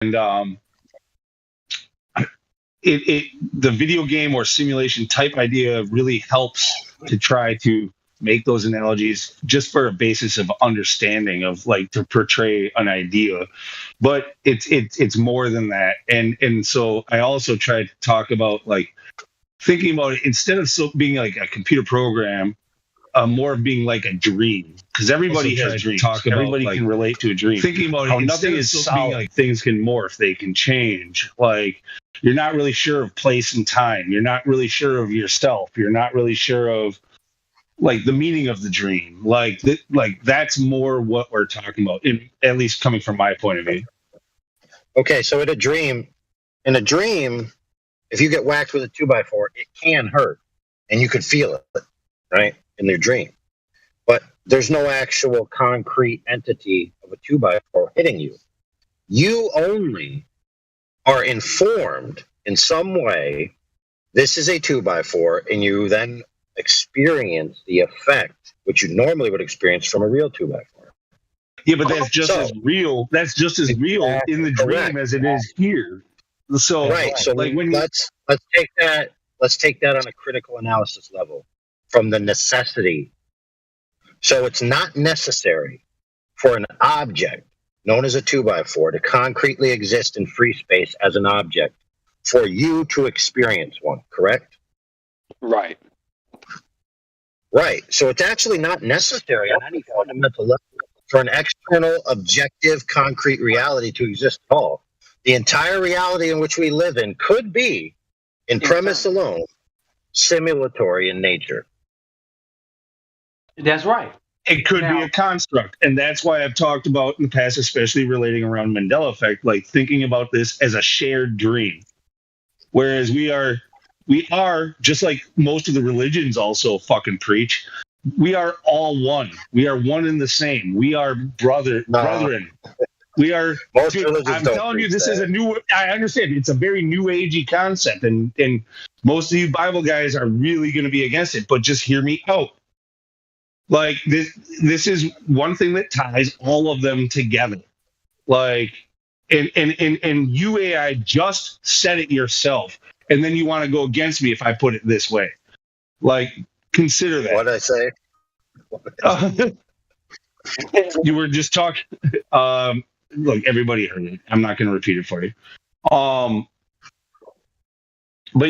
And the video game or simulation type idea really helps to try to make those analogies just for a basis of understanding of like to portray an idea, but it's more than that. And so I also try to talk about like thinking about it instead of so being like a computer program, more of being like a dream, because everybody has dreams. Talk about, everybody like, can relate to a dream. Thinking about how nothing is solid, like things can morph, they can change. Like you're not really sure of place and time. You're not really sure of yourself. You're not really sure of like the meaning of the dream. Like like that's more what we're talking about, at least coming from my point of view. Okay, so in a dream, if you get whacked with a 2x4, it can hurt, and you could feel it, right, in your dream. But there's no actual concrete entity of a 2x4 hitting you. You only are informed in some way, this is a 2x4, and you then experience the effect, which you normally would experience from a real 2x4. Yeah, but that's just as real. That's just as real in the dream as it is here. So right. So like let's take that on a critical analysis level from the necessity. So it's not necessary for an object known as a 2x4 to concretely exist in free space as an object for you to experience one, correct? Right. Right. So it's actually not necessary on any fundamental level for an external, objective, concrete reality to exist at all. The entire reality in which we live in could be, in premise alone, simulatory in nature. That's right. It could be a construct. And that's why I've talked about in the past, especially relating around Mandela effect, like thinking about this as a shared dream. Whereas we are just like most of the religions also fucking preach, we are all one. We are one and the same. We are brethren. We are. Dude, I'm telling you, this is a new. I understand it's a very new agey concept, and most of you Bible guys are really going to be against it. But just hear me out. Like this is one thing that ties all of them together. Like, and UAI just said it yourself, and then you want to go against me if I put it this way. Like, consider that. What did I say? You were just talking. Look, everybody heard it. I'm not going to repeat it for you. But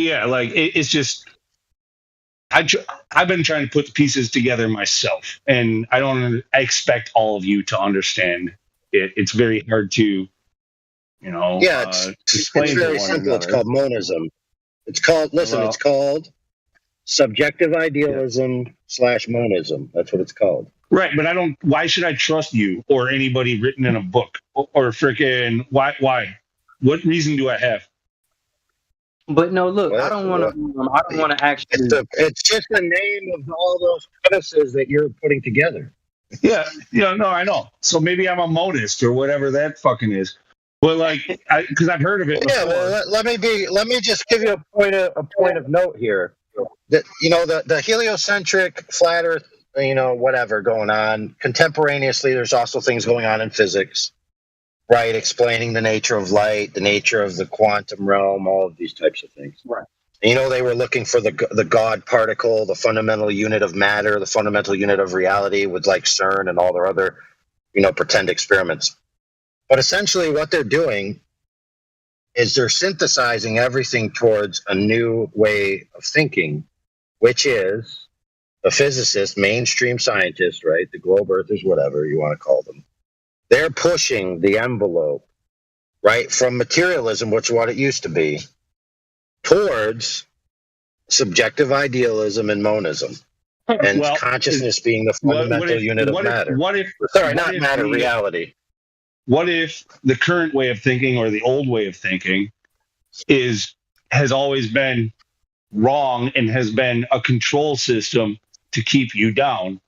yeah, like it's just I've been trying to put the pieces together myself, and I expect all of you to understand it. It's very hard to, explain. It's very simple. It's called monism. It's called it's called subjective idealism / monism. That's what it's called. Right, but why should I trust you or anybody written in a book or freaking why? What reason do I have? But no, look, I don't want to actually. It's just the name of all those premises that you're putting together. Yeah, no, I know. So maybe I'm a monist or whatever that fucking is. Well, like, because I've heard of it. Yeah, well, let me just give you a point of note here. That the heliocentric, flat Earth, whatever going on contemporaneously. There's also things going on in physics, right? Explaining the nature of light, the nature of the quantum realm, all of these types of things. Right. And, they were looking for the God particle, the fundamental unit of matter, the fundamental unit of reality with like CERN and all their other, pretend experiments. But essentially what they're doing is they're synthesizing everything towards a new way of thinking, which is the physicist, mainstream scientist, right? The globe earthers, whatever you want to call them. They're pushing the envelope, right? From materialism, which is what it used to be, towards subjective idealism and monism. And consciousness being the fundamental unit of matter. Reality. What if the current way of thinking or the old way of thinking has always been wrong and has been a control system to keep you down?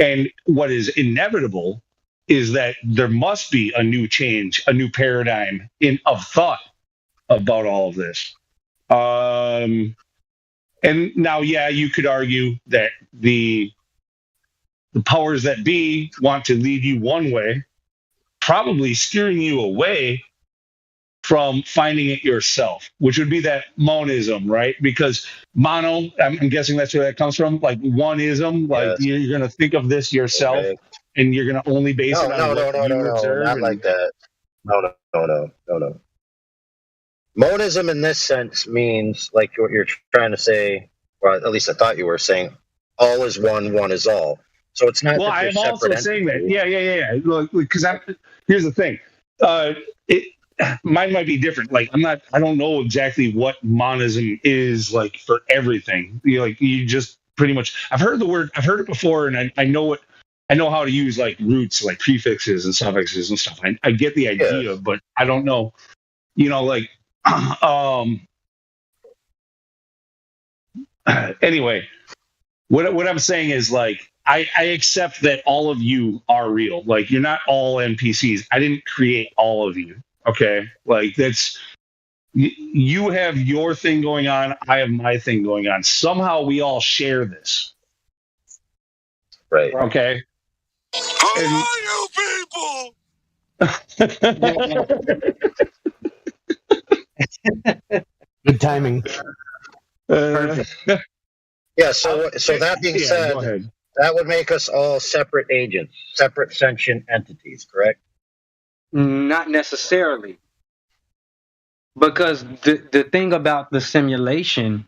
And what is inevitable is that there must be a new change, a new paradigm of thought about all of this. And now, you could argue that the powers that be want to lead you one way, probably steering you away from finding it yourself, which would be that monism, right? Because mono, I'm guessing that's where that comes from, like oneism, like Yes. you're going to think of this yourself Right. and you're going to only base it No, on no, what no, no, no, you no, observe. not like that. No, no, no, no, no, no. Monism in this sense means like what you're trying to say, or at least I thought you were saying, all is one, one is all. So it's not Well, that I they're am also separate saying that. entities. Yeah. Look, because here's the thing. It mine might be different. Like I don't know exactly what monism is like for everything. Like you just pretty much. I've heard the word. I've heard it before, and I know it. I know how to use like roots, like prefixes and suffixes and stuff. I get the Yes. idea, but I don't know. Like, um. Anyway, what I'm saying is like I accept that all of you are real. Like you're not all NPCs. I didn't create all of you. Okay, like that's you have your thing going on. I have my thing going on. Somehow we all share this. Right. Okay. Who And, are you people? Good timing. Perfect. Yeah. So that being yeah, said, go ahead. that would make us all separate agents, separate sentient entities, correct? Not necessarily, because the thing about the simulation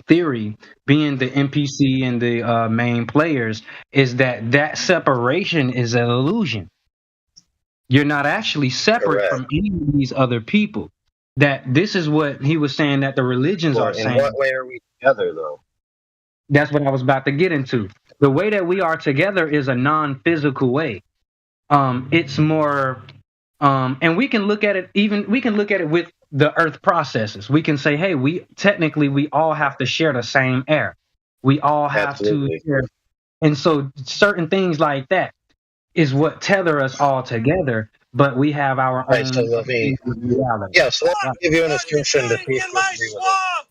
theory being the NPC and the main players is that separation is an illusion. You're not actually separate Correct. from any of these other people. That this is what he was saying that the religions Well, are in saying. what way are we together, though? That's what I was about to get into. The way that we are together is a non-physical way. It's more, and we can look at it. We can look at it with the Earth processes. We can say, hey, we all have to share the same air. We all have Absolutely. to share, and so certain things like that is what tether us all together. But we have our Right. So own let me. reality. Yeah. So let What me give you an are you assertion to doing see if in you my agree with it. swamp?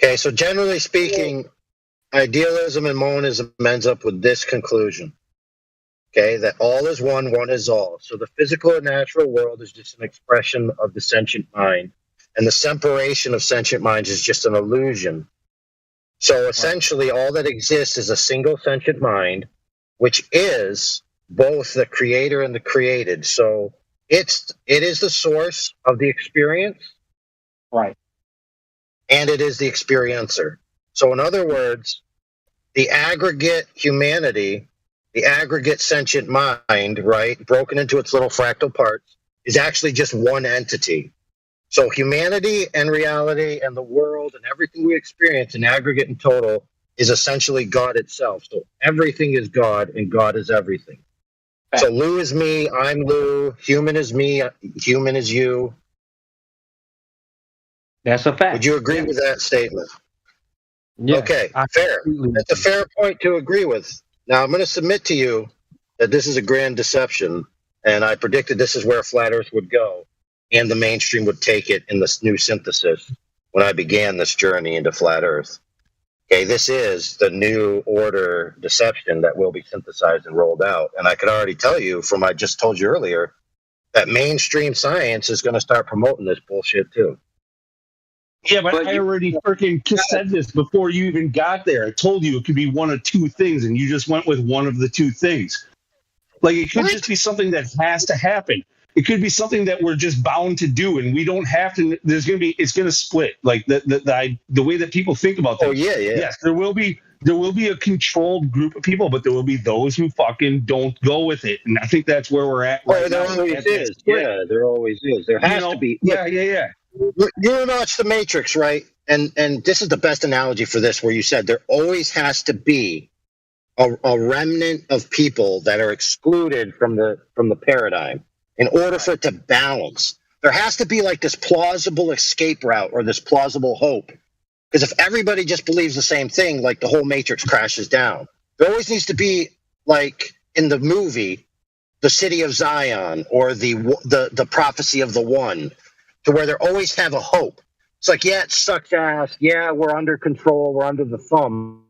Okay. So generally speaking, idealism and monism ends up with this conclusion. Okay, that all is one, one is all. So the physical and natural world is just an expression of the sentient mind, and the separation of sentient minds is just an illusion. So essentially, all that exists is a single sentient mind, which is both the creator and the created. So it is the source of the experience, Right. and it is the experiencer. So in other words, the aggregate humanity, the aggregate sentient mind, right, broken into its little fractal parts, is actually just one entity. So humanity and reality and the world and everything we experience in aggregate and total is essentially God itself. So everything is God and God is everything. So Lou is me, I'm Lou, human is me, human is you. That's a fact. Would you agree Yeah. with that statement? Yeah. Okay, I fair. completely That's a agree. fair point to agree with. Now, I'm going to submit to you that this is a grand deception, and I predicted this is where Flat Earth would go, and the mainstream would take it in this new synthesis when I began this journey into Flat Earth. Okay, this is the new order deception that will be synthesized and rolled out. And I could already tell you from I just told you earlier that mainstream science is going to start promoting this bullshit too. Yeah, but But I you, already freaking said this before you even got there. I told you it could be one of two things, and you just went with one of the two things. Like it could just be something that has to happen. It could be something that we're just bound to do, and we don't have to. It's gonna split. Like the way that people think about things. Oh yeah. Yes, there will be a controlled group of people, but there will be those who fucking don't go with it, and I think that's where we're at right Oh, there now. always At that is. split. Yeah, there always is. There has to be. Look, Yeah. you watch The Matrix, right? And this is the best analogy for this, where you said there always has to be a remnant of people that are excluded from the paradigm in order for it to balance. There has to be like this plausible escape route or this plausible hope. Because if everybody just believes the same thing, like the whole Matrix crashes down. There always needs to be, like in the movie, the City of Zion or the prophecy of the One, to where they always have a hope. It's like, yeah, it sucks ass. Yeah, we're under control. We're under the thumb.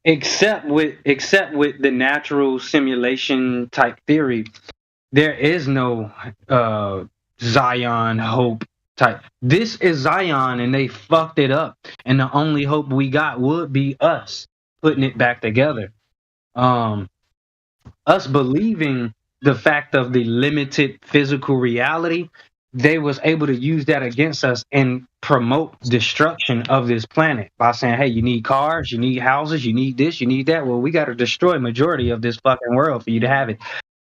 except with the natural simulation type theory, there is no Zion hope type. This is Zion, and they fucked it up. And the only hope we got would be us putting it back together. Us believing the fact of the limited physical reality, they was able to use that against us and promote destruction of this planet by saying, hey, you need cars, you need houses, you need this, you need that. Well, we got to destroy majority of this fucking world for you to have it.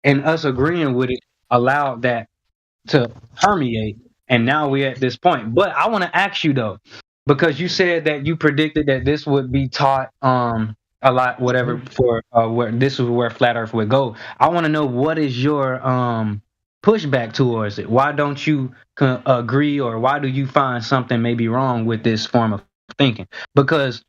And us agreeing with it allowed that to permeate. And now we're at this point. But I want to ask you though, because you said that you predicted that this would be taught a lot, whatever, for where this is where flat Earth would go. I want to know, what is your pushback towards it? Why don't you agree, or why do you find something maybe wrong with this form of thinking? Because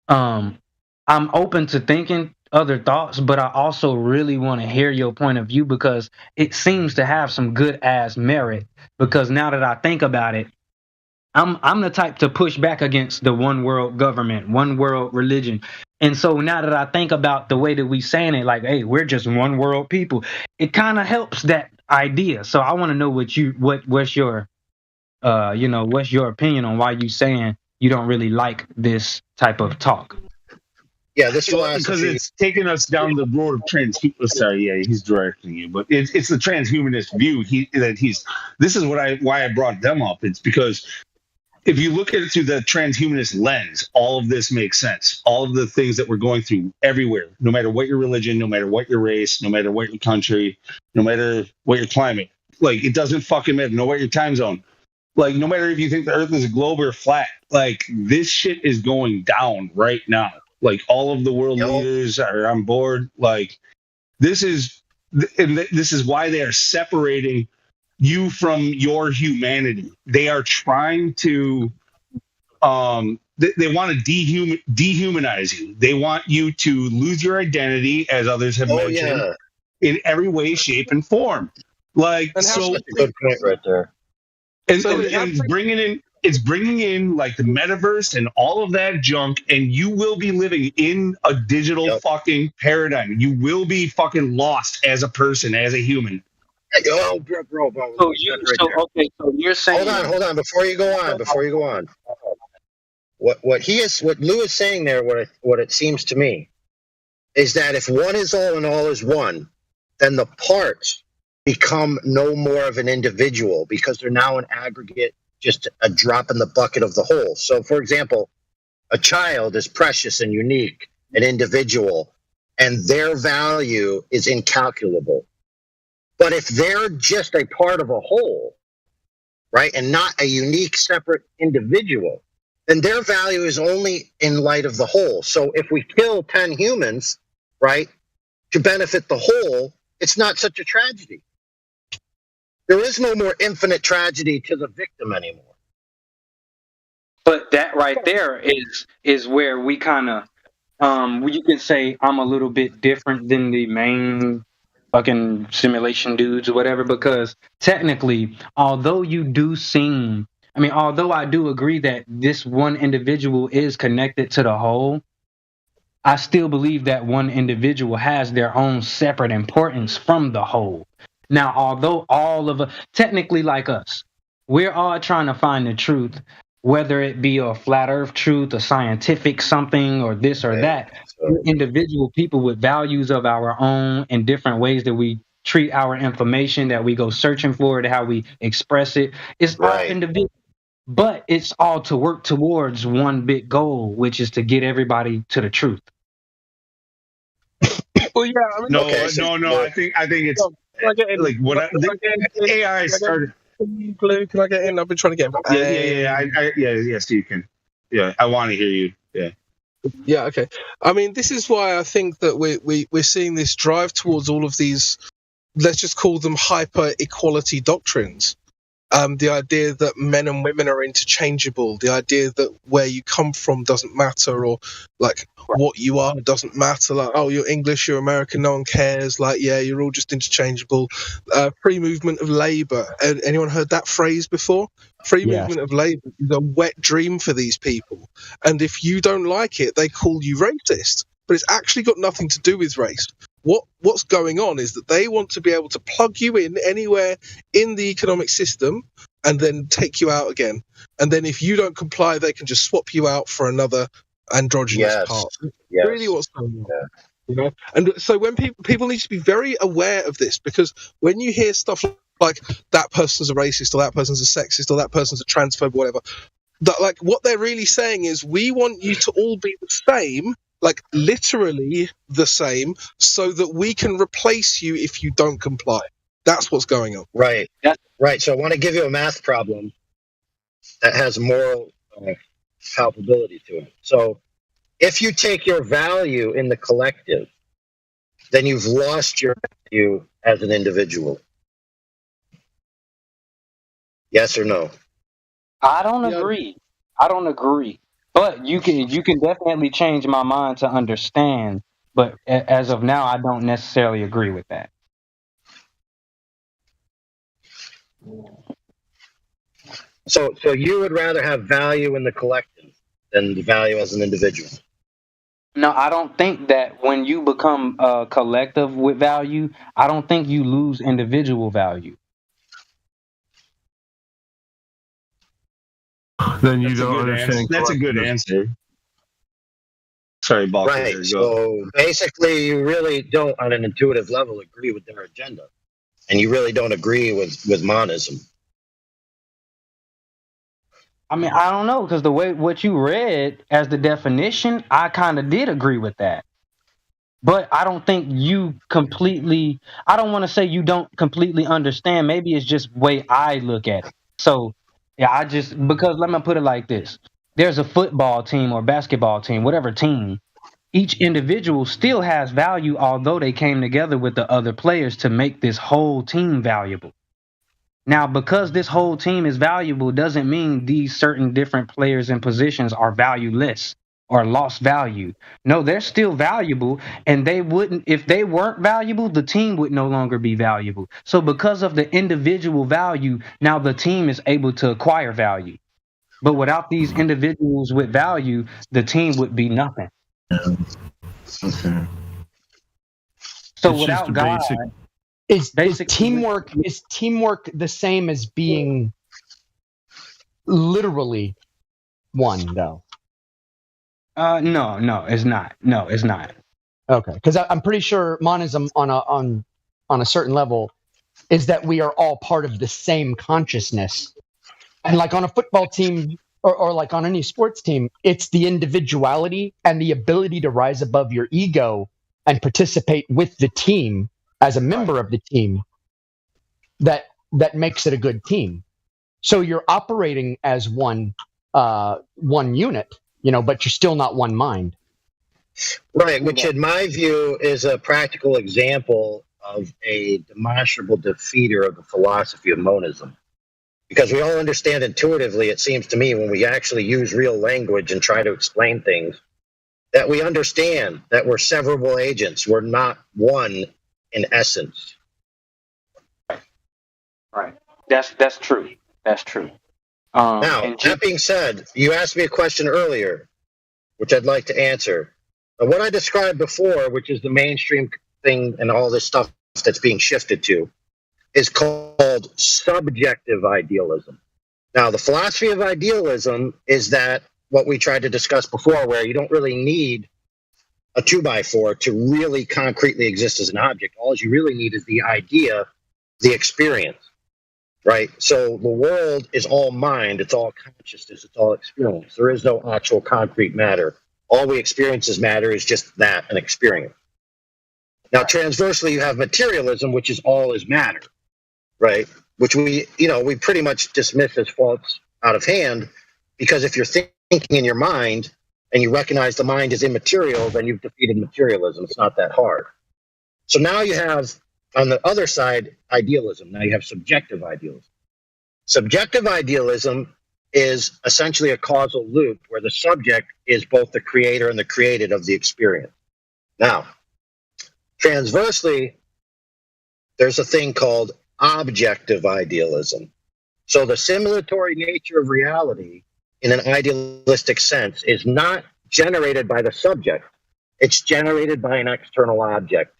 I'm open to thinking other thoughts, but I also really want to hear your point of view, because it seems to have some good ass merit. Because now that I think about it, I'm the type to push back against the one world government, one world religion. And so now that I think about the way that we saying it, like, hey, we're just one world people, it kind of helps that idea. So I want to know what's your what's your opinion on why you saying you don't really like this type of talk. Yeah, this Well, philosophy. because it's taking us down the road of sorry, yeah, he's directing you, but it's the transhumanist view. This is why I brought them up. It's because if you look at it through the transhumanist lens, all of this makes sense. All of the things that we're going through everywhere, no matter what your religion, no matter what your race, no matter what your country, no matter what your climate, like, it doesn't fucking matter. No matter your time zone. Like, no matter if you think the earth is a globe or flat, like, this shit is going down right now. Like, all of the world leaders are on board. Like, this is why they are separating you from your humanity. They are trying to they want to dehumanize you. They want you to lose your identity, as others have mentioned, in every way, shape, and form. Like, that's a good point right there. And it's bringing in like the metaverse and all of that junk, and you will be living in a digital fucking paradigm. You will be fucking lost as a person, as a human. Oh, bro. So you're saying, hold on. Before you go on, what Lou is saying there, what it seems to me, is that if one is all and all is one, then the parts become no more of an individual, because they're now an aggregate, just a drop in the bucket of the whole. So, for example, a child is precious and unique, an individual, and their value is incalculable. But if they're just a part of a whole, right, and not a unique, separate individual, then their value is only in light of the whole. So if we kill 10 humans, right, to benefit the whole, it's not such a tragedy. There is no more infinite tragedy to the victim anymore. But that right there is where we kind of you can say I'm a little bit different than the main fucking simulation dudes or whatever, because technically, although I do agree that this one individual is connected to the whole, I still believe that one individual has their own separate importance from the whole. Now, although all of us, technically like us, we're all trying to find the truth, whether it be a flat earth truth, a scientific something, or this or that. We're individual people with values of our own and different ways that we treat our information, that we go searching for it, how we express it. It's all individual, but it's all to work towards one big goal, which is to get everybody to the truth. Well, yeah. I mean, no. I think it's like when AI started. Blue, can I get in? I've been trying to get in. Yes, you can. Yeah, I want to hear you. Yeah. Yeah. Okay. I mean, this is why I think that we're seeing this drive towards all of these. Let's just call them hyper equality doctrines. The idea that men and women are interchangeable, the idea that where you come from doesn't matter, or like what you are doesn't matter, like, oh, you're English, you're American, no one cares, like, yeah, you're all just interchangeable. Free movement of labour. Anyone heard that phrase before? Free movement of labour is a wet dream for these people, and if you don't like it, they call you racist, but it's actually got nothing to do with race. what's going on is that they want to be able to plug you in anywhere in the economic system and then take you out again. And then if you don't comply, they can just swap you out for another androgynous Yes. part. Yes. Really what's going on. Yeah. You know? And so when people need to be very aware of this, because when you hear stuff like that person's a racist or that person's a sexist or that person's a transphobe or whatever, that like what they're really saying is we want you to all be the same, like literally the same, so that we can replace you if you don't comply. That's what's going on. Right. That's- Right. So I want to give you a math problem that has moral palpability to it. So if you take your value in the collective, then you've lost your value as an individual. Yes or no? I don't Yeah. agree. I don't agree. But you can definitely change my mind to understand. But as of now, I don't necessarily agree with that. So you would rather have value in the collective than the value as an individual. No, I don't think that when you become collective with value, I don't think you lose individual value. Then you That's a don't good understand. answer. That's a good answer. Sorry, Balker. Right. Go. So basically, you really don't, on an intuitive level, agree with their agenda, and you really don't agree with monism. I mean, I don't know, because the way what you read as the definition, I kind of did agree with that. But I don't think you completely, I don't want to say you don't completely understand. Maybe it's just way I look at it. So, yeah, because let me put it like this. There's a football team or basketball team, whatever team. Each individual still has value, although they came together with the other players to make this whole team valuable. Now, because this whole team is valuable doesn't mean these certain different players and positions are valueless or lost value. No, they're still valuable, and they wouldn't, if they weren't valuable, the team would no longer be valuable. So because of the individual value, now the team is able to acquire value. But without these individuals with value, the team would be nothing. Okay. So It's just without a God, basic. Is Basically- teamwork the same as being literally one though? no, it's not. No, it's not. Okay, because I'm pretty sure monism on a certain level is that we are all part of the same consciousness, and like on a football team or like on any sports team, it's the individuality and the ability to rise above your ego and participate with the team as a member of the team that makes it a good team. So you're operating as one unit, but you're still not one mind. Right, which in my view is a practical example of a demonstrable defeater of the philosophy of monism. Because we all understand intuitively, it seems to me, when we actually use real language and try to explain things, that we understand that we're severable agents. We're not one in essence. Right. That's true. That's true. Now, and that being said, you asked me a question earlier, which I'd like to answer. Now, what I described before, which is the mainstream thing and all this stuff that's being shifted to, is called subjective idealism. Now, the philosophy of idealism is that what we tried to discuss before, where you don't really need a 2x4 to really concretely exist as an object. All you really need is the idea, the experience, right? So the world is all mind, it's all consciousness, it's all experience. There is no actual concrete matter. All we experience as matter is just that, an experience. Now, transversely, you have materialism, which is all is matter, right? Which we pretty much dismiss as false out of hand, because if you're thinking in your mind and you recognize the mind is immaterial, then you've defeated materialism. It's not that hard. So now you have, on the other side, idealism. Now you have subjective idealism. Subjective idealism is essentially a causal loop where the subject is both the creator and the created of the experience. Now, transversely, there's a thing called objective idealism. So the simulatory nature of reality in an idealistic sense is not generated by the subject. It's generated by an external object.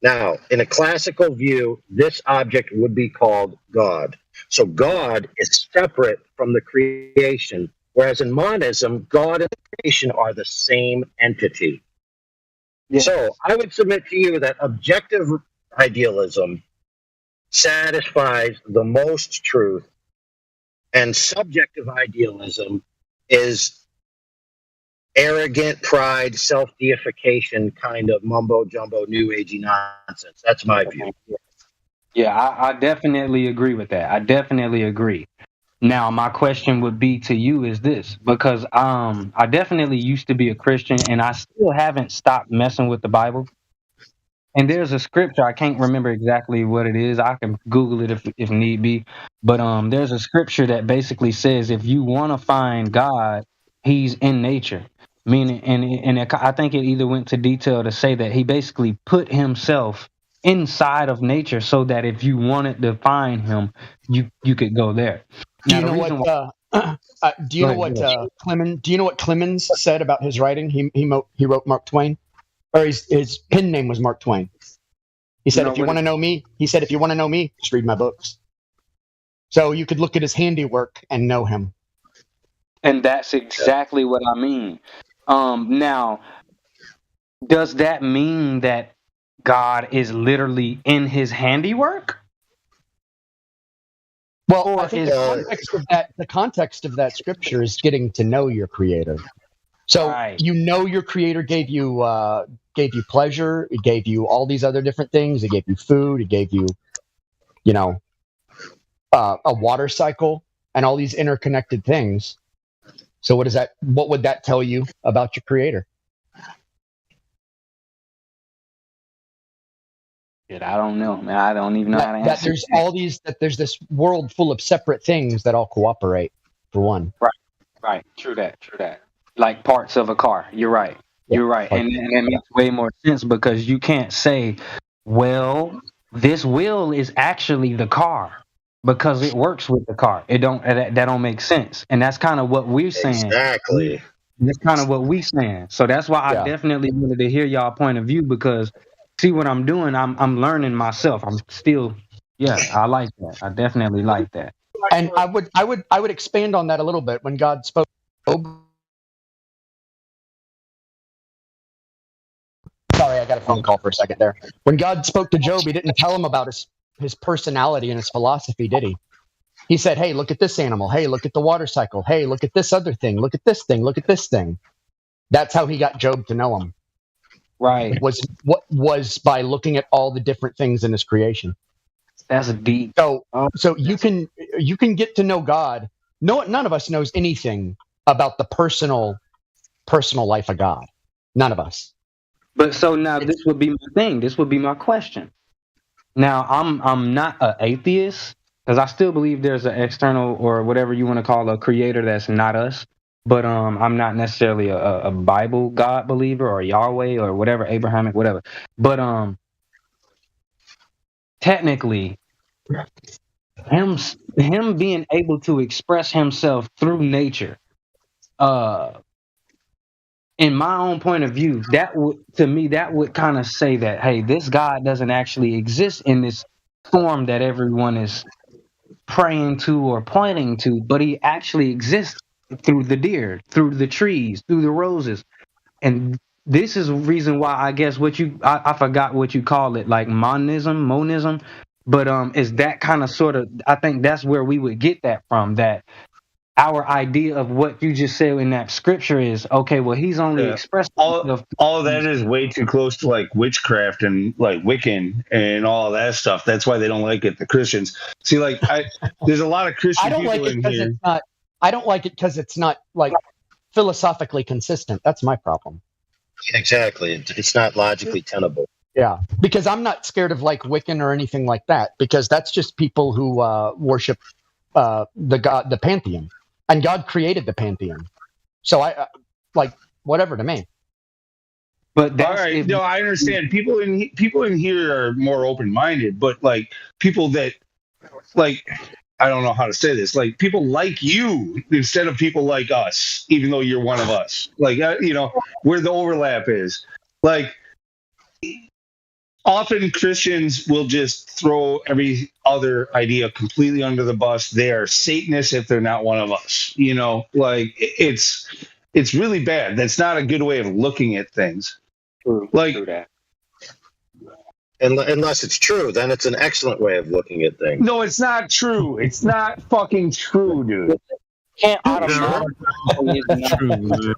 Now, in a classical view, this object would be called God. So God is separate from the creation, whereas in monism, God and creation are the same entity. Yeah. So I would submit to you that objective idealism satisfies the most truth, and subjective idealism is arrogant pride, self-deification kind of mumbo jumbo new agey nonsense. That's my view. Yeah, I definitely agree with that. I definitely agree. Now, my question would be to you is this, because I definitely used to be a Christian and I still haven't stopped messing with the Bible. And there's a scripture, I can't remember exactly what it is. I can Google it if need be. But there's a scripture that basically says if you want to find God, he's in nature. Meaning, I think it either went to detail to say that he basically put himself inside of nature so that if you wanted to find him, you could go there. Do Now, you the know reason what? why, Do you Go know ahead, what go ahead. Clemens? Do you know what Clemens said about his writing? He wrote Mark Twain, or his pen name was Mark Twain. He said, No, "If you what want to know me," he said, "if you want to know me, just read my books." So you could look at his handiwork and know him. And that's exactly what I mean. Now, does that mean that God is literally in his handiwork? Well, Or I think is the context of that scripture is getting to know your creator. So Right. you know your creator gave you pleasure. It gave you all these other different things. It gave you food. It gave you, you know, a water cycle and all these interconnected things. So what would that tell you about your creator? Shit, I don't know, man. I don't even know how to That answer. there's this world full of separate things that all cooperate for one. Right. True that. Like parts of a car. You're right. You're right. And that makes way more sense because you can't say, well, this wheel is actually the car because it works with the car. That don't make sense. And that's kind of what we're saying. Exactly. That's kind of what we saying. So that's why I Yeah. definitely wanted to hear y'all point of view because see what I'm doing, I'm learning myself. I'm still I like that. I definitely like that. And I would expand on that a little bit when God spoke to Job. Sorry, I got a phone call for a second there. When God spoke to Job, he didn't tell him about his personality and his philosophy, did he? He said, "Hey, look at this animal. Hey, look at the water cycle. Hey, look at this other thing. Look at this thing. Look at this thing." That's how he got Job to know him. Right. Was by looking at all the different things in his creation. That's deep. So you can get to know God. No, none of us knows anything about the personal life of God. None of us. But so now this would be my thing. This would be my question. Now I'm not an atheist because I still believe there's an external or whatever you want to call a creator that's not us. But I'm not necessarily a Bible God believer or Yahweh or whatever, Abrahamic, whatever. But technically, him being able to express himself through nature, in my own point of view, that would kind of say that, hey, this God doesn't actually exist in this form that everyone is praying to or pointing to, but he actually exists through the deer, through the trees, through the roses. And this is the reason why I guess I forgot what you call it, like monism, but is that kind of sort of, I think that's where we would get that from, that our idea of what you just said in that scripture is, okay, well, he's only expressed himself. All of that is way too close to like witchcraft and like Wiccan and all of that stuff. That's why they don't like it. The Christians see, like, there's a lot of Christian I don't people like it in because here. it's not. I don't like it because it's not like philosophically consistent. That's my problem. Exactly. It's not logically tenable. Yeah, because I'm not scared of like Wiccan or anything like that, because that's just people who worship the pantheon, and God created the pantheon. So I like whatever to me. But All right, no, I understand. People in here are more open minded, but like people that like, I don't know how to say this, like people like you instead of people like us, even though you're one of us. Like where the overlap is, like. often Christians will just throw every other idea completely under the bus. They are Satanists if they're not one of us. You know, like it's really bad. That's not a good way of looking at things. True. Like, True that. Unless it's true, then it's an excellent way of looking at things. no, it's not true. It's not fucking true, dude. Can't There automatically. are, true.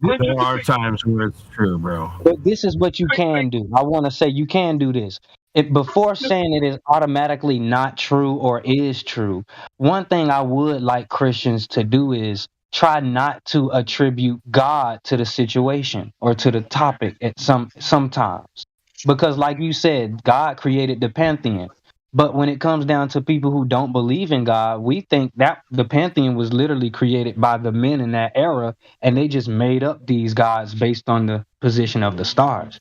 There are times where it's true, bro. But this is what you can do. I want to say you can do this. Before saying it is automatically not true or is true, one thing I would like Christians to do is try not to attribute God to the situation or to the topic at sometimes. Because like you said, God created the pantheon. But when it comes down to people who don't believe in God, we think that the pantheon was literally created by the men in that era, and they just made up these gods based on the position of the stars.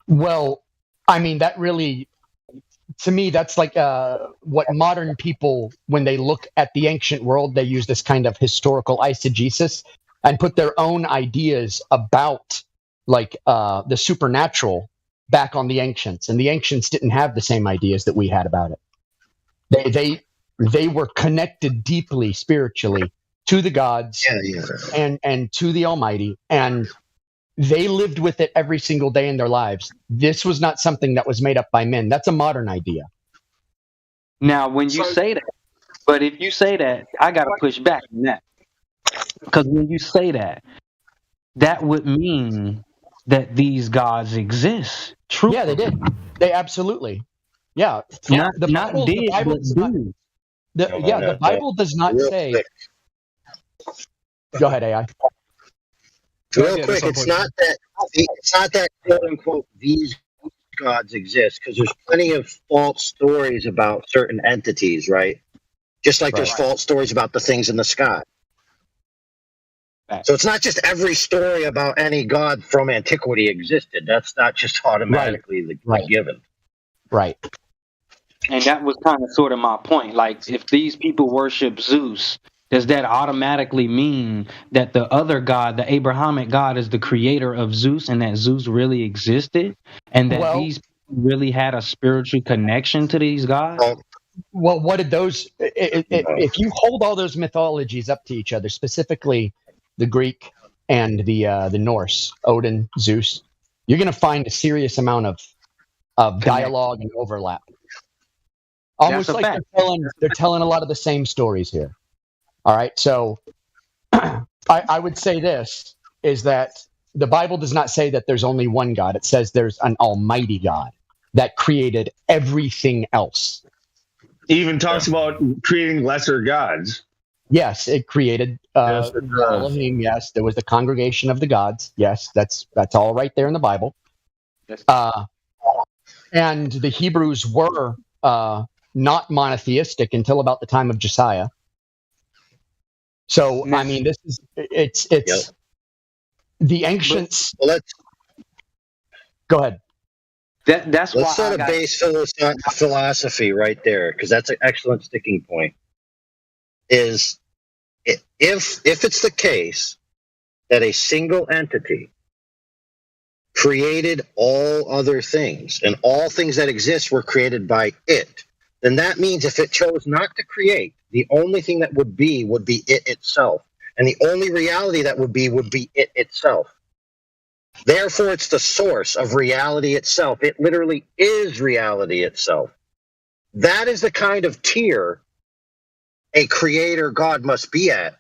Well, I mean, that really, to me, that's like what modern people, when they look at the ancient world, they use this kind of historical eisegesis and put their own ideas about like the supernatural back on the ancients. And the ancients didn't have the same ideas that we had about it. They were connected deeply spiritually to the gods and to the Almighty, and they lived with it every single day in their lives. This was not something that was made up by men. That's a modern idea. Now, when you say that, but if you say that, I got to push back on that. Because when you say that, that would mean that these gods exist. True. Yeah, they did. They absolutely. Yeah. Not The Bible did, but does not, do. the Bible does not Real say. quick. Go ahead, AI. Real Yeah, quick, that's it's my not that quote unquote these gods exist, because there's plenty of false stories about certain entities, right? Just like there's false stories about the things in the sky. Right. So it's not just every story about any god from antiquity existed. That's not just automatically the given. Right. And that was kind of sort of my point. Like, if these people worship Zeus, does that automatically mean that the other god, the Abrahamic God, is the creator of Zeus and that Zeus really existed? And that these people really had a spiritual connection to these gods? Well, what did those? If you hold all those mythologies up to each other, specifically the Greek and the Norse, Odin, Zeus, you're going to find a serious amount of dialogue and overlap. Almost That's a like fact. they're telling a lot of the same stories here. All right, so I would say this is that the Bible does not say that there's only one God. It says there's an almighty God that created everything else. It even talks about creating lesser gods. Yes, it created Yes, it does. Elohim. Yes, there was the congregation of the gods. Yes, that's all right there in the Bible. And the Hebrews were not monotheistic until about the time of Josiah. So I mean, this is it's the ancients. Well, Go ahead. That's let's why set I a got, base philosophy right there, because that's an excellent sticking point. Is if it's the case that a single entity created all other things, and all things that exist were created by it, then that means if it chose not to create, the only thing that would be it itself. And the only reality that would be it itself. Therefore, it's the source of reality itself. It literally is reality itself. That is the kind of tier a creator God must be at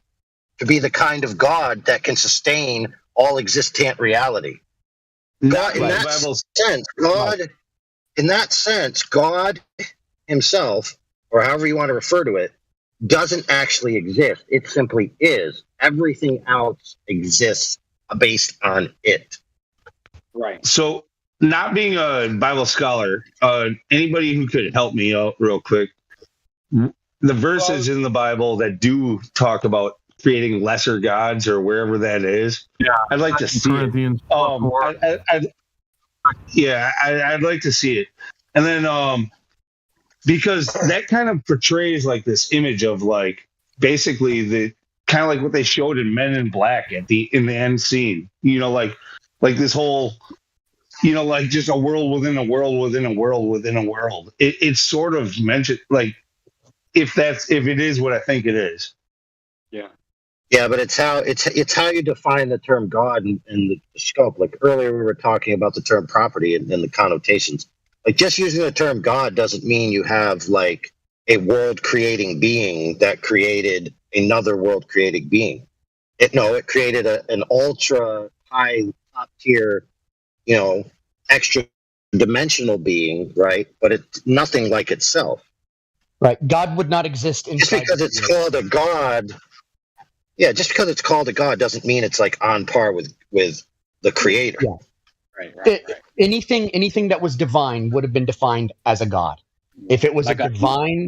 to be the kind of God that can sustain all existent reality. God, in that sense, God himself, or however you want to refer to it, doesn't actually exist. It simply is. Everything else exists based on it. right. So, not being a Bible scholar, anybody who could help me out real quick, the verses in the Bible that do talk about creating lesser gods or wherever that is, I'd like to see Corinthians it. I'd like to see it. And then, because that kind of portrays like this image of like basically the kind of like what they showed in Men in Black in the end scene, you know, like this whole like just a world within a world within a world within a world. It's sort of mentioned like if it is what I think it is. Yeah. Yeah, but it's how you define the term God and the scope. Like earlier, we were talking about the term property and the connotations. Like just using the term God doesn't mean you have like a world creating being that created another world creating being. It created an ultra high top tier, extra dimensional being, right? But it's nothing like itself. Right. God would not exist Just inside. because it's called a God, yeah, just because it's called a God doesn't mean it's like on par with the creator. Yeah. Right. Anything that was divine would have been defined as a god. If it was Like a divine,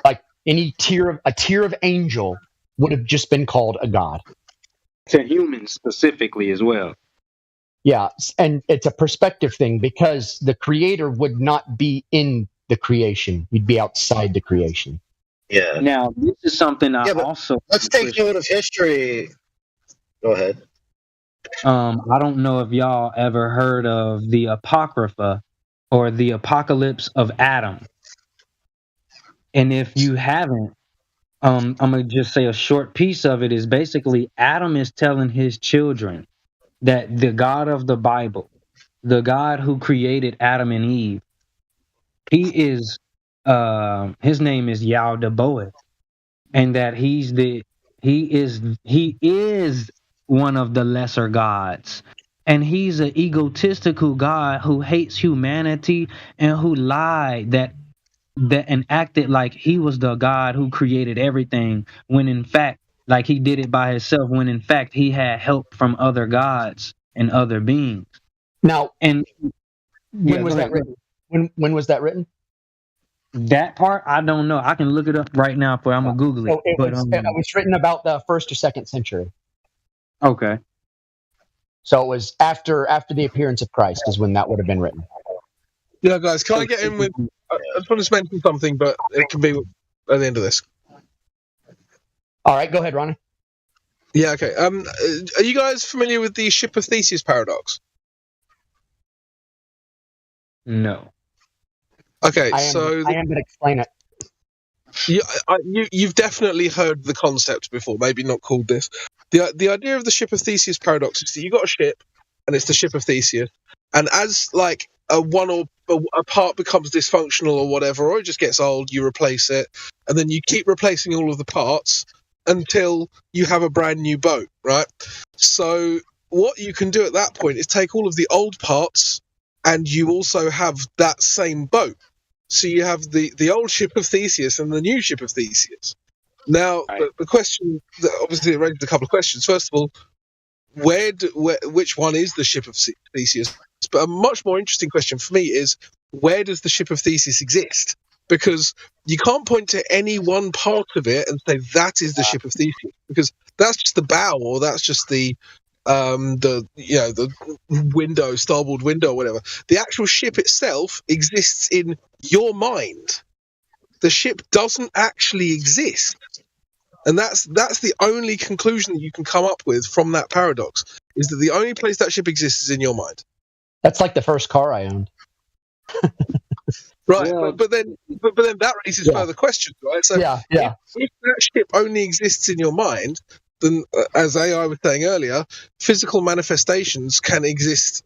like a tier of angel would have just been called a god. To humans specifically as well. Yeah, and it's a perspective thing because the creator would not be in the creation; he'd be outside the creation. Yeah. Now, this is something I Yeah, but also let's take note of history. Go ahead. I don't know if y'all ever heard of the Apocrypha or the Apocalypse of Adam. And if you haven't, I'm gonna just say a short piece of it is basically Adam is telling his children that the God of the Bible, the God who created Adam and Eve, he is his name is Yaldabaoth, and that he is one of the lesser gods. And he's an egotistical God who hates humanity and who lied that and acted like he was the God who created everything when in fact like he did it by himself when in fact he had help from other gods and other beings. Now, And when was that written? When was that written? That part I don't know. I can look it up right now for I'm gonna Google it. So it But was written about the 1st or 2nd century. okay. So it was after the appearance of Christ is when that would have been written. Yeah, guys, can I get in with? I just want to mention something, but it can be at the end of this. All right, go ahead, Ronnie. Yeah, okay. Are you guys familiar with the Ship of Theseus paradox? No. Okay, I am going to explain it. You've definitely heard the concept before, maybe not called this. The idea of the Ship of Theseus paradox is that you got a ship, and it's the Ship of Theseus, and as like a part becomes dysfunctional or whatever, or it just gets old, you replace it, and then you keep replacing all of the parts until you have a brand new boat, right? So what you can do at that point is take all of the old parts, and you also have that same boat. So you have the old Ship of Theseus and the new Ship of Theseus. Now, the question, obviously it raises a couple of questions. First of all, which one is the Ship of Theseus? But a much more interesting question for me is, where does the Ship of Theseus exist? Because you can't point to any one part of it and say that is the Ship of Theseus, because that's just the bow, or that's just the window, starboard window, or whatever. The actual ship itself exists in your mind. The ship doesn't actually exist, and that's the only conclusion that you can come up with from that paradox, is that the only place that ship exists is in your mind. That's like the first car I owned. Right, but then that raises further questions, right? So yeah. If that ship only exists in your mind, then, as AI was saying earlier, physical manifestations can exist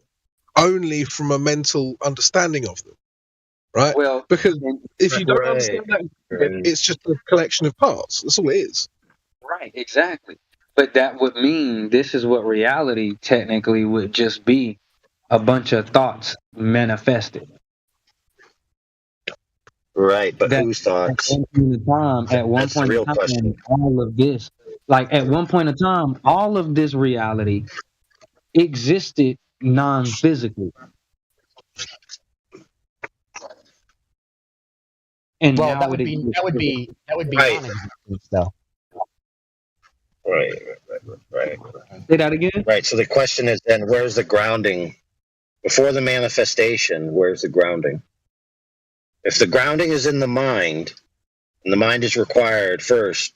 only from a mental understanding of them, right? Well, because if you don't Right. understand that, Right. it's just a collection of parts. That's all it is. right, exactly. But that would mean this is what reality technically would just be: a bunch of thoughts manifested. Right, but That whose thoughts? at one That's the point real in time, question. all of this, like at one point in time, all of this reality existed non-physically. And Well, now that would be Right. non-existence, though. Right. Say that again? Right. So the question is then, where's the grounding? Before the manifestation, where's the grounding? If the grounding is in the mind, and the mind is required first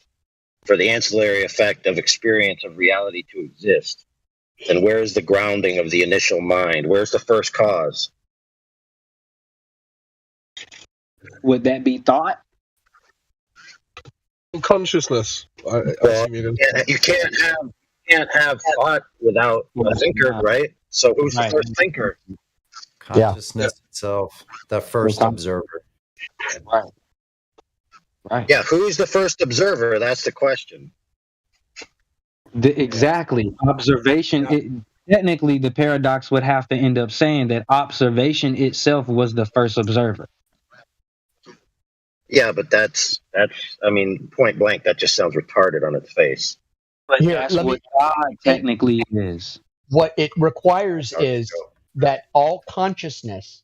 for the ancillary effect of experience of reality to exist, And where is the grounding of the initial mind? Where's the first cause? Would that be thought? Consciousness. I Well, assume you're you can't have thought without a thinker, right? So who's the Right. first thinker? Consciousness itself, the first con- observer. Right. Right. Yeah, who's the first observer? That's the question. Exactly. Observation. Technically, the paradox would have to end up saying that observation itself was the first observer. Yeah, but that's I mean, point blank, that just sounds retarded on its face. But Here, that's let me- what God technically is. What it requires is that all consciousness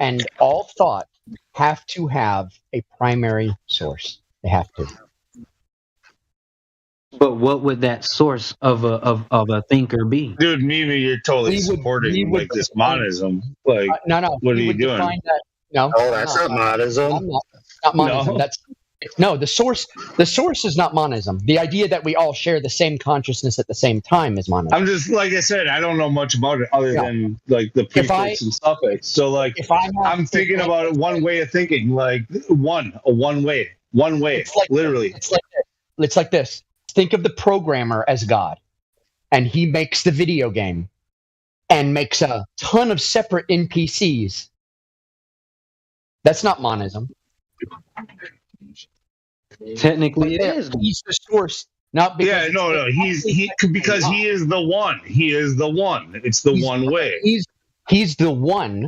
and all thought have to have a primary source. They have to. But what would that source of a thinker be? Dude, Mimi, you're totally We would- supporting we would like this define- monism. Like, No. What are we you would doing? define that. No. Oh, that's not monism. I'm not. Not monism. No. That's no. The source is not monism. The idea that we all share the same consciousness at the same time is monism. I'm just, like I said, I don't know much about it other Yeah. than like the If I- prefix and suffix. So like, If I have I'm thinking about it one way of thinking, like one way, It's like- literally. It's like this. Think of the programmer as God, and he makes the video game and makes a ton of separate NPCs. That's not monism. Technically, it is. He's the source, not because Yeah, no, because he is the one. He is the one. It's the He's- one way. he's the one.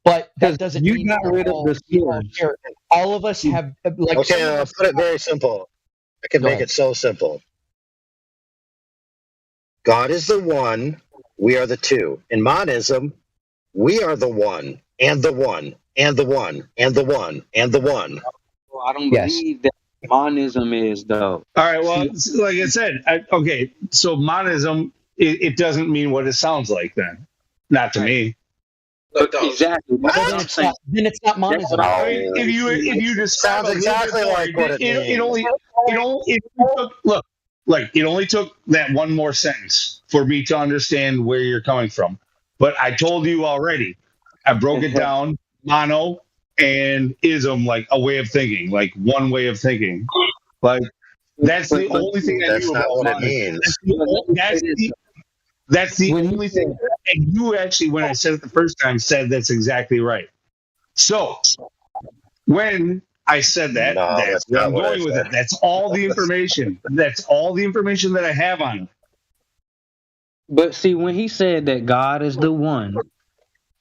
But that doesn't You mean got we're rid of all- the source. all of us have like Okay, some of I'll us- put it very simple. I can Go make ahead. it so simple. God is the one, we are the two. In monism, we are the one, and the one, and the one, and the one, and the one. Well, I don't Yes. believe that monism is though. All right. Well, like I said, okay. So monism, it doesn't mean what it sounds like. Then, not to me. it does. Exactly. That's then what I'm it's saying. not monism. I mean, if you describe Sounds a little exactly bit more, like what it it only took that one more sentence for me to understand where you're coming from. But I told you already. I broke it down, mono and ism, like a way of thinking, like one way of thinking. Like that's the only thing I That's knew not about what it monism. means. That's the When you only thing. And you actually, when I said it the first time, said that's exactly right. So when I said that, No, that's that's where not I'm what I going with said. it. That's all the information. That's all the information that I have on it. But see, when he said that God is the one,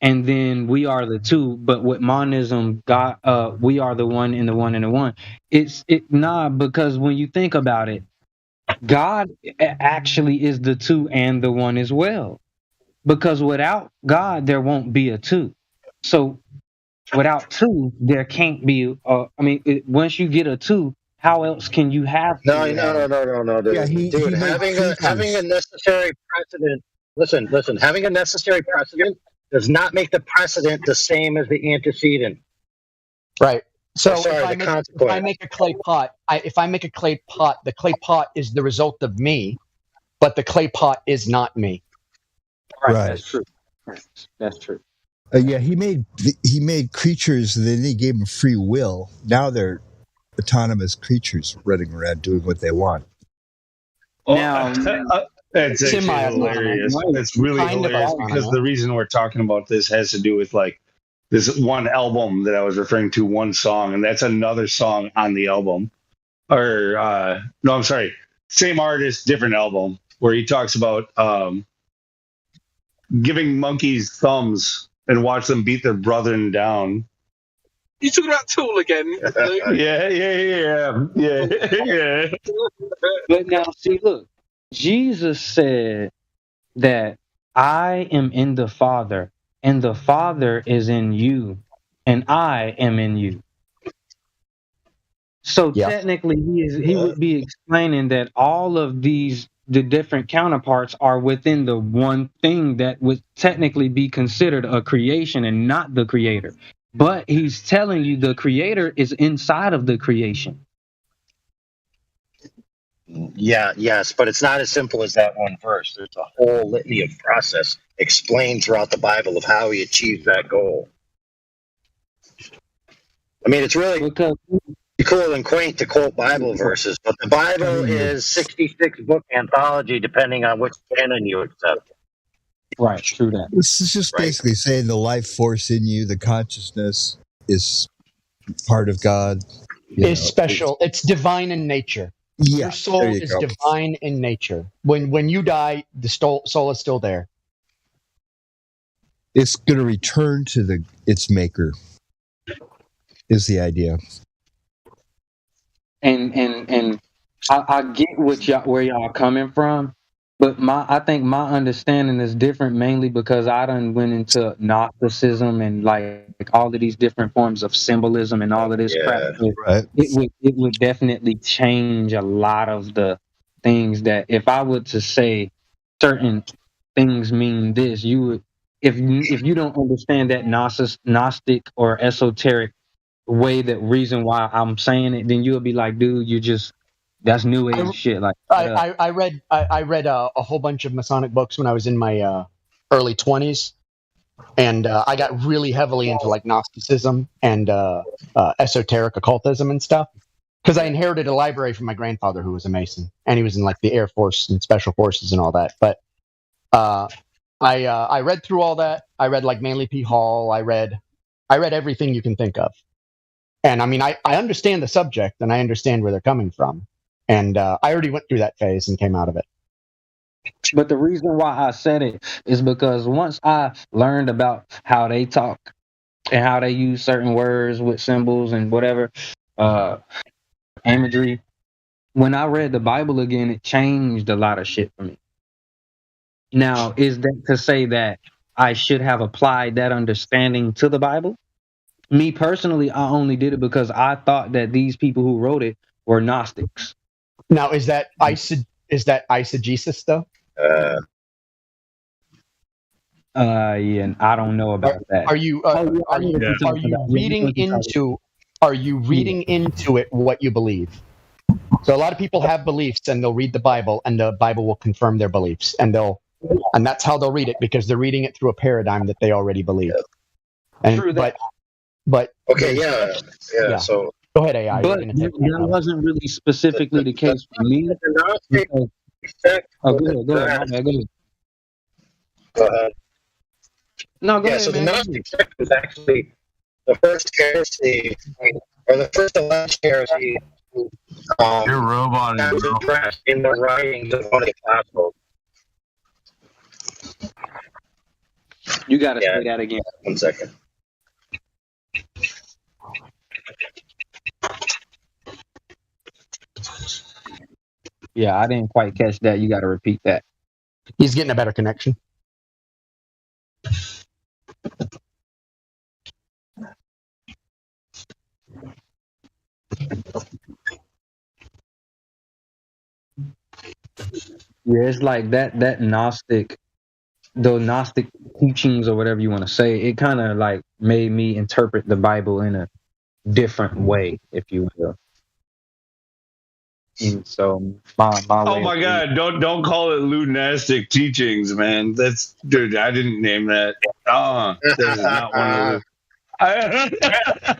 and then we are the two, but with monism, God, we are the one and the one and the one. Because when you think about it, God actually is the two and the one as well. Because without God, there won't be a two. So without two, there can't be. Once you get a two, how else can you have? No, two no, without- no, no, no, dude. Yeah, he Dude, made having a necessary precedent. Listen. Having a necessary precedent does not make the precedent the same as the antecedent. Right. So Oh, sorry, if, the I make, consequence. if I make a clay pot, the clay pot is the result of me, but the clay pot is not me. Right, Right. that's true. Right, that's true. Yeah, he made creatures, then he gave them free will. Now they're autonomous creatures running around doing what they want. Now- That's actually Semi-autonomous. hilarious. That's really Kind of hilarious autonomous. because the reason we're talking about this has to do with like this one album that I was referring to, one song, and that's another song on the album. Or no, I'm sorry, same artist, different album, where he talks about giving monkeys thumbs and watch them beat their brethren down. You talking about Tool again? Yeah. But now, see, look, Jesus said that I am in the Father, and the Father is in you, and I am in you. So Yeah. technically, he would be explaining that all of the different counterparts are within the one thing that would technically be considered a creation and not the creator. But he's telling you the creator is inside of the creation. Yes, but it's not as simple as that one verse. There's a whole litany of process explained throughout the Bible of how he achieved that goal. I mean, it's really Because cool and quaint to quote Bible verses, but the Bible is 66 book anthology, depending on which canon you accept. right, true that. This is just basically saying the life force in you, the consciousness, is part of God. Is special. It's divine in nature. Yeah, Your soul there you is go. divine in nature. When you die, the soul is still there. It's going to return to its maker. Is the idea. And I get where y'all are coming from, but I think my understanding is different mainly because I done went into Gnosticism and like all of these different forms of symbolism and all of this crap. So Right. it would definitely change a lot of the things that if I were to say certain things mean this, you would if you don't understand that Gnostic or esoteric way, that reason why I'm saying it, then you'll be like, dude, that's new age shit. Like, I read a whole bunch of Masonic books when I was in my early 20s, and I got really heavily into like Gnosticism and esoteric occultism and stuff because I inherited a library from my grandfather who was a Mason, and he was in like the Air Force and Special Forces and all that. But I read through all that. I read like Manly P. Hall. I read everything you can think of. And I mean, I understand the subject and I understand where they're coming from. And I already went through that phase and came out of it. but the reason why I said it is because once I learned about how they talk and how they use certain words with symbols and whatever, imagery, when I read the Bible again, it changed a lot of shit for me. Now, is that to say that I should have applied that understanding to the Bible? Me personally, I only did it because I thought that these people who wrote it were Gnostics. Now, is that eisegesis though? Yeah, I don't know about that. Are you reading into it what you believe? So a lot of people have beliefs and they'll read the Bible and the Bible will confirm their beliefs and that's how they'll read it because they're reading it through a paradigm that they already believe. And True that. but Okay, yeah. So go ahead, AI. But that wasn't really specifically the case for me. Go Go ahead. No, go ahead. So the man. Gnostic sect was actually the first heresy, or the first alleged heresy. Your robot that was addressed in the writings of one of the apostles. You got to say that again. 1 second. Yeah, I didn't quite catch that. You got to repeat that. He's getting a better connection. Yeah, it's like that Gnostic, the Gnostic teachings or whatever you want to say, it kind of like made me interpret the Bible in a different way, if you will. And so my Oh my God! Don't call it lunastic teachings, man. Dude. I didn't name that. That is not one of the.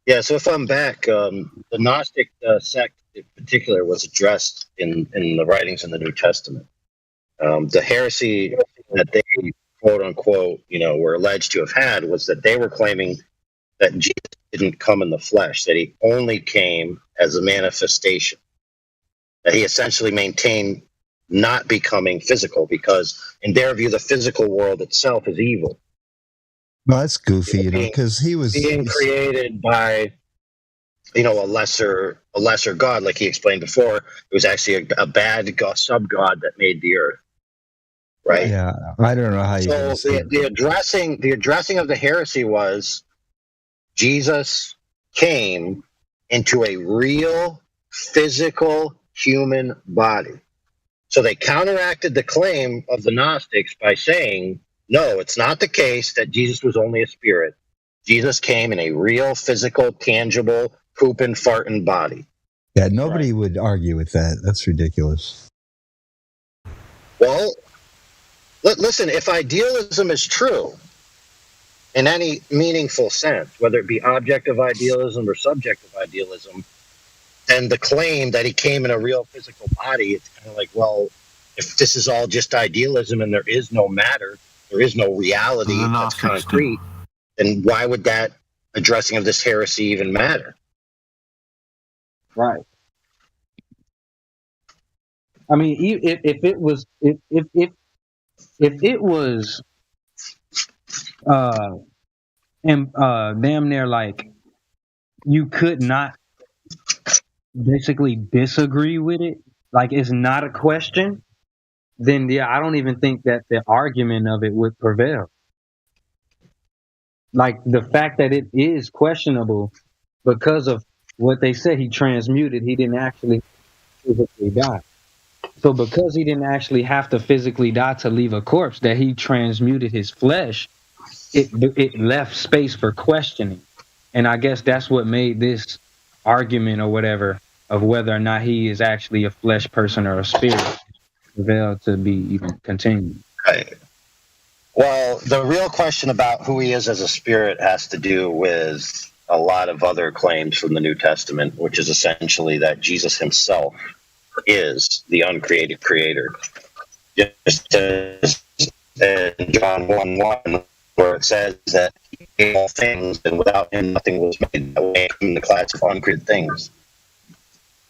Yeah, so if I'm back, the Gnostic sect in particular was addressed in the writings in the New Testament. The heresy that they, quote unquote, were alleged to have had was that they were claiming that Jesus didn't come in the flesh, that he only came as a manifestation, that he essentially maintained not becoming physical because in their view, the physical world itself is evil. Well, that's goofy, because he was being created by, a lesser god, like he explained before. It was actually a bad sub-god that made the earth, right? Yeah, I don't know how you. So the addressing of the heresy was Jesus came into a real physical human body. So they counteracted the claim of the Gnostics by saying, no, it's not the case that Jesus was only a spirit. Jesus came in a real, physical, tangible, pooping, farting body. Yeah, nobody would argue with that. That's ridiculous. Well, listen, if idealism is true in any meaningful sense, whether it be objective idealism or subjective idealism, then the claim that he came in a real physical body, it's kind of like, well, if this is all just idealism and there is no matter, there is no reality that's concrete, then why would that addressing of this heresy even matter? Right. I mean, if it was damn near like you could not basically disagree with it, like it's not a question, then yeah, I don't even think that the argument of it would prevail. Like the fact that it is questionable because of what they said he transmuted, he didn't actually physically die. So because he didn't actually have to physically die to leave a corpse, that he transmuted his flesh, it left space for questioning. And I guess that's what made this argument or whatever of whether or not he is actually a flesh person or a spirit prevail to be even continued. Right. Well, the real question about who he is as a spirit has to do with a lot of other claims from the New Testament, which is essentially that Jesus himself is the uncreated creator. Just as in John 1:1, where it says that he made all things, and without him nothing was made, that way in the class of uncreated things.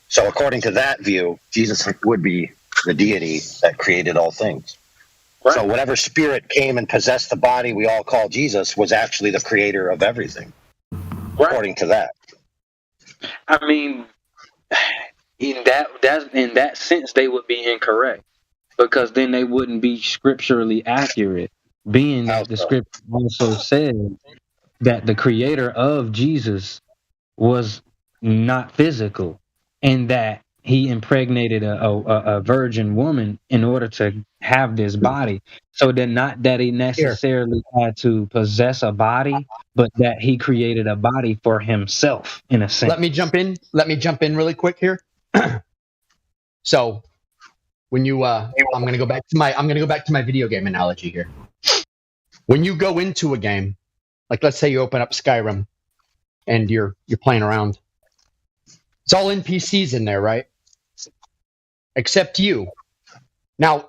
So according to that view, Jesus would be the deity that created all things. Right. So whatever spirit came and possessed the body we all call Jesus was actually the creator of everything, according to that. I mean, in that sense, they would be incorrect, because then they wouldn't be scripturally accurate, being that the scripture also said that the creator of Jesus was not physical, and that he impregnated a virgin woman in order to have this body. So that not that he necessarily had to possess a body, but that he created a body for himself, in a sense. Let me jump in really quick here. So when you I'm gonna go back to my video game analogy here. When you go into a game, like let's say you open up Skyrim and you're playing around. It's all NPCs in there, right? Except you. Now,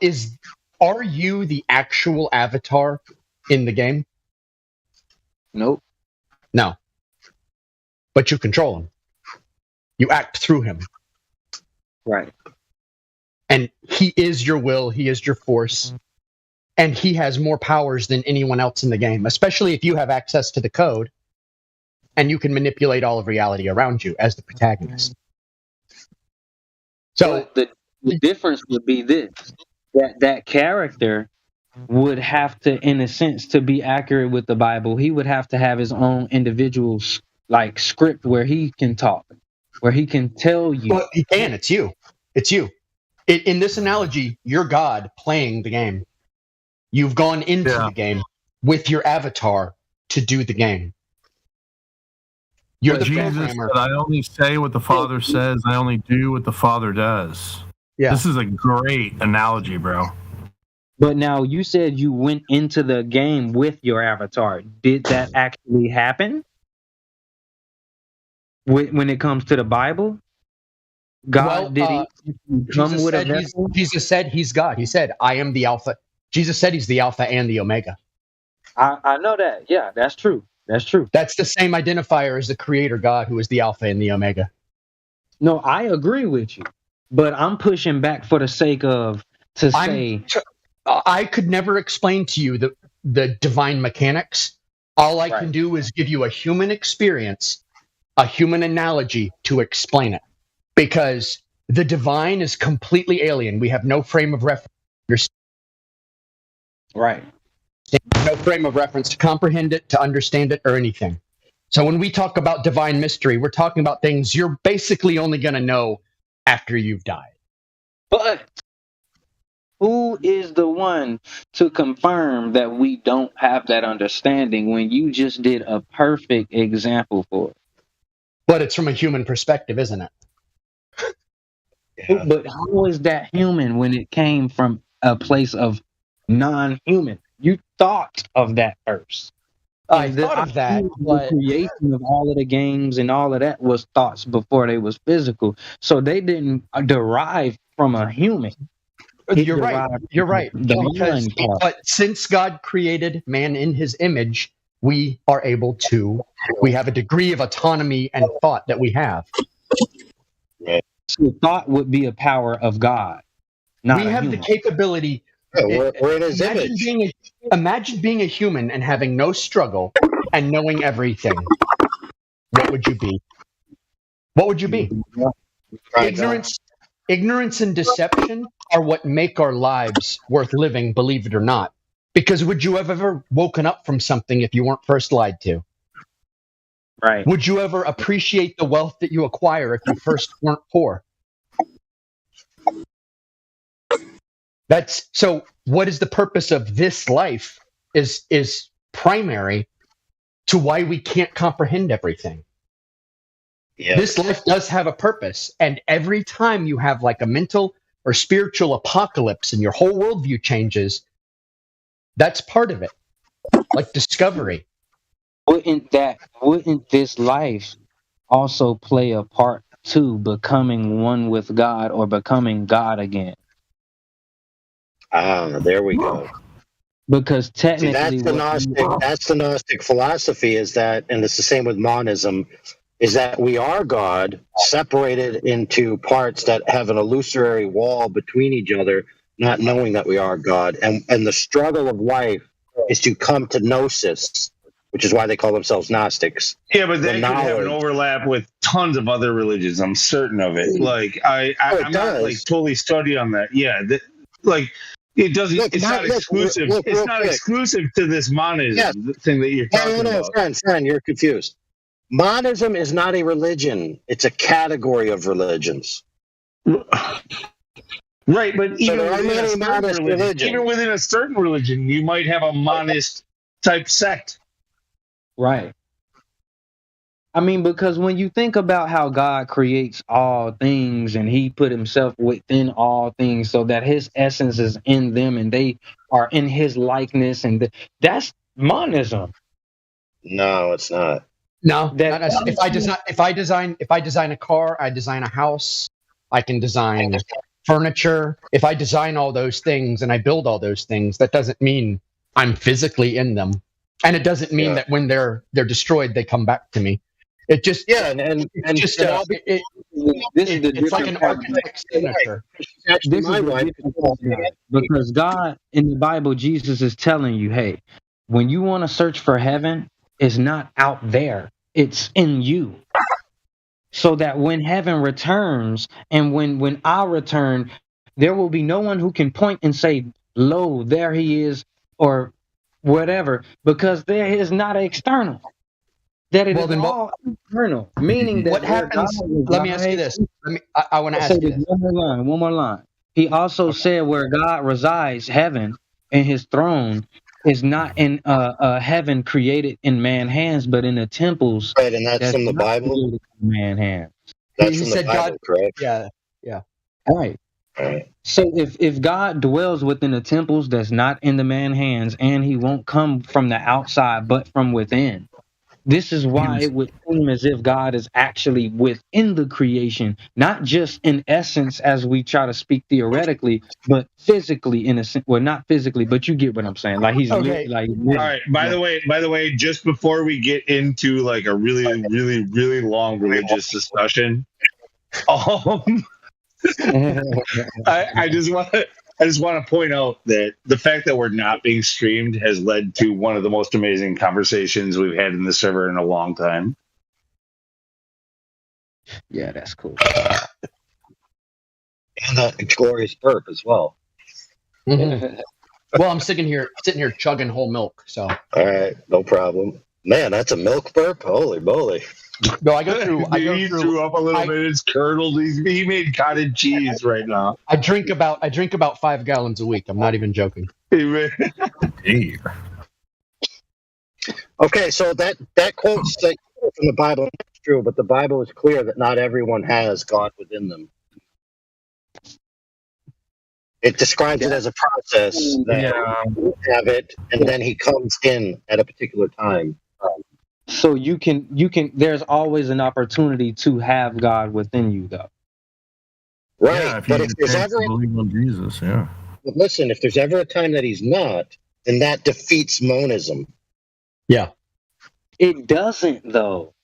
are you the actual avatar in the game? Nope. No. But you control him. You act through him. Right. And he is your will, he is your force, and he has more powers than anyone else in the game, especially if you have access to the code and you can manipulate all of reality around you as the protagonist. So the difference would be this, that character would have to, in a sense, to be accurate with the Bible, he would have to have his own individual like script where he can talk, where he can tell you. Well, he can. It's you. It's you. In this analogy, you're God playing the game. You've gone into the game with your avatar to do the game. You're the Jesus programmer. said, I only say what the Father says. I only do what the Father does. Yeah. This is a great analogy, bro. But now you said you went into the game with your avatar. Did that actually happen? When it comes to the Bible? God, did he come with a vessel? Jesus said he's God. He said, I am the Alpha. Jesus said he's the Alpha and the Omega. I know that. Yeah, that's true. That's true. That's the same identifier as the Creator God, who is the Alpha and the Omega. No, I agree with you. But I'm pushing back for the sake of I could never explain to you the divine mechanics. All I can do is give you a human experience, a human analogy to explain it. Because the divine is completely alien. We have no frame of reference. Right. No frame of reference to comprehend it, to understand it, or anything. So when we talk about divine mystery, we're talking about things you're basically only going to know after you've died. But Who is the one to confirm that we don't have that understanding when you just did a perfect example for it? But it's from a human perspective, isn't it? Yeah. But how is that human when it came from a place of non-human? You thought of that first. I And thought of that, the but creation of all of the games and all of that was thoughts before they was physical. So they didn't derive from a human. It you're right. derived You're right. from the Because, mind part. but since God created man in his image, we are able to, we have a degree of autonomy and thought that we have. So thought would be a power of God, not We a have human. the capability. Yeah, we're in his Imagine image. imagine being a human and having no struggle and knowing everything. What would you be? What would you be? Ignorance and deception are what make our lives worth living, believe it or not. Because would you have ever woken up from something if you weren't first lied to? Right. Would you ever appreciate the wealth that you acquire if you first weren't poor? That's so what is the purpose of this life is primary to why we can't comprehend everything. Yeah. This life does have a purpose, and every time you have like a mental or spiritual apocalypse and your whole worldview changes, that's part of it. Like discovery. Wouldn't this life also play a part to becoming one with God or becoming God again? There we go. Because See, technically that's the Gnostic philosophy, is that, and it's the same with monism, is that we are God separated into parts that have an illusory wall between each other, not knowing that we are God. And the struggle of life is to come to gnosis, which is why they call themselves Gnostics. Yeah, but that The could have an knowledge. overlap with tons of other religions. I'm certain of it. Like I'm not like does. totally studied on that. Yeah, like it doesn't. Look, it's not exclusive. look, it's real not quick. exclusive to this monism Yes. thing that you're talking No, about. friend, you're confused. Monism is not a religion. It's a category of religions. Right, but So even there are within, many monist religions. even within a certain religion, you might have a monist type sect. right. I mean, because when you think about how God creates all things and he put himself within all things so that his essence is in them and they are in his likeness, and that's monism. No, it's not. No, That- not necessarily. If I design a car, I design a house, I can design furniture. If I design all those things and I build all those things, that doesn't mean I'm physically in them. And it doesn't mean that when they're destroyed, they come back to me. It just and it's just and all it's like an architect's signature. actually This my is the wife. different part of God. Because God in the Bible, Jesus is telling you, hey, when you want to search for heaven, it's not out there, it's in you. So that when heaven returns and when I return, there will be no one who can point and say, lo, there he is, or whatever, because there is not an external. That it Well, is then all internal, meaning that What happens? Let me ask you this. I want to ask you this. One more line. He also said where God resides, heaven, and his throne is not in a heaven created in man's hands, but in the temples. Right, and that's from the not Bible? created in man's hands. That's He from the said Bible, God. correct? Yeah. Right. Right. So if God dwells within the temples that's not in the man's hands, and he won't come from the outside but from within, this is why it would seem as if God is actually within the creation, not just in essence as we try to speak theoretically, but physically in a sense. Well, not physically, but you get what I'm saying. Like he's Okay. All right. By the way, just before we get into like a really, really, really long religious discussion, I just want to point out that the fact that we're not being streamed has led to one of the most amazing conversations we've had in the server in a long time. Yeah, that's cool. And the glorious burp as well. Mhm. Well, I'm sitting here chugging whole milk. So All right, no problem. Man, that's a milk burp. Holy moly! No, I go through. He threw up a little I- bit. It's curdled. He made cottage cheese right now. I drink about 5 gallons a week. I'm not even joking. Hey. Okay, so that quote's from the Bible is true, but the Bible is clear that not everyone has God within them. It describes it as a process that you have it, and then he comes in at a particular time. So you can there's always an opportunity to have God within you though. Right, Yeah, if but you if there's repent ever, and believe on Jesus, yeah. but listen, if there's ever a time that he's not, then that defeats monism. Yeah. It doesn't though.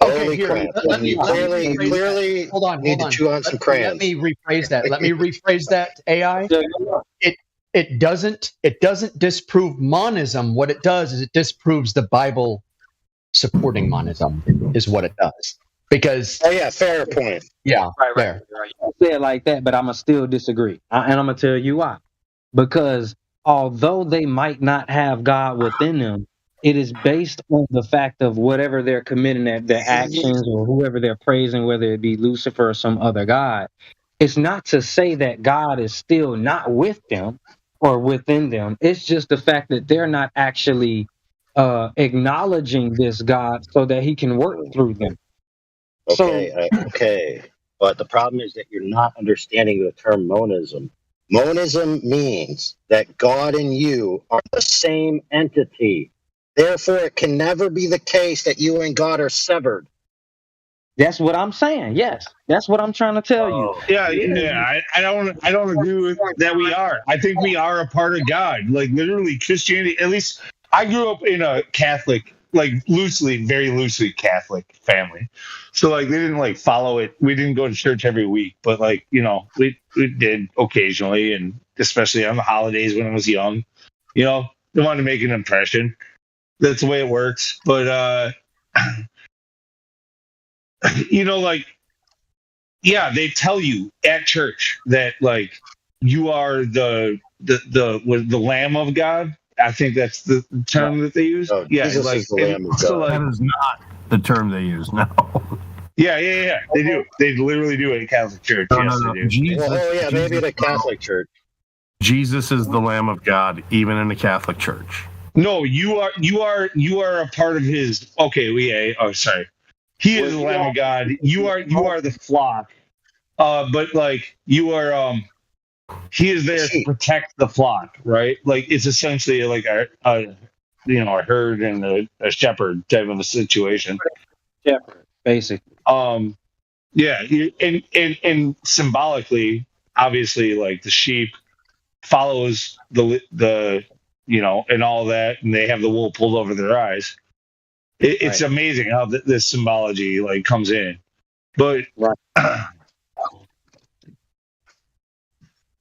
Okay, Holy here. crap! Let me clearly rephrase that. Hold on. need to chew on some crayons. Let me rephrase that. AI. It doesn't disprove monism. What it does is it disproves the Bible supporting monism is what it does. Because Oh yeah, fair point. yeah, Right. You say it like that, but I'm gonna still disagree, and I'm gonna tell you why. Because although they might not have God within them, it is based on the fact of whatever they're committing, their actions, or whoever they're praising, whether it be Lucifer or some other god. It's not to say that God is still not with them or within them. It's just the fact that they're not actually acknowledging this God so that He can work through them. Okay. But the problem is that you're not understanding the term monism. Monism means that God and you are the same entity. Therefore, it can never be the case that you and God are severed. That's what I'm saying. Yes, that's what I'm trying to tell you. Yeah. I don't agree with that. We are. I think we are a part of God. Like literally, Christianity. At least I grew up in a Catholic, like very loosely Catholic family. So like they didn't like follow it. We didn't go to church every week, but like we did occasionally, and especially on the holidays when I was young. They wanted to make an impression. That's the way it works. But like, yeah, they tell you at church that like you are the Lamb of God. I think that's the term that they use. Yeah, Jesus like is the Lamb of God. That is not the term they use. No. Yeah. They do. They literally do it in Catholic Church. Yes, they do. Jesus, Maybe the Catholic Church. Jesus is the Lamb of God, even in the Catholic Church. No, you are a part of His. Okay, sorry. He is the Lamb of God. You are the flock. But like you are, He is there to protect the flock, right? Like it's essentially like a herd and a shepherd type of a situation. Shepherd, basically. Yeah, and symbolically, obviously, like the sheep follows the and all that, and they have the wool pulled over their eyes. It's amazing how this symbology like comes in, but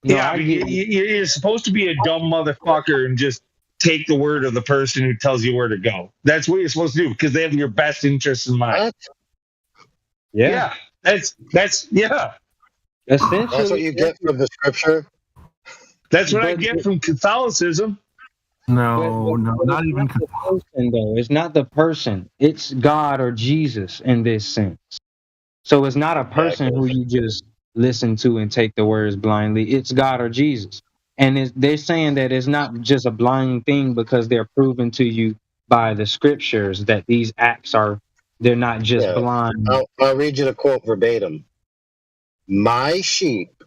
yeah, you're supposed to be a dumb motherfucker and just take the word of the person who tells you where to go. That's what you're supposed to do because they have your best interests in mind. What? Yeah, that's yeah. Essentially, That's what you get from the scripture. That's what I get from Catholicism. No, not even. The person, though. It's not the person. It's God or Jesus in this sense. So it's not a person who you just listen to and take the words blindly. It's God or Jesus. And they're saying that it's not just a blind thing because they're proven to you by the scriptures that these acts they're not just blind. I'll read you the quote verbatim. My sheep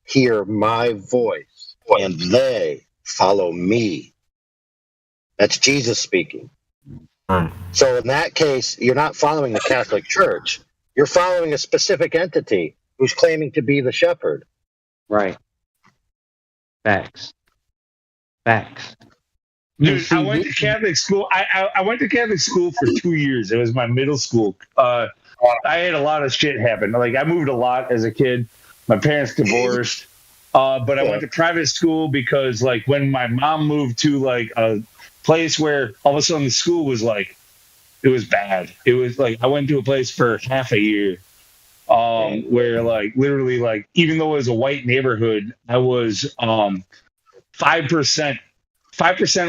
hear my voice and they follow me. That's Jesus speaking. So in that case, you're not following the Catholic Church. You're following a specific entity who's claiming to be the shepherd. Right. Facts. Dude, I went to Catholic school. I went to Catholic school for 2 years. It was my middle school. I had a lot of shit happen. Like I moved a lot as a kid. My parents divorced. But I went to private school because like when my mom moved to like a place where all of a sudden the school was like, it was bad. It was like I went to a place for half a year where like literally like even though it was a white neighborhood, I was 5%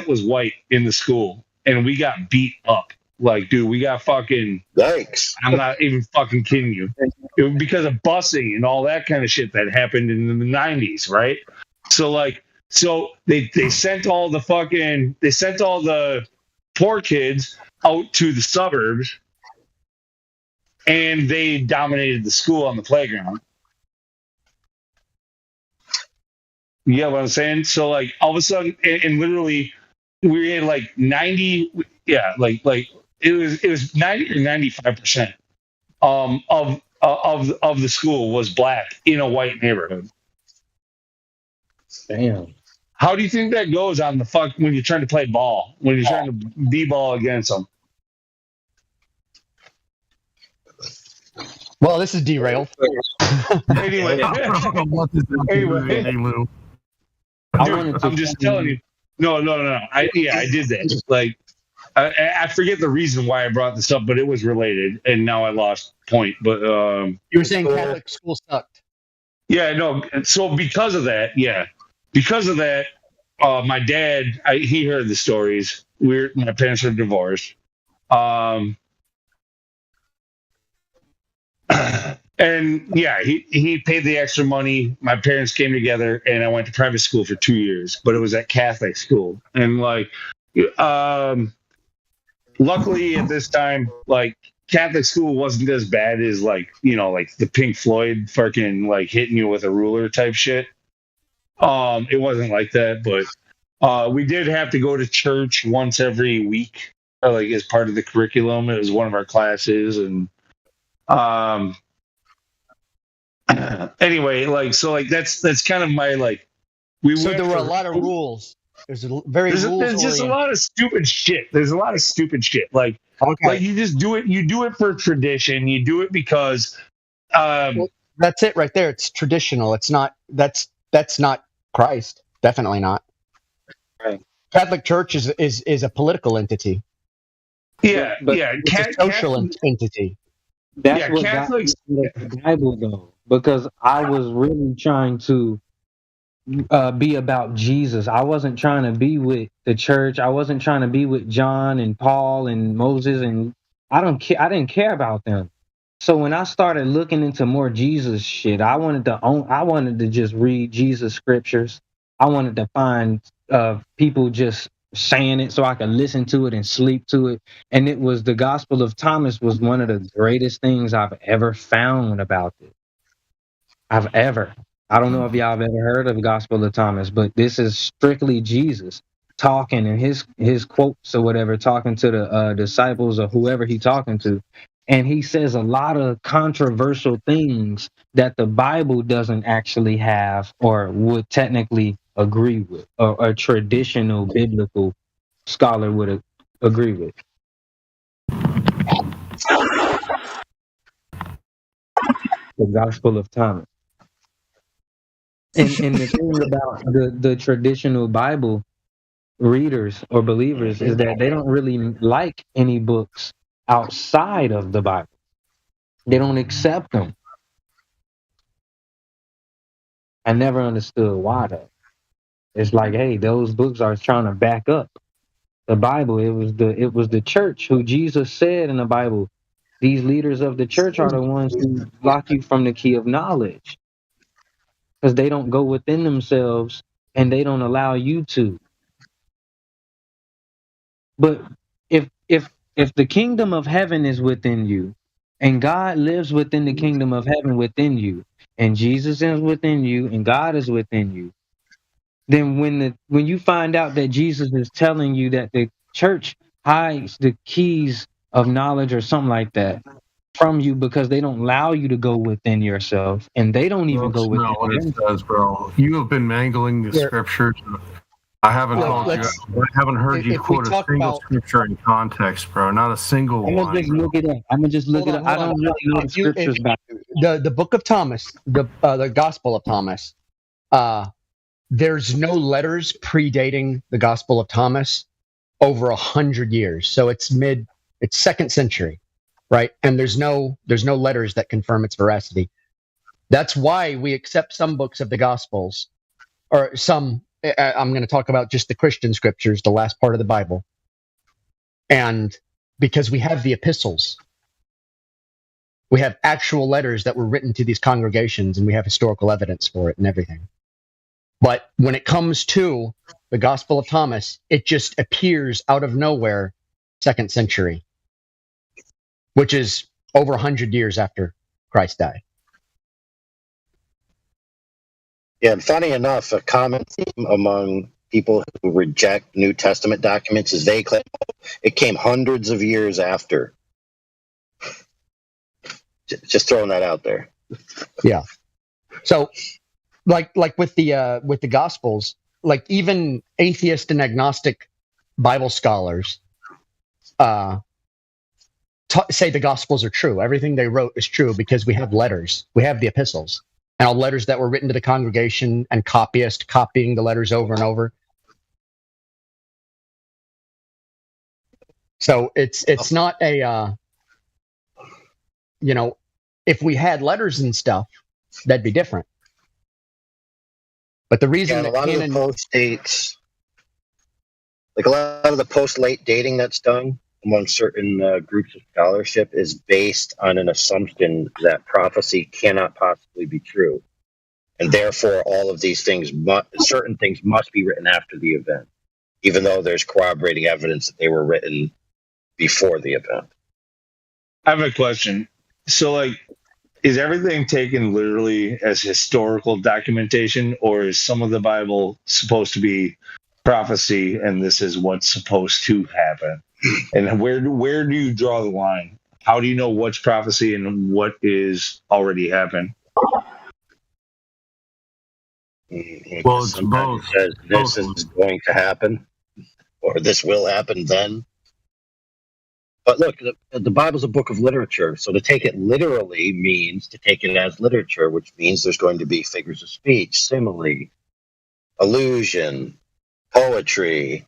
was white in the school and we got beat up Like, dude, we got fucking. Yikes! I'm not even fucking kidding you. It was because of busing and all that kind of shit that happened in the 90s, right? So they sent all the poor kids out to the suburbs, and they dominated the school on the playground. You get what I'm saying? So like all of a sudden, and literally, we had like 90, yeah, like it was 90 or 95% of the school was black in a white neighborhood. Damn. How do you think that goes on the fuck when you're trying to play ball, when you're trying to b-ball against them? Well, this is derailed. Anyway, Hey, Lou. dude, I'm just telling you. No. I did that. Like, I forget the reason why I brought this up, but it was related, and now I lost point. But You were saying Catholic school sucked. yeah, no. So because of that, my dad, he heard the stories. My parents are divorced. And yeah, he paid the extra money. My parents came together, and I went to private school for 2 years, but it was at Catholic school. And like, luckily at this time, like Catholic school wasn't as bad as like the Pink Floyd fucking like hitting you with a ruler type shit. It wasn't like that, but we did have to go to church once every week, like as part of the curriculum. It was one of our classes, and anyway, like so, like that's kind of my like. So there were a lot of rules. There's just a lot of stupid shit. There's a lot of stupid shit. Like you just do it. You do it for tradition. You do it because. Well, that's it right there. It's traditional. It's not. That's not Christ. Definitely not. Right. Catholic Church is a political entity. Yeah, But It's a social entity. That's Yeah, what Catholics- got me into the Bible though, because I was really trying to be about Jesus. I wasn't trying to be with the church. I wasn't trying to be with John and Paul and Moses, and I didn't care about them. So when I started looking into more Jesus shit, I wanted to just read Jesus scriptures. I wanted to find people just saying it so I could listen to it and sleep to it. And it was the Gospel of Thomas was one of the greatest things I've ever found about it. I don't know if y'all have ever heard of the Gospel of Thomas, but this is strictly Jesus talking and his quotes or whatever, talking to the disciples or whoever he talking to. And he says a lot of controversial things that the Bible doesn't actually have or would technically agree with, or a traditional biblical scholar would agree with. The Gospel of Thomas. And the thing about the traditional Bible readers or believers is that they don't really like any books outside of the Bible. They don't accept them. I never understood why though. It's like, hey, those books are trying to back up the Bible. It was the church who Jesus said in the Bible, these leaders of the church are the ones who block you from the key of knowledge. Because they don't go within themselves and they don't allow you to. But if the kingdom of heaven is within you, and God lives within the kingdom of heaven within you, and Jesus is within you, and God is within you, then when you find out that Jesus is telling you that the church hides the keys of knowledge or something like that from you because they don't allow you to go within yourself, and they don't even go within not what it themselves. says, bro. You have been mangling the Here. scriptures. I haven't called you. let's- I haven't heard you if we quote a talk single about- scripture in context, bro. Not a single I'm one. gonna just look it up. I'm gonna just look Hold it on, up. I hold don't on. really know the If you- scriptures if- back. The book of Thomas, the Gospel of Thomas, there's no letters predating the Gospel of Thomas over 100 years. So it's 2nd century, right? And there's no letters that confirm its veracity. That's why we accept some books of the Gospels, or some. I'm going to talk about just the Christian scriptures, the last part of the Bible, and because we have the epistles. We have actual letters that were written to these congregations, and we have historical evidence for it and everything. But when it comes to the Gospel of Thomas, it just appears out of nowhere, 2nd century, which is over 100 years after Christ died. Yeah, and funny enough, a common theme among people who reject New Testament documents is they claim it came hundreds of years after. Just throwing that out there. Yeah. So, like with the Gospels, like even atheist and agnostic Bible scholars say the Gospels are true. Everything they wrote is true because we have letters. We have the epistles. And all letters that were written to the congregation and copyists copying the letters over and over. So it's not a, if we had letters and stuff, that'd be different. But the reason a lot of the post dates, like a lot of the post-late dating that's done among certain groups of scholarship is based on an assumption that prophecy cannot possibly be true. And therefore, all of these things, certain things must be written after the event, even though there's corroborating evidence that they were written before the event. I have a question. So, like, is everything taken literally as historical documentation, or is some of the Bible supposed to be prophecy and this is what's supposed to happen? And where do you draw the line? How do you know what's prophecy and what is already happened? Well, it's both. Says this is going to happen, or this will happen then. But look, the Bible's a book of literature, so to take it literally means to take it as literature, which means there's going to be figures of speech, simile, allusion, poetry,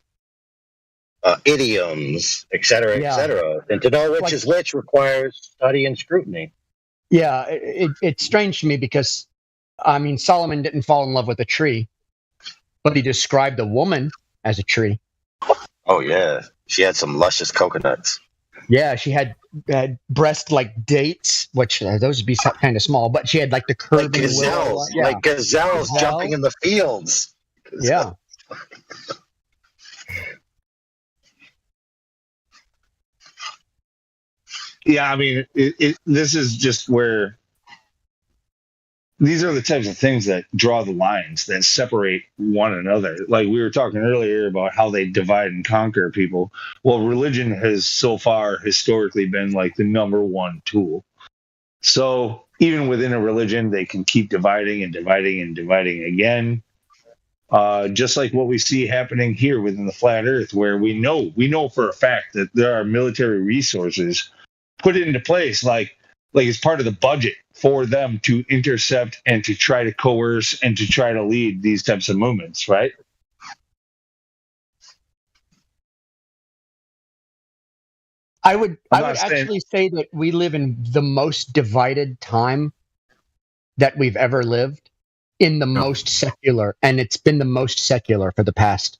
idioms, etc., etc. And to know which is which requires study and scrutiny. Yeah, it's strange to me because, I mean, Solomon didn't fall in love with a tree, but he described a woman as a tree. Oh, yeah. She had some luscious coconuts. Yeah, she had breasts like dates, which those would be kind of small, but she had like the curving gazelles, like gazelles jumping in the fields. Yeah. Yeah, I mean, this is just where these are the types of things that draw the lines that separate one another. Like we were talking earlier about how they divide and conquer people. Well, religion has so far historically been like the number one tool. So even within a religion, they can keep dividing and dividing and dividing again. Just like what we see happening here within the flat earth, where we know for a fact that there are military resources put into place, like it's part of the budget for them to intercept and to try to coerce and to try to lead these types of movements, right? I would actually say that we live in the most divided time that we've ever lived, in the most secular, and it's been the most secular for the past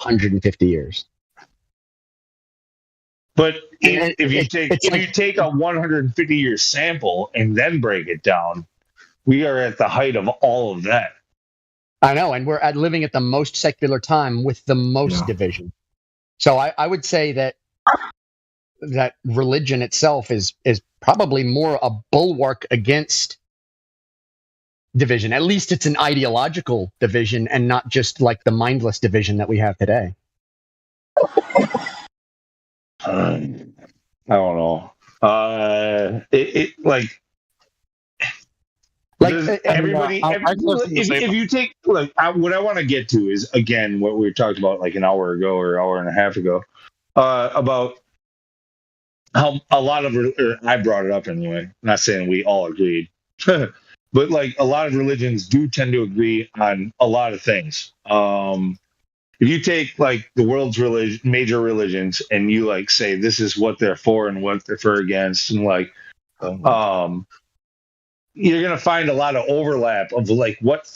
150 years. But if you take a 150-year sample and then break it down, we are at the height of all of that. I know, and we're living at the most secular time with the most division. So I would say that religion itself is probably more a bulwark against division. At least it's an ideological division and not just like the mindless division that we have today. I don't know. Everybody. If you take what I want to get to is again what we talked about like an hour ago or hour and a half ago about how a lot of I brought it up anyway. Not saying we all agreed, but like a lot of religions do tend to agree on a lot of things. If you take like the world's major religions and you like say this is what they're for and what they're for against, and like, you're gonna find a lot of overlap of like what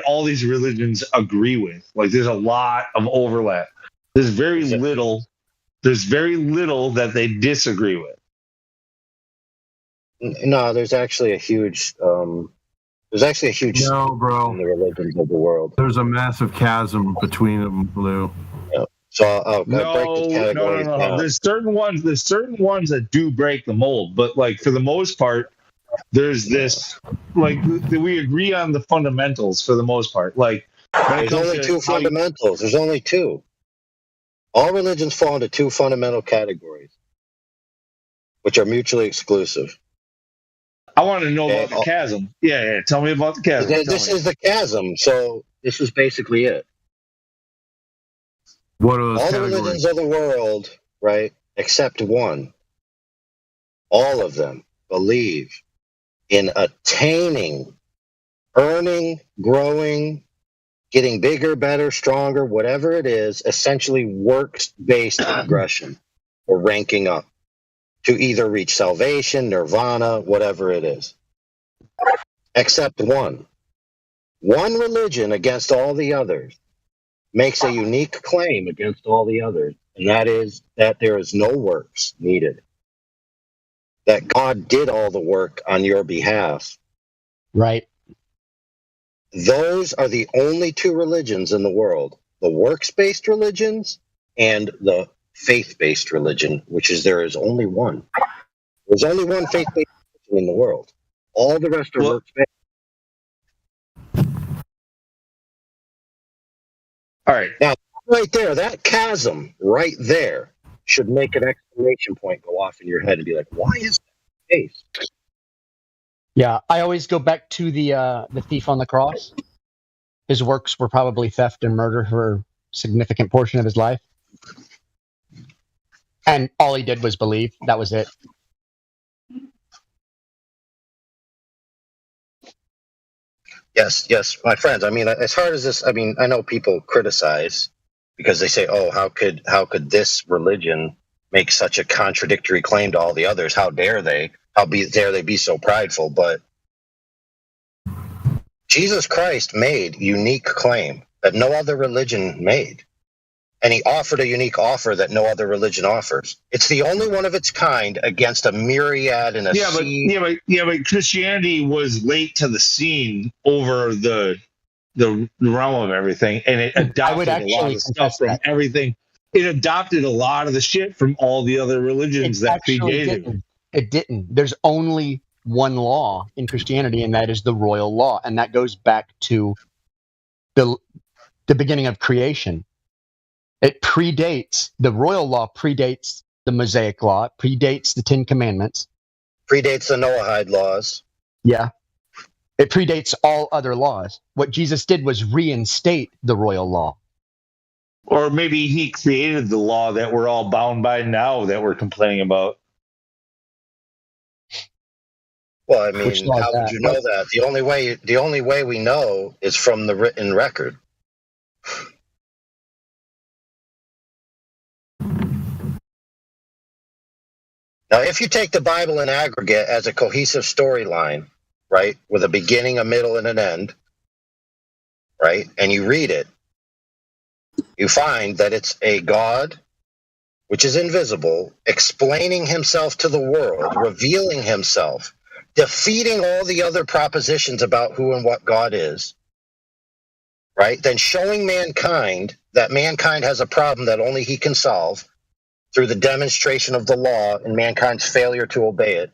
all these religions agree with. Like, there's a lot of overlap. There's very little There's very little that they disagree with. No, there's actually a huge No, bro. in the religions of the world. There's a massive chasm between them, Blue. Yeah. So I'll break the categories down. There's certain ones that do break the mold, but like for the most part, there's this like we agree on the fundamentals for the most part. Like there's only two fundamentals. There's only two. All religions fall into two fundamental categories, which are mutually exclusive. I want to know about the chasm. Yeah. Tell me about the chasm. This is the chasm. So this is basically it. What are those all categories? The religions of the world, right, except one, all of them believe in attaining, earning, growing, getting bigger, better, stronger, whatever it is, essentially works-based progression or ranking up to either reach salvation, nirvana, whatever it is. Except one. One religion against all the others makes a unique claim against all the others, and that is that there is no works needed. That God did all the work on your behalf. Right. Those are the only two religions in the world, the works-based religions and the faith-based religion, which is there is only one. There's only one faith-based religion in the world. All the rest are works-based. All right. Now, right there, that chasm right there should make an exclamation point go off in your head and be like, why is that the case? Yeah, I always go back to the thief on the cross. His works were probably theft and murder for a significant portion of his life. And all he did was believe. That was it. Yes, my friends. I mean, as hard as this, I mean, I know people criticize because they say, "Oh, how could this religion make such a contradictory claim to all the others? How dare they? Dare they be so prideful?" But Jesus Christ made unique claim that no other religion made, and he offered a unique offer that no other religion offers. It's the only one of its kind against a myriad and a sea. But Christianity was late to the scene over the realm of everything, and it adopted a lot of stuff from everything. It adopted a lot of the shit from all the other religions that predated. It didn't. There's only one law in Christianity, and that is the royal law, and that goes back to the beginning of creation. It predates, the royal law predates the Mosaic law, it predates the Ten Commandments. Predates the Noahide laws. Yeah. It predates all other laws. What Jesus did was reinstate the royal law. Or maybe he created the law that we're all bound by now that we're complaining about. Well, I mean, how would you know that? The only way we know is from the written record. Now, if you take the Bible in aggregate as a cohesive storyline, right, with a beginning, a middle, and an end, right, and you read it, you find that it's a God, which is invisible, explaining himself to the world, revealing himself, defeating all the other propositions about who and what God is, right, then showing mankind that mankind has a problem that only he can solve, through the demonstration of the law and mankind's failure to obey it.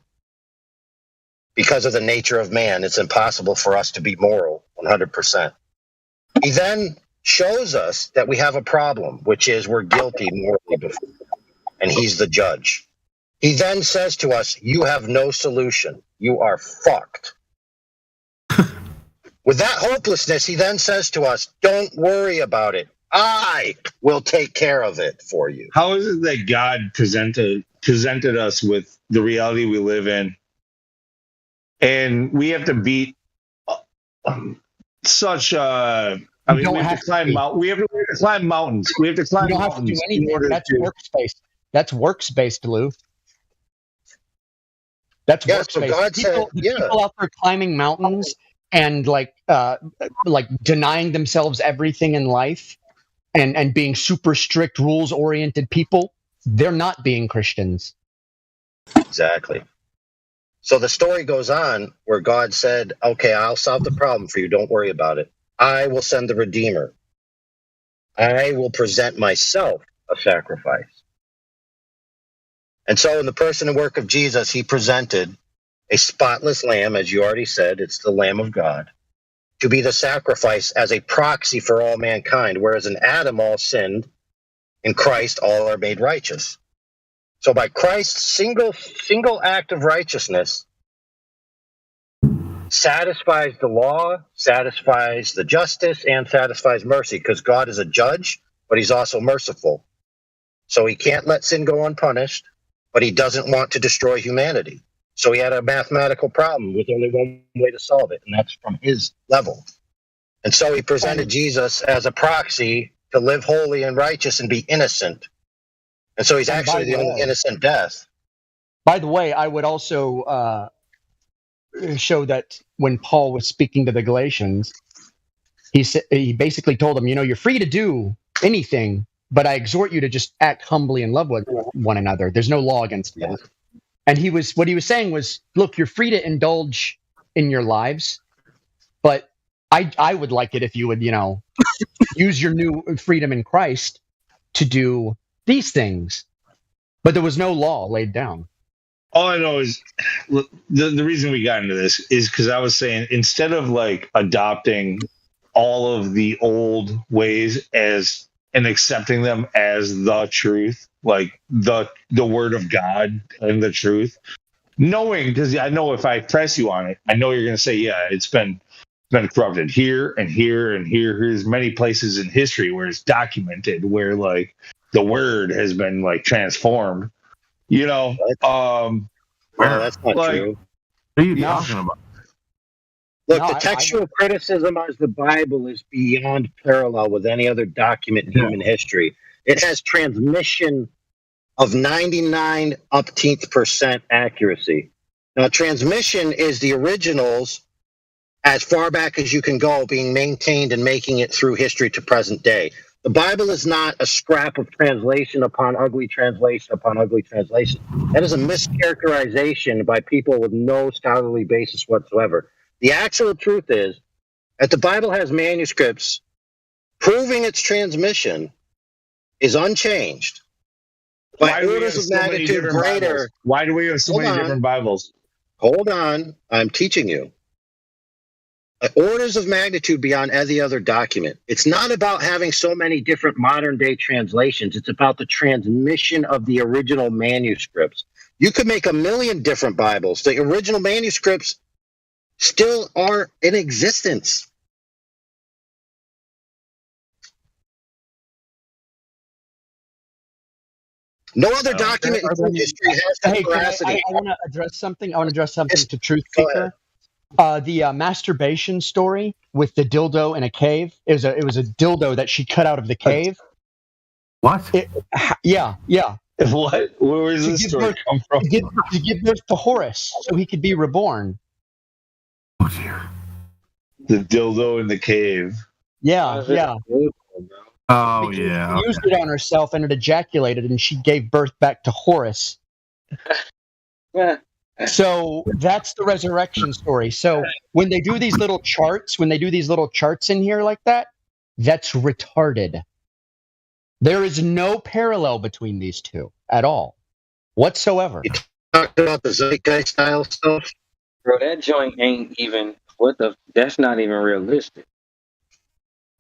Because of the nature of man, it's impossible for us to be moral 100%. He then shows us that we have a problem, which is we're guilty morally before, and he's the judge. He then says to us, you have no solution. You are fucked. With that hopelessness, he then says to us, don't worry about it. I will take care of it for you. How is it that God presented us with the reality we live in, and we have to beat such? We have to climb mountains. We have to climb mountains. We have to climb you don't mountains. Have to do anything. That's works-based. That's works-based, Lou. That's works-based. People out there climbing mountains and like denying themselves everything in life. And being super strict, rules-oriented people, they're not being Christians. Exactly. So the story goes on where God said, okay, I'll solve the problem for you. Don't worry about it. I will send the Redeemer. I will present myself a sacrifice. And so in the person and work of Jesus, he presented a spotless lamb, as you already said, it's the Lamb of God, to be the sacrifice as a proxy for all mankind, whereas in Adam all sinned, in Christ all are made righteous. So by Christ's single act of righteousness satisfies the law, satisfies the justice, and satisfies mercy, because God is a judge, but he's also merciful. So he can't let sin go unpunished, but he doesn't want to destroy humanity. So he had a mathematical problem with only one way to solve it, and that's from his level. And so he presented Jesus as a proxy to live holy and righteous and be innocent. And so he's actually the only innocent death. By the way, I would also show that when Paul was speaking to the Galatians, he basically told them, you're free to do anything, but I exhort you to just act humbly and love with one another. There's no law against that. And what he was saying was, look, you're free to indulge in your lives, but I would like it if you would, use your new freedom in Christ to do these things. But there was no law laid down. All I know is the reason we got into this is because I was saying, instead of like adopting all of the old ways and accepting them as the truth, like the word of God and the truth, knowing, because I know if I press you on it, I know you're going to say, yeah, it's been corrupted here and here and here. Here's many places in history where it's documented where like the word has been like transformed. Well, that's not true. What are you talking about? Look, the textual criticism of the Bible is beyond parallel with any other document in human history. It has transmission of 99% accuracy. Now, transmission is the originals as far back as you can go being maintained and making it through history to present day. The Bible is not a scrap of translation upon ugly translation upon ugly translation. That is a mischaracterization by people with no scholarly basis whatsoever. The actual truth is that the Bible has manuscripts proving its transmission is unchanged by orders of magnitude greater. Why do we have so many different Bibles? Hold on, I'm teaching you. Orders of magnitude beyond any other document. It's not about having so many different modern day translations. It's about the transmission of the original manuscripts. You could make 1 million different Bibles. The original manuscripts still are in existence. No other document in history has that veracity. I want to address something. To Truth Seeker. The masturbation story with the dildo in a cave. It was a dildo that she cut out of the cave. What? Yeah. What? Where does this story come from? To give birth to Horus, so he could be reborn. Oh dear. The dildo in the cave. Yeah. Oh She yeah. used it on herself and it ejaculated, and she gave birth back to Horus. So that's the resurrection story. So when they do these little charts, in here like that, that's retarded. There is no parallel between these two at all, whatsoever. You talked about the Zeitgeist style stuff? Bro, that joint ain't even, that's not even realistic.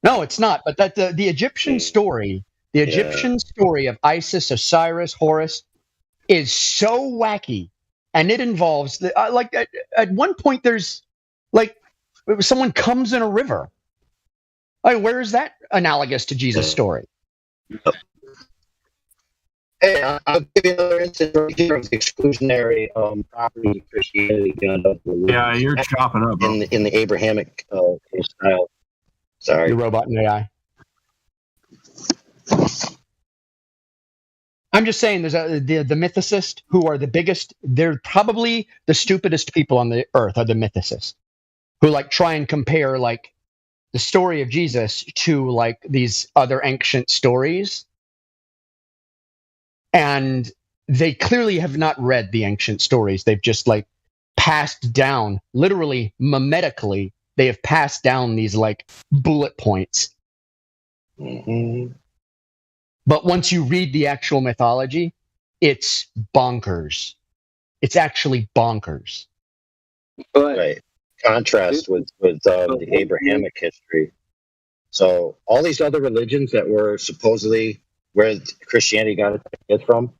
No, it's not. But that the Egyptian story, Egyptian story of Isis, Osiris, Horus, is so wacky. And it involves at one point there's someone comes in a river. Like, where is that analogous to Jesus' story? Hey, I'll give you another instance right here of the exclusionary property of Christianity. Yeah, you're chopping up in the Abrahamic style. Sorry, the robot and AI. I'm just saying, there's the mythicists who are the biggest. They're probably the stupidest people on the earth. Are the mythicists who try and compare the story of Jesus to these other ancient stories, And they clearly have not read the ancient stories. They've just like passed down, literally mimetically, they have passed down these like bullet points. Mm-hmm. But once you read the actual mythology, it's bonkers. It's actually bonkers. But Right. Contrast with the Abrahamic history. So all these other religions that were supposedly where Christianity got it from,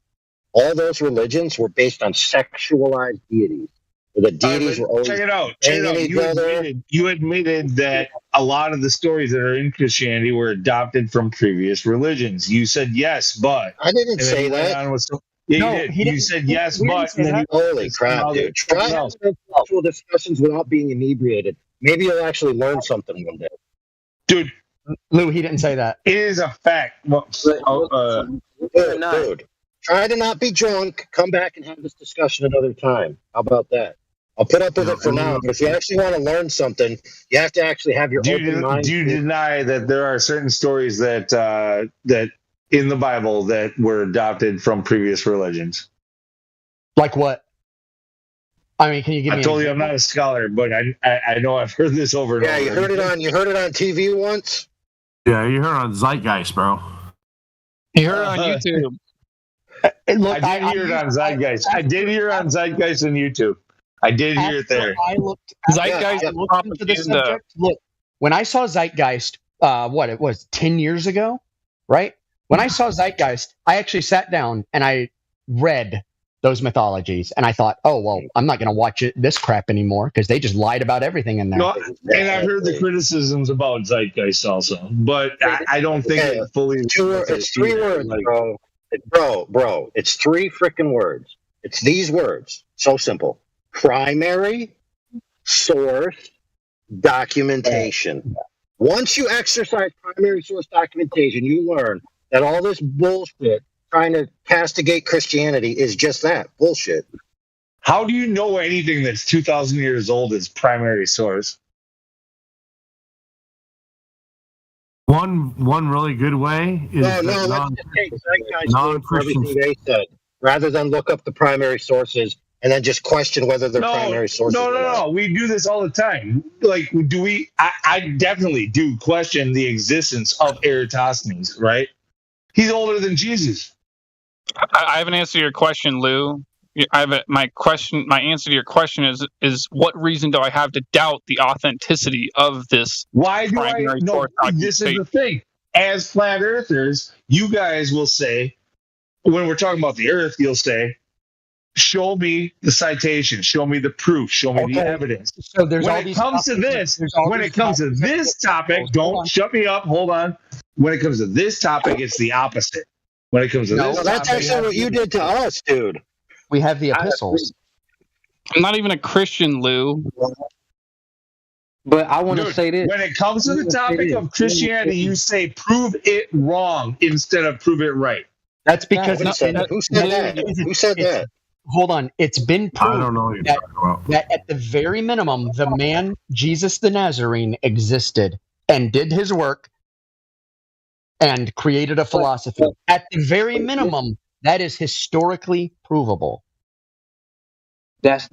all those religions were based on sexualized deities. Where the deities were always check it out. Check it out. banging each other. You admitted that a lot of the stories that are in Christianity were adopted from previous religions. You said yes, but I didn't and then say you went that. on with some- yeah, No, you did. he You didn't- said we- yes, we didn't but say and then that. you Holy crap, dude. Try something else. having intellectual discussions without being inebriated. Maybe you'll actually learn something one day. Dude, Lou, he didn't say that. it is a fact. Well, Dude, try to not be drunk. Come back and have this discussion another time. How about that? I'll put up with it for now. But if you actually want to learn something, you have to actually have your open mind. do you deny that there are certain stories that that in the Bible that were adopted from previous religions? Like what? I mean, can you give me I an told you I'm example? not a scholar, but I know I've heard this over and Yeah, over. you heard it on TV once. Yeah, you heard on Zeitgeist, bro. You heard it on YouTube. Look, I did hear it on Zeitgeist. I did hear it on Zeitgeist on YouTube. I did hear it there. I looked Zeitgeist I looked into the propaganda. subject. Look, when I saw Zeitgeist, what it was 10 years ago, right? When I saw Zeitgeist, I actually sat down and I read those mythologies, and I thought, oh well, I'm not going to watch this crap anymore because they just lied about everything in there. No, and I've heard the criticisms about Zeitgeist also, but I don't think Okay. it fully. It's 3 words, bro. Bro, it's 3 freaking words. It's these words. So simple. Primary source documentation. Once you exercise primary source documentation, you learn that all this bullshit trying to castigate Christianity is just that bullshit. How do you know anything that's 2,000 years old is primary source? One really good way is No, that let's just take Zeitgeist for everything they said, rather than look up the primary sources and then just question whether they're primary sources. No. We do this all the time. Like, do we? I definitely do question the existence of Eratosthenes, right? He's older than Jesus. I haven't answered your question, Lou. My answer to your question is what reason do I have to doubt the authenticity of this? Why do I? primary No, source this is documentation? the thing. As flat earthers, you guys will say, when we're talking about the earth, you'll say, show me the citation, show me the proof, show me the evidence. So there's all When it these comes to topics- this, there's all when these it comes to topics- this topic, Hold don't on. shut me up. Hold on. When it comes to this topic, it's the opposite. When it comes to No, this That's topic, actually what you did to us, dude. We have the epistles. I'm not even a Christian, Lou. But I want to dude, say this. when it comes to the topic of Christianity, you say prove it wrong instead of prove it right. That's because Who said that? Who said that? Who said that? Hold on, it's been I proven don't know what you're that, talking about. that at the very minimum, the man Jesus the Nazarene existed and did his work and created a philosophy. At the very minimum, that is historically provable. That's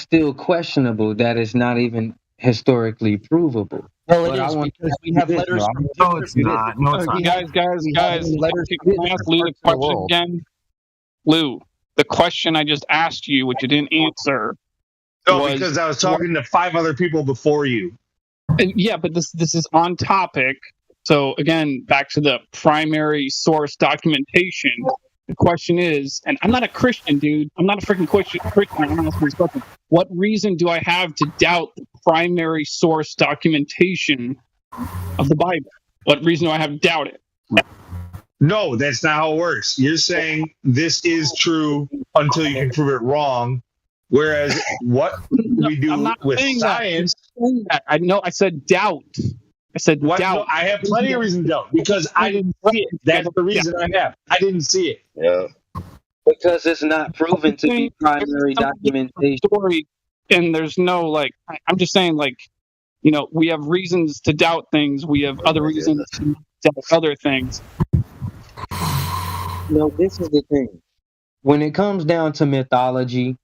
still questionable. That is not even historically provable. Well, it But I is want- because we have letters from No, it's not. No, it's not. Guys, We have letters can I ask Lou the from parts of the question world. again? Lou, the question I just asked you, which you didn't answer. No, was- because I was talking to 5 other people before you. Yeah, but this is on topic. So again, back to the primary source documentation. The question is, and I'm not a Christian, dude. I'm not a freaking Christian. I'm not asking this question. What reason do I have to doubt the primary source documentation of the Bible? What reason do I have to doubt it? No, that's not how it works. You're saying this is true until you can prove it wrong. Whereas what we do I'm not with saying that. science, I know. I said doubt. I said what? doubt. No, I have plenty of reason to doubt because I didn't see it. That's the reason I have. I didn't see it. Yeah. Because it's not proven to be primary documentation. Story, and there's no I'm just saying we have reasons to doubt things. We have other reasons to doubt other things. No, this is the thing. when it comes down to mythology,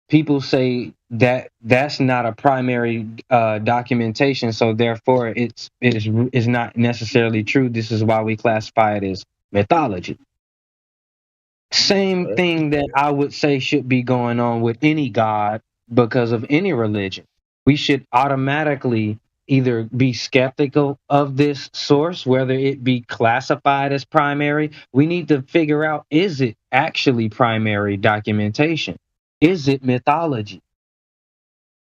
people say that that's not a primary documentation, so therefore it's not necessarily true. This is why we classify it as mythology. Same thing that I would say should be going on with any god because of any religion. We should automatically either be skeptical of this source, whether it be classified as primary. We need to figure out, is it actually primary documentation? Is it mythology?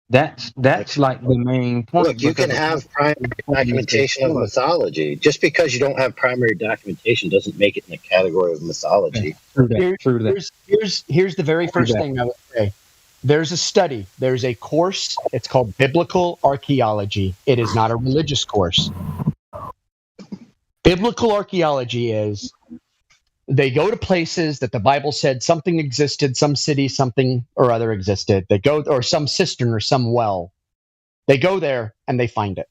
That's like the main point. Look, you can have primary documentation of mythology. Just because you don't have primary documentation doesn't make it in the category of mythology. Here's the very first thing I would say. There's a study. There's a course. It's called Biblical Archaeology. It is not a religious course. Biblical archaeology is they go to places that the Bible said something existed, some city, something or other existed. They go, or some cistern or some well. They go there and they find it.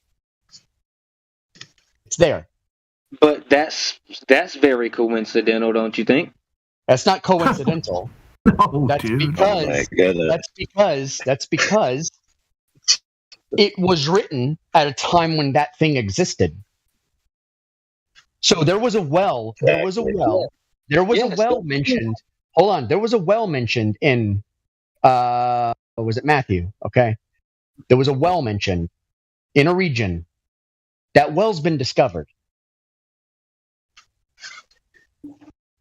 It's there. But that's very coincidental, don't you think? That's not coincidental. No, that's dude. That's because it was written at a time when that thing existed. So there was a well. There was a well mentioned. Hold on. There was a well mentioned in was it Matthew? Okay. There was a well mentioned in a region. That well's been discovered.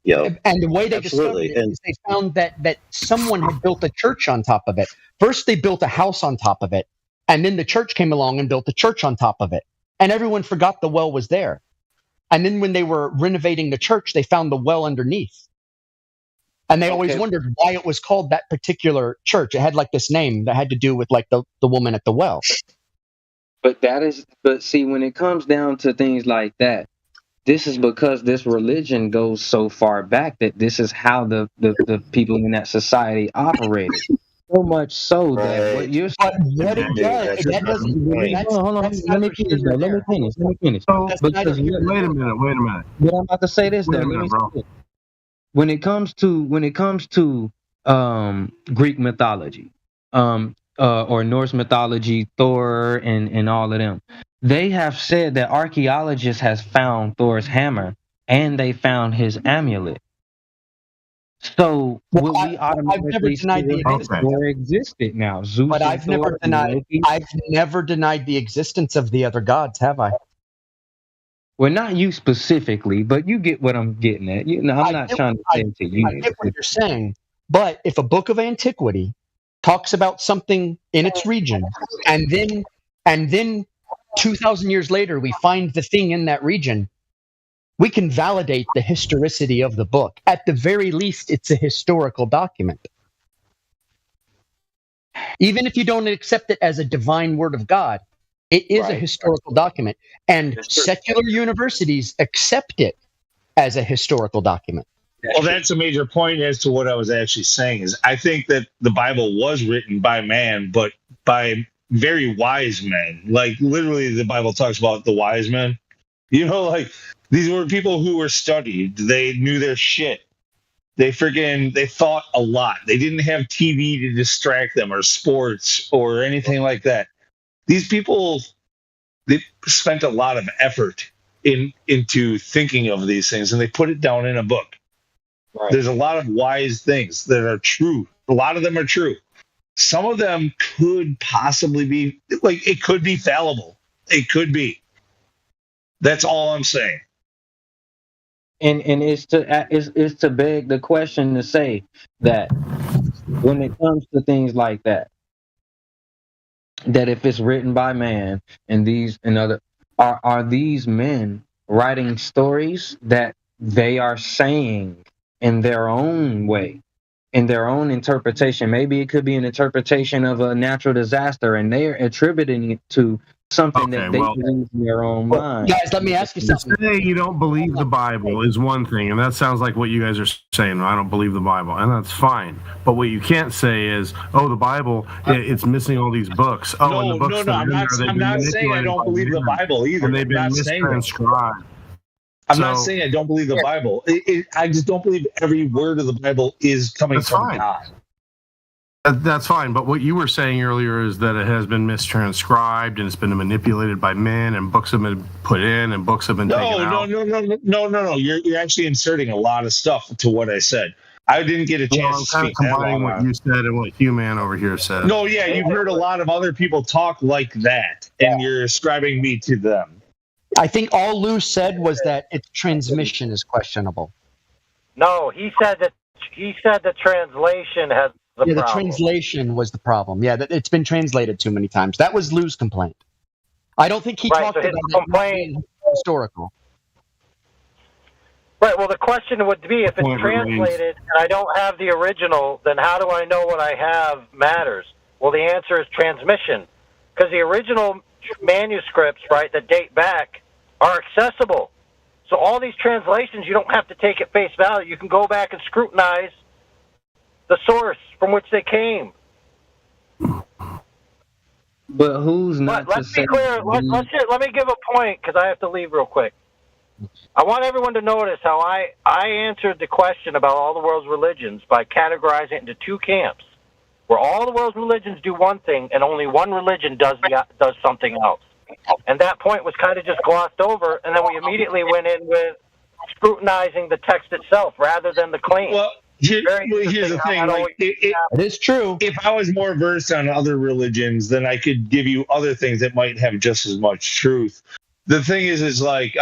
Yeah. And the way they discovered it is they found that someone had built a church on top of it. First they built a house on top of it, and then the church came along and built a church on top of it. And everyone forgot the well was there. And then when they were renovating the church, they found the well underneath. And they always wondered why it was called that particular church. It had like this name that had to do with like the woman at the well. But see, when it comes down to things like that, this is because this religion goes so far back that this is how the people in that society operated. So much so that what you're saying. What it does, that doesn't. Hold on. Let me finish. Because wait a minute. But I'm about to say this though. When it comes to Greek mythology, or Norse mythology, Thor and all of them, they have said that archaeologists has found Thor's hammer and they found his amulet. So will we automatically say Thor existed now? Zeus, but I've never denied the existence of the other gods, have I? Well, not you specifically, but you get what I'm getting at. I'm not trying to say it to you. I get what you're saying, but if a book of antiquity talks about something in its region, and then 2,000 years later we find the thing in that region, we can validate the historicity of the book. At the very least, it's a historical document. Even if you don't accept it as a divine word of God, it is a historical document. And secular universities accept it as a historical document. Well, that's a major point as to what I was actually saying. Is I think that the Bible was written by man, but by very wise men. Like literally, the Bible talks about the wise men. Like these were people who were studied. They knew their shit. They thought a lot. They didn't have TV to distract them or sports or anything like that. These people, they spent a lot of effort into thinking of these things, and they put it down in a book. Right. There's a lot of wise things that are true. A lot of them are true. Some of them could possibly be, like, it could be fallible. It could be. That's all I'm saying. And it's to beg the question to say that when it comes to things like that if it's written by man and these and other, are these men writing stories that they are saying in their own way, in their own interpretation? Maybe it could be an interpretation of a natural disaster, and they're attributing it to something that they believe in their own mind. Guys, let me ask you something. Say you don't believe the Bible is one thing, and that sounds like what you guys are saying. I don't believe the Bible, and that's fine. But what you can't say is, the Bible, it's missing all these books. And the books I'm not saying I don't believe the Bible either. And they've been mistranscribed. I'm not saying I don't believe the Bible. I just don't believe every word of the Bible is coming from God. That's fine, but what you were saying earlier is that it has been mistranscribed and it's been manipulated by men, and books have been put in and books have been taken out. No. You're actually inserting a lot of stuff to what I said. I didn't get a chance to speak that long. Combining what you said and what Hugh-Man over here said. No, yeah, you've heard a lot of other people talk like that, and you're ascribing me to them. I think all Lou said was that its transmission is questionable. No, he said the translation has the problem. The translation was the problem. Yeah, that it's been translated too many times. That was Lou's complaint. I don't think he talked about it being historical. Right. Well, the question would be, if it's translated and I don't have the original, then how do I know what I have matters? Well, the answer is transmission, because the original manuscripts, right, that date back are accessible. So all these translations, you don't have to take at face value. You can go back and scrutinize the source from which they came. But who's not? Let's be clear. Let me give a point, because I have to leave real quick. I want everyone to notice how I answered the question about all the world's religions by categorizing it into two camps, where all the world's religions do one thing and only one religion does something else. And that point was kind of just glossed over, and then we immediately went in with scrutinizing the text itself rather than the claim. Well, here's the thing. It is true. If I was more versed on other religions, then I could give you other things that might have just as much truth. The thing is like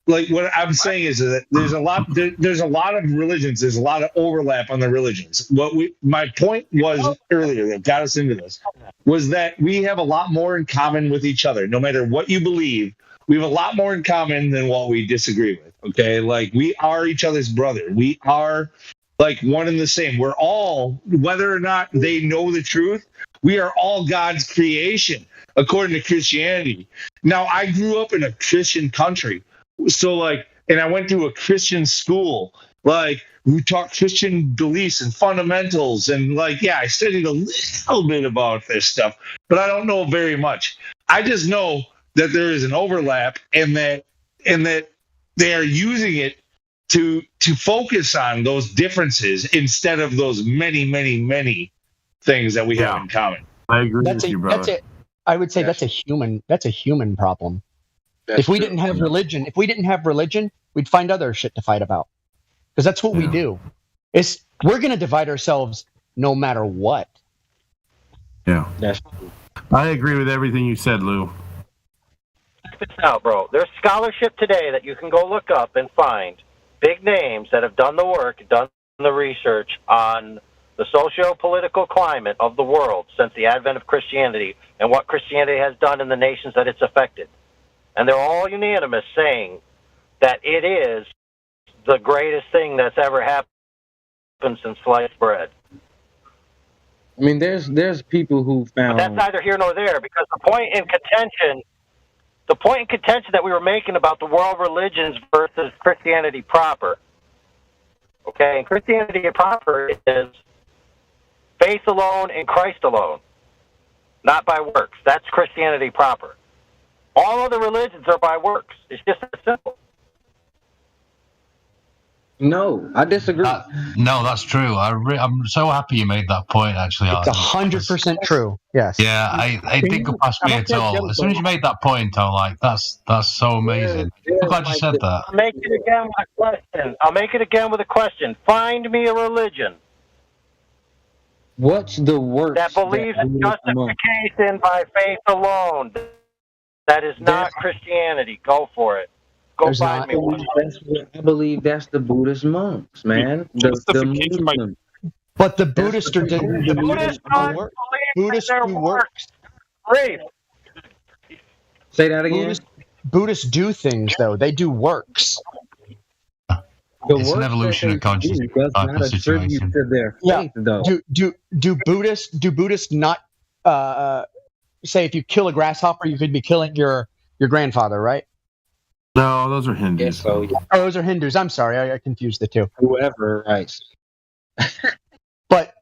what I'm saying is that there's a lot of religions. There's a lot of overlap on the religions. My point was earlier that got us into this was that we have a lot more in common with each other. No matter what you believe, we have a lot more in common than what we disagree with. Okay, like we are each other's brother. We are like one and the same. We're all, whether or not they know the truth, we are all God's creation according to Christianity. Now, I grew up in a Christian country. So and I went to a Christian school, we taught Christian beliefs and fundamentals. And I studied a little bit about this stuff, but I don't know very much. I just know that there is an overlap and that they are using it to focus on those differences instead of those many, many, many things that we have in common. I agree with you, brother. I would say that's a human problem. If we didn't have religion, we'd find other shit to fight about. Because that's what we do. We're going to divide ourselves no matter what. Yeah. I agree with everything you said, Lou. Check this out, bro. There's scholarship today that you can go look up and find big names that have done the work, done the research on the socio-political climate of the world since the advent of Christianity and what Christianity has done in the nations that it's affected. And they're all unanimous saying that it is the greatest thing that's ever happened since sliced bread. I mean, there's people who found... But that's neither here nor there, because the point in contention that we were making about the world religions versus Christianity proper, okay, and Christianity proper is faith alone in Christ alone, not by works. That's Christianity proper. All other religions are by works. It's just as simple. No, I disagree. No, that's true. I'm so happy you made that point, actually. It's 100% true. Yes. Yeah, I didn't go past me at all. As soon as you made that point, I'm like, that's so amazing. I'm glad you said that. I'll make it again with a question. Find me a religion. What's the worst that believes in justification by faith alone? That is not Christianity. Go for it. Go find me one. I believe that's the Buddhist monks, man. But the Buddhists are doing Buddhists do works. Say that again. Buddhists do things though. They do works. It's an evolution of consciousness type of situation. Do Buddhists not say if you kill a grasshopper, you could be killing your grandfather, right? No, those are Hindus. Yes, so, yeah. Oh, those are Hindus. I'm sorry, I confused the two. Whoever, right? But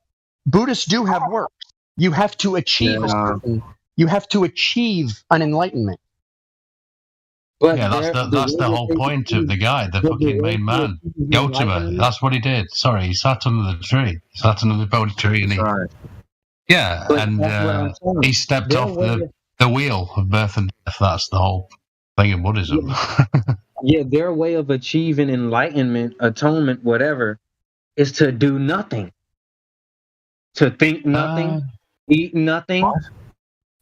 Buddhists do have works. You have to achieve you have to achieve an enlightenment. But Yeah, that's the whole point of the guy, the fucking main man. Go to her. That's what he did. Sorry, he sat under the tree. He sat under the Bodhi tree, and yeah, But and that's what I'm saying. he stepped Their off way the wheel of birth and death. That's the whole thing of Buddhism. Yeah, their way of achieving enlightenment, atonement, whatever, is to do nothing, to think nothing, eat nothing,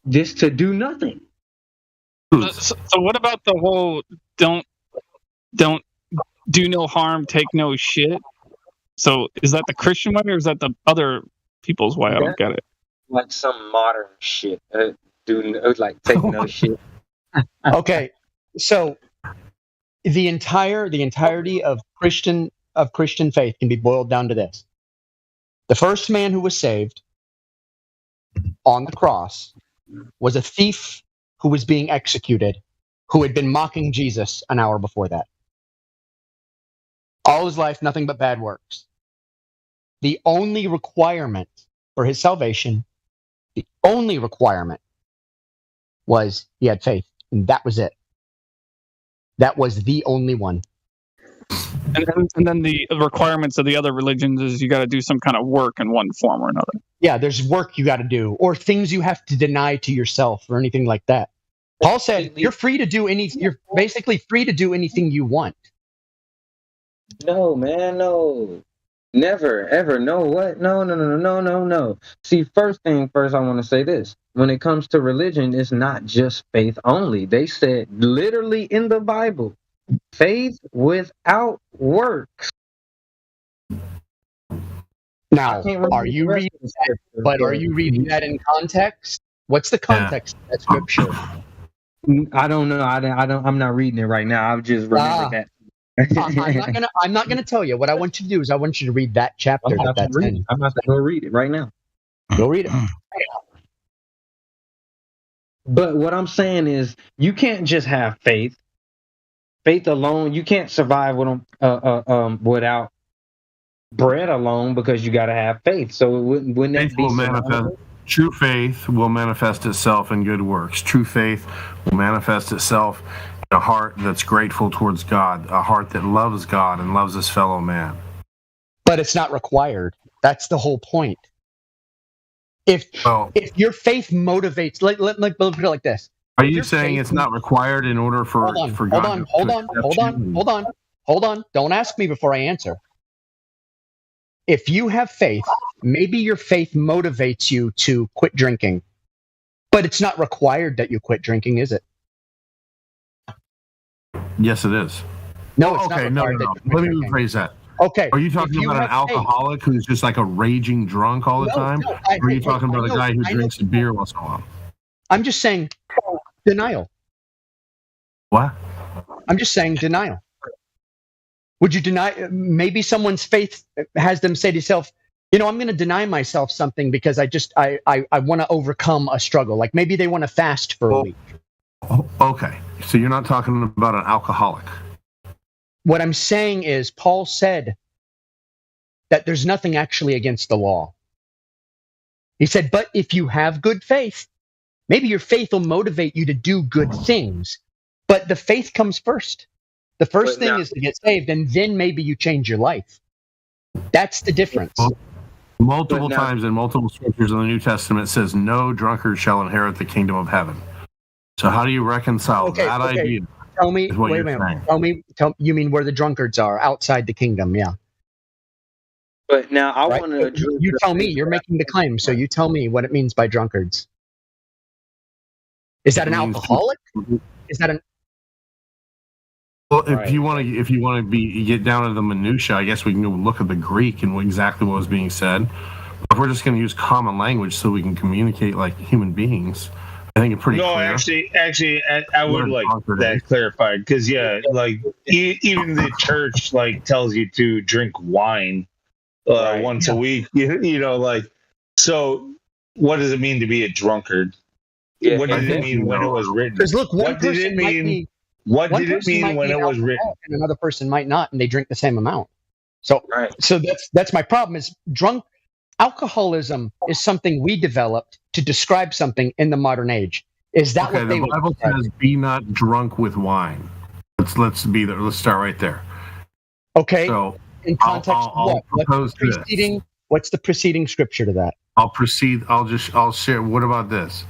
just to do nothing. So what about the whole don't do no harm, take no shit? So is that the Christian way or is that the other people's way? I don't get it. Like some modern shit. Like take no shit. Okay, so the entirety of Christian faith can be boiled down to this: the first man who was saved on the cross was a thief who was being executed, who had been mocking Jesus an hour before that. All his life, nothing but bad works. The only requirement for his salvation, the only requirement was he had faith, and that was it. That was the only one. And then the requirements of the other religions is you got to do some kind of work in one form or another. Yeah, there's work you got to do, or things you have to deny to yourself, or anything like that. Paul said, "You're free to do any. You're basically free to do anything you want." No, man, no. Never, ever. No, what? No. See, first thing first, I want to say this. When it comes to religion, it's not just faith only. They said literally in the Bible, faith without works. Now, are you reading that? But are you reading that in context? What's the context of that scripture? I don't know. I'm not reading it right now. I've just remembered that. I'm not gonna tell you. What I want you to do is I want you to read that chapter. I'm about to go read it right now. Go read it. But what I'm saying is, you can't just have faith. Faith alone, you can't survive without bread alone, because you got to have faith. So wouldn't that be true faith will manifest itself in good works. True faith will manifest itself in a heart that's grateful towards God, a heart that loves God and loves his fellow man. But it's not required. That's the whole point. If your faith motivates, let me put it like this. Are you saying it's not required in order for God? Hold on. Don't ask me before I answer. If you have faith, maybe your faith motivates you to quit drinking, but it's not required that you quit drinking, is it? Yes, it is. No, it's not required. No. Let me rephrase that. Okay. Are you talking about an alcoholic who's just like a raging drunk all the time? Or are you talking about a guy who drinks beer once in a while? I'm just saying denial. What? I'm just saying denial. Would you deny? Maybe someone's faith has them say to themselves, I'm going to deny myself something because I want to overcome a struggle. Like maybe they want to fast for a week. Okay. So you're not talking about an alcoholic. What I'm saying is Paul said that there's nothing actually against the law. He said, but if you have good faith, maybe your faith will motivate you to do good things. But the faith comes first. The first thing is to get saved, and then maybe you change your life. That's the difference. Multiple times in multiple scriptures in the New Testament says, no drunkard shall inherit the kingdom of heaven. So how do you reconcile that idea? Tell me, wait a minute. You mean where the drunkards are, outside the kingdom, yeah. But now I want to... You tell me, you're making the claim, so you tell me what it means by drunkards. Is that an alcoholic? Is that an... Well, if you want to get down to the minutia, I guess we can look at the Greek and exactly what was being said. But if we're just going to use common language so we can communicate like human beings, I think it's pretty clear. Actually, I would like that clarified because like even the church tells you to drink wine once a week. So what does it mean to be a drunkard? Yeah, what did it mean when it was written? Because look, what did it mean? What did it mean when it was written? And another person might not, and they drink the same amount. So that's my problem. Is alcoholism is something we developed to describe something in the modern age. Is that Okay, what they the Bible would say? says, "Be not drunk with wine." Let's be there. Let's start right there. Okay. So In context, I'll propose this. What's the preceding scripture to that? I'll share. What about this?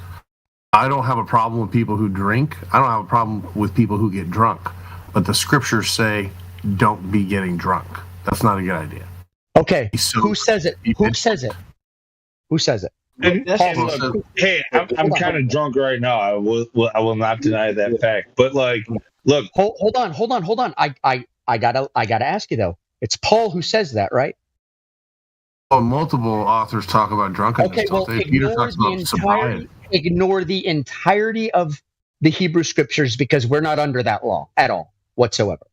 I don't have a problem with people who drink. I don't have a problem with people who get drunk. But the scriptures say, don't be getting drunk. That's not a good idea. Okay. Who says it? Who says it? Who says it? And look, hey, I'm kind of drunk right now. I will not deny that fact. But like, look, hold on. I gotta ask you though. It's Paul who says that, right? Well, multiple authors talk about drunkenness. Okay, well, Peter talks about sobriety. Ignore the entirety of the Hebrew scriptures because we're not under that law at all whatsoever.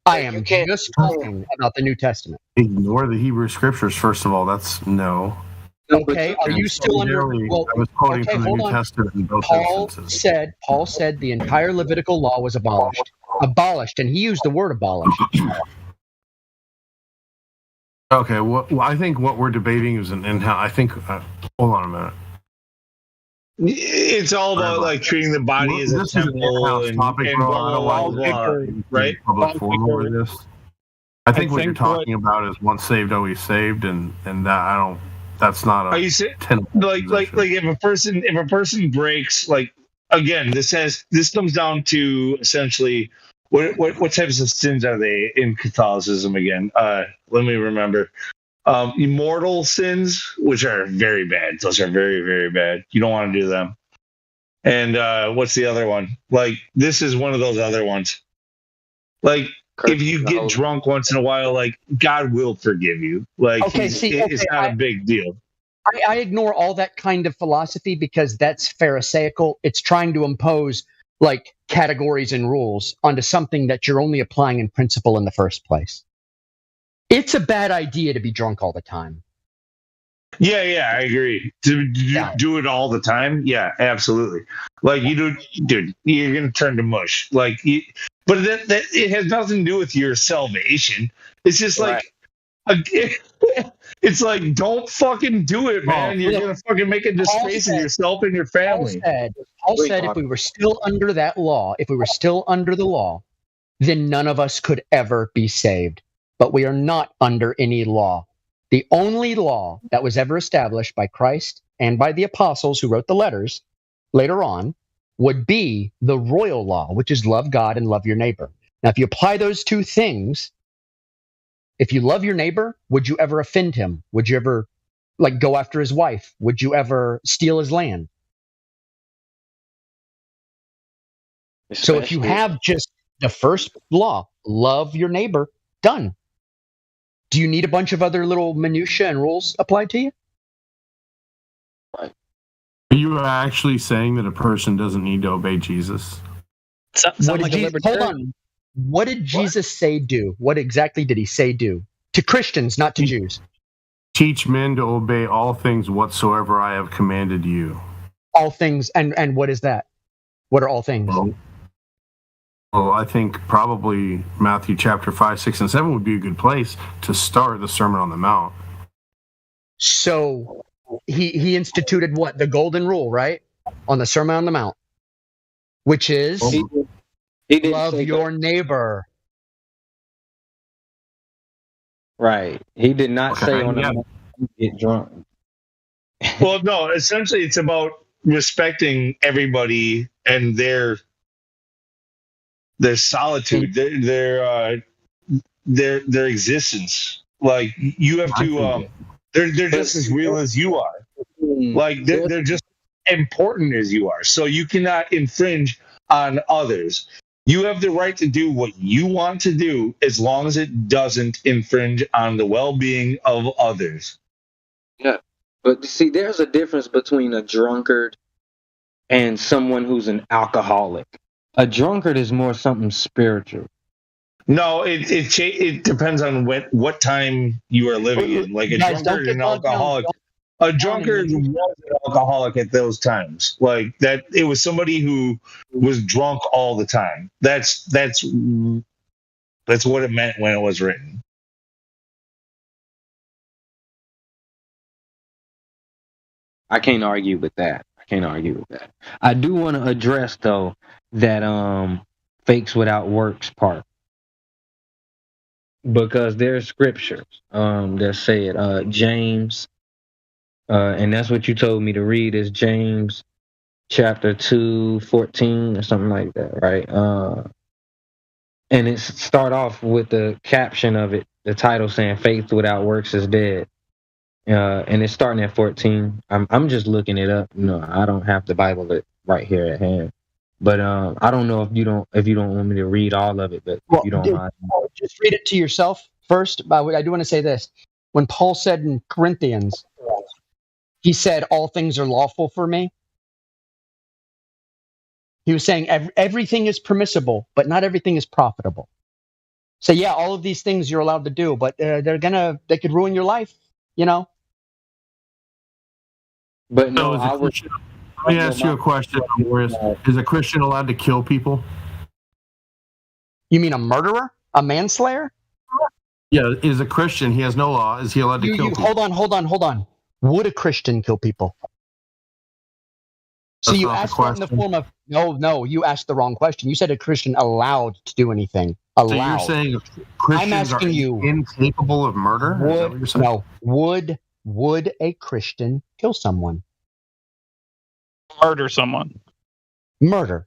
I am just talking about the New Testament. Ignore the Hebrew scriptures, first of all. That's no. Okay, are you still under? Well, I was quoting okay, from the hold New on. Testament in both instances. Paul said the entire Levitical law was abolished, and he used the word abolished. Okay, well, I think what we're debating is in how I think. Hold on a minute. It's all about like treating the body as a temple and blah, blah, blah, right? Public forum over this. I think what you're talking about is once saved, always saved, and that I don't. That's not a. Are you saying like if a person breaks, like, again, this comes down to essentially what types of sins are they in Catholicism again? Let me remember. Immortal sins, which are very bad. Those are very, very bad. You don't want to do them. And what's the other one? Like, this is one of those other ones. Like, if you get drunk once in a while, like, God will forgive you. Like, it's not a big deal. I ignore all that kind of philosophy because that's pharisaical. It's trying to impose like categories and rules onto something that you're only applying in principle in the first place. It's a bad idea to be drunk all the time. Yeah, I agree. To do it all the time, yeah, absolutely. Like, dude, you're gonna turn to mush. Like, but that it has nothing to do with your salvation. It's just like, it's like, don't fucking do it, man. You're gonna fucking make a disgrace of yourself and your family. Paul said if we were still under that law, if we were still under the law, then none of us could ever be saved. But we are not under any law. The only law that was ever established by Christ and by the apostles who wrote the letters later on would be the royal law, which is love God and love your neighbor. Now, if you apply those two things, if you love your neighbor, would you ever offend him? Would you ever like go after his wife? Would you ever steal his land? So if you have just the first law, love your neighbor, done. Do you need a bunch of other little minutiae and rules applied to you? Are you actually saying that a person doesn't need to obey Jesus? Hold on. What did Jesus say do? What exactly did he say do? To Christians, not to Jews. Teach men to obey all things whatsoever I have commanded you. All things, and what is that? What are all things? Well, I think probably Matthew chapter 5, 6, and 7 would be a good place to start the Sermon on the Mount. So he instituted what? The golden rule, right? On the Sermon on the Mount, which is love your neighbor. Right. He did not say on the Mount, get drunk. Well, no, essentially it's about respecting everybody and their solitude, their existence. Like, you have to, they're just as real as you are. Like, they're just important as you are. So you cannot infringe on others. You have the right to do what you want to do as long as it doesn't infringe on the well-being of others. Yeah. But see, there's a difference between a drunkard and someone who's an alcoholic. A drunkard is more something spiritual. No, it depends on what time you are living in. Like, a drunkard and an alcoholic. A drunkard was an alcoholic at those times. Like, that, it was somebody who was drunk all the time. That's what it meant when it was written. I can't argue with that. Can't argue with that. I do want to address though that fakes without works part, because there's scriptures that say it. James, and that's what you told me to read, is James chapter 2:14 or something like that, right? And it start off with the caption of it, the title saying "Faith without works is dead," and it's starting at 14. I'm just looking it up. No, I don't have the Bible right here at hand, but I don't know if you don't want me to read all of it, but if you don't mind, just read it to yourself first. But I do want to say this: when Paul said in Corinthians, he said, "All things are lawful for me." He was saying everything is permissible, but not everything is profitable. So yeah, all of these things you're allowed to do, but they could ruin your life, you know. But no, let me ask you a question, Boris. Is a Christian allowed to kill people? You mean a murderer? A manslayer? Yeah, is a Christian, he has no law. Is he allowed to kill people? Hold on. Would a Christian kill people? So you asked that in the form of, no, you asked the wrong question. You said a Christian allowed to do anything. Allowed. So you're saying Christians are incapable of murder? Is that what you're saying? No. Would a Christian kill someone? Murder someone. Murder.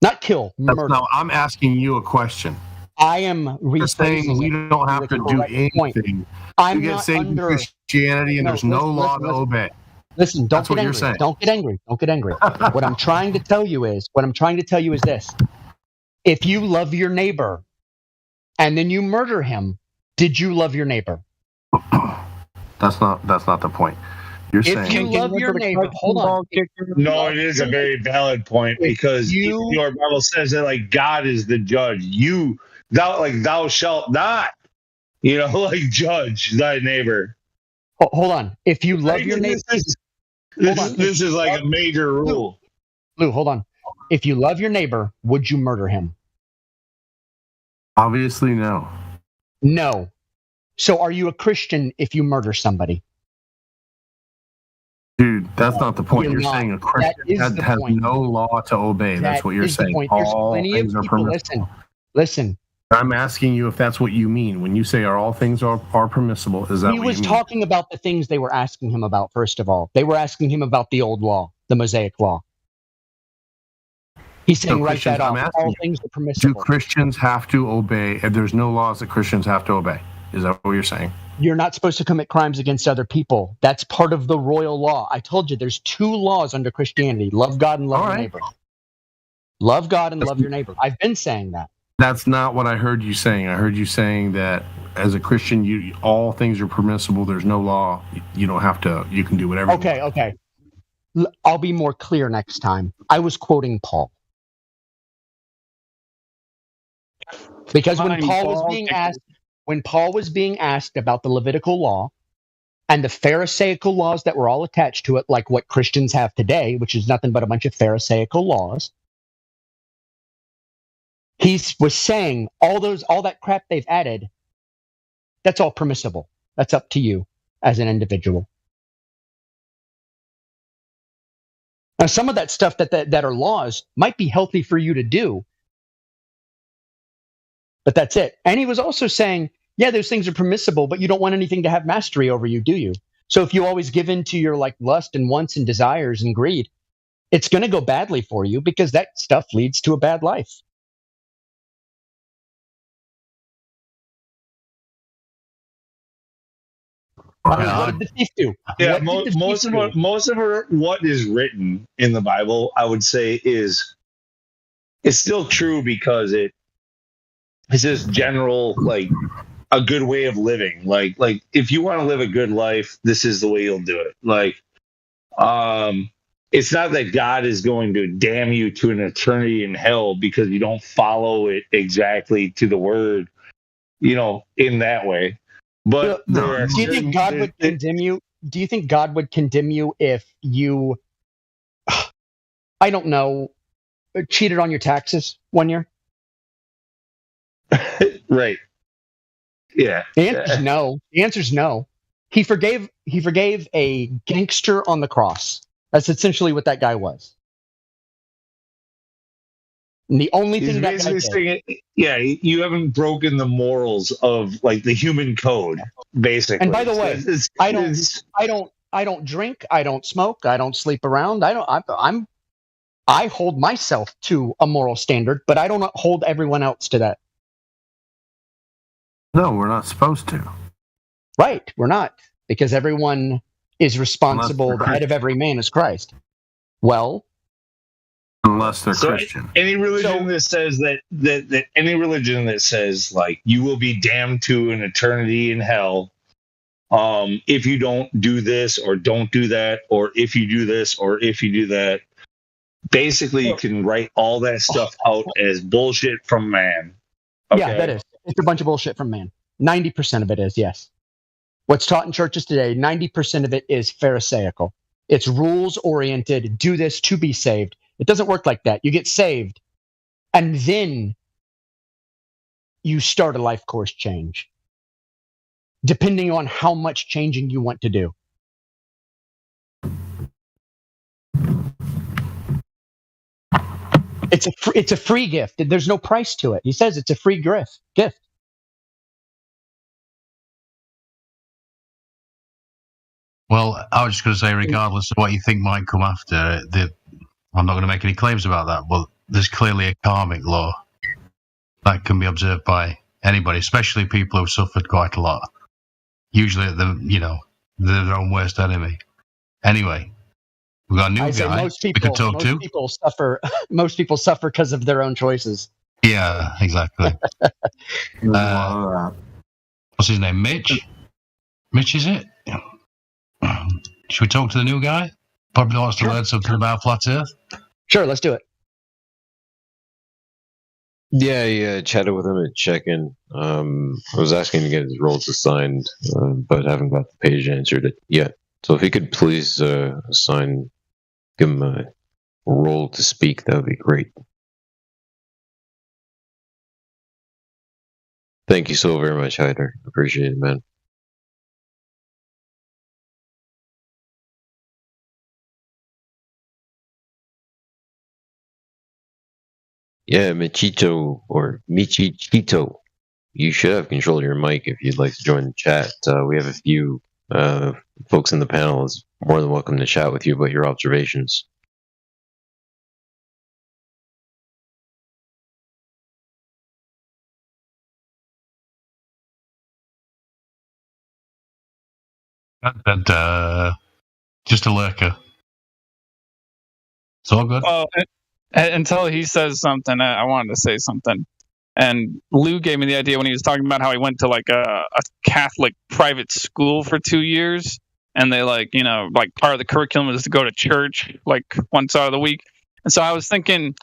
Not kill, murder. No, I'm asking you a question. I am saying we don't have to do anything. I'm you get not saved in Christianity and there's no law to obey. Listen, don't get angry. Don't get angry. Don't get angry. What I'm trying to tell you is this. If you love your neighbor and then you murder him, did you love your neighbor? That's not the point. You're saying if you love your neighbor, hold on. No, it is a very valid point, because your Bible says that like God is the judge. Thou shalt not, like judge thy neighbor. Hold on. If you love your neighbor, this is like a major rule. Lou, hold on. If you love your neighbor, would you murder him? Obviously, no. No. So are you a Christian if you murder somebody? Dude, that's not the point. You're saying a Christian has no law to obey. That's what you're saying. All things are permissible. Listen. I'm asking you if that's what you mean. When you say all things are permissible, is that what you mean? He was talking about the things they were asking him about, first of all. They were asking him about the old law, the Mosaic law. He's saying write that off. All things are permissible. Do Christians have to obey? If there's no laws that Christians have to obey. Is that what you're saying? You're not supposed to commit crimes against other people. That's part of the royal law. I told you there's 2 laws under Christianity. Love God and love your neighbor. Love God and love your neighbor. I've been saying that. That's not what I heard you saying. I heard you saying that as a Christian, all things are permissible. There's no law. You don't have to. You can do whatever. Okay. I'll be more clear next time. I was quoting Paul. Because when Paul was being asked about the Levitical law and the Pharisaical laws that were all attached to it, like what Christians have today, which is nothing but a bunch of Pharisaical laws, he was saying all that crap they've added, that's all permissible. That's up to you as an individual. Now, some of that stuff that are laws might be healthy for you to do, but that's it. And he was also saying, yeah, those things are permissible, but you don't want anything to have mastery over you, do you? So if you always give in to your lust and wants and desires and greed, it's going to go badly for you, because that stuff leads to a bad life. What did the thief do? Yeah, most of what is written in the Bible, I would say, it's still true, because it's just general, like a good way of living. Like if you want to live a good life, this is the way you'll do it. It's not that God is going to damn you to an eternity in hell because you don't follow it exactly to the word, in that way. But do you think God would condemn you? Do you think God would condemn you if you, I don't know, cheated on your taxes one year? Right. Yeah. The answer's no. The answer's no. He forgave a gangster on the cross. That's essentially what that guy was. And the only He's thing that guy basically did, saying, yeah, you haven't broken the morals of like the human code, basically. and by the way, It's- I it's- don't drink, I don't smoke, I don't sleep around. I hold myself to a moral standard, but I don't hold everyone else to that. No, we're not supposed to. Right, we're not, because everyone is responsible. Unless The they're head of every man is Christ. Well, Unless they're So Christian. any religion that says that any religion that says like you will be damned to an eternity in hell if you don't do this or don't do that, or if you do this or if you do that, basically you can write all that stuff out as bullshit from man. yeah, that is. It's a bunch of bullshit from man. 90% of it is, yes. What's taught in churches today, 90% of it is Pharisaical. It's rules oriented. Do this to be saved. It doesn't work like that. You get saved, and then you start a life course change, depending on how much changing you want to do. It's a free gift. There's no price to it. He says it's a free gift. Well, I was just going to say, regardless of what you think might come after, I'm not going to make any claims about that, but there's clearly a karmic law that can be observed by anybody, especially people who've suffered quite a lot. Usually, they're their own worst enemy. Anyway, we've got a new guy we can talk to. Most people suffer because of their own choices. Yeah, exactly. What's his name? Mitch? Mitch, is it? Should we talk to the new guy? Probably wants to learn something about flat Earth. Sure, let's do it. Yeah, I chatted with him at check-in. I was asking to get his roles assigned, but haven't got the page answered it yet. So if he could please give him a role to speak, that would be great. Thank you so very much, Hyder. Appreciate it, man. Yeah, Michito or Michichito. You should have control of your mic if you'd like to join the chat. We have a few folks in the panel is more than welcome to chat with you about your observations. Just a lurker. It's all good. Well, until he says something, I wanted to say something. And Lou gave me the idea when he was talking about how he went to like a Catholic private school for 2 years, and they like part of the curriculum was to go to church like once out of the week. And so I was thinking,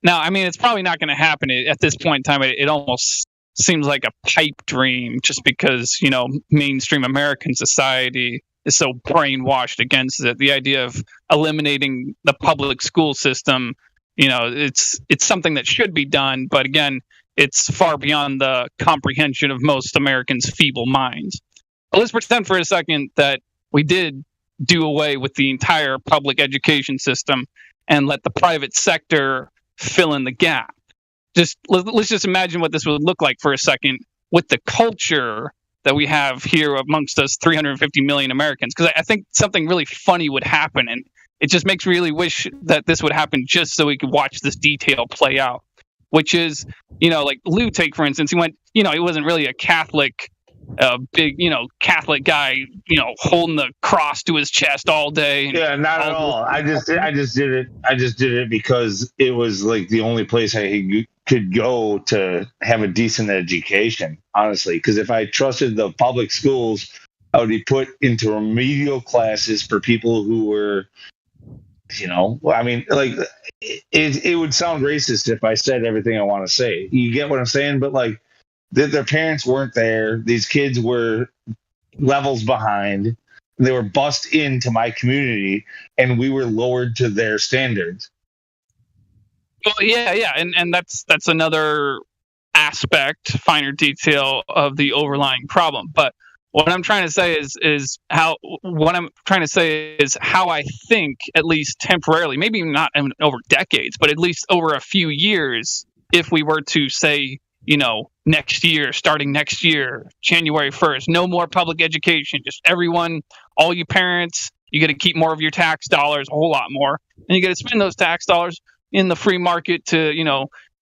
now I mean it's probably not going to happen at this point in time. It almost seems like a pipe dream, just because mainstream American society is so brainwashed against it. The idea of eliminating the public school system, it's something that should be done, but again, it's far beyond the comprehension of most Americans' feeble minds. But let's pretend for a second that we did do away with the entire public education system and let the private sector fill in the gap. Let's just imagine what this would look like for a second with the culture that we have here amongst us 350 million Americans, because I think something really funny would happen, and it just makes me really wish that this would happen just so we could watch this detail play out, which is, like Lou, take for instance, he went, he wasn't really a Catholic, big, Catholic guy, holding the cross to his chest all day. Yeah, not at all. I just did it. I just did it because it was like the only place I could go to have a decent education, honestly. Because if I trusted the public schools, I would be put into remedial classes for people who were, I mean, like it would sound racist if I said everything I want to say. You get what I'm saying? But like their parents weren't there. These kids were levels behind. They were bussed into my community, and we were lowered to their standards. Well, yeah, and that's another aspect, finer detail of the overlying problem. But What I'm trying to say is how I think, at least temporarily, maybe not over decades, but at least over a few years, if we were to say, starting next year, January 1st, no more public education, just everyone, all you parents, you got to keep more of your tax dollars, a whole lot more, and you got to spend those tax dollars in the free market to,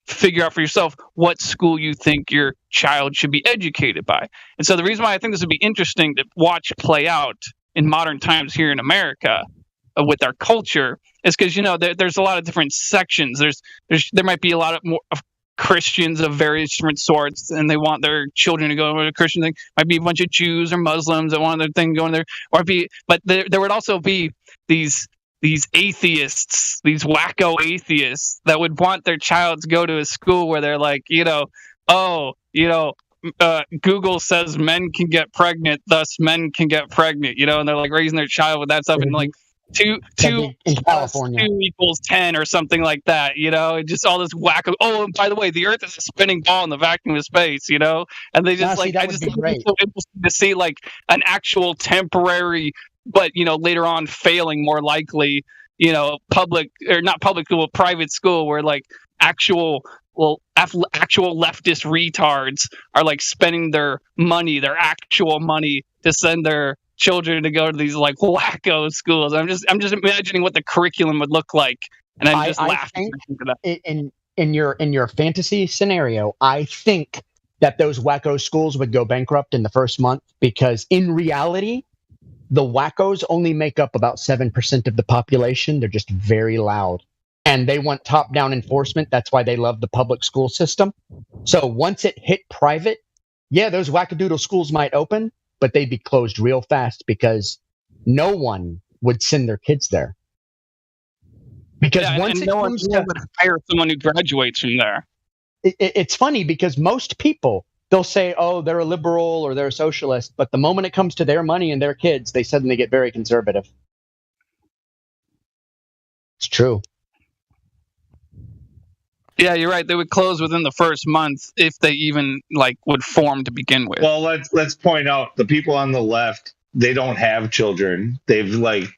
figure out for yourself what school you think your child should be educated by. And so the reason why I think this would be interesting to watch play out in modern times here in America with our culture is because there's a lot of different sections. There might be a lot of Christians of various different sorts, and they want their children to go to a Christian thing. Might be a bunch of Jews or Muslims that want their thing going there, but there would also be these atheists, these wacko atheists that would want their child to go to a school where they're like, Google says men can get pregnant, thus men can get pregnant, and they're like raising their child with that stuff, and like two in California 2 equals 10 or something like that, just all this wacko. Oh, and by the way, the Earth is a spinning ball in the vacuum of space, and they just I just think it's so interesting to see like an actual temporary, but later on failing more likely, public or not public school, private school where like actual leftist retards are like spending their actual money to send their children to go to these like wacko schools. I'm just imagining what the curriculum would look like, and I'm just laughing. In your fantasy scenario, I think that those wacko schools would go bankrupt in the first month, because in reality, the wackos only make up about 7% of the population. They're just very loud, and they want top-down enforcement. That's why they love the public school system. So once it hit private, yeah, those wackadoodle schools might open, but they'd be closed real fast because no one would send their kids there. Because once no one would hire someone who graduates from there. It's funny because most people, they'll say, oh, they're a liberal or they're a socialist, but the moment it comes to their money and their kids, they suddenly get very conservative. It's true. Yeah, you're right. They would close within the first month if they even would form to begin with. Well, let's point out the people on the left, they don't have children. They've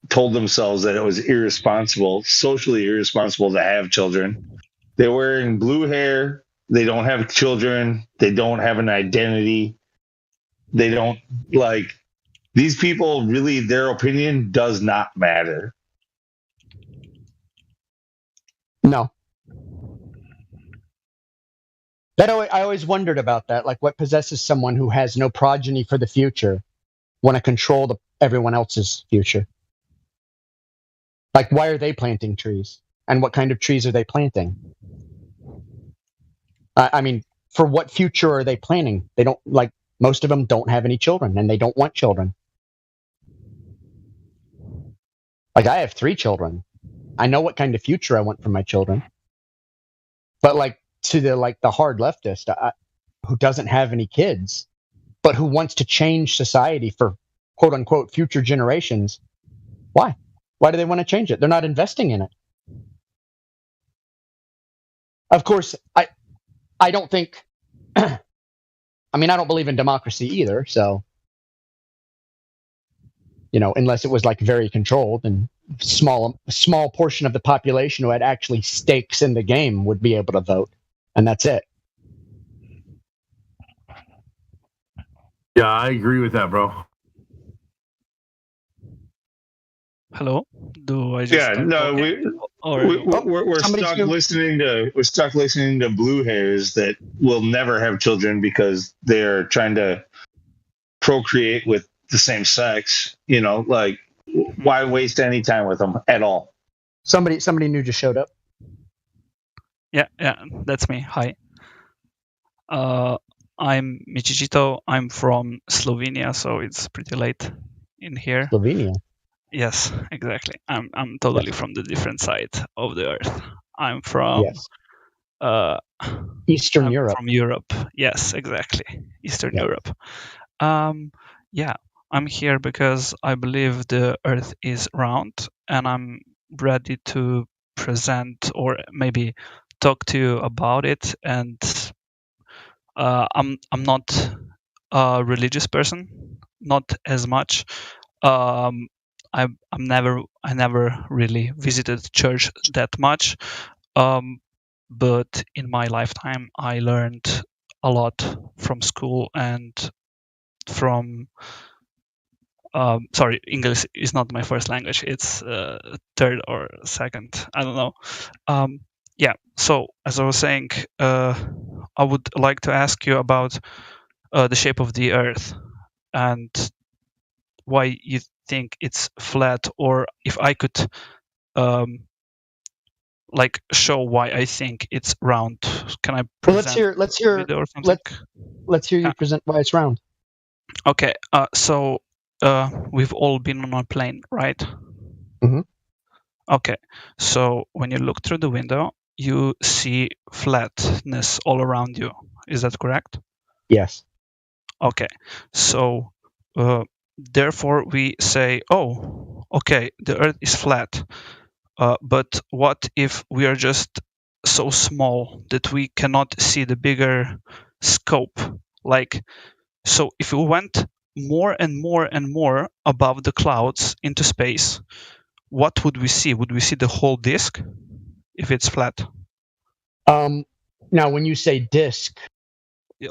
told themselves that it was irresponsible, socially irresponsible to have children. They're wearing blue hair. They don't have children. They don't have an identity. They don't these people really, their opinion does not matter. No. I always wondered about that. Like, what possesses someone who has no progeny for the future want to control everyone else's future? Like, why are they planting trees? And what kind of trees are they planting? I mean, for what future are they planning? They don't, most of them don't have any children, and they don't want children. I have 3 children. I know what kind of future I want for my children. But to the hard leftist who doesn't have any kids, but who wants to change society for quote unquote future generations, why? Why do they want to change it? They're not investing in it. Of course, I don't think, I don't believe in democracy either. So, unless it was very controlled and a small portion of the population who had actually stakes in the game would be able to vote. And that's it. Yeah, I agree with that, bro. Hello? Do I just? Yeah, no, we're stuck listening to blue hairs that will never have children because they're trying to procreate with the same sex. Why waste any time with them at all? Somebody new just showed up. Yeah, that's me. Hi. I'm Michichito. I'm from Slovenia, so it's pretty late in here. Slovenia. Yes, exactly. I'm totally from the different side of the earth. I'm from Eastern Europe. From Europe. Yes, exactly. Eastern Europe. Yeah, I'm here because I believe the earth is round, and I'm ready to present or maybe talk to you about it. And I'm not a religious person, not as much. I never really visited church that much, but in my lifetime I learned a lot from school and from. Sorry, English is not my first language. It's third or second. I don't know. Yeah. So as I was saying, I would like to ask you about the shape of the Earth and why you think it's flat, or if I could like show why I think it's round. Can I Well, present let's hear video or something? let's hear you present why it's round. Okay. So we've all been on a plane, right? Mm-hmm. Okay. So when you look through the window, you see flatness all around you. Is that correct? Yes. Okay. So therefore we say, oh, okay, the Earth is flat. But what if we are just so small that we cannot see the bigger scope? Like, so if we went more and more and more above the clouds into space, what would we see? Would we see the whole disk if it's flat? Now, when you say disk,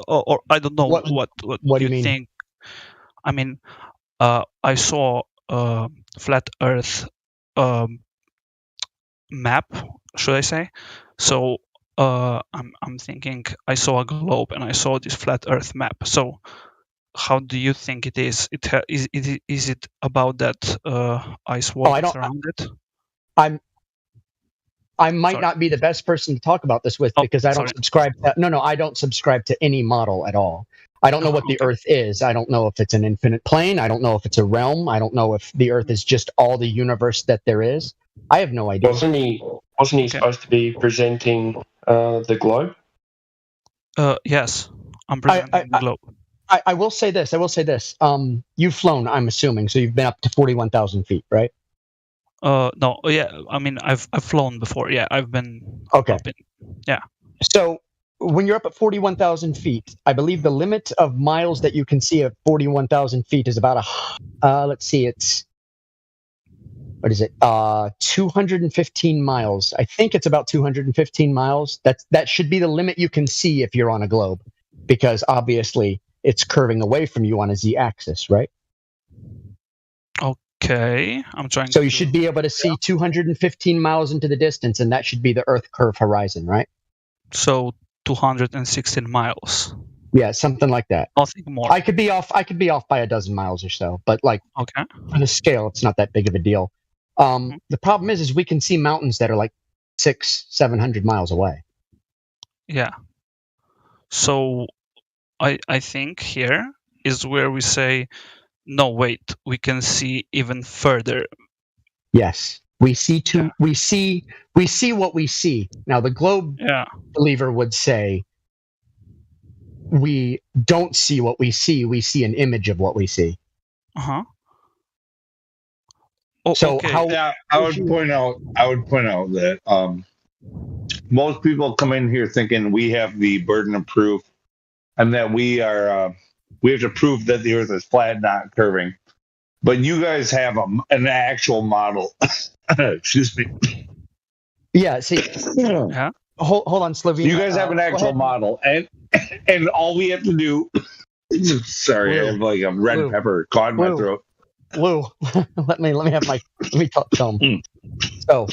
or I don't know what do you mean? think. I mean, I saw a flat Earth map, should I say? So I'm thinking I saw a globe and I saw this flat Earth map. So how do you think it is? Is it about that ice wall that's around it? I might not be the best person to talk about this with because I don't subscribe. I don't subscribe to any model at all. I don't know what the Earth is. I don't know if it's an infinite plane. I don't know if it's a realm. I don't know if the Earth is just all the universe that there is. I have no idea. Wasn't he supposed to be presenting the globe? Yes, I'm presenting the globe. I will say this. You've flown, I'm assuming, so you've been up to 41,000 feet, right? No, yeah. I mean, I've flown before. Yeah, I've been. Okay. Yeah. So when you're up at 41,000 feet, I believe the limit of miles that you can see at 41,000 feet is about let's see, it's, what is it? 215 miles. I think it's about 215 miles. That should be the limit you can see if you're on a globe, because obviously it's curving away from you on a z-axis, right? Okay, I'm trying. So you should be able to see 215 miles into the distance, and that should be the Earth curve horizon, right? So 216 miles. Yeah, something like that. Nothing more. I could be off by a dozen miles or so, but like okay, on a scale, it's not that big of a deal. The problem is we can see mountains that are like 600-700 miles away. Yeah. So I think here is where we say, no, wait, we can see even further. Yes, we see we see what we see. Now the globe believer would say we don't see what we see. We see an image of what we see. Uh-huh. So okay. I would point out that most people come in here thinking we have the burden of proof, and that we have to prove that the Earth is flat, not curving. But you guys have an actual model. Excuse me. Yeah. See. Yeah. Hold on, Slovenia. You guys have an actual model, and all we have to do. Sorry, I have like a red pepper caught in my throat. Lou, let me talk to him. So,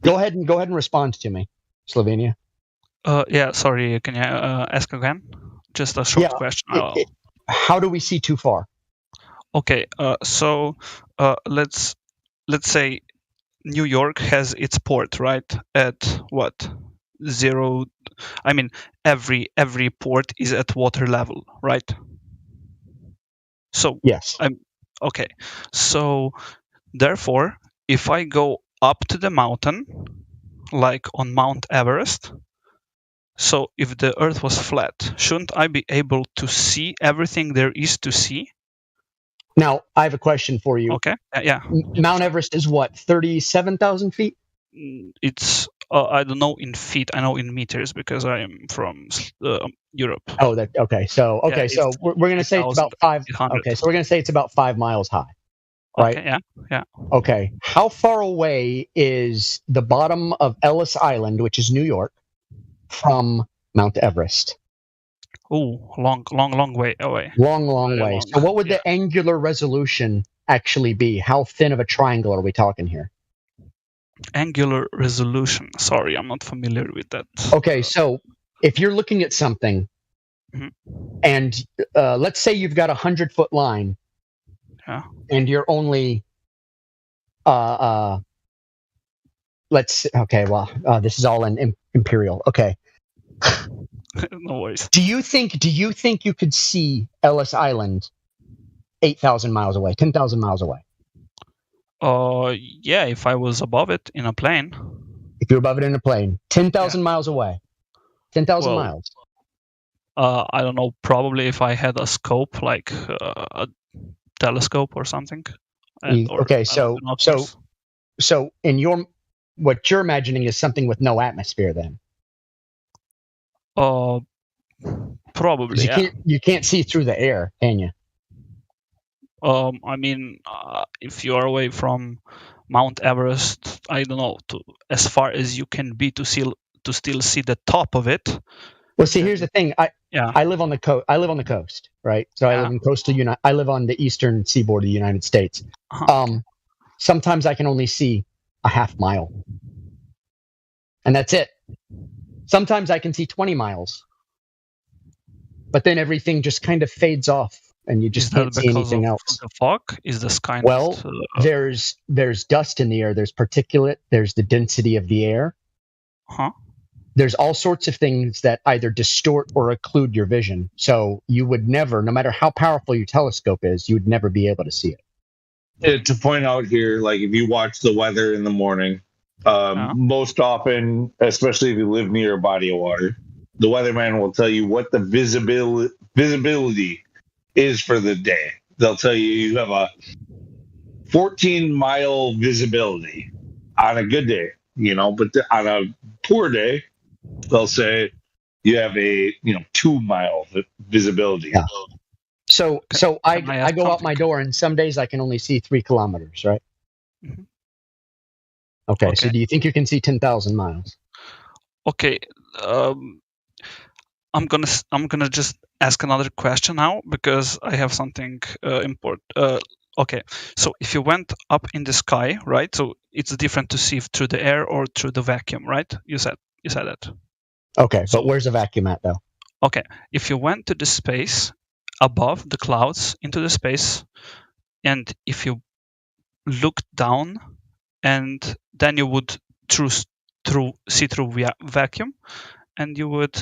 go ahead and respond to me, Slovenia. Yeah, sorry, can you ask again? Just a short question. How do we see too far? Okay, so let's say New York has its port, right? At what? 0. I mean, every port is at water level, right? So yes. Okay. So therefore, if I go up to the mountain, like on Mount Everest, so if the Earth was flat, shouldn't I be able to see everything there is to see? Now, I have a question for you. Okay. Yeah. Mount Everest is what, 37,000 feet? It's I don't know in feet. I know in meters because I am from Europe. Oh, that okay. So Yeah, so it's we're gonna say it's about 3,800. Okay, so we're gonna say it's about 5 miles high, right? Okay, yeah. Okay. How far away is the bottom of Ellis Island, which is New York, from Mount Everest? Oh, long way away. Long Very way. long. So what would the angular resolution actually be? How thin of a triangle are we talking here? Angular resolution. Sorry, I'm not familiar with that. Okay, so if you're looking at something, and let's say you've got 100-foot line, and you're only, this is all in imperial. Okay. No worries. Do you think you could see Ellis Island 8,000 miles away, 10,000 miles away? Yeah, if I was above it in a plane. If you're above it in a plane, 10,000 miles away, 10,000 Well, miles. I don't know. Probably if I had a scope, like a telescope or something. Okay, so in what you're imagining is something with no atmosphere, then. Probably. You can't see through the air, can you? I mean, if you are away from Mount Everest, I don't know, as far as you can be to still see the top of it. Well, see, here's the thing. I live on the coast. I live on the coast, right? So I live in I live on the eastern seaboard of the United States. Sometimes I can only see a half mile, and that's it. Sometimes I can see 20 miles, but then everything just kind of fades off, and you just can't see anything else. The fog is the sky. Well, there's dust in the air. There's particulate. There's the density of the air. There's all sorts of things that either distort or occlude your vision. So you would never, no matter how powerful your telescope is, you would never be able to see it. To point out here, like if you watch the weather in the morning, most often, especially if you live near a body of water, the weatherman will tell you what the visibility is for the day. They'll tell you have a 14-mile visibility on a good day, but on a poor day, they'll say you have a 2-mile visibility. Yeah. So I go out my door, and some days I can only see 3 kilometers, right? Mm-hmm. Okay. So do you think you can see 10,000 miles? Okay. I'm gonna just ask another question now because I have something important. Okay, so if you went up in the sky, right? So it's different to see through the air or through the vacuum, right? You said that. Okay, but where's the vacuum at, though? Okay, if you went to the space above the clouds into the space, and if you looked down, and then you would see through vacuum, and you would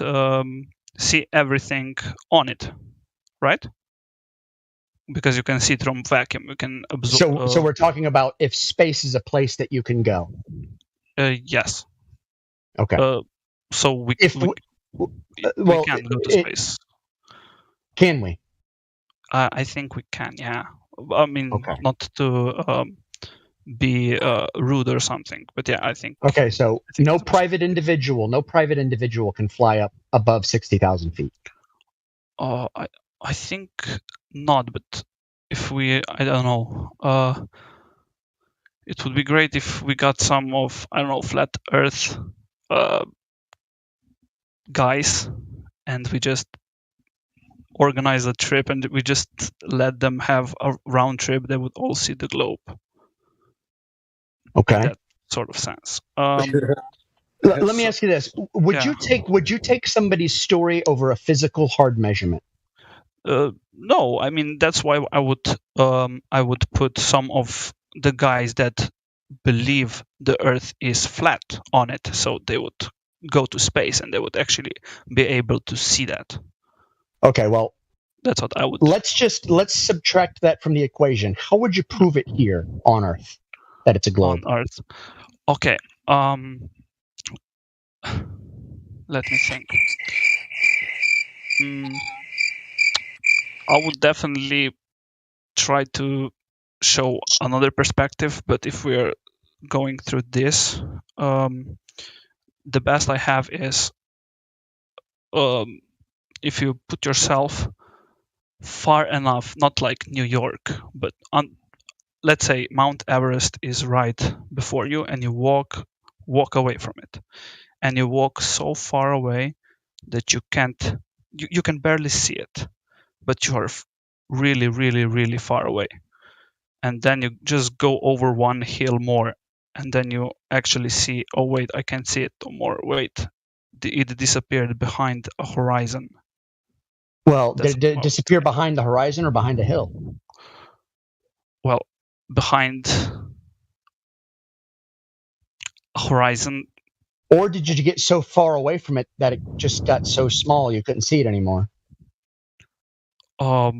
see everything on it, right? Because you can see through vacuum, you can absorb. So we're talking about if space is a place that you can go. Yes. Okay. So we can go to space. Can we? I think we can. Yeah. I mean, not to be rude or something, but yeah, I think. Okay, so no private individual can fly up above 60,000 feet. I think not, but if I don't know, it would be great if we got some of, I don't know, flat Earth guys, and we just organize a trip, and we just let them have a round trip. They would all see the globe. Okay. In that sort of sense. Let me ask you this: Would you take somebody's story over a physical hard measurement? No, I mean that's why I would put some of the guys that believe the Earth is flat on it, so they would go to space and they would actually be able to see that. Okay, well, that's what I would. Let's subtract that from the equation. How would you prove it here on Earth that it's a globe? On Earth, okay. Let me think. I would definitely try to show another perspective, but if we're going through this, the best I have is if you put yourself far enough, not like New York, but let's say Mount Everest is right before you, and you walk away from it, and you walk so far away that you can't, you can barely see it, but you are really, really, really far away. And then you just go over one hill more, and then you actually see, oh wait, I can't see it no more. Wait, it disappeared behind a horizon. Well, did it disappear behind the horizon or behind a hill? Well, behind a horizon. Or did you get so far away from it that it just got so small you couldn't see it anymore? Well,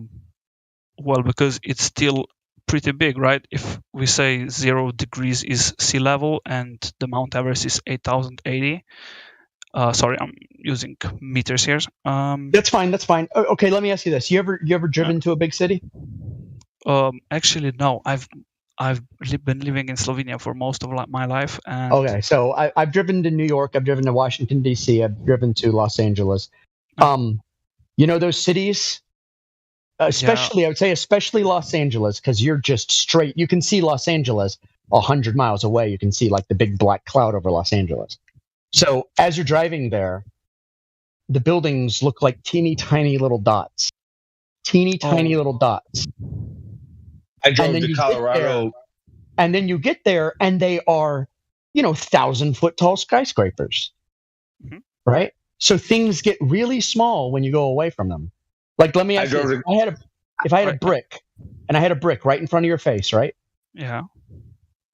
because it's still pretty big, right? If we say 0 degrees is sea level and the Mount Everest is 8,080. Sorry, I'm using meters here. That's fine. That's fine. Okay, let me ask you this: you ever driven to a big city? Actually, no. I've been living in Slovenia for most of my life. And okay, so I've driven to New York. I've driven to Washington D.C. I've driven to Los Angeles. You know those cities, especially I would say especially Los Angeles, because you're just straight. You can see Los Angeles 100 miles away. You can see like the big black cloud over Los Angeles. So as you're driving there, the buildings look like teeny tiny little dots. Teeny tiny little dots. I drove to Colorado. And then you get there and they are, 1,000-foot tall skyscrapers. Mm-hmm. Right? So things get really small when you go away from them. Like, let me ask you, if I had a brick and I had a brick right in front of your face, right? Yeah.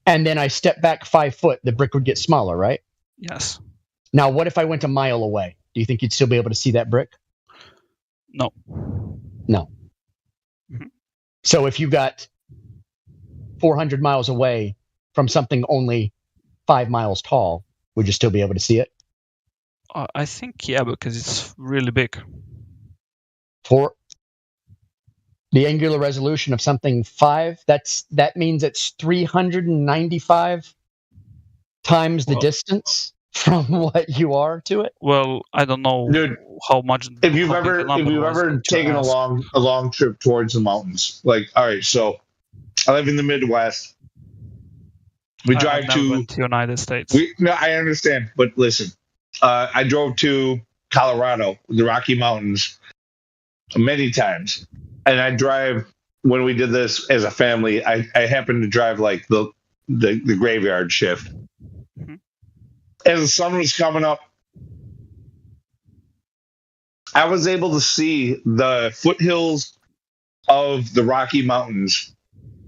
And then I step back 5 foot, the brick would get smaller, right? Yes. Now, what if I went a mile away? Do you think you'd still be able to see that brick? No. No. Mm-hmm. So if you got 400 miles away from something only 5 miles tall, would you still be able to see it? I think, yeah, because it's really big. For the angular resolution of something 5, that means it's 395 times the distance from what you are to it. Well, I don't know how much. If you've ever taken a long trip towards the mountains, like, all right, so I live in the Midwest. We drive to the United States. No, I understand, but listen, I drove to Colorado, the Rocky Mountains, many times, and I drive. When we did this as a family, I happened to drive like the graveyard shift. Mm-hmm. As the sun was coming up, I was able to see the foothills of the Rocky Mountains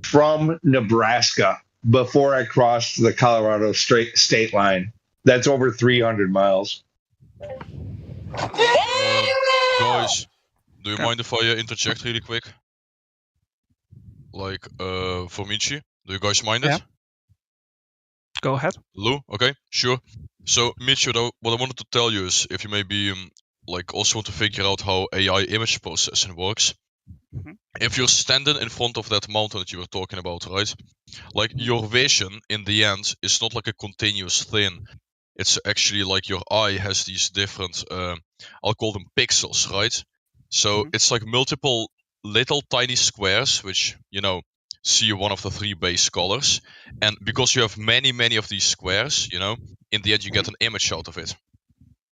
from Nebraska before I crossed the Colorado state line. That's over 300 miles. Guys, do you mind if I interject really quick? Like, for Michi, do you guys mind it? Go ahead. Lou, okay, sure. So, Michi, what I wanted to tell you is, if you maybe also want to figure out how AI image processing works, if you're standing in front of that mountain that you were talking about, right? Like, your vision in the end is not like a continuous thing. It's actually like your eye has these different, I'll call them pixels, right? So it's like multiple little tiny squares, which, see one of the 3 base colors. And because you have many of these squares, in the end you get an image out of it.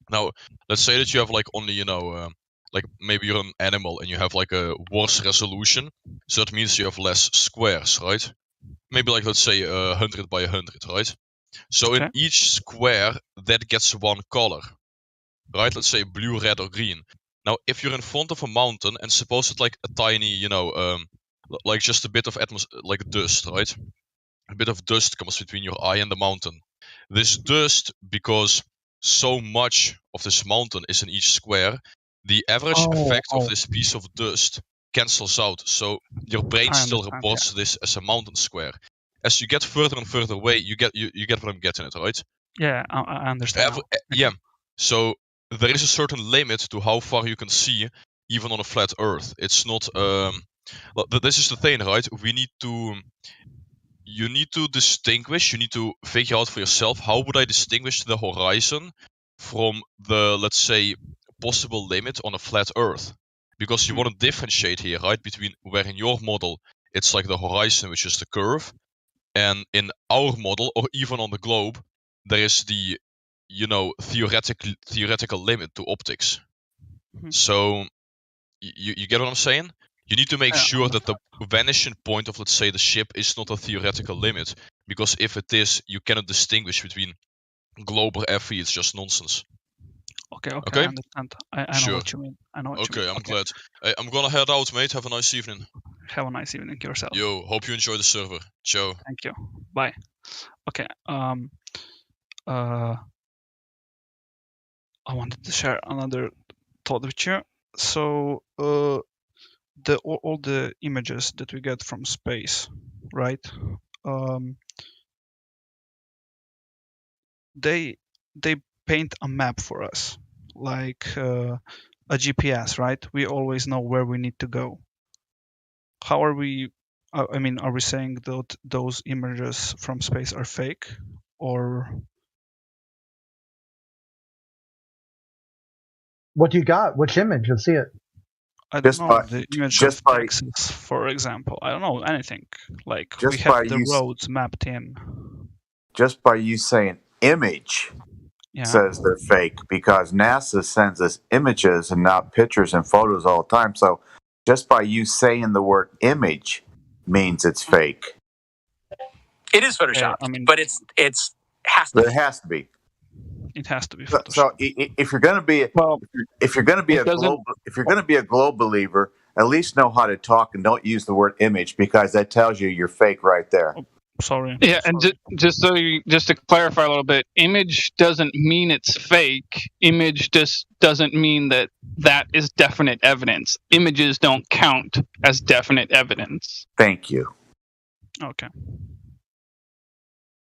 Now, let's say that you have like only, like maybe you're an animal and you have like a worse resolution. So that means you have less squares, right? Maybe like, let's say 100 by 100, right? So in each square, that gets one color, right? Let's say blue, red, or green. Now, if you're in front of a mountain and suppose it's like a tiny, like just a bit of like dust, right? A bit of dust comes between your eye and the mountain. This dust, because so much of this mountain is in each square, the average effect of this piece of dust cancels out. So your brain still reports this as a mountain square. As you get further and further away, you get what I'm getting at, right? Yeah, I understand. Yeah. So there is a certain limit to how far you can see, even on a flat Earth. It's not. This is the thing, right? We need to. you need to distinguish. You need to figure out for yourself, how would I distinguish the horizon from the, let's say, possible limit on a flat Earth? Because you want to differentiate here, right, between where in your model it's like the horizon, which is the curve, and in our model, or even on the globe, there is the, theoretical limit to optics. So you get what I'm saying? You need to make sure that the vanishing point of, let's say, the ship is not a theoretical limit, because if it is, you cannot distinguish between globe or FE. It's just nonsense. Okay, I understand. I know what you mean. I'm glad. Hey, I'm gonna head out, mate. Have a nice evening. Have a nice evening yourself. Yo, hope you enjoy the server. Ciao. Thank you. Bye. Okay. I wanted to share another thought with you. So, all the images that we get from space, right? They paint a map for us, like a GPS, right? We always know where we need to go. How are we? I mean, are we saying that those images from space are fake, or? What do you got? Which image? Let's see it. I don't know. The image of Texas, for example. I don't know anything. Like, we have the roads mapped in. Just by you saying image says they're fake, because NASA sends us images and not pictures and photos all the time. So just by you saying the word image means it's fake. It is Photoshopped, but it has to be. It has to be. It has to be. So if you're going to be if you're going to be a globe believer, at least know how to talk and don't use the word image, because that tells you you're fake right there. Sorry. Yeah, and just to clarify a little bit, image doesn't mean it's fake. Image just doesn't mean that is definite evidence. Images don't count as definite evidence. Thank you. Okay.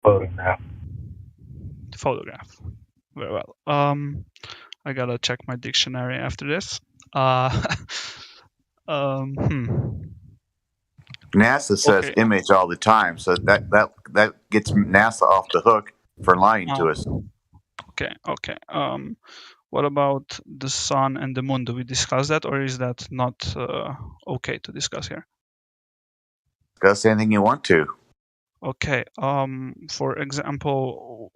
Photograph. Very well. I gotta check my dictionary after this. NASA says image all the time, so that gets NASA off the hook for lying to us. Okay. What about the sun and the moon? Do we discuss that, or is that not okay to discuss here? Discuss anything you want to. Okay. For example,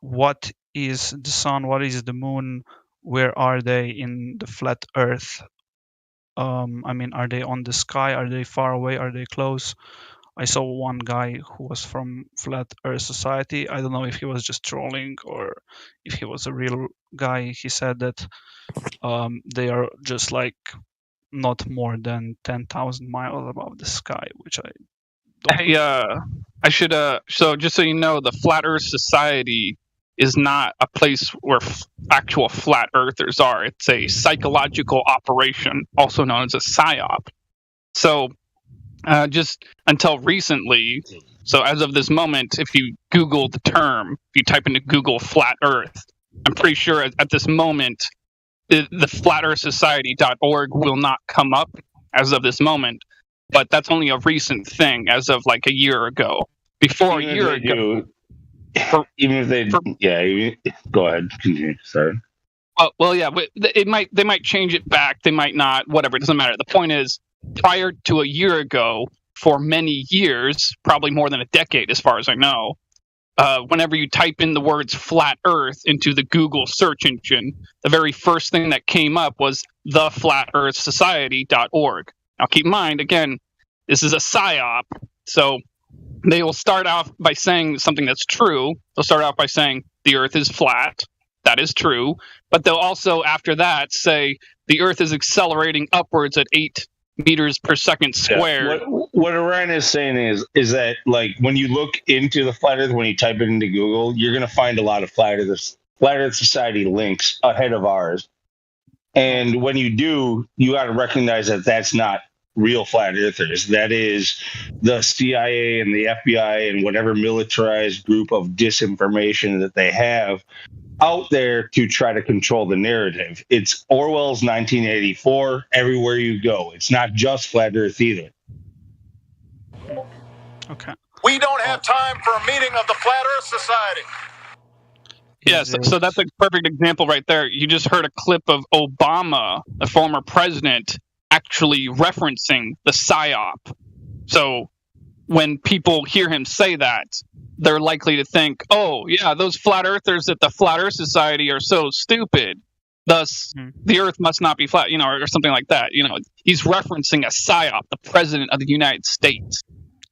what is the sun? What is the moon? Where are they in the flat Earth? I mean, are they on the sky? Are they far away? Are they close? I saw one guy who was from Flat Earth Society. I don't know if he was just trolling or if he was a real guy. He said that they are just like not more than 10,000 miles above the sky, which I don't. I should. So just so you know, the Flat Earth Society is not a place where actual flat earthers are. It's a psychological operation, also known as a psyop. So just until recently, so as of this moment, if you Google the term, if you type into Google flat earth, I'm pretty sure at this moment, the flatearthsociety.org will not come up as of this moment. But that's only a recent thing as of like a year ago. Before a year ago. Even if they, go ahead, continue. Sorry. Well, yeah, they might change it back. They might not. Whatever, it doesn't matter. The point is, prior to a year ago, for many years, probably more than a decade, as far as I know, whenever you type in the words "flat Earth" into the Google search engine, the very first thing that came up was the flatearthsociety.org. Now, keep in mind, again, this is a psyop, so. They will start off by saying something that's true. They'll start off by saying the Earth is flat. That is true. But they'll also, after that, say the Earth is accelerating upwards at 8 meters per second squared. Yeah. What Orion is saying is that, like, when you look into the Flat Earth, when you type it into Google, you're going to find a lot of Flat Earth Society links ahead of ours. And when you do, you got to recognize that that's not real flat earthers. That is the CIA and the FBI and whatever militarized group of disinformation that they have out there to try to control the narrative. It's Orwell's 1984 everywhere you go. It's not just flat earth either. Okay. We don't have time for a meeting of the Flat Earth Society. Yes, so that's a perfect example right there. You just heard a clip of Obama, the former president, actually referencing the PSYOP. So when people hear him say that, they're likely to think, oh, yeah, those flat earthers at the Flat Earth Society are so stupid. Thus, the Earth must not be flat, or something like that. He's referencing a PSYOP, the president of the United States,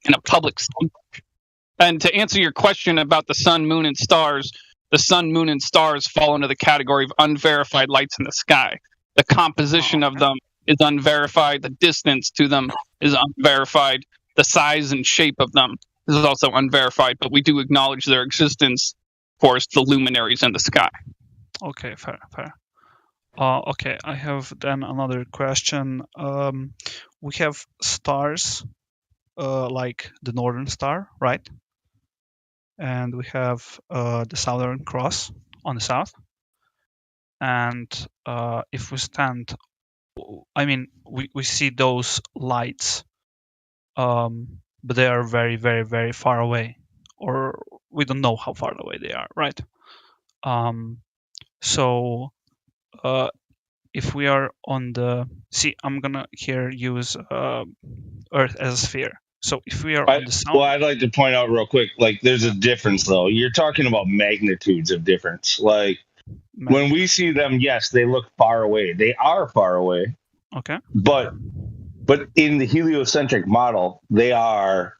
in a public speech. And to answer your question about the sun, moon, and stars, the sun, moon, and stars fall into the category of unverified lights in the sky. The composition of them is unverified. The distance to them is unverified. The size and shape of them is also unverified. But we do acknowledge their existence, of course, the luminaries in the sky. Okay, fair. Okay, I have then another question. We have stars like the Northern Star, right? And we have the Southern Cross on the south. And if we stand, we see those lights, but they are very, very, very far away, or we don't know how far away they are, right? So if we are on I'm gonna here use Earth as a sphere. So if we are on the south, I'd like to point out real quick, there's a difference though. You're talking about magnitudes of difference. When we see them, yes, they look far away. They are far away. Okay. But in the heliocentric model, they are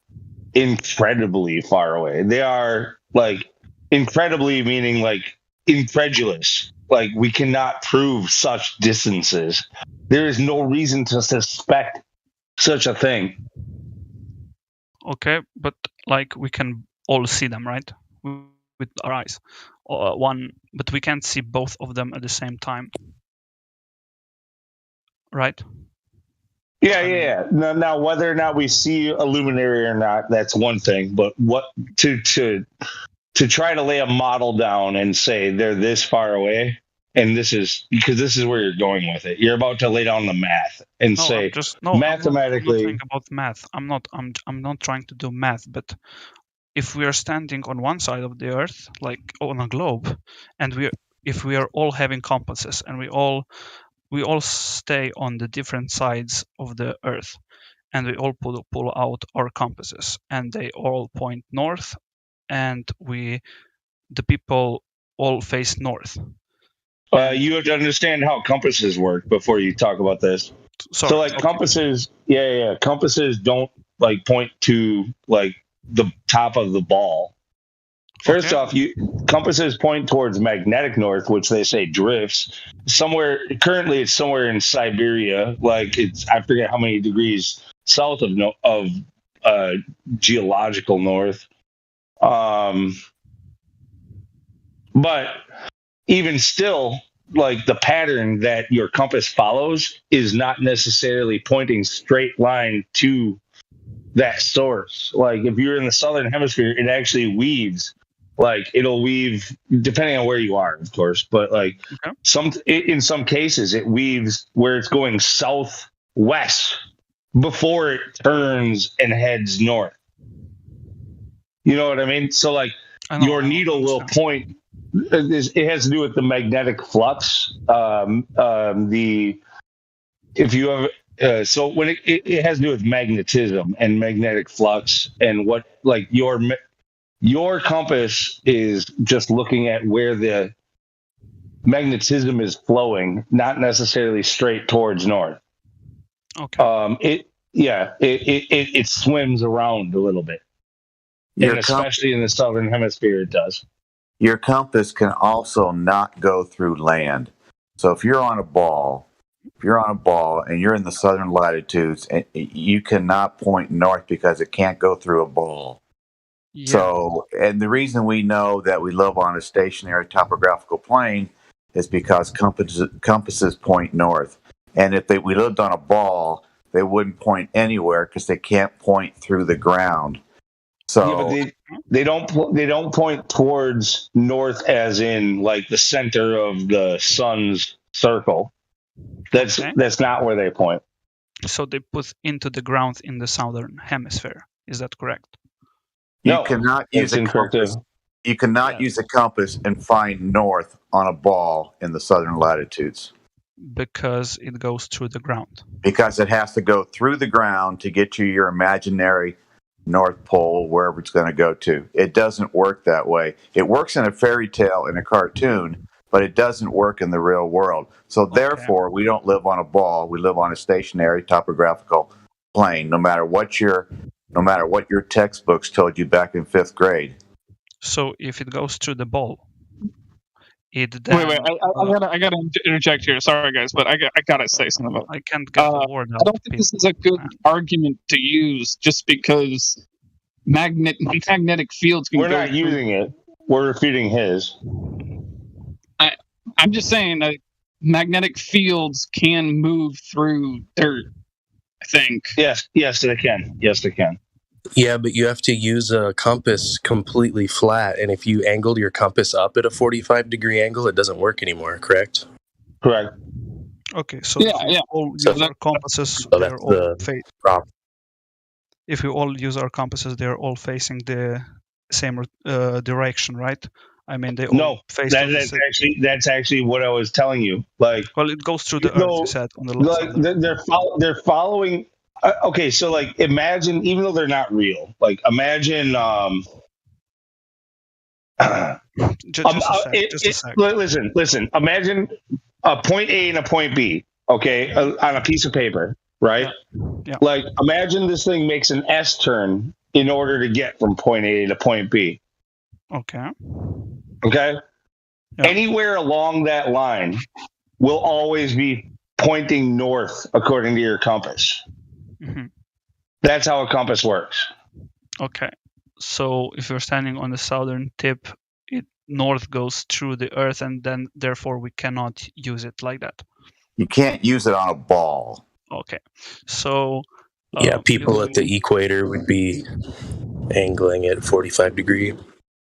incredibly far away. They are incredibly meaning incredulous. We cannot prove such distances. There is no reason to suspect such a thing. Okay, but we can all see them, right? With our eyes. But we can't see both of them at the same time. Right? Yeah. Now, whether or not we see a luminary or not, that's one thing. But what to try to lay a model down and say they're this far away, and this is where you're going with it. You're about to lay down the math and mathematically. I'm not about math. I'm not trying to do math. But if we are standing on one side of the Earth, like on a globe, and if we are all having compasses, and we all stay on the different sides of the Earth, and we all pull out our compasses, and they all point north, and the people all face north. You have to understand how compasses work before you talk about this. Compasses, compasses don't point to the top of the ball. First off, compasses point towards magnetic north, which they say drifts currently it's somewhere in Siberia. I forget how many degrees south of geological north. But even still, the pattern that your compass follows is not necessarily pointing straight line to that source. If you're in the southern hemisphere, it actually weaves. It'll weave depending on where you are, of course. But in some cases, it weaves where it's going southwest before it turns and heads north. You know what I mean? So your needle will point. It has to do with the magnetic flux. If you have so when it has to do with magnetism and magnetic flux, and what your compass is just looking at where the magnetism is flowing, not necessarily straight towards north. Okay. It swims around a little bit, and especially in the southern hemisphere, it does. Your compass can also not go through land. So if you're on a ball and you're in the southern latitudes, and you cannot point north because it can't go through a ball. Yeah. So, and the reason we know that we live on a stationary topographical plane is because compasses point north. And if we lived on a ball, they wouldn't point anywhere because they can't point through the ground. So but they don't point towards north as in the center of the sun's circle. That's not where they point. So they put into the ground in the southern hemisphere. Is that correct? You cannot use a compass. You cannot use a compass and find north on a ball in the southern latitudes. Because it goes through the ground. Because it has to go through the ground to get to your imaginary North Pole, wherever it's going to go to. It doesn't work that way. It works in a fairy tale, in a cartoon, but it doesn't work in the real world. So therefore, we don't live on a ball. We live on a stationary topographical plane, no matter what your textbooks told you back in 5th grade. So if it goes through the ball, it then... Wait, I gotta interject here. Sorry, guys, but I gotta say something about. I can't get the word out. I don't think this is a good argument to use, just because magnetic fields can. We're not using it. We're refuting his. I'm just saying that magnetic fields can move through dirt. I think. Yes, they can. Yes, they can. Yeah, but you have to use a compass completely flat, and if you angled your compass up at a 45-degree angle, it doesn't work anymore, correct? Correct. Okay, so if we all use our compasses, they're all if we all use our compasses, they're all facing the same direction, right? I mean, they all face. That's actually what I was telling you. Like, well, it goes through the earth. You said on the left side. They're following. Okay, so like imagine, even though they're not real, like imagine. Just a sec. Listen. Imagine a point A and a point B. Okay, on a piece of paper, right? Yeah. Like imagine this thing makes an S turn in order to get from point A to point B. Okay. Okay. Yeah. Anywhere along that line will always be pointing north according to your compass. Mm-hmm. That's how a compass works. Okay. So if you're standing on the southern tip, north goes through the earth, and then therefore we cannot use it like that. You can't use it on a ball. Okay. So people at the equator would be angling at 45-degree.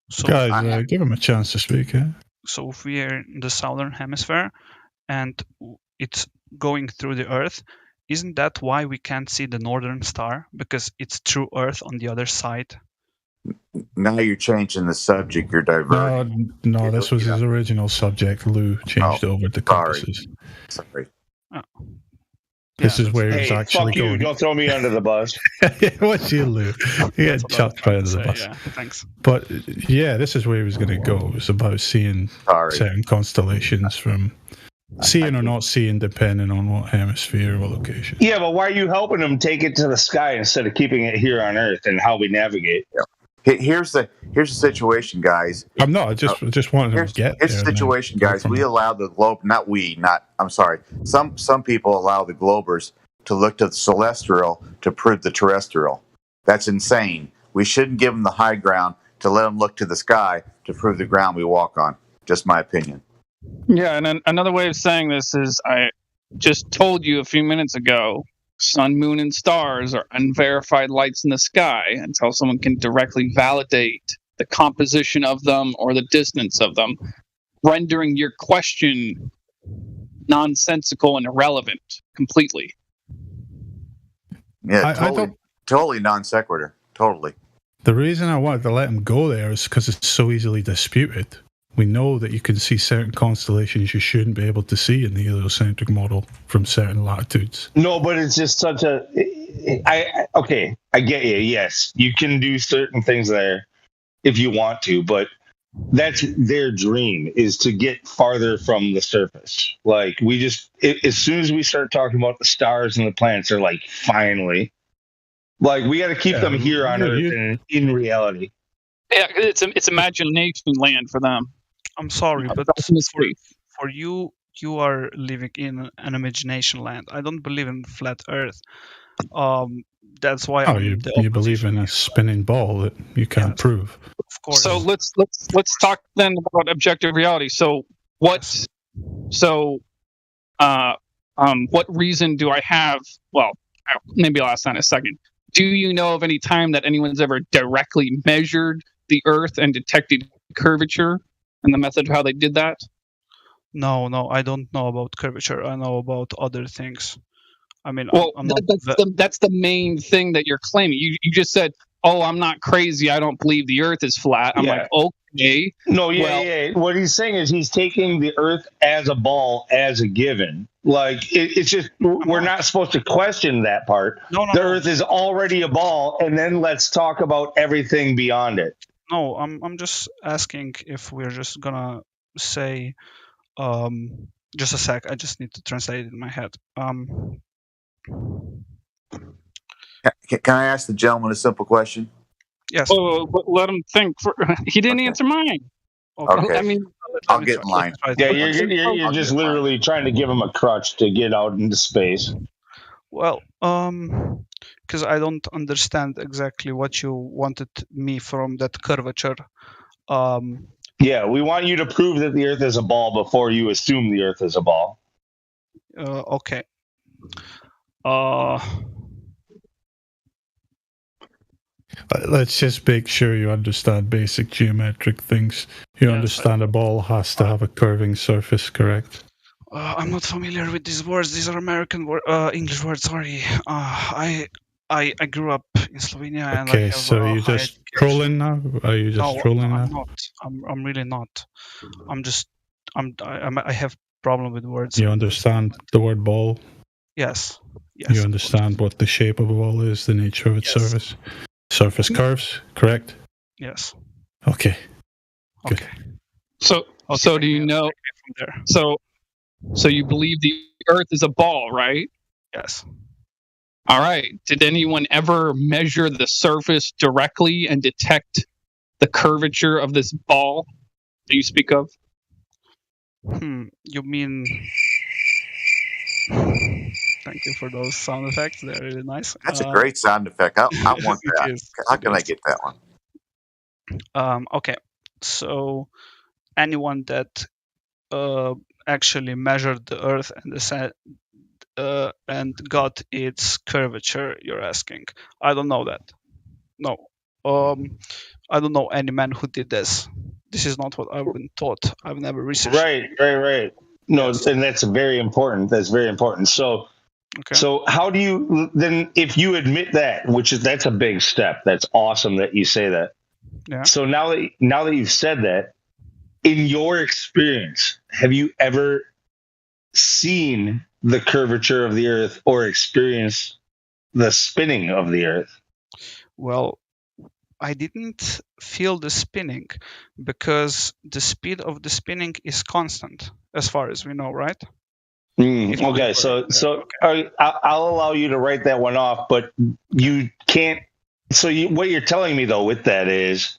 So guys, give him a chance to speak. So if we are in the southern hemisphere and it's going through the earth, isn't that why we can't see the northern star? Because it's through earth on the other side. Now you're changing the subject. You're diverting. No, this was his original subject. Lou changed over to compasses. Sorry. This is where he's actually fuck you. going. Don't throw me under the bus. What's you, Lou? He got chucked right under the bus. Yeah, thanks. But yeah, this is where he was going to go. It was about seeing certain constellations from seeing or not seeing, depending on what hemisphere or location. Yeah, but why are you helping them take it to the sky instead of keeping it here on Earth and how we navigate? Yeah. Here's the situation, guys. I'm not. I just wanted to get. Here's the situation, guys. We allow the globe. I'm sorry. Some people allow the globers to look to the celestial to prove the terrestrial. That's insane. We shouldn't give them the high ground to let them look to the sky to prove the ground we walk on. Just my opinion. Yeah, and another way of saying this is I just told you a few minutes ago, sun, moon, and stars are unverified lights in the sky until someone can directly validate the composition of them or the distance of them, rendering your question nonsensical and irrelevant completely. Yeah, totally non sequitur. Totally. The reason I wanted to let him go there is because it's so easily disputed. We know that you can see certain constellations you shouldn't be able to see in the heliocentric model from certain latitudes. No, but it's just such a... I get you. Yes, you can do certain things there if you want to, but that's their dream, is to get farther from the surface. Like, as soon as we start talking about the stars and the planets, they're like, finally. Like, we got to keep them here on Earth and in reality. Yeah, it's imagination land for them. I'm sorry, but for you are living in an imagination land. I don't believe in flat Earth. That's why you believe in a spinning ball that you can't prove. Of course. So let's talk then about objective reality. So what reason do I have? Well, maybe I'll ask that in a second. Do you know of any time that anyone's ever directly measured the Earth and detected curvature and the method of how they did that? No, I don't know about curvature. I know about other things. I mean, that's the main thing that you're claiming. You just said "Oh, I'm not crazy. I don't believe the Earth is flat." I'm like, "Okay." No, yeah. What he's saying is he's taking the Earth as a ball as a given. Like it's just we're not supposed to question that part. The Earth is already a ball, and then let's talk about everything beyond it. No, I'm just asking if we're just gonna say, just a sec. I just need to translate it in my head. Can I ask the gentleman a simple question? Yes. Oh, let him think. He didn't answer mine. Okay. I mean, I'll get in line. Yeah, you're just literally trying to give him a crutch to get out into space. Well, because I don't understand exactly what you wanted me from that curvature. Yeah, we want you to prove that the Earth is a ball before you assume the Earth is a ball. Okay. Let's just make sure you understand basic geometric things. You understand a ball has to have a curving surface, correct? I'm not familiar with these words. These are American English words. Sorry. I grew up in Slovenia. And Okay, so are you just trolling now? Are you just trolling now? I'm not. I'm really not. I have problem with words. You understand the word ball? Yes. You understand what the shape of a ball is, the nature of its surface? Surface curves, correct? Yes. Okay. Good. Okay. So do you know? So you believe the Earth is a ball, right? Yes. All right. Did anyone ever measure the surface directly and detect the curvature of this ball that you speak of? You mean? Thank you for those sound effects. They're really nice. That's a great sound effect. I want that. How can I get that one? Okay. So anyone that actually measured the Earth and got its curvature, you're asking. I don't know that. No. I don't know any man who did this. This is not what I've been taught. I've never researched. Right. No, and that's very important. That's very important. So, so how do you then, if you admit that, that's a big step. That's awesome that you say that. Yeah. So now that you've said that, in your experience, have you ever seen the curvature of the Earth or experienced the spinning of the Earth? Well, I didn't feel the spinning because the speed of the spinning is constant, as far as we know, right? Okay, so I'll allow you to write that one off, but you can't. So what you're telling me though with that is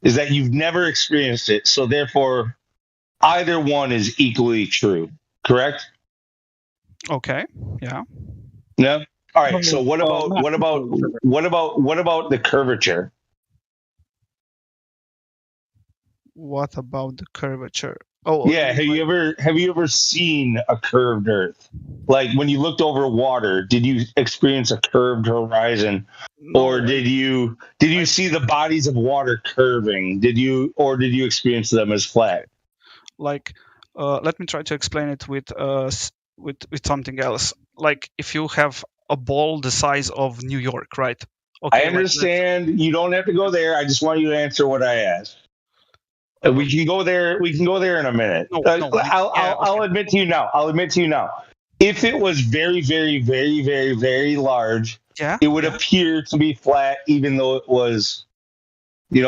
that you've never experienced it, so therefore either one is equally true, correct? Okay. Yeah. No. All right. So what about the curvature? What about the curvature? Oh, yeah. Have you ever seen a curved Earth? Like when you looked over water, did you experience a curved horizon, or did you see the bodies of water curving? Did you experience them as flat? Like, let me try to explain it with something else. Like if you have a ball the size of New York, right? Okay. I understand. You don't have to go there. I just want you to answer what I asked. We can go there. We can go there in a minute. I'll admit to you now. If it was very, very, very, very, very large, it would appear to be flat, even though it was,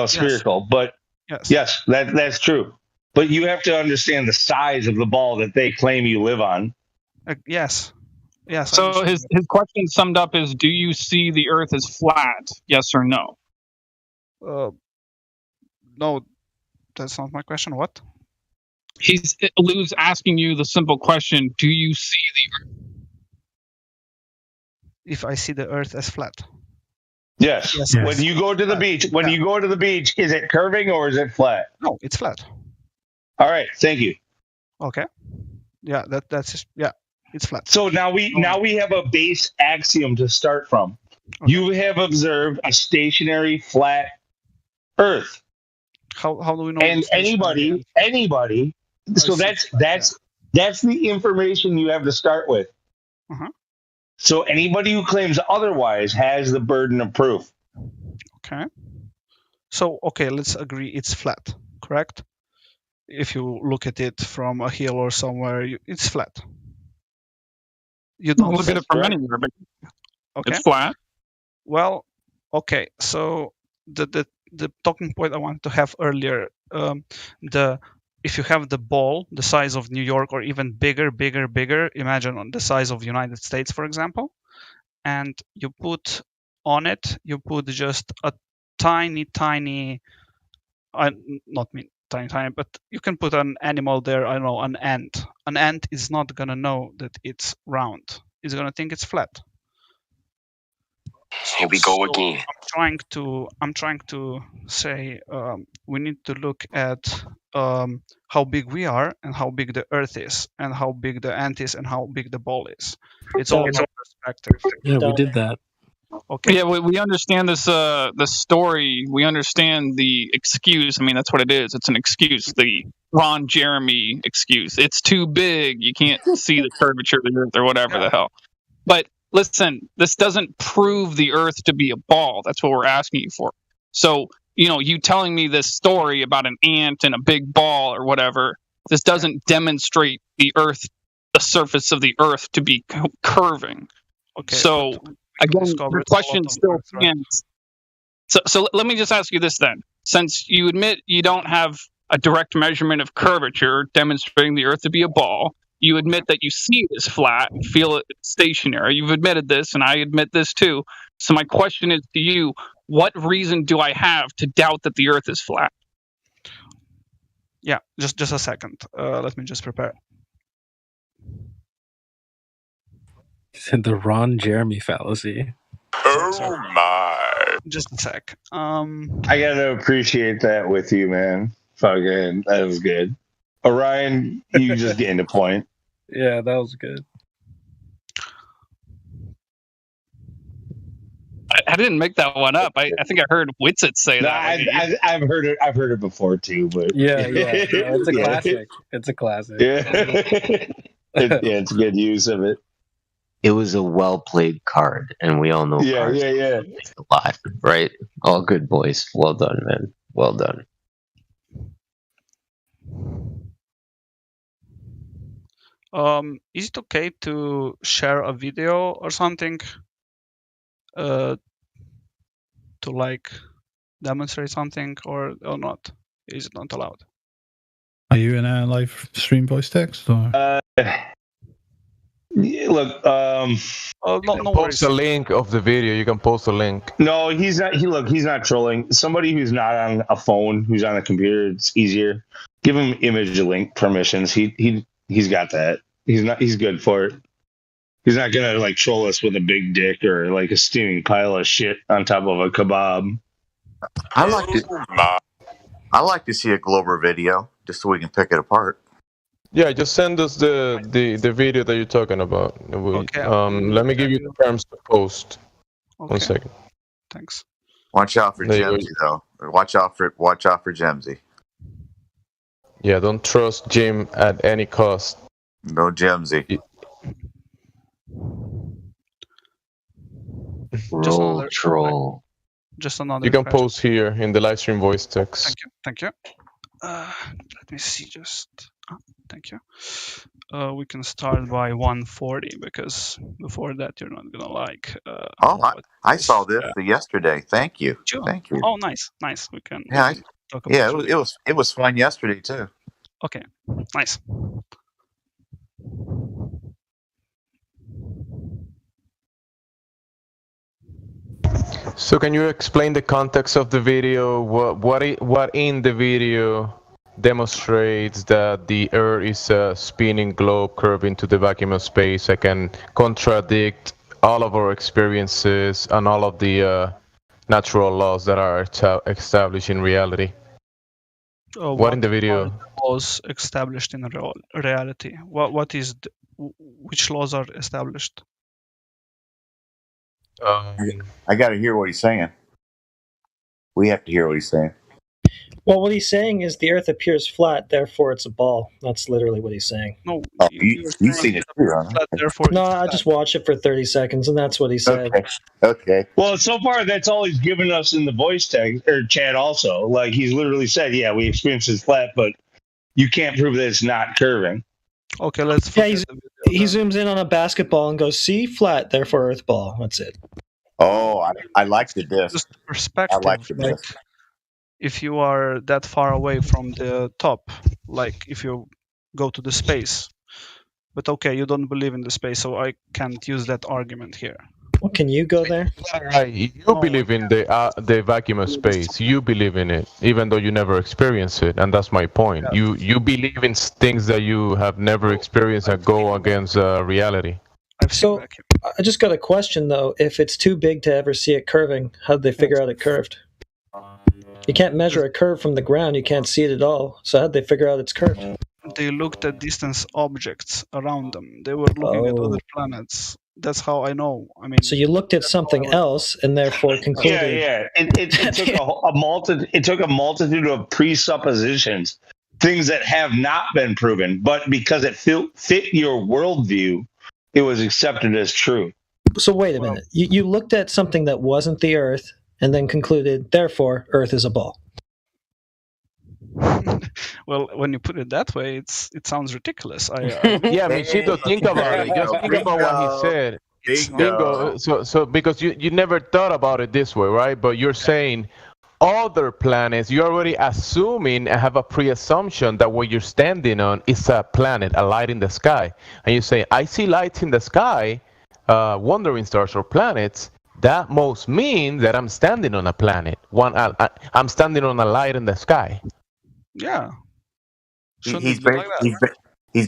spherical. But yes, that's true. But you have to understand the size of the ball that they claim you live on. Yes. So his question summed up is: do you see the Earth as flat? Yes or no? No. That's not my question. What? Lou's asking you the simple question: do you see the Earth? If I see the Earth as flat. Yes. When you go to the beach, is it curving or is it flat? No, it's flat. All right. Thank you. Okay. Yeah, that's just, it's flat. So now we have a base axiom to start from. Okay. You have observed a stationary flat Earth. How do we know? And anybody. So that's the information you have to start with. So anybody who claims otherwise has the burden of proof. Okay. So, okay, let's agree it's flat, correct? If you look at it from a hill or somewhere, it's flat. You don't look at it from anywhere, but okay. It's flat. Well, okay. So the talking point I wanted to have earlier, if you have the ball the size of New York or even bigger, imagine on the size of United States, for example, and you put on it, you put just a tiny, not mean tiny, but you can put an animal there. I don't know, an ant. An ant is not gonna know that it's round. It's gonna think it's flat. Here we go again. I'm trying to say we need to look at how big we are and how big the Earth is and how big the ant is and how big the ball is. It's all about perspective. Yeah, we did that. Okay. Yeah, we understand this the story. We understand the excuse. I mean, that's what it is. It's an excuse. The Ron Jeremy excuse. It's too big. You can't see the curvature of the Earth or whatever the hell. But listen, this doesn't prove the Earth to be a ball. That's what we're asking you for. So, you telling me this story about an ant and a big ball or whatever, this doesn't demonstrate the surface of the Earth to be curving. Okay. So, again, the question still stands. So let me just ask you this then. Since you admit you don't have a direct measurement of curvature demonstrating the Earth to be a ball, you admit that you see it as flat and feel it stationary. You've admitted this, and I admit this too. So my question is to you, what reason do I have to doubt that the Earth is flat? Yeah, just a second. Let me just prepare. The Ron Jeremy fallacy. Oh my! Just a sec. I gotta appreciate that with you, man. Fucking, that was good. Orion, you just getting the point. Yeah, that was good. I didn't make that one up. I think I heard Witsit say that. I've heard it. I've heard it before too. But yeah, no, it's a classic. It's a classic. Yeah, it's a good use of it. It was a well-played card, and we all know cards yeah. a lot, right? All good, boys. Well done, man. Well done. Is it okay to share a video or something to demonstrate something or not? Is it not allowed? Are you in a live stream voice text or? Look, no post a link of the video. You can post a link. No, he's not. He's not trolling. Somebody who's not on a phone, who's on a computer, it's easier. Give him image link permissions. He's got that. He's good for it. He's not gonna troll us with a big dick or a steaming pile of shit on top of a kebab. I like to see a Glober video just so we can pick it apart. Yeah, just send us the video that you're talking about. Okay. Let me give you the terms to post. Okay. 1 second. Thanks. Watch out for Gemsy though. Watch out for Gemsy. Yeah, don't trust Jim at any cost. No Gemsy. Roll troll. Just another. You can question. post here in the live stream voice text. Thank you. Let me see. Thank you. We can start by 140 because before that you're not gonna like. I saw this yesterday. Thank you. Sure. Thank you. Oh, nice. We can. Yeah, talk about it was fun yesterday too. Okay, nice. So can you explain the context of the video? What in the video demonstrates that the Earth is a spinning globe curved into the vacuum of space? I can contradict all of our experiences and all of the natural laws that are established in reality. What in the video? Laws established in reality? Which laws are established? I got to hear what he's saying. We have to hear what he's saying. Well, what he's saying is the Earth appears flat, therefore it's a ball. That's literally what he's saying. No, you've seen it too, huh? No, I just watched it for 30 seconds, and that's what he said. Okay. Well, so far that's all he's given us in the voice tag or chat. Also, like he's literally said, "Yeah, we experience it flat, but you can't prove that it's not curving." Okay, let's. Yeah, he zooms in on a basketball and goes, "See, flat, therefore Earth ball." That's it. Oh, I like the disc. Just perspective. I like the like, disc. if you are that far away from the top, like if you go to the space, but okay, you don't believe in the space, so I can't use that argument here. Well, can you go there? You believe in the vacuum of space. You believe in it, even though you never experience it, and that's my point. Yeah. You believe in things that you have never experienced that go against reality. So I just got a question though. If it's too big to ever see it curving, how did they figure out it curved? You can't measure a curve from the ground. You can't see it at all. So how did they figure out it's curved? They looked at distant objects around them. They were looking at other planets. That's how I know. I mean, so you looked at something else and therefore concluded. Yeah. It took a multitude of presuppositions, things that have not been proven, but because it fit your worldview, it was accepted as true. So wait a minute. You looked at something that wasn't the Earth and then concluded, therefore, Earth is a ball. Well, when you put it that way, it sounds ridiculous. Yeah, Michito, think about it. Just think about what he said. Bingo. So because you never thought about it this way, right? But you're saying other planets, you're already assuming and have a pre-assumption that what you're standing on is a planet, a light in the sky. And you say, I see lights in the sky, wandering stars or planets. That must mean that I'm standing on a planet. I'm standing on a light in the sky. Yeah. He's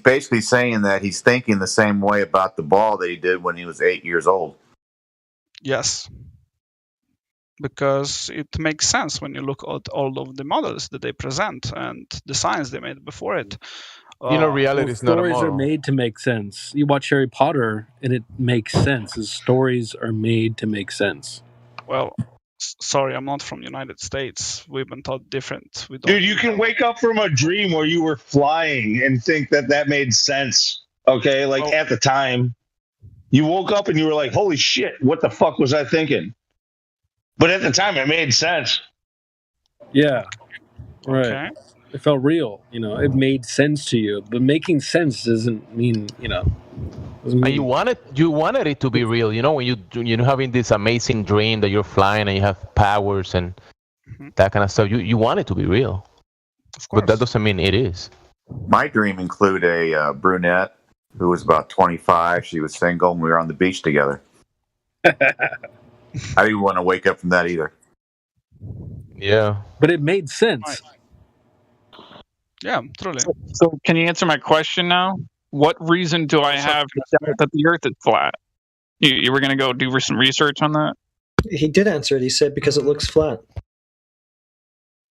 basically saying that he's thinking the same way about the ball that he did when he was 8 years old. Yes. Because it makes sense when you look at all of the models that they present and the science they made before it. Reality is not a model. Stories are made to make sense. You watch Harry Potter and it makes sense. His stories are made to make sense. Well, sorry, I'm not from the United States. We've been taught different. Dude, you can wake up from a dream where you were flying and think that made sense. Okay, at the time, you woke up and you were like, "Holy shit, what the fuck was I thinking?" But at the time, it made sense. Yeah, right. Okay. It felt real. It made sense to you. But making sense doesn't mean, And you wanted it to be real. When you're having this amazing dream that you're flying and you have powers and that kind of stuff. You want it to be real. But that doesn't mean it is. My dream included a brunette who was about 25. She was single, and we were on the beach together. I didn't want to wake up from that either. Yeah. But it made sense. Yeah, truly. So can you answer my question now? What reason do I have to doubt that the Earth is flat? You were going to go do some research on that? He did answer it. He said because it looks flat.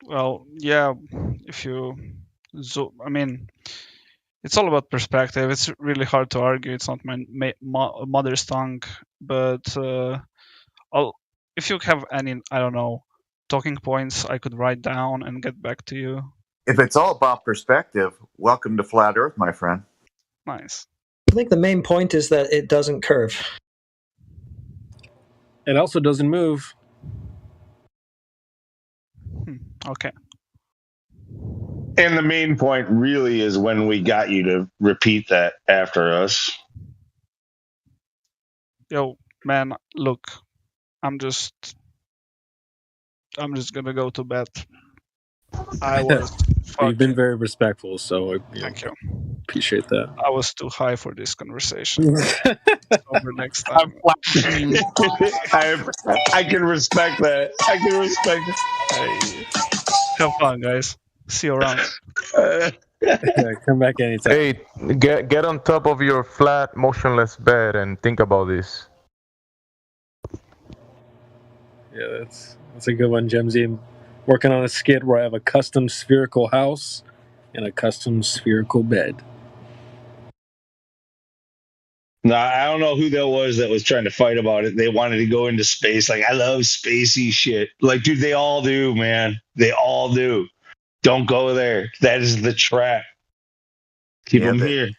Well, yeah, if you it's all about perspective. It's really hard to argue. It's not my mother's tongue. But if you have any, talking points I could write down and get back to you. If it's all about perspective, welcome to Flat Earth, my friend. Nice. I think the main point is that it doesn't curve. It also doesn't move. Okay. And the main point really is when we got you to repeat that after us. Yo, man, look, I'm just gonna go to bed. You've been very respectful, so thank you. Appreciate that. I was too high for this conversation. Over next time. I can respect that. Hey, have fun, guys. See you around. Come back anytime. Hey, get on top of your flat, motionless bed and think about this. Yeah, that's a good one, Gemsy. I'm working on a skit where I have a custom spherical house and a custom spherical bed. No, I don't know who that was trying to fight about it. They wanted to go into space. I love spacey shit. Dude, they all do, man. They all do. Don't go there. That is the trap. Keep them here.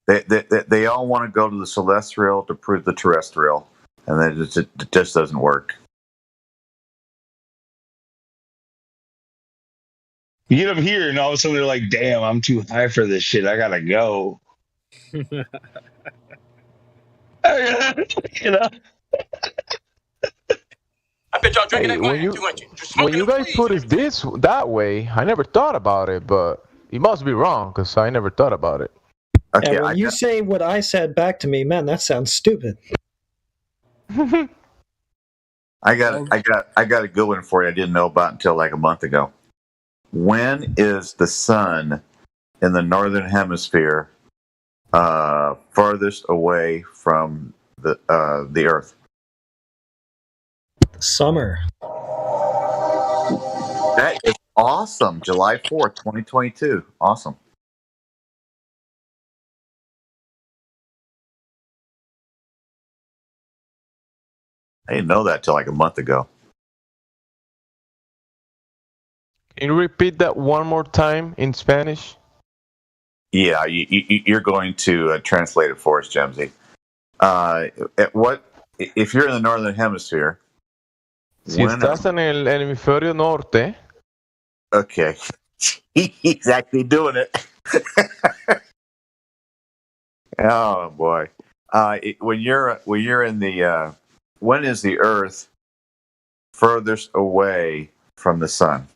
They all want to go to the celestial to prove the terrestrial, and then it just doesn't work. You get them here, and all of a sudden they're like, "Damn, I'm too high for this shit. I gotta go." You know. I bet y'all drinking Hey, that wine too much. when you guys put it that way, I never thought about it, but you must be wrong because I never thought about it. Okay, when you say what I said back to me, man, that sounds stupid. I got a good one for you. I didn't know about until like a month ago. When is the sun in the northern hemisphere farthest away from the Earth? Summer. That is awesome. July 4th, 2022. Awesome. I didn't know that till like a month ago. Can you repeat that one more time in Spanish? Yeah, you're going to translate it for us, Gemsy. If you're in the northern hemisphere? Si estás en el hemisferio norte. Okay, he's actually doing it. Oh boy! When you're in the when is the Earth furthest away from the sun?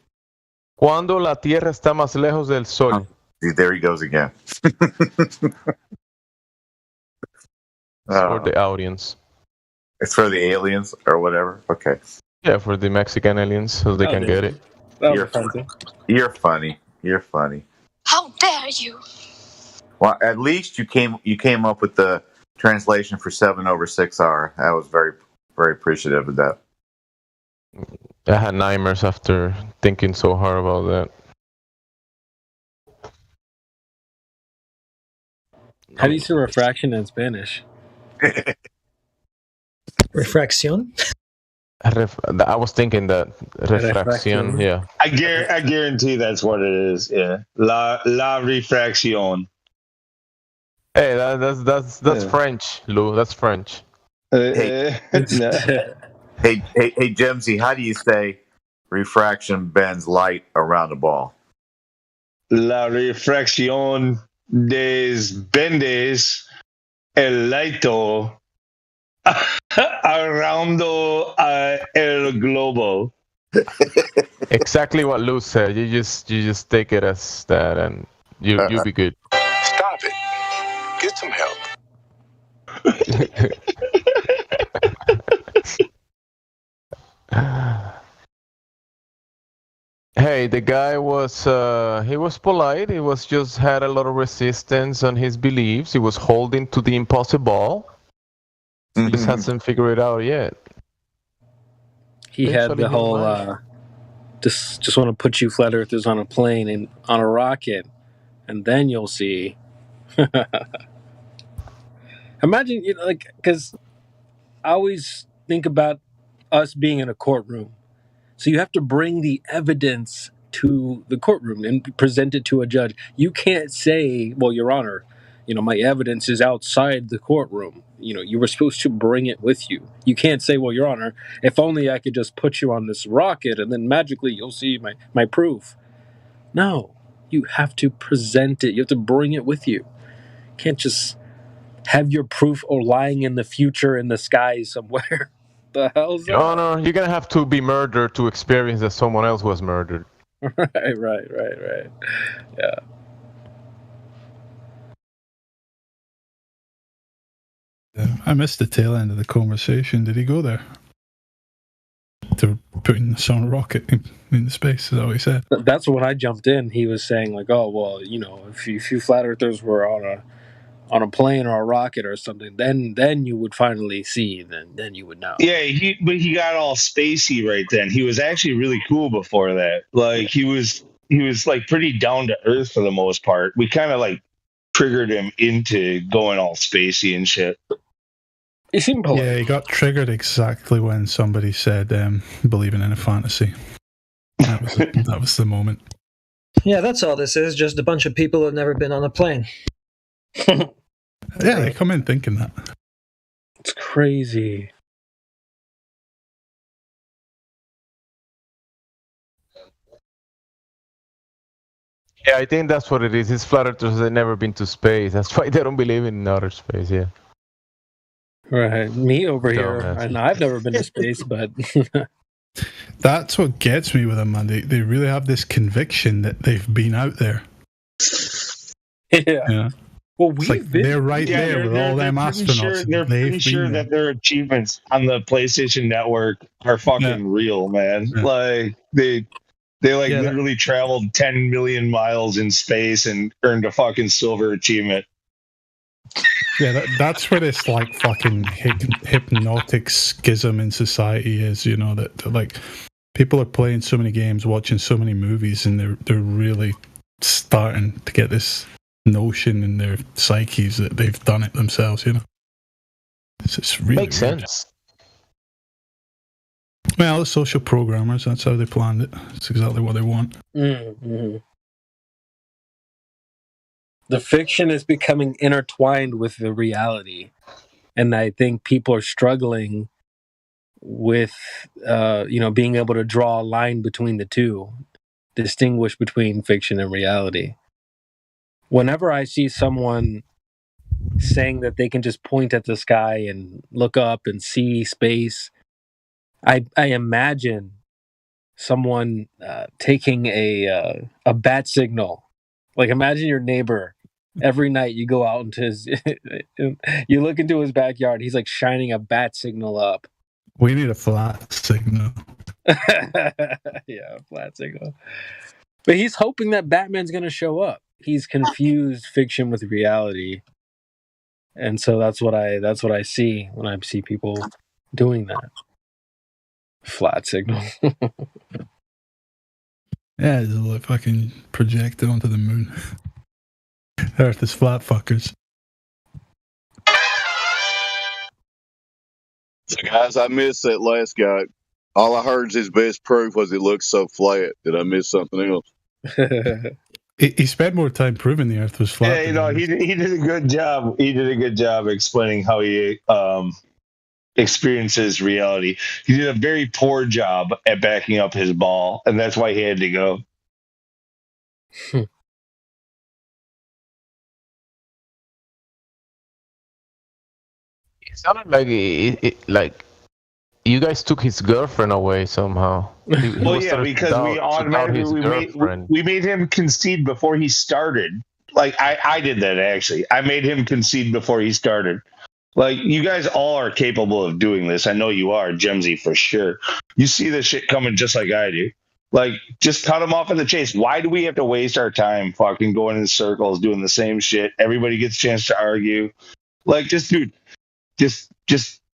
Cuando la Tierra está más lejos del Sol. See, there he goes again. For the audience. It's for the aliens or whatever. Okay. Yeah, for the Mexican aliens, so they can get it. You're funny. You're funny. How dare you? Well, at least you came up with the translation for 7/6R. I was very, very appreciative of that. I had nightmares after thinking so hard about that. How do you say refraction in Spanish? Refracción? I was thinking that refracción, yeah. I guarantee that's what it is. Yeah, la refracción. Hey, that's French, Lou. That's French. Hey, Gemsy, how do you say refraction bends light around a ball? La refracción bendes el laito around el globo. Exactly what Lou said. You just take it as that, and you'll be good. Stop it. Get some help. Hey, the guy was he was polite. He was just had a lot of resistance on his beliefs. He was holding to the impossible. He just hasn't figured it out yet. He had the whole just want to put you flat earthers on a plane and on a rocket, and then you'll see. Imagine, because I always think about us being in a courtroom. So you have to bring the evidence to the courtroom and present it to a judge. You can't say, well, Your Honor, my evidence is outside the courtroom. You were supposed to bring it with you. You can't say, well, Your Honor, if only I could just put you on this rocket and then magically you'll see my proof. No, you have to present it. You have to bring it with you. You can't just have your proof lying in the future in the sky somewhere. The hell's that? Your Honor, you're gonna have to be murdered to experience that someone else was murdered. Right. Yeah. I missed the tail end of the conversation. Did he go there? To putting the sun rocket in space, is that what he said? That's when I jumped in. He was saying, oh, well, if you flat earthers were on a plane or a rocket or something, then you would finally see, then you would know. Yeah, but he got all spacey right then. He was actually really cool before that. Like he was like pretty down to earth for the most part. We kind of like triggered him into going all spacey and shit. He seemed polite. Yeah, he got triggered exactly when somebody said believing in a fantasy. That was the moment. Yeah, that's all this is. Just a bunch of people who have never been on a plane. Yeah, they come in thinking that. It's crazy. Yeah, I think that's what it is. It's flat earthers that never been to space. That's why they don't believe in outer space. Yeah. Right, me over here, Dumbass. and I've never been to space, but That's what gets me with them, man. They really have this conviction that they've been out there. yeah. Well, they're right there with all them astronauts. They're pretty sure that their achievements on the PlayStation Network are fucking real, man. Yeah. Like they literally traveled 10 million miles in space and earned a fucking silver achievement. Yeah, that's where this like fucking hypnotic schism in society is. You know that like people are playing so many games, watching so many movies, and they're really starting to get this notion in their psyches that they've done it themselves. You know, it's really Makes weird. sense. Well, the social programmers, that's how they planned it. It's exactly what they want. Mm-hmm. The fiction is becoming intertwined with the reality, and I think people are struggling with, being able to draw a line between the two, distinguish between fiction and reality. Whenever I see someone saying that they can just point at the sky and look up and see space, I imagine someone taking a bat signal. Like, imagine your neighbor. Every night you go out into his, you look into his backyard. He's like shining a bat signal up. We need a flat signal. Yeah, a flat signal. But he's hoping that Batman's going to show up. He's confused fiction with reality, and so that's what I see when I see people doing that. Flat signal. Yeah, it's like fucking projected onto the moon. Earth is flat, fuckers. So, guys, I missed that last guy. All I heard is his best proof was it looks so flat. Did I miss something else? He spent more time proving the Earth was flat. Yeah, he did a good job. He did a good job explaining how he experiences reality. He did a very poor job at backing up his ball, and that's why he had to go. It sounded like you guys took his girlfriend away somehow. Well, yeah, because we automatically we made him concede before he started. Like I did that actually. I made him concede before he started. Like, you guys all are capable of doing this. I know you are, Gemsy, for sure. You see this shit coming just like I do. Like, just cut him off in the chase. Why do we have to waste our time fucking going in circles, doing the same shit? Everybody gets a chance to argue. Like, just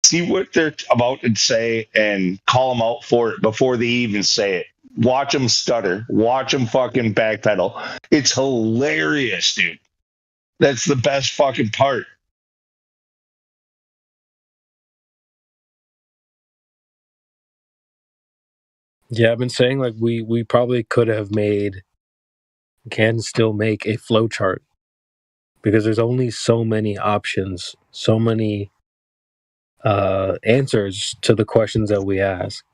see what they're about to say and call them out for it before they even say it. Watch them stutter. Watch them fucking backpedal. It's hilarious, dude. That's the best fucking part. Yeah, I've been saying, like, we probably can still make a flowchart, because there's only so many options, so many answers to the questions that we ask.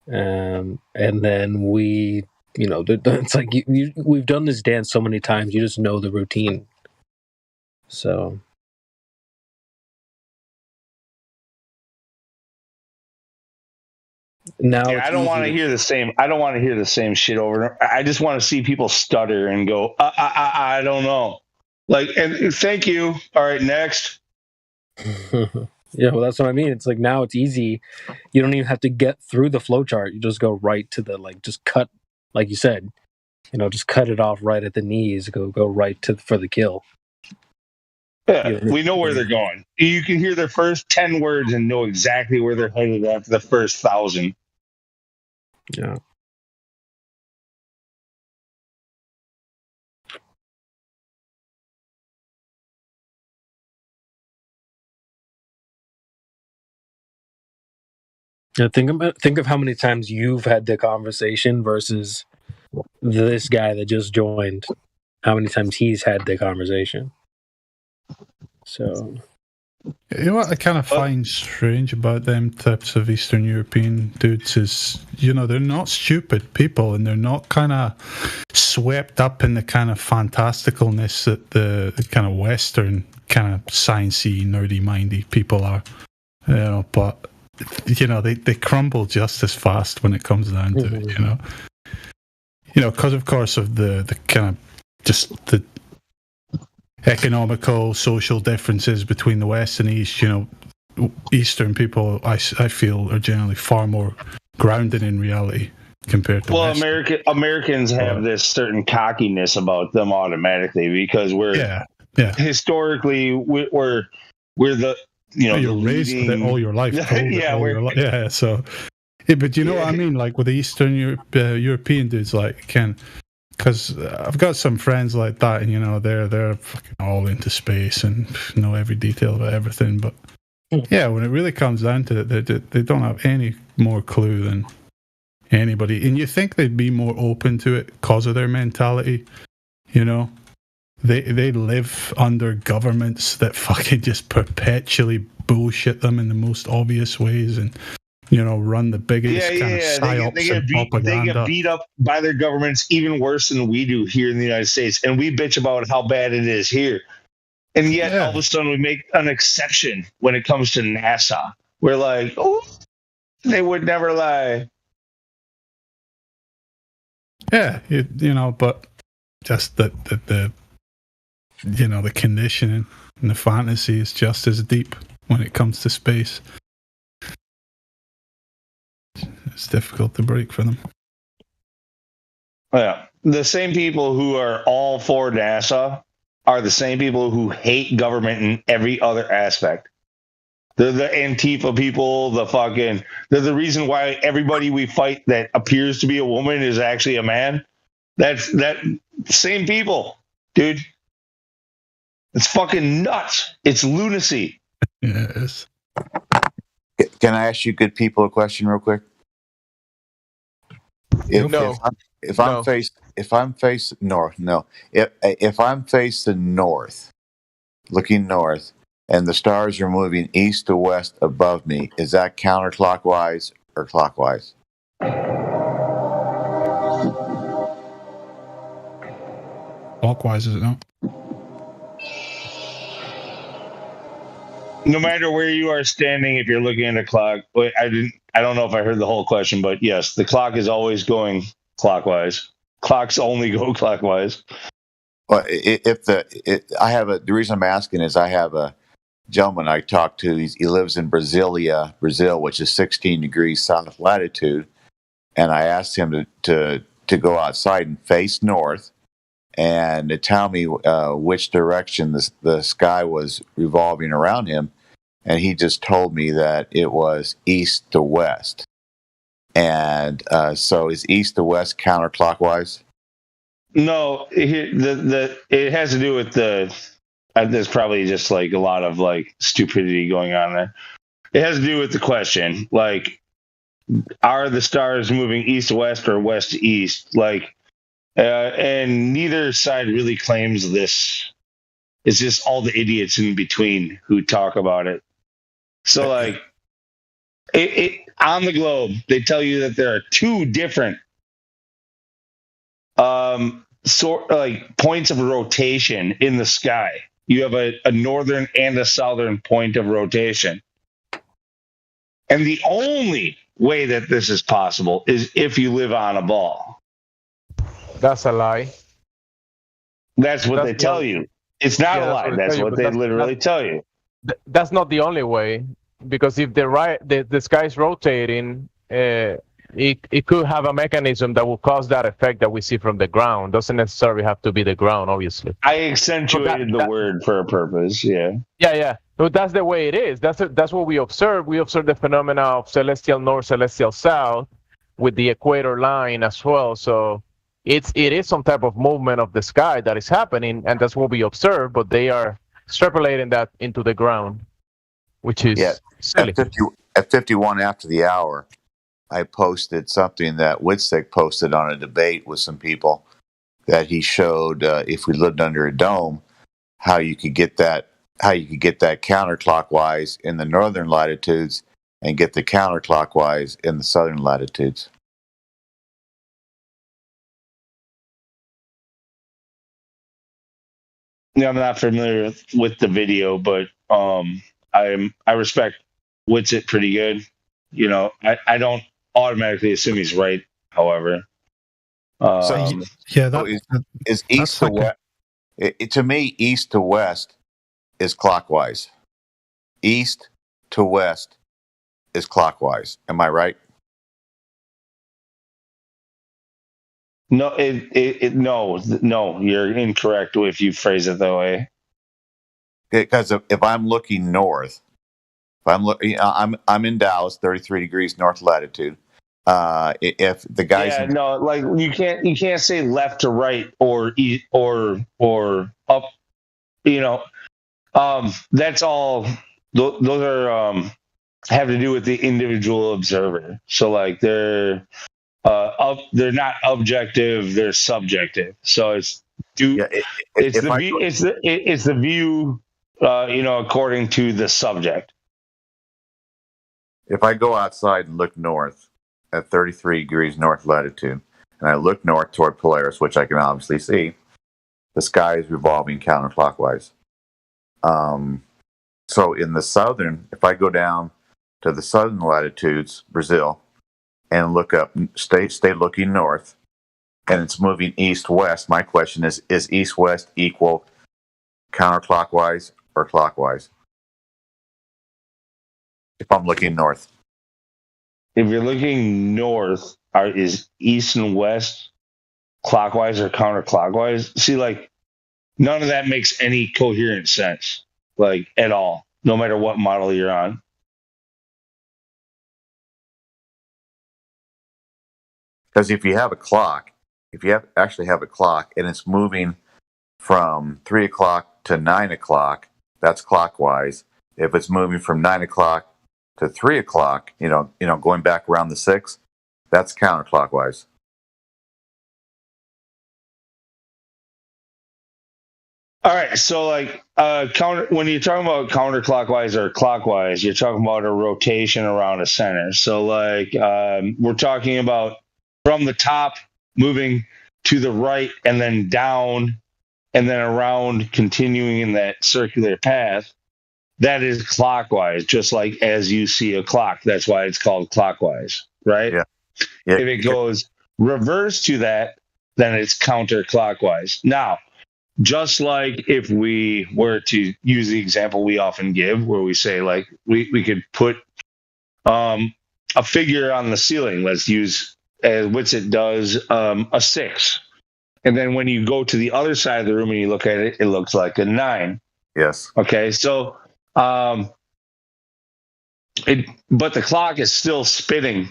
And then we, it's like we've done this dance so many times, you just know the routine. So. Now I don't want to hear the same. I don't want to hear the same shit over. I just want to see people stutter and go, I don't know. Like, and thank you. All right, next. Yeah, well, that's what I mean. It's like, now it's easy. You don't even have to get through the flowchart. You just go right to the, just cut, like you said, just cut it off right at the knees. Go right for the kill. Yeah, we know where they're going. You can hear their first 10 words and know exactly where they're headed after the first 1,000. Yeah. Yeah, think of how many times you've had the conversation versus this guy that just joined, how many times he's had the conversation. So, you know what I kind of find strange about them types of Eastern European dudes is, you know, they're not stupid people, and they're not kind of swept up in the kind of fantasticalness that the kind of Western kind of sciencey, nerdy-mindy people are. You know, but you know they crumble just as fast when it comes down to it. You know, because of course of the kind of just the economical, social differences between the West and East. You know, Eastern people, I feel, are generally far more grounded in reality compared to West. Americans have this certain cockiness about them automatically because we're historically we're the, you know, you're raised with it all your life. So, but you know what I mean? Like with the Eastern European dudes, like because I've got some friends like that, and you know they're fucking all into space and know every detail about everything. But yeah, when it really comes down to it, they don't have any more clue than anybody. And you think they'd be more open to it because of their mentality, you know? They live under governments that fucking just perpetually bullshit them in the most obvious ways, and you know, run the biggest kind of psyops and propaganda. They get beat up by their governments even worse than we do here in the United States, and we bitch about how bad it is here. And yet, all of a sudden, we make an exception when it comes to NASA. We're like, oh, they would never lie. Yeah, you know, but just that the you know, the conditioning and the fantasy is just as deep when it comes to space. It's difficult to break for them. Yeah. The same people who are all for NASA are the same people who hate government in every other aspect. They're the Antifa people, they're the reason why everybody we fight that appears to be a woman is actually a man. That same people, dude. It's fucking nuts. It's lunacy. Yes. Can I ask you good people a question real quick? If I'm facing north, looking north, and the stars are moving east to west above me, is that counterclockwise or clockwise? Clockwise, is it not? No matter where you are standing, if you're looking at a clock, I don't know if I heard the whole question, but yes, the clock is always going clockwise. Clocks only go clockwise. Well, the reason I'm asking is I have a gentleman I talked to. He lives in Brasilia, Brazil, which is 16 degrees south latitude, and I asked him to go outside and face north, and to tell me which direction the sky was revolving around him, and he just told me that it was east to west. And so is east to west counterclockwise? No, it has to do with there's probably just like a lot of like stupidity going on there. It has to do with the question, like, are the stars moving east to west or west to east? Like, and neither side really claims this. It's just all the idiots in between who talk about it. So, like, it on the globe, they tell you that there are two different points of rotation in the sky. You have a northern and a southern point of rotation. And the only way that this is possible is if you live on a ball. That's a lie. That's what they tell you. It's not a lie. That's what they literally tell you. That's not the only way, because if the sky is rotating, it could have a mechanism that will cause that effect that we see from the ground. Doesn't necessarily have to be the ground, obviously. I accentuated the word for a purpose. Yeah. Yeah. But that's the way it is. That's what we observe. We observe the phenomena of celestial north, celestial south, with the equator line as well. So it is some type of movement of the sky that is happening, and that's what we observe. But they are extrapolating that into the ground, which is silly. At 51 after the hour. I posted something that Whitsick posted on a debate with some people that he showed if we lived under a dome, how you could get that counterclockwise in the northern latitudes and get the counterclockwise in the southern latitudes. Yeah, I'm not familiar with the video, but I respect Witsit pretty good. You know, I don't automatically assume he's right. However, So is east to west. To me, east to west is clockwise. East to west is clockwise. Am I right? No, no, you're incorrect if you phrase it that way. Because if I'm looking north, I'm in Dallas, 33 degrees north latitude. If the guys, like you can't say left to right or up. You know, that's all. Those are have to do with the individual observer. So like they're not objective, they're subjective. So it's the view according to the subject. If I go outside and look north at 33 degrees north latitude, and I look north toward Polaris, which I can obviously see, the sky is revolving counterclockwise. So in the southern, if I go down to the southern latitudes, Brazil, and look up, stay looking north, and it's moving east-west, my question is east-west equal counterclockwise or clockwise? If I'm looking north. If you're looking north, is east and west clockwise or counterclockwise? See, like, none of that makes any coherent sense, like, at all, no matter what model you're on. Because if you actually have a clock and it's moving from 3 o'clock to 9 o'clock, that's clockwise. If it's moving from 9 o'clock to 3 o'clock, going back around the 6, that's counterclockwise. All right, so like when you're talking about counterclockwise or clockwise, you're talking about a rotation around a center. So like we're talking about from the top moving to the right and then down and then around, continuing in that circular path. That is clockwise, just like as you see a clock. That's why it's called clockwise, right? Yeah. If it goes reverse to that, then it's counterclockwise. Now, just like if we were to use the example we often give, where we say, like, we could put a figure on the ceiling. Let's use, as Whitsitt does, a 6. And then when you go to the other side of the room and you look at it, it looks like a 9. Yes. Okay, so but the clock is still spinning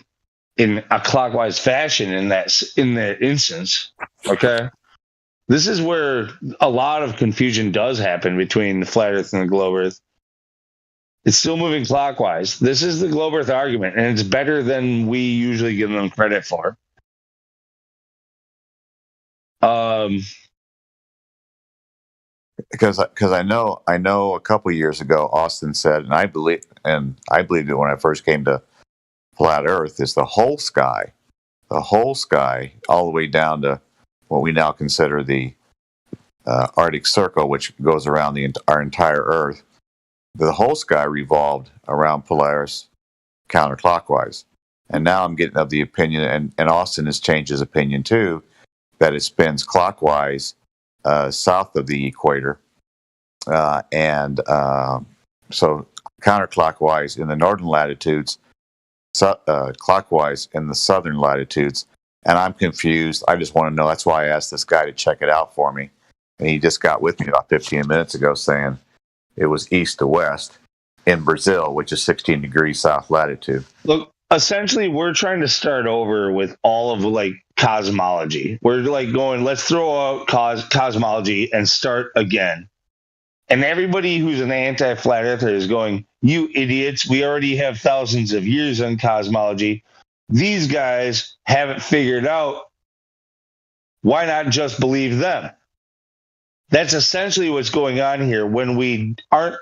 in a clockwise fashion in that instance. Okay, this is where a lot of confusion does happen between the flat Earth and the globe Earth. It's still moving clockwise. This is the globe Earth argument, and it's better than we usually give them credit for. Because I know a couple years ago Austin said, and I believed it when I first came to flat Earth, is the whole sky all the way down to what we now consider the Arctic Circle, which goes around our entire Earth. The whole sky revolved around Polaris counterclockwise, and now I'm getting of the opinion, and Austin has changed his opinion too, that it spins clockwise south of the equator, and so counterclockwise in the northern latitudes, clockwise in the southern latitudes. And I'm confused. I just want to know. That's why I asked this guy to check it out for me, and he just got with me about 15 minutes ago saying it was east to west in Brazil, which is 16 degrees south latitude. Look, essentially, we're trying to start over with all of like cosmology. We're like going, let's throw out cosmology and start again. And everybody who's an anti-flat earther is going, you idiots, we already have thousands of years on cosmology. these guys have it figured out. Why not just believe them? That's essentially what's going on here when we aren't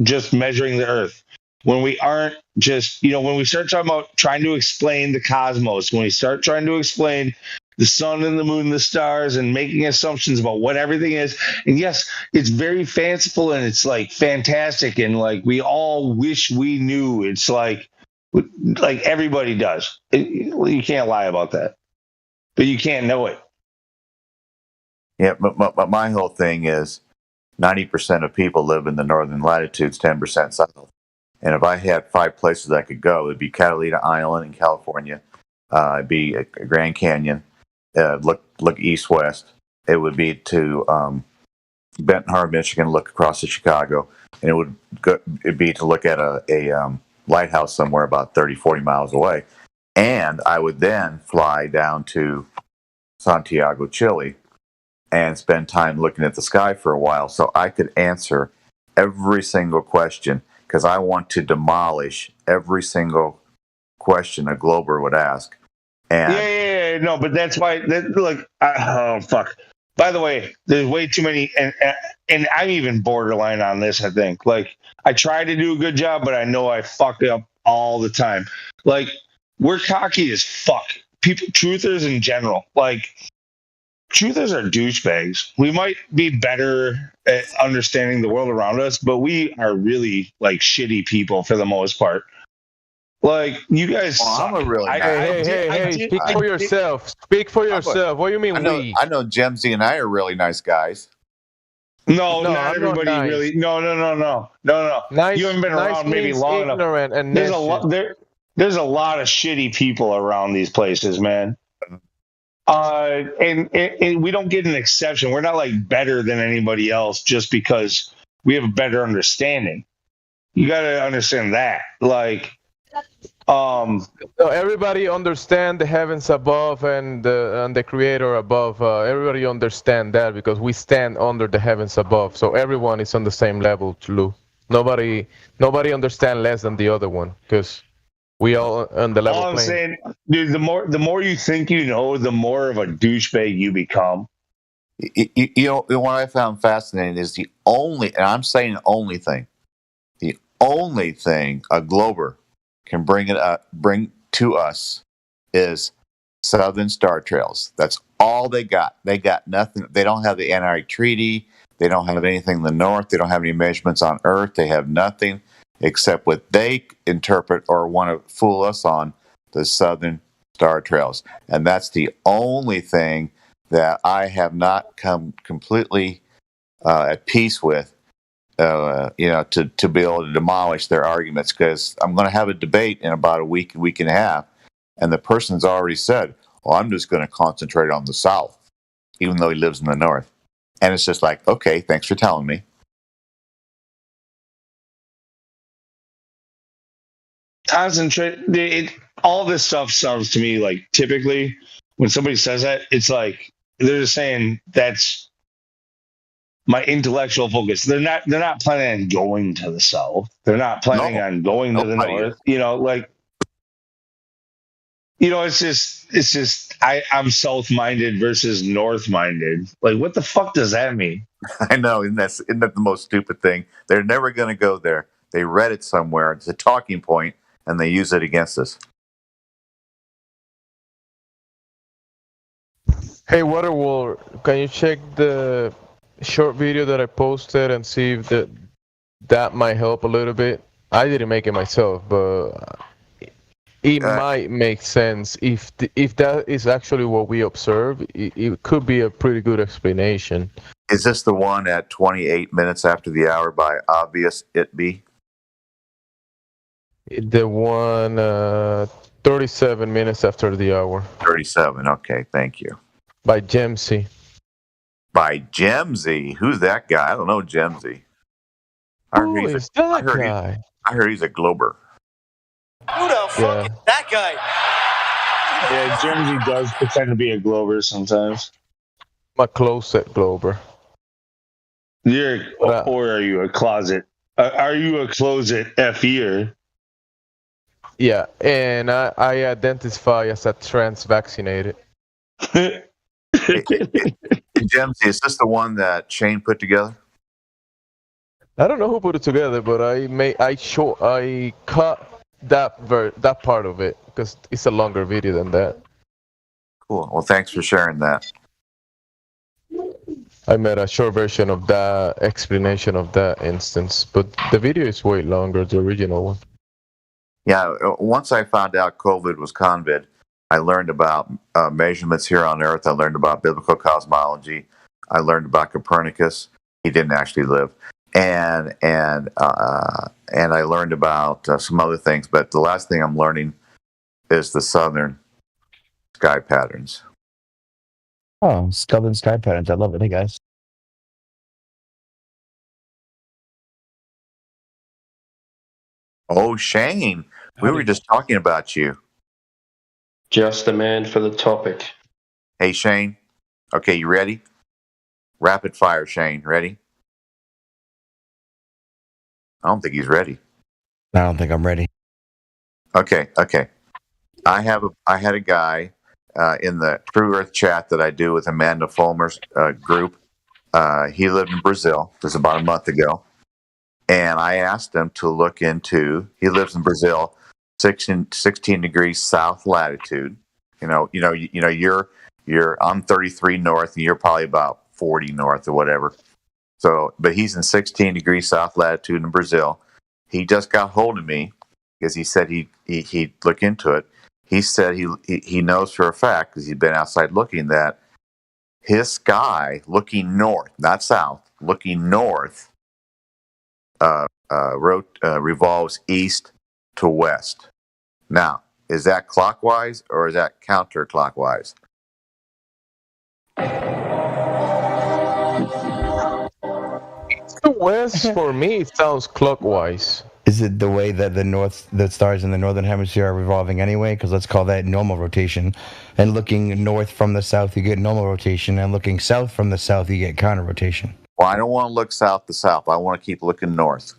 just measuring the Earth. When we aren't just, when we start talking about trying to explain the cosmos, when we start trying to explain the sun and the moon and the stars and making assumptions about what everything is. And yes, it's very fanciful and it's like fantastic. And like, we all wish we knew. It's like everybody does. You can't lie about that, but you can't know it. Yeah, but my whole thing is 90% of people live in the northern latitudes, 10% south. And if I had 5 places I could go, it'd be Catalina Island in California, it'd be Grand Canyon, look east-west. It would be to Benton Harbor, Michigan, look across to Chicago. And it'd be to look at a lighthouse somewhere about 30, 40 miles away. And I would then fly down to Santiago, Chile, and spend time looking at the sky for a while so I could answer every single question, because I want to demolish every single question a Glober would ask. And no, but that's why. Oh fuck. By the way, there's way too many, and I'm even borderline on this. I think I try to do a good job, but I know I fuck up all the time. Like, we're cocky as fuck. People, truthers in general, truthers are douchebags. We might be better at understanding the world around us, but we are really shitty people for the most part. You guys suck. I'm a really Hey, speak for yourself. Speak for yourself. What do you mean we? I know Jemsy and I are really nice guys. No, not everybody nice. really. No. Nice, You haven't been around maybe long enough. And there's a lot of shitty people around these places, man. And we don't get an exception. We're not better than anybody else just because we have a better understanding. You got to understand that. So everybody understand the heavens above and the Creator above. Everybody understand that because we stand under the heavens above. So everyone is on the same level, Lou. Nobody understand less than the other one because we all on the level. All I'm saying, dude, the more you think you know, the more of a douchebag you become. You know what I found fascinating is the only thing a Glober can bring to us is Southern Star Trails. That's all they got. They got nothing. They don't have the Antarctic Treaty. They don't have anything in the north. They don't have any measurements on Earth. They have nothing except what they interpret or want to fool us on, the Southern Star Trails. And that's the only thing that I have not come completely at peace with, to be able to demolish their arguments, because I'm going to have a debate in about a week and a half, and the person's already said, well, I'm just going to concentrate on the South, even though he lives in the North. And it's just like, okay, thanks for telling me. Concentrate. All this stuff sounds to me typically when somebody says that, it's they're just saying that's my intellectual focus. They're not planning on going to the South. They're not planning on going to the North. It's just I'm South-minded versus North-minded. What the fuck does that mean? I know, isn't that the most stupid thing? They're never going to go there. They read it somewhere. It's a talking point, and they use it against us. Hey, Waterworld, can you check the short video that I posted and see if that might help a little bit? I didn't make it myself, but it might make sense if that is actually what we observe. It could be a pretty good explanation. Is this the one at 28 minutes after the hour by Obvious It Be? The one 37 minutes after the hour. 37. Okay, thank you. By Jemsy. By Jemsy? Who's that guy? I don't know Jemsy. I heard he's a Glober. Who the fuck is that guy? Yeah, Jemsy does pretend to be a Glober sometimes. My closet Glober. Or are you a closet? Are you a closet F-ear? Yeah, and I identify as a trans-vaccinated. Hey, Jimsy, is this the one that Shane put together? I don't know who put it together, but I cut that part of it because it's a longer video than that. Cool. Well, thanks for sharing that. I made a short version of that explanation of that instance, but the video is way longer, the original one. Yeah, once I found out COVID was convid, I learned about measurements here on Earth. I learned about biblical cosmology. I learned about Copernicus. He didn't actually live, and I learned about some other things. But the last thing I'm learning is the southern sky patterns. Oh, southern sky patterns. I love it. Hey, guys. Oh, Shane, we were just talking about you. Just the man for the topic. Hey, Shane. Okay, you ready? Rapid fire, Shane. Ready? I don't think he's ready. I don't think I'm ready. Okay. I had a guy in the True Earth chat that I do with Amanda Fulmer's group. He lived in Brazil. This was about a month ago, and I asked him to look into. He lives in Brazil, 16 degrees south latitude. I'm 33 north, and you're probably about 40 north or whatever. So, but he's in 16 degrees south latitude in Brazil. He just got hold of me because he said he'd look into it. He said he knows for a fact, because he'd been outside looking, that his sky looking north, not south, looking north, revolves east to west. Now, is that clockwise or is that counterclockwise? The west, for me, it sounds clockwise. Is it the way that the stars in the northern hemisphere are revolving anyway? Because let's call that normal rotation. And looking north from the south, you get normal rotation, and looking south from the south, you get counter rotation. Well, I don't want to look south to south. I want to keep looking north.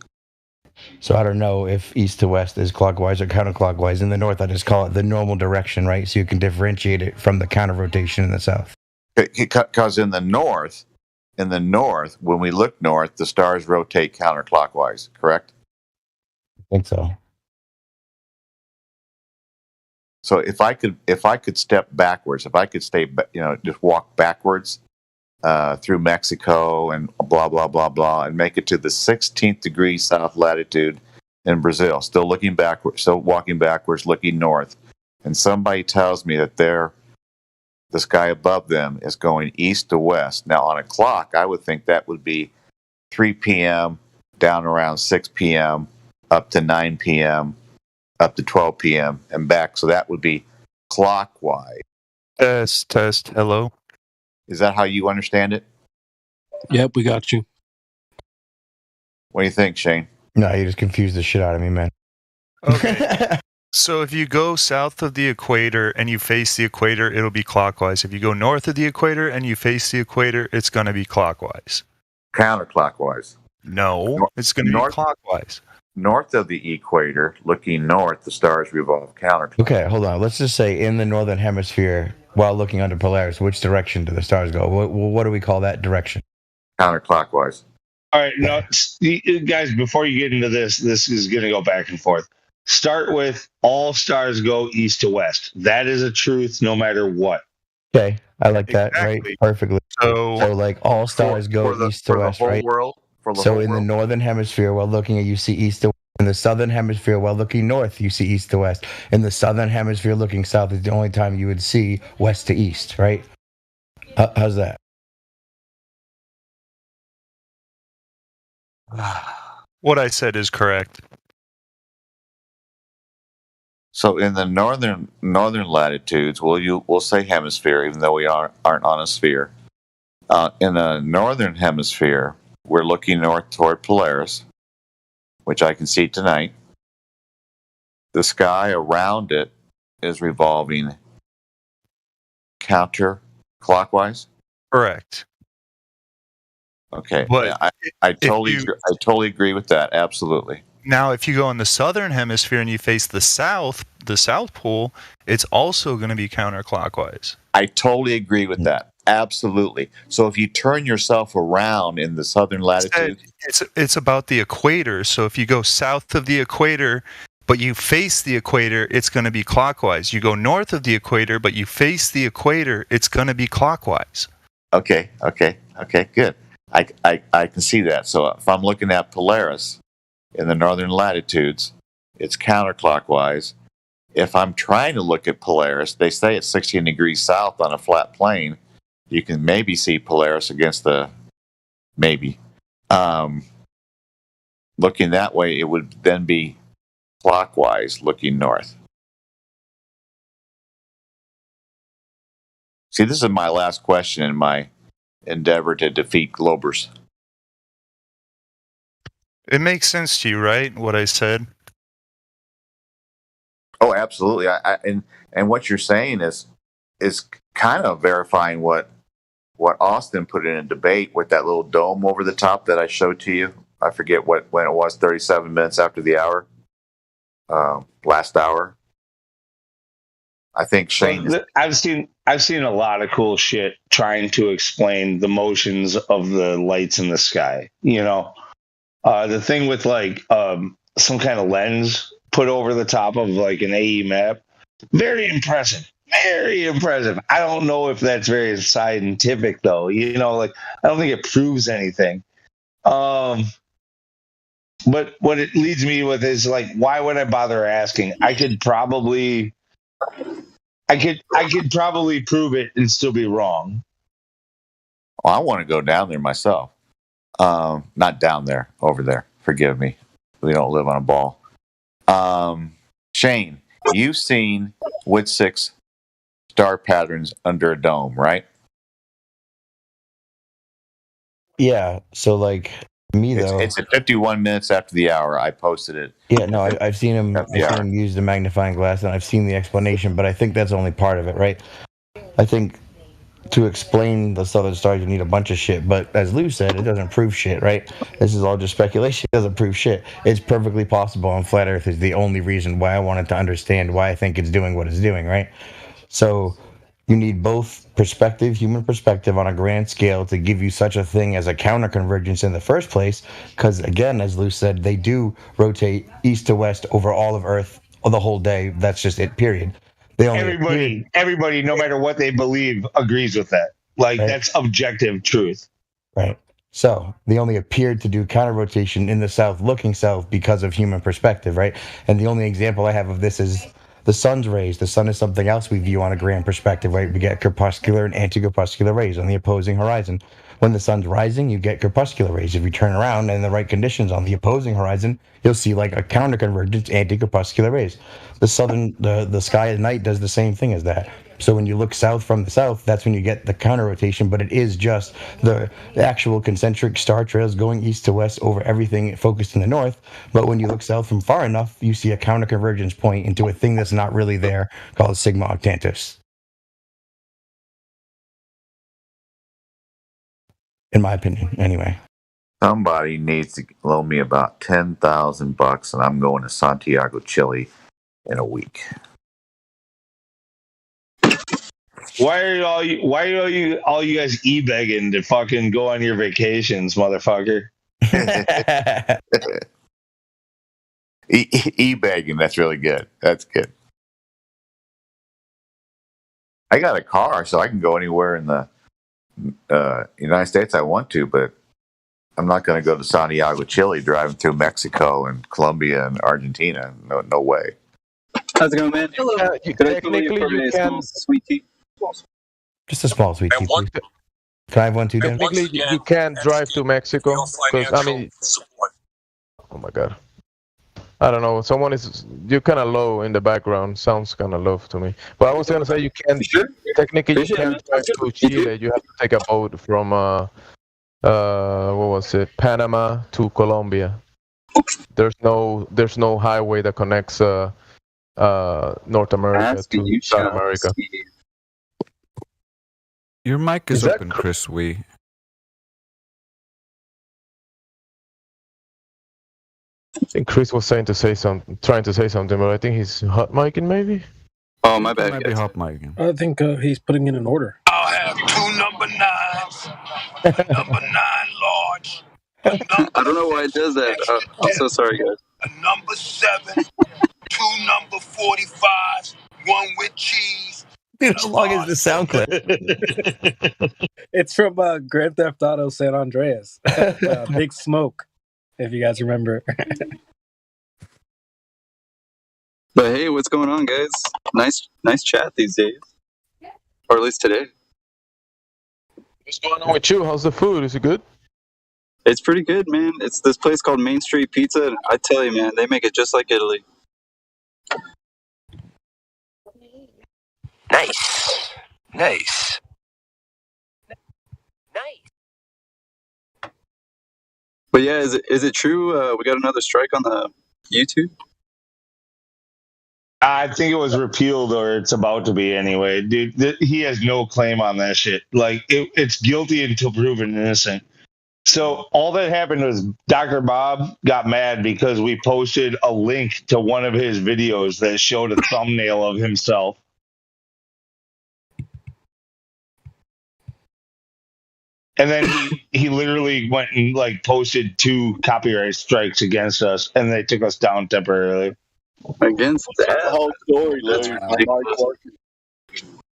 So I don't know if east to west is clockwise or counterclockwise. In the north, I just call it the normal direction, right? So you can differentiate it from the counter rotation in the south. Because in the north, when we look north, the stars rotate counterclockwise, correct? I think so. So if I could step backwards, if I could just walk backwards through Mexico and blah blah blah blah, and make it to the 16th degree south latitude in Brazil, still walking backwards, looking north, and somebody tells me that the sky above them is going east to west. Now, on a clock, I would think that would be 3 p.m. down around 6 p.m. up to 9 p.m. up to 12 p.m. and back. So that would be clockwise. Test. Hello. Is that how you understand it? Yep, we got you. What do you think, Shane? No, you just confused the shit out of me, man. Okay. So if you go south of the equator and you face the equator, it'll be clockwise. If you go north of the equator and you face the equator, it's going to be clockwise. Counterclockwise. No, it's going to be clockwise. North of the equator, looking north, the stars revolve counterclockwise. Okay, hold on. Let's just say in the northern hemisphere, while looking under Polaris, which direction do the stars go? What do we call that direction? Counterclockwise. All right, now, guys, before you get into this is going to go back and forth. Start with all stars go east to west. That is a truth no matter what. Okay, I like that, right? Perfectly. So like all stars go east to west, right? So in the northern hemisphere, while looking at, you see east to west. In the southern hemisphere, while looking north, you see east to west. In the southern hemisphere, looking south is the only time you would see west to east, right? How's that? What I said is correct. So in the northern latitudes, we'll say hemisphere, even though we aren't on a sphere. In the northern hemisphere, we're looking north toward Polaris, which I can see tonight. The sky around it is revolving counterclockwise. Correct. Okay, but I totally agree with that. Absolutely. Now, if you go in the southern hemisphere and you face the south pole, it's also going to be counterclockwise. I totally agree with that. Absolutely. So if you turn yourself around in the southern latitude, it's about the equator. So if you go south of the equator, but you face the equator, it's going to be clockwise. You go north of the equator, but you face the equator, it's going to be clockwise. Okay, good. I can see that. So if I'm looking at Polaris in the northern latitudes, it's counterclockwise. If I'm trying to look at Polaris, they say it's 16 degrees south on a flat plane. You can maybe see Polaris against the maybe. Looking that way, it would then be clockwise looking north. See, this is my last question in my endeavor to defeat Globers. It makes sense to you, right? What I said. Oh, absolutely. And what you're saying is kind of verifying what Austin put in a debate with that little dome over the top that I showed to you. I forget when it was, 37 minutes after the hour, last hour. I think Shane. I've seen a lot of cool shit trying to explain the motions of the lights in the sky. You know, the thing with like some kind of lens put over the top of like an AE map, very impressive. Very impressive. I don't know if that's very scientific though. You know, like I don't think it proves anything. But what it leads me with is like, why would I bother asking? I could probably prove it and still be wrong. Well, I want to go down there myself. Not down there, over there. Forgive me. We don't live on a ball. Shane, you've seen Witzig's star patterns under a dome, right? Yeah. So like me though, it's at 51 minutes after the hour. I posted it. Yeah, no, I've seen him. I've seen him use the magnifying glass, and I've seen the explanation. But I think that's only part of it, right? I think to explain the southern stars, you need a bunch of shit. But as Lou said, it doesn't prove shit, right? This is all just speculation. It doesn't prove shit. It's perfectly possible, and flat Earth is the only reason why I wanted to understand why I think it's doing what it's doing, right? So you need both perspective, human perspective on a grand scale to give you such a thing as a counter-convergence in the first place. Because again, as Lou said, they do rotate east to west over all of Earth the whole day. That's just it, period. Everybody, no matter what they believe, agrees with that. Like, right? That's objective truth. Right. So they only appeared to do counter-rotation in the south, looking south, because of human perspective, right? And the only example I have of this is the sun's rays. The sun is something else we view on a grand perspective, right? We get crepuscular and anti-crepuscular rays on the opposing horizon. When the sun's rising, you get crepuscular rays. If you turn around and in the right conditions on the opposing horizon, you'll see like a counter-convergence anti-crepuscular rays. The sky at night does the same thing as that. So when you look south from the south, that's when you get the counter rotation, but it is just the actual concentric star trails going east to west over everything focused in the north. But when you look south from far enough, you see a counter convergence point into a thing that's not really there called Sigma Octantis. In my opinion, anyway. Somebody needs to loan me about $10,000, and I'm going to Santiago, Chile in a week. Why are all you guys e-begging to fucking go on your vacations, motherfucker? E-begging, that's really good. That's good. I got a car, so I can go anywhere in the United States I want to, but I'm not going to go to Santiago, Chile, driving through Mexico and Colombia and Argentina. No way. How's it going, man? Hello. Technically, you can. Sweet tea. Just a small sweet tea, please. Can I have one too, Dan? Technically, you can drive to Mexico because I mean, oh my god, I don't know. You're kind of low in the background. Sounds kind of low to me. But I was gonna say you can. Technically, you can drive to Chile. You have to take a boat from what was it? Panama to Colombia. There's no highway that connects North America to South America. Your mic is open, Chris Wee. think Chris was trying to say something, but I think he's hot micing maybe. Oh, my bad. Might be hot micing. I think he's putting in an order. I'll have 2 number 9s, a number 9 large. I don't know why it does that. I'm so sorry, guys. A number 7, 2 number 45s, 1 with cheese. Dude, how long is the sound clip? It's from Grand Theft Auto San Andreas. Big Smoke, if you guys remember. But hey, what's going on, guys? Nice chat these days, or at least today. What's going on with you? How's the food? Is it good? It's pretty good, man. It's this place called Main Street Pizza, and I tell you, man, they make it just like Italy. Nice. But yeah, is it true? We got another strike on the YouTube. I think it was repealed, or it's about to be anyway. Dude, he has no claim on that shit. Like, it's guilty until proven innocent. So all that happened was Dr. Bob got mad because we posted a link to one of his videos that showed a thumbnail of himself. And then he literally went and like posted 2 copyright strikes against us, and they took us down temporarily. Against that the whole story,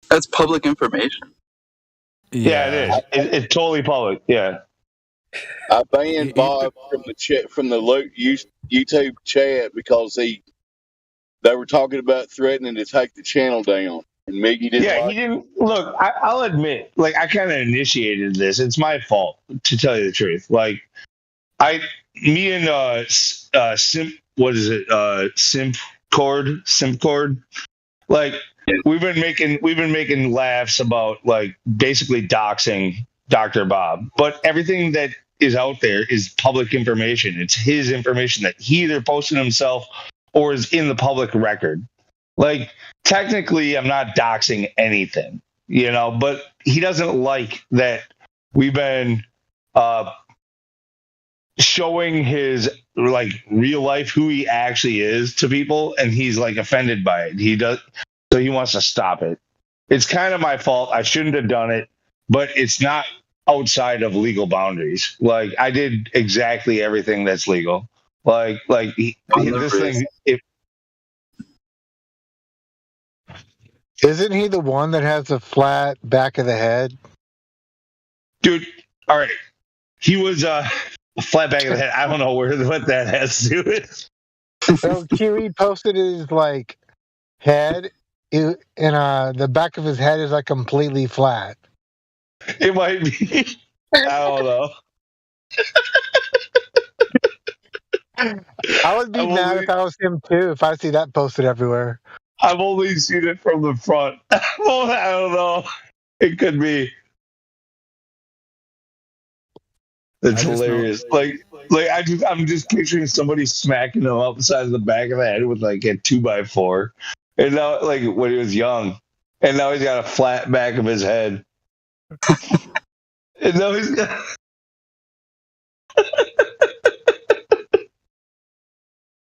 That's public information. Yeah, it is. It's totally public. Yeah. I banned Bob from the chat, from the YouTube chat, because they were talking about threatening to take the channel down. And Miggy didn't. Yeah, he didn't. Look, I'll admit, like, I kind of initiated this. It's my fault, to tell you the truth. Like, me and Simpcord, like, we've been making laughs about, like, basically doxing Dr. Bob, but everything that is out there is public information. It's his information that he either posted himself or is in the public record. Like, technically, I'm not doxing anything, but he doesn't like that we've been showing his, like, real life, who he actually is to people, and he's, like, offended by it. So he wants to stop it. It's kind of my fault. I shouldn't have done it, but it's not outside of legal boundaries. Like, I did exactly everything that's legal. Like this thing. Isn't he the one that has the flat back of the head? Dude, all right. He was a flat back of the head. I don't know what that has to do with. So Kiwi posted his, like, head, and the back of his head is, like, completely flat. It might be. I don't know. I would be mad if I was him too, if I see that posted everywhere. I've only seen it from the front. I don't know. It could be. It's hilarious. Like I'm just picturing somebody smacking him upside the back of the head with, like, a 2x4. And now, like, when he was young, and now he's got a flat back of his head. And now he's got.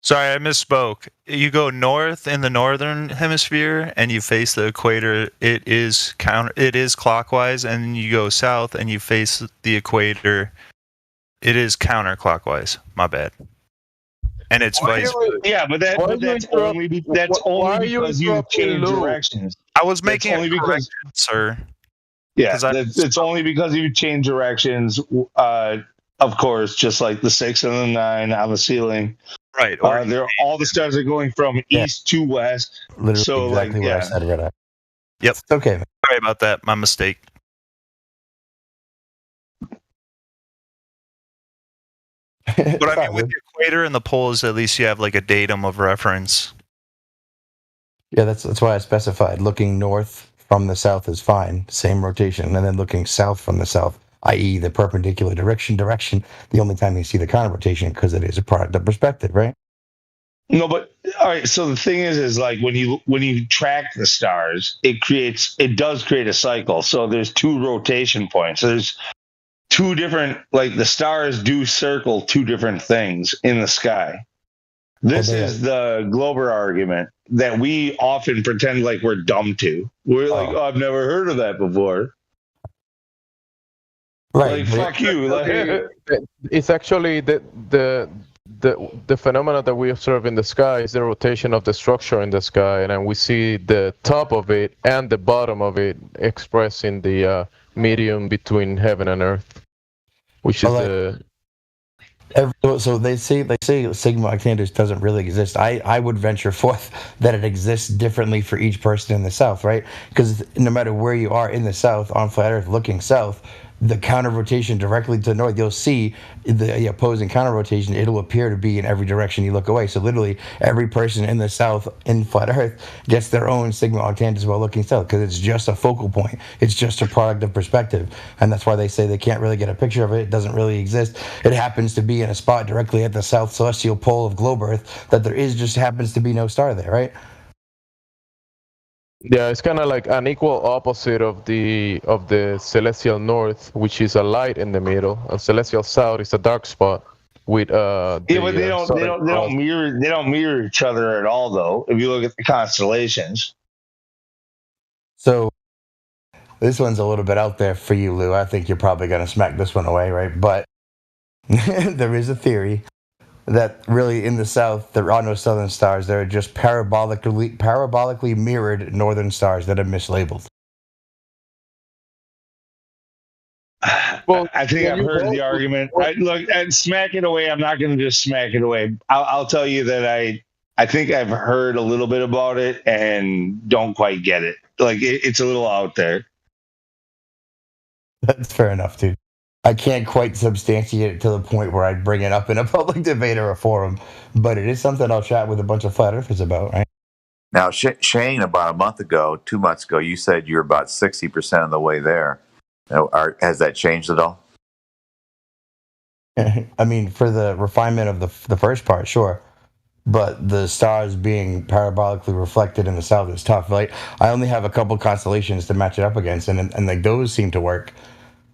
Sorry, I misspoke. You go north in the northern hemisphere and you face the equator. It is clockwise, and you go south and you face the equator. It is counterclockwise. My bad. And it's vice versa. Yeah, but that's only because you change directions. I was making only because, sir. Yeah, it's only because you change directions. Of course, just like the 6 and the 9 on the ceiling. Right. All the stars are going from east to west. Literally, so, exactly like, what yeah. I said right now. Yep. It's okay, man. Sorry about that. My mistake. But I mean, with the equator and the poles, at least you have, like, a datum of reference. Yeah, that's why I specified looking north from the south is fine, same rotation, and then looking south from the south, i.e. the perpendicular direction, the only time you see the counter rotation, because it is a product of perspective, right? No, but all right. So the thing is like when you track the stars, it does create a cycle. So there's 2 rotation points. There's 2 different, like, the stars do circle 2 different things in the sky. This is the Glober argument that we often pretend like we're dumb to. We're like, oh, I've never heard of that before. Right. Like, fuck you. It's actually the phenomena that we observe in the sky is the rotation of the structure in the sky, and then we see the top of it and the bottom of it expressed in the medium between heaven and earth, which is so they say Sigma Octantis doesn't really exist. I would venture forth that it exists differently for each person in the South, right? Because no matter where you are in the South, on flat Earth, looking south, the counter rotation directly to the north, you'll see the opposing counter rotation. It'll appear to be in every direction you look away. So literally, every person in the South in flat Earth gets their own Sigma Octantis while looking south, because it's just a focal point. It's just a product of perspective, and that's why they say they can't really get a picture of it. It doesn't really exist. It happens to be in a spot directly at the south celestial pole of globe Earth that there just happens to be no star there, right? Yeah, it's kind of like an equal opposite of the celestial north, which is a light in the middle, and celestial south is a dark spot with but they don't mirror each other at all, though. If you look at the constellations. So this one's a little bit out there for you, Lou. I think you're probably going to smack this one away, right? But there is a theory that really in the South there are no southern stars. There are just parabolically mirrored northern stars that are mislabeled. Well, I think I've heard the argument. Look, and smack it away. I'm not going to just smack it away. I'll tell you that I think I've heard a little bit about it and don't quite get it. Like it's a little out there. That's fair enough, dude. I can't quite substantiate it to the point where I'd bring it up in a public debate or a forum, but it is something I'll chat with a bunch of flat earthers about, right? Now, Shane, about a month ago, 2 months ago, you said you're about 60% of the way there. Has that changed at all? I mean, for the refinement of the first part, sure. But the stars being parabolically reflected in the south is tough. Like, I only have a couple constellations to match it up against, and like those seem to work.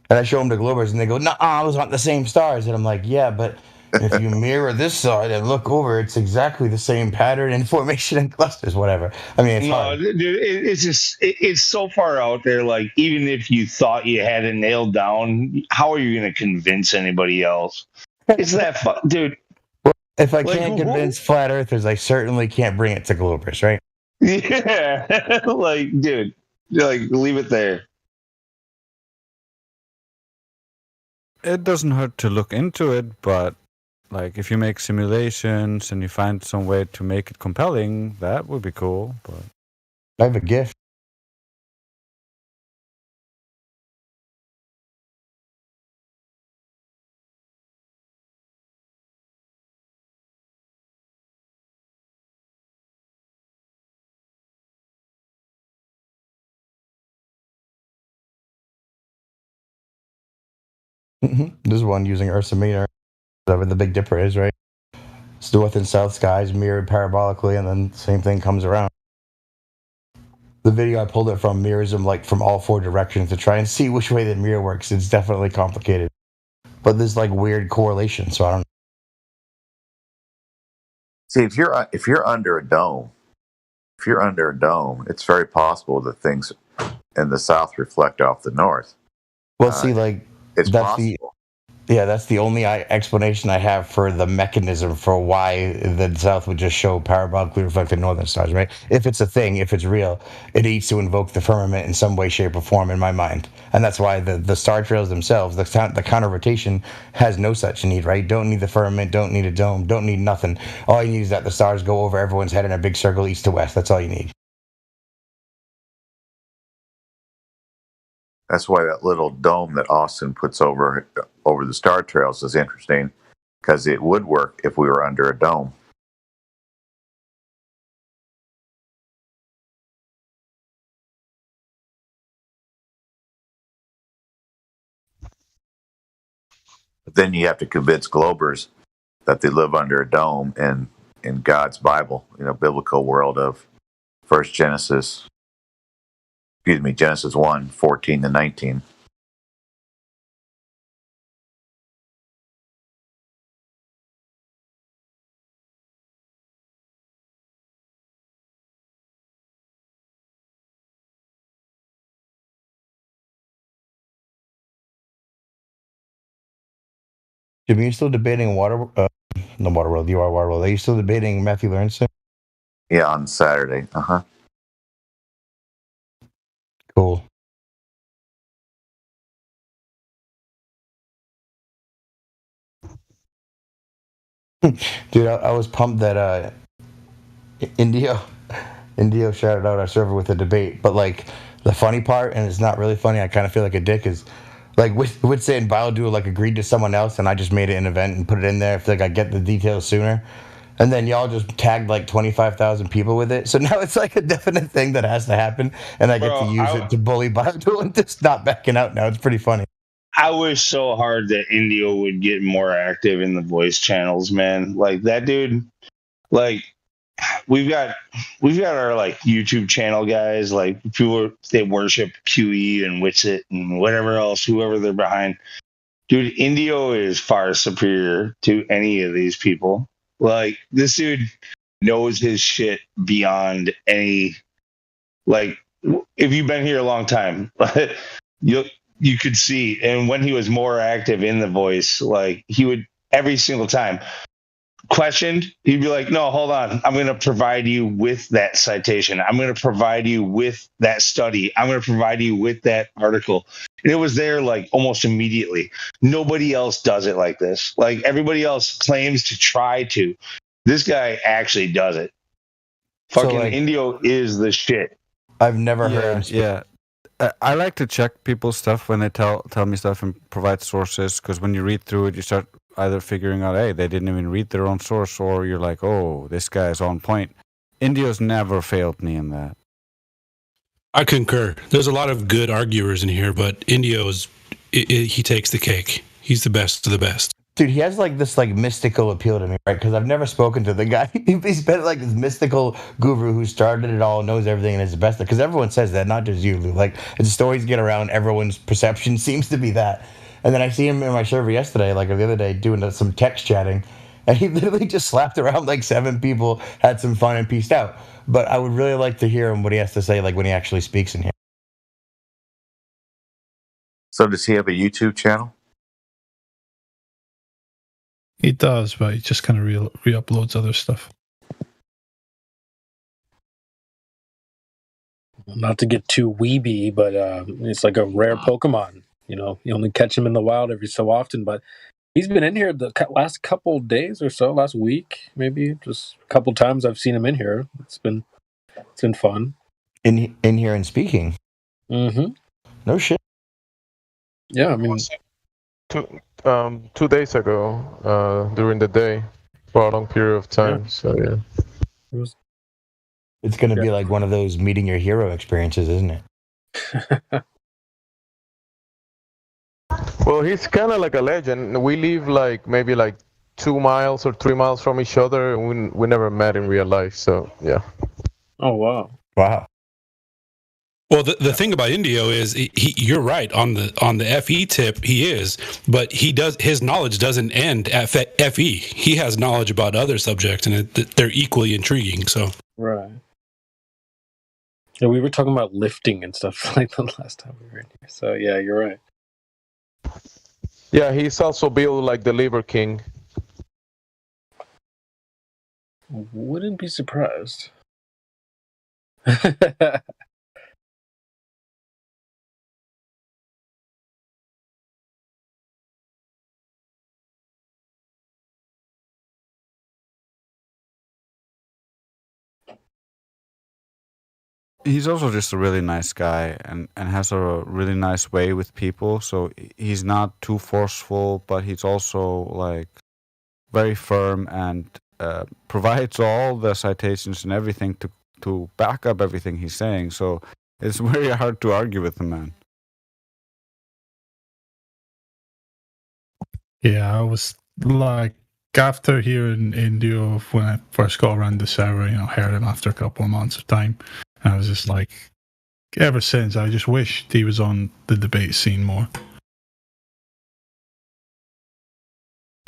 And I show them to Globers, and they go, "Nah, those aren't the same stars." And I'm like, "Yeah, but if you mirror this side and look over, it's exactly the same pattern and formation and clusters, whatever." I mean, it's hard. Dude, it's so far out there. Like, even if you thought you had it nailed down, how are you going to convince anybody else? It's that dude. Well, if I can't convince flat earthers, I certainly can't bring it to Globers, right? Yeah, like, dude, like, leave it there. It doesn't hurt to look into it, but like if you make simulations and you find some way to make it compelling, that would be cool. But I have a gift. This is one using Ursa Minor, whatever the Big Dipper is, right? It's north and south skies mirrored parabolically, and then same thing comes around. The video I pulled it from mirrors them like from all four directions to try and see which way the mirror works. It's definitely complicated, but there's like weird correlation, so I don't know. See, if you're under a dome, it's very possible that things in the south reflect off the north. Well, see, like it's possible. That's the only explanation I have for the mechanism for why the south would just show parabolically reflected northern stars, right? If it's a thing, if it's real, it needs to invoke the firmament in some way, shape, or form in my mind. And that's why the star trails themselves, the counter rotation has no such need, right? Don't need the firmament, don't need a dome, don't need nothing. All you need is that the stars go over everyone's head in a big circle east to west. That's all you need. That's why that little dome that Austin puts over the star trails is interesting, because it would work if we were under a dome. But then you have to convince Globers that they live under a dome in God's Bible, biblical world of Genesis 1, 14 to 19. Jimmy, you still debating no Waterworld, you are Waterworld. Are you still debating Matthew Lawrence? Yeah, on Saturday. Cool. Dude, I was pumped that Indio shouted out our server with a debate, but like the funny part, and it's not really funny, I kind of feel like a dick, is like Witsit and Biodual like agreed to someone else, and I just made it an event and put it in there. I feel like I get the details sooner, and then y'all just tagged like 25,000 people with it. So now it's like a definite thing that has to happen, and I get to use it to bully Biodual and just not backing out now. It's pretty funny. I wish so hard that Indio would get more active in the voice channels, man. Like that dude, like we've got our like YouTube channel guys, like people they worship QE and Witsit and whatever else, whoever they're behind. Dude, Indio is far superior to any of these people. Like this dude knows his shit beyond any. Like if you've been here a long time, you could see, and when he was more active in the voice, like he would every single time questioned, he'd be like, no, hold on, I'm going to provide you with that citation, I'm going to provide you with that study, I'm going to provide you with that article, and it was there like almost immediately. Nobody else does it like this. Like everybody else claims to try to, this guy actually does it. Fucking like, Indio is the shit. I've never heard him speak. Yeah, I like to check people's stuff when they tell me stuff and provide sources, because when you read through it, you start either figuring out, hey, they didn't even read their own source, or you're like, oh, this guy is on point. Indio's never failed me in that. I concur. There's a lot of good arguers in here, but Indio's, he takes the cake. He's the best of the best. Dude, he has like this like mystical appeal to me, right? Because I've never spoken to the guy. He's been like this mystical guru who started it all, knows everything, and is the best. Because everyone says that, not just you, Lou. Like, as stories get around, everyone's perception seems to be that. And then I see him in my server yesterday, like the other day, doing some text chatting, and he literally just slapped around like 7 people, had some fun, and peaced out. But I would really like to hear him what he has to say, like when he actually speaks in here. So does he have a YouTube channel? He does, but he just kind of re-uploads other stuff. Not to get too weeby, but it's like a rare Pokemon. You know, you only catch him in the wild every so often, but he's been in here the last couple days or so, last week, maybe just a couple times I've seen him in here. It's been fun. In here and speaking. Mm-hmm. No shit. Yeah, I mean, 2 days ago, during the day, for a long period of time. Yeah. So yeah, it's going to be like one of those meeting your hero experiences, isn't it? Well, he's kind of like a legend. We live like maybe like 2 miles or 3 miles from each other, and we never met in real life. So yeah. Oh wow! Wow. Well, the thing about Indio is you're right on the FE tip. He is, but his knowledge doesn't end at FE. He has knowledge about other subjects, and they're equally intriguing. So right. Yeah, we were talking about lifting and stuff like the last time we were in here. So yeah, you're right. Yeah, he's also built like the Liver King. Wouldn't be surprised. He's also just a really nice guy and has a really nice way with people. So he's not too forceful, but he's also like very firm and provides all the citations and everything to back up everything he's saying. So it's very hard to argue with the man. Yeah, I was like, after hearing Indio, when I first got around the server, heard him after a couple of months of time. I was just like, ever since, I just wished he was on the debate scene more.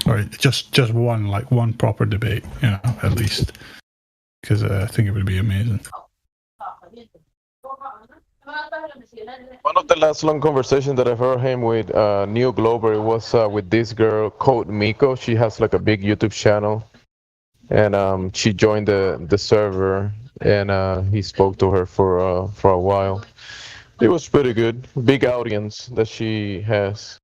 Or just one proper debate, at least. Because I think it would be amazing. One of the last long conversations that I've heard him with Neo Glober was with this girl called Miko. She has like a big YouTube channel, and she joined the server, and he spoke to her for a while. It was pretty good. Big audience that she has.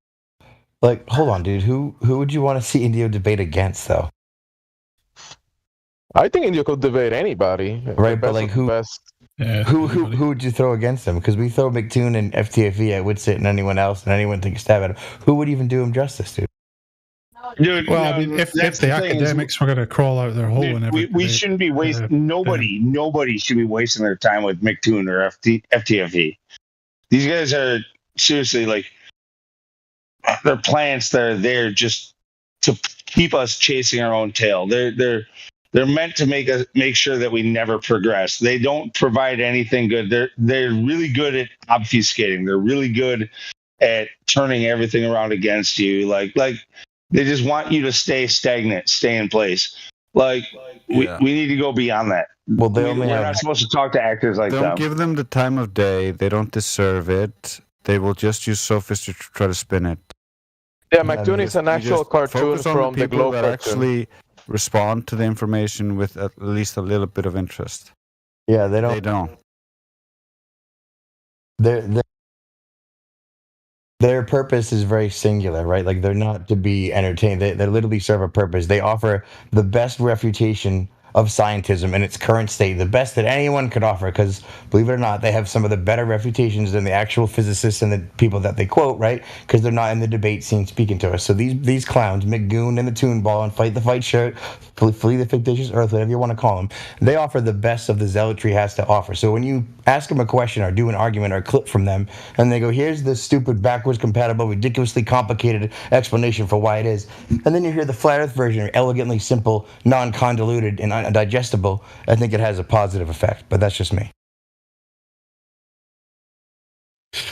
Like, hold on, dude. Who would you want to see Indio debate against, though? I think Indio could debate anybody. Right, but like who would you throw against him? Because we throw McToon and FTFE at Witsit and anyone else, and anyone take a stab at him. Who would even do him justice, dude? Dude, well, I mean, if the academics were going to crawl out their hole and everything, we shouldn't be wasting. Nobody should be wasting their time with McToon or FTFE. These guys are seriously like they're plants that are there just to keep us chasing our own tail. They're meant to make sure that we never progress. They don't provide anything good. They're really good at obfuscating. They're really good at turning everything around against you. Like they just want you to stay stagnant, stay in place. Like we need to go beyond that. Well, we're not supposed to talk to actors like that. Don't give them the time of day. They don't deserve it. They will just use sophistry to try to spin it. Yeah, McToon is an actual cartoon from the Globe that actually respond to the information with at least a little bit of interest. Yeah, they don't. They don't. Their purpose is very singular, right? Like they're not to be entertained. They literally serve a purpose. They offer the best refutation of scientism in its current state, the best that anyone could offer, because believe it or not, they have some of the better refutations than the actual physicists and the people that they quote, right? Because they're not in the debate scene speaking to us. So these clowns, McGoon and the Toon Ball and Fight the Fight shirt, Flee the Fictitious Earth, whatever you want to call them, they offer the best of the zealotry has to offer. So when you ask them a question or do an argument or a clip from them, and they go, here's this stupid, backwards compatible, ridiculously complicated explanation for why it is, and then you hear the flat earth version, elegantly simple, non-convoluted, and digestible, I think it has a positive effect, but that's just me.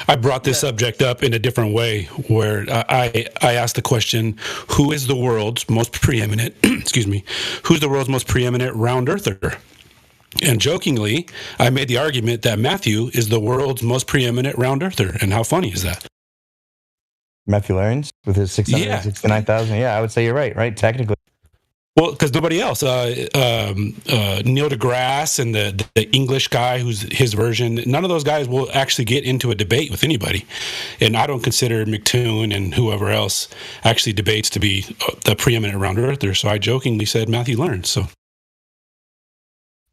I brought this subject up in a different way, where I asked the question, who is the world's most preeminent, excuse me, who's the world's most preeminent round earther? And jokingly, I made the argument that Matthew is the world's most preeminent round earther. And how funny is that? Matthew Laurens with his 669,000. Yeah, I would say you're right, technically. Well, because nobody else, Neil deGrasse and the English guy who's his version, none of those guys will actually get into a debate with anybody. And I don't consider McToon and whoever else actually debates to be the preeminent round earther. So I jokingly said Matthew Laurens. So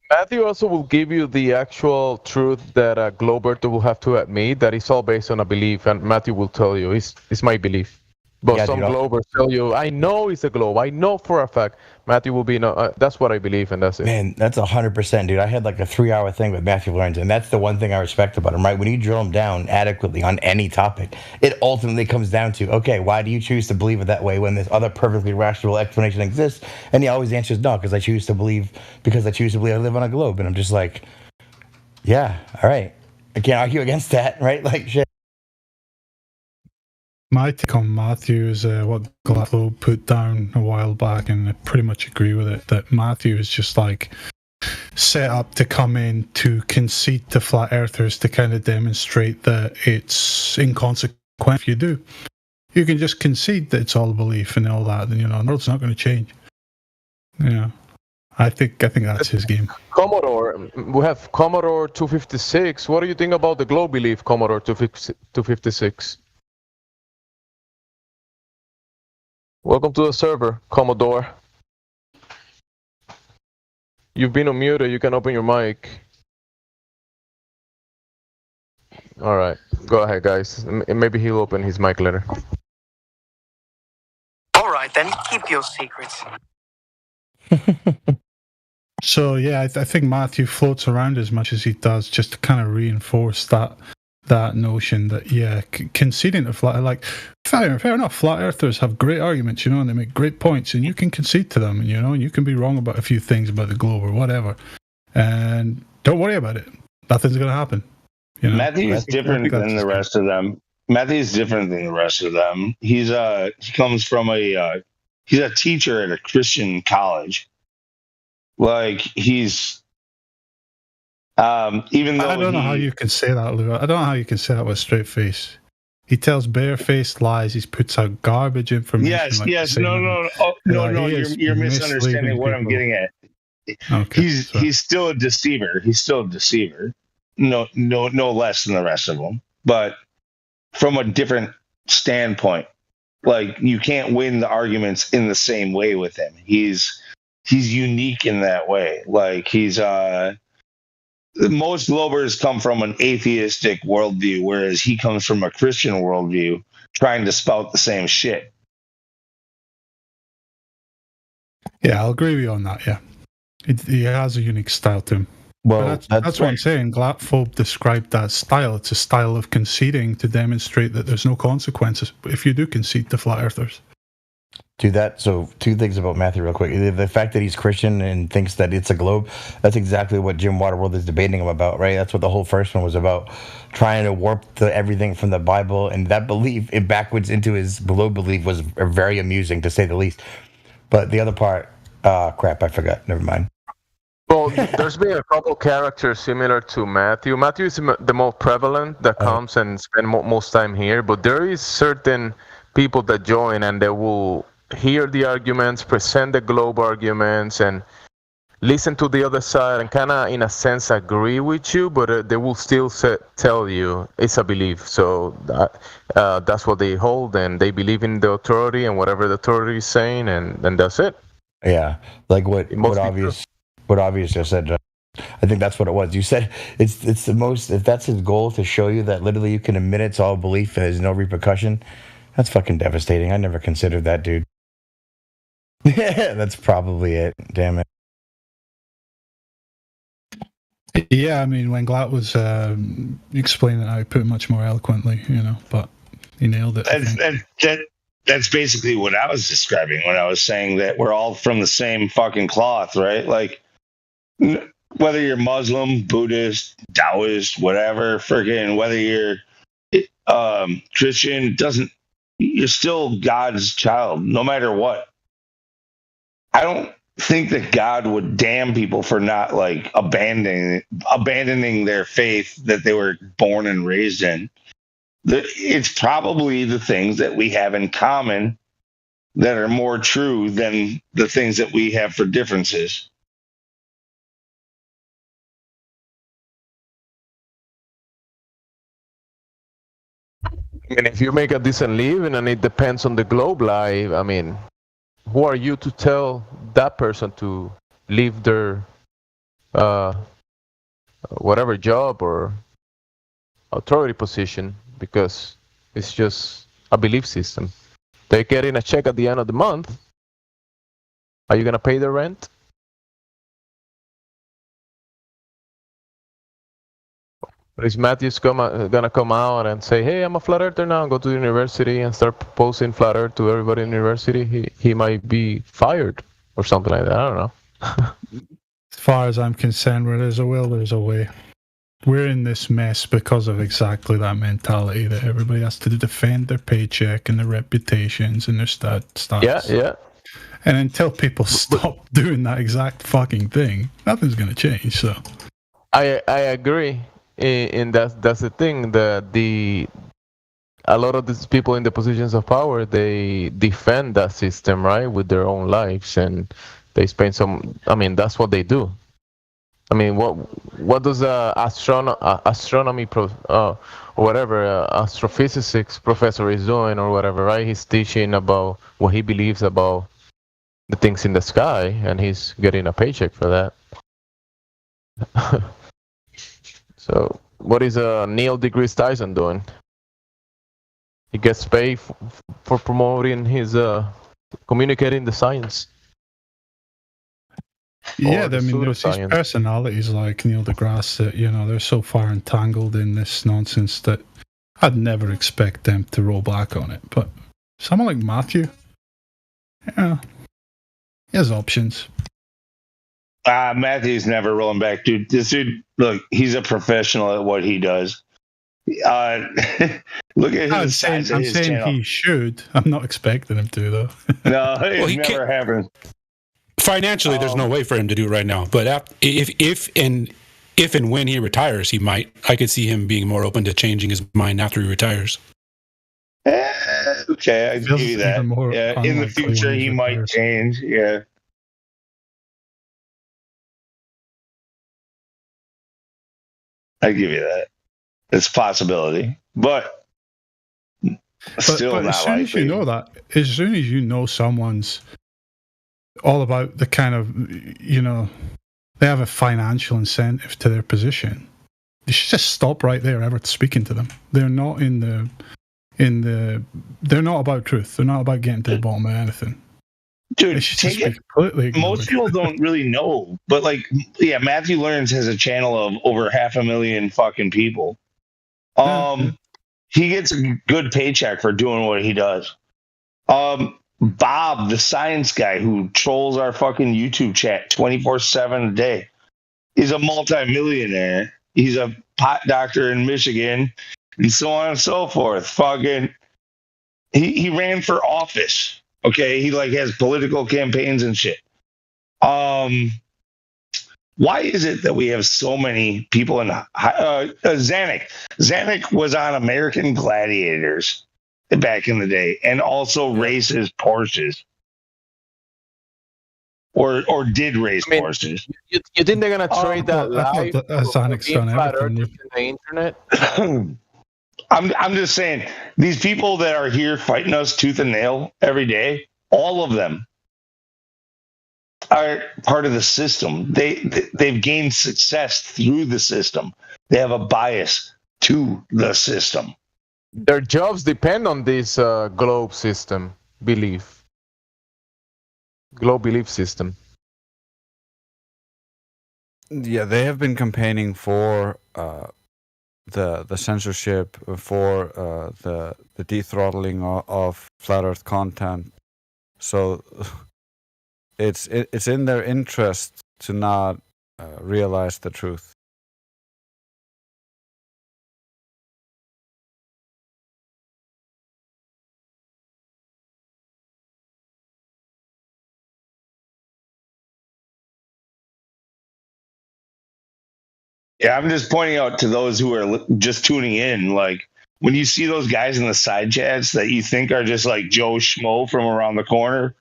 Matthew also will give you the actual truth that Globerto will have to admit that it's all based on a belief, and Matthew will tell you it's my belief. But yeah, some Globers tell you, I know it's a globe. I know for a fact. Matthew will be, no, that's what I believe, and that's it. Man, that's 100%, dude. I had like a 3-hour thing with Matthew Laurens, and that's the one thing I respect about him, right? When you drill him down adequately on any topic, it ultimately comes down to, okay, why do you choose to believe it that way when this other perfectly rational explanation exists? And he always answers no, because I choose to believe I live on a globe. And I'm just like, yeah, all right. I can't argue against that, right? Like, shit. My take on Matthew is what Glasgow put down a while back, and I pretty much agree with it, that Matthew is just like set up to come in to concede to flat earthers to kind of demonstrate that it's inconsequent if you do. You can just concede that it's all a belief and all that, and the world's not going to change. Yeah. I think that's his game. Commodore, we have Commodore 256. What do you think about the globe belief, Commodore 256? Welcome to the server, Commodore. You've been unmuted. You can open your mic. All right. Go ahead, guys. Maybe he'll open his mic later. All right, then. Keep your secrets. So, yeah, I think Matthew floats around as much as he does just to kind of reinforce that notion that, yeah, conceding to flat, like, fair enough, flat earthers have great arguments, and they make great points, and you can concede to them, and you can be wrong about a few things about the globe or whatever, and don't worry about it. Nothing's going to happen. Matthew's different than the rest of them. Matthew's different than the rest of them. He comes from he's a teacher at a Christian college. Like, Even though I don't know how you can say that, Lou. I don't know how you can say that with a straight face. He tells barefaced lies. He puts out garbage information. Yes. No. You're misunderstanding what I'm getting at. Okay, he's still a deceiver. No less than the rest of them, but from a different standpoint. Like, you can't win the arguments in the same way with him. He's unique in that way. Like, most Globers come from an atheistic worldview, whereas he comes from a Christian worldview, trying to spout the same shit. Yeah, I'll agree with you on that. Yeah, he has a unique style to him. Well, that's what I'm saying. Glatphobe described that style. It's a style of conceding to demonstrate that there's no consequences if you do concede to flat earthers. Do that. So, two things about Matthew real quick. The fact that he's Christian and thinks that it's a globe, that's exactly what Jim Waterworld is debating him about, right? That's what the whole first one was about, trying to warp everything from the Bible. And that belief, it backwards into his globe belief, was very amusing, to say the least. But the other part, crap, I forgot. Never mind. Well, there's been a couple characters similar to Matthew. Matthew is the most prevalent that comes and spend most time here, but there is certain people that join and they will hear the arguments, present the globe arguments, and listen to the other side and kind of, in a sense, agree with you, but they will still tell you it's a belief. So that's what they hold, and they believe in the authority and whatever the authority is saying, and that's it. Yeah, like what Obvious just said. I think that's what it was. You said it's the most. If that's his goal, to show you that literally you can admit it's all belief and there's no repercussion, that's fucking devastating. I never considered that, dude. Yeah, that's probably it. Damn it. Yeah, I mean, when Glatt was explaining it, I put it much more eloquently, but he nailed it. That's basically what I was describing when I was saying that we're all from the same fucking cloth, right? Like, whether you're Muslim, Buddhist, Taoist, whatever, friggin', whether you're Christian, you're still God's child, no matter what. I don't think that God would damn people for not, like, abandoning their faith that they were born and raised in. It's probably the things that we have in common that are more true than the things that we have for differences. And if you make a decent living and it depends on the globe life, I mean, who are you to tell that person to leave their whatever job or authority position, because it's just a belief system. They're getting a check at the end of the month. Are you going to pay the rent? Or is Matthews going to come out and say, hey, I'm a flat earther now, go to the university and start posting flat earth to everybody in the university? He might be fired or something like that. I don't know. As far as I'm concerned, where there's a will, there's a way. We're in this mess because of exactly that mentality that everybody has to defend their paycheck and their reputations and their status. Yeah. And until people stop doing that exact fucking thing, nothing's going to change. So, I agree. And that's the thing, that a lot of these people in the positions of power, they defend that system, right, with their own lives, and they spend that's what they do. I mean, what does astronomy or whatever astrophysics professor is doing or whatever, right? He's teaching about what he believes about the things in the sky, and he's getting a paycheck for that. So, what is Neil deGrasse Tyson doing? He gets paid for promoting his communicating the science. Yeah, I mean, there's these personalities like Neil deGrasse that, they're so far entangled in this nonsense that I'd never expect them to roll back on it. But someone like Matthew, he has options. Matthew's never rolling back, dude. This dude, look, he's a professional at what he does. Look at his size of his channel. I'm saying he should. I'm not expecting him to, though. No, it never happens. Financially, there's no way for him to do it right now. But if if and when he retires, he might. I could see him being more open to changing his mind after he retires. Okay, I give you that. Yeah, in the future, he might change. Yeah. I give you that. It's a possibility, but still but not as soon likely. as you know that, as soon as you know someone's all about the kind of, you know, they have a financial incentive to their position, you should just stop right there ever speaking to them. They're not they're not about truth. They're not about getting to the bottom of anything. Dude, most people don't really know, but like, yeah, Matthew Learns has a channel of over 500,000 fucking people. He gets a good paycheck for doing what he does. Bob, the science guy who trolls our fucking YouTube chat 24/7 a day, he's a multimillionaire. He's a pot doctor in Michigan, and so on and so forth. Fucking, he ran for office. Okay, he like has political campaigns and shit. Why is it that we have so many people in Zanuck? Zanuck was on American Gladiators back in the day, and also races Porsches, or did race Porsches. You think they're gonna trade that live Zanuck's done everything in the internet? I'm just saying, these people that are here fighting us tooth and nail every day, all of them are part of the system. They've gained success through the system. They have a bias to the system. Their jobs depend on this globe belief system. Yeah, they have been campaigning for the censorship, for the de-throttling of flat Earth content. So it's in their interest to not realize the truth. Yeah, I'm just pointing out to those who are just tuning in, like, when you see those guys in the side chats that you think are just like Joe Schmo from around the corner,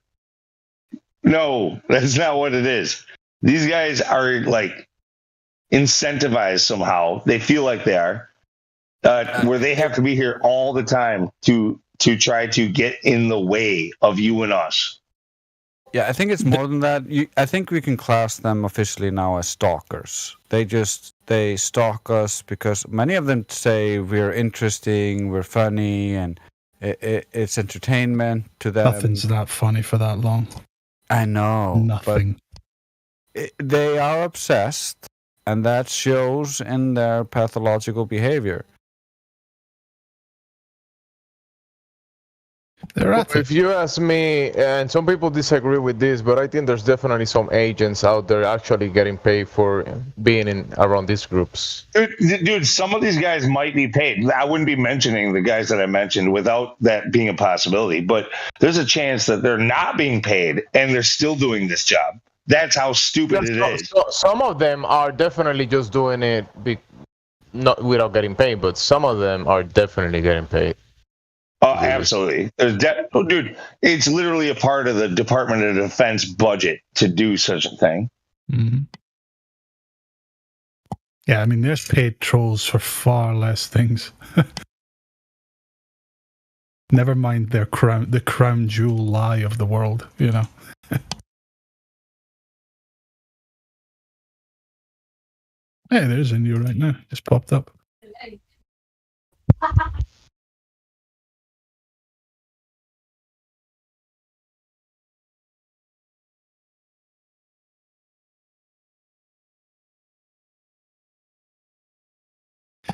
no, that's not what it is. These guys are like incentivized somehow. They feel like they are, where they have to be here all the time to try to get in the way of you and us. Yeah, I think it's more than that. I think we can class them officially now as stalkers. They stalk us because many of them say we're interesting, we're funny, and it's entertainment to them. Nothing's that funny for that long. I know. Nothing. But they are obsessed, and that shows in their pathological behavior. If you ask me, and some people disagree with this, but I think there's definitely some agents out there actually getting paid for being around these groups. Dude, some of these guys might be paid. I wouldn't be mentioning the guys that I mentioned without that being a possibility, but there's a chance that they're not being paid and they're still doing this job. That's how stupid it is. Some of them are definitely just doing it not without getting paid, but some of them are definitely getting paid. Oh, absolutely. Dude, it's literally a part of the Department of Defense budget to do such a thing. Mm-hmm. Yeah, I mean, there's paid trolls for far less things. Never mind the crown jewel lie of the world, you know. Hey, there's India right now. Just popped up.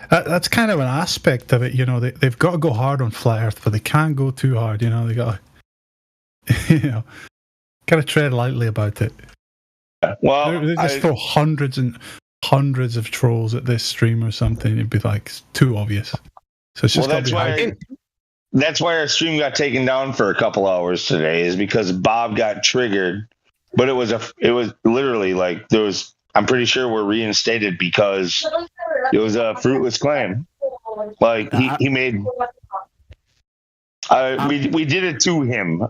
That's kind of an aspect of it, you know. They've got to go hard on flat Earth, but they can't go too hard, you know. They got to, got to tread lightly about it. Well, they just throw hundreds and hundreds of trolls at this stream or something. It'd be like too obvious. So it's just that's why our stream got taken down for a couple hours today, is because Bob got triggered. But it was literally like there was I'm pretty sure were reinstated because it was a fruitless claim. Like he made. We did it to him.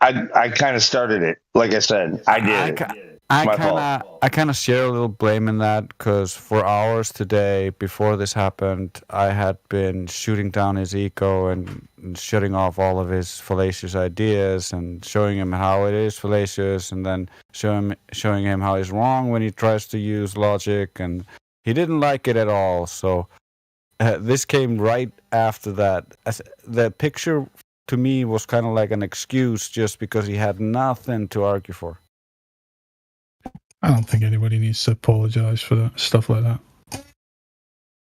I kind of started it. Like I said, I did it. I kind of share a little blame in that because for hours today before this happened, I had been shooting down his ego and shutting off all of his fallacious ideas and showing him how it is fallacious, and then showing him how he's wrong when he tries to use logic, and he didn't like it at all. So this came right after that. The picture to me was kind of like an excuse just because he had nothing to argue for. I don't think anybody needs to apologize for that stuff like that.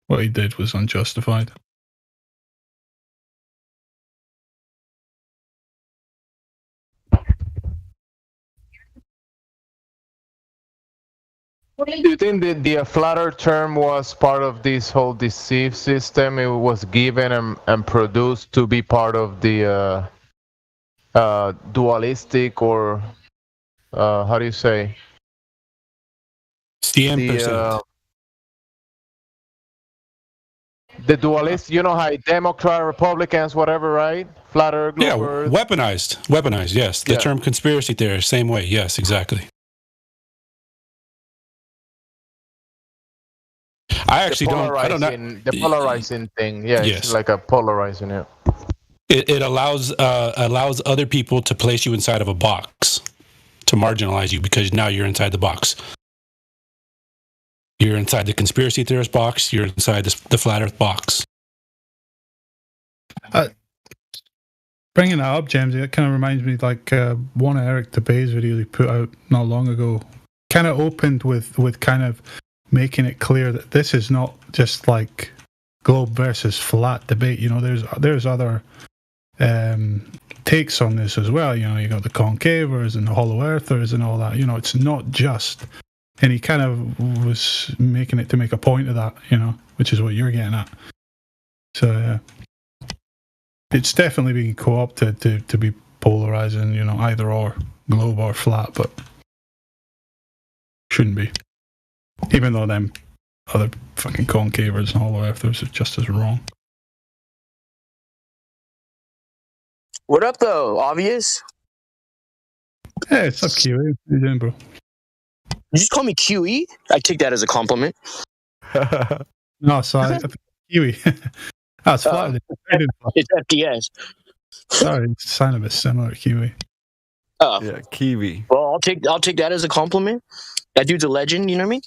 What he did was unjustified. Do you think that the flat earth term was part of this whole deceive system? It was given and produced to be part of the dualistic, or how do you say? The dualist, you know how Democrat, Republicans, whatever, right? Flat Earth, yeah, weaponized. Yes, the term conspiracy theorist, same way. Yes, exactly. I actually don't know. The polarizing thing, yeah, yes. It's like a polarizing it. It allows other people to place you inside of a box, to marginalize you because now you're inside the box. You're inside the conspiracy theorist box. You're inside the flat Earth box. Bringing that up, James, it kind of reminds me like one of Eric Debay's videos he put out not long ago. Kind of opened with kind of making it clear that this is not just like globe versus flat debate. You know, there's other takes on this as well. You know, you got the concavers and the hollow earthers and all that. You know, it's not just. And he kind of was making it to make a point of that, you know, which is what you're getting at. So it's definitely being co-opted to be polarizing, you know, either or, globe or flat, but shouldn't be. Even though them other fucking concavers and hollow earthers are just as wrong. What up, though? Obvious? Hey, it's up, QE. How you doing, bro? You just call me QE? I take that as a compliment. No, sorry. Kiwi. That's flat. It's FDS. Sorry, it sounded a bit similar to Kiwi. Oh. Yeah, Kiwi. Well, I'll take that as a compliment. That dude's a legend, you know what I mean?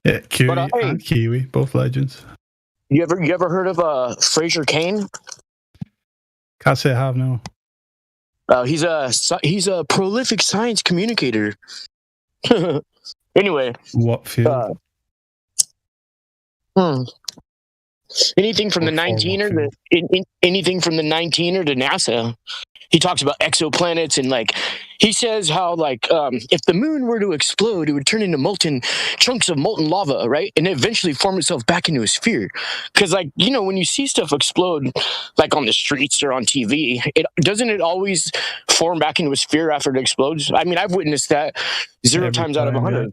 Yeah, Kiwi and Kiwi, both legends. You ever heard of Fraser Cain? Can't say I have, no. He's a prolific science communicator. Anyway. What field? Anything from the 19 or anything from the 19 or to NASA. He talks about exoplanets and he says how if the moon were to explode, it would turn into chunks of molten lava, right? And eventually form itself back into a sphere. Because when you see stuff explode, on the streets or on TV, doesn't it always form back into a sphere after it explodes? I mean, I've witnessed that every times out of 100.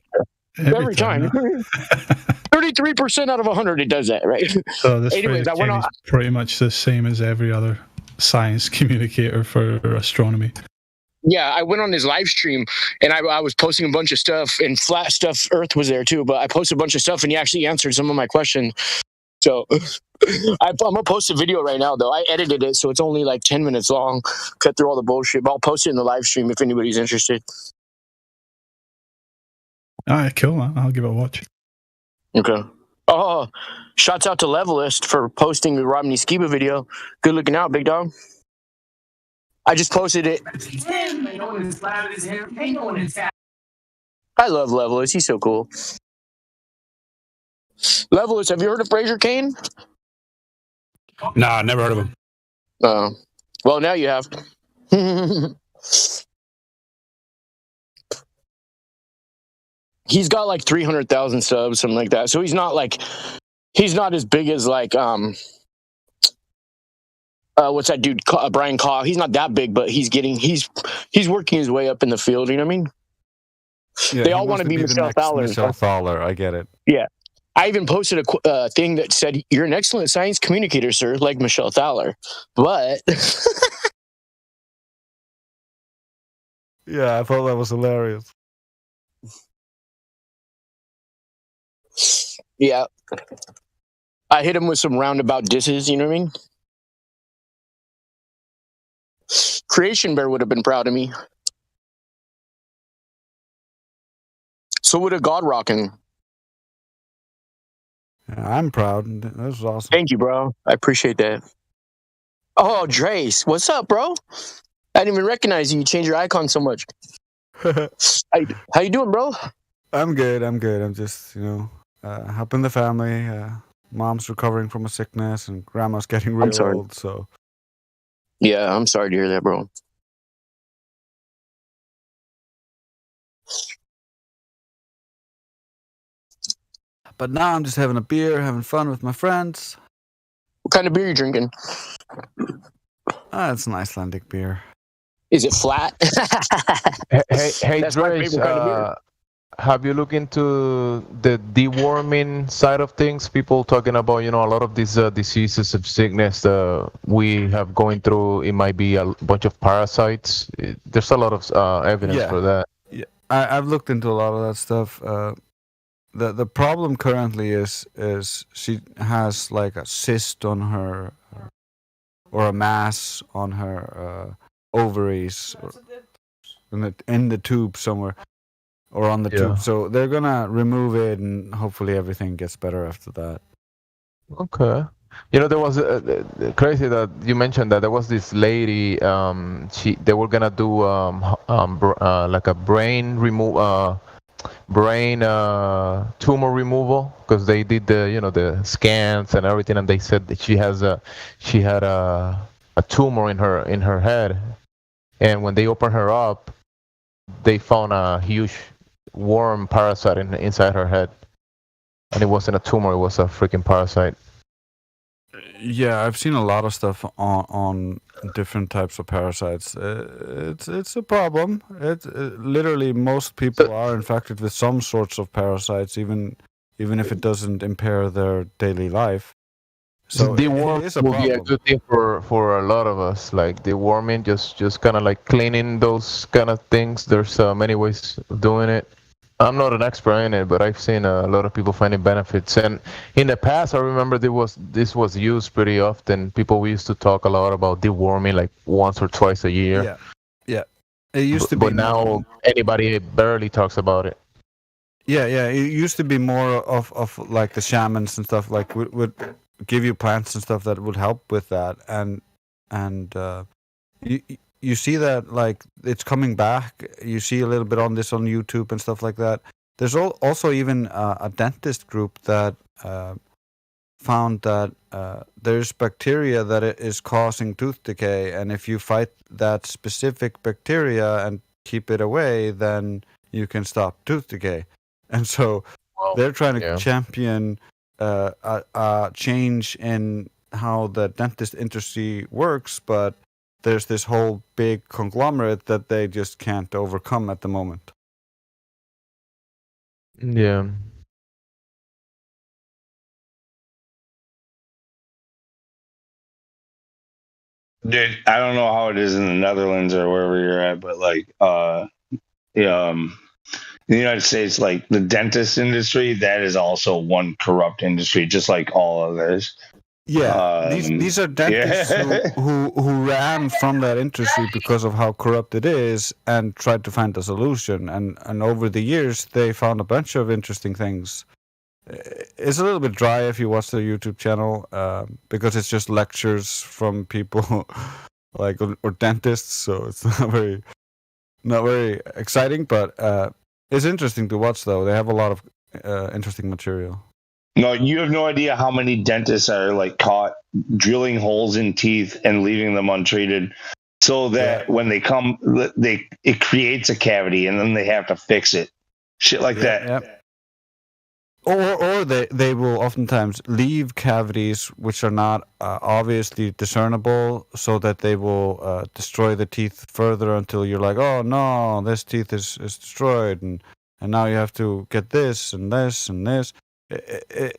Yeah. Every time. 33% out of 100 it does that, right? So this is pretty much the same as every other science communicator for astronomy. Yeah, I went on his live stream and I was posting a bunch of stuff, and flat stuff Earth was there too, but I posted a bunch of stuff and he actually answered some of my questions. So I'm gonna post a video right now though. I edited it so it's only 10 minutes long, cut through all the bullshit, but I'll post it in the live stream if anybody's interested. Alright, cool, man. I'll give it a watch. Okay. Oh, shouts out to Levelist for posting the Romney Skiba video. Good looking out, big dog. I just posted it. I love Levelist. He's so cool. Levelist, have you heard of Fraser Cain? Nah, never heard of him. Oh. Well, now you have. He's got 300,000 subs, something like that. So he's not as big as what's that dude, Brian Kaw. He's not that big, but he's working his way up in the field. You know what I mean? Yeah, they all want to be Michelle Thaler. Michelle Thaler, I get it. Yeah. I even posted a thing that said, "You're an excellent science communicator, sir," like Michelle Thaler. But yeah, I thought that was hilarious. Yeah. I hit him with some roundabout disses, you know what I mean? Creation Bear would have been proud of me. So would a God Rockin'. Yeah, I'm proud. That was awesome. Thank you, bro. I appreciate that. Oh, Drace, what's up, bro? I didn't even recognize you. You changed your icon so much. How you doing, bro? I'm good. I'm just, helping the family. Mom's recovering from a sickness, and grandma's getting real old. So, yeah, I'm sorry to hear that, bro. But now I'm just having a beer, having fun with my friends. What kind of beer are you drinking? It's an Icelandic beer. Is it flat? Hey, That's my Drace, favorite kind of beer. have you looked into the deworming side of things? People talking about, a lot of these diseases of sickness we have going through. It might be a bunch of parasites. There's a lot of evidence for that. Yeah, I've looked into a lot of that stuff. The problem currently is she has like a cyst on her, or a mass on her ovaries, or in the tube somewhere, or on the tube. So they're gonna remove it, and hopefully everything gets better after that. Okay. There was crazy that you mentioned that there was this lady. They were gonna do like a brain tumor removal, because they did the scans and everything, and they said that she had a tumor in her head, and when they opened her up, they found a huge worm parasite inside her head, and it wasn't a tumor; it was a freaking parasite. Yeah, I've seen a lot of stuff on different types of parasites. It's a problem. Literally most people are infected with some sorts of parasites, even if it doesn't impair their daily life. So deworming will be a good thing for a lot of us. Like deworming, just kind of like cleaning those kind of things. There's many ways of doing it. I'm not an expert in it, but I've seen a lot of people finding benefits. And in the past, I remember this was used pretty often. People used to talk a lot about deworming, like once or twice a year. Yeah. It used to be, but now anybody barely talks about it. Yeah. It used to be more of like the shamans and stuff, like would give you plants and stuff that would help with that, and you see that like it's coming back. You see a little bit on YouTube and stuff like that. There's also even a dentist group that found that there's bacteria that is causing tooth decay, and if you fight that specific bacteria and keep it away, then you can stop tooth decay. And so they're trying to champion a change in how the dentist industry works, but there's this whole big conglomerate that they just can't overcome at the moment. Yeah. Dude, I don't know how it is in the Netherlands or wherever you're at, but like in the United States, like the dentist industry, that is also one corrupt industry, just like all others. Yeah, these are dentists who ran from that industry because of how corrupt it is, and tried to find a solution. And over the years, they found a bunch of interesting things. It's a little bit dry if you watch the YouTube channel, because it's just lectures from people like or dentists, so it's not very exciting. But it's interesting to watch, though. They have a lot of interesting material. No, you have no idea how many dentists are like caught drilling holes in teeth and leaving them untreated, so that when they come, it creates a cavity and then they have to fix it. Shit like that. Yeah. Or they will oftentimes leave cavities which are not obviously discernible, so that they will destroy the teeth further until you're like, oh no, this teeth is destroyed, and and now you have to get this and this and this.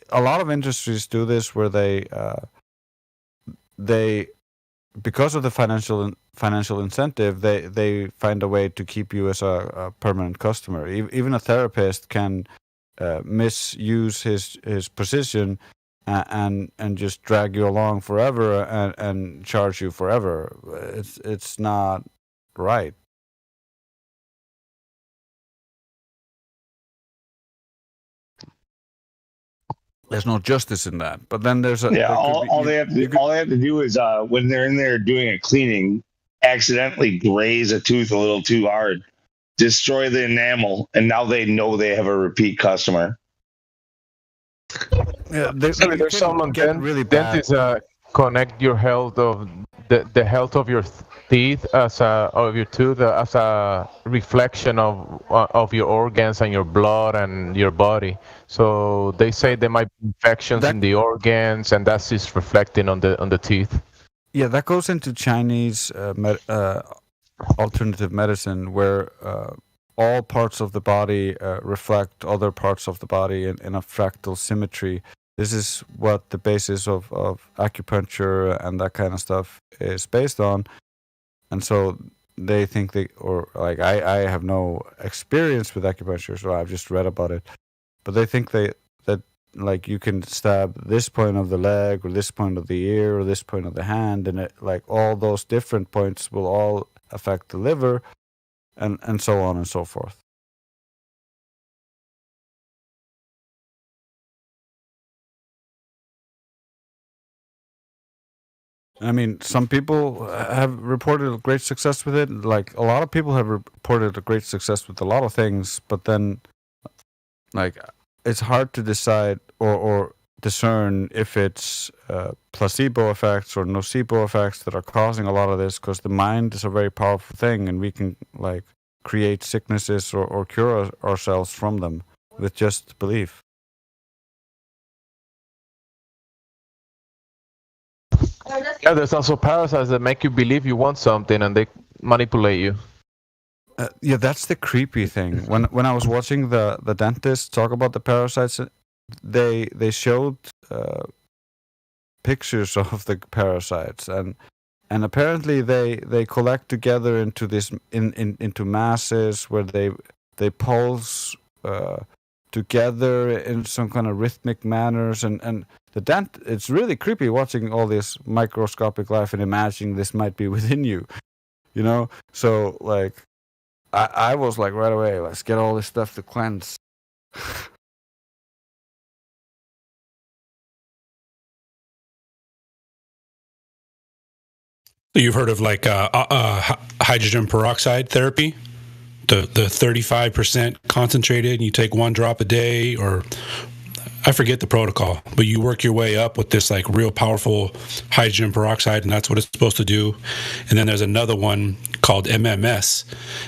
A lot of industries do this where they because of the financial incentive, they find a way to keep you as a permanent customer. Even a therapist can misuse his position and just drag you along forever and charge you forever. It's not right. There's no justice in that. But then there's a all they have to do is when they're in there doing a cleaning, accidentally graze a tooth a little too hard, destroy the enamel, and now they know they have a repeat customer. Yeah, there's some dentists connect your health of the health of your teeth as your tooth as a reflection of your organs and your blood and your body. So they say there might be infections in the organs, and that's just reflecting on the teeth. Yeah, that goes into Chinese alternative medicine, where all parts of the body reflect other parts of the body in a fractal symmetry. This is what the basis of acupuncture and that kind of stuff is based on. And so they think I have no experience with acupuncture, so I've just read about it. But they think that like you can stab this point of the leg or this point of the ear or this point of the hand, and all those different points will all affect the liver, and so on and so forth. I mean, some people have reported great success with it. Like, a lot of people have reported a great success with a lot of things, but then, it's hard to decide or discern if it's placebo effects or nocebo effects that are causing a lot of this, because the mind is a very powerful thing, and we can, create sicknesses or cure ourselves from them with just belief. Yeah, there's also parasites that make you believe you want something and they manipulate you. Yeah, that's the creepy thing. When I was watching the dentist talk about the parasites, they showed pictures of the parasites, and apparently they collect together into this into masses where they pulse together in some kind of rhythmic manners, and it's really creepy watching all this microscopic life and imagining this might be within you, So I was like, right away, let's get all this stuff to cleanse. You've heard of hydrogen peroxide therapy? The 35% concentrated, and you take 1 drop a day, or I forget the protocol, but you work your way up with this real powerful hydrogen peroxide, and that's what it's supposed to do. And then there's another one called MMS,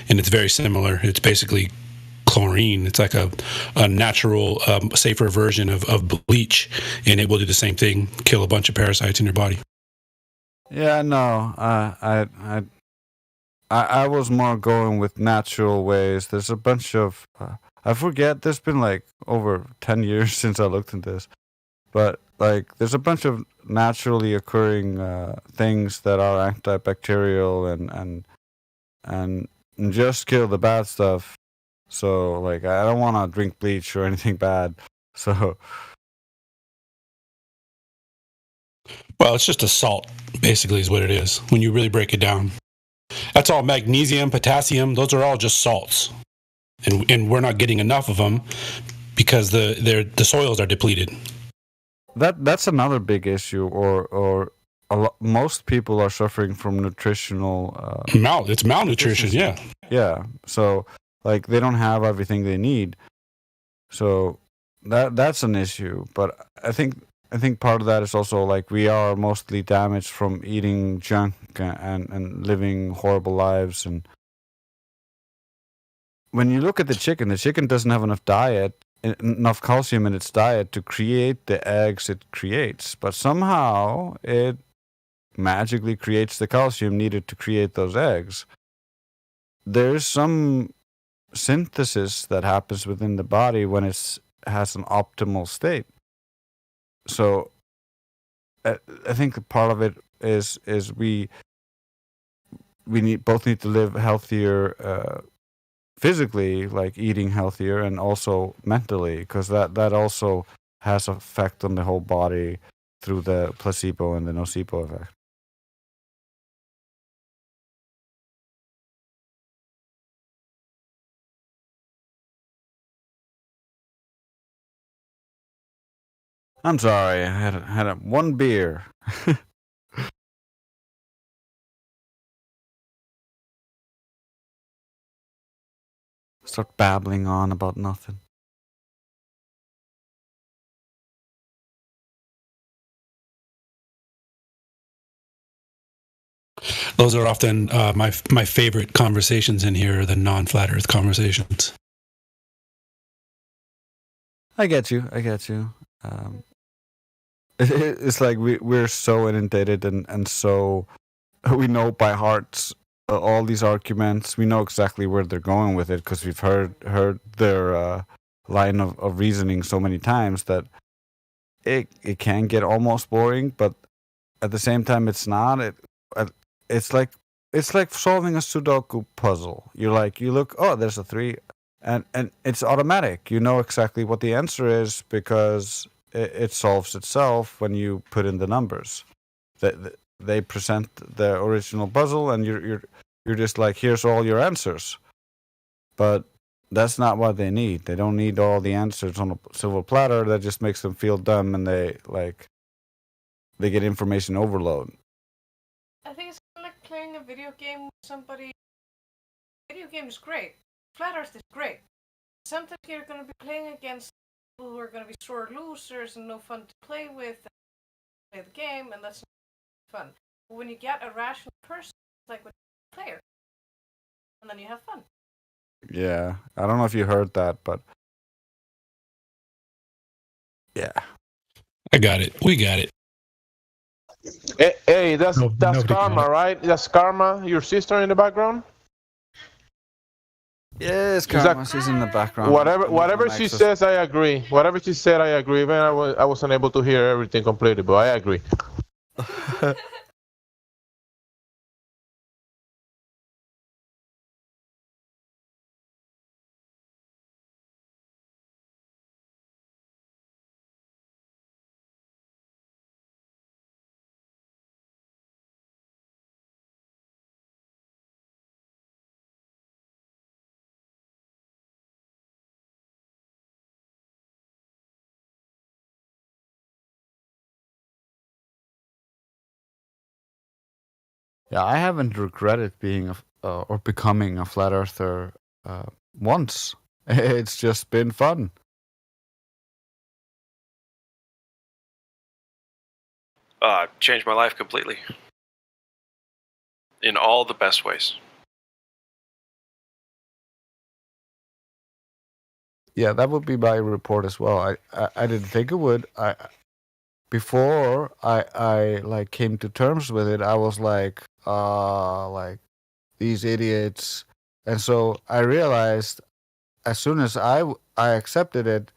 and it's very similar. It's basically chlorine. It's like a natural, safer version of bleach, and it will do the same thing, kill a bunch of parasites in your body. Yeah, no, I was more going with natural ways. There's a bunch of I forget. There's been over 10 years since I looked into this, but there's a bunch of naturally occurring things that are antibacterial and just kill the bad stuff. So I don't want to drink bleach or anything bad. So. Well, it's just a salt, basically, is what it is, when you really break it down. That's all magnesium, potassium, those are all just salts. And we're not getting enough of them because the soils are depleted. That's another big issue, or most people are suffering from nutritional... it's malnutrition, yeah. Yeah, so they don't have everything they need. So that's an issue, but I think part of that is also we are mostly damaged from eating junk and living horrible lives. And when you look at the chicken doesn't have enough calcium in its diet to create the eggs it creates, but somehow it magically creates the calcium needed to create those eggs. There's some synthesis that happens within the body when it has an optimal state. So I think part of it is we both need to live healthier physically, like eating healthier, and also mentally, because that also has an effect on the whole body through the placebo and the nocebo effect. I'm sorry, I had one beer. Start babbling on about nothing. Those are often my favorite conversations in here, are the non-flat Earth conversations. I get you. It's like we're so inundated and so we know by heart all these arguments. We know exactly where they're going with it because we've heard their line of reasoning so many times that it can get almost boring, but at the same time it's not. It's like solving a Sudoku puzzle. You look, oh, there's a 3, and it's automatic. You know exactly what the answer is because it solves itself when you put in the numbers. They present the original puzzle, and you're just like, here's all your answers. But that's not what they need. They don't need all the answers on a silver platter. That just makes them feel dumb, and they get information overload. I think it's like playing a video game with somebody. Video game is great. Flat Earth is great. Sometimes you're going to be playing against people who are going to be sore losers and no fun to play with and play the game, and that's not fun. But when you get a rational person, it's like with a player, and then you have fun. Yeah, I don't know if you heard that, but yeah, I got it. We got it. Hey, that's Karma, right? That's Karma, your sister in the background? Yes, Karma. She's in the background. Whatever she says, I agree. Whatever she said, I agree. Even I wasn't able to hear everything completely, but I agree. Yeah, I haven't regretted being or becoming a flat earther once. It's just been fun. Changed my life completely. In all the best ways. Yeah, that would be my report as well. I didn't think it would. Before I like came to terms with it, I was like these idiots, and so I realized as soon as I accepted it,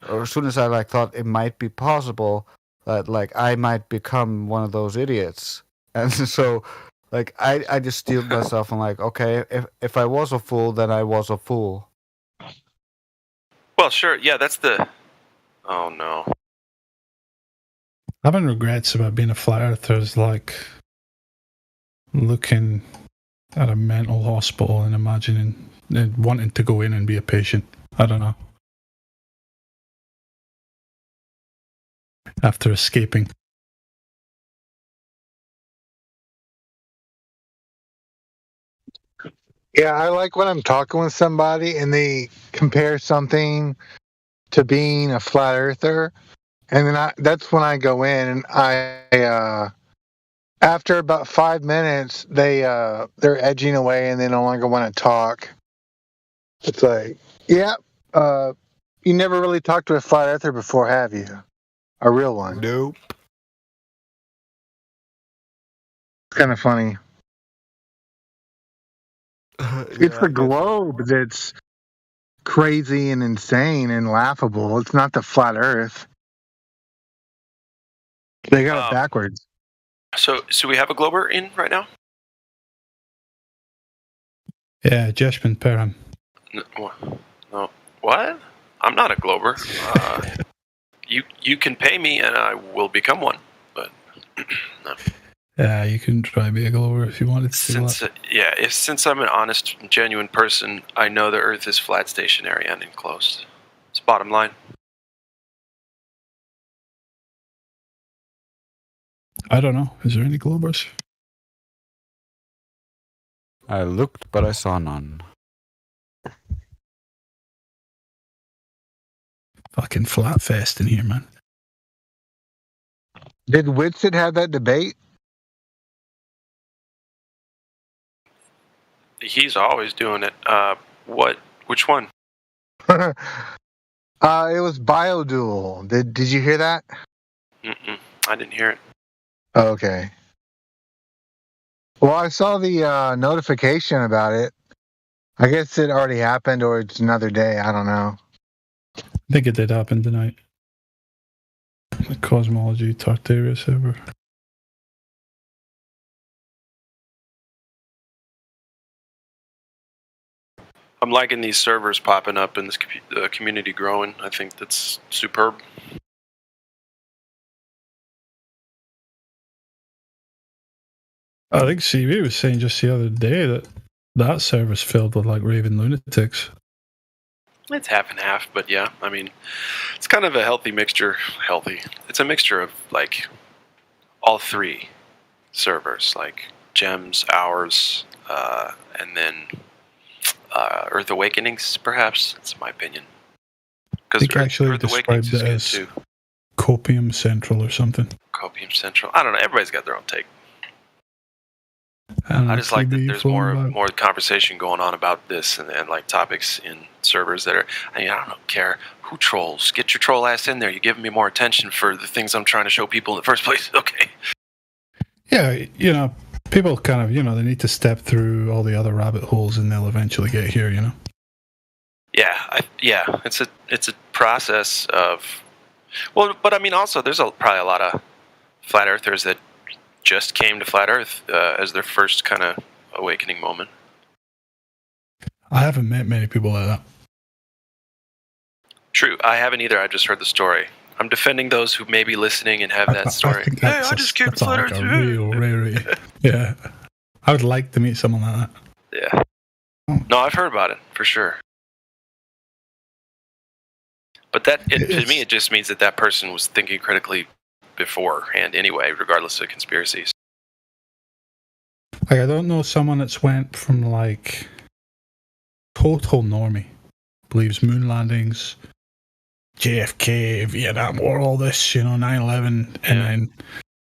or as soon as I thought it might be possible that I might become one of those idiots, and so I just steeled myself and okay, if I was a fool, then I was a fool. Well, sure, yeah, that's the. Oh no. Having regrets about being a flat earther is like looking at a mental hospital and imagining and wanting to go in and be a patient. I don't know. After escaping. Yeah, I like when I'm talking with somebody and they compare something to being a flat earther, and then that's when I go in and I after about 5 minutes they're edging away and they no longer want to talk. It's like, yeah, you never really talked to a flat earther before, have you? A real one? Nope. It's kind of funny. It's the globe that's crazy and insane and laughable. It's not the flat Earth. They got it backwards. So we have a Glober in right now? Yeah, Jeshman Perham. No. What? I'm not a Glober. You can pay me and I will become one, but no. Yeah, you can try to be a Glober if you wanted to. Since I'm an honest, genuine person, I know the Earth is flat, stationary, and enclosed. It's bottom line. I don't know. Is there any Globers? I looked, but I saw none. Fucking flat fest in here, man. Did Whitsett have that debate? He's always doing it. Which one? It was Biodual. Did you hear that? I didn't hear it. Okay. Well, I saw the notification about it. I guess it already happened, or it's another day. I don't know. I think it did happen tonight. The Cosmology Tartaria server. I'm liking these servers popping up and this community growing. I think that's superb. I think CB was saying just the other day that server's filled with like raving lunatics. It's half and half, but yeah, I mean, it's kind of a healthy mixture. It's a mixture of like all three servers, like Gems, ours, and then Earth Awakenings, perhaps. That's my opinion. I think actually described it as Copium Central or something. Copium Central. I don't know. Everybody's got their own take. I just like that there's more conversation going on about this and like topics in servers that are. I mean, I don't care who trolls. Get your troll ass in there. You're giving me more attention for the things I'm trying to show people in the first place. Okay. Yeah, people kind of, they need to step through all the other rabbit holes and they'll eventually get here, Yeah, it's a process of. Well, but I mean, also there's probably a lot of flat earthers that just came to flat Earth as their first kind of awakening moment. I haven't met many people like that. True, I haven't either. I just heard the story. I'm defending those who may be listening and have that story. I just came to flat Earth. Real rarity. Yeah, I would like to meet someone like that. Yeah. No, I've heard about it for sure. But to me, it just means that person was thinking critically beforehand anyway, regardless of conspiracies. Like, I don't know someone that's went from like total normie, believes moon landings, JFK, Vietnam War, all this, 9/11, and then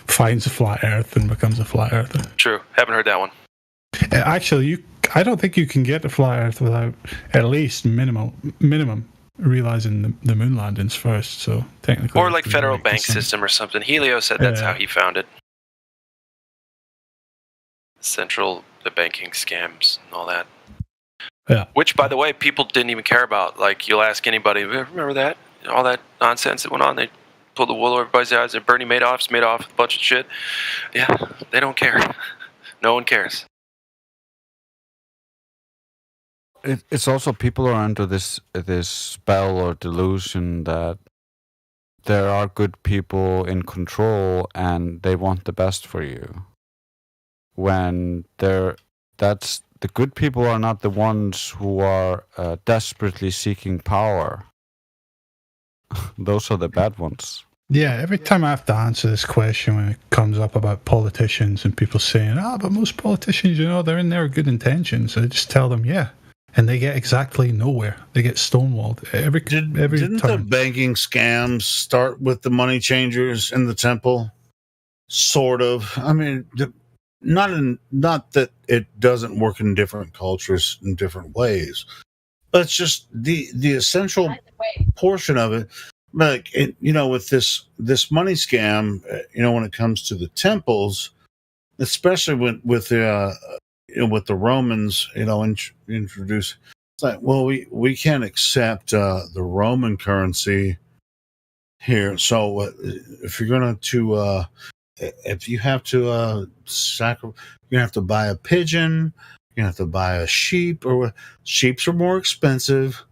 finds a flat Earth and becomes a flat earther. True, haven't heard that one. Actually, I don't think you can get to flat Earth without at least minimum realizing the moon landings first. So technically, or like federal bank system or something. Helio said that's how he found it. The banking scams and all that. Yeah. Which, by the way, people didn't even care about. Like, you'll ask anybody, remember that? All that nonsense that went on. They pulled the wool over everybody's eyes. And Bernie Madoff's made off a bunch of shit. Yeah, they don't care. No one cares. It's also people are under this spell or delusion that there are good people in control and they want the best for you. When that's the good people are not the ones who are desperately seeking power. Those are the bad ones. Yeah, every time I have to answer this question when it comes up about politicians and people saying, but most politicians, they're in there with good intentions. I just tell them, yeah. And they get exactly nowhere. They get stonewalled every Didn't time. the banking scams start with the money changers in the temple? Sort of. I mean, not that it doesn't work in different cultures in different ways, but it's just the essential portion of it. Like, with this money scam, when it comes to the temples, especially with the Romans, introduce It's like, well, we can't accept the Roman currency here. So if you're going to if you have to you're gonna have to buy a pigeon, you're gonna have to buy a sheep, or sheeps are more expensive,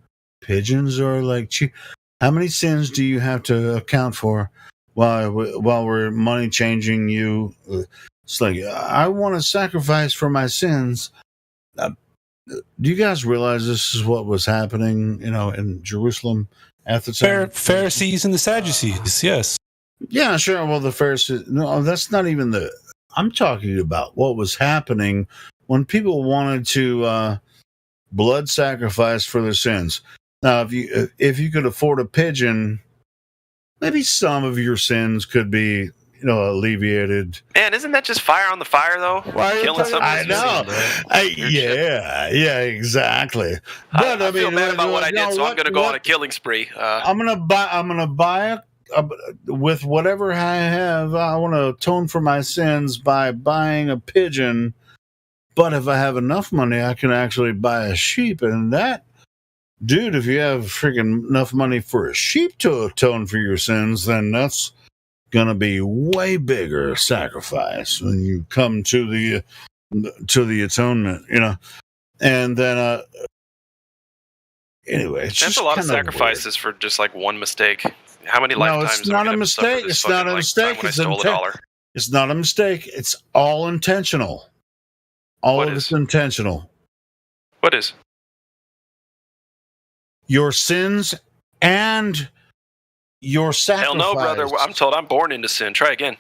pigeons are like cheap. How many sins do you have to account for while we're money changing you? It's like, I want to sacrifice for my sins. Do you guys realize this is what was happening, in Jerusalem at the time? Pharisees and the Sadducees, yes. Yeah, sure. Well, the Pharisees, no, that's not even I'm talking about what was happening when people wanted to blood sacrifice for their sins. Now, if you could afford a pigeon, maybe some of your sins could be, alleviated. Man, isn't that just fire on the fire, though? Killing something. I know. Yeah, exactly. But I feel bad about what I did, so I'm going to go on a killing spree. I'm going to buy with whatever I have. I want to atone for my sins by buying a pigeon. But if I have enough money, I can actually buy a sheep, and that. Dude, if you have freaking enough money for a sheep to atone for your sins, then that's gonna be way bigger sacrifice when you come to the atonement, And then anyway, it's that's just a lot of kinda sacrifices for just like one mistake. How many lifetimes? It's not a mistake. It's not a mistake. It's not a mistake. It's all intentional. All of it's intentional. What is? Your sins and your sacrifice. Hell no, brother. I'm told I'm born into sin. Try again.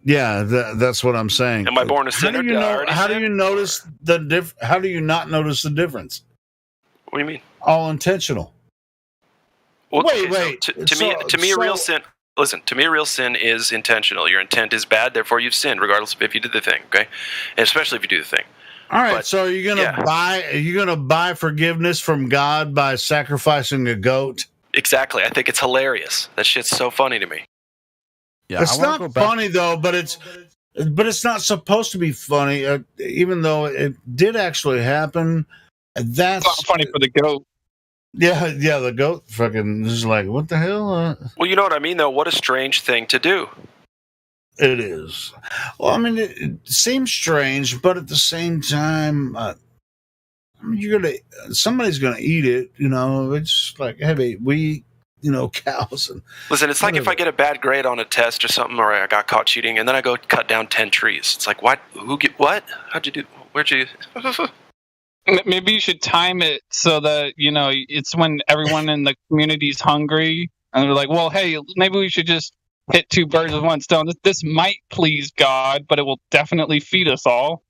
Yeah, that's what I'm saying. Am I born a sinner? How do you notice How do you not notice the difference? What do you mean? All intentional. Well, wait. So to me, a real sin. Listen, to me, a real sin is intentional. Your intent is bad, therefore you've sinned, regardless of if you did the thing. Okay, and especially if you do the thing. All right, so are you gonna buy forgiveness from God by sacrificing a goat? Exactly. I think it's hilarious. That shit's so funny to me. Yeah, it's not funny though, but it's not supposed to be funny. Even though it did actually happen, that's not funny for the goat. Yeah, the goat fucking is like, what the hell? Well, you know what I mean, though. What a strange thing to do. It is. Well, I mean, it seems strange, but at the same time, somebody's gonna eat it. It's like, hey, we, cows. And listen, it's like if I get a bad grade on a test or something, or I got caught cheating, and then I go cut down 10 trees. It's like, what? What? How'd you do? Where'd you? Maybe you should time it so that, it's when everyone in the community's hungry, and they're like, well, hey, maybe we should just hit two birds with one stone. This might please God, but it will definitely feed us all.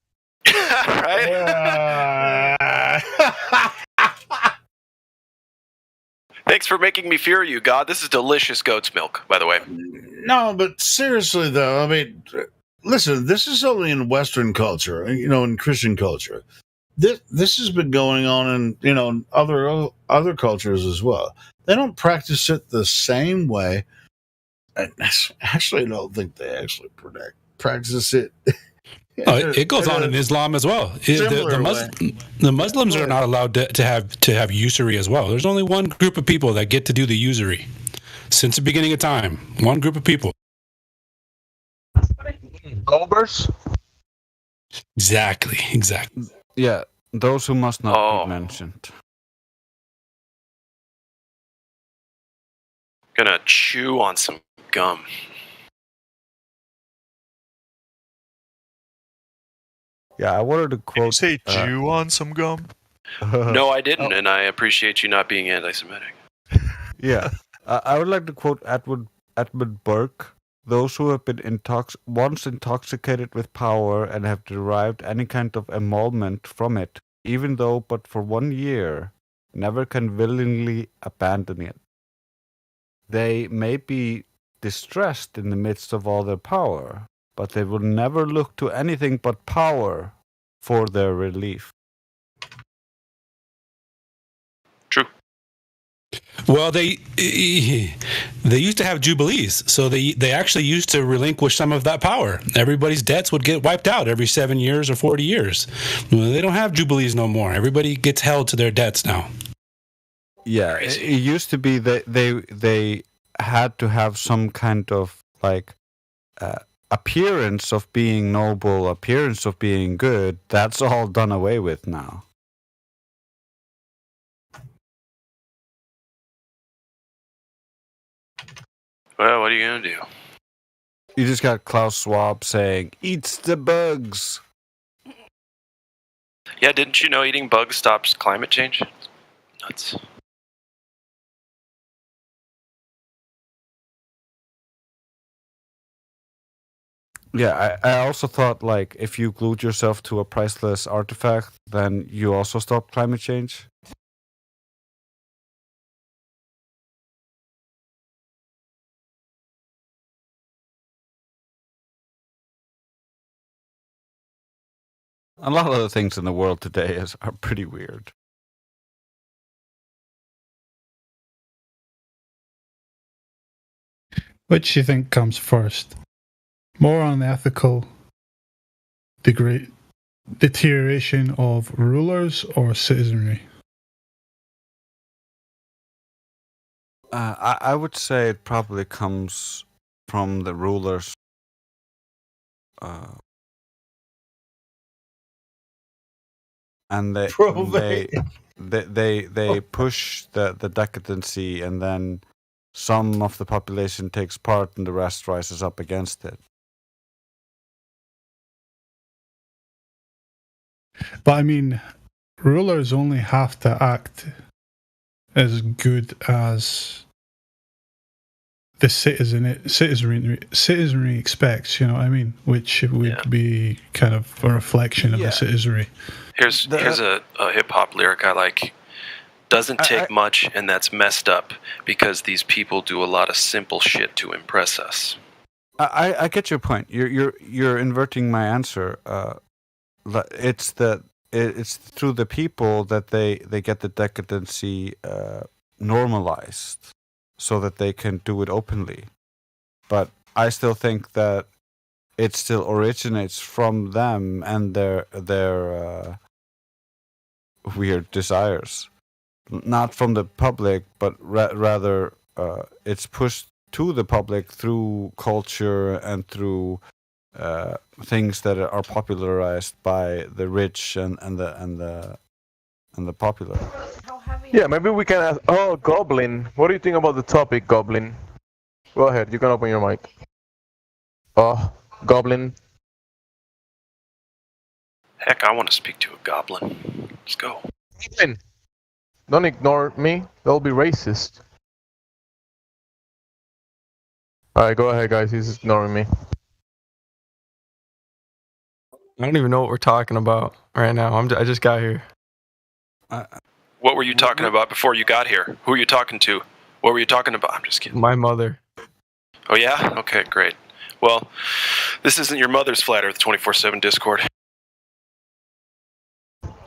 Right? Thanks for making me fear you, God. This is delicious goat's milk, by the way. No, but seriously, though, I mean, listen, this is only in Western culture, in Christian culture. This has been going on in other cultures as well. They don't practice it the same way. I actually don't think they actually practice it. It goes on in Islam as well. The Muslims are not allowed to have usury as well. There's only one group of people that get to do the usury since the beginning of time. One group of people. Goldbergs? Exactly. Yeah, those who must not be mentioned. Gonna chew on some gum. Yeah, I wanted to quote. Did you say chew on some gum? No, I didn't, and I appreciate you not being anti-Semitic. Yeah, I would like to quote Edmund Burke. Those who have been once intoxicated with power and have derived any kind of emolument from it, even though but for 1 year, never can willingly abandon it. They may be distressed in the midst of all their power, but they will never look to anything but power for their relief. True. Well, they used to have jubilees, so they actually used to relinquish some of that power. Everybody's debts would get wiped out every 7 years or 40 years. Well, they don't have jubilees no more. Everybody gets held to their debts now. Yeah, it used to be that they had to have some kind of like appearance of being noble, appearance of being good. That's all done away with now. Well, what are you gonna do? You just got Klaus Schwab saying, "Eats the bugs." Yeah, didn't you know eating bugs stops climate change? Nuts. Yeah, I also thought like if you glued yourself to a priceless artifact, then you also stop climate change. A lot of the things in the world today are pretty weird. Which do you think comes first? More unethical deterioration of rulers or citizenry? I would say it probably comes from the rulers. And they push the decadency, and then some of the population takes part and the rest rises up against it. But I mean, rulers only have to act as good as the citizenry expects, you know what I mean? Which would be kind of a reflection of the citizenry. Here's a hip hop lyric I like. Doesn't take much, and that's messed up because these people do a lot of simple shit to impress us. I get your point. You're inverting my answer. It's through the people that they get the decadency normalized, so that they can do it openly. But I still think that it still originates from them and their weird desires, not from the public, but rather it's pushed to the public through culture and through things that are popularized by the rich and the popular. Yeah, maybe we can ask. Oh, Goblin, what do you think about the topic, Goblin? Go ahead, you can open your mic. Oh, Goblin. Heck, I want to speak to a goblin. Let's go. Goblin, don't ignore me. They'll be racist. Alright, go ahead, guys. He's ignoring me. I don't even know what we're talking about right now. I just got here. What were you talking about before you got here? Who are you talking to? What were you talking about? I'm just kidding. My mother. Oh, yeah? Okay, great. Well, this isn't your mother's Flat Earth 24/7 Discord.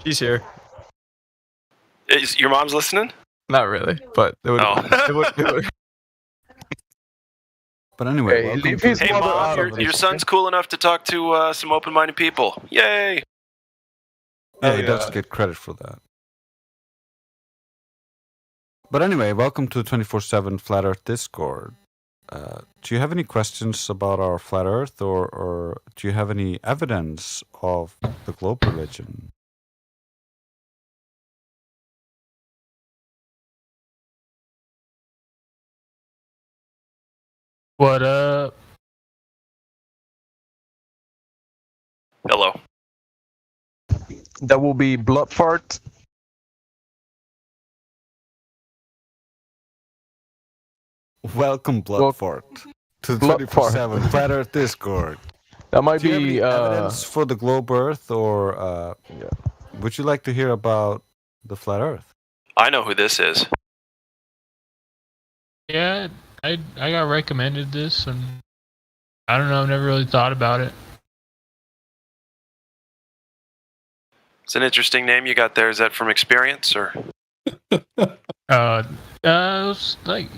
She's here. Is your mom's listening? Not really, but it would. It would. But anyway, hey Mom, your son's cool enough to talk to some open-minded people. Yay! Yeah, he does get credit for that. But anyway, welcome to the 24/7 Flat Earth Discord. Do you have any questions about our Flat Earth, or do you have any evidence of the globe religion? What up? Hello. That will be blood fart. Welcome, Bloodfart, to the 24/7 Flat Earth Discord. That might Do you be have any evidence for the globe Earth, or would you like to hear about the Flat Earth? I know who this is. Yeah, I got recommended this, and I don't know. I've never really thought about it. It's an interesting name you got there. Is that from experience, or? It's like,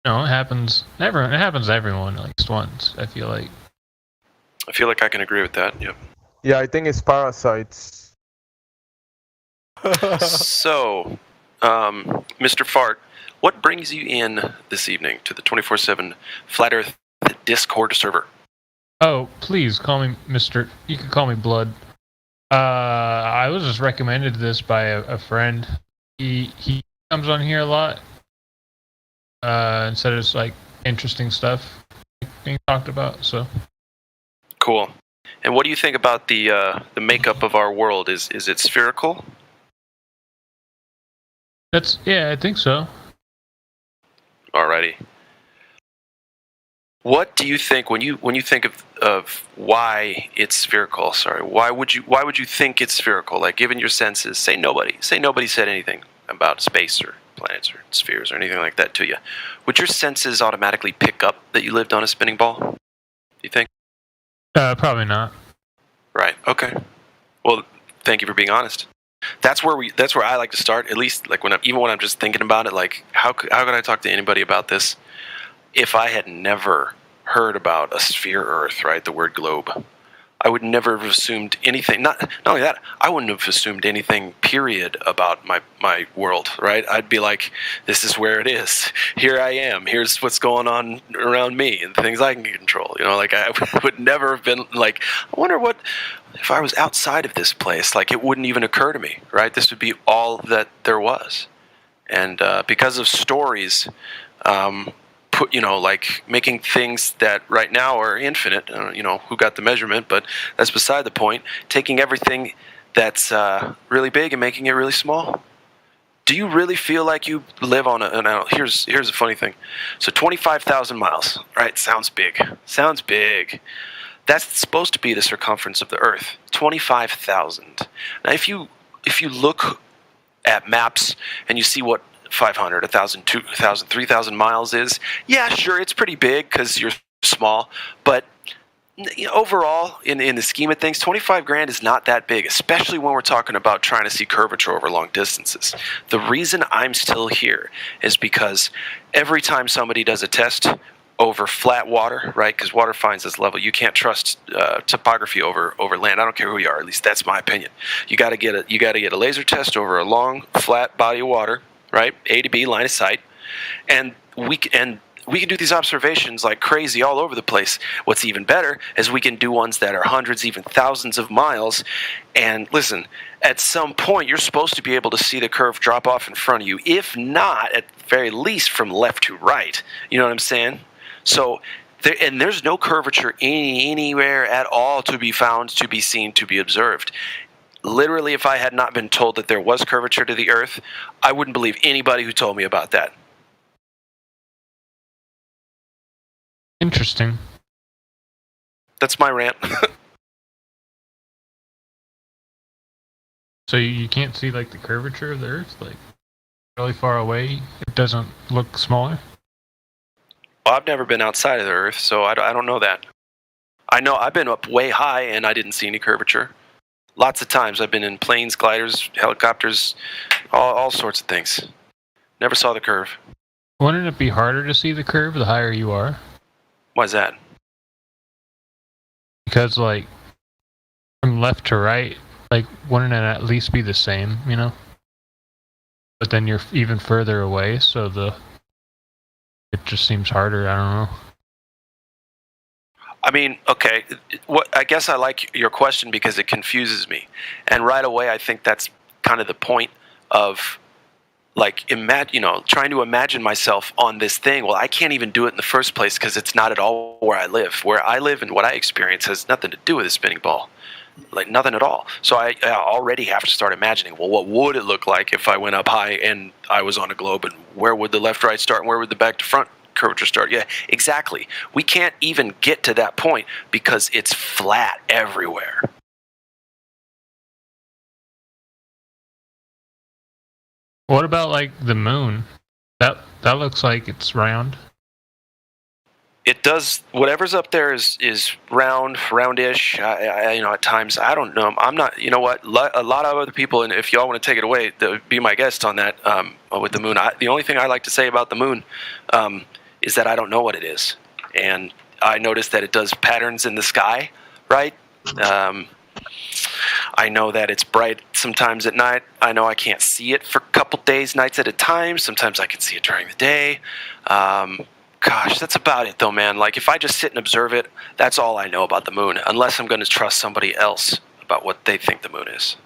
it happens. It happens to everyone at least once. I feel like I can agree with that. Yep. Yeah, I think it's parasites. So, Mr. Fart, what brings you in this evening to the 24/7 Flat Earth Discord server? Oh, please call me Mr. You can call me Blood. I was just recommended this by a friend. He comes on here a lot. And said it's like interesting stuff being talked about. So cool. And what do you think about the makeup of our world? Is it spherical? I think so. Alrighty. What do you think when you think of why it's spherical? Sorry, why would you think it's spherical? Like, given your senses, say nobody said anything about space or planets or spheres or anything like that to you. Would your senses automatically pick up that you lived on a spinning ball? Do you think? Probably not. Right. Okay. Well, thank you for being honest. That's where I like to start. At least, like when I'm just thinking about it, like how could I talk to anybody about this if I had never heard about a sphere Earth, right? The word globe. I would never have assumed anything. Not only that, I wouldn't have assumed anything, period, about my world, right? I'd be like, this is where it is. Here I am. Here's what's going on around me and things I can control. Like I would never have been like, I wonder what, if I was outside of this place, like it wouldn't even occur to me, right? This would be all that there was. And because of stories, like making things that right now are infinite, who got the measurement, but that's beside the point. Taking everything that's really big and making it really small. Do you really feel like you live on here's a funny thing. So 25,000 miles, right? Sounds big. That's supposed to be the circumference of the Earth. 25,000. Now, if you look at maps and you see what 500, 1,000, 2,000, 3,000 miles is, yeah, sure, it's pretty big because you're small, but overall, in the scheme of things, 25 grand is not that big, especially when we're talking about trying to see curvature over long distances. The reason I'm still here is because every time somebody does a test over flat water, right? Because water finds this level. You can't trust topography over land. I don't care who you are. At least that's my opinion. You got to get a laser test over a long flat body of water, right? A to B, line of sight, and we can do these observations like crazy all over the place. What's even better is we can do ones that are hundreds, even thousands of miles. And listen, at some point, you're supposed to be able to see the curve drop off in front of you, if not, at the very least, from left to right. You know what I'm saying? So, there's no curvature anywhere at all to be found, to be seen, to be observed. Literally, if I had not been told that there was curvature to the Earth, I wouldn't believe anybody who told me about that. Interesting. That's my rant. So you can't see like the curvature of the Earth, like really far away? It doesn't look smaller? Well, I've never been outside of the Earth, so I don't know that. I know I've been up way high and I didn't see any curvature. Lots of times I've been in planes, gliders, helicopters, all sorts of things. Never saw the curve. Wouldn't it be harder to see the curve the higher you are? Why's that? Because, like, from left to right, like, wouldn't it at least be the same, But then you're even further away, so it just seems harder. I don't know. I mean, okay, I guess I like your question because it confuses me. And right away, I think that's kind of the point of, like, trying to imagine myself on this thing. Well, I can't even do it in the first place because it's not at all where I live. Where I live and what I experience has nothing to do with a spinning ball. Like, nothing at all. So I already have to start imagining, well, what would it look like if I went up high and I was on a globe, and where would the left-right start and where would the back-to-front curvature start? Yeah, exactly. We can't even get to that point because it's flat everywhere. What about, like, the moon? That looks like it's round. it does whatever's up there is roundish. At times I don't know. I'm not. You know what? A lot of other people, and if y'all want to take it away, be my guest on that with the moon. The only thing I like to say about the moon is that I don't know what it is, and I noticed that it does patterns in the sky, right? I know that it's bright sometimes at night. I know I can't see it for a couple days, nights at a time. Sometimes I can see it during the day. Gosh, that's about it though, man. Like if I just sit and observe it, that's all I know about the moon, unless I'm going to trust somebody else about what they think the moon is.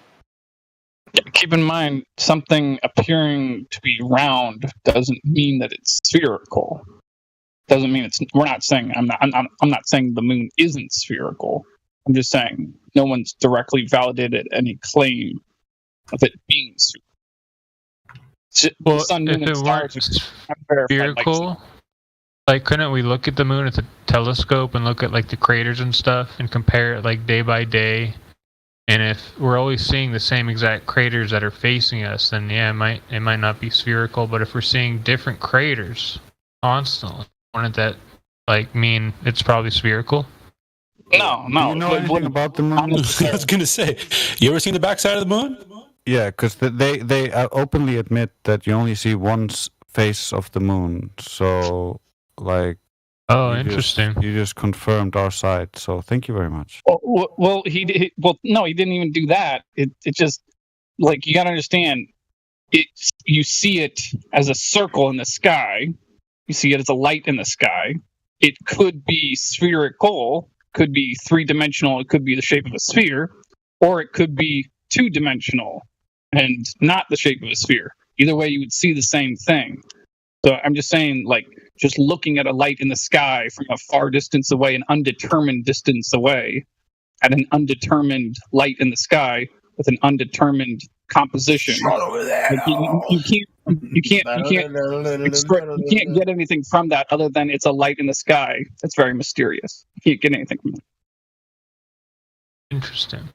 Keep in mind, something appearing to be round doesn't mean that it's spherical. Doesn't mean it's. We're not saying. I'm not saying the moon isn't spherical. I'm just saying no one's directly validated any claim of it being spherical. Well, the sun, moon, if and it stars weren't spherical, like couldn't we look at the moon at the telescope and look at like the craters and stuff and compare it like day by day? And if we're always seeing the same exact craters that are facing us, then yeah, it might not be spherical. But if we're seeing different craters constantly, wouldn't that like mean it's probably spherical? No. Do you know anything about the moon? I was gonna say, you ever seen the backside of the moon? Yeah, because they openly admit that you only see one face of the moon. So, like, oh, interesting. You just confirmed our side. So, thank you very much. Well, no, he didn't even do that. It just like you got to understand. You see it as a circle in the sky. You see it as a light in the sky. It could be spherical. Could be 3-dimensional. It could be the shape of a sphere, or it could be 2-dimensional and not the shape of a sphere. Either way, you would see the same thing. So I'm just saying, like, just looking at a light in the sky from a far distance away, an undetermined distance away, at an undetermined light in the sky with an undetermined composition. You can't get anything from that other than it's a light in the sky. It's very mysterious. You can't get anything from that. Interesting.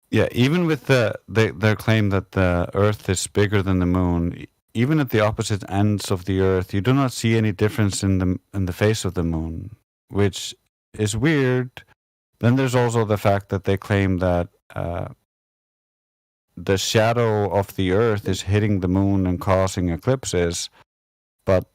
Yeah, even with their claim that the Earth is bigger than the moon, even at the opposite ends of the Earth, you do not see any difference in the face of the moon, which is weird. Then there's also the fact that they claim that the shadow of the Earth is hitting the moon and causing eclipses. But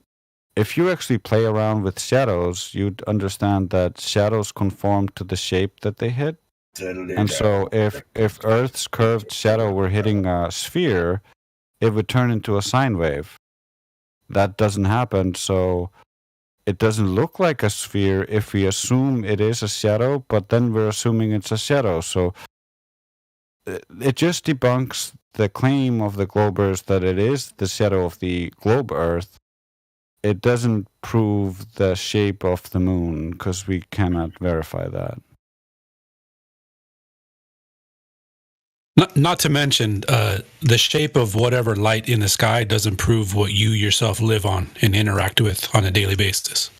if you actually play around with shadows, you'd understand that shadows conform to the shape that they hit. And so if Earth's curved shadow were hitting a sphere, it would turn into a sine wave. That doesn't happen, so it doesn't look like a sphere if we assume it is a shadow, but then we're assuming it's a shadow. So it just debunks the claim of the globers that it is the shadow of the globe Earth. It doesn't prove the shape of the moon, because we cannot verify that. Not to mention, the shape of whatever light in the sky doesn't prove what you yourself live on and interact with on a daily basis.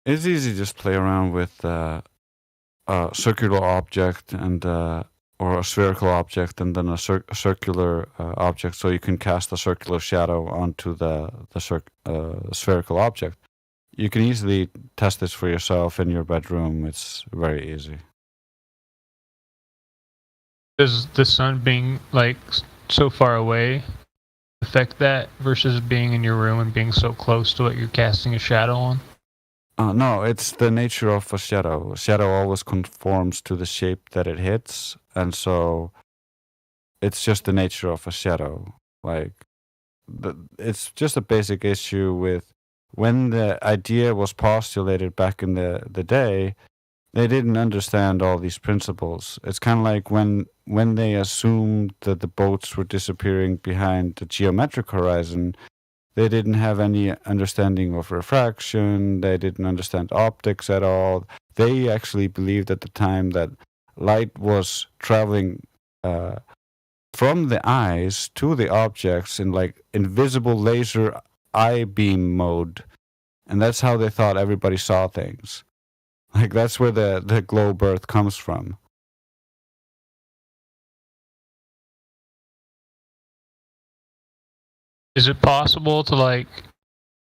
It's easy to just play around with a circular object and or a spherical object and then a circular object, so you can cast a circular shadow onto the spherical object. You can easily test this for yourself in your bedroom. It's very easy. Does the sun being like so far away affect that versus being in your room and being so close to what you're casting a shadow on? No, it's the nature of a shadow. A shadow always conforms to the shape that it hits, and so it's just the nature of a shadow. Like, it's just a basic issue with when the idea was postulated back in the day, they didn't understand all these principles. It's kind of like when they assumed that the boats were disappearing behind the geometric horizon, They didn't have any understanding of refraction. They didn't understand optics at all. They actually believed at the time that light was traveling from the eyes to the objects in like invisible laser eye beam mode. And that's how they thought everybody saw things. Like that's where the globe Earth comes from. Is it possible to like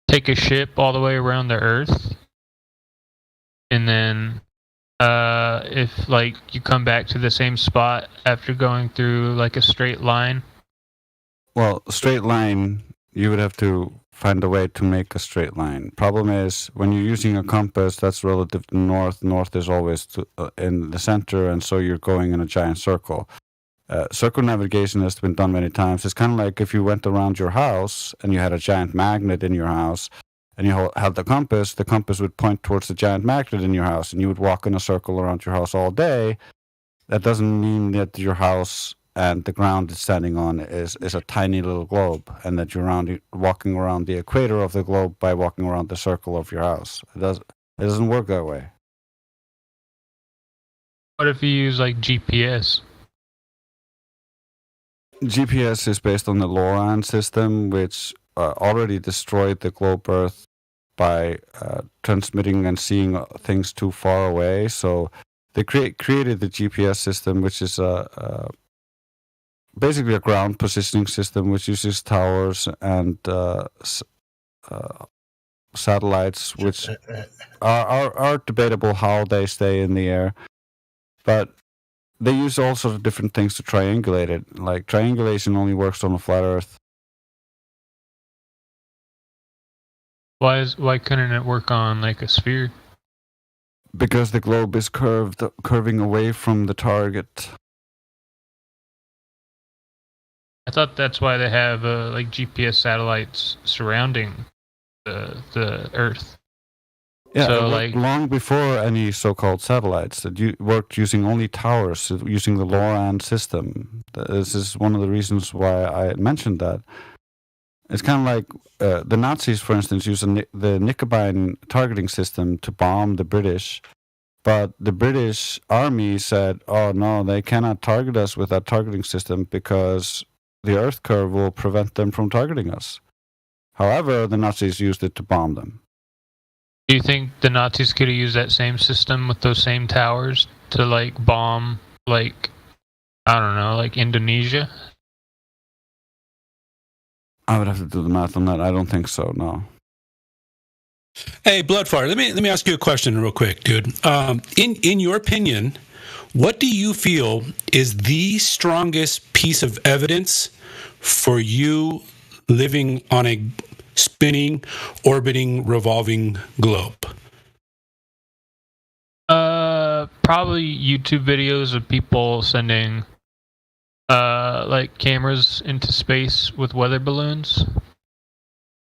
take a ship all the way around the Earth, and then if like you come back to the same spot after going through like a straight line? Well, straight line, you would have to find a way to make a straight line. Problem is, when you're using a compass that's relative to north, north is always in the center, and so you're going in a giant circle. Circle navigation has been done many times. It's kind of like if you went around your house and you had a giant magnet in your house and you had the compass would point towards the giant magnet in your house and you would walk in a circle around your house all day. That doesn't mean that your house and the ground it's standing on is a tiny little globe and that you're walking around the equator of the globe by walking around the circle of your house. It doesn't work that way. What if you use like GPS? GPS is based on the LORAN system, which already destroyed the globe Earth by transmitting and seeing things too far away. So they created the GPS system, which is basically a ground positioning system, which uses towers and satellites, which are debatable how they stay in the air. But they use all sorts of different things to triangulate it. Like, triangulation only works on a flat Earth. Why couldn't it work on like a sphere? Because the globe is curving away from the target. I thought that's why they have like GPS satellites surrounding the Earth. Yeah, so like long before any so-called satellites, that worked using only towers, using the LORAN system. This is one of the reasons why I mentioned that. It's kind of like the Nazis, for instance, used the Nicobine targeting system to bomb the British. But the British army said, oh no, they cannot target us with that targeting system because the Earth curve will prevent them from targeting us. However, the Nazis used it to bomb them. Do you think the Nazis could have used that same system with those same towers to like bomb, like, I don't know, like Indonesia? I would have to do the math on that. I don't think so, no. Hey, Bloodfire, let me ask you a question real quick, dude. In your opinion, what do you feel is the strongest piece of evidence for you living on a spinning, orbiting, revolving globe? Probably YouTube videos of people sending like cameras into space with weather balloons.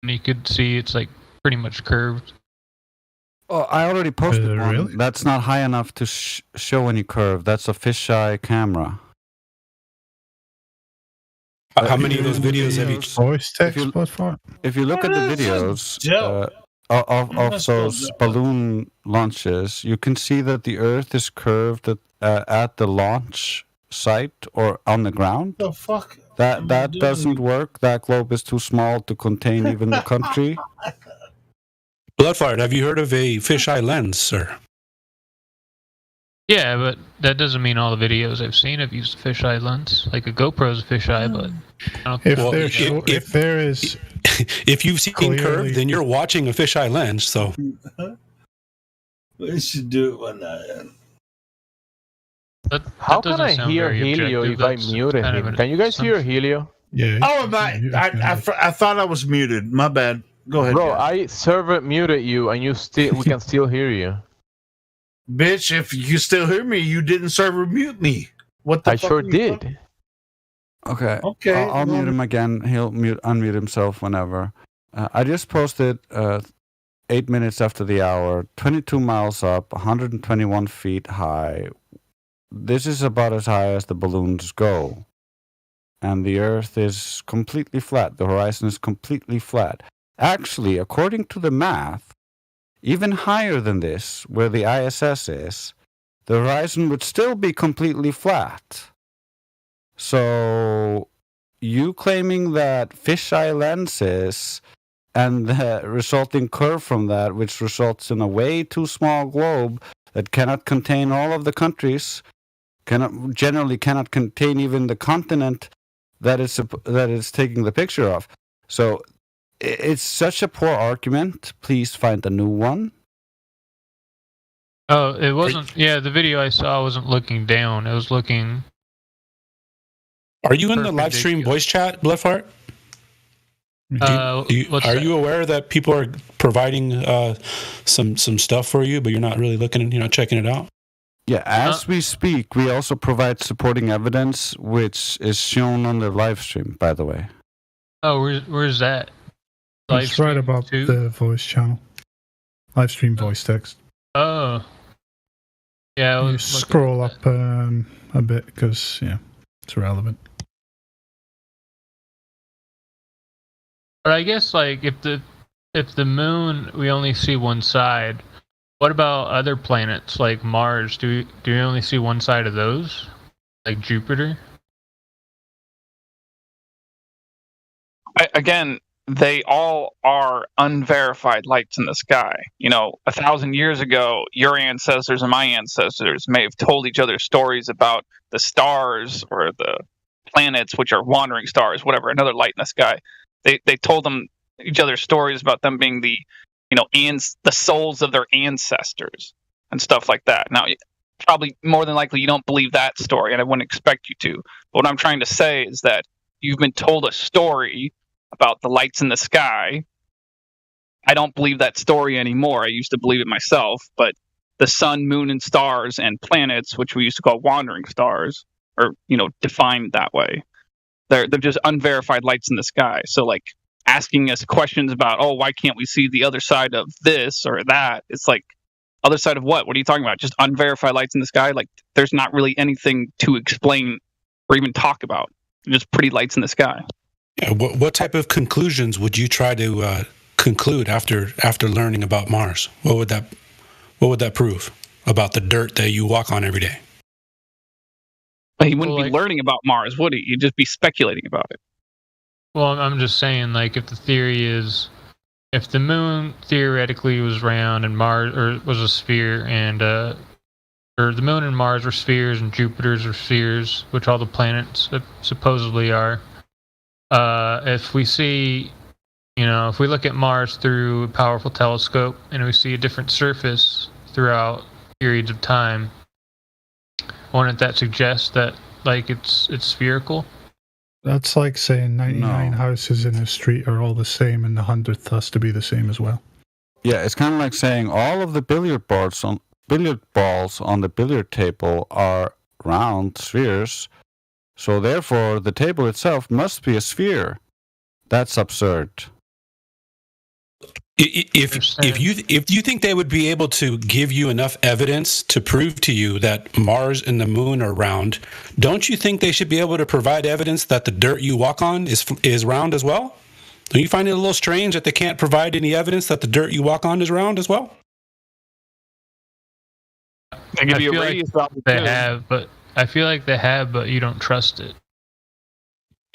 And you could see it's like pretty much curved. Oh, I already posted one. Really? That's not high enough to show any curve. That's a fisheye camera. How many of those videos have you... Voice text, if you look at the videos of those balloon launches, you can see that the Earth is curved at the launch site or on the ground. The fuck? That doesn't work. That globe is too small to contain even the country. Bloodfire, have you heard of a fisheye lens, sir? Yeah, but that doesn't mean all the videos I've seen have used a fisheye lens. Like a GoPro's a fisheye, but I don't if you've seen clearly curve, then you're watching a fisheye lens. So we should do it one night. How can I hear Helio if I muted him? Can you guys hear Helio? Yeah. Oh, I thought I was muted. My bad. Go ahead, bro. guys. I server muted you, and we can still hear you. Bitch, if you still hear me, you didn't server mute me. What the I fuck sure are you did. talking- Okay. Okay. I'll mute him again. He'll unmute himself whenever. I just posted 8 minutes after the hour, 22 miles up, 121 feet high. This is about as high as the balloons go. and the Earth is completely flat. The horizon is completely flat. Actually, according to the math, even higher than this, where the ISS is, the horizon would still be completely flat. So, you claiming that fisheye lenses and the resulting curve from that, which results in a way too small globe that cannot contain all of the countries, generally cannot contain even the continent that it's taking the picture of. So it's such a poor argument. Please find a new one. Oh, it wasn't. Yeah, the video I saw wasn't looking down. It was looking. Are you in the live stream voice chat, Bloodfart? Are you aware that people are providing some stuff for you, but you're not really looking and checking it out? Yeah, as we speak, we also provide supporting evidence, which is shown on the live stream, by the way. Oh, where's that? It's right above the voice channel. Live stream voice text. Oh. Yeah. You scroll up a bit because it's relevant. But I guess if the moon we only see one side, what about other planets like Mars? Do we only see one side of those, like Jupiter? Again, they all are unverified lights in the sky. 1,000 years ago, your ancestors and my ancestors may have told each other stories about the stars or the planets, which are wandering stars, whatever, another light in the sky. They told them each other stories about them being the souls of their ancestors and stuff like that. Now, probably more than likely you don't believe that story, and I wouldn't expect you to. But what I'm trying to say is that you've been told a story about the lights in the sky. I don't believe that story anymore. I used to believe it myself, but the sun, moon, and stars and planets, which we used to call wandering stars, are defined that way. They're just unverified lights in the sky. So asking us questions about, why can't we see the other side of this or that? It's like, other side of what? What are you talking about? Just unverified lights in the sky? There's not really anything to explain or even talk about. Just pretty lights in the sky. Yeah. What type of conclusions would you try to conclude after learning about Mars? What would that prove about the dirt that you walk on every day? He wouldn't be learning about Mars, would he? He'd just be speculating about it. Well, I'm just saying, if the theory is, if the moon theoretically was round and Mars was a sphere, and or the moon and Mars were spheres and Jupiter's are spheres, which all the planets supposedly are. If we see, if we look at Mars through a powerful telescope and we see a different surface throughout periods of time, wouldn't that suggest that it's spherical? That's like saying 99 houses in a street are all the same and the 100th has to be the same as well. Yeah, it's kind of like saying all of the billiard balls on the billiard table are round spheres, so therefore the table itself must be a sphere. That's absurd. If you think they would be able to give you enough evidence to prove to you that Mars and the moon are round, don't you think they should be able to provide evidence that the dirt you walk on is round as well? Don't you find it a little strange that they can't provide any evidence that the dirt you walk on is round as well? They give you a radius value. I feel like they have, but you don't trust it.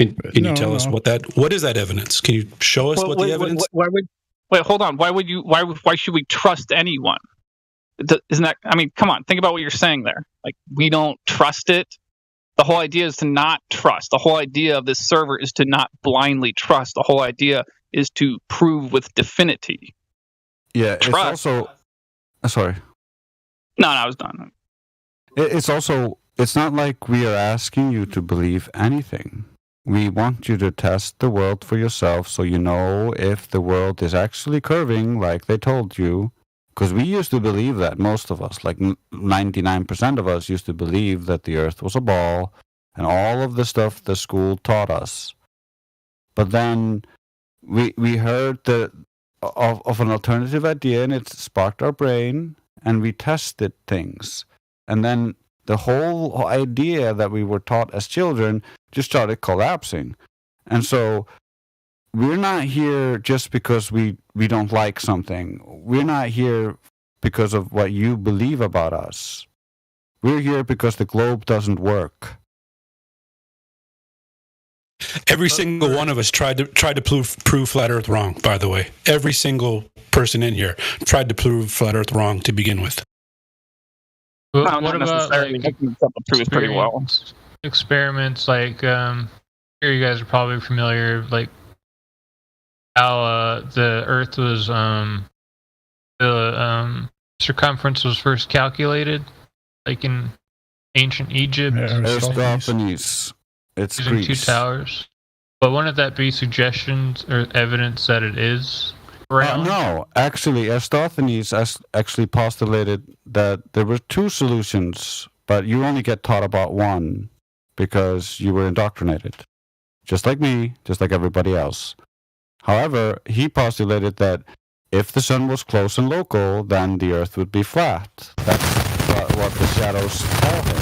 Can you tell us what is that evidence? Can you show us the evidence? Wait, hold on. Why should we trust anyone? Isn't that? I mean, come on. Think about what you're saying there. We don't trust it. The whole idea is to not trust. The whole idea of this server is to not blindly trust. The whole idea is to prove with definity. Yeah, trust. It's also. Sorry. No, I was done. It's also. It's not like we are asking you to believe anything. We want you to test the world for yourself so you know if the world is actually curving like they told you. Because we used to believe that, most of us, 99% of us used to believe that the Earth was a ball and all of the stuff the school taught us. But then we heard of an alternative idea and it sparked our brain and we tested things. And then the whole idea that we were taught as children just started collapsing. And so we're not here just because we don't like something. We're not here because of what you believe about us. We're here because the globe doesn't work. Every single one of us tried to prove Flat Earth wrong, by the way. Every single person in here tried to prove Flat Earth wrong to begin with. What about like pretty well. Experiments like here you guys are probably familiar, like how the Earth was the circumference was first calculated, like in ancient Egypt. Aristophanes. It's using Greece. 2 towers. But wouldn't that be suggestions or evidence that it is round? No, actually, Aristophanes actually postulated that there were 2 solutions, but you only get taught about one because you were indoctrinated. Just like me, just like everybody else. However, he postulated that if the sun was close and local, then the Earth would be flat. That's what the shadows tell him.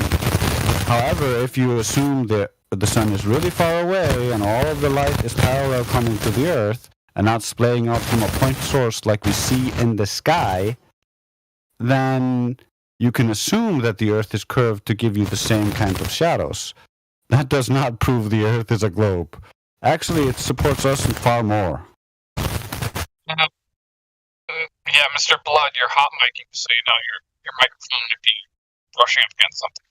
However, if you assume that the sun is really far away and all of the light is parallel coming to the Earth and not splaying out from a point source like we see in the sky, then you can assume that the Earth is curved to give you the same kind of shadows. That does not prove the Earth is a globe. Actually, it supports us far more. Yeah, Mr. Blood, you're hot micing, so you know your microphone might be brushing up against something.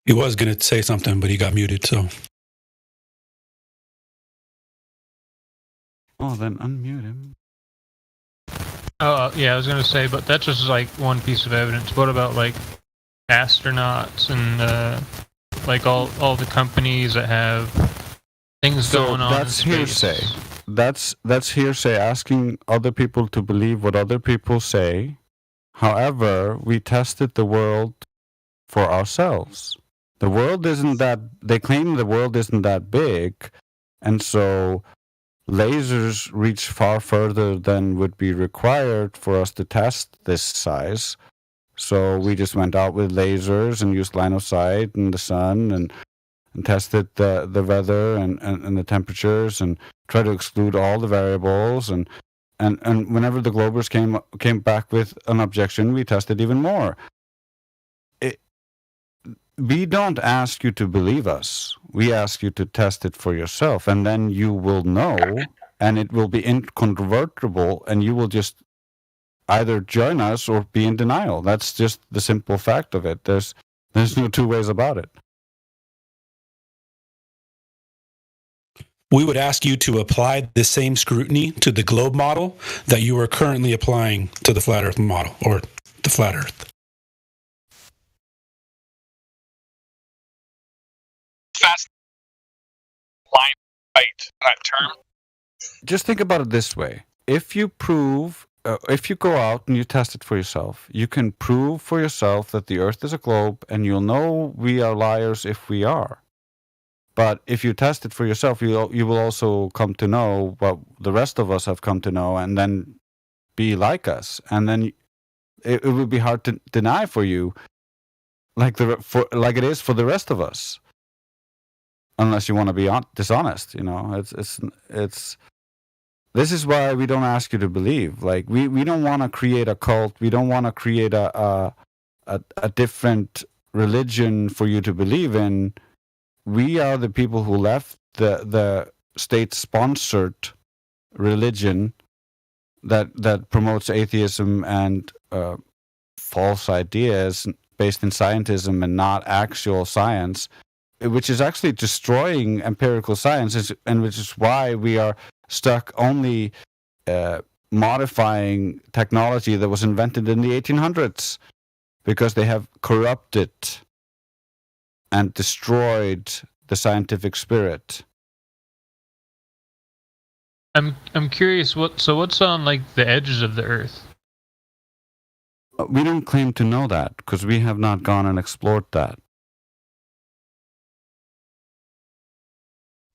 He was going to say something, but he got muted, so. Oh, then unmute him. Oh, yeah, I was going to say, but that's just like one piece of evidence. What about like astronauts and like all the companies that have things going on? That's hearsay. That's hearsay, asking other people to believe what other people say. However, we tested the world for ourselves. The world isn't that, they claim the world isn't that big, and so lasers reach far further than would be required for us to test this size. So we just went out with lasers and used line of sight and the sun and tested the weather and the temperatures and tried to exclude all the variables and whenever the Globers came back with an objection, we tested even more. We don't ask you to believe us. We ask you to test it for yourself, and then you will know, and it will be incontrovertible, and you will just either join us or be in denial. That's just the simple fact of it. There's no 2 ways about it. We would ask you to apply the same scrutiny to the globe model that you are currently applying to the flat Earth model, or the flat Earth. Fast line right that term. Just think about it this way. If you go out and you test it for yourself, you can prove for yourself that the Earth is a globe, and you'll know we are liars if we are. But if you test it for yourself, you will also come to know what the rest of us have come to know, and then be like us. And then it would be hard to deny for you, like it is for the rest of us. Unless you want to be dishonest, it's. This is why we don't ask you to believe. Like we don't want to create a cult. We don't want to create a different religion for you to believe in. We are the people who left the state-sponsored religion that promotes atheism and false ideas based in scientism and not actual science, which is actually destroying empirical science, and which is why we are stuck only modifying technology that was invented in the 1800s, because they have corrupted and destroyed the scientific spirit. I'm curious, what's on like the edges of the Earth? We don't claim to know that because we have not gone and explored that.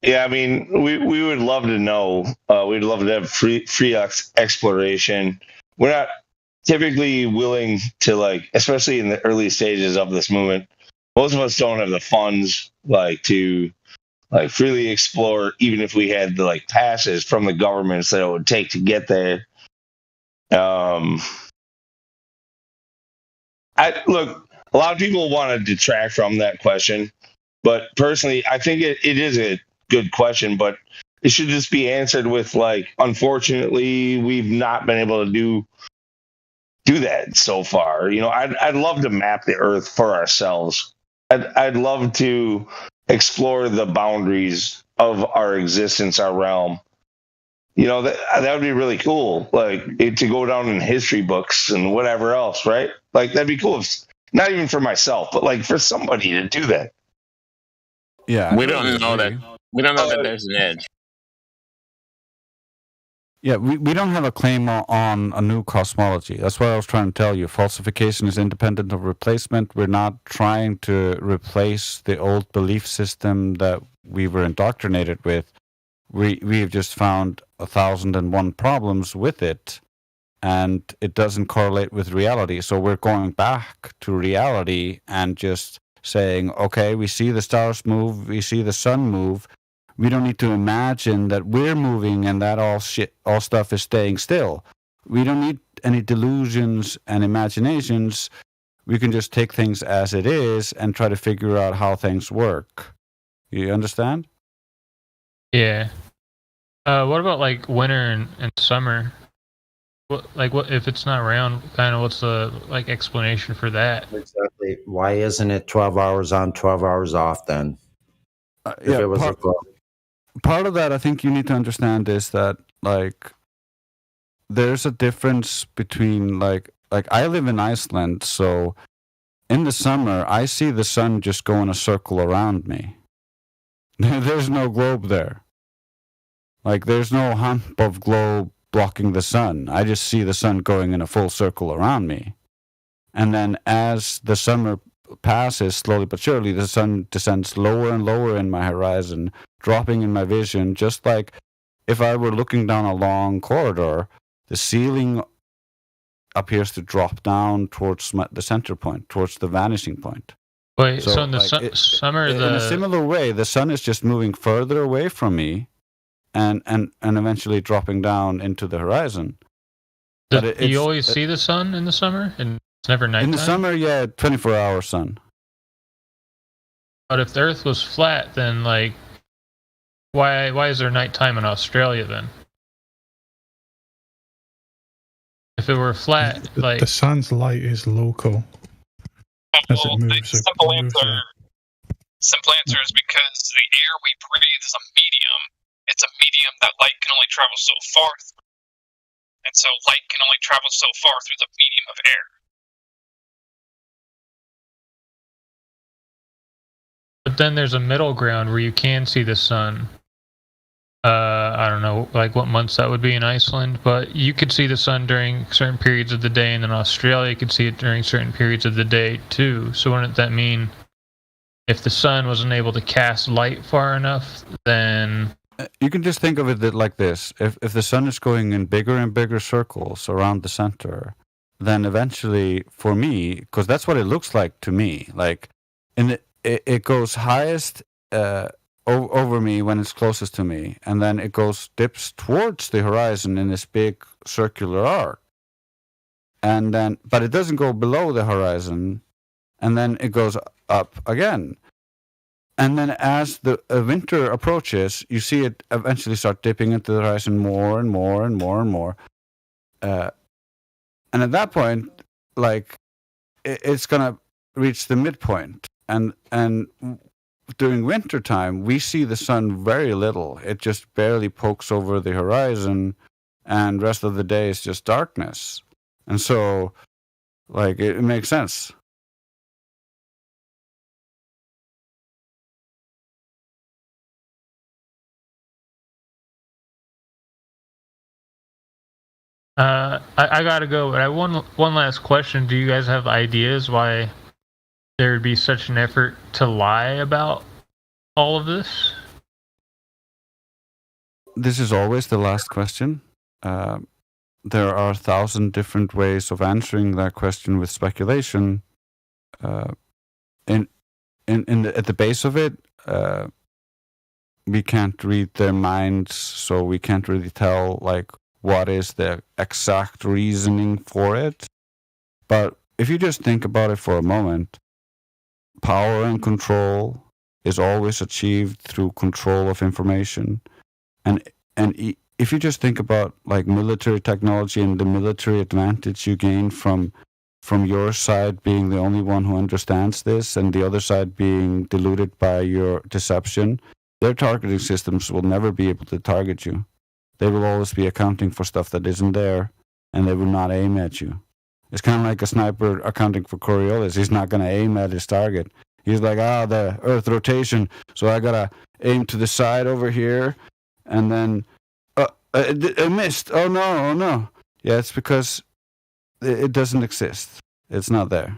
Yeah, I mean, we would love to know. We'd love to have free exploration. We're not typically willing to, like, especially in the early stages of this movement. Most of us don't have the funds to freely explore, even if we had the passes from the governments that it would take to get there. Look, a lot of people want to detract from that question, but personally, I think it is a good question, but it should just be answered with unfortunately, we've not been able to do that so far. I'd love to map the Earth for ourselves. I'd love to explore the boundaries of our existence, our realm. That would be really cool. To go down in history books and whatever else, right? That'd be cool. Not even for myself, but for somebody to do that. Yeah, we don't know that. We don't know that there's an edge. Yeah, we don't have a claim on a new cosmology. That's what I was trying to tell you. Falsification is independent of replacement. We're not trying to replace the old belief system that we were indoctrinated with. We've just found 1,001 problems with it, and it doesn't correlate with reality. So we're going back to reality and just saying, okay, we see the stars move, we see the sun move. We don't need to imagine that we're moving and that all stuff is staying still. We don't need any delusions and imaginations. We can just take things as it is and try to figure out how things work. You understand? Yeah. What about winter and summer? What if it's not round? Kind of what's the explanation for that? Exactly. Why isn't it 12 hours on, 12 hours off then? If it was a globe. Part of that I think you need to understand is that there's a difference between I live in Iceland, so in the summer I see the sun just go in a circle around me. There's no globe there. There's no hump of globe blocking the sun. I just see the sun going in a full circle around me. And then as the summer passes, slowly but surely, the sun descends lower and lower in my horizon, dropping in my vision, just like if I were looking down a long corridor, the ceiling appears to drop down towards the center point, towards the vanishing point. Wait, so in the summer, in a similar way, the sun is just moving further away from me, and eventually dropping down into the horizon. Do you always see the sun in the summer, and it's never nighttime? In the summer, yeah, 24-hour sun. But if the Earth was flat, then why is there nighttime in Australia then? If it were flat, the sun's light is local. As it moves, simple answer is because the air we breathe is a medium. It's a medium that light can only travel so far through. And so light can only travel so far through the medium of air. But then there's a middle ground where you can see the sun. I don't know what months that would be in Iceland, but you could see the sun during certain periods of the day, and then Australia could see it during certain periods of the day too. So wouldn't that mean if the sun wasn't able to cast light far enough, then... You can just think of it like this. If the sun is going in bigger and bigger circles around the center, then eventually, for me, because that's what it looks like to me, it goes highest over me when it's closest to me, and then it dips towards the horizon in this big circular arc. And then, but it doesn't go below the horizon, and then it goes up again. And then as the winter approaches, you see it eventually start dipping into the horizon more and more and more and more. And at that point, it's going to reach the midpoint. And during winter time, we see the sun very little. It just barely pokes over the horizon, and the rest of the day is just darkness. And so, it makes sense. I gotta go, but I have one last question. Do you guys have ideas why there would be such an effort to lie about all of this? this is always the last question. There are 1,000 different ways of answering that question with speculation. At the base of it, we can't read their minds, so we can't really tell like what is the exact reasoning for it. But if you just think about it for a moment, power and control is always achieved through control of information. And if you just think about like military technology and the military advantage you gain from your side being the only one who understands this and the other side being deluded by your deception, their targeting systems will never be able to target you. They will always be accounting for stuff that isn't there, and they will not aim at you. It's kind of like a sniper accounting for Coriolis. He's not going to aim at his target. He's like, the Earth rotation, so I got to aim to the side over here, and then, it missed. Oh no. Yeah, it's because it doesn't exist. It's not there.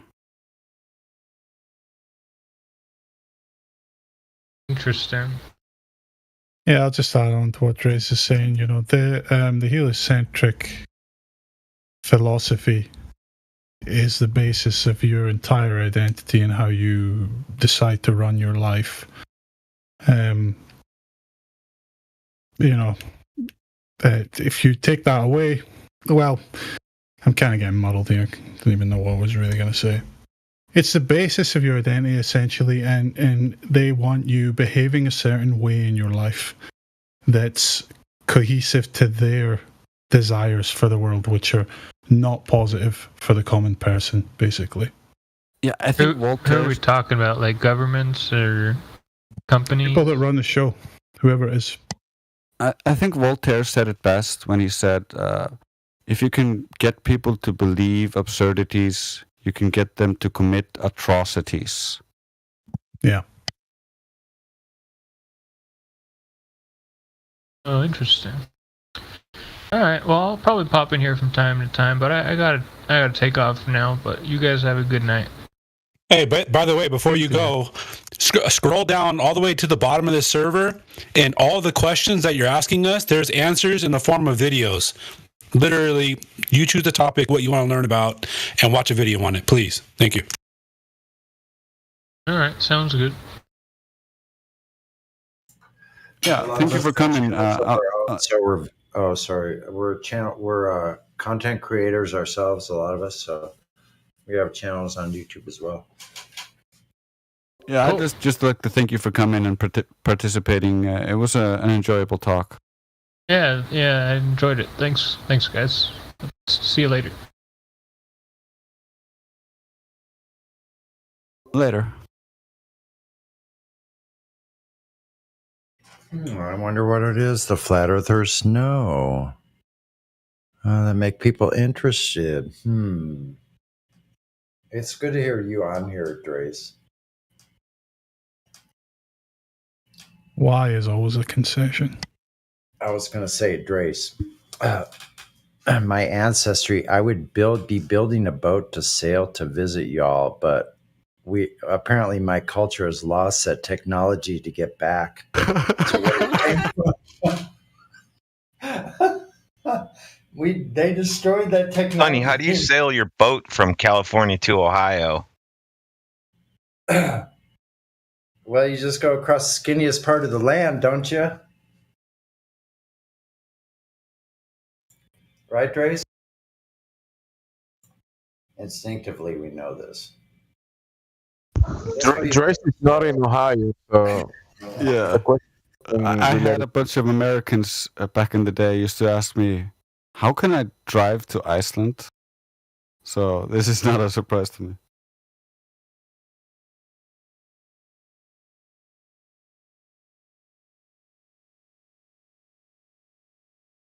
Interesting. Yeah, I'll just add on to what Dre's is saying. You know, the heliocentric philosophy is the basis of your entire identity and how you decide to run your life. You know, if you take that away, well, I'm kind of getting muddled here. I don't even know what I was really going to say. It's the basis of your identity, essentially, and they want you behaving a certain way in your life that's cohesive to their desires for the world, which are not positive for the common person, basically. Yeah, I think who are we talking about? Like governments or companies? People that run the show, whoever it is. I think Voltaire said it best when he said, if you can get people to believe absurdities, you can get them to commit atrocities. Yeah. Oh, interesting. All right. Well, I'll probably pop in here from time to time, but I gotta take off now. But you guys have a good night. Hey, but by the way, before you go, scroll down all the way to the bottom of this server, and all the questions that you're asking us, there's answers in the form of videos. Literally, you choose the topic, what you want to learn about, and watch a video on it, please. Thank you. All right, sounds good. Yeah, thank you for coming. We're content creators ourselves, a lot of us, so we have channels on YouTube as well. Yeah, cool. I just like to thank you for coming and participating. It was an enjoyable talk. Yeah, I enjoyed it. Thanks, guys. See you later. Later. I wonder what it is the flat earthers know that make people interested. It's good to hear you on here, Drace. Why is always a concession. I was going to say, Drace, my ancestry, I would be building a boat to sail to visit y'all, but apparently my culture has lost that technology to get back to where it came from. They destroyed that technology. Funny, how do you sail your boat from California to Ohio? Well, you just go across the skinniest part of the land, don't you? Right, Trace? Instinctively, we know this. Trace is not in Ohio, so yeah. I had a bunch of Americans back in the day used to ask me, how can I drive to Iceland? So this is not a surprise to me.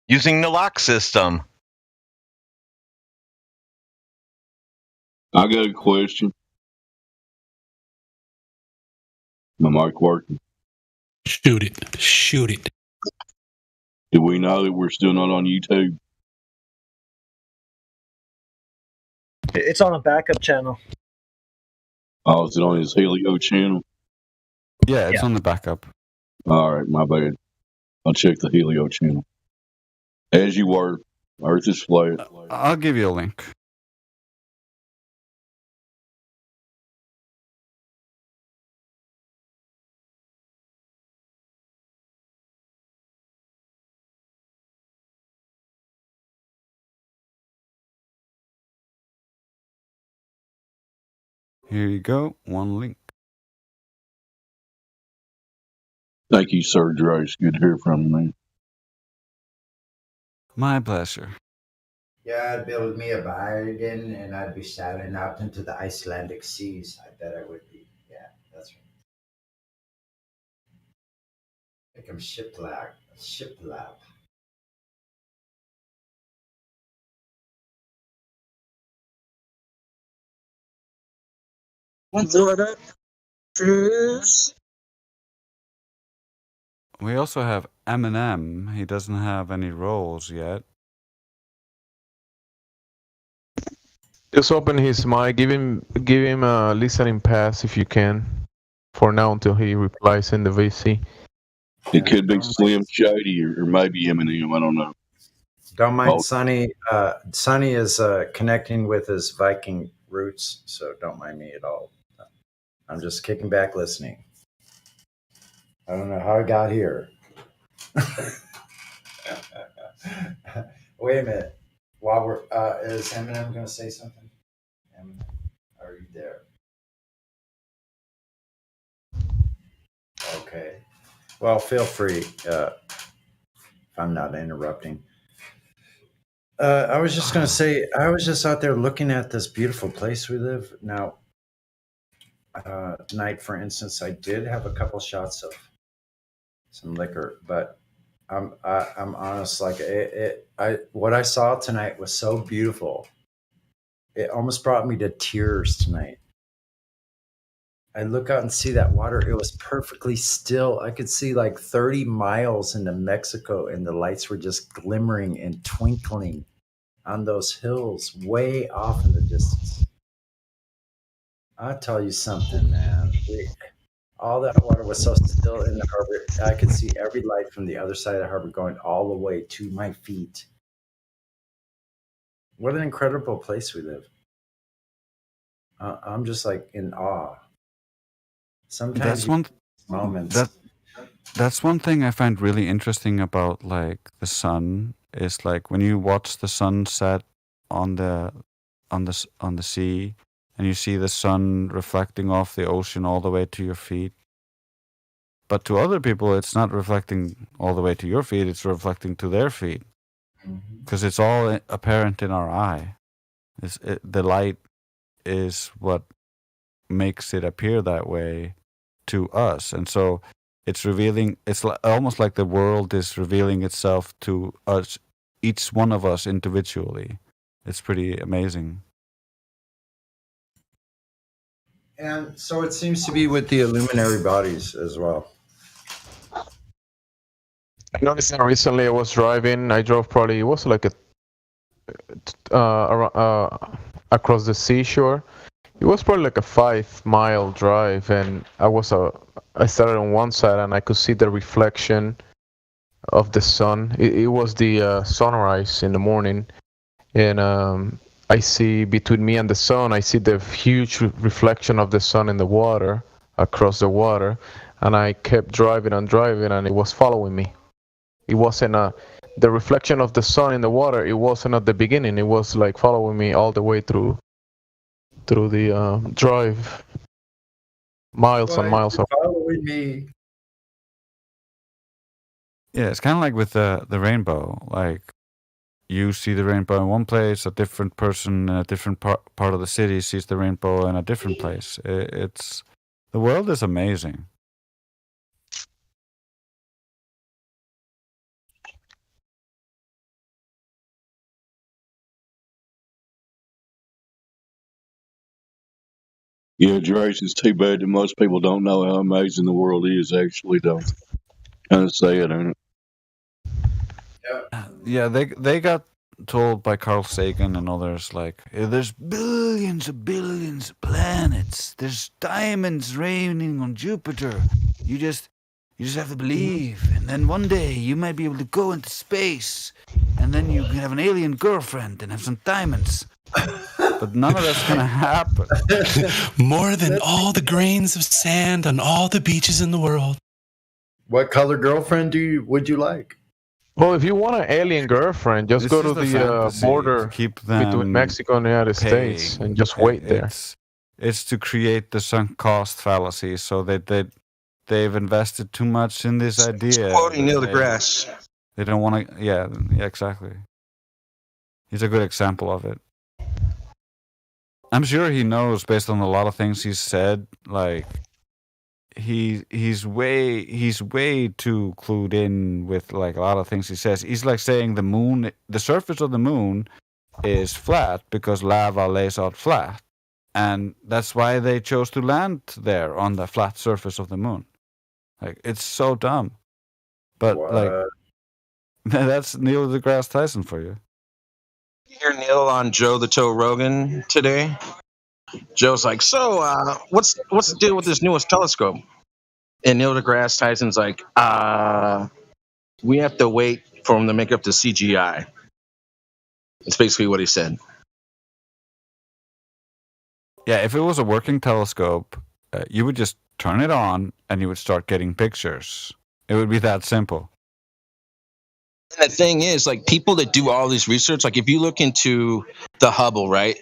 Using the lock system. I got a question. My mic working? Shoot it. Do we know that we're still not on YouTube? It's on a backup channel. Oh, is it on his Helio channel? Yeah, it's on the backup. All right, my bad. I'll check the Helio channel. As you were, Earth is flat. I'll give you a link. Here you go. One link. Thank you, Sir Drace. Good to hear from you, man. My pleasure. Yeah, I'd build me a bargain and I'd be sailing out into the Icelandic seas. I bet I would be. Yeah, that's right. Make him shiplap. Shiplap. We also have Eminem. He doesn't have any roles yet. Just open his mic. Give him a listening pass if you can, for now until he replies in the VC. It could be Slim Shady or maybe Eminem. I don't know. Don't mind Sonny. Sonny is connecting with his Viking roots, so don't mind me at all. I'm just kicking back listening. I don't know how I got here. Wait a minute. While we're is Eminem going to say something? Eminem, are you there? Okay. Well, feel free if I'm not interrupting. I was just going to say, I was just out there looking at this beautiful place we live. Now, tonight, for instance, I did have a couple shots of some liquor, but I'm honest. Like what I saw tonight was so beautiful. It almost brought me to tears tonight. I look out and see that water. It was perfectly still. I could see like 30 miles into Mexico, and the lights were just glimmering and twinkling on those hills way off in the distance. I'll tell you something, man. All that water was so still in the harbor. I could see every light from the other side of the harbor going all the way to my feet. What an incredible place we live. I'm just like in awe. Sometimes that's one thing I find really interesting about like the sun is like when you watch the sunset on the sea and you see the sun reflecting off the ocean all the way to your feet. But to other people, it's not reflecting all the way to your feet, it's reflecting to their feet. Because it's all apparent in our eye. The light is what makes it appear that way to us. And so it's revealing, it's almost like the world is revealing itself to us, each one of us individually. It's pretty amazing. And so it seems to be with the illuminary bodies as well. I noticed that recently I was driving. I drove probably, it was like across the seashore. It was probably like a 5-mile drive, and I started on one side and I could see the reflection of the sun. It was the sunrise in the morning, and I see between me and the sun, I see the huge reflection of the sun in the water, across the water, and I kept driving and driving, and it was following me. It wasn't the reflection of the sun in the water, it wasn't at the beginning, it was like following me all the way through the drive, miles and miles. Following me. Yeah, it's kind of like with the rainbow. Like you see the rainbow in one place, a different person in a different part of the city sees the rainbow in a different place. The world is amazing. Yeah, Drace, it's too bad that most people don't know how amazing the world is, actually, don't. Kind of sad, ain't it? Yeah, they got told by Carl Sagan and others, like, there's billions of planets. There's diamonds raining on Jupiter. You You just have to believe, and then one day you might be able to go into space, and then you can have an alien girlfriend and have some diamonds. But none of that's gonna happen. More than all the grains of sand on all the beaches in the world. What color girlfriend would you like? Well, if you want an alien girlfriend, just This go is to the the fantasy, border to keep them between Mexico and the United States and just wait there. It's to create the sunk cost fallacy, so that they've invested too much in this idea. Quoting Neil deGrasse. They don't want to. Yeah, exactly. He's a good example of it. I'm sure he knows, based on a lot of things he's said. Like he's way too clued in with like a lot of things he says. He's like saying the surface of the moon is flat because lava lays out flat, and that's why they chose to land there on the flat surface of the moon. Like, it's so dumb, but like that's Neil deGrasse Tyson for you. You hear Neil on Joe the Toe Rogan today? Joe's like, so what's the deal with this newest telescope? And Neil deGrasse Tyson's like, we have to wait for him to make up the CGI. That's basically what he said. Yeah, if it was a working telescope, you would just turn it on and you would start getting pictures. It would be that simple. And the thing is, like, people that do all this research, like if you look into the Hubble, right?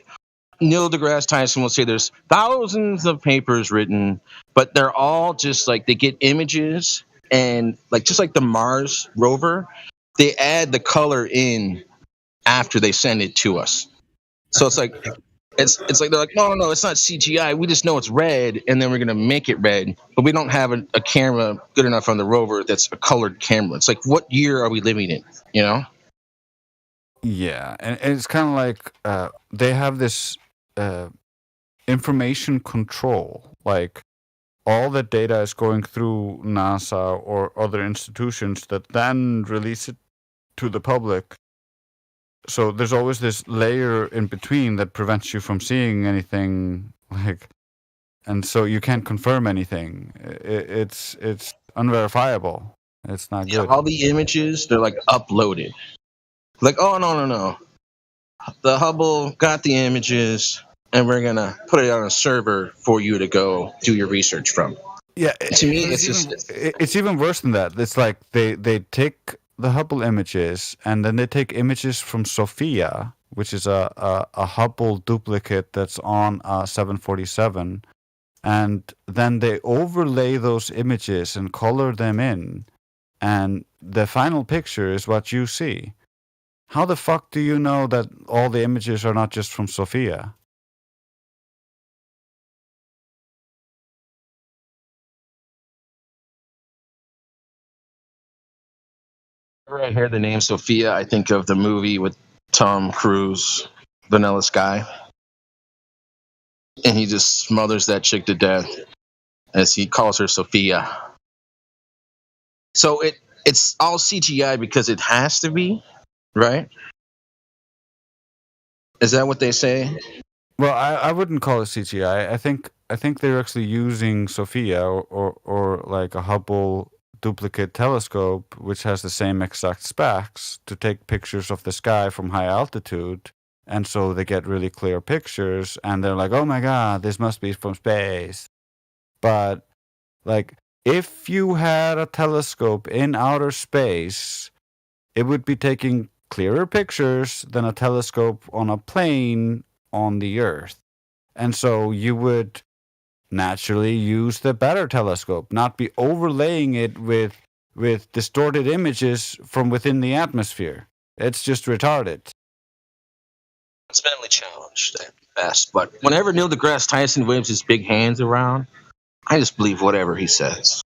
Neil deGrasse Tyson will say there's thousands of papers written, but they're all just like they get images and like just like the Mars rover, they add the color in after they send it to us. So it's like it's like they're like, no, it's not CGI. We just know it's red, and then we're gonna make it red, but we don't have a camera good enough on the rover that's a colored camera. It's like, what year are we living in? You know? Yeah, and it's kind of like they have this information control. Like, all the data is going through NASA or other institutions that then release it to the public. So there's always this layer in between that prevents you from seeing anything, like, and so you can't confirm anything. It's unverifiable. It's not good. All the images, they're like uploaded. Like, oh no. The Hubble got the images, and we're gonna put it on a server for you to go do your research from. Yeah, to me, it's even worse than that. It's like they take the Hubble images, and then they take images from Sophia, which is a Hubble duplicate that's on a 747, and then they overlay those images and color them in, and the final picture is what you see. How the fuck do you know that all the images are not just from Sophia? Whenever I hear the name Sophia, I think of the movie with Tom Cruise, Vanilla Sky. And he just smothers that chick to death as he calls her Sophia. So it's all CGI because it has to be, right? Is that what they say? Well, I wouldn't call it CGI. I think they're actually using Sophia or like a Hubble duplicate telescope, which has the same exact specs, to take pictures of the sky from high altitude, and so they get really clear pictures, and they're like, oh my god, this must be from space. But like, if you had a telescope in outer space, it would be taking clearer pictures than a telescope on a plane on the Earth. And so you would naturally use the better telescope, not be overlaying it with distorted images from within the atmosphere. It's just retarded. It's mentally challenged at best. But whenever Neil deGrasse Tyson waves his big hands around, I just believe whatever he says.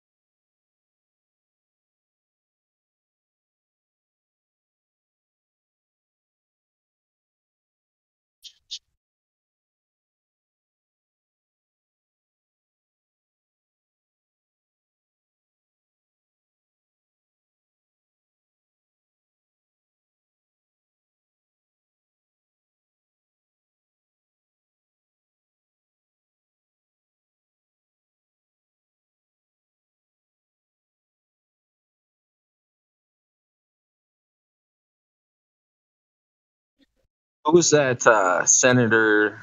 Who was that senator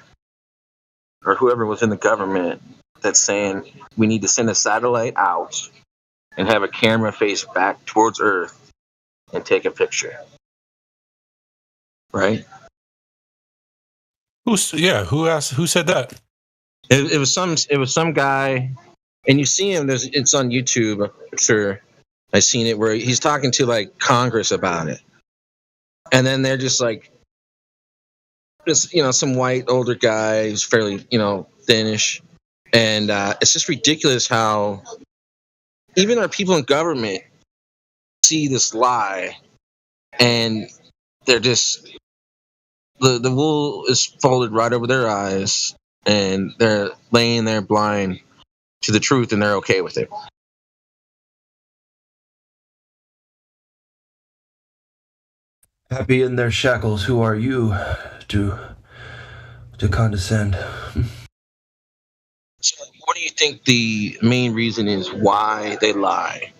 or whoever was in the government that's saying we need to send a satellite out and have a camera face back towards Earth and take a picture? Right? Who asked? Who said that? It was some guy, and you see him. It's on YouTube. I'm sure I've seen it where he's talking to like Congress about it, and then they're just like, just some white older guy who's fairly thinnish, and it's just ridiculous how even our people in government see this lie, and they're just the wool is folded right over their eyes, and they're laying there blind to the truth, and they're okay with it. Happy in their shackles, who are you to condescend? So what do you think the main reason is why they lie?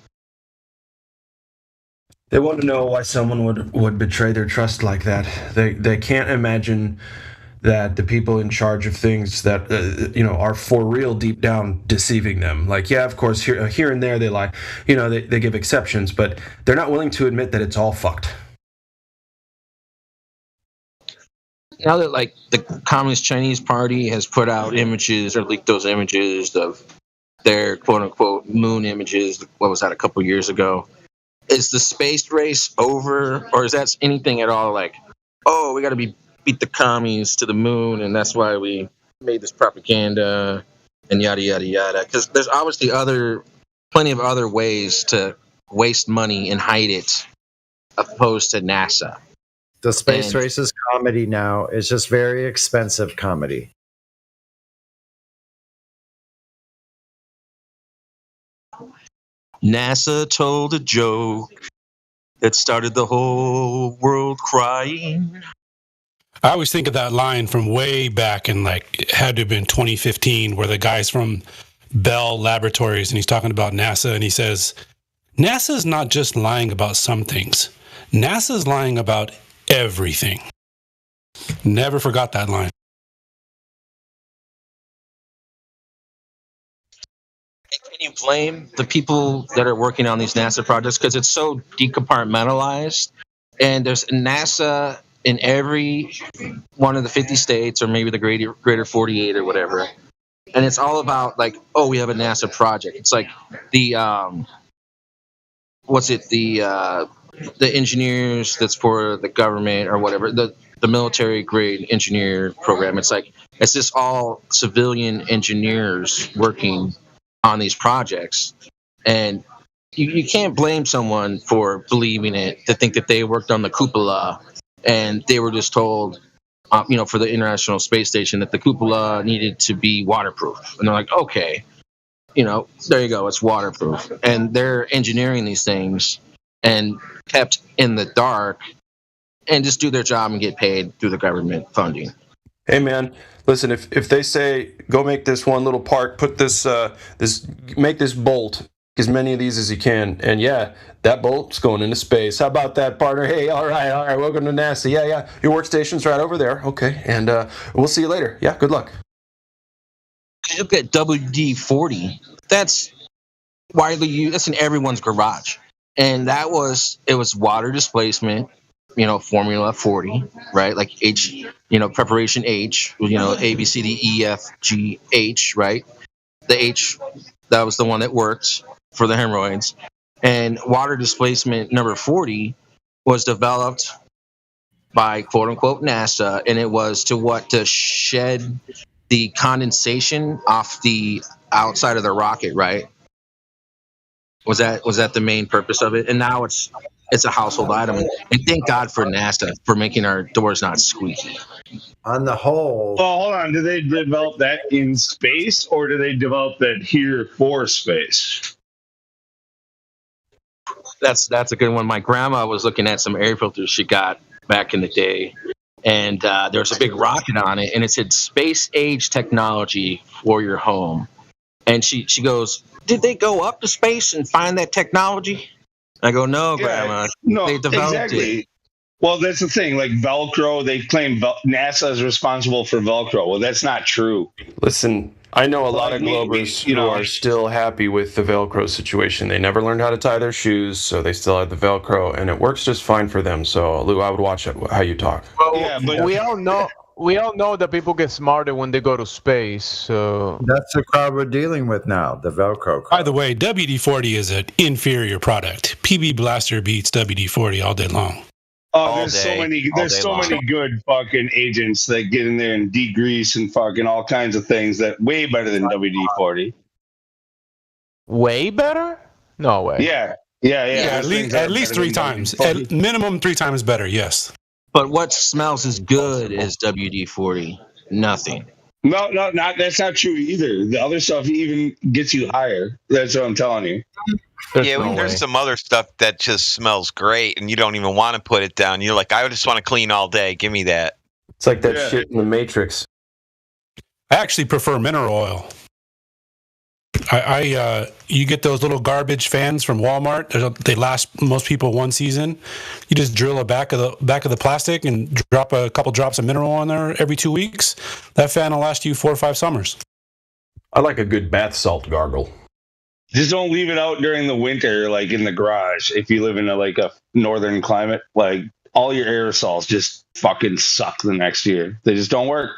They want to know why someone would betray their trust like that. They can't imagine that the people in charge of things that are for real deep down deceiving them. Like, yeah, of course, here and there they lie. They give exceptions, but they're not willing to admit that it's all fucked. Now that like the Communist Chinese Party has put out images or leaked those images of their quote unquote moon images, what was that, a couple years ago? Is the space race over, or is that anything at all like, oh, we got to beat the commies to the moon, and that's why we made this propaganda and yada yada yada? Because there's obviously plenty of other ways to waste money and hide it, opposed to NASA. The space race is comedy now. It's just very expensive comedy. NASA told a joke that started the whole world crying. I always think of that line from way back in, like, it had to have been 2015, where the guy's from Bell Laboratories and he's talking about NASA, and he says, NASA's not just lying about some things. NASA's lying about everything. Never forgot that line. Can you blame the people that are working on these NASA projects? Because it's so decompartmentalized, and there's NASA in every one of the 50 states, or maybe the greater 48 or whatever. And it's all about like, oh, we have a NASA project. It's like the the engineers that's for the government or whatever, the military grade engineer program. It's like it's just all civilian engineers working on these projects, and you can't blame someone for believing it, to think that they worked on the cupola and they were just told for the International Space Station that the cupola needed to be waterproof, and they're like, okay, there you go, it's waterproof, and they're engineering these things and kept in the dark and just do their job and get paid through the government funding. Hey man, listen, if they say go make this one little part, put this make this bolt, as many of these as you can, and yeah, that bolt's going into space. How about that, partner? Hey, all right, welcome to NASA. Yeah, your workstation's right over there. Okay, and we'll see you later. Yeah, good luck. You look at WD-40. That's widely used. That's in everyone's garage, and it was water displacement. Formula 40, right? Like H, preparation H, A, B, C, D, E, F, G, H, right? The H, that was the one that worked for the hemorrhoids. And water displacement number 40 was developed by quote unquote NASA, and it was to shed the condensation off the outside of the rocket, right? Was that the main purpose of it? And now it's a household item. And thank God for NASA for making our doors not squeaky. On the whole... Well, hold on. Do they develop that in space, or do they develop that here for space? That's a good one. My grandma was looking at some air filters she got back in the day, and there was a big rocket on it, and it said space age technology for your home. And she goes, did they go up to space and find that technology? I go, no, Grandma. No, they developed exactly. it. Well, that's the thing. Like Velcro, they claim NASA is responsible for Velcro. Well, that's not true. Listen, I know a lot of me, Globers you who know. are still happy with the Velcro situation. They never learned how to tie their shoes, so they still have the Velcro, and it works just fine for them. So, Lou, I would watch how you talk. Well, Yeah, but we all know that people get smarter when they go to space. So That's the crowd we're dealing with now, the Velcro crowd. By the way, WD-40 is an inferior product. PB Blaster beats WD-40 all day long. Oh, there's so many good fucking agents that get in there and degrease and fucking all kinds of things that way better than WD-40. way better? No way. Yeah. At least 3 times. At minimum 3 times better, yes. But what smells as good as WD-40? Nothing. No, that's not true either. The other stuff even gets you higher. That's what I'm telling you. There's some other stuff that just smells great, and you don't even want to put it down. You're like, I just want to clean all day. Give me that. It's like that shit in the Matrix. I actually prefer mineral oil. You get those little garbage fans from Walmart. They last most people 1 season. You just drill a back of the plastic and drop a couple drops of mineral oil in there every 2 weeks. That fan will last you 4 or 5 summers. I like a good bath salt gargle. Just don't leave it out during the winter, like in the garage. If you live in a northern climate, like all your aerosols just fucking suck the next year. They just don't work.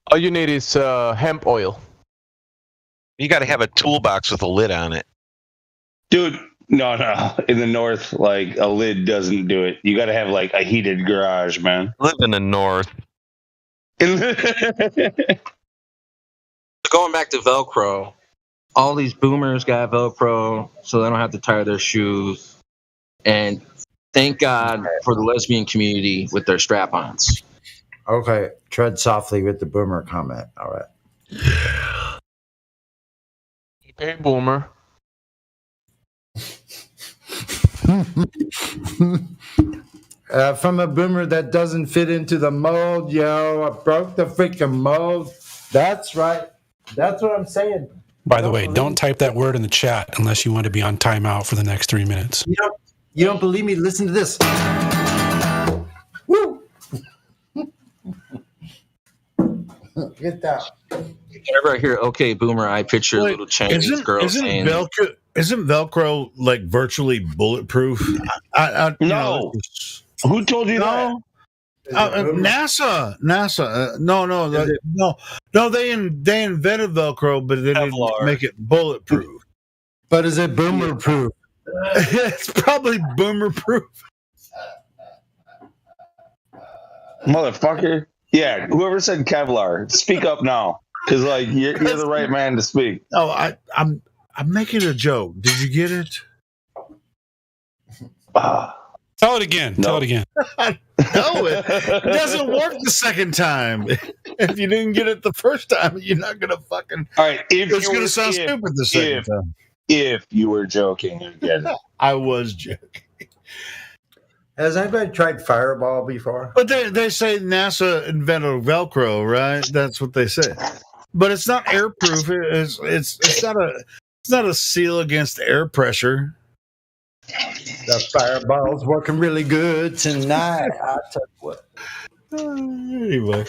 All you need is hemp oil. You got to have a toolbox with a lid on it. Dude, no. In the north, like a lid doesn't do it. You got to have like a heated garage, man. I live in the north. Going back to Velcro, all these boomers got Velcro, so they don't have to tie their shoes. And thank God for the lesbian community with their strap-ons. Okay, tread softly with the boomer comment. All right. Hey, boomer. From a boomer that doesn't fit into the mold, yo. I broke the freaking mold. That's right. That's what I'm saying. By the way, don't type that word in the chat unless you want to be on timeout for the next 3 minutes. You don't believe me? Listen to this. Woo! Get that. Whenever I hear "Okay, boomer," I picture a little Chinese girl saying, Isn't Velcro like virtually bulletproof? No. Who told you that? NASA. No. They invented Velcro, but they didn't make it bulletproof. But is it boomer proof? It's probably boomer proof. Motherfucker. Yeah, whoever said Kevlar, speak up now. Because like you're the right man to speak. Oh, I'm making a joke. Did you get it? Tell it again. No. Tell it again. No, it doesn't work the second time. If you didn't get it the first time, you're not gonna fucking. All right, it's gonna sound stupid the second time. If you were joking again, I was joking. Has anybody tried Fireball before? But they say NASA invented Velcro, right? That's what they say. But it's not airproof. It's not a seal against air pressure. The Fireball's working really good tonight. I tell you what. Anyway.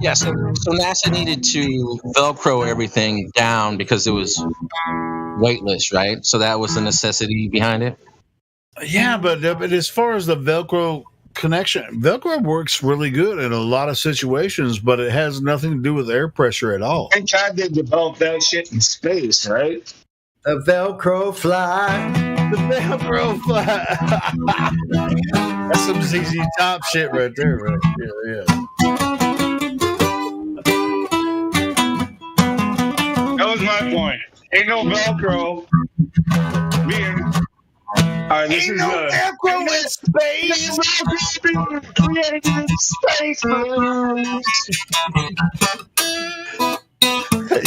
Yeah, so NASA needed to Velcro everything down because it was weightless, right? So that was the necessity behind it. Yeah, but as far as the Velcro connection, Velcro works really good in a lot of situations, but it has nothing to do with air pressure at all. Thank God they developed that shit in space, right? The Velcro fly. The Velcro fly. That's some ZZ Top shit right there, right? Yeah. That was my point. Ain't no Velcro being. All right, this is Velcro in space. Created in space.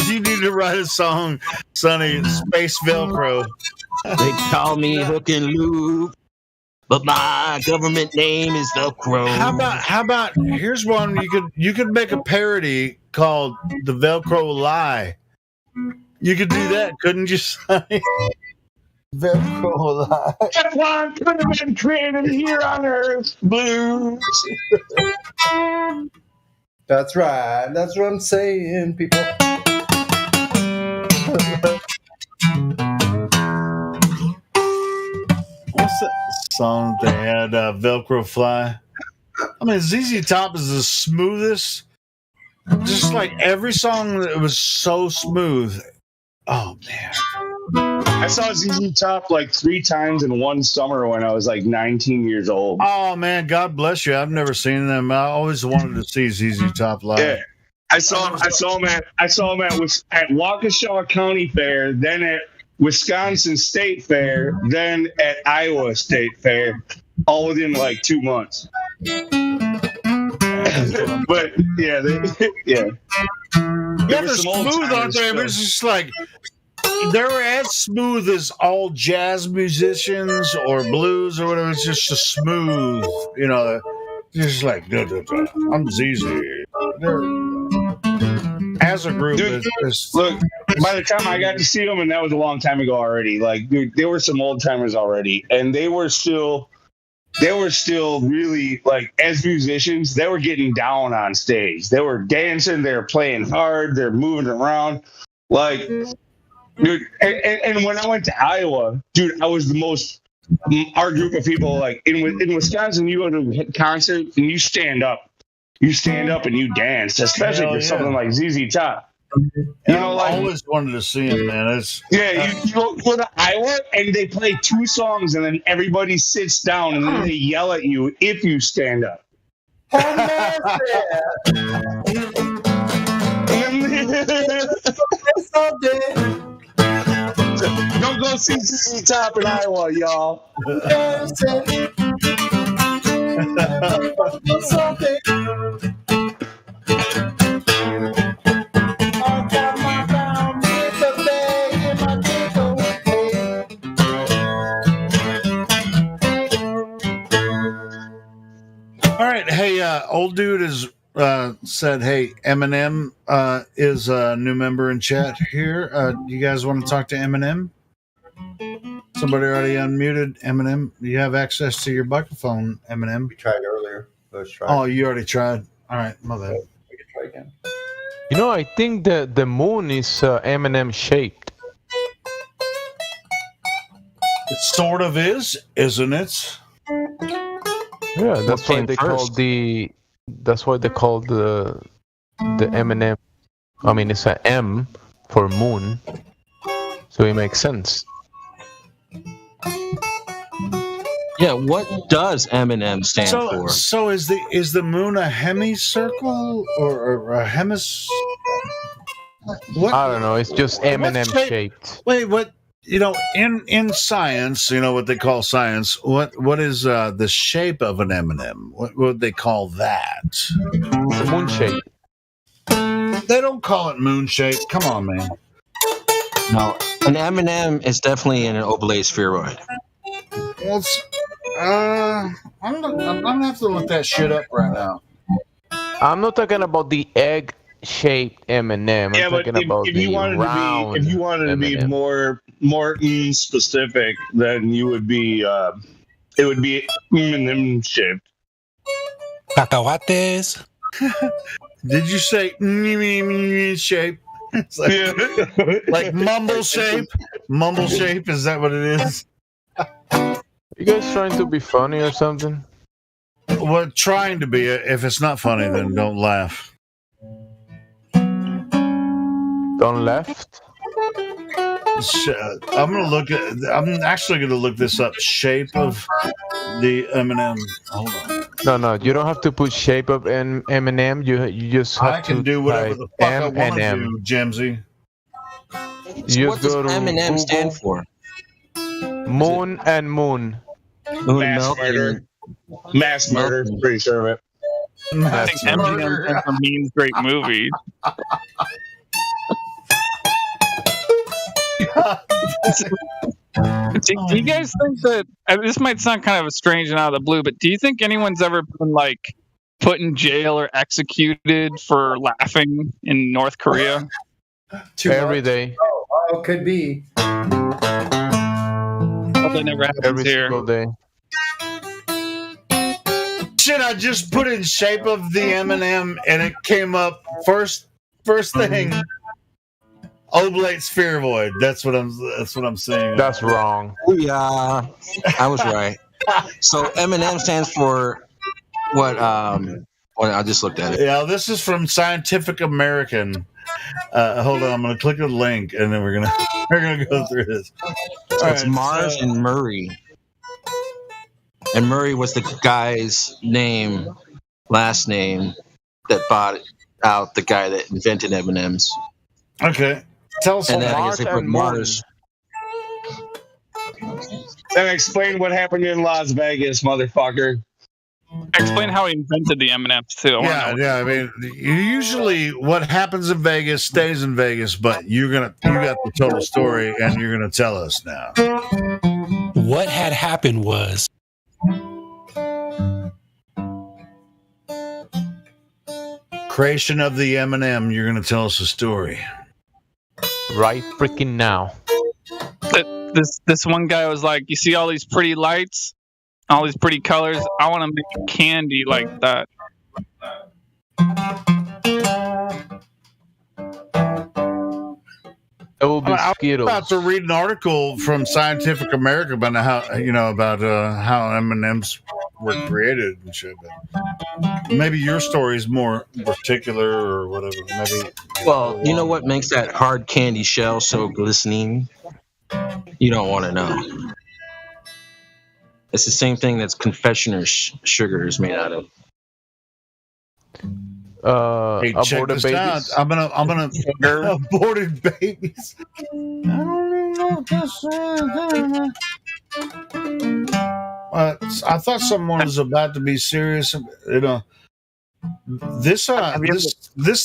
You need to write a song, Sonny. Space Velcro. They call me Hook and Loop, but my government name is Velcro. How about here's one you could make a parody called the Velcro Lie. You could do that, couldn't you, Sonny? Velcro Fly. Teflon could have been created here on Earth. Blues. That's right. That's what I'm saying, people. What's that song they had? Velcro Fly. I mean, ZZ Top is the smoothest. Just like every song that was so smooth. Oh man. I saw ZZ Top like 3 times in one summer when I was like 19 years old. Oh man, God bless you. I've never seen them. I always wanted to see ZZ Top live. Yeah. I saw him at Waukesha County Fair, then at Wisconsin State Fair, then at Iowa State Fair, all within like 2 months. But yeah, Yeah, they're smooth, aren't they? But it's just like they're as smooth as all jazz musicians or blues or whatever. It's just a smooth, you know. Just like I'm ZZ. As a group, dude, look. By the time I got to see them, and that was a long time ago already. Like, dude, they were some old timers already, and they were still really like as musicians. They were getting down on stage. They were dancing. They were playing hard. They're moving around, like, dude. And when I went to Iowa, dude, I was the most. Our group of people, like in Wisconsin, you go to a concert and you stand up and you dance, especially for something like ZZ Top. You know, I always wanted to see him, man. You go to Iowa and they play 2 songs and then everybody sits down and then they yell at you if you stand up. Don't go see ZZ Top in Iowa, y'all. All right, hey, old dude is said, hey, Eminem is a new member in chat here. You guys want to talk to Eminem? Somebody already unmuted Eminem. You have access to your microphone, Eminem. We tried earlier. Let's try. Oh, you already tried. All right, my bad. We can try again. You know, I think the moon is Eminem shaped. It sort of is, isn't it? Yeah, that's why they call the. That's why they call the Eminem. I mean, it's a M for moon, so it makes sense. Yeah, what does Eminem stand for? So is the moon a hemicircle or a hemis? What? I don't know. It's just Eminem shaped. Wait, what? You know, in science, you know what they call science. What is the shape of an M&M? What would they call that? The moon shape. They don't call it moon shape. Come on, man. No, an M&M is definitely an oblate spheroid. Well, I'm gonna have to look that shit up right now. I'm not talking about the egg-shaped M&M. Yeah, I'm but talking about if you wanted to be more specific, then you would be it would be M&M shaped. Cacahuates. Did you say shape? It's like, like mumble shape. Mumble shape. Is that what it is? You guys trying to be funny or something? Well, trying to be. If it's not funny, then don't laugh. Don't laugh? I'm actually gonna look this up. Shape of the M&M. Hold on. No. You don't have to put shape of M&M. You just have to. I can do whatever the fuck I want to do, Jemsy. So what does M&M stand for? Moon and moon. Mass murder. Mass murder. Pretty sure of it. I think M&M means great movie. Do you guys think that this might sound kind of strange and out of the blue, but do you think anyone's ever been like put in jail or executed for laughing in North Korea? Every day. Oh, could be. that never happens every here. single day. Shit, I just put in shape of the M&M and it came up first thing. Oblate Sphere Void. That's what I'm saying. That's wrong. Yeah, I was right. So M&M stands for what? Well, I just looked at it. Yeah, this is from Scientific American. Hold on, I'm gonna click a link and then we're gonna go through this. So it's Mars and Murray. And Murray was the guy's last name, that bought out the guy that invented M&Ms. Okay, tell us. And then I guess they put Mars. Then explain what happened in Las Vegas, motherfucker. Explain how he invented the M&Ms too. Yeah. I mean, usually what happens in Vegas stays in Vegas, but you got the total story, and you're gonna tell us now. What had happened was creation of the M&M. You're gonna tell us a story. Right freaking now. This one guy was like, you see all these pretty lights, all these pretty colors? I want to make candy like that. It will be I was Skittles. about to read an article from Scientific American about how M&Ms were created and shit. But maybe your story is more particular or whatever. Maybe. Well, you know what makes that hard candy shell so glistening? You don't want to know. It's the same thing that's confectioner's sugar is made out of. Hey, check this out. I'm gonna aborted babies. I don't know what this I thought someone was about to be serious. This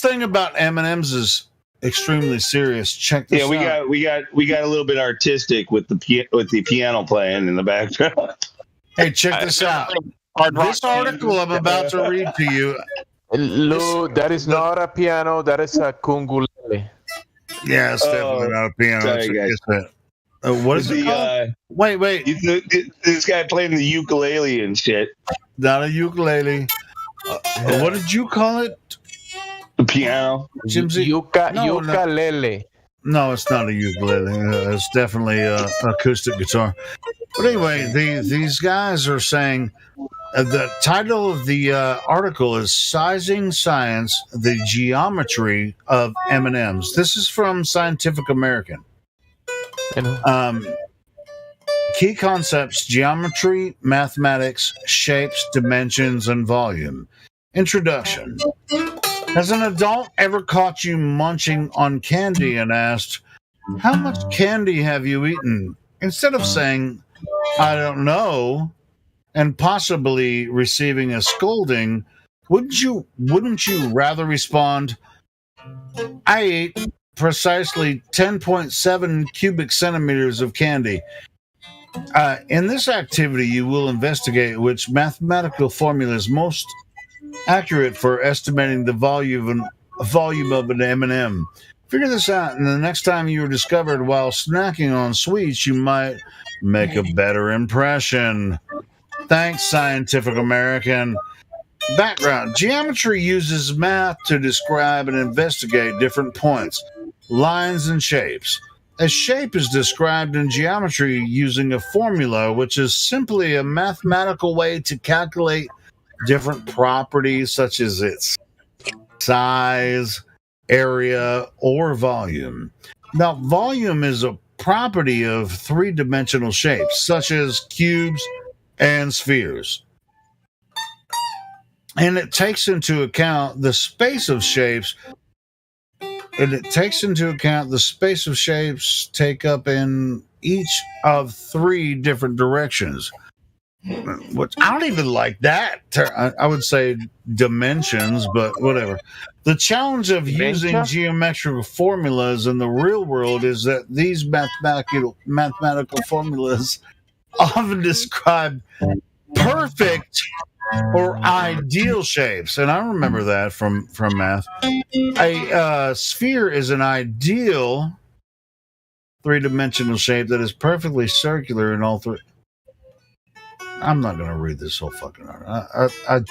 thing about M&Ms is extremely serious. Check this out. We got a little bit artistic with the piano playing in the background. Hey, check this out. This article I'm about to read to you. Lou, that is not a piano. That is a kungulele. Yeah, it's definitely not a piano. Sorry, guys. What is it called? Wait. This guy playing the ukulele and shit. Not a ukulele. What did you call it? The piano. Ukulele. No, it's not a ukulele. It's definitely an acoustic guitar. But anyway, these guys are saying the title of the article is "Sizing Science: The Geometry of M&Ms." This is from Scientific American. Key concepts: geometry, mathematics, shapes, dimensions, and volume. Introduction. Has an adult ever caught you munching on candy and asked, "How much candy have you eaten?" Instead of saying, "I don't know," and possibly receiving a scolding, wouldn't you rather respond, "I ate precisely 10.7 cubic centimeters of candy"? In this activity, you will investigate which mathematical formula is most accurate for estimating the volume of an M&M. Figure this out, and the next time you are discovered while snacking on sweets, you might make a better impression. Thanks, Scientific American. Background. Geometry uses math to describe and investigate different points, lines, and shapes. A shape is described in geometry using a formula, which is simply a mathematical way to calculate different properties such as its size, area, or volume. Now, volume is a property of three-dimensional shapes, such as cubes and spheres. And it takes into account the space of shapes. Take up in each of three different directions. Which I don't even like that. I would say dimensions, but whatever. The challenge of using geometrical formulas in the real world is that these mathematical formulas often describe perfect or ideal shapes. And I remember that from math. A sphere is an ideal three-dimensional shape that is perfectly circular in all three. I'm not going to read this whole fucking article.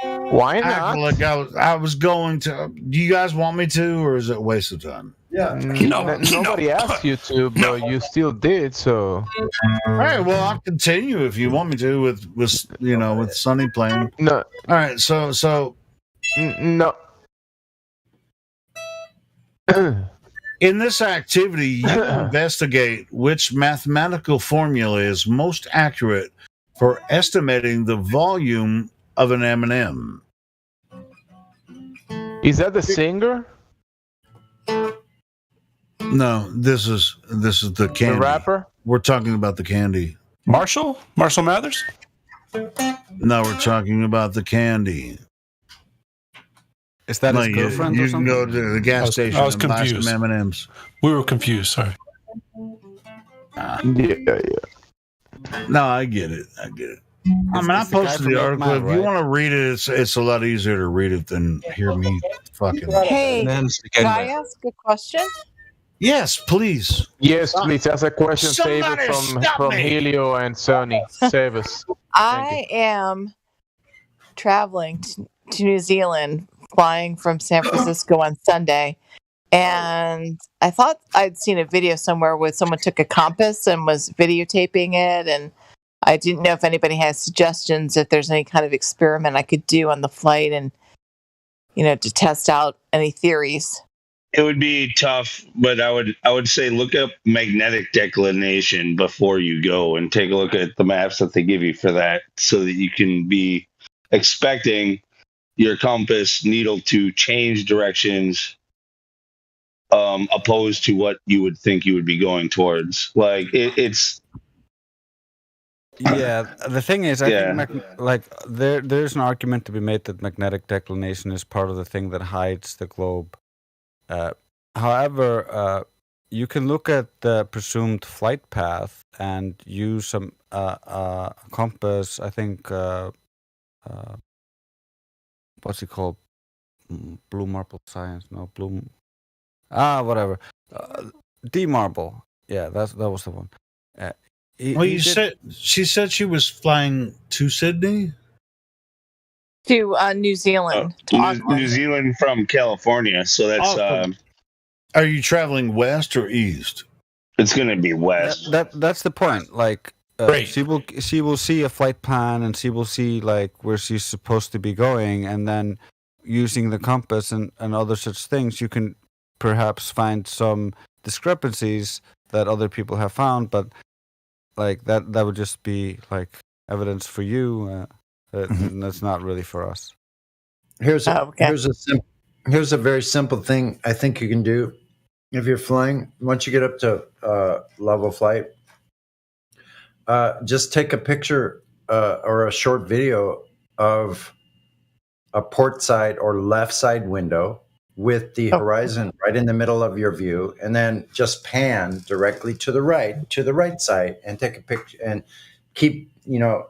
Why not? Like I was going to. Do you guys want me to, or is it a waste of time? Yeah. Nobody asked you to, but you still did. So. All right. Well, I'll continue if you want me to with Sunny playing. No. All right. So. No. In this activity, you investigate which mathematical formula is most accurate for estimating the volume of an M&M. Is that the singer? No, this is the candy. The rapper? We're talking about the candy. Marshall Mathers? No, we're talking about the candy. Is that his Like, girlfriend you or can something? go to the gas station I was and buy some confused. M&Ms. We were confused. Sorry. Yeah. No, I get it. I mean, I it's the guy posted from the Eight article. Mile, If you right? want to read it, it's a lot easier to read it than hear me fucking. Hey, can I ask a question? Yes, please. Yes, please. Ask a question. Save Somebody it stop from me. Helio and Sonny. Save us. I am traveling to New Zealand, flying from San Francisco on Sunday. And I thought I'd seen a video somewhere where someone took a compass and was videotaping it. And I didn't know if anybody has suggestions, if there's any kind of experiment I could do on the flight and, to test out any theories. It would be tough, but I would say look up magnetic declination before you go and take a look at the maps that they give you for that, so that you can be expecting your compass needle to change directions opposed to what you would think you would be going towards. Like it's Yeah, the thing is, I think there's an argument to be made that magnetic declination is part of the thing that hides the globe. However, you can look at the presumed flight path and use some compass. I think what's it called? Blue Marble Science? No, whatever. D-Marble. Yeah, that was the one. She said she was flying to Sydney? To New Zealand. to Auckland. New Zealand from California, so that's. Are you traveling west or east? It's going to be west. That's the point. Like, she will see a flight plan and she will see like where she's supposed to be going, and then using the compass and other such things, you can perhaps find some discrepancies that other people have found, but like that would just be like evidence for you. That's not really for us. Here's a very simple thing I think you can do if you're flying. Once you get up to level flight, just take a picture or a short video of a port side or left side window with the horizon right in the middle of your view, and then just pan directly to the right side and take a picture and keep,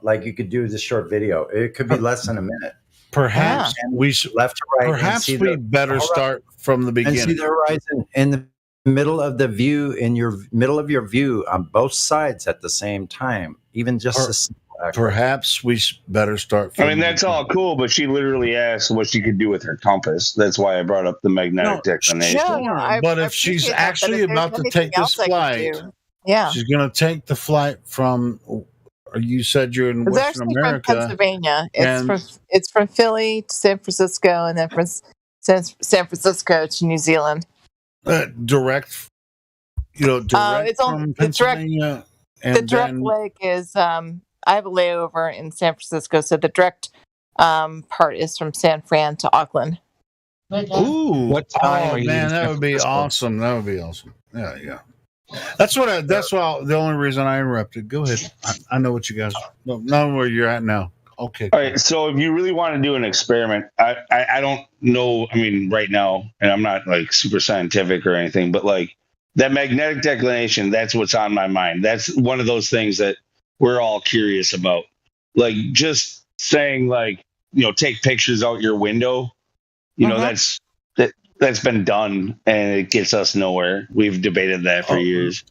like you could do this short video. It could be less than a minute. Perhaps we left to right. Perhaps we better start from the beginning. And see the horizon in the middle of the view, in your middle of your view on both sides at the same time. Even just a simple act. Perhaps we better start from that's all cool, but she literally asked what she could do with her compass. That's why I brought up the magnetic declination. But if she's actually about to take this flight, she's going to take the flight from. You said you're in Western America. From Pennsylvania. It's from Philly to San Francisco, and then from San Francisco to New Zealand. Direct. It's from Pennsylvania. The direct leg is. I have a layover in San Francisco, so the direct part is from San Fran to Auckland. Ooh! What time are you man, in that San would be Francisco? awesome. That would be awesome. Yeah. That's the only reason I interrupted. Go ahead. I know what you guys know where you're at now. Okay. All right. So if you really want to do an experiment, I don't know. I mean, right now, and I'm not like super scientific or anything, but like that magnetic declination, that's what's on my mind. That's one of those things that we're all curious about. Like just saying like, take pictures out your window, that's been done and it gets us nowhere. We've debated that for years.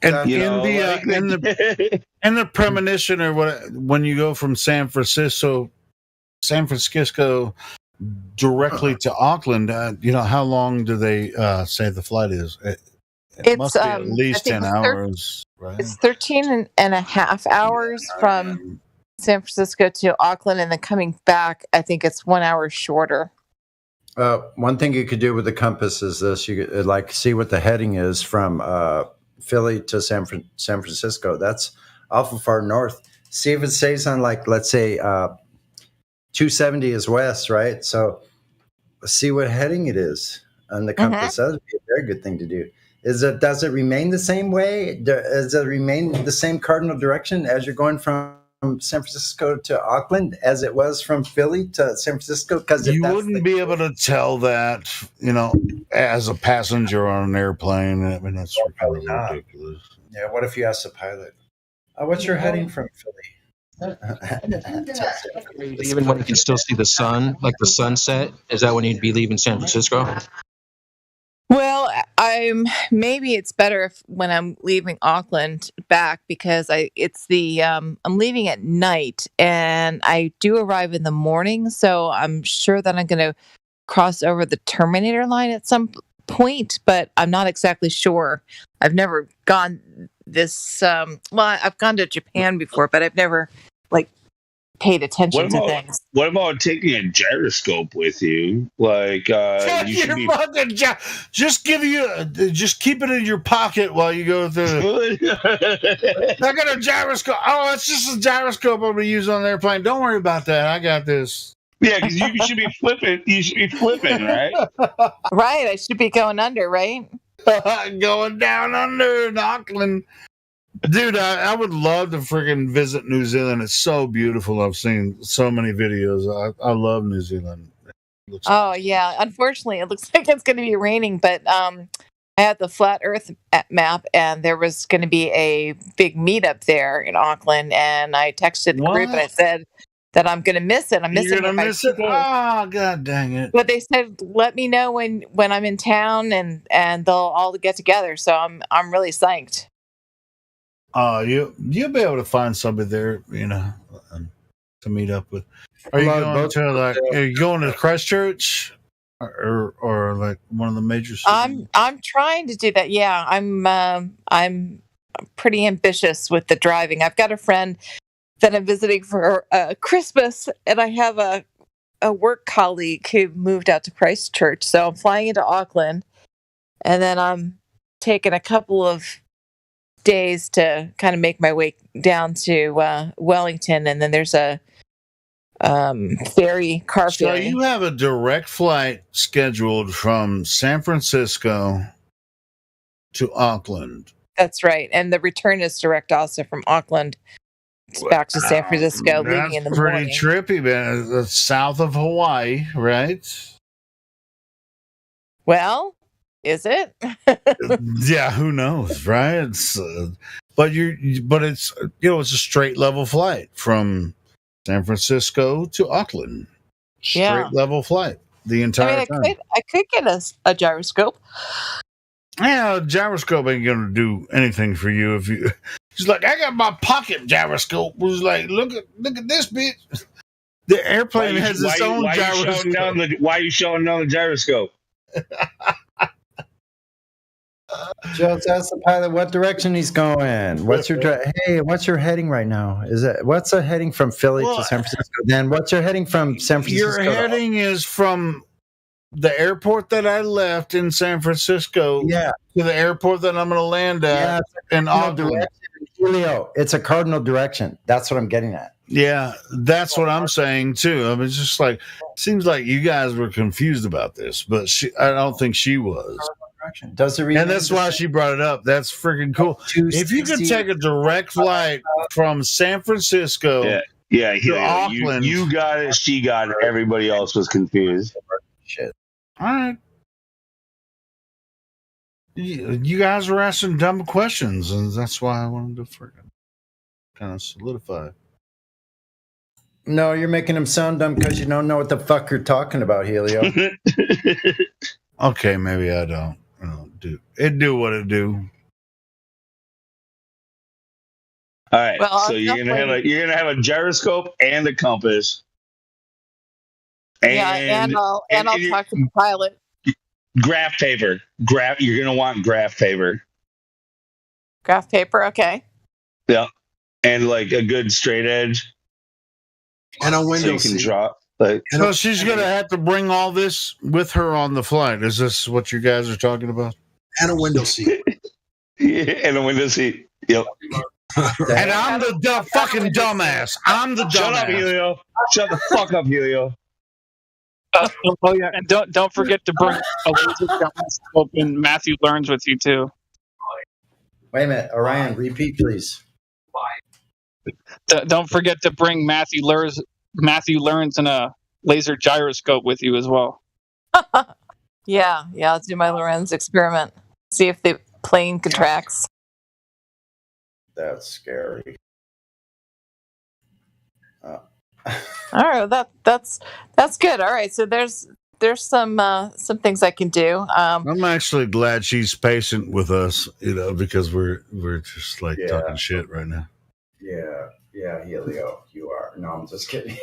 And You know, like, in the premonition or what, when you go from San Francisco directly to Auckland, how long do they say the flight is? It must be at least 10 hours, right? It's 13 and a half hours from San Francisco to Auckland, and then coming back, I think it's 1 hour shorter. One thing you could do with the compass is this: you could see what the heading is from Philly to San Francisco. That's awful far north. See if it stays on, let's say 270 is west, right? So see what heading it is on the compass. That would be a very good thing to do. Does it remain the same way? Does it remain the same cardinal direction as you're going from San Francisco to Auckland as it was from Philly to San Francisco? Because you wouldn't be able to tell that, as a passenger on an airplane. I mean, that's really ridiculous. Yeah. What if you ask the pilot, "What's your heading from Philly?" Even when you can still see the sun, like the sunset, is that when you'd be leaving San Francisco? Well, maybe it's better when I'm leaving Auckland back, because I'm leaving at night and I do arrive in the morning, so I'm sure that I'm going to cross over the Terminator line at some point, but I'm not exactly sure. I've never gone this I've gone to Japan before, but I've never paid attention to things. What about taking a gyroscope with you? You should be... just keep it in your pocket while you go through. I got a gyroscope. Oh, it's just a gyroscope I'm gonna use on the airplane. Don't worry about that. I got this. Yeah, because you should be flipping. You should be flipping, right? Right. I should be going under, right? Going down under in Auckland. Dude, I would love to freaking visit New Zealand. It's so beautiful. I've seen so many videos. I love New Zealand. Yeah. Unfortunately, it looks like it's going to be raining, but I had the Flat Earth map, and there was going to be a big meetup there in Auckland, and I texted the group and I said that I'm going to miss it. I'm missing You're gonna it. miss it? Oh, god dang it. But they said, let me know when I'm in town, and they'll all get together. So I'm really psyched. You'll be able to find somebody there, to meet up with. Are you going to Christchurch or one of the major cities? I'm trying to do that. Yeah, I'm pretty ambitious with the driving. I've got a friend that I'm visiting for Christmas, and I have a work colleague who moved out to Christchurch. So I'm flying into Auckland, and then I'm taking a couple of days to kind of make my way down to Wellington, and then there's a car ferry. So you have a direct flight scheduled from San Francisco to Auckland. That's right, and the return is direct also from Auckland back to San Francisco, leaving in the morning. Pretty trippy, man. That's south of Hawaii, right? Well, is it? Yeah, who knows, right? But it's it's a straight level flight from San Francisco to Auckland. Straight level flight the entire time. I could get a gyroscope. Yeah, a gyroscope ain't gonna do anything for you if you. She's like, I got my pocket gyroscope. It was like, look at this bitch. The airplane has its own gyroscope. Why are you showing down the gyroscope? Just ask the pilot what direction he's going. What's your heading right now? What's the heading from Philly to San Francisco? Then what's your heading from San Francisco? Your heading is from the airport that I left in San Francisco to the airport that I'm going to land at in Auckland. Julio, it's a cardinal direction. That's what I'm getting at. Yeah, that's what I'm saying too. I mean, it's just seems like you guys were confused about this, but I don't think she was. Does it? And that's why she brought it up. That's freaking cool. If you could take a direct flight from San Francisco to Auckland, you got it. She got it. Everybody else was confused. Shit. All right. You guys were asking dumb questions, and that's why I wanted to freaking kind of solidify. No, you're making them sound dumb because you don't know what the fuck you're talking about, Helio. Okay, maybe I don't. Do what it do. All right, Well, so I'll you're definitely. gonna have a gyroscope and a compass, Yeah, and and I'll you talk to the pilot. graph paper. You're gonna want graph paper. Graph paper. Okay. Yeah, and like a good straight edge, And a so window you can seat. draw. Like, So she's gonna have to bring all this with her on the flight. Is this what you guys are talking about? And a window seat. yeah, and a window seat. Yep. And I'm the fucking dumbass. I'm the dumbass. Shut up, Helio. Shut the fuck up, Helio. Oh yeah, and don't forget to bring a laser telescope and Matthew Learns with you too. Wait a minute, Orion, repeat, please. Don't forget to bring Matthew Learns and a laser gyroscope with you as well. Yeah, I'll do my Lorenz experiment. See if the plane contracts. That's scary. All right, that's good. All right, so there's some things I can do. I'm actually glad she's patient with us, because we're just like talking shit right now. Yeah, Helio, you are. No, I'm just kidding.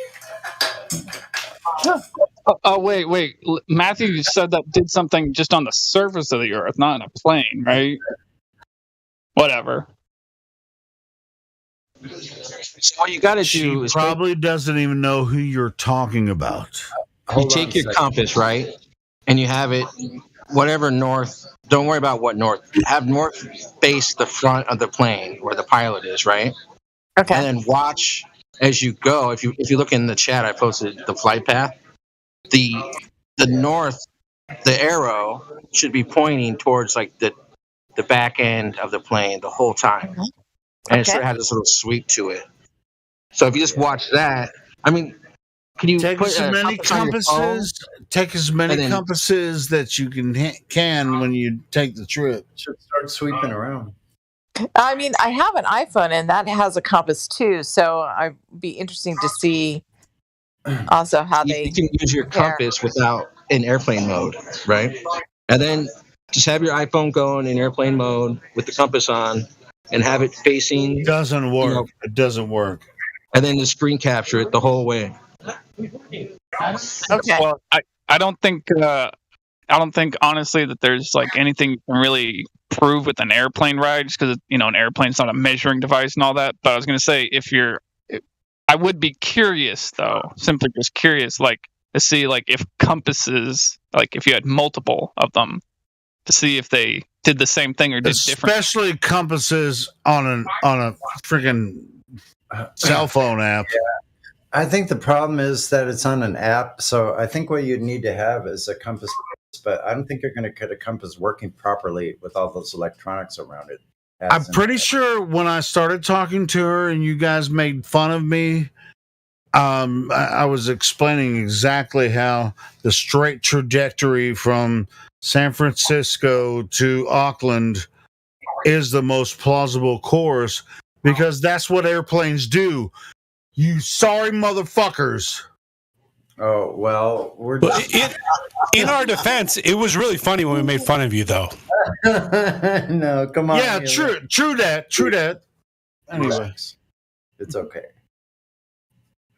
Oh wait. Matthew said that did something just on the surface of the Earth, not in a plane, right? Whatever. So what you got to She do is probably doesn't even know who you're talking about. you take your compass, right? And you have it, whatever north, don't worry about what north. Have north face the front of the plane where the pilot is, right? Okay. And then watch as you go. If you look in the chat, I posted the flight path. The north, the arrow should be pointing towards like the back end of the plane the whole time. And it sort of has this little sweep to it. So if you just watch that, I mean, can you Take put as a many compass on your phone? compasses? Take as many And then- compasses that you can when you take the trip. Should start sweeping around. I mean, I have an iPhone and that has a compass too, so I'd be interesting to see also how they You can use your compass without in airplane mode, right? And then just have your iPhone going in airplane mode with the compass on and have it facing. Doesn't work. It doesn't work. And then just screen capture it the whole way. Okay. Well, I don't think honestly that there's like anything you can really prove with an airplane ride, just because an airplane's not a measuring device and all that. But I was gonna say I would be curious though, simply just curious, like to see like if compasses, like if you had multiple of them, to see if they did the same thing or did different. Especially compasses on a freaking cell phone app. I think the problem is that it's on an app. So I think what you'd need to have is a compass, but I don't think you're going to get a compass working properly with all those electronics around it. I'm pretty sure when I started talking to her and you guys made fun of me, I was explaining exactly how the straight trajectory from San Francisco to Auckland is the most plausible course, because that's what airplanes do. You sorry motherfuckers. Oh, well, we're in our defense, it was really funny when we made fun of you, though. No, come on. Yeah, true that. Anyway, it's okay.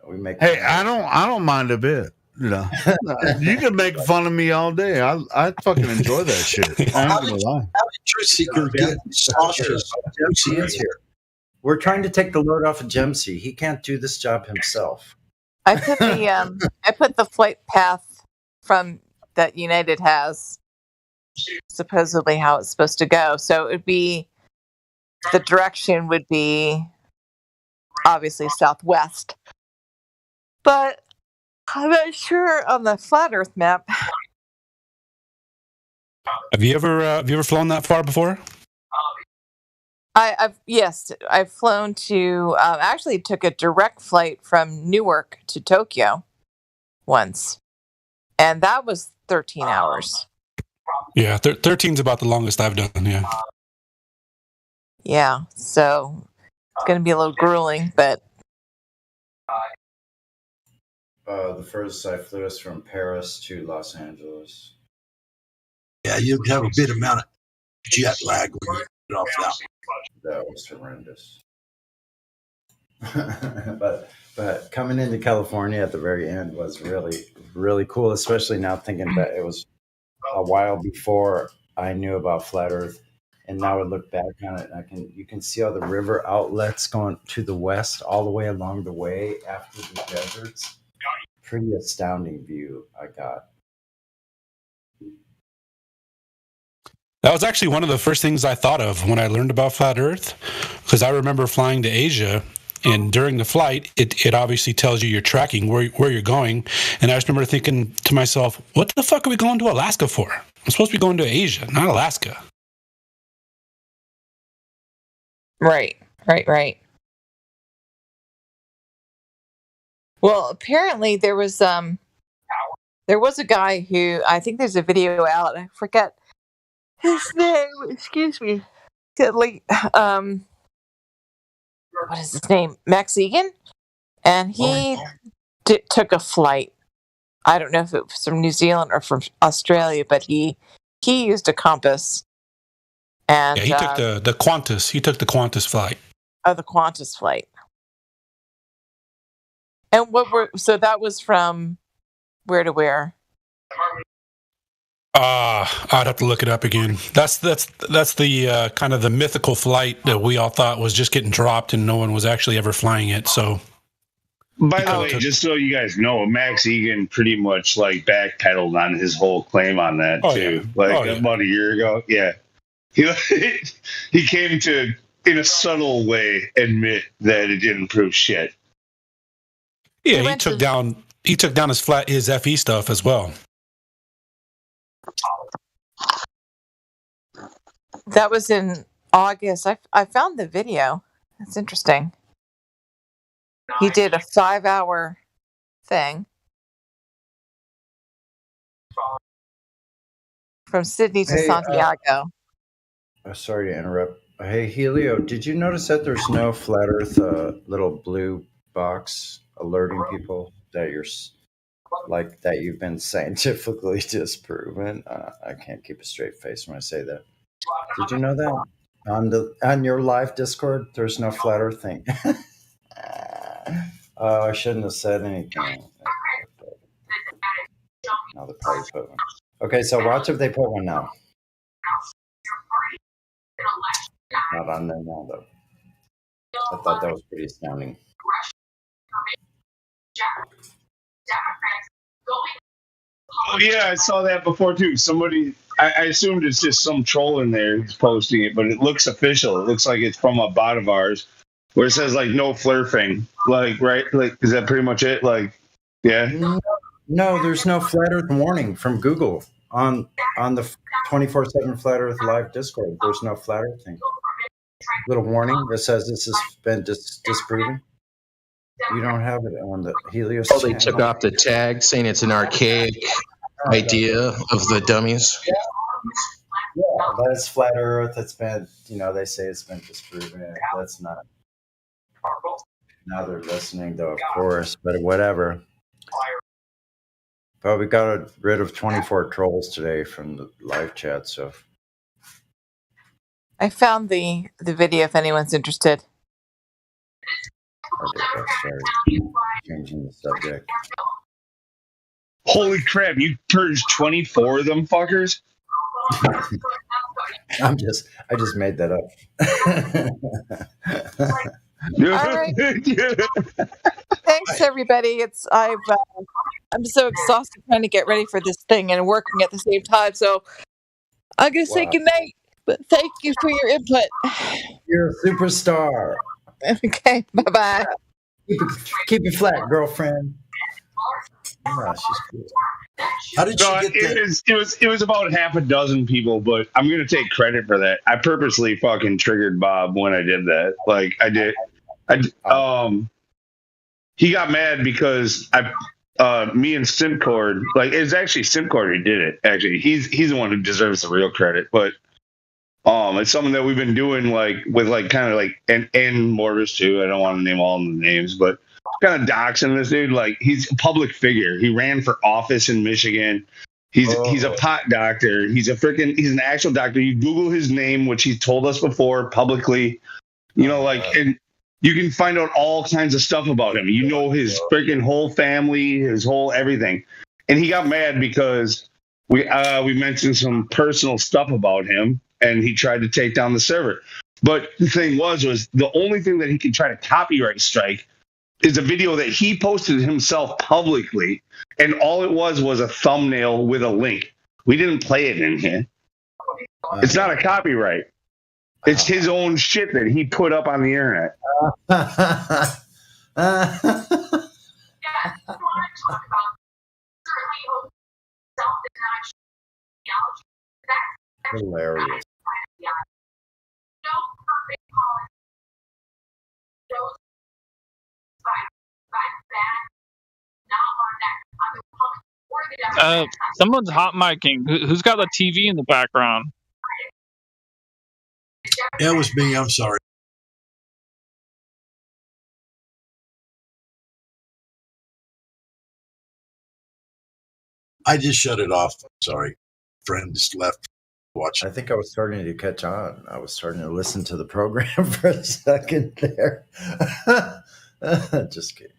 We make. Hey, I don't mind a bit. You can make fun of me all day. I fucking enjoy that shit. I ain't gonna lie. Truth seeker get sauces. Gemsy is here. We're trying to take the load off of Gemsy. He can't do this job himself. I put the flight path from that United has, supposedly how it's supposed to go. So the direction would be obviously southwest, but I'm not sure on the flat Earth map. Have you ever flown that far before? I've flown to actually took a direct flight from Newark to Tokyo once, and that was 13 hours. Yeah, 13's about the longest I've done. Yeah, so it's going to be a little grueling, but The furthest I flew is from Paris to Los Angeles. Yeah, you have a bit amount of jet lag when you get off that. That was horrendous. but coming into California at the very end was really cool, especially now thinking that it was a while before I knew about flat Earth, and now I look back on it, and you can see all the river outlets going to the west, all the way along the way after the deserts. Pretty astounding view I got. That was actually one of the first things I thought of when I learned about flat Earth, because I remember flying to Asia, and during the flight, it obviously tells you you're tracking where you're going, and I just remember thinking to myself, what the fuck are we going to Alaska for? I'm supposed to be going to Asia, not Alaska. Right. Well, apparently there was a guy who, I think there's a video out. I forget his name. Excuse me. What is his name? Max Egan, and he took a flight. I don't know if it was from New Zealand or from Australia, but he used a compass. And yeah, he took the Qantas. He took the Qantas flight. Oh, the Qantas flight. And so that was from where to where? I'd have to look it up again. That's the kind of the mythical flight that we all thought was just getting dropped and no one was actually ever flying it. So, by the way, just so you guys know, Max Egan pretty much like backpedaled on his whole claim on that too. Yeah. About a year ago. Yeah, he came to, in a subtle way, admit that it didn't prove shit. Yeah, he took down his FE stuff as well. That was in August. I found the video. That's interesting. He did a 5-hour thing from Sydney to Santiago. Sorry to interrupt. Hey, Helio, did you notice that there's no flat Earth little blue box alerting people that you've been scientifically disproven? I can't keep a straight face when I say that. Did you know that on your live Discord there's no flat Earth thing? I shouldn't have said anything. No, the party put one. Okay, so watch if they put one now. Not on there now though. I thought that was pretty astounding. Oh yeah, I saw that before too. Somebody, I assumed it's just some troll in there who's posting it, but it looks official. It looks like it's from a bot of ours, where it says like no flurfing. Like, right? Like, is that pretty much it? Like, yeah. No, there's no flat Earth warning from Google on the 24/7 Flat Earth Live Discord. There's no flat Earth thing. Little warning that says this has been disproven. You don't have it on the Helios. Oh, they took off the tag saying it's an archaic idea of the dummies. Yeah, that's flat Earth. It's been, they say it's been disproven. That's not. Now they're listening, though, of course, but whatever. But we got rid of 24 trolls today from the live chat, so. I found the video if anyone's interested. Okay, sorry. Changing the subject. Holy crap, you purged 24 of them fuckers? I just made that up. All right. Thanks, everybody. I'm so exhausted trying to get ready for this thing and working at the same time. So I'm gonna say goodnight. But thank you for your input. You're a superstar. Okay, bye-bye. Keep it flat, girlfriend. Yeah, she's cool. How did you get that? It was about half a dozen people, but I'm gonna take credit for that. I purposely fucking triggered Bob when I did that. Like I did. He got mad because me and Simcord, like it's actually Simcord who did it. Actually, he's the one who deserves the real credit, but. It's something that we've been doing with kind of and Mortis too. I don't want to name all the names, but kind of doxing this dude. Like he's a public figure. He ran for office in Michigan. He's a pot doctor. He's an actual doctor. You Google his name, which he's told us before publicly. And You can find out all kinds of stuff about him. You know his freaking whole family, his whole everything. And he got mad because we mentioned some personal stuff about him, and he tried to take down the server. But the thing was the only thing that he could try to copyright strike is a video that he posted himself publicly, and all it was a thumbnail with a link. We didn't play it in here. It's not a copyright. It's his own shit that he put up on the internet. Hilarious. Someone's hot micing. Who's got the TV in the background? Yeah, it was me. I'm sorry. I just shut it off. Sorry. Friend just left watching. I think I was starting to catch on. I was starting to listen to the program for a second there. Just kidding.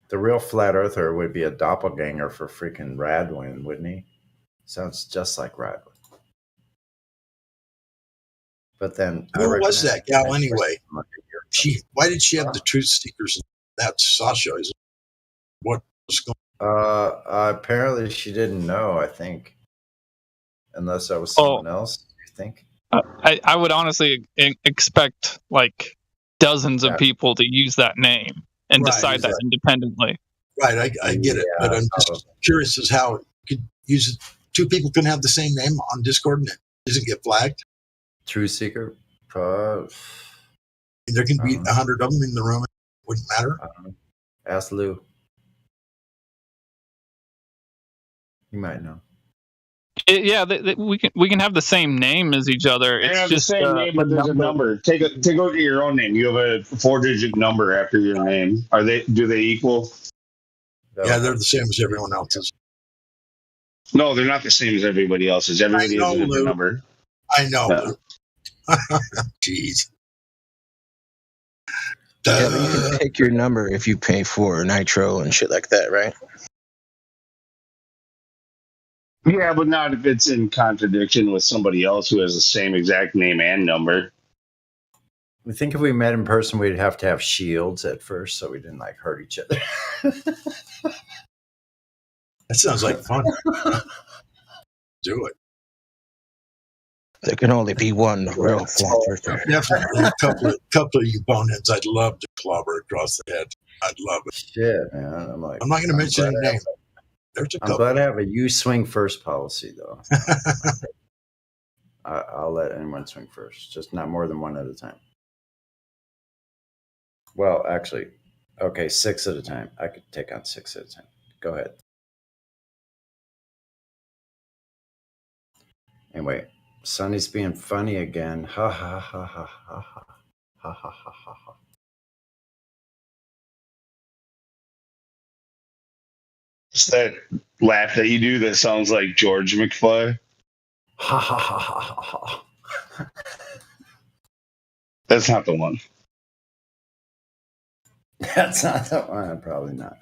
The real flat earther would be a doppelganger for freaking Radwin, wouldn't he? Sounds just like Radwin. But then who was that gal anyway? Why did she have the truth seekers? That's Sasha, is it? What was going on? Apparently she didn't know, I think. Unless that was someone else, you think? I would honestly expect like dozens of people to use that name and decide that independently. Right, I get it. But I'm just curious as how you could use it. Two people can have the same name on Discord and it doesn't get flagged. Truth seeker? There can be 100 of them in the room. It wouldn't matter. Ask Lou. You might know. We can have the same name as each other. They It's have just the same name, but there's a number. Take a look at your own name. You have a 4-digit number after your name. Do they equal? Yeah, they're the same as everyone else's. No, they're not the same as everybody else's. Everybody has a different number. I know. Yeah. Jeez. Yeah, but you can pick your number if you pay for Nitro and shit like that, right? Yeah, but not if it's in contradiction with somebody else who has the same exact name and number. We think if we met in person, we'd have to have shields at first, so we didn't like hurt each other. That sounds like fun. Do it. There can only be one real flat earther. Definitely a couple of you boneheads I'd love to clobber across the head. I'd love it. Shit, man. I'm not going to mention any name. There's a couple. I'm glad I have a you swing first policy, though. I'll let anyone swing first, just not more than one at a time. Well, actually, okay, 6 at a time. I could take on 6 at a time. Go ahead. Anyway, Sonny's being funny again. Ha ha ha ha ha ha ha ha ha ha ha. It's that laugh that you do that sounds like George McFly. Ha ha ha ha ha ha. That's not the one. That's not the one. Probably not.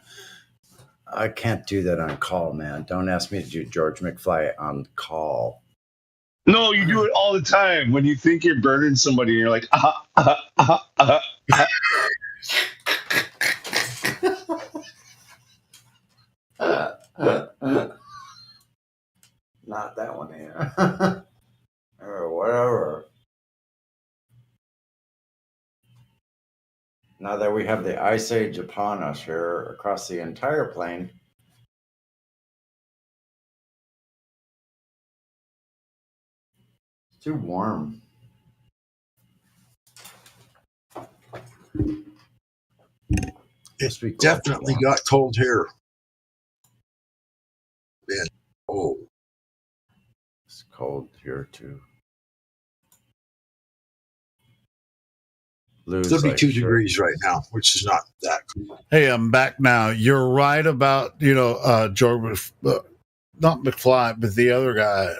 I can't do that on call, man. Don't ask me to do George McFly on call. No, you do it all the time when you think you're burning somebody and you're like, Not that one here. Or whatever. Now that we have the Ice Age upon us here across the entire plane, it's too warm. It's definitely got cold here. Man, it's cold here too. 32 degrees right now, which is not that cool. Hey, I'm back now. You're right about, George, not McFly, but the other guy.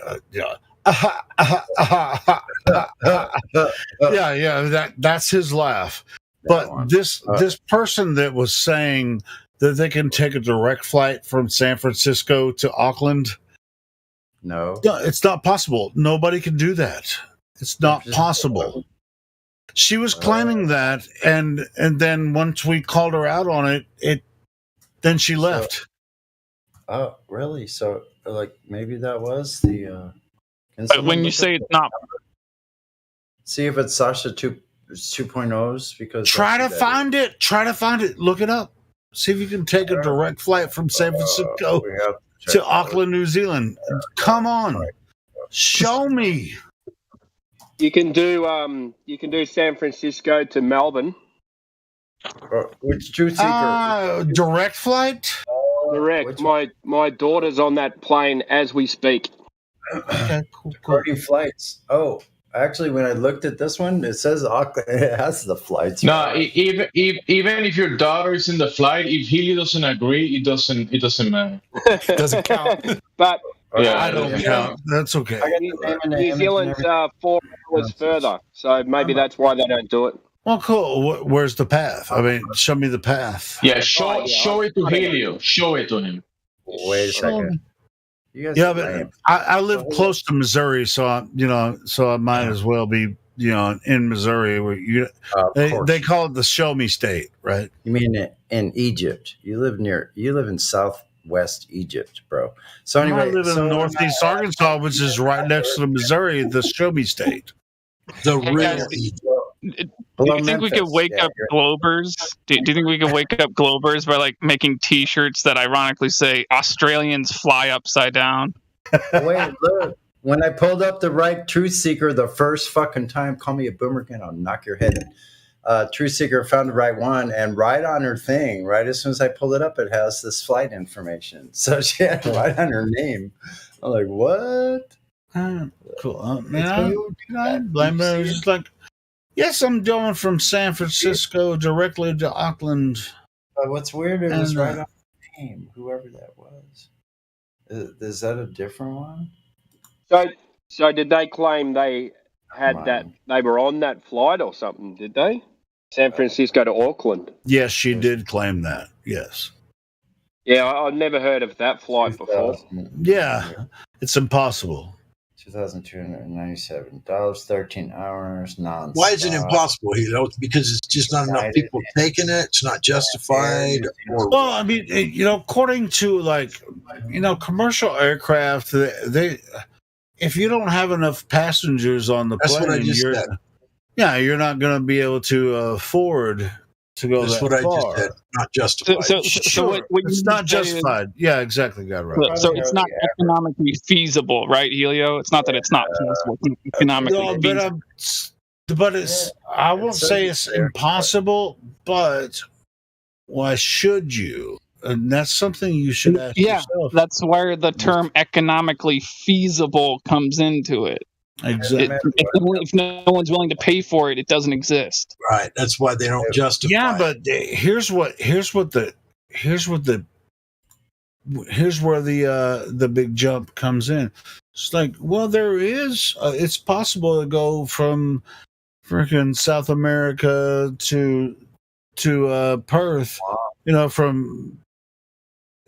That's his laugh. But this person that was saying that they can take a direct flight from San Francisco to Auckland. No, it's not possible. Nobody can do that. It's not possible. She was claiming that, and then once we called her out on it, then she left. Oh, really? So, like, maybe that was the. But when you say it's not, see if it's Sasha 2.0s because Try to find it. Try to find it. Look it up. See if you can take a direct flight from San Francisco to Auckland, New Zealand. Come on, show me. You can do San Francisco to Melbourne. Which Truth Seeker? Direct flight. Direct. My daughter's on that plane as we speak. Okay, cool. 30 flights. Oh, actually, when I looked at this one, it says Auckland. It has the flights. No, even if your daughter is in the flight, if Healy doesn't agree, it doesn't matter. It doesn't count. But I don't count. That's okay. New Zealand's 4 hours further, so maybe that's why they don't do it. Well, cool. Where's the path? I mean, show me the path. Yeah, show it to Helio. Show it to him. Wait a second. Yeah, but I live close to Missouri, so I might as well be, in Missouri. Where they call it the Show Me State, right? You mean in Egypt? You live in Southwest Egypt, bro. So anyway, I live in Northeast Arkansas, which is right next to Missouri, the Show Me State. The real Egypt. Do you think we could wake up Globers? Do you think we could wake up Globers by making T-shirts that ironically say "Australians fly upside down"? Wait, look! When I pulled up the right Truth Seeker the first fucking time, call me a boomer again, I'll knock your head in. Truth Seeker found the right one, and right on her thing, right as soon as I pulled it up, it has this flight information. So she had right on her name. I'm like, what? Cool. I blame her. It's just like. Yes, I'm going from San Francisco directly to Auckland. What's weird, it was right on the name, whoever that was. Is that a different one? So did they claim they had that, they were on that flight or something, did they? San Francisco to Auckland? Yes, she did claim that, yes. Yeah, I've never heard of that flight before. Yeah, it's impossible. $2,297, 13 hours, nonstop. Why is it impossible? Because it's just not enough people taking it. It's not justified. Well, I mean, according to commercial aircraft, they if you don't have enough passengers on the plane, what I just said. Yeah, you're not going to be able to afford to go That's that what far. I just said. Not justified. So what it's not justified. Yeah, exactly. Got it right. So it's not economically feasible, right, Helio? It's not that it's not feasible. It's economically feasible. But it's. I won't say it's impossible, but why should you? And that's something you should ask yourself. That's where the term economically feasible comes into it. Exactly. If no one's willing to pay for it, it doesn't exist. Right. That's why they don't justify. Yeah, but here's where the big jump comes in. It's like, well, there is. It's possible to go from freaking South America to Perth. From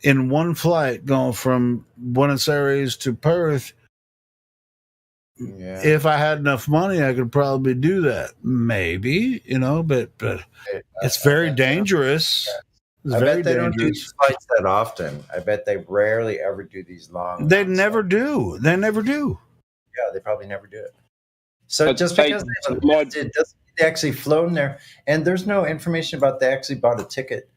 in one flight going from Buenos Aires to Perth. Yeah. If I had enough money, I could probably do that. Maybe, but it's very dangerous. It's I very bet they don't do dangerous. these flights that often. I bet they rarely ever do these long. They never do. They never do. Yeah, they probably never do it. So But just they- because they have it doesn't mean they actually flown there, and there's no information about they actually bought a ticket.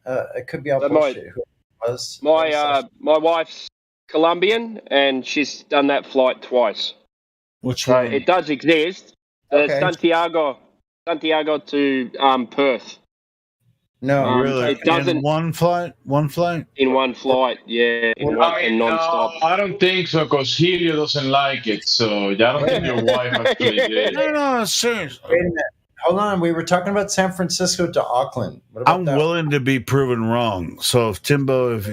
It could be all That bullshit. Who it was? My wife's Colombian, and she's done that flight twice. Which So one? it does exist. Okay. Santiago to Perth. No, Really? It doesn't In one flight? One flight? in one flight. Yeah, and non-stop. I don't think so, because Helio doesn't like it. So I don't think your wife actually did. No, seriously. Wait a minute. Hold on. We were talking about San Francisco to Auckland. What about I'm that? willing to be proven wrong. So if Timbo, if she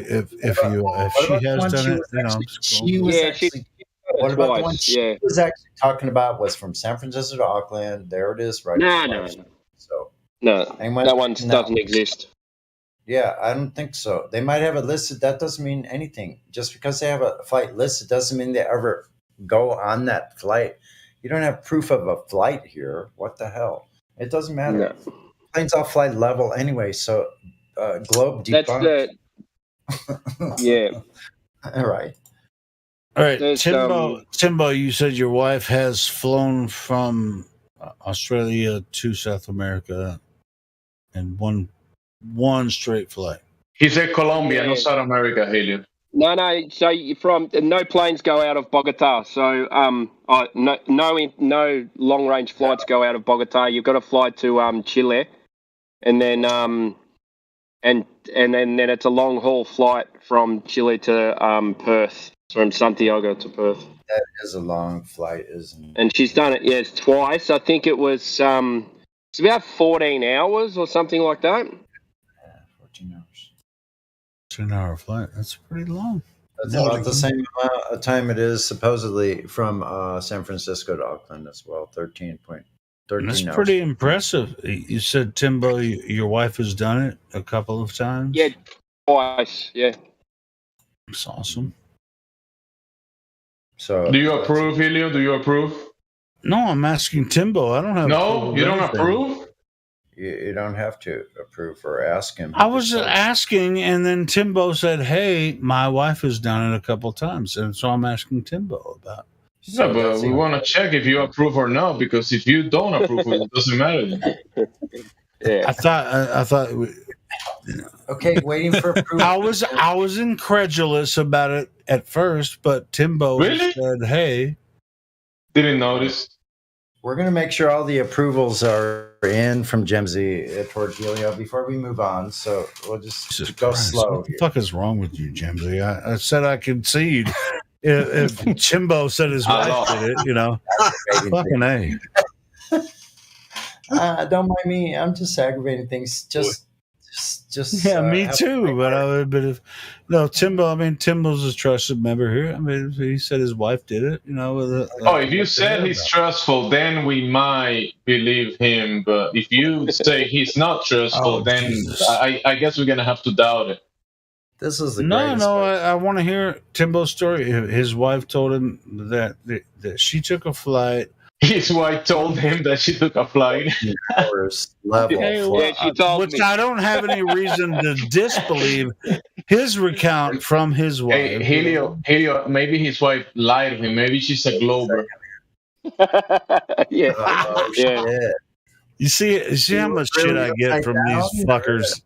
has done it, She was Yeah, actually what about the one twice, she yeah. was actually talking about was from San Francisco to Auckland. There it is, right? No. So No, anyone that one checking doesn't exist. Yeah, I don't think so. They might have it listed. That doesn't mean anything. Just because they have a flight listed doesn't mean they ever go on that flight. You don't have proof of a flight here. What the hell? It doesn't matter. No. Planes off flight level anyway. So Globe debunked. Yeah. All right. All right, There's, Timbo, you said your wife has flown from Australia to South America in one straight flight. He said Colombia, Yeah. not South America, Helio. No. So no planes go out of Bogota. So no long range flights go out of Bogota. You've got to fly to Chile, and then and then it's a long haul flight from Chile to Perth, from Santiago to Perth. That is a long flight, isn't it? And she's done it, yes, twice. I think it was it's about 14 hours or something like that. 14 hours. 10-hour flight. That's pretty long. That's about the same amount of time it is supposedly from San Francisco to Auckland as well. 13 That's hours. pretty impressive. You said, Timbo, your wife has done it a couple of times? Yeah, twice, yeah. That's awesome. So, do you approve, Helio? Do you approve? No, I'm asking Timbo. I don't have. No, you don't approve. You don't have to approve or ask him. I was asking, and then Timbo said, "Hey, my wife has done it a couple times," and so I'm asking Timbo about. Yeah, but we want to check if you approve or not, because if you don't approve, it doesn't matter. Yeah, I thought. Okay, waiting for approval. I was incredulous about it at first, but Timbo Really? said, "Hey." Didn't notice. We're going to make sure all the approvals are in from Gemsy toward Helio before we move on. So we'll just go slow. What the fuck is wrong with you, Gemsy? I said I concede. if Chimbo said his wife did it, fucking A. Don't mind me. I'm just aggravating things. Just yeah, me too. But Timbo's a trusted member here. I mean, he said his wife did it. If you said he's trustful, then we might believe him. But if you say he's not trustful, then I guess we're gonna have to doubt it. This is the I want to hear Timbo's story. His wife told him that she took a flight. His wife told him that she took a flight. Level. Yeah, she told me. I don't have any reason to disbelieve his recount from his wife. Hey, Helio, maybe his wife lied to him. Maybe she's a Glober. Yeah. Yeah. You see how much shit I get from these fuckers.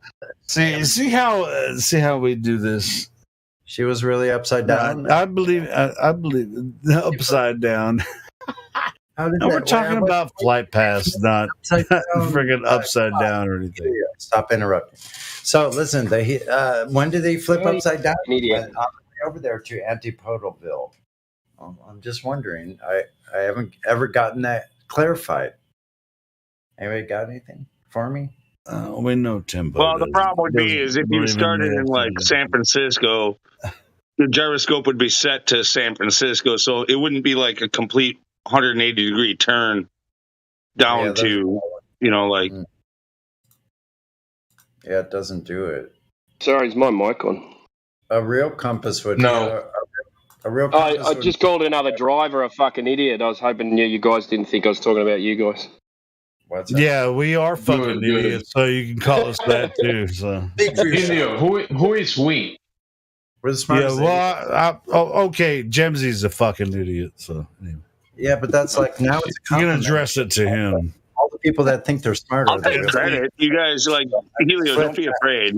See how we do this. She was really upside down. I believe upside down. No, we're talking about flight pass, not friggin' upside down or anything. Stop interrupting. So listen, when did they flip upside down? On the way over there to Antipodalville. I'm just wondering. I haven't ever gotten that clarified. Anybody got anything for me? We know Timbo. Well, the problem would be is if you started in like San Francisco, the gyroscope would be set to San Francisco, so it wouldn't be like a complete 180-degree turn down to, Yeah, it doesn't do it. Sorry, is my mic on? A real compass would. No. A real compass I just called another driver a fucking idiot. I was hoping you guys didn't think I was talking about you guys. What's that? Yeah, we are fucking Good. idiots, so you can call us that too. So. Helio, who is we? We're the smartest. Yeah, okay, Gemsy's a fucking idiot. So anyway. Yeah, but that's like now it's you can address it to him. All the people that think they're smarter. I'll take credit. You guys, Helio, don't be afraid.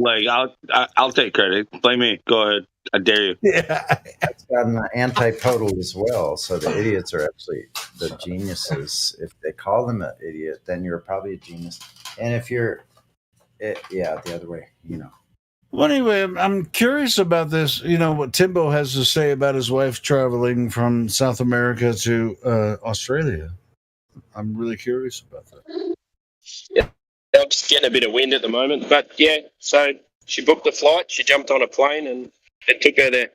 I'll take credit. Blame me. Go ahead. I dare you. Yeah, it's got an antipodal as well. So the idiots are actually the geniuses. If they call them an idiot, then you're probably a genius. And if you're, the other way, Well, anyway, I'm curious about this. What Timbo has to say about his wife traveling from South America to Australia. I'm really curious about that. Yeah, I'm just getting a bit of wind at the moment. But yeah, so she booked the flight, she jumped on a plane, and it took her there.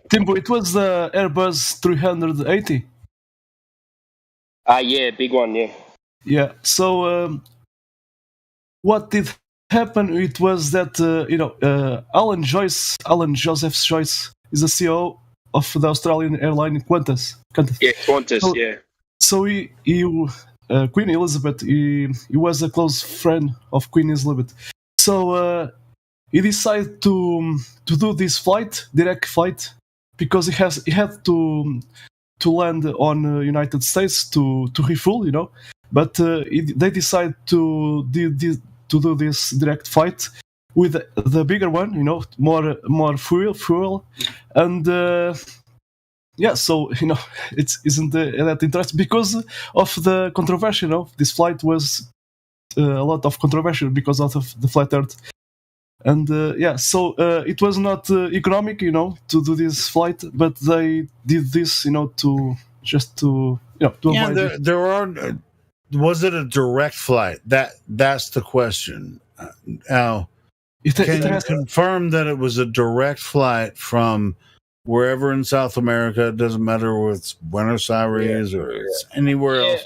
Timbo, it was the Airbus 380. Yeah, big one, yeah. Yeah. So what did happen? It was that Alan Joseph Joyce is the CEO of the Australian airline Qantas. Yeah, Qantas, So- yeah. So Queen Elizabeth, he was a close friend of Queen Elizabeth. So he decided to do this direct flight, because he had to land on United States to refuel, But they decided to do this direct flight with the bigger one, more fuel, and yeah. So it isn't that interesting because of the controversy. This flight was a lot of controversy because of the flat Earth. And so it was not economic, to do this flight, but they did this, to Yeah, avoid it. there are. Was it a direct flight? That's the question. Now, can you confirm that it was a direct flight from wherever in South America? It doesn't matter whether it's Buenos Aires or it's anywhere else.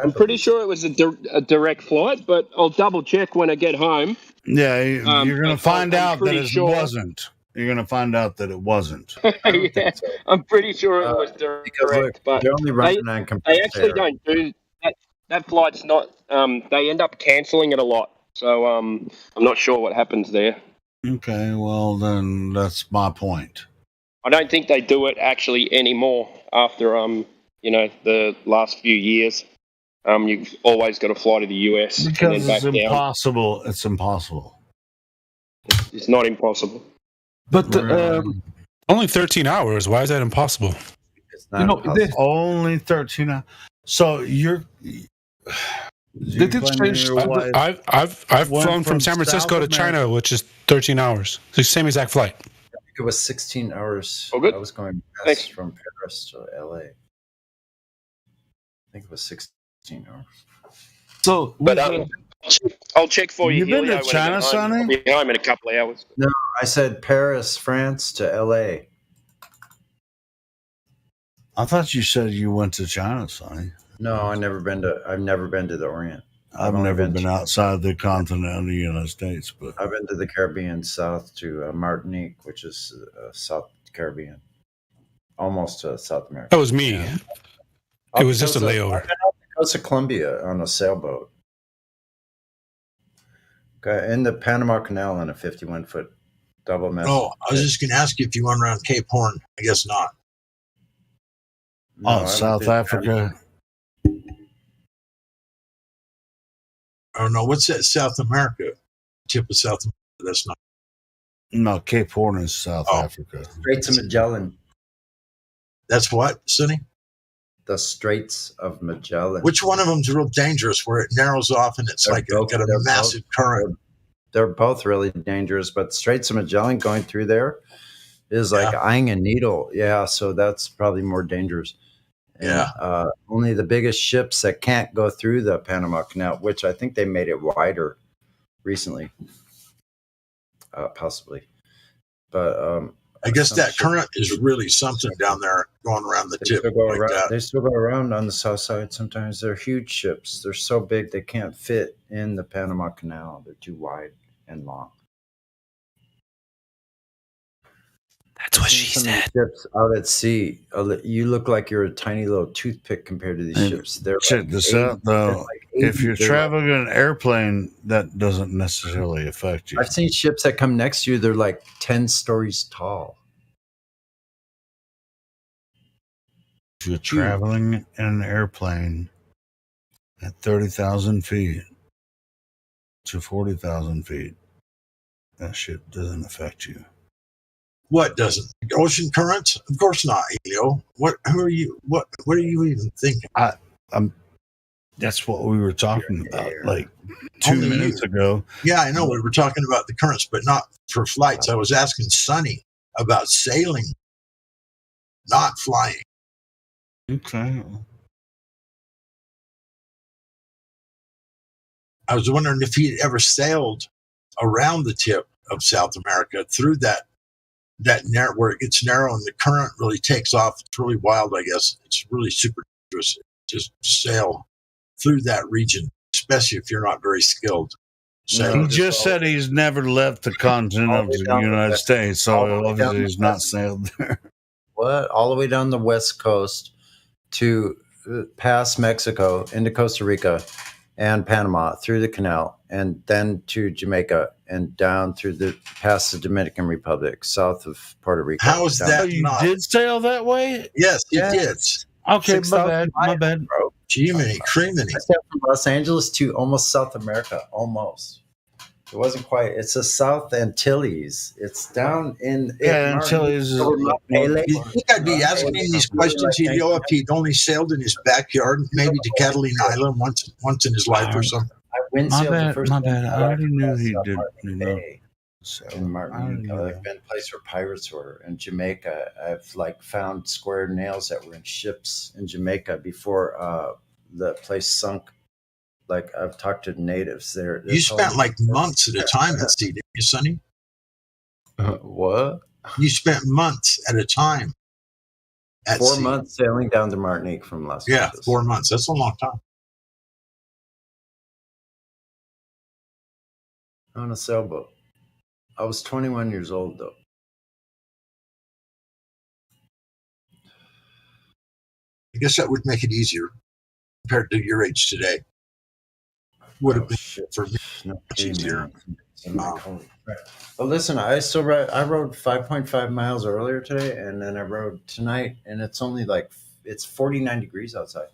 I'm pretty sure it was a direct flight, but I'll double check when I get home. Yeah, you're going to find I'm out that pretty it sure. wasn't. You're going to find out that it wasn't. Yeah, I'm pretty sure it was direct. Because look, but they're only running on they compressed actually air. don't do that. That flight's not. They end up cancelling it a lot. So I'm not sure what happens there. Okay, well then that's my point. I don't think they do it actually anymore after the last few years. You've always got to fly to the US and Because then it's back down. impossible. It's impossible. It's not impossible. But only 13 hours. Why is that impossible? Only 13 hours. So you're. They did change. I've flown from San Francisco to China, which is 13 hours. It's the same exact flight. I think it was 16 hours. Oh, good. I was going Thanks. from Paris to LA. I think it was 16 hours. So, But I'll check for you. You been to Helio, when I China, get home. Sonny? I'll be home in a couple of hours. No, I said Paris, France to LA. I thought you said you went to China, Sonny. No, I've never been to the Orient. I've only never been been outside the continent of the United States, but I've been to the Caribbean, south to Martinique, which is South Caribbean, almost to South America. That was me. It was just a layover. I've been off the coast of Colombia on a sailboat. Okay, in the Panama Canal on a 51-foot double mast. Oh, I was just going to ask you if you went around Cape Horn. I guess not. No, I went South through Africa. Oh no, what's that? South America, tip of South America. That's not. No, Cape Horn is South Africa. Straits of Magellan. That's what, Sonny? The Straits of Magellan. Which one of them's real dangerous, where it narrows off and it's got a massive current? They're both really dangerous, but Straits of Magellan going through there is like eyeing a needle. Yeah, so that's probably more dangerous. Yeah. Only the biggest ships that can't go through the Panama Canal, which I think they made it wider recently, possibly. But I guess that current is really something down there going around the tip. They still go around on the south side sometimes. They're huge ships. They're so big they can't fit in the Panama Canal. They're too wide and long. That's what she said. Ships out at sea, you look like you're a tiny little toothpick compared to these ships. They're Check like this 80 out, though. If you're they're traveling in an airplane, that doesn't necessarily affect you. I've seen ships that come next to you. They're like 10 stories tall. If you're traveling in an airplane at 30,000 feet to 40,000 feet, that shit doesn't affect you. What doesn't? Ocean currents? Of course not, Helio. What? Who are you? What are you even thinking? That's what we were talking about like 2 minutes ago. Yeah, I know we were talking about the currents, but not for flights. I was asking Sonny about sailing, not flying. Okay. I was wondering if he'd ever sailed around the tip of South America through that that narrow, where it gets narrow and the current really takes off. It's really wild, I guess. It's really super dangerous to sail through that region, especially if you're not very skilled. He just said he's never left the continent of the United States, so obviously he's not sailed there. What? All the way down the west coast to past Mexico into Costa Rica and Panama through the canal, and then to Jamaica and down through past the Dominican Republic, south of Puerto Rico. How is that? So you did sail that way? Yes, you did. Okay, my bad. Bro. Jiminy, creaminy. I sailed from Los Angeles to almost South America, almost. It wasn't quite. It's the South Antilles. It's down in Antilles. You think I'd be asking him these questions, Helio, if he'd only sailed in his backyard, maybe to Catalina Island once in his life or something? I windsailed the first My bad. time I already knew he did. In Martinique, I've been places where pirates were. In Jamaica, I've found square nails that were in ships in Jamaica before the place sunk. I've talked to natives there. You spent months at a time at sea, didn't you, Sonny? What? You spent months at a time at 4 sea. months sailing down to Martinique from Los Angeles. Yeah, 4 months. That's a long time. On a sailboat. I was 21 years old, though. I guess that would make it easier compared to your age today. Would have been for me much easier. But listen, I rode 5.5 miles earlier today, and then I rode tonight, and it's only it's 49 degrees outside.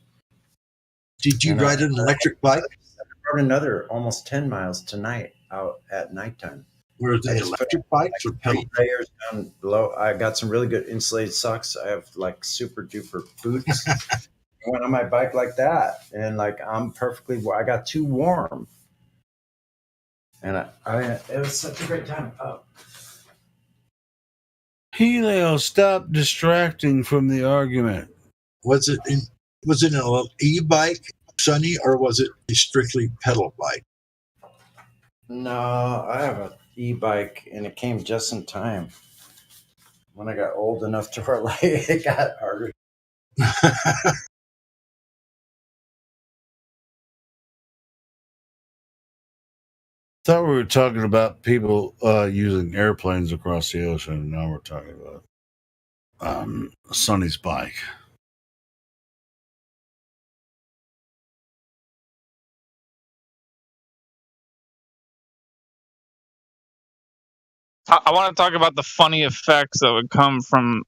Did you ride an electric bike? I rode another almost 10 miles tonight out at nighttime. Were they electric bikes or pedal? Tires down below. I got some really good insulated socks. I have super duper boots. I went on my bike like that, and I'm perfectly. I got too warm, and it was such a great time. Oh. Helio, stop distracting from the argument. Was it an e-bike, Sonny, or was it a strictly pedal bike? No, I have an e-bike, and it came just in time. When I got old enough to where it got harder. Thought we were talking about people using airplanes across the ocean, and now we're talking about Sonny's bike. I want to talk about the funny effects that would come from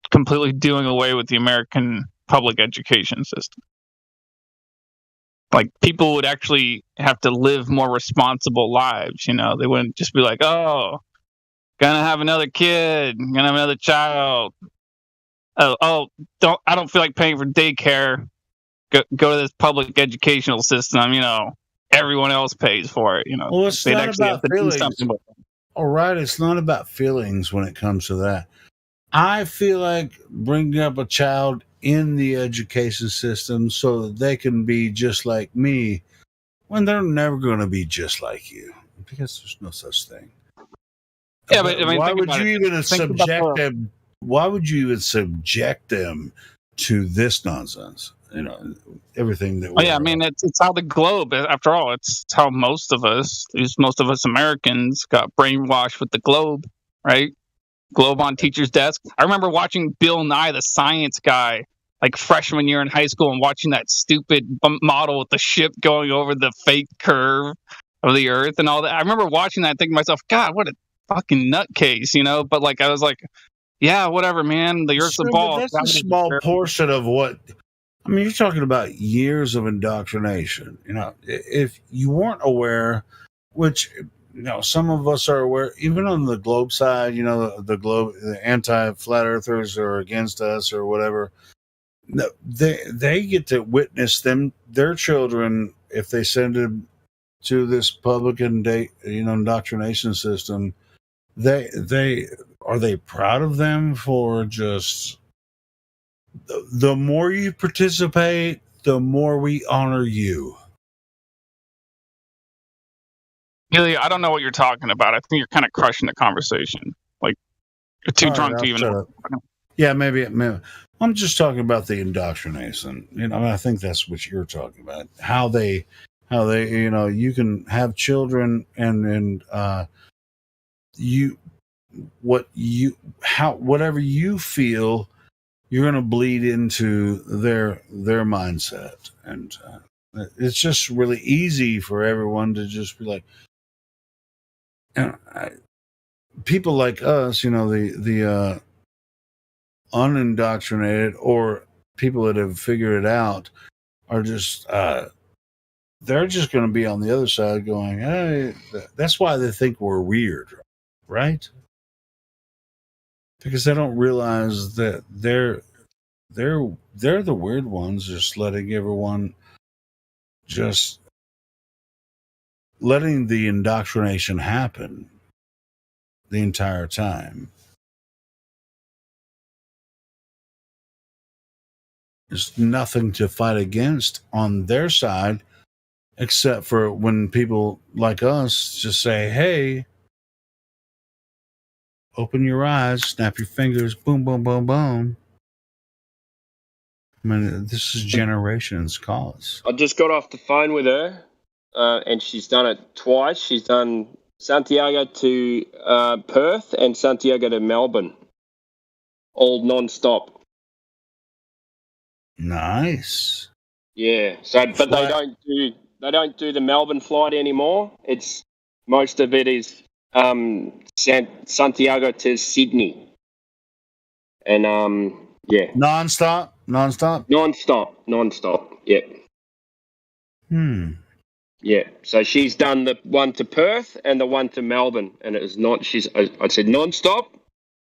completely doing away with the American public education system. People would actually have to live more responsible lives. They wouldn't just be like, "Oh, gonna have another kid, gonna have another child. I don't feel like paying for daycare. Go to this public educational system. Everyone else pays for it. Well, it's they'd not actually have about to do feelings. something about it. All right, it's not about feelings when it comes to that. I feel like bringing up a child in the education system so that they can be just like me when they're never going to be just like you, because there's no such thing. Yeah, but why would you even subject about them? Why would you even subject them to this nonsense? Everything that. Oh, yeah, it's how the globe. After all, it's how most of us Americans got brainwashed with the globe, right? Globe on teacher's desk. I remember watching Bill Nye the Science Guy freshman year in high school, and watching that stupid model with the ship going over the fake curve of the Earth and all that. I remember watching that and thinking to myself, God, what a fucking nutcase, But I was like, yeah, whatever, man. The Earth's a ball. That's a small portion of what. You're talking about years of indoctrination. If you weren't aware, which some of us are aware, even on the globe side, the anti-flat earthers are against us or whatever. They get to witness their children, if they send them to this public indoctrination system. They are they proud of them for just. The more you participate, the more we honor you. Ilya, I don't know what you're talking about. I think you're kind of crushing the conversation. Too All right, drunk I'll to even. shut up. Yeah, maybe. I'm just talking about the indoctrination. I think that's what you're talking about. How they, you can have children and whatever you feel, you're going to bleed into their mindset, and it's just really easy for everyone to just be like, people like us, the unindoctrinated or people that have figured it out are just they're just going to be on the other side going, hey, that's why they think we're weird, right? Because they don't realize that they're the weird ones, just letting everyone, just letting the indoctrination happen the entire time. There's nothing to fight against on their side, except for when people like us just say, hey, open your eyes, snap your fingers, boom, boom, boom, boom. I mean, this is generations' cause. I just got off the phone with her, and she's done it twice. She's done Santiago to Perth and Santiago to Melbourne, all non-stop. Nice. Yeah. So, but they don't do the Melbourne flight anymore. It's most of it is Santiago to Sydney, and yeah, non-stop. Yep. Yeah. So she's done the one to Perth and the one to Melbourne, and it was not. I said non-stop.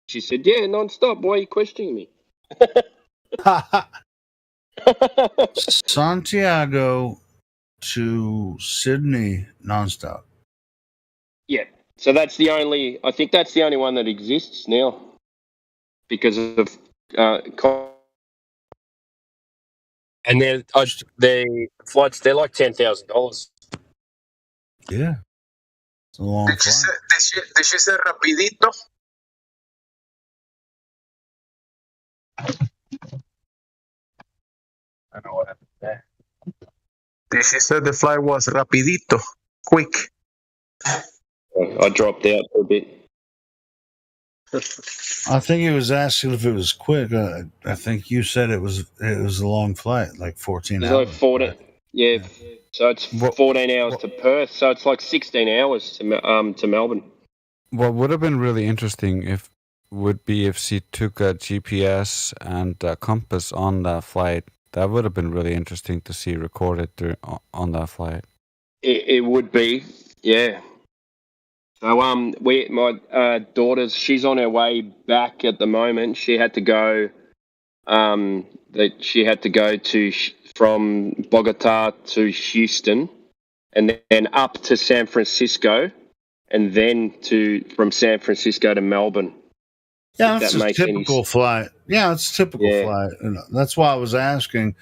She said, "Yeah, non-stop. Why are you questioning me?" Santiago to Sydney non-stop. Yeah. So that's the only. I think that's the only one that exists now, because of. And the flights, they're like $10,000. Yeah. It's a long flight. Did she say rapidito? I don't know what happened there. Did she say the flight was rapidito, quick? I dropped out for a bit. I think he was asking if it was quick. I think you said it was a long flight, like 14 It's hours. like 14. Yeah. So it's 14 hours to Perth. So it's like 16 hours to Melbourne. What would have been really interesting would be if she took a GPS and a compass on that flight. That would have been really interesting to see recorded on that flight. It would be, yeah. So my daughter's, she's on her way back at the moment. She had to go from Bogota to Houston, and then up to San Francisco, and then from San Francisco to Melbourne. Yeah, that's a typical flight. Yeah, it's a typical flight. And that's why I was asking,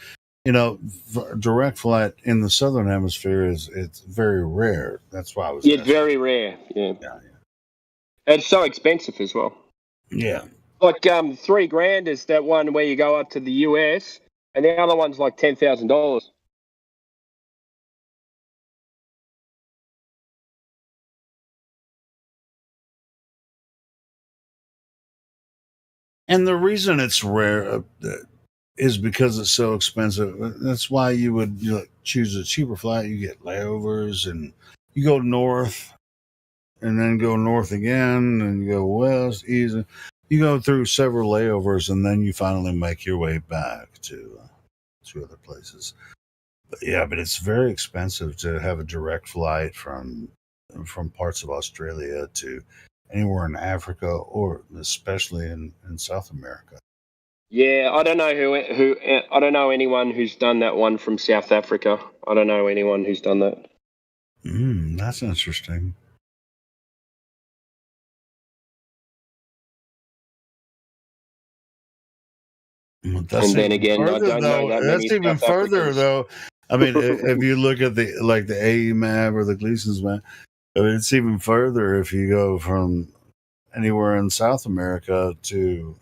direct flight in the Southern Hemisphere it's very rare. That's why I was asking. Very rare. Yeah. It's so expensive as well. Yeah. Like $3,000 is that one where you go up to the US, and the other one's like $10,000. And the reason it's rare is because it's so expensive. That's why you would choose a cheaper flight. You get layovers, and you go north, and then go north again, and you go west, easy. You go through several layovers, and then you finally make your way back to other places. But it's very expensive to have a direct flight from parts of Australia to anywhere in Africa, or especially in South America. Yeah, I don't know who I don't know anyone who's done that one from South Africa. I don't know anyone who's done that. That's interesting. That's and then again, further, I don't know that many that's even South further, Africans. though. I mean, if you look at the AE map or the Gleason's map, it's even further if you go from anywhere in South America to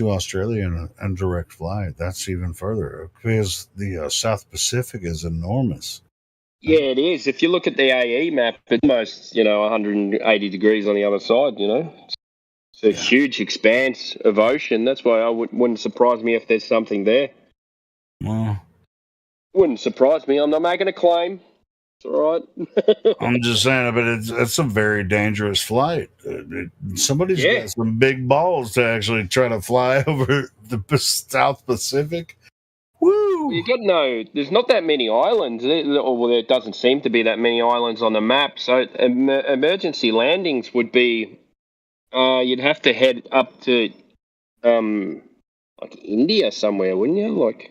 Australia and direct flight. That's even further because the South Pacific is enormous. Yeah, it is. If you look at the AE map, it's almost 180 degrees on the other side. It's a huge expanse of ocean. That's why wouldn't surprise me if there's something there. Well, wouldn't surprise me. I'm not making a claim. It's all right. I'm just saying, but it's a very dangerous flight. Somebody's got some big balls to actually try to fly over the South Pacific. Woo! There's not that many islands, or there doesn't seem to be that many islands on the map. So emergency landings would be, you'd have to head up to, like India somewhere, wouldn't you? Like.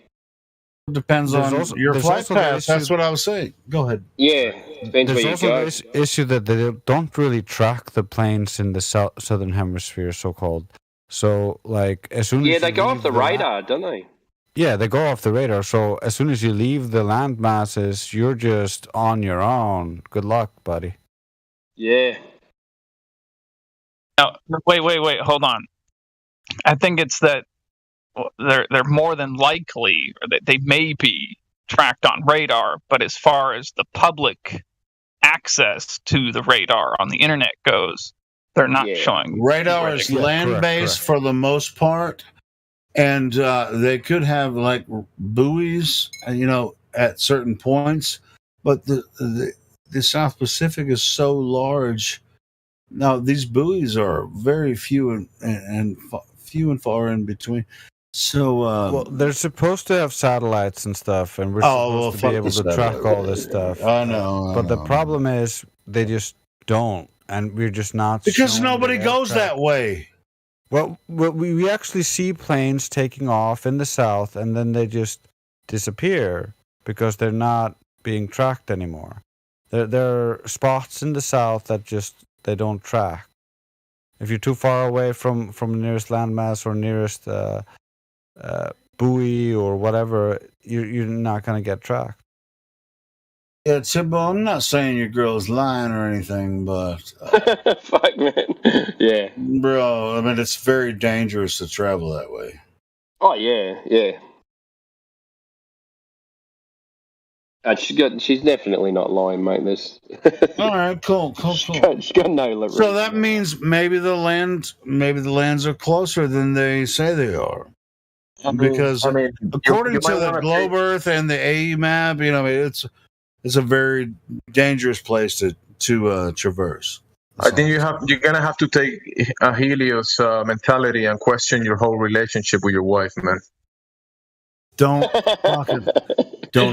It depends on your flight path. That's what I was saying. Go ahead. Yeah, depends where you go. There's also the issue that they don't really track the planes in the southern hemisphere, so-called. So, like, as soon as they go off the radar, don't they? Yeah, they go off the radar. So as soon as you leave the land masses, you're just on your own. Good luck, buddy. Yeah. No, wait, hold on. I think it's that they're more than likely, or that they may be tracked on radar, but as far as the public access to the radar on the internet goes, they're not showing. Radar is land-based for the most part, and they could have like buoys, at certain points, but the South Pacific is so large. Now these buoys are very few and far in between. So, well, they're supposed to have satellites and stuff, and we're supposed to be able to track all this stuff. I know. But the problem is, they just don't, and we're just not. Because nobody goes that way. Well, we actually see planes taking off in the south, and then they just disappear because they're not being tracked anymore. There are spots in the south that they don't track. If you're too far away from the nearest landmass or nearest buoy or whatever, you're not going to get tracked. Yeah, Timbo, I'm not saying your girl's lying or anything, but fuck, man. Yeah, bro. I mean, it's very dangerous to travel that way. Oh yeah. She's definitely not lying, mate. This. All right, cool. She's got no leverage. So that means maybe the lands are closer than they say they are. Because according to the Globe Earth and the AE map, it's a very dangerous place to traverse. I think you're gonna have to take a Helios mentality and question your whole relationship with your wife, man. Don't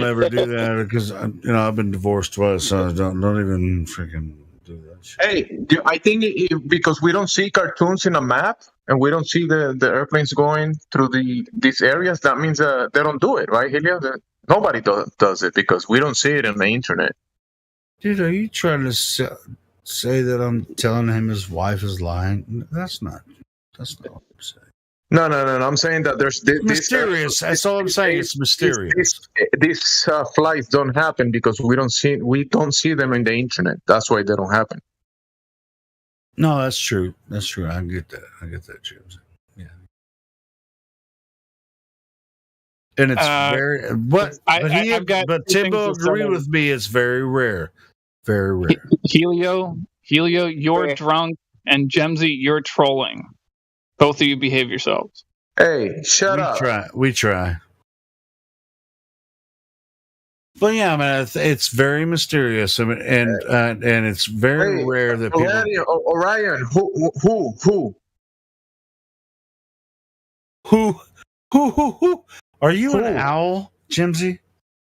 ever do that, because I've been divorced twice, so don't even freaking do that shit. Hey, I think because we don't see cartoons in a map and we don't see the airplanes going through these areas, that means they don't do it, right, Helio? Nobody does it because we don't see it on the internet. Dude, are you trying to say that I'm telling him his wife is lying? That's not what I'm saying. No. I'm saying that there's mysterious. That's all I'm saying. It's mysterious. These flights don't happen because we don't see them in the internet. That's why they don't happen. No, that's true. I get that, James. Yeah. And it's very, but Timbo agree with me. It's very rare, very rare. Helio, you're drunk, and Gemsy, you're trolling. Both of you behave yourselves. Hey, shut up. We try. But yeah, man, it's very mysterious, and it's very rare that people. Orion, who? Are you an owl, Jimsy?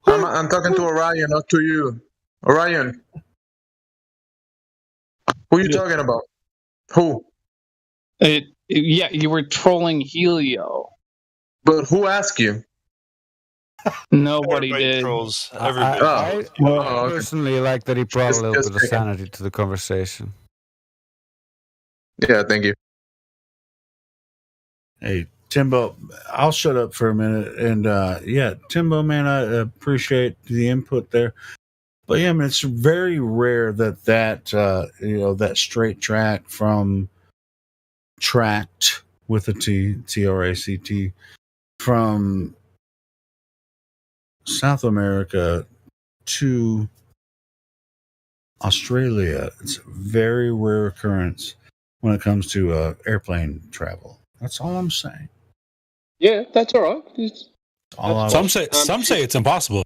I'm talking to Orion, not to you. Orion, who are you talking about? Who? Yeah, you were trolling Helio. But who asked you? Nobody did. Trolls. I personally like that he brought a little bit of sanity to the conversation. Yeah, thank you. Hey, Timbo, I'll shut up for a minute. And Timbo, man, I appreciate the input there. But yeah, I mean, it's very rare that that straight track from tracked with a T-R-A-C-T from South America to Australia. It's a very rare occurrence when it comes to airplane travel. That's all I'm saying. Yeah, that's all right. Some say it's impossible.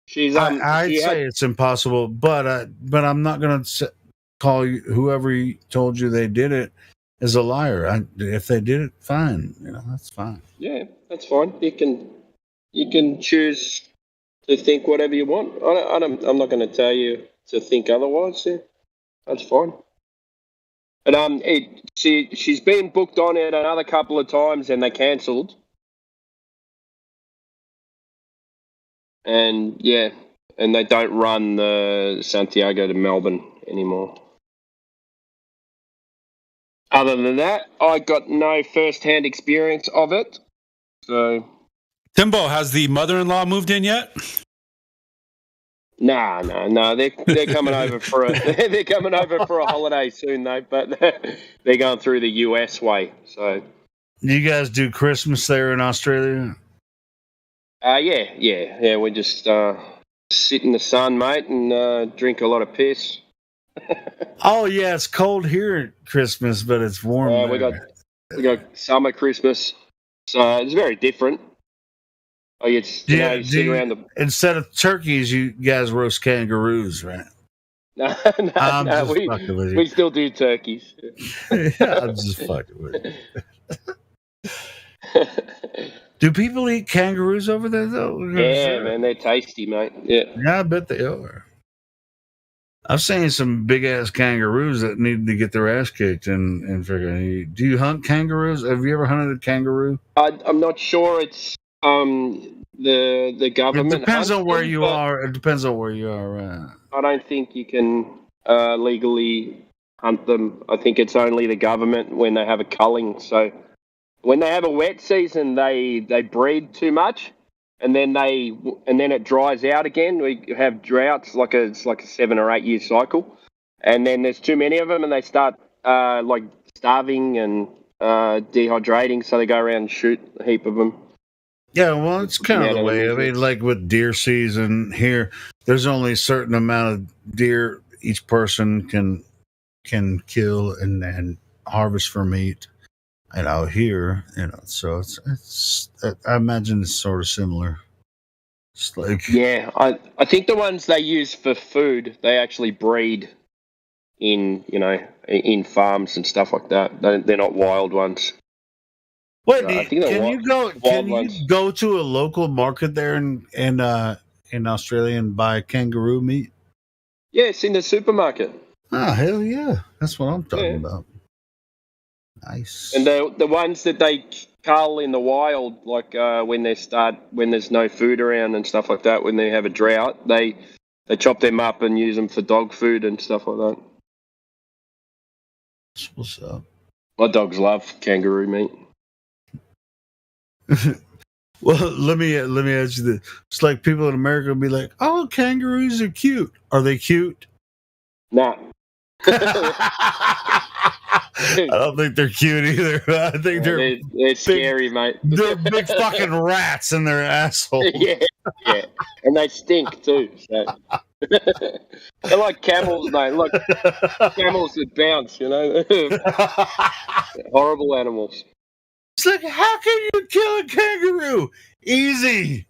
I'd say it's impossible, but I'm not going to call you, whoever told you they did it, as a liar. If they did it, fine. That's fine. Yeah, that's fine. You can choose to think whatever you want. I'm not going to tell you to think otherwise. Yeah, that's fine. And she's been booked on it another couple of times, and they cancelled. And yeah, and they don't run the Santiago to Melbourne anymore. Other than that, I got no first-hand experience of it. So, Timbo, has the mother-in-law moved in yet? No. They're coming over for a holiday soon, though. But they're going through the US way. So, you guys do Christmas there in Australia? Yeah. We just sit in the sun, mate, and drink a lot of piss. Oh yeah, it's cold here at Christmas, but it's warm. We got summer Christmas, so it's very different. Around instead of turkeys, you guys roast kangaroos, right? No, we still do turkeys. Yeah, I'm just fucking with you. Do people eat kangaroos over there though? Yeah, man, they're tasty, mate. Yeah, I bet they are. I've seen some big ass kangaroos that need to get their ass kicked and figure. Do you hunt kangaroos? Have you ever hunted a kangaroo? I'm not sure. It's the government. It depends on where you are. It depends on where you are. Right? I don't think you can legally hunt them. I think it's only the government when they have a culling. So when they have a wet season, they breed too much. And then it dries out again. We have droughts, it's like a 7 or 8 year cycle, and then there's too many of them, and they start starving and dehydrating. So they go around and shoot a heap of them. Yeah, well, it's kind of the way. I mean, like with deer season here, there's only a certain amount of deer each person can kill and harvest for meat. Here, so it's I imagine it's sort of similar. It's like, yeah, I think the ones they use for food, they actually breed in farms and stuff like that. They're not wild ones. Wait, can you go to a local market there in Australia and buy kangaroo meat? Yeah, it's in the supermarket. Oh, hell yeah, that's what I'm talking about. Nice. And the ones that they cull in the wild, when there's no food around and stuff like that, when they have a drought, they chop them up and use them for dog food and stuff like that. What's up? My dogs love kangaroo meat. Well, let me ask you this: it's like people in America will be like, "Oh, kangaroos are cute. Are they cute?" Nah. I don't think they're cute either. I think they're scary, mate. They're big fucking rats in their asshole. Yeah, and they stink too. So. They're like camels, mate. Like camels that bounce, Horrible animals. It's like, how can you kill a kangaroo? Easy.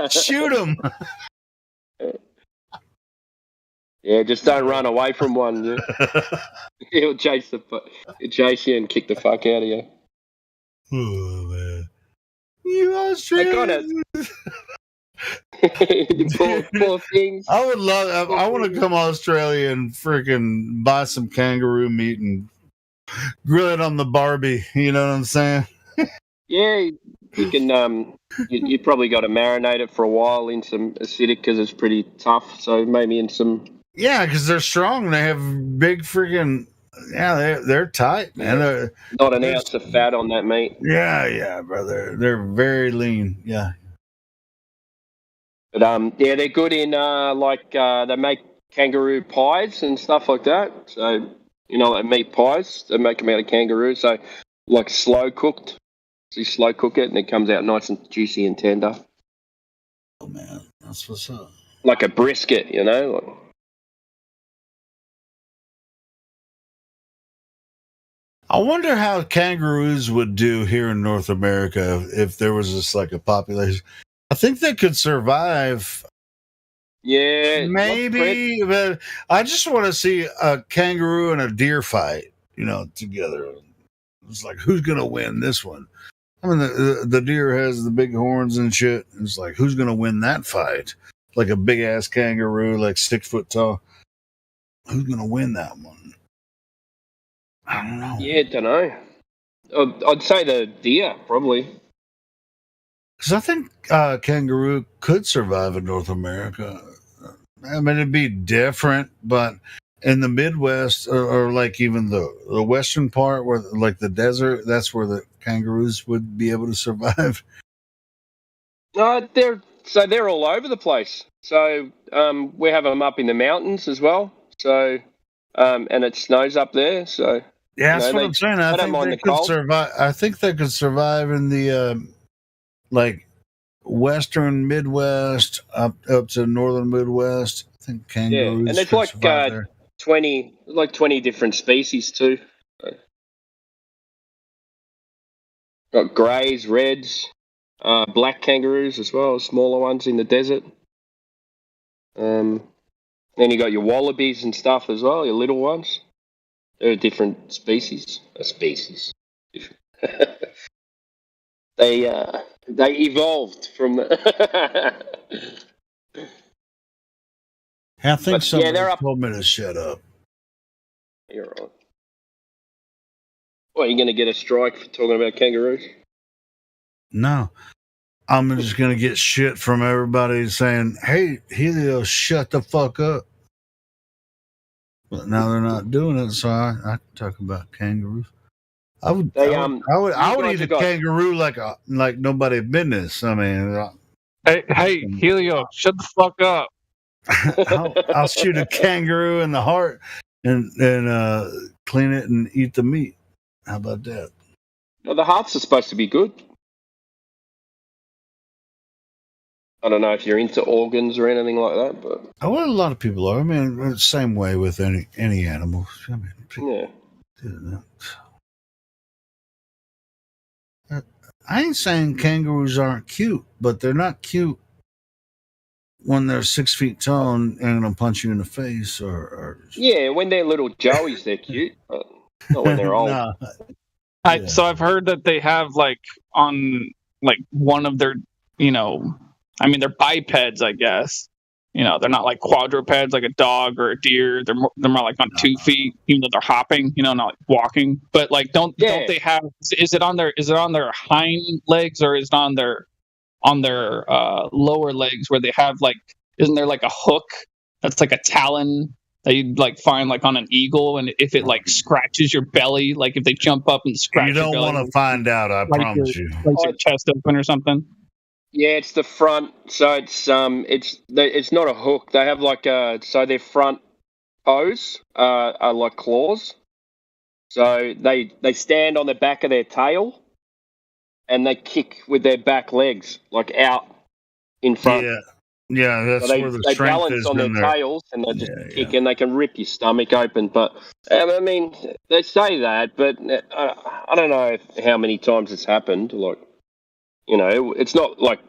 Shoot them. Yeah, just don't run away from one. Yeah? He'll chase you and kick the fuck out of you. Oh man, you Australians! poor things. I would love. I want to come to Australia and freaking buy some kangaroo meat and grill it on the Barbie. You know what I'm saying? Yeah, you can. You probably got to marinate it for a while in some acidic because it's pretty tough. So maybe in some. Yeah, because they're strong. They have big freaking. Yeah, they're tight, man. Not an ounce of fat on that meat. Yeah, brother. They're very lean. Yeah. But yeah, they're good in they make kangaroo pies and stuff like that. So like meat pies, they make them out of kangaroo. So like slow cooked. So you slow cook it and it comes out nice and juicy and tender. Oh man, that's what's up. Like a brisket, Like, I wonder how kangaroos would do here in North America if there was just like a population. I think they could survive. Yeah, maybe, but I just want to see a kangaroo and a deer fight, together. It's like, who's gonna win this one? I mean, the deer has the big horns and shit. It's like, who's gonna win that fight? Like a big ass kangaroo, like 6 foot tall. Who's gonna win that one? I don't know. Yeah, don't know. I'd say the deer probably. Because I think kangaroo could survive in North America. I mean, it'd be different, but in the Midwest or like even the western part, where like the desert, that's where the kangaroos would be able to survive. They're all over the place. So we have them up in the mountains as well. So and it snows up there. So yeah, that's what I'm saying. I think they could survive. I think they could survive in the like western Midwest up to northern Midwest. I think kangaroos. Yeah, and it's like 20 different species too. So, got greys, reds, black kangaroos as well, smaller ones in the desert. Then you got your wallabies and stuff as well, your little ones. They're different species. They evolved from the. I think somebody told me to shut up. You're right. What, are you going to get a strike for talking about kangaroos? No. I'm just going to get shit from everybody saying, hey, Helio, shut the fuck up. But now they're not doing it, so I can talk about kangaroos. I would eat a kangaroo like nobody business. I mean, hey, Helio, shut the fuck up. I'll shoot a kangaroo in the heart and clean it and eat the meat. How about that? No, the hearts are supposed to be good. I don't know if you're into organs or anything like that, but a lot of people are. I mean, same way with any animal. I mean, yeah. I ain't saying kangaroos aren't cute, but they're not cute when they're 6 feet tall and gonna punch you in the face or yeah, when they're little joeys, they're cute, but not when they're old. Nah. So I've heard that they have on one of their, they're bipeds, I guess. They're not like quadrupeds like a dog or a deer. They're more like on 2 feet, even though they're hopping, not like walking. But don't they have? Is it on their hind legs or is it on their lower legs where they have isn't there like a hook that's like a talon that you'd find on an eagle, and if it scratches your belly, if they jump up and scratch you don't your belly, want to find out, I promise you. Your chest open or something. Yeah, it's the front. So it's not a hook. They have so their front toes are like claws. So they stand on the back of their tail, and they kick with their back legs out in front. Yeah, that's where the strength balance is on their tails, and they just kick, and they can rip your stomach open. But I mean, they say that, but I don't know how many times it's happened. It's not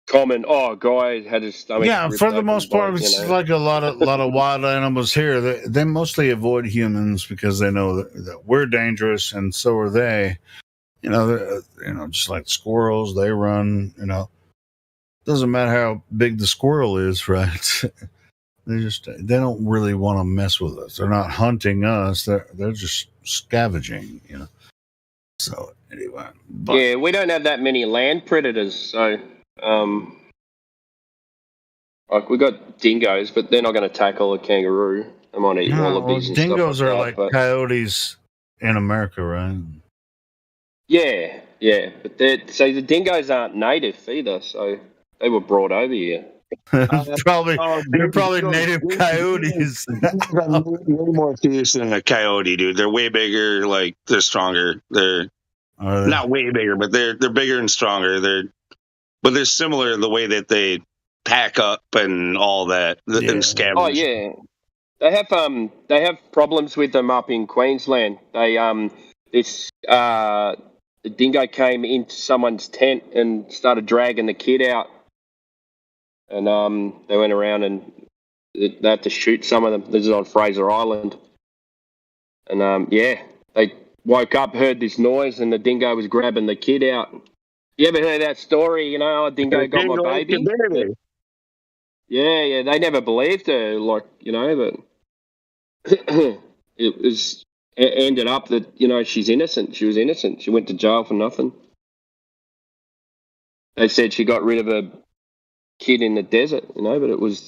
common. Oh, a guy had his stomach. Yeah, for the most part, it's like a lot of wild animals here. They mostly avoid humans because they know that we're dangerous, and so are they. Just like squirrels, they run. Doesn't matter how big the squirrel is, right? They don't really want to mess with us. They're not hunting us. They're just scavenging. So anyway, yeah, we don't have that many land predators, so. We got dingoes, but they're not going to tackle a kangaroo. They might eat wallabies. Dingoes are like coyotes in America, right? Yeah, but the dingoes aren't native either, so they were brought over here. Probably they're dude, probably no, native dude, coyotes. I'm way more fierce than a coyote, dude. They're way bigger. Like they're stronger. They're not way bigger, but they're bigger and stronger. But they're similar in the way that they pack up and all that and scavenge. Oh yeah, they have problems with them up in Queensland. The dingo came into someone's tent and started dragging the kid out, and they went around and they had to shoot some of them. This is on Fraser Island, and they woke up, heard this noise, and the dingo was grabbing the kid out. You ever heard that story? You know, a dingo got my baby. Yeah, they never believed her, but it ended up that she's innocent. She was innocent. She went to jail for nothing. They said she got rid of a kid in the desert, but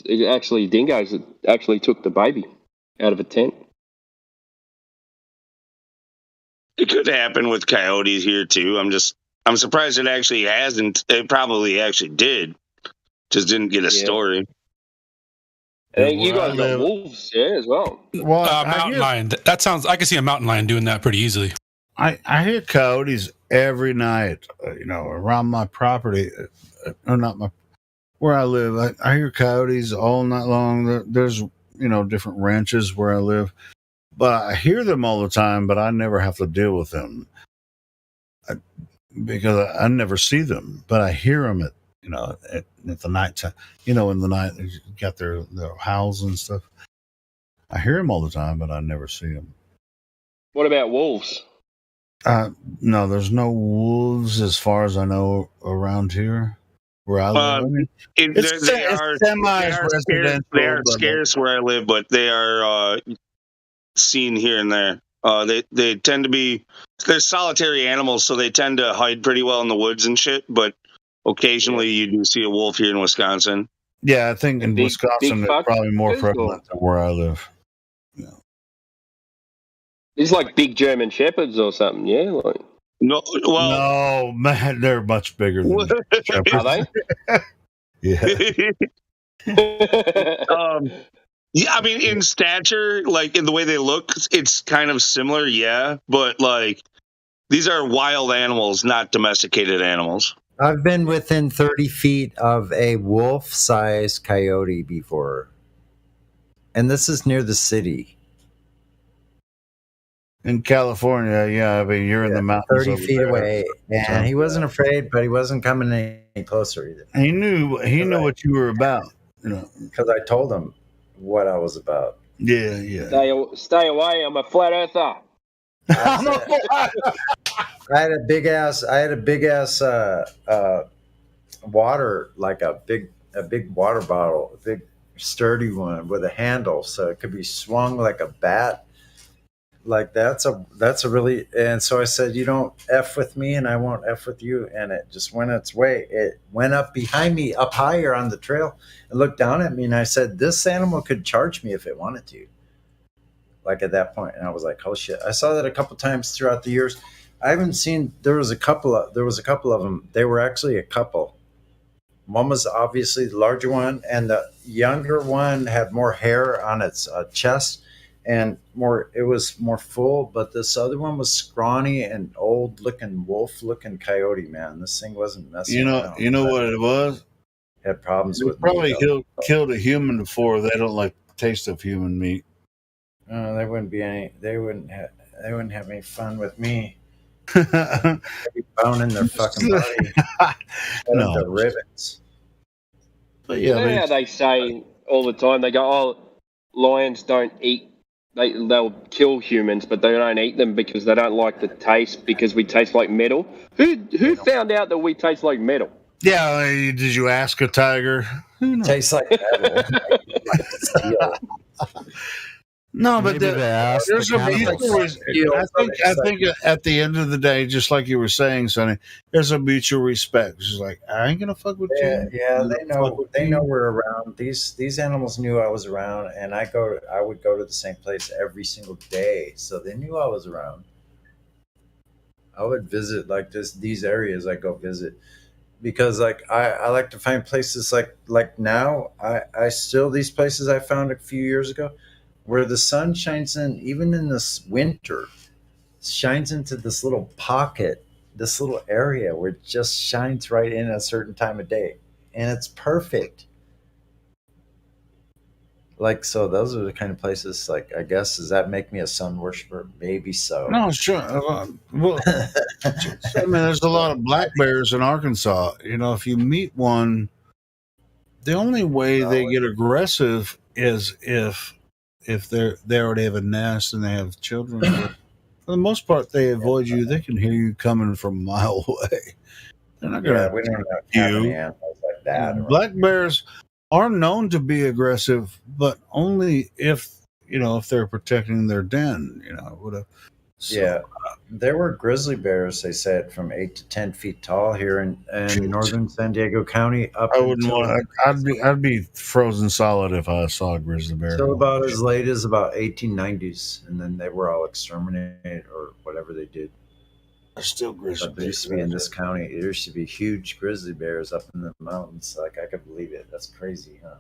it actually dingoes that actually took the baby out of a tent. It could happen with coyotes here too. I'm surprised it actually hasn't. It probably actually did. Just didn't get a story. And you guys got wolves, as well. Mountain lion. That sounds. I can see a mountain lion doing that pretty easily. I hear coyotes every night. Around my property, or not my where I live. I hear coyotes all night long. There's different ranches where I live, but I hear them all the time. But I never have to deal with them because I never see them. But I hear them at the night time. In the night, they got their howls and stuff. I hear them all the time, but I never see them. What about wolves? No, there's no wolves as far as I know around here where I live. They are scarce where I live, but they are seen here and there. They tend to be they're solitary animals, so they tend to hide pretty well in the woods and shit. But occasionally, you do see a wolf here in Wisconsin. Yeah, I think in Wisconsin it's probably more prevalent than where I live. It's like big German shepherds or something, yeah? Like no, man, they're much bigger than shepherds. Are they? Yeah. Yeah, I mean, in stature, like in the way they look, it's kind of similar, yeah. But like, these are wild animals, not domesticated animals. I've been within 30 feet of a wolf-sized coyote before, and this is near the city. In California, yeah. I mean, you're in the mountains. 30 feet away, and he wasn't afraid, but he wasn't coming any closer either. He knew what you were about, because I told him what I was about. Yeah. Stay away! I'm a flat earther. I had a big ass water, like a big water bottle, a big sturdy one with a handle, so it could be swung like a bat. Like that's a really, and so I said, you don't F with me and I won't F with you, and it just went its way. It went up behind me, up higher on the trail, and looked down at me, and I said, this animal could charge me if it wanted to. Like at that point, and I was like, oh shit. I saw that a couple times throughout the years. I haven't seen, there was a couple of them. They were actually a couple. One was obviously the larger one, and the younger one had more hair on its chest and it was more full, but this other one was scrawny and old looking, wolf looking coyote, man. This thing wasn't messing around. You know what it was? Had problems with probably killed a human before. They don't like the taste of human meat. They wouldn't have any fun with me. They'd be boning their fucking body. No. The ribbons. But you know how they say all the time, they go, oh, lions don't eat, they'll kill humans, but they don't eat them because they don't like the taste, because we taste like metal. Who found out that we taste like metal? Yeah, did you ask a tiger? Tastes like metal. No, but there's a mutual. I think at the end of the day, just like you were saying, Sonny, there's a mutual respect. It's just like, I ain't gonna fuck with you. Yeah, they know we're around. These animals knew I was around, and I would go to the same place every single day, so they knew I was around. I would visit like these areas. I go visit, because like I like to find places like now I still these places I found a few years ago where the sun shines in even in this winter, shines into this little pocket, this little area where it just shines right in at a certain time of day, and it's perfect. Like, so those are the kind of places, like, I guess, does that make me a sun worshiper? Maybe so. No, sure. Well, I mean, there's a lot of black bears in Arkansas. You know, if you meet one, the only way they get aggressive is if they already have a nest and they have children. But for the most part, they avoid you. They can hear you coming from a mile away. They're not going to we don't have any you. animals like that. Black bears are known to be aggressive, but only if they're protecting their den. Whatever. So, Yeah, there were grizzly bears. They said from 8 to 10 feet tall here in northern San Diego County. Up I wouldn't until, want. I'd be frozen solid if I saw a grizzly bear. until about as late as about 1890s, and then they were all exterminated or whatever they did. There's still grizzly But there used to be in this county. There used to be huge grizzly bears up in the mountains. Like, I could believe it. That's crazy, huh?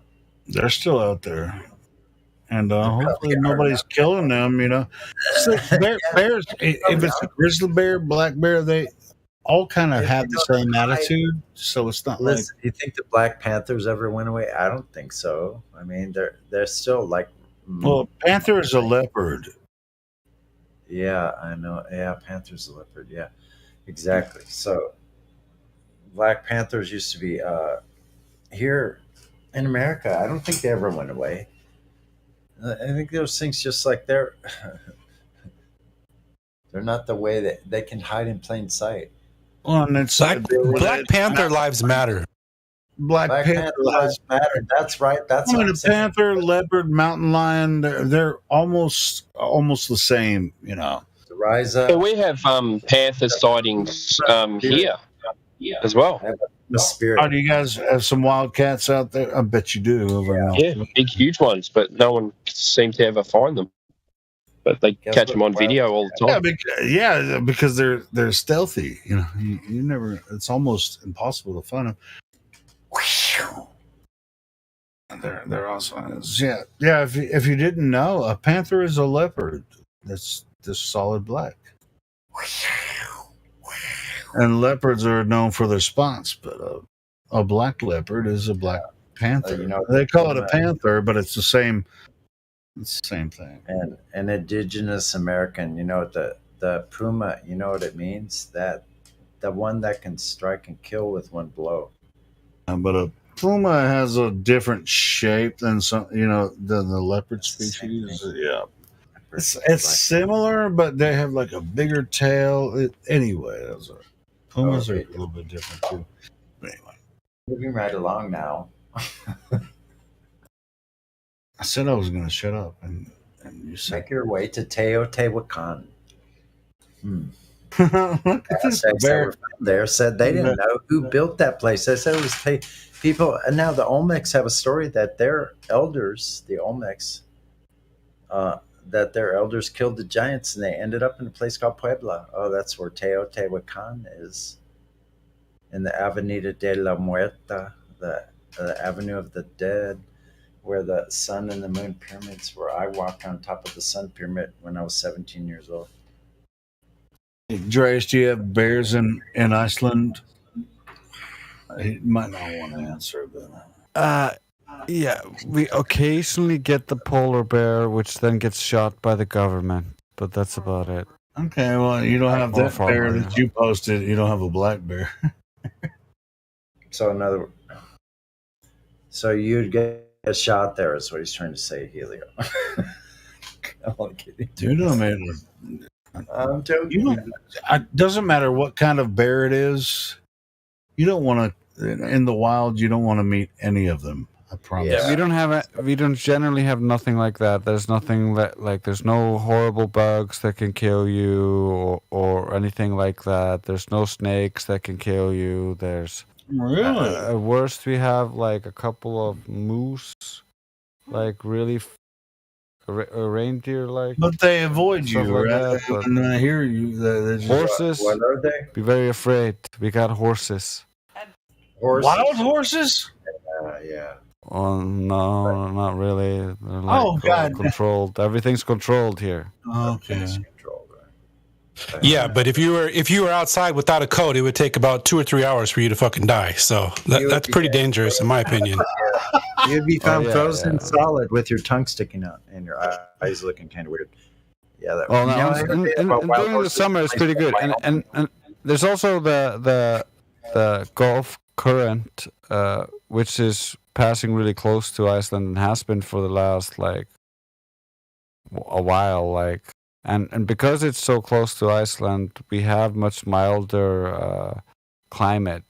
They're still out there, and hopefully nobody's killing them. It's like bears. If it's a grizzly bear, black bear, they all kind of have the same attitude. So it's not Listen, you think the Black Panthers ever went away? I don't think so. I mean, they're still like. Well, panther is a leopard. Yeah, I know. Yeah, panther's a leopard. Yeah, exactly. So, Black Panthers used to be here in America. I don't think they ever went away. I think those things just like they're not the way that they can hide in plain sight. Well, and it's Black Panther lives matter. Black Panther lives matter. That's right. That's what I'm the saying. panther, leopard, mountain lion. They're almost the same. The rise up. Yeah, we have panther sightings here as well. The spirit. Oh, do you guys have some wildcats out there? I bet you do. Yeah, big, huge ones, but no one seems to ever find them. But they catch them on video all the time. Because they're stealthy. You never. It's almost impossible to find them. They're awesome. Yeah. If you didn't know, a panther is a leopard. That's just solid black. And leopards are known for their spots, but a black leopard is a black panther. They call it a panther, but it's the same. It's the same thing. And an indigenous American, the puma, you know what it means? That the one that can strike and kill with one blow. But a puma has a different shape than than the leopard species. Yeah, it's similar, but they have like a bigger tail. Anyway, pumas are a little bit different too. But anyway, moving right along now. I said I was going to shut up, and you said make your way to Teotihuacan. There said they didn't know who built that place. They said it was people. And now the Olmecs have a story that their elders, the Olmecs, that their elders killed the giants and they ended up in a place called Puebla. Oh, that's where Teotihuacan is. In the Avenida de la Muerta, the Avenue of the Dead, where the sun and the moon pyramids were. I walked on top of the sun pyramid when I was 17 years old. Dreas, do you have bears in Iceland? He might not want to answer, but yeah, we occasionally get the polar bear, which then gets shot by the government, but that's about it. Okay, well, you don't have that bear that you posted. You don't have a black bear. So you'd get a shot there, is what he's trying to say, Helio. I'm only kidding. Dude, I mean, I'm joking. It doesn't matter what kind of bear it is. You don't want to, in the wild, you don't want to meet any of them. I promise. Yeah, we don't generally have nothing like that. There's nothing there's no horrible bugs that can kill you or anything like that. There's no snakes that can kill you. There's really at worst we have like a couple of moose, like really a reindeer like. But they avoid you, like right? that, And I hear you. Horses. What are they? Be very afraid. We got horses. Horses. Wild horses? Yeah. Oh no, not really. They're like Oh, God. controlled. Everything's controlled here. Okay. Yeah, but if you were outside without a coat, it would take about 2 or 3 hours for you to fucking die. So that's pretty dangerous, in my opinion. You'd be found yeah, frozen solid with your tongue sticking out and your eyes looking kind of weird. Yeah, that. Oh You know no, anything and about wild during the horses? summer it's pretty good. And there's also the Gulf Current, which is passing really close to Iceland and has been for the last like a while. Like, and because it's so close to Iceland, we have much milder climate,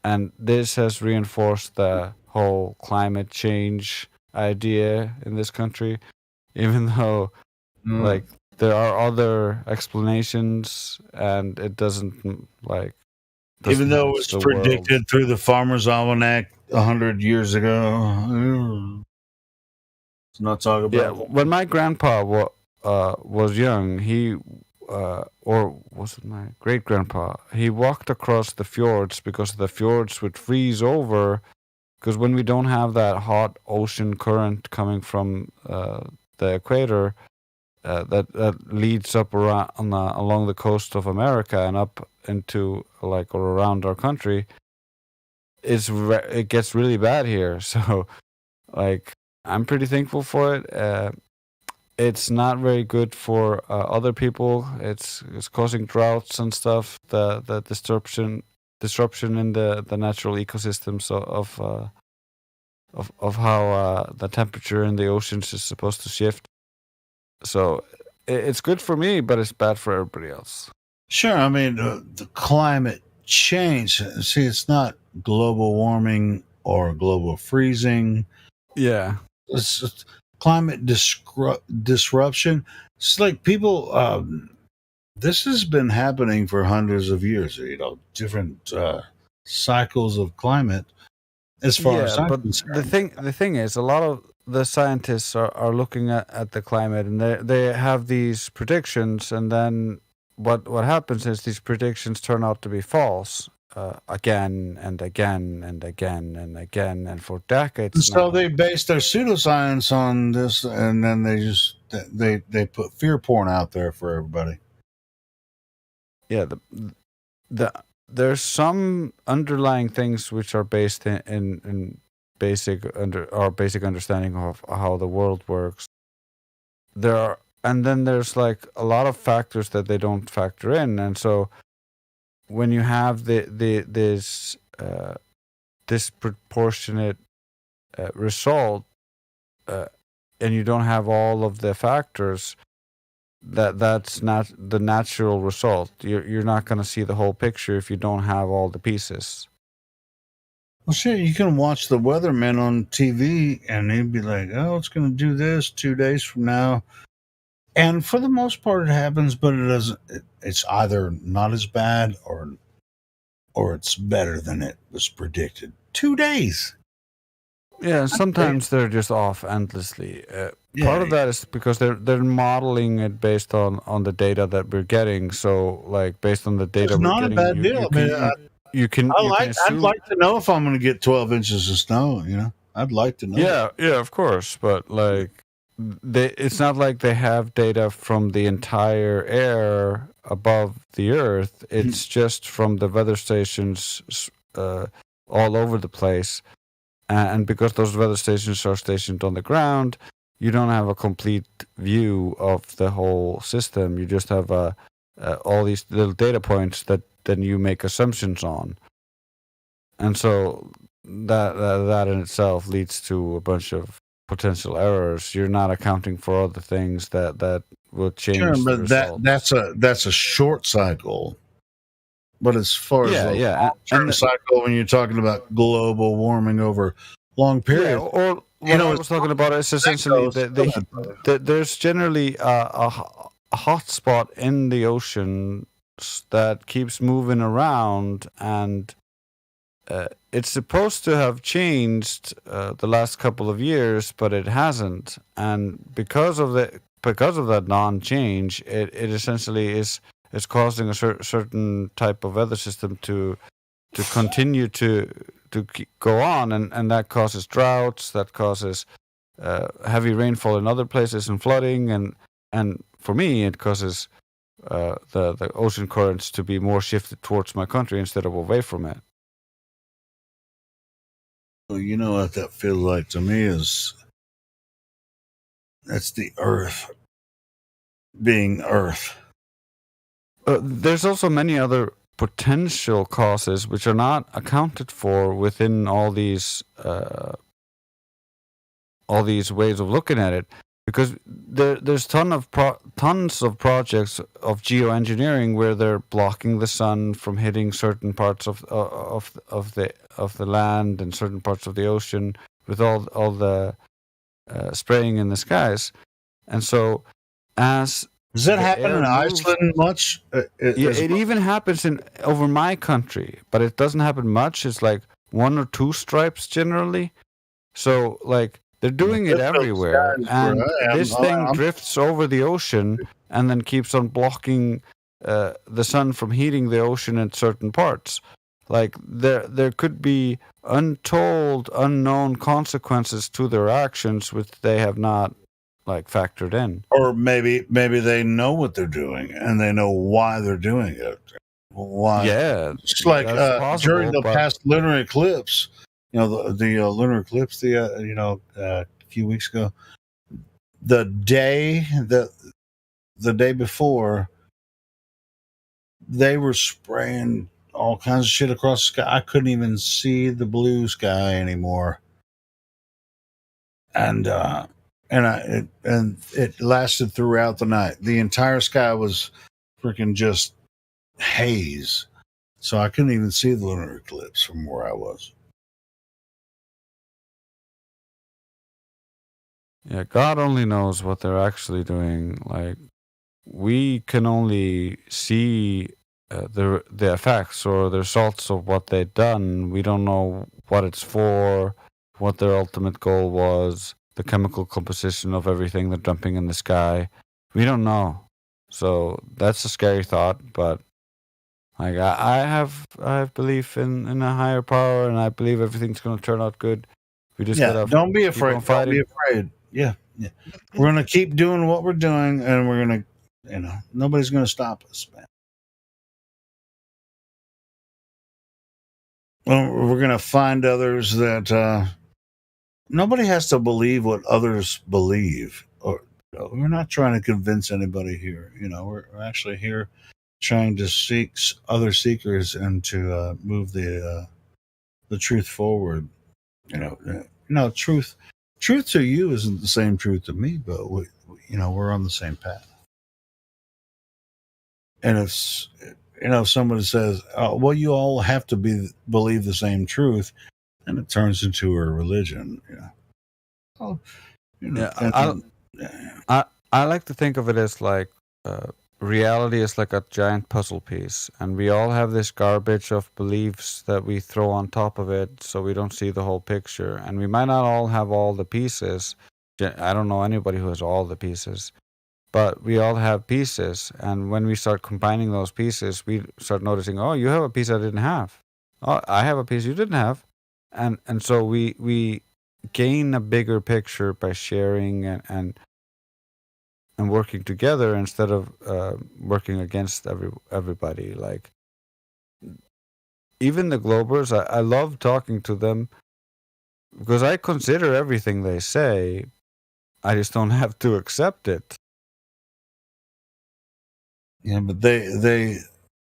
and this has reinforced the whole climate change idea in this country, even though like there are other explanations, and it doesn't like. Even though it was doesn't match the world. predicted through the Farmer's Almanac 100 years ago. Let's not talk about Yeah, when my grandpa was young, he or was it my great grandpa? He walked across the fjords because the fjords would freeze over. Because when we don't have that hot ocean current coming from the equator, that leads up around along the coast of America and up into like or around our country, it gets really bad here. So, like, I'm pretty thankful for it. It's not very good for other people. It's causing droughts and stuff. The disruption in the natural ecosystems of how the temperature in the oceans is supposed to shift. So it's good for me, but it's bad for everybody else. Sure. I mean, the climate change. See, it's not global warming or global freezing. Yeah. It's climate disruption. It's like people. This has been happening for hundreds of years. You know, different cycles of climate. As far as I'm but concerned. the thing is, a lot of the scientists are looking at the climate, and they have these predictions, and then what happens is these predictions turn out to be false again and again and again and again, and for decades. And so now. they base their pseudoscience on this, and then they just they put fear porn out there for everybody. Yeah, there's some underlying things which are based in basic understanding of how the world works. And then there's like a lot of factors that they don't factor in, and so when you have this disproportionate result, and you don't have all of the factors, that's not the natural result. You're not going to see the whole picture if you don't have all the pieces. Well, sure, you can watch the weatherman on TV, and he'd be like, "Oh, it's going to do this 2 days from now," and for the most part, it happens. But it doesn't. It's either not as bad or it's better than it was predicted. 2 days. Yeah, sometimes they're just off endlessly. Part of that is because they're modeling it based on the data that we're getting. So, like, based on the data It's we're not getting, a bad deal. I'd like to know if I'm going to get 12 inches of snow. You know, I'd like to know. Yeah, of course. But like, it's not like they have data from the entire air above the Earth. It's just from the weather stations all over the place. And because those weather stations are stationed on the ground, you don't have a complete view of the whole system. You just have all these little data points that then you make assumptions on. And so that in itself leads to a bunch of potential errors. You're not accounting for other things that will change Sure, the but result. that's a short cycle. But as far as a long-term cycle, when you're talking about global warming over long period, or what I was talking about is essentially there's generally a hot spot in the ocean that keeps moving around, and it's supposed to have changed the last couple of years, but it hasn't. And because of that non-change, it essentially is causing a certain type of weather system to continue to go on, and that causes droughts, that causes heavy rainfall in other places and flooding, and for me it causes the ocean currents to be more shifted towards my country instead of away from it. Well, you know what that feels like to me is that's the Earth being Earth. There's also many other potential causes which are not accounted for within all these ways of looking at it, because there's tons of projects of geoengineering where they're blocking the sun from hitting certain parts of the land and certain parts of the ocean with all the spraying in the skies, and so as does that happen in Iceland much? It even happens over my country, but it doesn't happen much. It's like 1 or 2 stripes generally. So like they're doing it everywhere, and this thing drifts over the ocean and then keeps on blocking the sun from heating the ocean in certain parts. Like there could be untold, unknown consequences to their actions which they have not like factored in. Or maybe they know what they're doing and they know why they're doing it. Why? Yeah, it's like during the past lunar eclipse, the lunar eclipse, a few weeks ago, the day before, they were spraying all kinds of shit across the sky. I couldn't even see the blue sky anymore, and it lasted throughout the night. The entire sky was freaking just haze, so I couldn't even see the lunar eclipse from where I was. Yeah, God only knows what they're actually doing. Like, we can only see the effects or the results of what they've done. We don't know what it's for, what their ultimate goal was, the chemical composition of everything they're dumping in the sky. We don't know. So that's a scary thought, but like I have belief in a higher power, and I believe everything's going to turn out good. We just gotta don't be afraid. Don't be afraid. Yeah. We're gonna keep doing what we're doing, and we're gonna, nobody's gonna stop us, man. Well, we're gonna find others that nobody has to believe what others believe. Or we're not trying to convince anybody here. We're actually here trying to seek other seekers and to move the truth forward. Truth to you isn't the same truth to me, but we're on the same path. And if somebody says, "Oh, well, you all have to believe the same truth," then it turns into a religion. I like to think of it as like reality is like a giant puzzle piece, and we all have this garbage of beliefs that we throw on top of it so we don't see the whole picture. And we might not all have all the pieces. I don't know anybody who has all the pieces, but we all have pieces. And when we start combining those pieces, we start noticing, oh, you have a piece I didn't have. Oh, I have a piece you didn't have. And so we gain a bigger picture by sharing and working together instead of working against everybody. Like, even the Globers, I love talking to them because I consider everything they say. I just don't have to accept it. Yeah, but they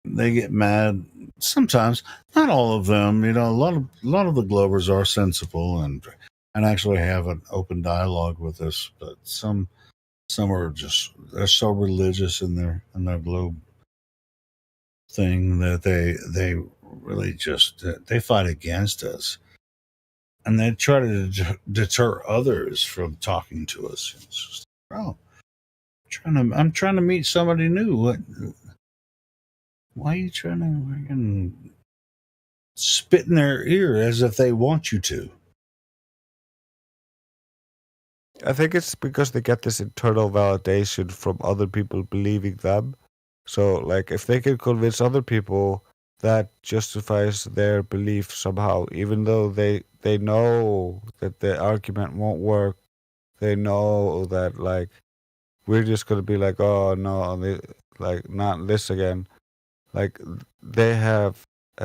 get mad sometimes. Not all of them. A lot of the Globers are sensible and actually have an open dialogue with us, but some are they're so religious in their globe thing that they really just they fight against us, and they try to deter others from talking to us. It's just, bro, I'm trying to meet somebody new. Why are you trying to spit in their ear as if they want you to? I think it's because they get this internal validation from other people believing them. So, like, if they can convince other people that justifies their belief somehow, even though they know that the argument won't work. They know that like we're just gonna be like, oh no, like not this again. Like they have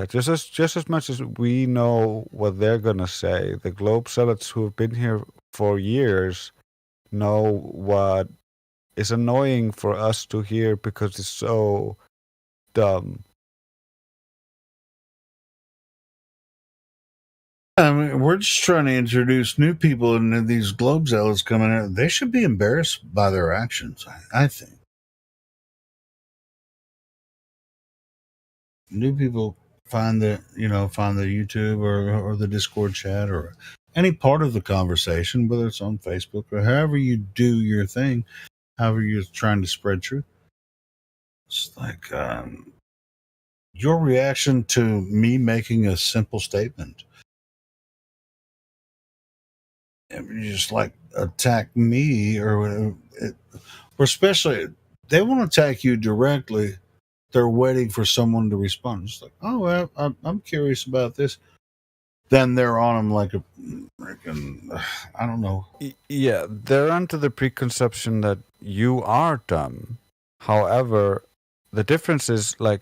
just as much as we know what they're gonna say. The globe zealots who have been here for years know what is annoying for us to hear because it's so dumb. I mean, we're just trying to introduce new people, and these globe zealots coming in. They should be embarrassed by their actions, I think. New people find the YouTube or the Discord chat or any part of the conversation, whether it's on Facebook or however you do your thing, however you're trying to spread truth. It's like your reaction to me making a simple statement. You just like attack me or especially they want to attack you directly. They're waiting for someone to respond. It's like, oh, well, I'm curious about this. Then they're on them like a freaking, I don't know. Yeah, they're under the preconception that you are dumb. However, the difference is like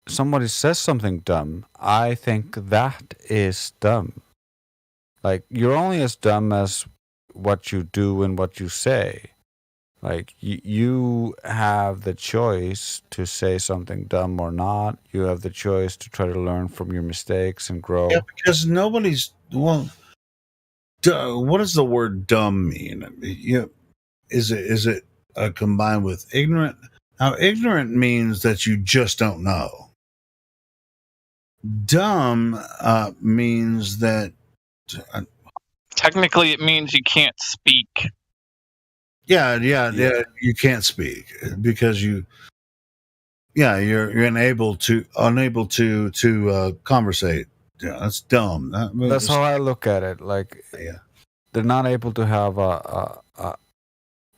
somebody says something dumb. I think that is dumb. Like you're only as dumb as what you do and what you say. Like you have the choice to say something dumb or not. You have the choice to try to learn from your mistakes and grow. Yeah, because nobody's what does the word dumb mean? Is it combined with ignorant? Now, ignorant means that you just don't know. Dumb means that technically it means you can't speak. Yeah, you can't speak because you're unable to conversate. Yeah, that's dumb. That's how I look at it. Like, they're not able to have a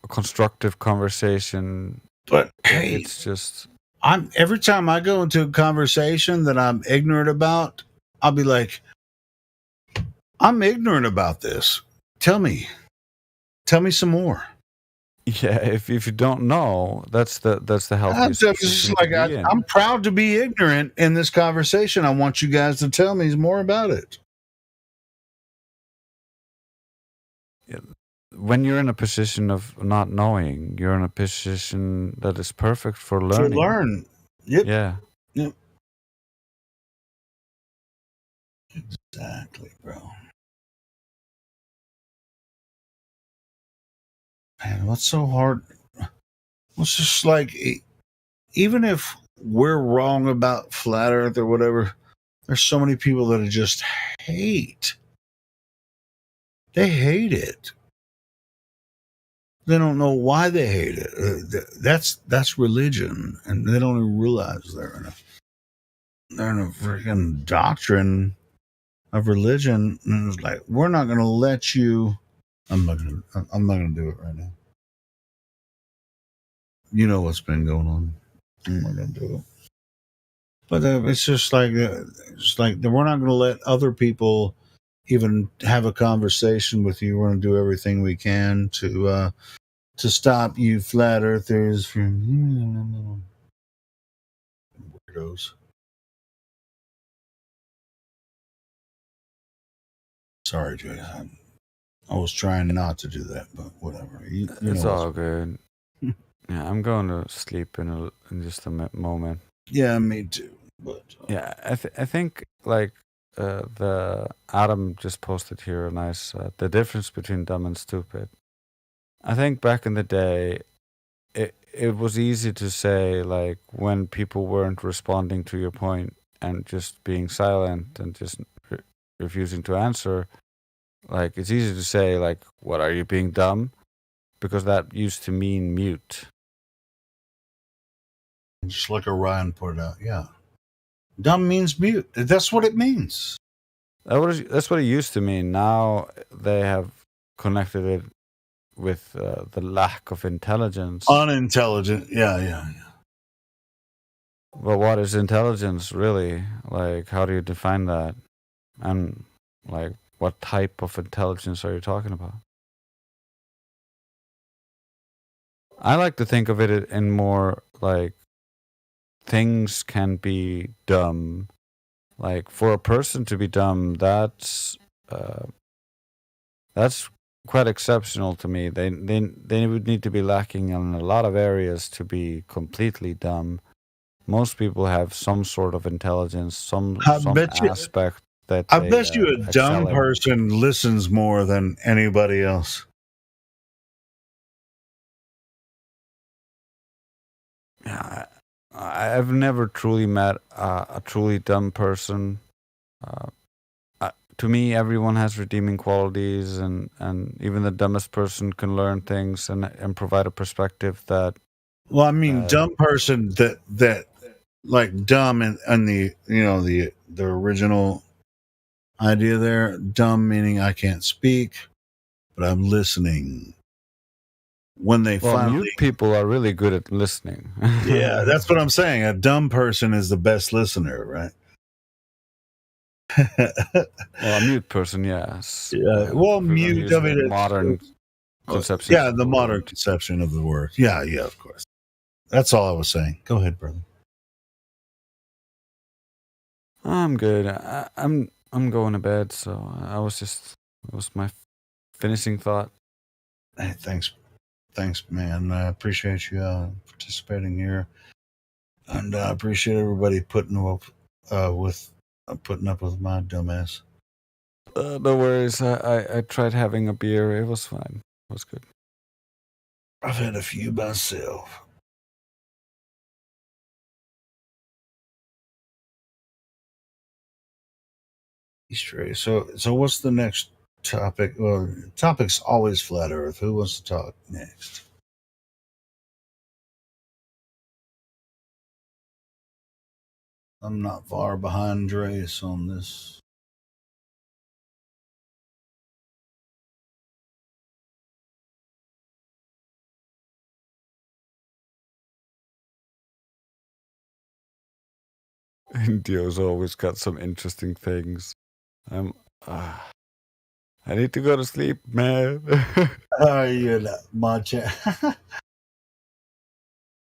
constructive conversation. But hey, it's just every time I go into a conversation that I'm ignorant about, I'll be like, I'm ignorant about this. Tell me some more. Yeah, if you don't know, that's the healthiest. I'm proud to be ignorant in this conversation. I want you guys to tell me more about it. Yeah. When you're in a position of not knowing, you're in a position that is perfect for learning. To learn. Yep. Yeah. Yep. Exactly, bro. Man, what's so hard? It's just like, even if we're wrong about flat Earth or whatever, there's so many people that just hate. They hate it. They don't know why they hate it. That's religion, and they don't even realize they're in a freaking doctrine of religion. And it's like, we're not going to let you. I'm not going to do it right now. You know what's been going on. I'm not going to do it. But it's just like we're not going to let other people even have a conversation with you. We're going to do everything we can to stop you flat earthers from weirdos. Sorry, Jay. I was trying not to do that, but whatever. It's all good. Yeah, I'm going to sleep in just a moment. Yeah, me too. But yeah, I think like the Adam just posted here a nice the difference between dumb and stupid. I think back in the day, it was easy to say like when people weren't responding to your point and just being silent and just refusing to answer. Like it's easy to say like, "What, are you being dumb?" Because that used to mean mute. Just like Orion put out, yeah. Dumb means mute. That's what it means. That's what it used to mean. Now they have connected it with the lack of intelligence. Unintelligent, yeah. But what is intelligence really? Like, how do you define that? And like, what type of intelligence are you talking about? I like to think of it in more like things can be dumb. Like for a person to be dumb, that's quite exceptional to me. They would need to be lacking in a lot of areas to be completely dumb. Most people have some sort of intelligence, some aspect that I they bet you a dumb excel in. person listens more than anybody else. Yeah, I've never truly met a truly dumb person. To me, everyone has redeeming qualities, and even the dumbest person can learn things and provide a perspective that. Well, I mean, dumb person that like dumb and the the original idea there. Dumb meaning I can't speak, but I'm listening. When they finally, mute people are really good at listening. Yeah, that's what I'm saying. A dumb person is the best listener, right? Well, a mute person, yes. Yeah. Well, mute. I mean, modern conception. Yeah, the modern conception of the word. Yeah, of course. That's all I was saying. Go ahead, brother. I'm good. I'm going to bed, so it was my finishing thought. Hey, thanks, man. I appreciate you participating here, and I appreciate everybody putting up with my dumbass. No worries. I tried having a beer. It was fine. It was good. I've had a few myself. Easter egg. So what's the next topic? Well, topic's always flat Earth. Who wants to talk next? I'm not far behind Dreas on this. Indio's always got some interesting things. I need to go to sleep, man. You're not much.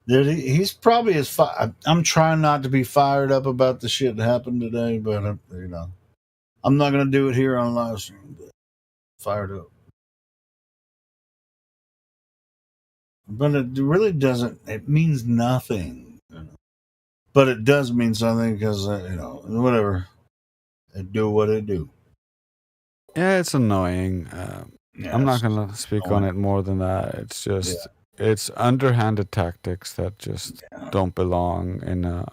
He's probably as I'm trying not to be fired up about the shit that happened today, but I'm not gonna do it here on live stream. But fired up, but it really doesn't. It means nothing, but it does mean something because whatever. It do what it do. Yeah, it's annoying. I'm not going to speak on it more than that. It's just, it's underhanded tactics that just don't belong in a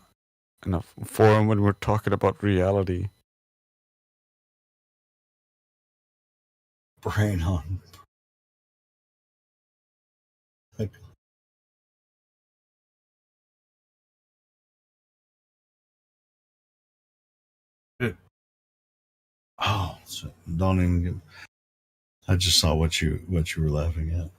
forum when we're talking about reality. Brain on. Oh, so don't even get. I just saw what you were laughing at.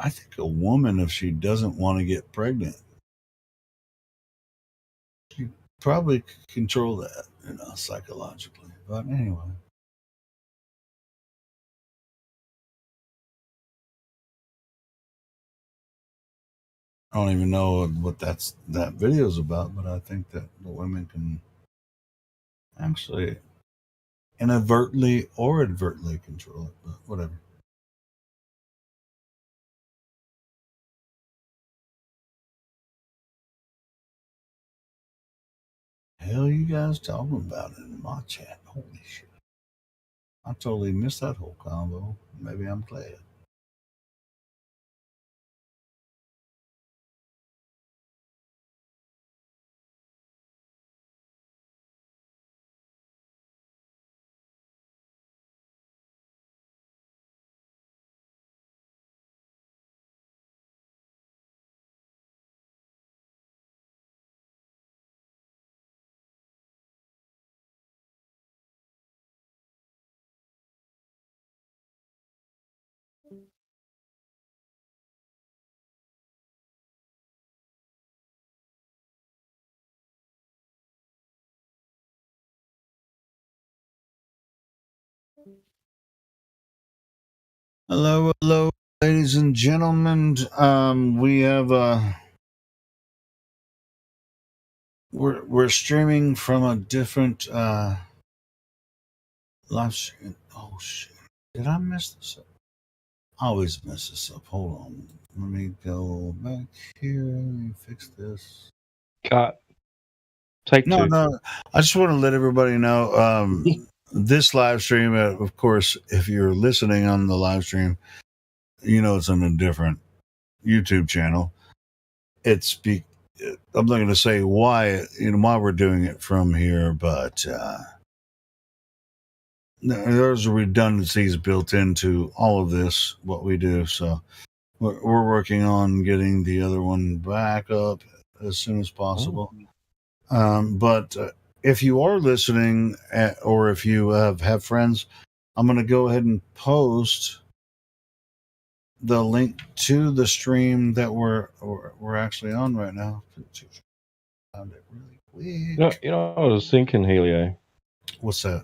I think a woman, if she doesn't want to get pregnant, she probably could control that, psychologically. But anyway. I don't even know what that video's about, but I think that the women can actually inadvertently or advertently control it, but whatever. Hell, you guys talking about it in my chat? Holy shit! I totally missed that whole combo. Maybe I'm glad. Hello, hello, ladies and gentlemen. We have we're streaming from a different live stream. Oh shit! Did I mess this up? I always mess this up. Hold on. Let me go back here. Let me fix this. Cut. Take No, two. no. I just want to let everybody know. This live stream, of course, if you're listening on the live stream, you know it's on a different YouTube channel. I'm not going to say why we're doing it from here, but there's redundancies built into all of this, what we do. So we're working on getting the other one back up as soon as possible. But if you are listening, or if you have friends, I'm going to go ahead and post the link to the stream that we're actually on right now. Found it really quick. You know, I was thinking, Helio. What's that?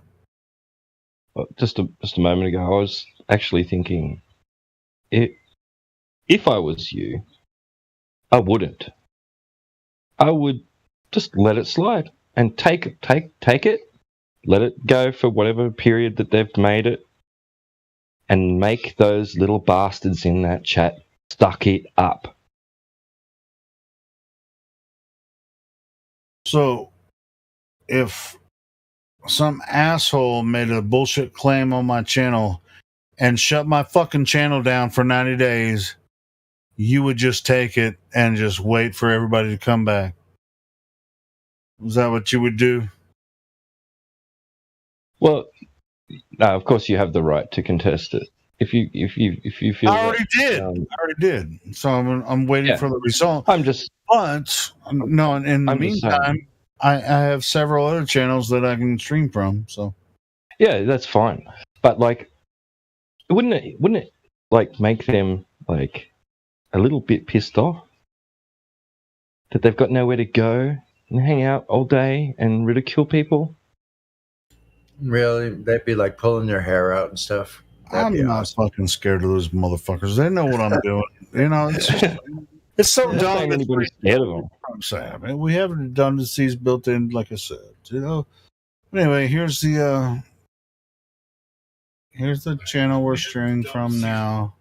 Just a moment ago, I was actually thinking, if I was you, I wouldn't. I would just let it slide and take it, let it go for whatever period that they've made it, and make those little bastards in that chat suck it up. So, if some asshole made a bullshit claim on my channel and shut my fucking channel down for 90 days, you would just take it and just wait for everybody to come back. Is that what you would do? Well, no, of course you have the right to contest it. If you feel I already did. So I'm waiting for the result. But no, in the meantime, I have several other channels that I can stream from. So yeah, that's fine. But like, wouldn't it like make them like a little bit pissed off that they've got nowhere to go and hang out all day and ridicule people? Really? They'd be like pulling their hair out and stuff. I'm not fucking scared of those motherfuckers. They know what I'm doing. It's just, it's so dumb. Anybody's scared of them. I'm saying, I mean, we have redundancies built in, like I said. Anyway, here's the channel we're streaming from now.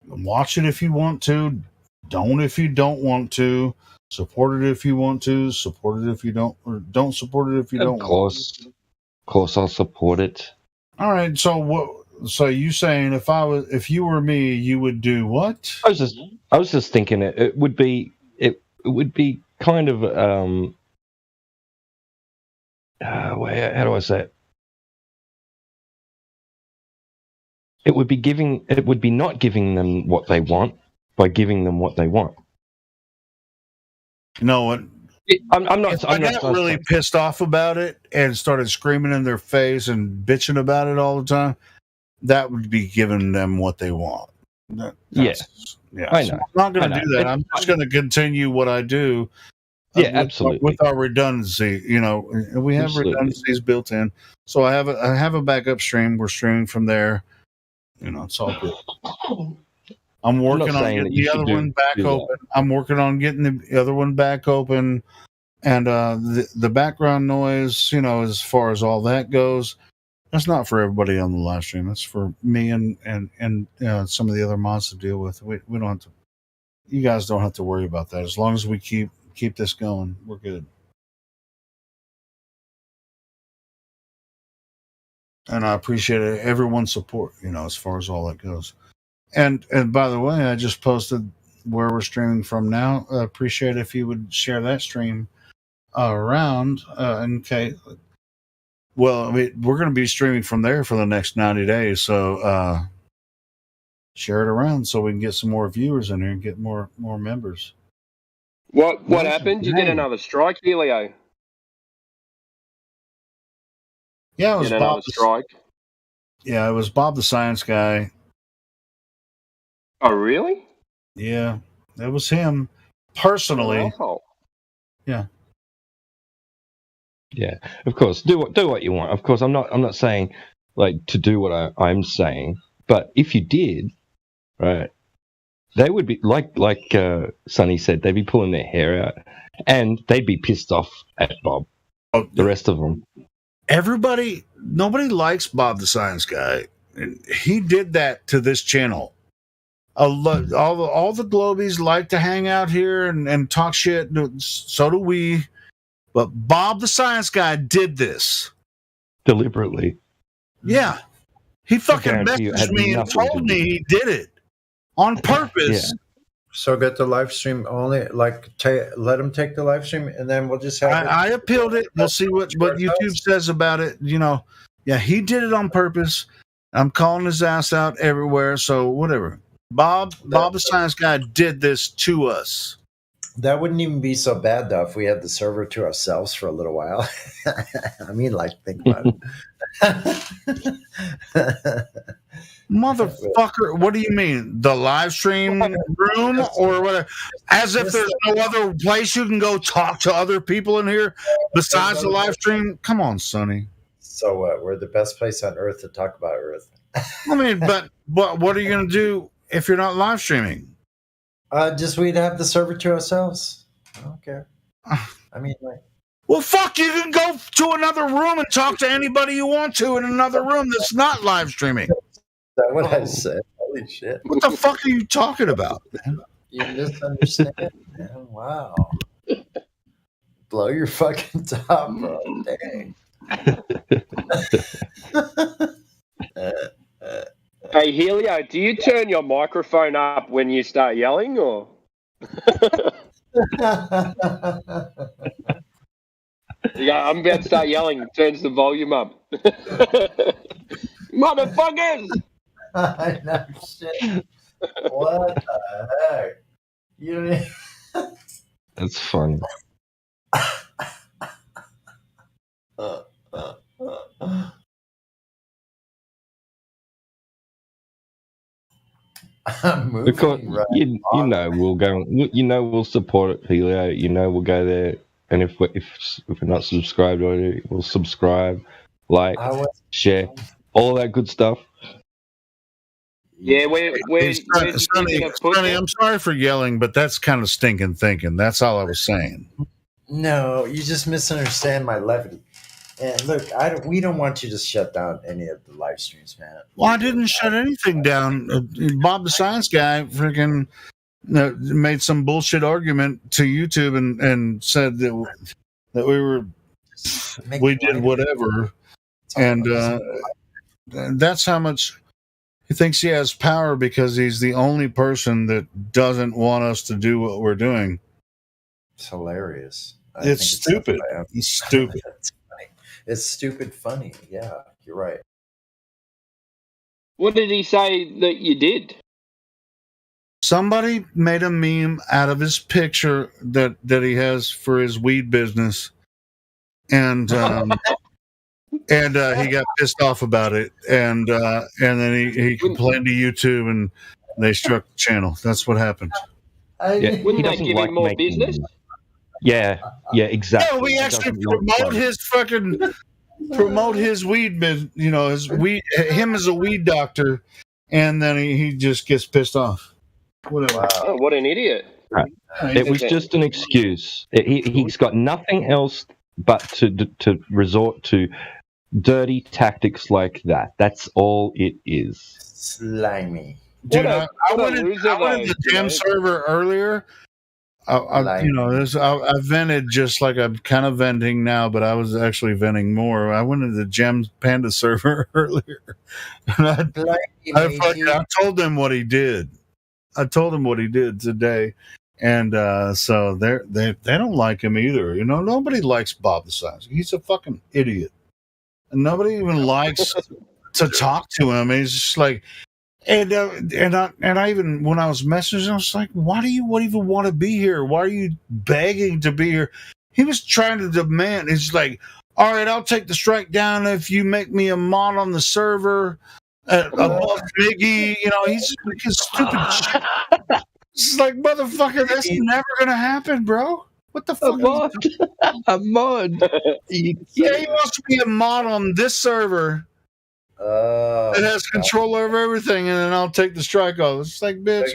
Watch it if you want to. Don't if you don't want to. Support it if you want to. Support it if you don't, or don't support it if you don't. Of course, I'll support it. All right. So what? So you saying if you were me, you would do what? I was just thinking it would be kind of how do I say it? It would be not giving them what they want by giving them what they want. You know what? I'm not. If I got really pissed off about it and started screaming in their face and bitching about it all the time, that would be giving them what they want. Yeah, I know. So I'm not going to do that. I'm just going to continue what I do. Absolutely. With our redundancy, we have redundancies built in. So I have a backup stream. We're streaming from there. It's all good. I'm working on getting the other one back open. I'm working on getting the other one back open, and the background noise. As far as all that goes, that's not for everybody on the live stream. That's for me and some of the other mods to deal with. We don't have to. You guys don't have to worry about that. As long as we keep this going, we're good. And I appreciate everyone's support. As far as all that goes. And by the way, I just posted where we're streaming from now. I appreciate if you would share that stream around. Okay. Well, we're going to be streaming from there for the next 90 days. So share it around so we can get some more viewers in here and get more members. What happened? Did you get another strike, Helio? Yeah, it was Get another strike. Yeah, it was Bob the Science Guy. Oh, really? Yeah, that was him personally. Oh. Yeah. Yeah, of course. Do what you want. Of course, I'm not saying like to do what I'm saying, but if you did, right, they would be like Sonny said, they'd be pulling their hair out, and they'd be pissed off at Bob. The rest of them. Nobody likes Bob the Science Guy. He did that to this channel. All the Globies like to hang out here and talk shit. So do we. But Bob the Science Guy did this deliberately. Yeah, he fucking messaged me and told me he did it on purpose. Yeah. So get the live stream only. Like, let him take the live stream, and then we'll just have. I appealed it. We'll see what YouTube says about it. You know, yeah, he did it on purpose. I'm calling his ass out everywhere. So whatever. Bob the Science Guy did this to us. That wouldn't even be so bad though if we had the server to ourselves for a little while. I mean, like, think about it. Motherfucker, what do you mean? The live stream room or whatever? As if there's no other place you can go talk to other people in here besides the live stream? Come on, Sonny. So we're the best place on earth to talk about Earth. I mean, but what are you going to do if you're not live streaming? Just we'd have the server to ourselves. I don't care. I mean, like. Well, fuck, you can go to another room and talk to anybody you want to in another room that's not live streaming. Is that what I said? Holy shit. What the fuck are you talking about, man? You misunderstand, man. Wow. Blow your fucking top, bro. Dang. Hey, Helio, do you turn your microphone up when you start yelling, or? Yeah, I'm about to start yelling. Turns the volume up. Motherfuckers! I know shit. What the heck? You. That's funny. Because you know we'll go. You know we'll support it, Helio. You know we'll go there, and if we're not subscribed already, we'll subscribe, like, share, all of that good stuff. Yeah, we're Sonny, I'm sorry for yelling, but that's kind of stinking thinking. That's all I was saying. No, you just misunderstand my levity. And look, we don't want you to shut down any of the live streams, man. Well, I didn't shut anything down. Bob the Science Guy freaking made some bullshit argument to YouTube and said that we did whatever, and that's how much he thinks he has power because he's the only person that doesn't want us to do what we're doing. It's hilarious. It's stupid. It's stupid. It's stupid funny. Yeah, you're right. What did he say that you did? Somebody made a meme out of his picture that he has for his weed business, and he got pissed off about it, and then he complained to YouTube, and they struck the channel. That's what happened. Yeah, Wouldn't they give him more business? Yeah, exactly. No, we actually promote his weed business. You know, him as a weed doctor, and then he just gets pissed off. Whatever. Wow. Oh, what an idiot! Right. It was just an excuse. He's got nothing else but to resort to dirty tactics like that. That's all it is. Slimy. Dude, I went in the Gem server earlier. I vented just like I'm kind of venting now, but I was actually venting more. I went into the Gem Panda server earlier. And I told them what he did. I told him what he did today. And so they don't like him either. You know, nobody likes Bob the Science. He's a fucking idiot. And nobody even likes to talk to him. He's just like, and I even, when I was messaging, I was like, why do you even want to be here? Why are you begging to be here? He was trying to demand. He's like, all right, I'll take the strike down if you make me a mod on the server above Biggie. You know, he's making stupid shit. It's like, motherfucker, that's never going to happen, bro. What the fuck? A mod. Yeah, he wants to be a mod on this server. It has control over everything, and then I'll take the strike off. It's like, bitch,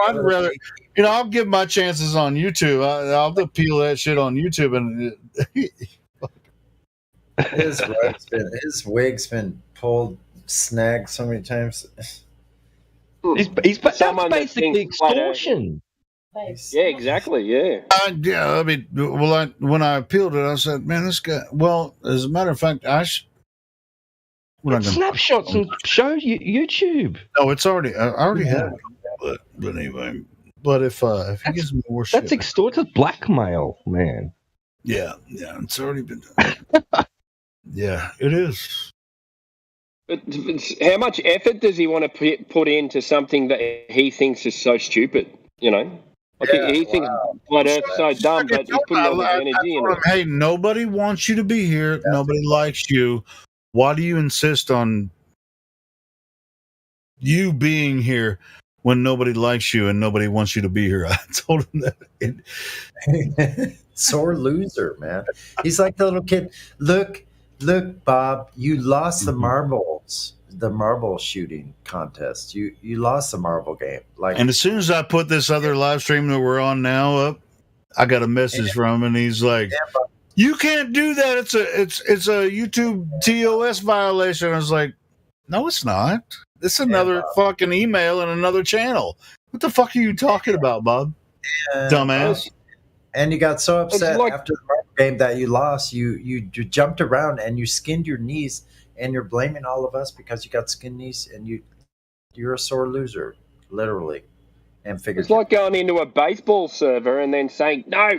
I'd rather, I'll give my chances on YouTube. I'll appeal that shit on YouTube, and his wig's been pulled, snagged so many times. That's basically extortion. Yeah, exactly. Yeah. Yeah, I mean, when I appealed it, I said, man, this guy. Well, as a matter of fact, snapshots and show YouTube. No, it's already. I already have it. But anyway, but if he gives me more shit, that's extorted blackmail, man. Yeah, it's already been done. Yeah, it is. But how much effort does he want to put into something that he thinks is so stupid? Like he thinks Flat Earth's so dumb, but he's putting all this energy in it. Hey, nobody wants you to be here. Nobody likes you. Why do you insist on you being here when nobody likes you and nobody wants you to be here? I told him that. Sore loser, man. He's like the little kid. Look, Bob, you lost the marbles, the marble shooting contest. You lost the marble game. And as soon as I put this other live stream that we're on now up, I got a message from him, and he's like, you can't do that. It's a YouTube TOS violation. I was like, no, it's not. It's another fucking email and another channel. What the fuck are you talking about, Bob? Dumbass. And you got so upset after the game that you lost. You jumped around and you skinned your knees, and you're blaming all of us because you got skinned knees, and you're a sore loser, literally. And it's like going into a baseball server and then saying, no,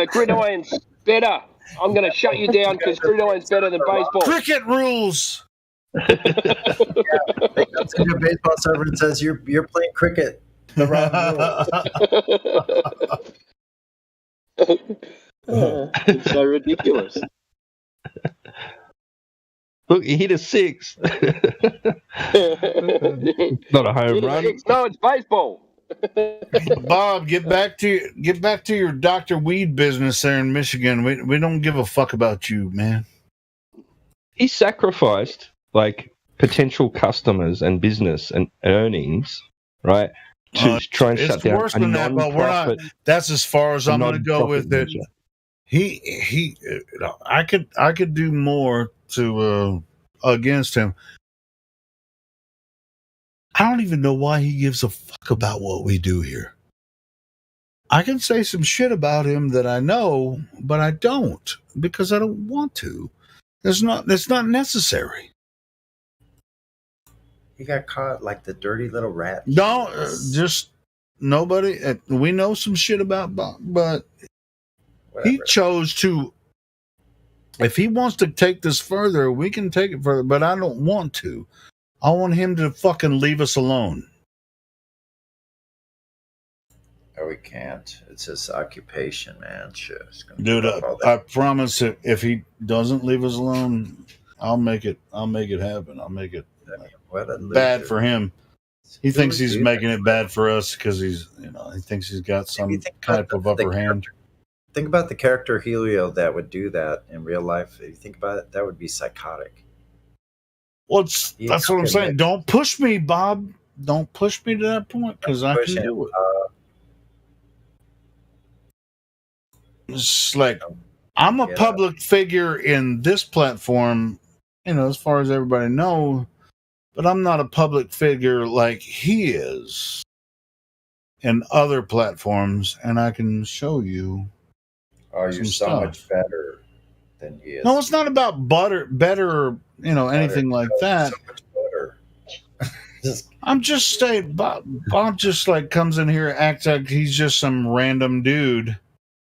Gridiron's better. I'm going to shut you down because Gridiron's better than baseball. Cricket rules. They come to your baseball server and says you're playing cricket the wrong rule. It's so ridiculous. Look, he hit a 6. Not a home run. No, it's baseball. Bob, get back to your Dr. Weed business there in Michigan. We don't give a fuck about you, man. He sacrificed potential customers and business and earnings, right, to try and shut down. It's worse than that, but we're not. That's as far as I'm going to go with it. He I could do more to against him. I don't even know why he gives a fuck about what we do here. I can say some shit about him that I know, but I don't because I don't want to. It's not necessary. He got caught like the dirty little rat. No, just nobody. We know some shit about Bob, but whatever. He chose to. If he wants to take this further, we can take it further, but I don't want to. I want him to fucking leave us alone. Oh, we can't. It's his occupation, man. Shit. Dude, I promise if he doesn't leave us alone, I'll make it happen. I'll make it bad for him. He thinks he's making it bad for us because he thinks he's got some type of upper hand. Think about the character Helio that would do that in real life. If you think about it, that would be psychotic. Well, that's what I'm saying. Don't push me, Bob. Don't push me to that point because I can do it. It's like I'm a public figure in this platform, as far as everybody knows, but I'm not a public figure like he is in other platforms, and I can show you. Oh, you're so much better than he is. No, it's not about better, anything like that. So much better. I'm just saying, Bob just comes in here, acts like he's just some random dude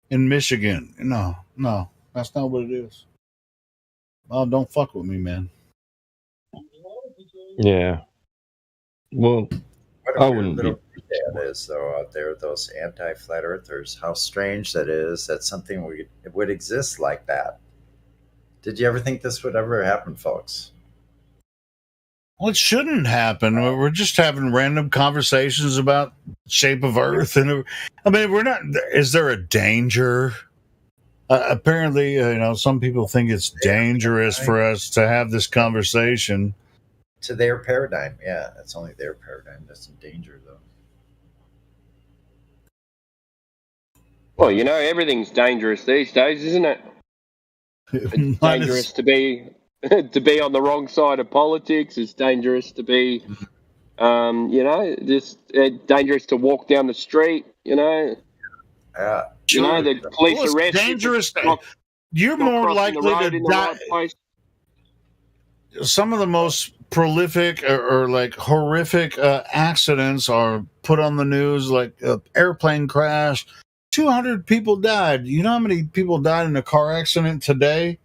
in Michigan. No, that's not what it is. Bob, don't fuck with me, man. Yeah. Well, I wouldn't be. That is though out there, those anti-flat earthers. How strange that is that something would exist like that. Did you ever think this would ever happen, folks? Well, it shouldn't happen. We're just having random conversations about shape of Earth, and I mean, we're not. Is there a danger? Apparently, some people think it's dangerous for us to have this conversation. To their paradigm, yeah, that's only their paradigm. That's in danger, though. Well, everything's dangerous these days, isn't it? It's dangerous to be on the wrong side of politics. It's dangerous to be, just dangerous to walk down the street. The police arrest dangerous. You're more likely to die. Some of the most prolific or like horrific accidents are put on the news, like an airplane crash. 200 people died. You know how many people died in a car accident today?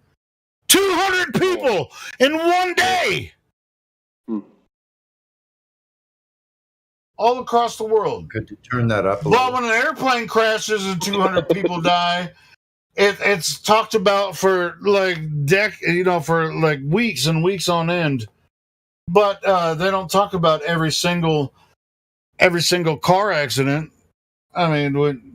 200 people in one day. All across the world. Could you turn that up a Well, when an airplane crashes and 200 people die, it's talked about for like for like weeks and weeks on end. But they don't talk about every single car accident. I mean,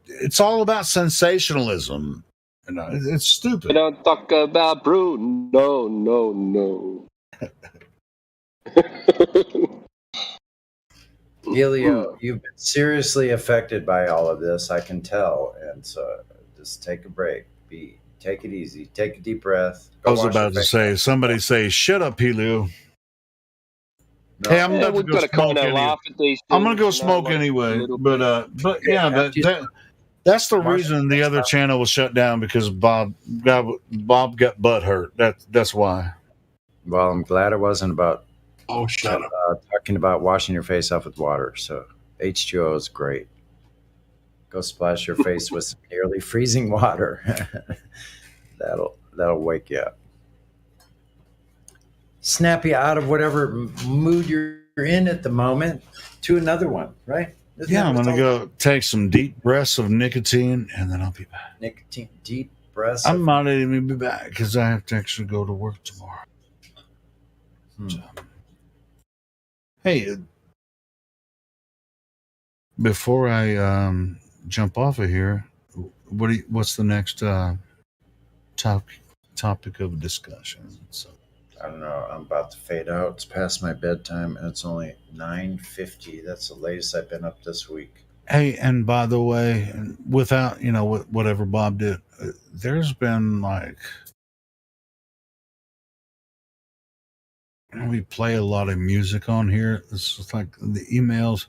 it's all about sensationalism. It's stupid. I don't talk about Bruno. No. Helio, you've been seriously affected by all of this, I can tell. And so just take a break. Take it easy. Take a deep breath. I was about to say, somebody say, shut up, Helio. No. Hey, I'm about to go smoke anyway. I'm going to go smoke anyway. But yeah, that's the reason the other channel was shut down, because Bob got butt hurt. That's why. Well, I'm glad it wasn't about shut up. Talking about washing your face off with water. So H2O is great. Go splash your face with some nearly freezing water. That'll wake you up. Snap you out of whatever mood you're in at the moment to another one, right? I'm going to go take some deep breaths of nicotine, and then I'll be back. Nicotine, deep breaths. I might even be back because I have to actually go to work tomorrow. So, hey, before I jump off of here, what's the next topic of discussion? So, I don't know. I'm about to fade out. It's past my bedtime, and it's only 9:50. That's the latest I've been up this week. Hey, and by the way, without whatever Bob did, there's been we play a lot of music on here. It's just like the emails.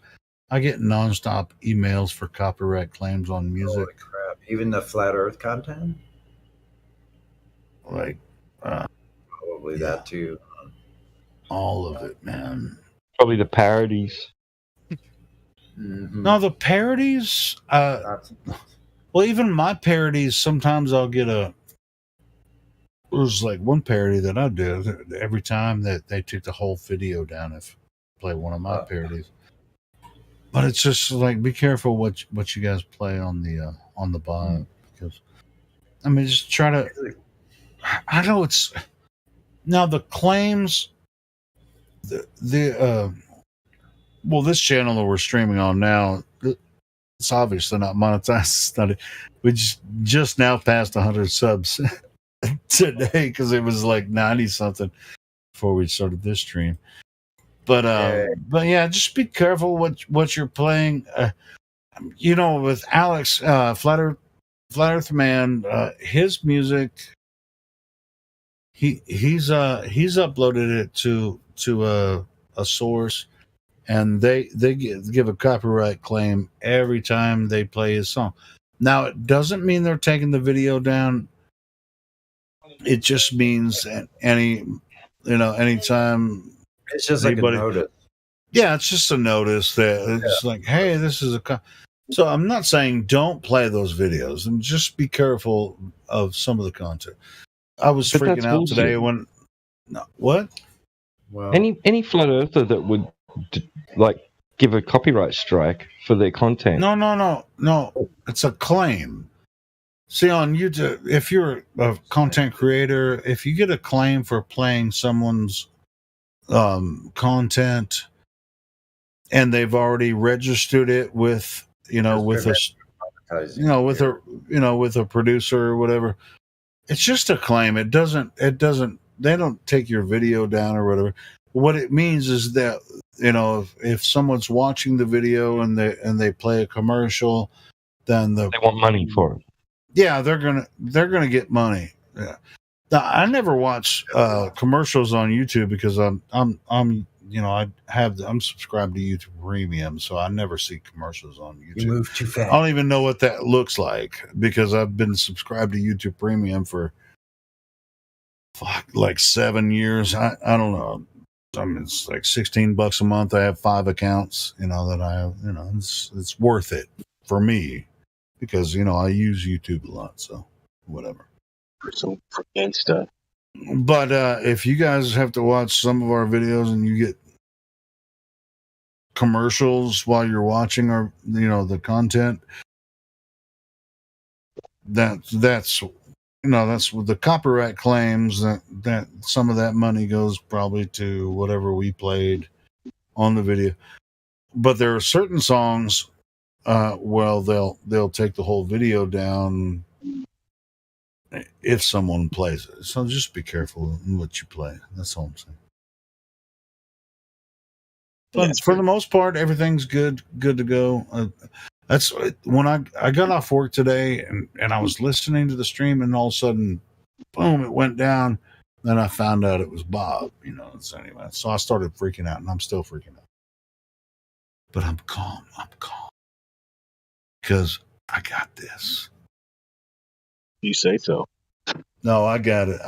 I get nonstop emails for copyright claims on music. Holy crap! Even the flat Earth content. Probably that too. All of it, man. Probably the parodies. Mm-hmm. No, the parodies. Well, even my parodies. Sometimes I'll get There's like one parody that I did every time that they took the whole video down if I play one of my parodies. But it's just like, be careful what you guys play on the bot, because I mean, just try to. I know it's now the claims. Well, this channel that we're streaming on now, it's obviously not monetized. We just now passed 100 subs today, because it was like 90 something before we started this stream. But yeah, just be careful what you're playing. With Alex, Flat Earth Man, his music, he's uploaded it to a source, and they give a copyright claim every time they play his song. Now, it doesn't mean they're taking the video down. It just means anytime. It's just like a notice. Yeah, it's just a notice that it's like, hey, this is So I'm not saying don't play those videos, and just be careful of some of the content. I was freaking out today when. No, what? Well, any flat earther that would give a copyright strike for their content. No. It's a claim. See, on YouTube, if you're a content creator, if you get a claim for playing someone's content, and they've already registered it with with a producer or whatever. It's just a claim. It doesn't. They don't take your video down or whatever. What it means is that if someone's watching the video and they play a commercial, then they want money for it. Yeah, they're gonna get money. Yeah. Now, I never watch commercials on YouTube because I'm subscribed to YouTube Premium, so I never see commercials on YouTube. You move too fast. I don't even know what that looks like because I've been subscribed to YouTube Premium for like 7 years. I don't know. I mean, it's like $16 a month. I have 5 accounts. That I have. It's worth it for me because I use YouTube a lot. So whatever. For some freaking stuff. But if you guys have to watch some of our videos and you get commercials while you're watching our the content, that's with the copyright claims that some of that money goes probably to whatever we played on the video. But there are certain songs they'll take the whole video down if someone plays it. So just be careful in what you play. That's all I'm saying. But for the most part, everything's good to go. That's when I got off work today and I was listening to the stream, and all of a sudden, boom, it went down. Then I found out it was Bob, So anyway, so I started freaking out, and I'm still freaking out. But I'm calm. Because I got this. You say so. No, I got it.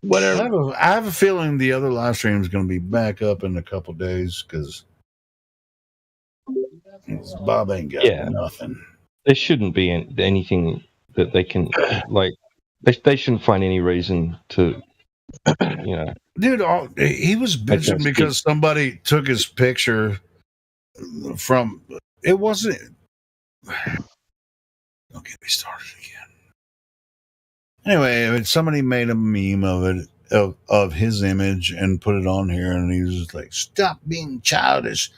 Whatever. I have a feeling the other live stream is going to be back up in a couple days because Bob ain't got nothing. There shouldn't be anything that they can They shouldn't find any reason to, Dude, he was bitching because somebody took his picture from. It wasn't. Don't get me started again. Anyway, somebody made a meme of it, of his image, and put it on here, and he was just like, "Stop being childish."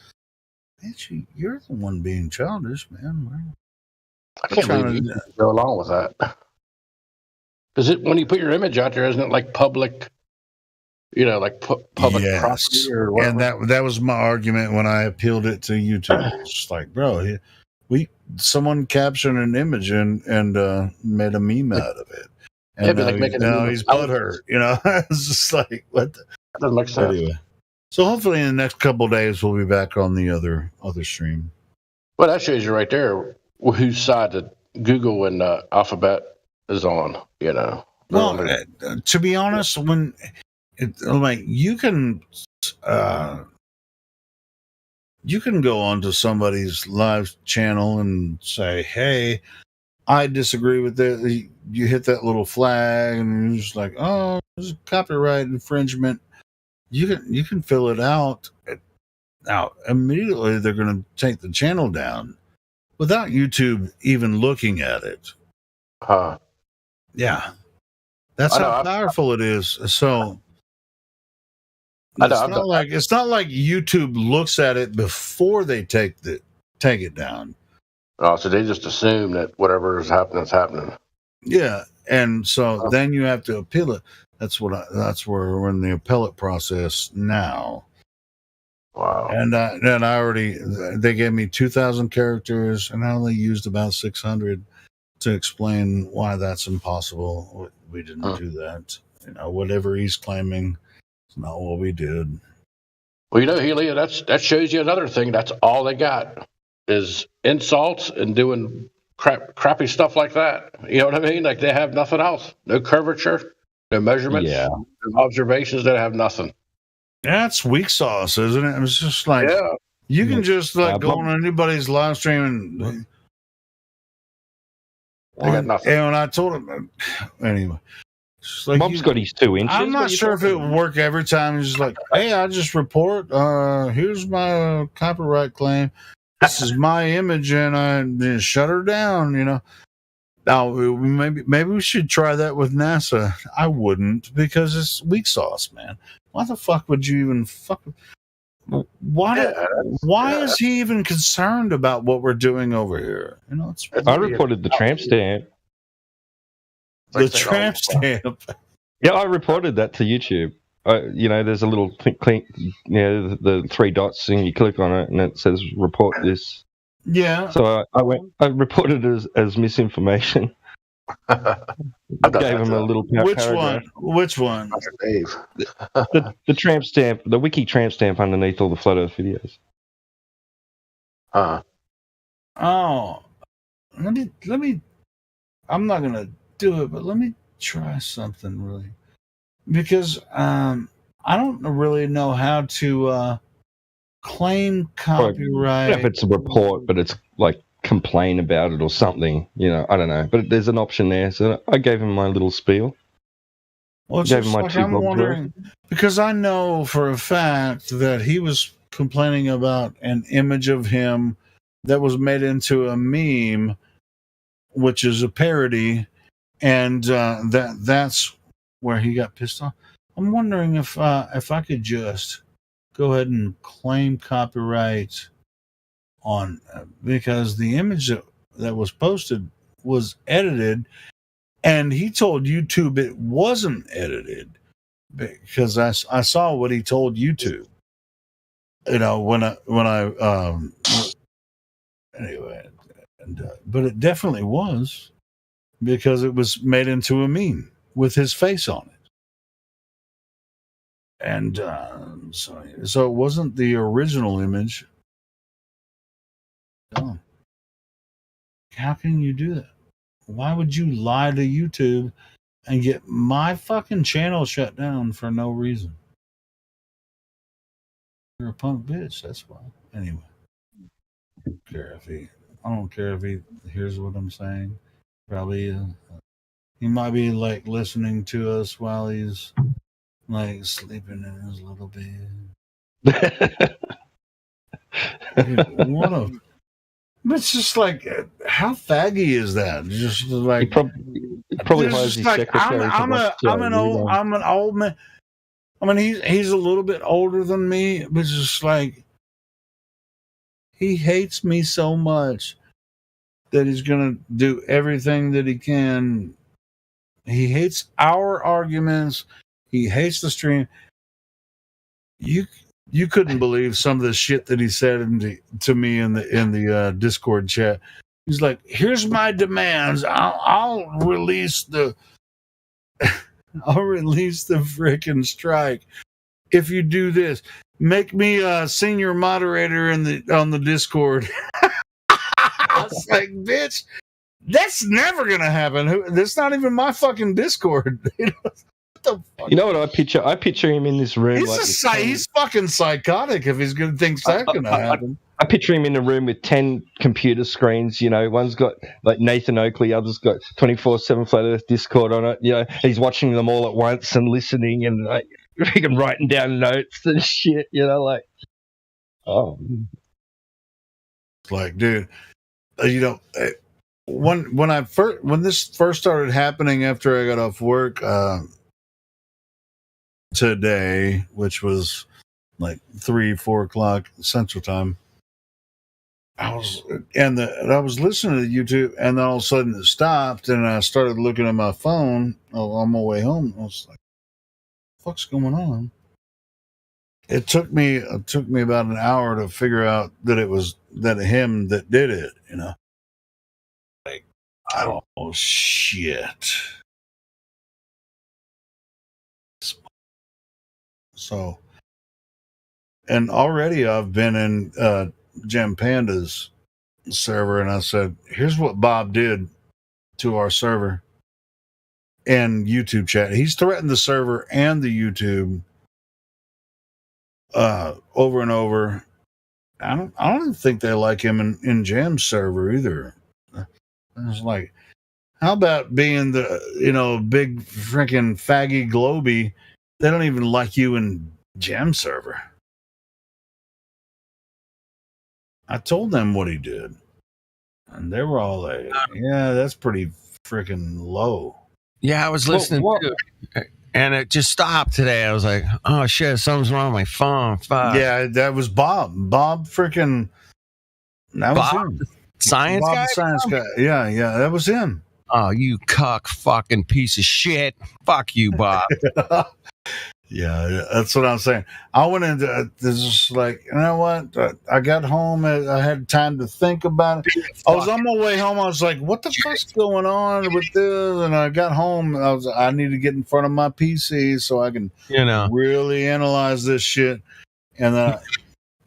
Bitch, you're the one being childish, man. I can't believe you go along with that. Because when you put your image out there, isn't it like public? Public property or whatever? And that was my argument when I appealed it to YouTube. It's like, bro, someone captured an image and made a meme out of it. And now he's butthurt. It's just like, what? That doesn't make sense. Anyway. So hopefully in the next couple of days we'll be back on the other stream. Well, that shows you right there whose side that Google and Alphabet is on. Well, to be honest, when you can go onto somebody's live channel and say, "Hey, I disagree with that." You hit that little flag, and you're just like, "Oh, there's a copyright infringement." You can fill it out. Now, immediately they're going to take the channel down without YouTube even looking at it. Yeah, that's how powerful it is. So it's not like YouTube looks at it before they take it down. Oh, so they just assume that whatever is happening is happening. Yeah, and so then you have to appeal it. That's where we're in the appellate process now. Wow. And they gave me 2,000 characters, and I only used about 600 to explain why that's impossible. We didn't do that. Whatever he's claiming, it's not what we did. Well, Healy, that shows you another thing. That's all they got is insults and doing crappy stuff like that. You know what I mean? Like they have nothing else. No curvature, no measurements, no observations. They have nothing. That's weak sauce, isn't it? It's just like you can just go on anybody's live stream and they got nothing. And when I told him, anyway, like Bob's got his 2 inches. I'm not sure if it would work every time. He's just like, "Hey, I just report. Here's my copyright claim. This is my image, and I shut her down." Now maybe we should try that with NASA. I wouldn't, because it's weak sauce, man. Why the fuck would you even fuck? Why is he even concerned about what we're doing over here? You know, it's I reported the tramp stamp. the tramp stamp. Yeah, I reported that to YouTube. There's a little the three dots thing. You click on it, and it says report this. Yeah. So I reported it as misinformation. Gave him a little paragraph. Which one? Dave. The tramp stamp, the wiki tramp stamp underneath all the Flat Earth videos. Oh, let me. I'm not gonna do it, but let me try something really, because I don't really know how to claim copyright. I don't know if it's a report, but it's like complain about it or something. I don't know. But there's an option there, so I gave him my little spiel. Well, it's just like I'm wondering, because I know for a fact that he was complaining about an image of him that was made into a meme, which is a parody, and that's where he got pissed off. I'm wondering if I could just go ahead and claim copyright on, because the image that was posted was edited, and he told YouTube it wasn't edited, because I saw what he told YouTube. When I anyway, but it definitely was, because it was made into a meme with his face on it, and so it wasn't the original image. Oh. How can you do that? Why would you lie to YouTube and get my fucking channel shut down for no reason? You're a punk bitch, that's why. Anyway. I don't care if he hears what I'm saying. Probably he might be like listening to us while he's like sleeping in his little bed. It's just like, how faggy is that? Just like he probably hires his secretary. I'm an old man. I mean, he's a little bit older than me, but it's just like he hates me so much that he's gonna do everything that he can. He hates our arguments. He hates the stream. You couldn't believe some of the shit that he said to me in the Discord chat. He's like, "Here's my demands. I'll release the freaking strike if you do this. Make me a senior moderator on the Discord." I was like, "Bitch, that's never gonna happen. That's not even my fucking Discord." You know what I picture? I picture him in this room. He's fucking psychotic if he's going to think that's going to happen. I picture him in a room with 10 computer screens. One's got like Nathan Oakley, others got 24/7 Flat Earth Discord on it. He's watching them all at once and listening and like freaking writing down notes and shit. Oh, like, dude, when this first started happening after I got off work today, which was like 3-4 o'clock Central Time, I was listening to YouTube, and then all of a sudden it stopped, and I started looking at my phone on my way home. I was like, "What the fuck's going on?" It took me about an hour to figure out that it was him that did it. Like, oh shit. So, and already I've been in Gem Panda's server, and I said, "Here's what Bob did to our server and YouTube chat. He's threatened the server and the YouTube over and over. I don't think they like him in Gem's server either." I was like, "How about being the big freaking faggy Globy? They don't even like you in Gem server." I told them what he did, and they were all like, "Yeah, that's pretty freaking low. Yeah, I was listening to it, and it just stopped today. I was like, oh shit, something's wrong with my phone. Fuck. Yeah, that was Bob. Bob freaking. That was Bob, him. Science Bob guy? the science guy. Yeah, that was him. Oh, you cuck fucking piece of shit. Fuck you, Bob. Yeah, that's what I'm saying. I went into this is like, you know what? I got home. I had time to think about it. I was on my way home. I was like, what the fuck's going on with this? And I got home. And I need to get in front of my PC so I can, really analyze this shit. And then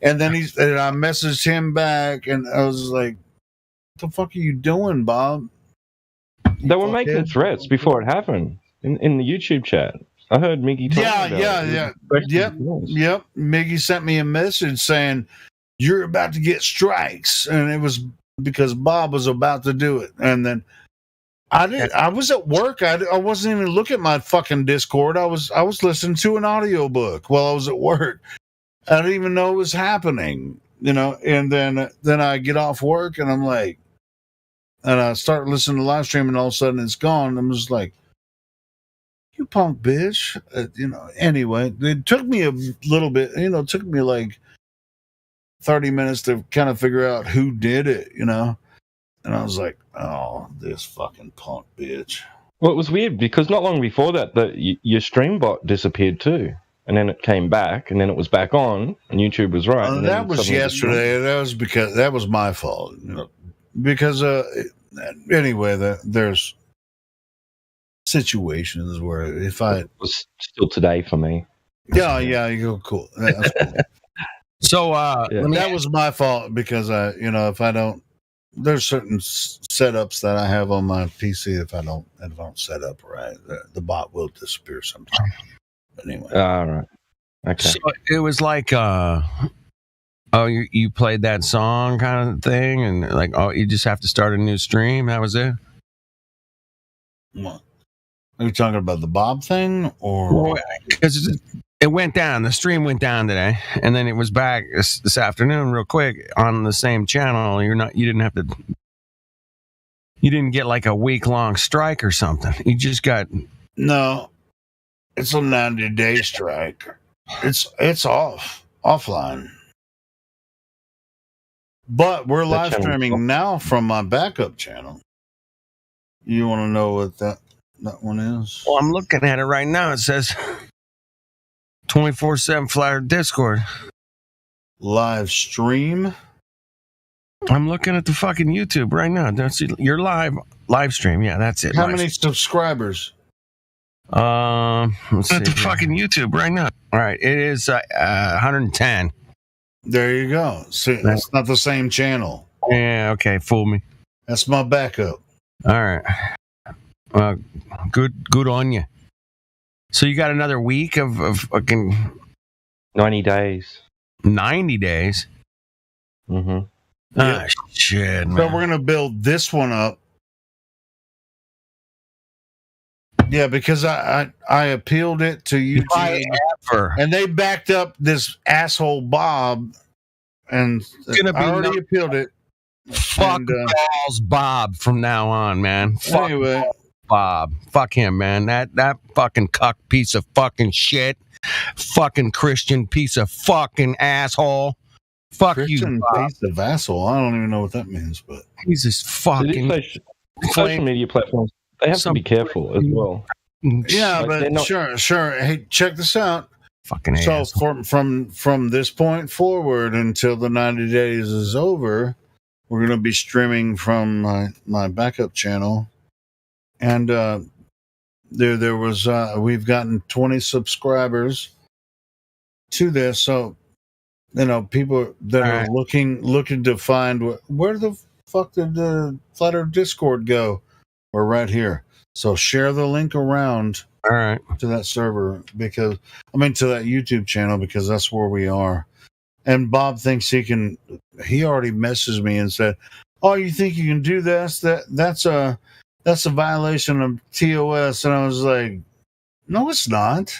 I messaged him back, and I was like, what the fuck are you doing, Bob? They were making threats before it happened in the YouTube chat. I heard Miggy talking about it. Yep. Miggy sent me a message saying, you're about to get strikes. And it was because Bob was about to do it. And then I was at work. I wasn't even looking at my fucking Discord. I was listening to an audiobook while I was at work. I didn't even know it was happening, and then I get off work and I'm like, and I start listening to live stream and all of a sudden it's gone. I'm just like, you punk bitch. Anyway, it took me a little bit, it took me like 30 minutes to kind of figure out who did it, and I was like, oh, this fucking punk bitch. Well, it was weird because not long before that, your stream bot disappeared too. And then it came back, and then it was back on, and YouTube was right. And that was yesterday. That was my fault, because anyway, there's situations where if it was still today for me. Yeah, you go cool. That's cool. So that was my fault because if I don't, there's certain setups that I have on my PC. If I don't set up right, the bot will disappear sometime. But anyway. All right. Okay. So it was like, you played that song kind of thing, and like, you just have to start a new stream. That was it. What? Are you talking about the Bob thing, or because it went down? The stream went down today, and then it was back this afternoon, real quick, on the same channel. You didn't get like a week-long strike or something. You just got no. It's a 90-day strike. It's offline. But we're live streaming now from my backup channel. You want to know what that one is? Well, I'm looking at it right now. It says 24/7 Flatter Discord. Live stream? I'm looking at the fucking YouTube right now. Don't see your live stream. Yeah, that's it. How many subscribers? Let's see. At the fucking YouTube right now. All right, it is 110. There you go. See, that's not the same channel. Yeah, okay, fool me. That's my backup. All right. Good on you. So you got another week of fucking 90 days. 90 days. Mm-hmm. Ah, shit, man. So we're gonna build this one up. Yeah, because I appealed it to YouTube, and they backed up this asshole Bob, and I already appealed it. Fuck balls, Bob. From now on, man. Fuck Bob. Fuck him, man. That fucking cuck piece of fucking shit. Fucking Christian piece of fucking asshole. Fuck Christian you, Bob. Piece of asshole. I don't even know what that means, but he's just fucking social media platforms. They have to be careful as well. Yeah, Like, but sure. Hey, check this out. Fucking so asshole. from this point forward until the 90 days is over, we're going to be streaming from my backup channel, and there was we've gotten 20 subscribers to this, so people that are looking to find where the fuck did the Flat Earth Discord go? We're right here. So share the link around to that server to that YouTube channel, because that's where we are. And Bob thinks he already messaged me and said, oh, you think you can do this? That's a violation of TOS. And I was like, no, it's not.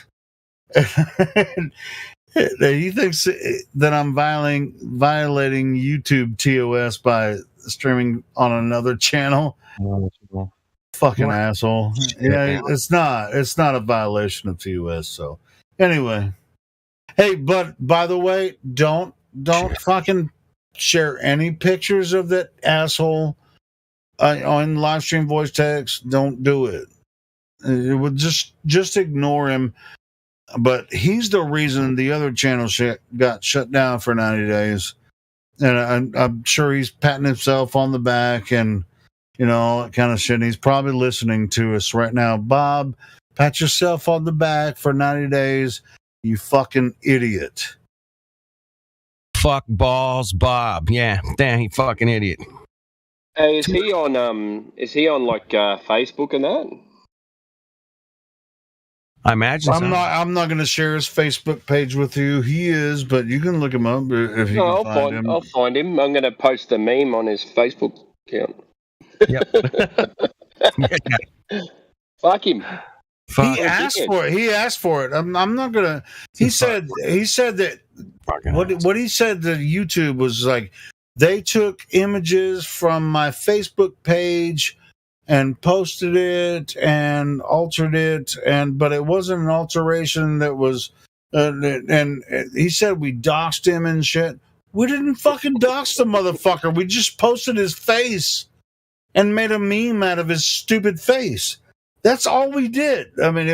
He thinks that I'm violating YouTube TOS by streaming on another channel. Fucking asshole. Yeah, it's not a violation of TOS. So anyway, hey, but by the way, don't fucking share any pictures of that asshole on live stream voice text. Don't do it. It would just ignore him. But he's the reason the other channel got shut down for 90 days. And I'm sure he's patting himself on the back and, you know, all that kind of shit. And he's probably listening to us right now. Bob, pat yourself on the back for 90 days, you fucking idiot. Fuck balls, Bob. Yeah, damn, he fucking idiot. Hey, is he on like Facebook and that? I imagine so. I'm not going to share his Facebook page with you. He is, but you can look him up if you can find him. I'll find him. I'm going to post the meme on his Facebook account. Yep. Fuck him. He asked for it. He asked for it. I'm not gonna. He said that. What he said to YouTube was like, they took images from my Facebook page and posted it and altered it, but it wasn't an alteration that was. And he said we doxed him and shit. We didn't fucking dox the motherfucker. We just posted his face and made a meme out of his stupid face. That's all we did. I mean,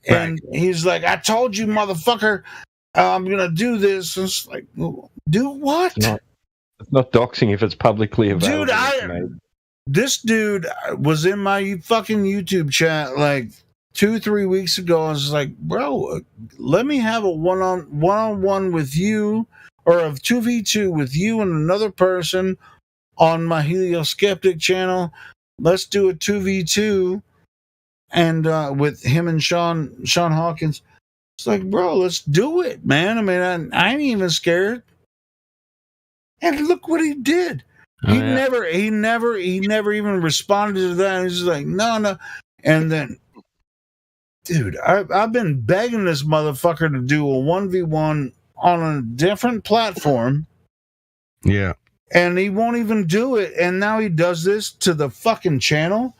and he's like, I told you, motherfucker, I'm going to do this. And it's like, do what? It's not doxing if it's publicly available. Dude, this dude was in my fucking YouTube chat like 2-3 weeks ago. I was like, bro, let me have a one-on-one with you, or a 2v2 with you and another person on my Helio Skeptic channel. Let's do a 2v2 and with him and Sean Hawkins. It's like, bro, let's do it, man. I mean, I ain't even scared. And look what he did. He never even responded to that. He's like, no. And then, dude, I've been begging this motherfucker to do a 1v1 on a different platform. Yeah. And he won't even do it. And now he does this to the fucking channel.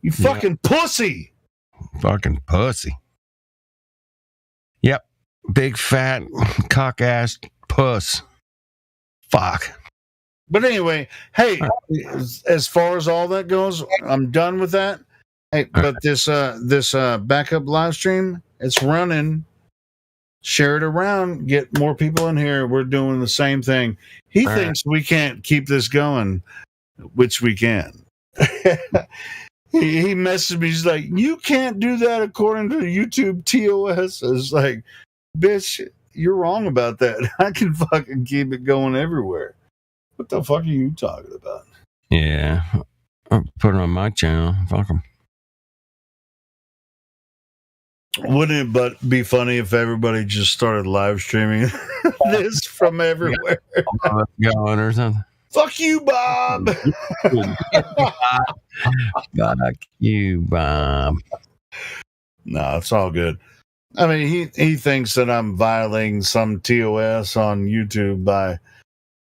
You fucking pussy. Fucking pussy. Yep. Big fat cock ass puss. Fuck. But anyway, hey, as far as all that goes, I'm done with that. Hey, but this backup live stream, it's running. Share it around, get more people in here. We're doing the same thing. He thinks we can't keep this going, which we can. He messaged me. He's like, you can't do that according to YouTube TOS. It's like, bitch, you're wrong about that. I can fucking keep it going everywhere. What the fuck are you talking about? Yeah. I'll put it on my channel. Fuck them. Wouldn't it be funny if everybody just started live streaming this from everywhere? Going or something. Fuck you, Bob. Fuck you, Bob. No, it's all good. I mean, he thinks that I'm violating some TOS on YouTube by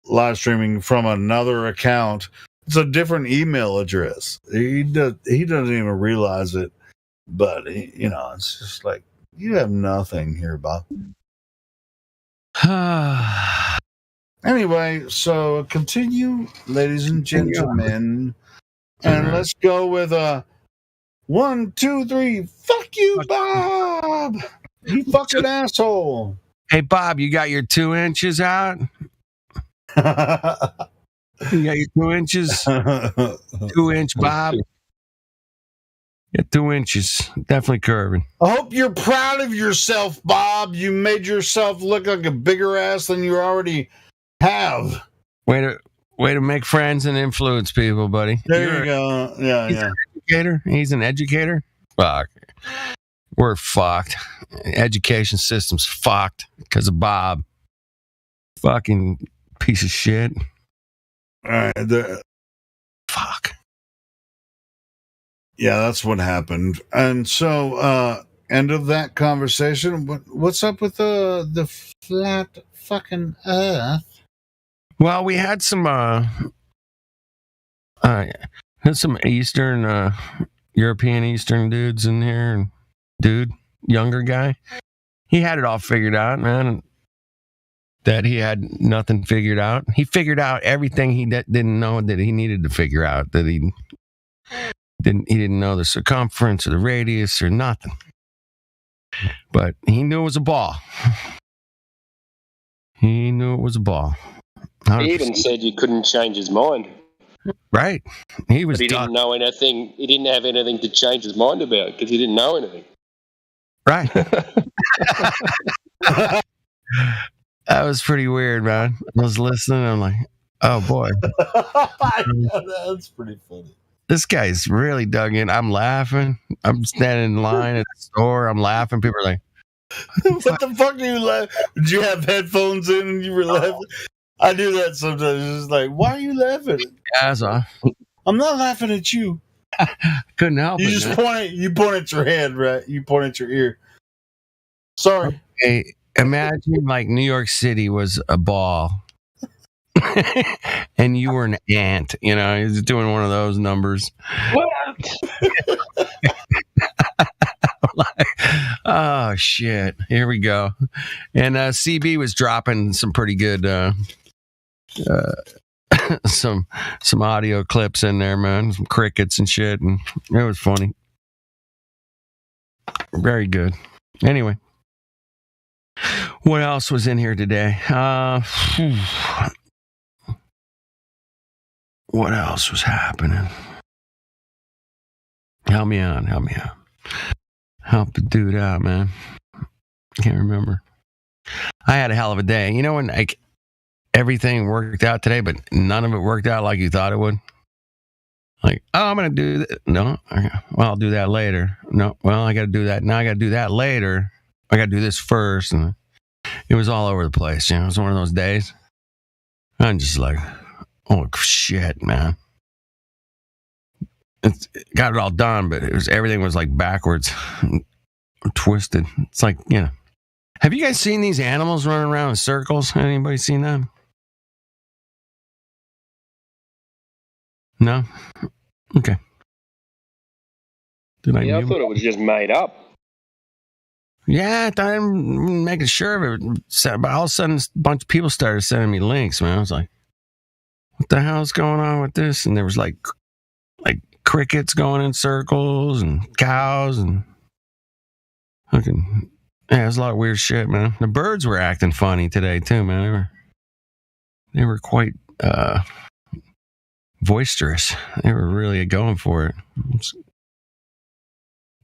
live streaming from another account. It's a different email address. He doesn't even realize it. But, it's just like, you have nothing here, Bob. Anyway, so continue, ladies and gentlemen. And let's go with 1, 2, 3. Fuck you, Bob. You fucking asshole. Hey, Bob, you got your 2 inches out? You got your 2 inches? 2-inch Bob? Yeah, 2 inches. Definitely curving. I hope you're proud of yourself, Bob. You made yourself look like a bigger ass than you already have. Way to make friends and influence people, buddy. There you go. Yeah, He's an educator. He's an educator. Fuck. We're fucked. Education system's fucked because of Bob. Fucking piece of shit. All right. Fuck. Yeah, that's what happened. And so, end of that conversation. What's up with the flat fucking Earth? Well, we had some. There's some Eastern, European Eastern dudes in here. And younger guy. He had it all figured out, man. That he had nothing figured out. He figured out everything he didn't know that he needed to figure out. That he didn't know the circumference or the radius or nothing. But he knew it was a ball. He knew it was a ball. 100%. He even said you couldn't change his mind. Right. He was. But he didn't know anything. He didn't have anything to change his mind about because he didn't know anything. Right. That was pretty weird, man. I was listening. I'm like, oh boy. That's pretty funny. This guy's really dug in. I'm laughing. I'm standing in line at the store. I'm laughing. People are like, what the fuck are you laughing? Did you have headphones in and you were laughing? I do that sometimes. It's just like, why are you laughing? Guys off. I'm not laughing at you. Couldn't help You it. just man. you point at your head, right? You point at your ear. Sorry. Hey, imagine like New York City was a ball. And you were an ant, you know, he's doing one of those numbers. What? Like, oh shit, here we go. And CB was dropping some pretty good some audio clips in there, man, some crickets and shit, and it was funny. Very good. Anyway, what else was in here today? What else was happening? Help me out. Help the dude out, man. Can't remember. I had a hell of a day. You know when like everything worked out today, but none of it worked out like you thought it would? Like, oh, I'm going to do that. No, well, I'll do that later. No, well, I got to do that. Now I got to do that later. I got to do this first. And it was all over the place. You know, it was one of those days. I'm just like, oh shit, man! It got it all done, but everything was like backwards, twisted. It's like, you know, have you guys seen these animals running around in circles? Anybody seen them? No. Okay. I thought it was just made up. Yeah, I thought I'm making sure of it. But all of a sudden, a bunch of people started sending me links, man. I was like, what the hell's going on with this? And there was like crickets going in circles and cows and fucking, yeah, it was a lot of weird shit, man. The birds were acting funny today too, man. They were quite boisterous. They were really going for it.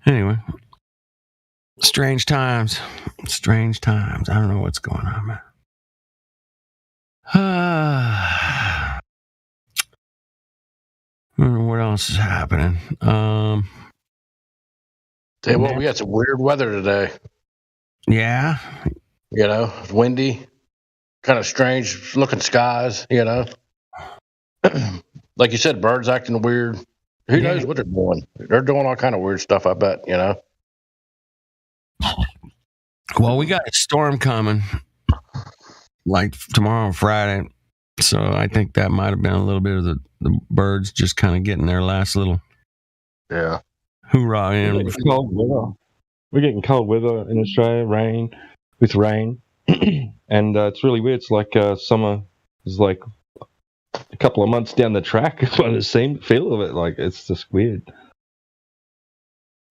Anyway, strange times. I don't know what's going on, man. I don't know what else is happening. Tell you what, we had some weird weather today. Yeah. You know, it's windy, kind of strange looking skies, you know. Like you said, birds acting weird. Who knows what they're doing? They're doing all kind of weird stuff, I bet, you know. Well, we got a storm coming like tomorrow and Friday. So I think that might have been a little bit of the birds just kind of getting their last little hoorah in. We're getting cold weather in Australia, rain, and it's really weird. It's like summer is like a couple of months down the track by the feel of it. Like, it's just weird.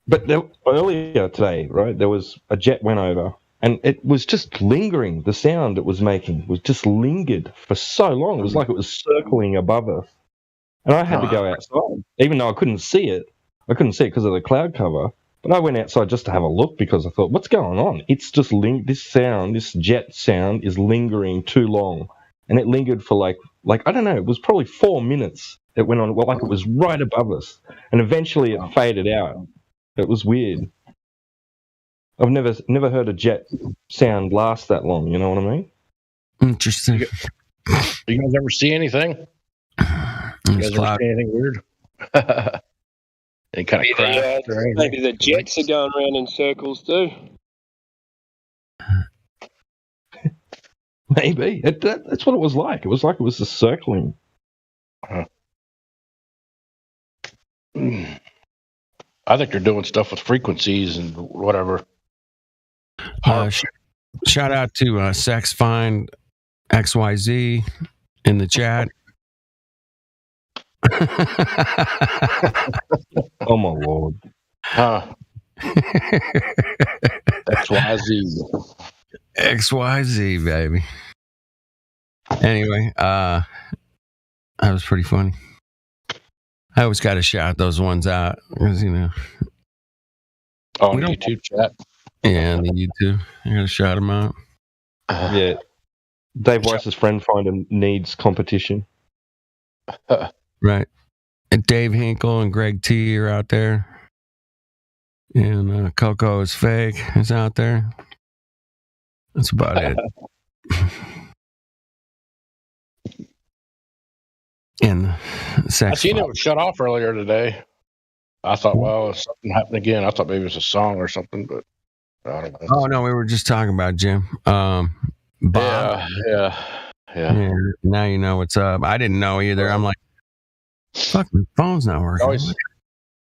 But earlier today, right, there was a jet went over, and it was just lingering. The sound it was making was just lingered for so long. It was like it was circling above us. And I had to go outside, even though I couldn't see it. I couldn't see it because of the cloud cover. But I went outside just to have a look because I thought, what's going on? It's just this jet sound is lingering too long. And it lingered for like I don't know, it was probably 4 minutes. It went on, like it was right above us. And eventually it faded out. It was weird. I've never heard a jet sound last that long, you know what I mean? Interesting. Do you guys ever see anything? You guys ever see anything weird? Any kind of craft or anything? Maybe the jets are going around in circles too. Maybe. That's what it was like. It was like it was just circling. I think they're doing stuff with frequencies and whatever. Shout out to Sex Find XYZ in the chat. Oh my lord. XYZ. XYZ, baby. Anyway, that was pretty funny. I always got to shout those ones out because, you know. On the YouTube chat. Yeah, on the YouTube. I got to shout them out. Yeah. Dave Weiss's friend finder needs competition. Right. And Dave Hinkle and Greg T are out there. And Coco is Fake is out there. That's about it. And I seen it was shut off earlier today. I thought, well, something happened again. I thought maybe it was a song or something, but I don't know. Oh no, we were just talking about Jim. Bob. Yeah. Now you know what's up. I didn't know either. I'm like, fuck, my phone's not working.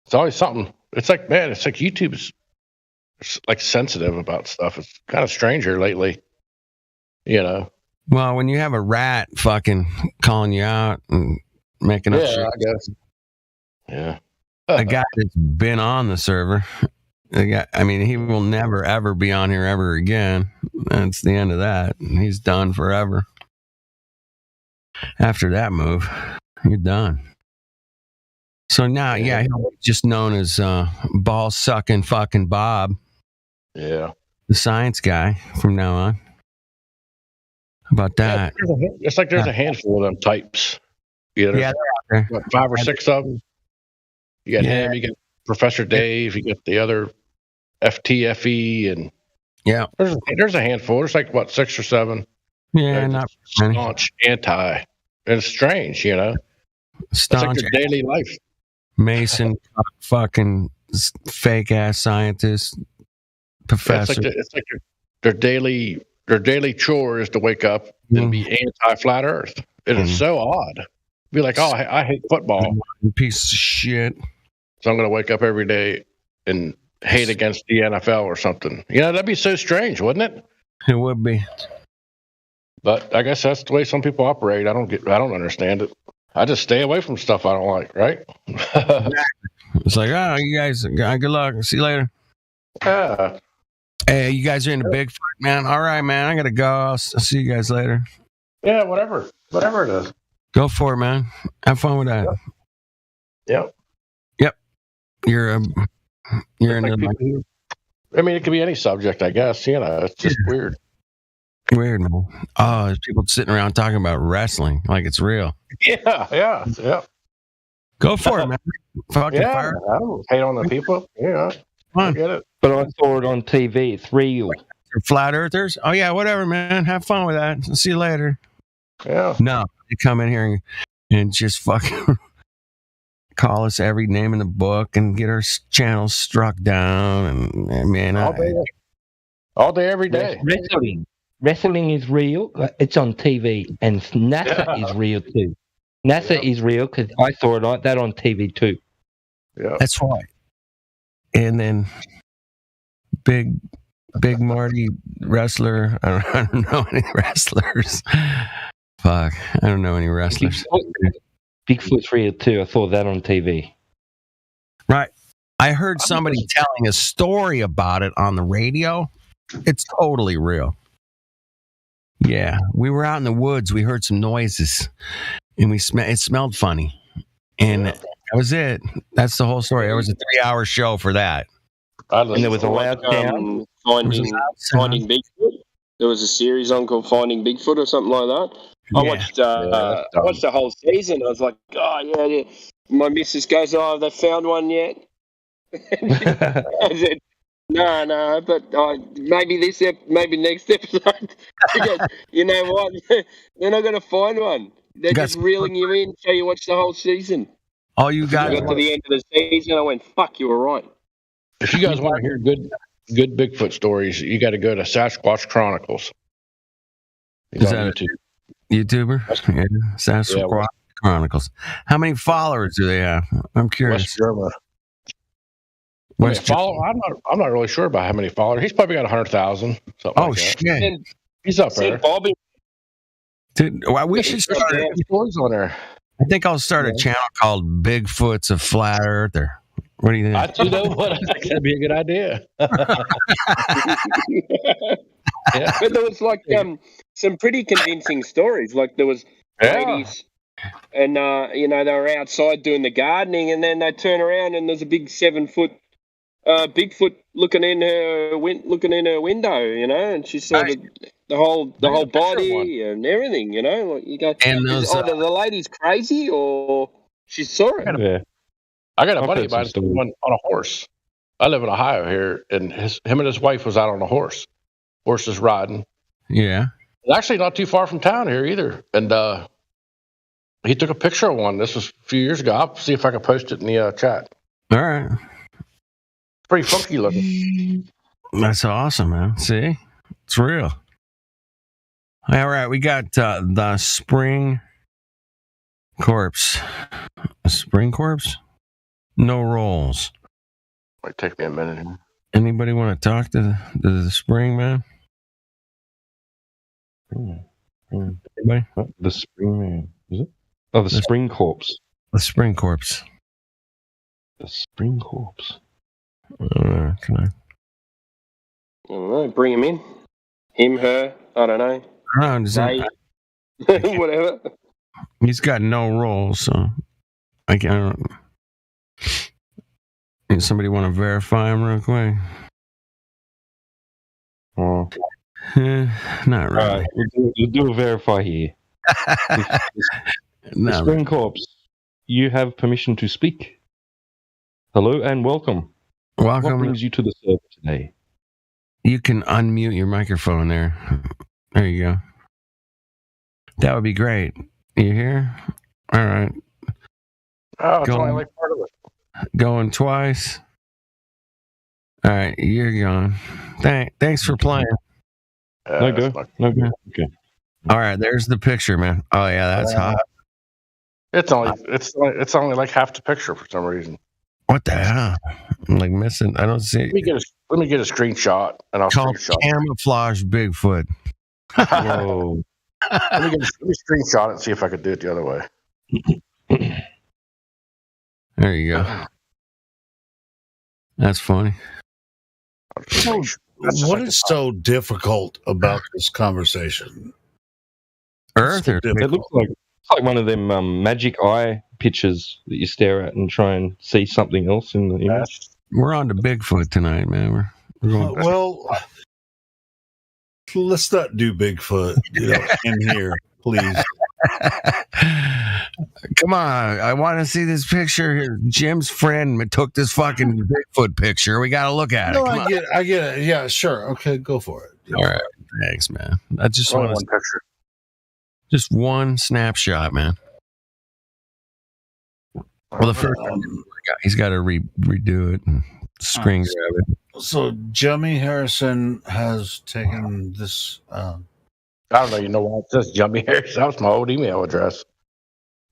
It's always something. It's like, man, it's like YouTube's like sensitive about stuff. It's kind of stranger lately, you know. Well, when you have a rat fucking calling you out and making up shit. I guess. Yeah. A guy that's been on the server. I mean, he will never, ever be on here ever again. That's the end of that. He's done forever. After that move, you're done. So now, yeah, he'll be just known as ball sucking fucking Bob. Yeah. The science guy from now on. How about that? It's like there's a handful of them types. You know, Yeah, they're out there. 5 or 6 of them. You got him, you got Professor Dave, you got the other FTFE, and yeah, there's a handful. There's like, what, 6 or 7? Yeah, not many. Staunch anti. And it's strange, you know. It's like Staunch their daily life. Mason, fucking fake ass scientist, professor. It's like their daily chore is to wake up and be anti-flat Earth. It is so odd. Be like, oh, I hate football. Piece of shit. So I'm going to wake up every day and hate against the NFL or something. You know, that'd be so strange, wouldn't it? It would be. But I guess that's the way some people operate. I don't understand it. I just stay away from stuff I don't like, right? It's like, oh, you guys, good luck. See you later. Yeah. Hey, you guys are into Bigfoot, man. All right, man. I got to go. I'll see you guys later. Yeah, whatever it is. Go for it, man. Have fun with that. Yep. You're into I mean, it could be any subject, I guess. You know, it's just weird. Weird, man. Oh, there's people sitting around talking about wrestling like it's real. Yeah. Go for it, man. Fucking Yeah, fire. I don't hate on the people. Yeah, I get it. But I saw it on TV. It's real. Flat earthers? Oh, yeah, whatever, man. Have fun with that. See you later. Yeah. No, they come in here and just fucking call us every name in the book and get our channels struck down. And man, all day, every day. Wrestling is real. It's on TV, and NASA is real too. NASA is real because I saw it like that on TV too. Yeah, that's right. And then big Marty wrestler. I don't know any wrestlers. Fuck, I don't know any wrestlers. Bigfoot's real too. I saw that on TV. Right. I heard somebody telling a story about it on the radio. It's totally real. Yeah, we were out in the woods. We heard some noises, and it smelled funny, and that was it. That's the whole story. It was a 3-hour show for that. And there was a loud sound. Finding Bigfoot. There was a series on called Finding Bigfoot or something like that. I watched the whole season. I was like, oh yeah. My missus goes, oh, have they found one yet? I said, no, but maybe maybe next episode. Because, you know what? They're not going to find one. They're just reeling you in so you watch the whole season. All you guys got to the end of the season. I went, fuck, you were right. If you guys want to hear good Bigfoot stories, you got to go to Sasquatch Chronicles. Is that a YouTuber? Yeah, Sasquatch Chronicles. How many followers do they have? I'm curious. West German. I'm not really sure about how many followers. He's probably got 100,000. Something like that. Shit! He's up there. Bobby. Dude, well, we should start. Stories on there. I think I'll start a channel called Bigfoot's a Flat Earther. What do you think? You know what? I think that'd be a good idea. Yeah. But there was like some pretty convincing stories. Like there was ladies, and they were outside doing the gardening, and then they turn around and there's a big 7-foot Bigfoot looking in her window, and she saw the whole body and everything, Like you go, and those, either the lady's crazy or she saw it. Yeah. I got a buddy of mine on a horse. I live in Ohio here, and him and his wife was out on a horse. Horses riding. Yeah. It's actually not too far from town here either. And he took a picture of one. This was a few years ago. I'll see if I can post it in the chat. All right. It's pretty funky looking. That's awesome, man. See? It's real. All right. We got the Spring Corpse. A Spring Corpse? No rolls. Might take me a minute here. Anybody want to talk to the Spring, man? Anybody? The Spring Man, is it? Oh, the Spring Corpse. The Spring Corpse. The Spring Corpse. Can I? I don't know. Bring him in. Him, her. I don't know. Whatever. He's got no role, so I can't. Somebody want to verify him real quick? Oh. Not really. We'll do a verify here. The Spring Corpse, you have permission to speak. Hello and welcome. What brings you to the server today? You can unmute your microphone there. There you go. That would be great. You here? All right. Oh, it's only like part of it. Going twice. All right, you're gone. Thanks for playing. No go. Okay. All right, there's the picture, man. Oh yeah, that's hot. It's only like half the picture for some reason. What the hell? I'm like missing. I don't see. Let me get a screenshot, and I'll screenshot. Camouflage Bigfoot. Whoa. let me screenshot it and see if I could do it the other way. There you go. That's funny. What is so difficult about this conversation? Earth? It looks like one of them magic eye pictures that you stare at and try and see something else in the image. We're on to Bigfoot tonight, man. We're going. Well, let's not do Bigfoot in here, please. Come on, I want to see this picture. Jim's friend took this fucking Bigfoot picture. We got to look at it. I get it. Yeah, sure. Okay, go for it. All right, thanks, man. I just want one picture. Just one snapshot, man. Well, the first one, he's got to redo it and screen grab it. So, Jummy Harrison has taken this. I don't know. You know why it says Jummy Harrison? That was my old email address.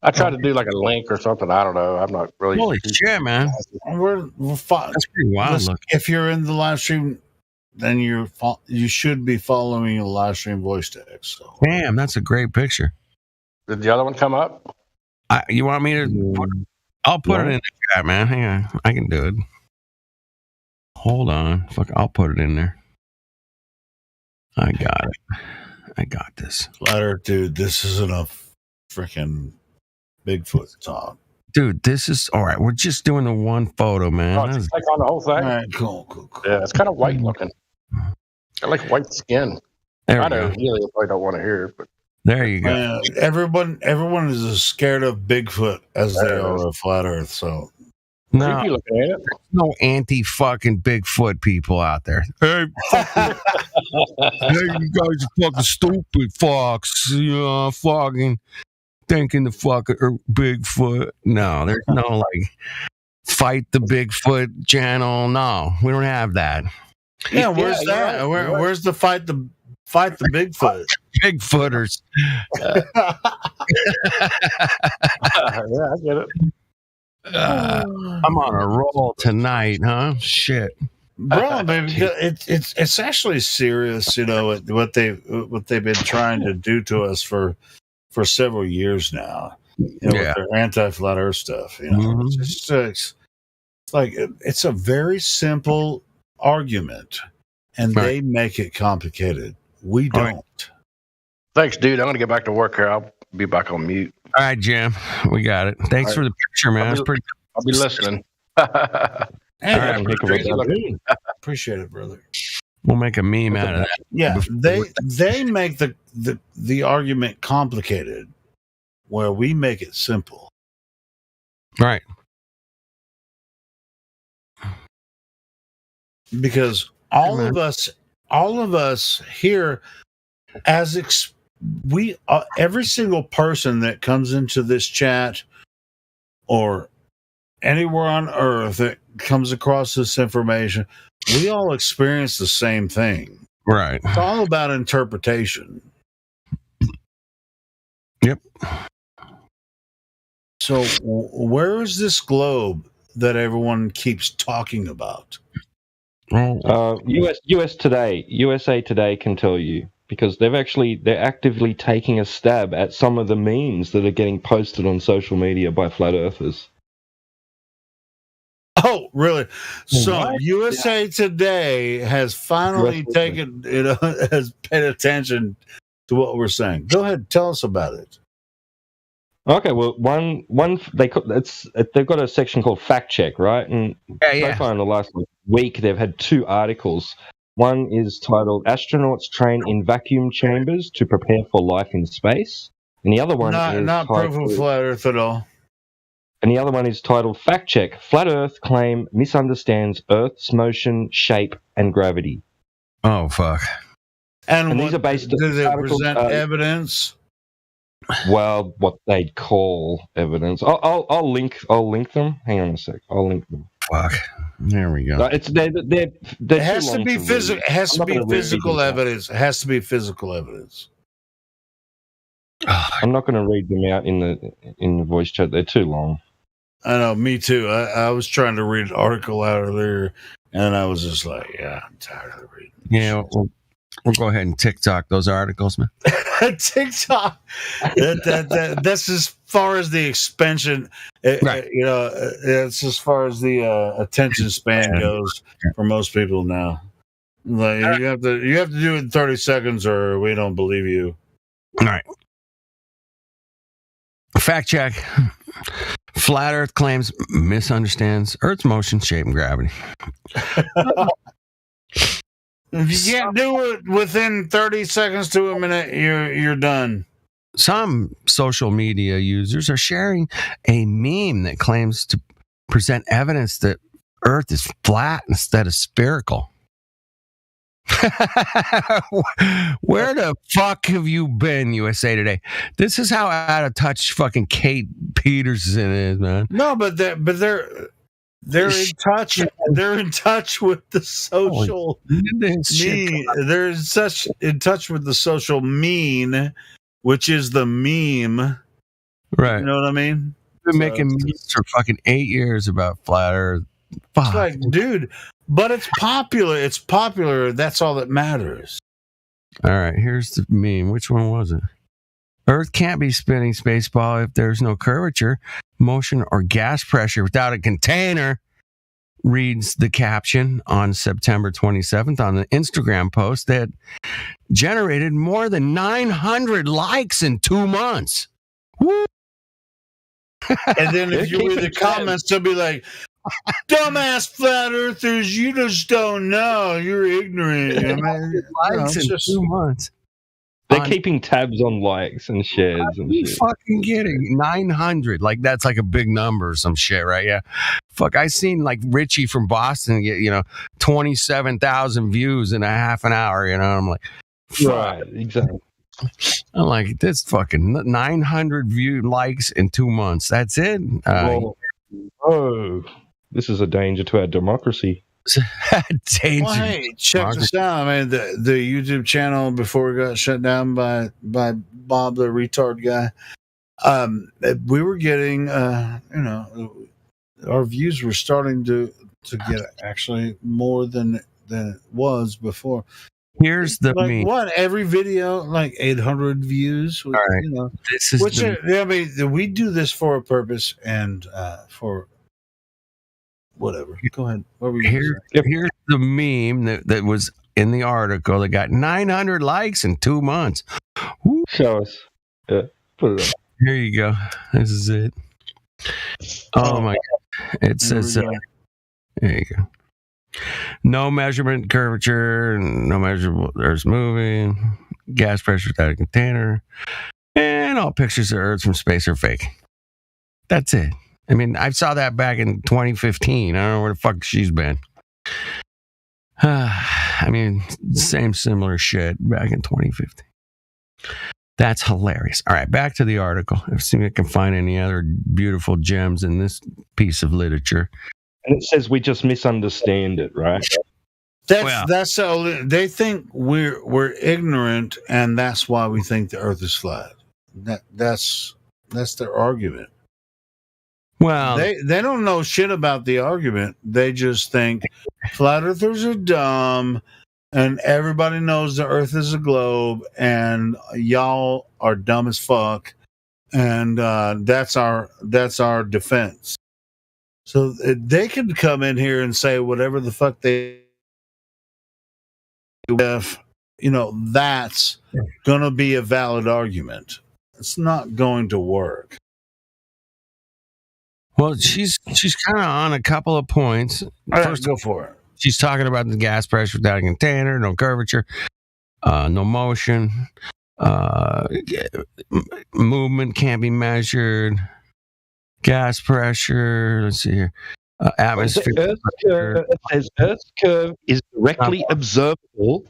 I tried to do like a link or something. I don't know. I'm not really. Holy shit, man! We're fine. That's pretty wild. Listen, if you're in the live stream, then you should be following a live stream voice text. So. Damn, that's a great picture. Did the other one come up? You want me to? I'll put it in the chat, man. Hang on, I can do it. Hold on, I'll put it in there. I got it. I got this. Ladder, dude, this isn't a freaking Bigfoot talk. Dude, this is all right. We're just doing the one photo, man. Oh, just click on the whole thing. All right, cool. Yeah, it's kind of white looking. I like white skin. I know Healy probably don't want to hear it, but there you go. Everyone is as scared of Bigfoot as they are of flat Earth. So no, there's no anti-fucking Bigfoot people out there. Hey, hey, you guys are fucking stupid, fucks. Fucking thinking the fucking Bigfoot. No, there's no like fight the Bigfoot channel. No, we don't have that. Yeah, where's that? Where's the fight the Bigfoot? Bigfooters. Yeah, I get it. I'm on a roll tonight, huh? Shit. Bro, baby, it's actually serious, you know, what they've been trying to do to us for several years now, you know, with their anti-flat Earth stuff. You know, it's like it's a very simple argument, and they make it complicated. We don't. Right. Thanks, dude. I'm gonna get back to work here. I'll be back on mute. All right, Jim, we got it. Thanks for the picture, man. It's pretty. I'll be listening. Hey, All right, appreciate it, brother. We'll make a meme out of that. Yeah, they make the argument complicated, where we make it simple. Right. Because all of us here, every single person that comes into this chat or anywhere on Earth that comes across this information, we all experience the same thing. Right. It's all about interpretation. Yep. So where is this globe that everyone keeps talking about? USA Today can tell you, because they're actively taking a stab at some of the memes that are getting posted on social media by flat earthers. Oh, really? So What? USA Today has finally has paid attention to what we're saying. Go ahead, tell us about it. Okay, well, they've got a section called Fact Check, right? And so far in the last week, they've had 2 articles. One is titled "Astronauts Train in Vacuum Chambers to Prepare for Life in Space," and the other one is not proof of flat Earth at all. And the other one is titled "Fact Check: Flat Earth Claim Misunderstands Earth's Motion, Shape, and Gravity." Oh, fuck. And these are based do they articles, present evidence? Well, what they'd call evidence. I'll link them. Hang on a sec. I'll link them. Fuck. There we go. It has to be physical. Has to be physical evidence. It has to be physical evidence. I'm not going to read them out in the voice chat. They're too long. I know. Me too. I was trying to read an article out of there, and I was just like, "Yeah, I'm tired of reading." Yeah, we'll go ahead and TikTok those articles, man. TikTok. That's as far as the expansion. Right. You know, it's as far as the attention span goes for most people now. Like you have to do it in 30 seconds, or we don't believe you. All right. Fact check. Flat Earth claims misunderstands Earth's motion, shape, and gravity. If you can't do it within 30 seconds to a minute, you're done. Some social media users are sharing a meme that claims to present evidence that Earth is flat instead of spherical. Where the fuck have you been, USA Today? This is how out of touch fucking Kate Peterson is, man. No, but they're in touch. They're in touch with the social mean. They're in touch with the social mean, which is the meme. Right. You know what I mean? Been making memes for fucking 8 years about flat Earth. Fuck. It's like, dude, but it's popular. It's popular. That's all that matters. All right, here's the meme. Which one was it? Earth can't be spinning spaceball if there's no curvature, motion, or gas pressure without a container, reads the caption on September 27th on the Instagram post that generated more than 900 likes in 2 months. Woo! And then if you read the comments, they'll be like, "Dumbass flat earthers, you just don't know. You're ignorant." I mean, likes in 2 months. They're keeping tabs on likes and shares and you shit. fucking kidding? 900. Like, that's like a big number or some shit, right? Yeah. Fuck, I seen like Richie from Boston get, 27,000 views in a half an hour, I'm like, fuck. Right, exactly. I'm like, this fucking 900 likes in 2 months. That's it? This is a danger to our democracy. Danger. Well, hey, check this out. I mean, the YouTube channel before it got shut down by Bob, the retard guy. we were getting, our views were starting to get actually more than it was before. Here's the like meme. what every video like 800 views. All right. This is which I mean, we do this for a purpose and for whatever. Go ahead. What were you Here's the meme that was in the article that got 900 likes in 2 months. Woo. Show us. Yeah, put it up. Here you go. This is it. Oh my God. It says, there you go. No measurement curvature, no measurable Earth's moving, gas pressure without a container, and all pictures of Earth from space are fake. That's it. I mean, I saw that back in 2015. I don't know where the fuck she's been. I mean, similar shit back in 2015. That's hilarious. All right, back to the article. Let's see if I can find any other beautiful gems in this piece of literature. And it says we just misunderstand it, right? That's so they think we're ignorant, and that's why we think the Earth is flat. That's their argument. Well, they don't know shit about the argument. They just think flat earthers are dumb, and everybody knows the Earth is a globe, and y'all are dumb as fuck, and that's our defense. So they can come in here and say whatever the fuck they, if that's gonna be a valid argument. It's not going to work. Well, she's kind of on a couple of points. First, go for it. She's talking about the gas pressure without a container, no curvature, no motion, movement can't be measured, gas pressure. Let's see here, atmosphere. Earth's curve is directly observable.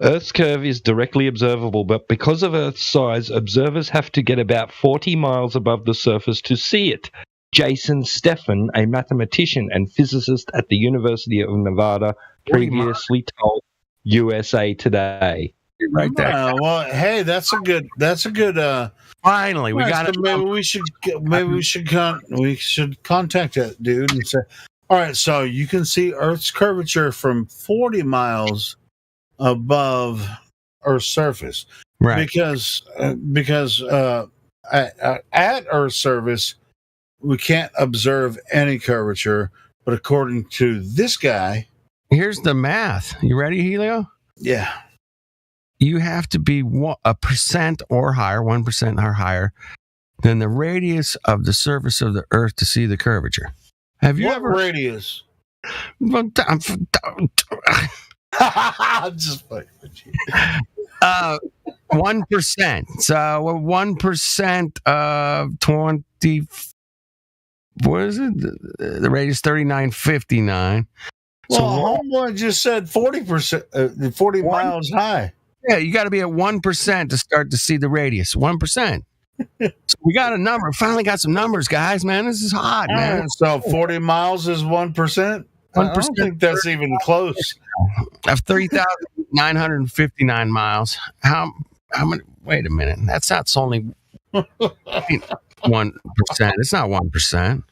Earth's curve is directly observable, but because of Earth's size, observers have to get about 40 miles above the surface to see it. Jason Steffen, a mathematician and physicist at the University of Nevada, previously told USA Today. Right there. Well, hey, that's a good. Finally, we got it. Maybe we should contact that dude and say, all right, so you can see Earth's curvature from 40 miles above Earth's surface, right? Because at Earth's surface, we can't observe any curvature, but according to this guy, here's the math. You ready, Helio? Yeah. You have to be 1% or higher, 1% or higher than the radius of the surface of the Earth to see the curvature. Have you ever radius? I'm just fucking with you. 1%. So 1% of 20. What is it? The radius 3959. Well, So homeboy just said 40%, 40 miles high. yeah, you got to be at 1% to start to see the radius. 1%. So we got a number. Finally got some numbers, guys. Man, this is hot, man. So 40 miles is 1%. I don't think that's even close. Of 3,959 miles. How many? Wait a minute. That's only 1%. It's not 1%.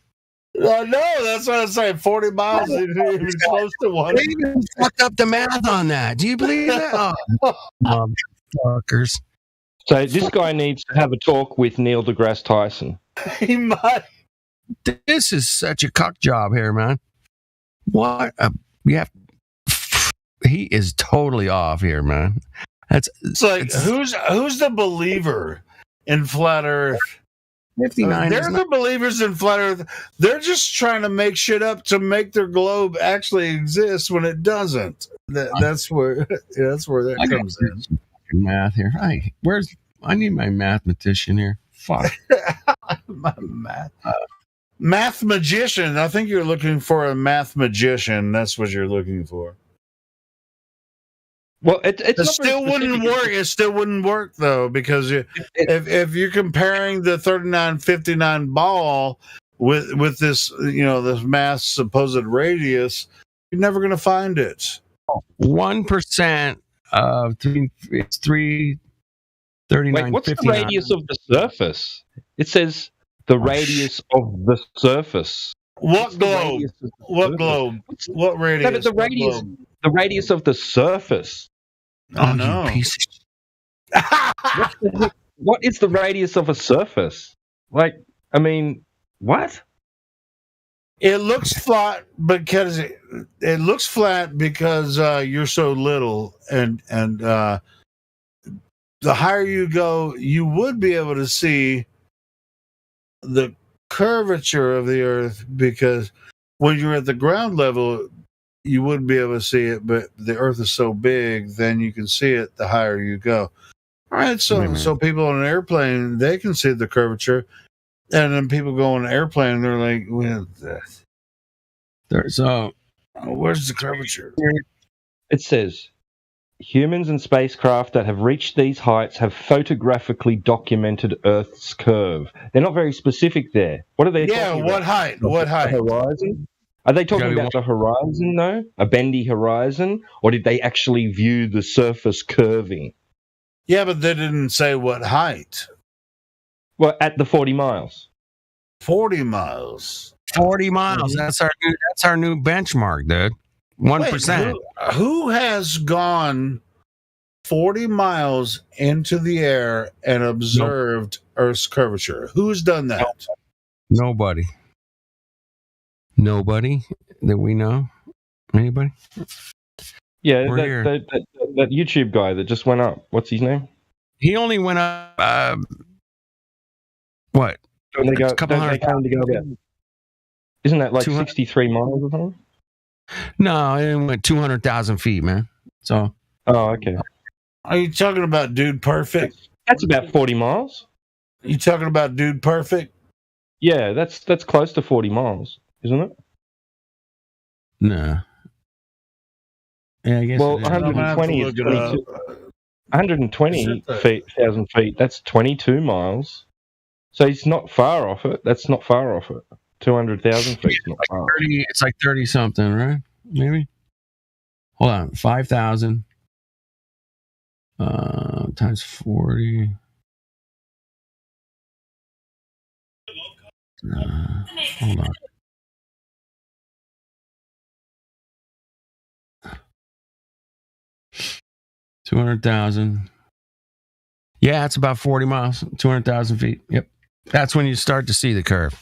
No, that's what I'm saying. 40 miles is even close to one. They even fucked up the math on that. Do you believe that? Oh, motherfuckers. So this guy needs to have a talk with Neil deGrasse Tyson. He might. This is such a cuck job here, man. What? He is totally off here, man. It's like who's the believer in flat Earth? 59. They're the believers in flat Earth. They're just trying to make shit up to make their globe actually exist when it doesn't. That's where that comes in. Math here. I need my mathematician here. Fuck. My math magician. I think you're looking for a math magician. That's what you're looking for. Well, it still wouldn't work. It still wouldn't work though, because if you're comparing the 3959 ball with this, this mass supposed radius, you're never going to find it. 1% of it's 339. Wait, what's the radius of the surface? It says the radius of the surface. What globe? What globe? What radius? No, but the radius. The radius of the surface. Oh no! Piece of what is the radius of a surface? Like, I mean, what? It looks flat because it looks flat because you're so little, and the higher you go, you would be able to see the curvature of the Earth, because when you're at the ground level, you wouldn't be able to see it, but the Earth is so big, then you can see it the higher you go. All right, so people on an airplane, they can see the curvature, and then people go on an airplane, and they're like, well, there's where's the curvature? It says humans and spacecraft that have reached these heights have photographically documented Earth's curve. They're not very specific there. What are they talking about? What height? What height? Horizon? Are they talking about the horizon, though? A bendy horizon? Or did they actually view the surface curving? Yeah, but they didn't say what height. Well, at the 40 miles. 40 miles. 40 miles. That's our new benchmark, dude. 1%. Who has gone 40 miles into the air and observed Earth's curvature? Who's done that? Nobody that we know. Anybody? Yeah, that YouTube guy that just went up. What's his name? He only went up. What? Don't they a couple hundred claim to go about? Isn't that like 63 miles or something? No, it went 200,000 feet, man. So. Oh, okay. Are you talking about Dude Perfect? That's about 40 miles. You talking about Dude Perfect? Yeah, that's close to 40 miles, isn't it? No. Yeah, I guess. Well, 120 is 22. 120,000 feet. That's 22 miles. So he's not far off it. That's not far off it. 200,000 feet. Not far. It's like 30 something, right? Maybe. Hold on, 5,000 times 40. Hold on. $200,000. Yeah, it's about 40 miles, 200,000 feet. Yep. That's when you start to see the curve.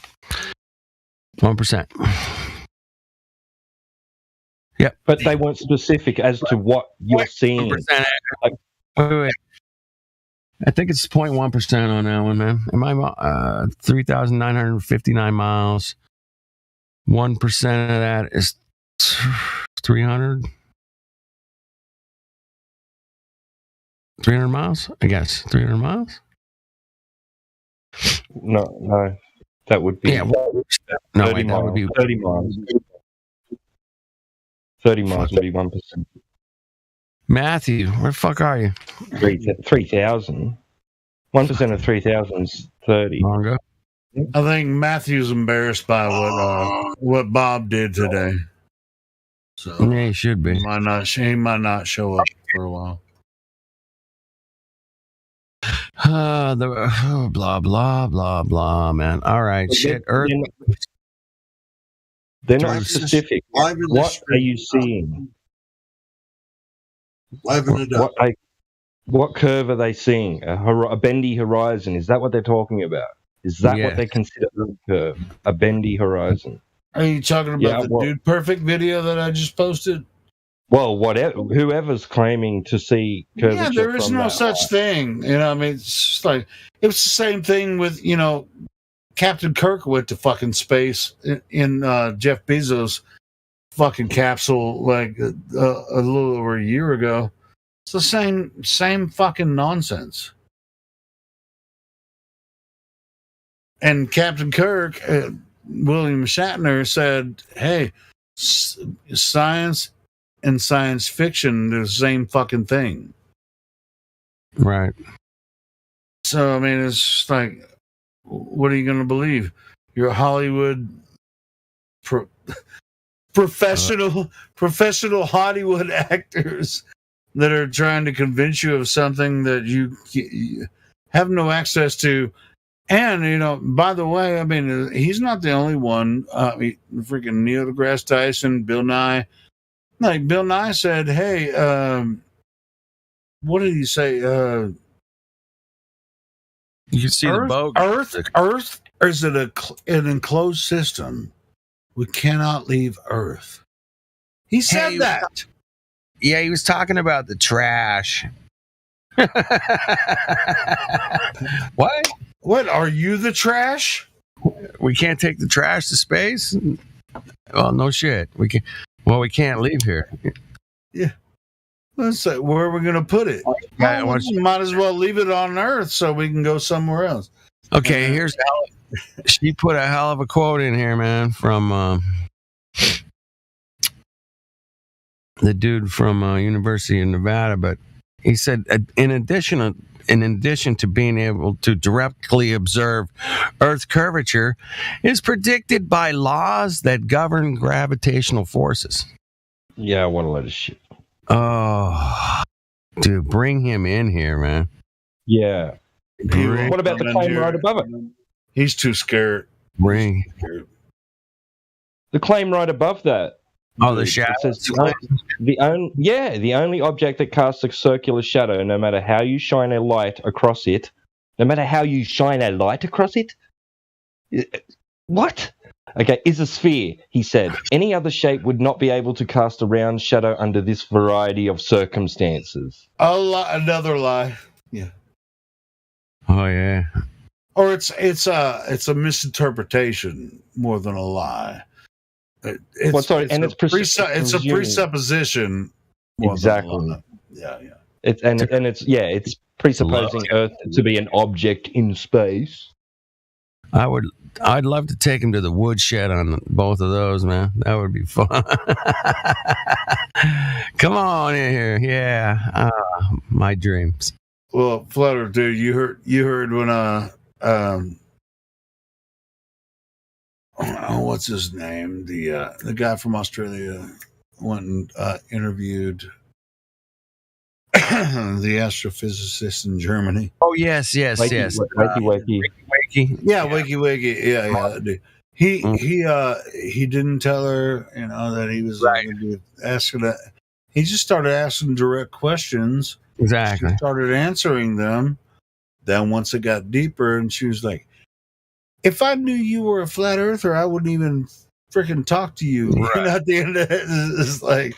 1%. Yep. But they weren't specific as to what you're seeing. Like, wait. I think it's 0.1% on that one, man. Am I 3,959 miles? 1% of that is 300. 300 miles? I guess 300 miles. No, that would be. Yeah, that would be 30 miles. 30 miles would be 1%. Matthew, where the fuck are you? 3,000. 1% of 3,000 is 30. Longo. I think Matthew's embarrassed by what Bob did today. So yeah, he should be. He might not show up for a while. Blah blah blah blah, man. All right, but shit. Earth. They're not specific. What are you seeing? What curve are they seeing? A bendy horizon? Is that what they're talking about? Is that what they consider a curve? A bendy horizon? Are you talking about the Dude Perfect video that I just posted? Well, whoever's claiming to see curvature. Yeah, there is no such thing. You know, I mean, it's just like it was the same thing with Captain Kirk went to fucking space in Jeff Bezos' fucking capsule like a little over a year ago. It's the same fucking nonsense. And Captain Kirk, William Shatner said, "Hey, science and science fiction, they're the same fucking thing." Right. So, I mean, it's just like, what are you going to believe? You're a Hollywood professional Hollywood actors that are trying to convince you of something that you have no access to And by the way, I mean, he's not the only one. Freaking Neil deGrasse Tyson, Bill Nye. Like Bill Nye said, "Hey, what did he say? You can see the boat. Earth is it an enclosed system? We cannot leave Earth." He said that. Yeah, he was talking about the trash. What? What, are you the trash? We can't take the trash to space? Well, no shit. We can't leave here. Yeah. Let's say, where are we going to put it? Might as well leave it on Earth so we can go somewhere else. Okay, she put a hell of a quote in here, man, from the dude from University of Nevada, but he said, in addition to being able to directly observe Earth's curvature, is predicted by laws that govern gravitational forces. Yeah, I want to let it shit. Oh, dude, bring him in here, man. Yeah. What about the claim right above it? He's too scared. Bring the claim right above that. Oh, the shadow. The only object that casts a circular shadow, no matter how you shine a light across it. What? Okay, is a sphere, he said. Any other shape would not be able to cast a round shadow under this variety of circumstances. Another lie. Yeah. Oh yeah. Or it's a misinterpretation more than a lie. It's a presupposition. Exactly. Yeah. It's presupposing Earth to be an object in space. I'd love to take him to the woodshed on both of those, man. That would be fun. Come on in here. Yeah. My dreams. Well, Flutter, dude, you heard when what's his name? The guy from Australia went and interviewed the astrophysicist in Germany. Oh yes. Wakey. Yeah, Wakey. Yeah. He didn't tell her, that he was going to be asking that. He just started asking direct questions. Exactly. She started answering them. Then once it got deeper, and she was like, "If I knew you were a flat earther, I wouldn't even freaking talk to you." Right. At the end of it, it's like,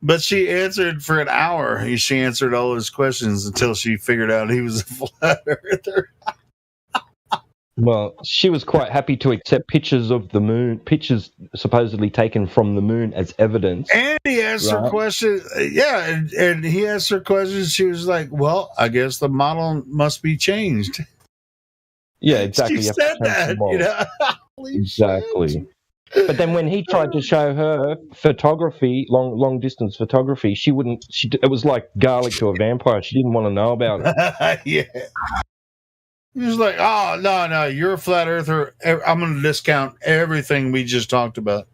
but she answered for an hour. She answered all his questions until she figured out he was a flat earther. Well, she was quite happy to accept pictures of the moon, pictures supposedly taken from the moon as evidence. And he asked her questions. Yeah, and he asked her questions. She was like, "Well, I guess the model must be changed." Yeah, exactly. She said that. Exactly. But then when he tried to show her photography, long distance photography, she wouldn't. It was like garlic to a vampire. She didn't want to know about it. Yeah. He was like, "Oh no, you're a flat earther. I'm going to discount everything we just talked about.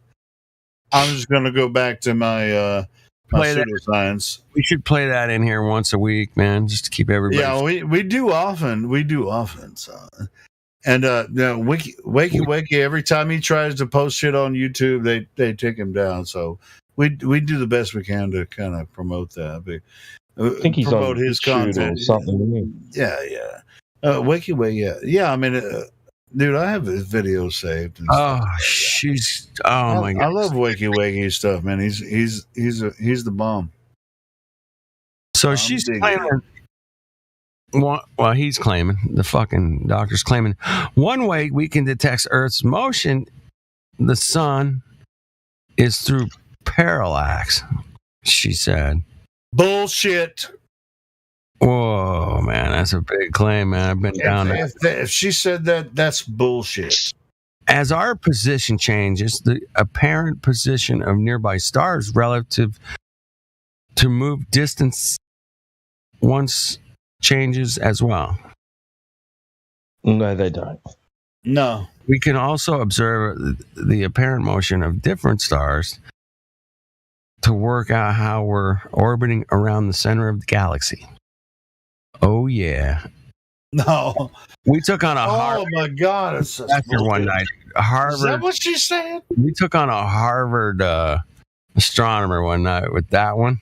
I'm just going to go back to my pseudoscience." We should play that in here once a week, man, just to keep everybody. Yeah, we do often. So, and Wakey. Every time he tries to post shit on YouTube, they take him down. So we do the best we can to kind of promote that. I think he's promote on his content or something. Yeah. Wakey. Yeah, I mean, dude, I have his video saved. And Oh, my God. I love Wakey stuff, man. He's the bomb. So she's claiming. Well, he's claiming, the fucking doctor's claiming, one way we can detect Earth's motion, the sun, is through parallax, she said. Bullshit. Whoa, man, that's a big claim, man. I've been down there. If she said that, that's bullshit. As our position changes, the apparent position of nearby stars relative to move distance once changes as well. No, they don't. No. We can also observe the apparent motion of different stars to work out how we're orbiting around the center of the galaxy. Oh, yeah. No. We took on a Oh Harvard my God! It's just professor one bullshit. night. Is that Harvard. what she said? We took on a Harvard astronomer one night with that one,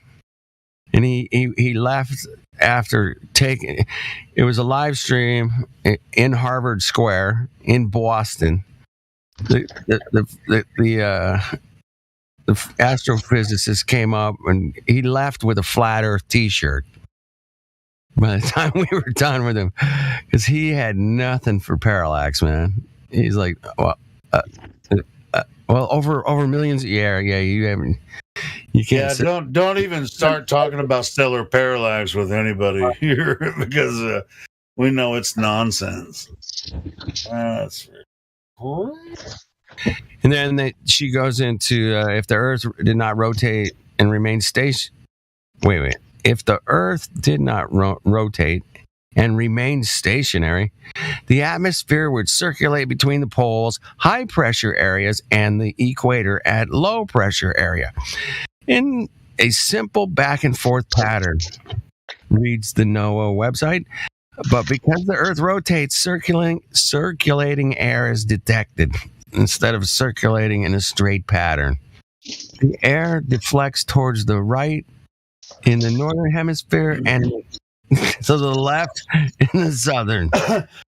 and he left after taking. It was a live stream in Harvard Square in Boston. The astrophysicist came up and he left with a flat Earth T-shirt. By the time we were done with him, because he had nothing for parallax, man. He's like, well, over millions. Yeah, you haven't. You can't. Yeah, don't even start talking about stellar parallax with anybody here because we know it's nonsense. That's And then she goes into if the Earth did not rotate and remain station. Wait. If the Earth did not rotate and remain stationary, the atmosphere would circulate between the poles, high pressure areas, and the equator at low pressure area in a simple back and forth pattern, reads the NOAA website. But because the Earth rotates, circulating air is detected instead of circulating in a straight pattern. The air deflects towards the right in the northern hemisphere and to the left in the southern.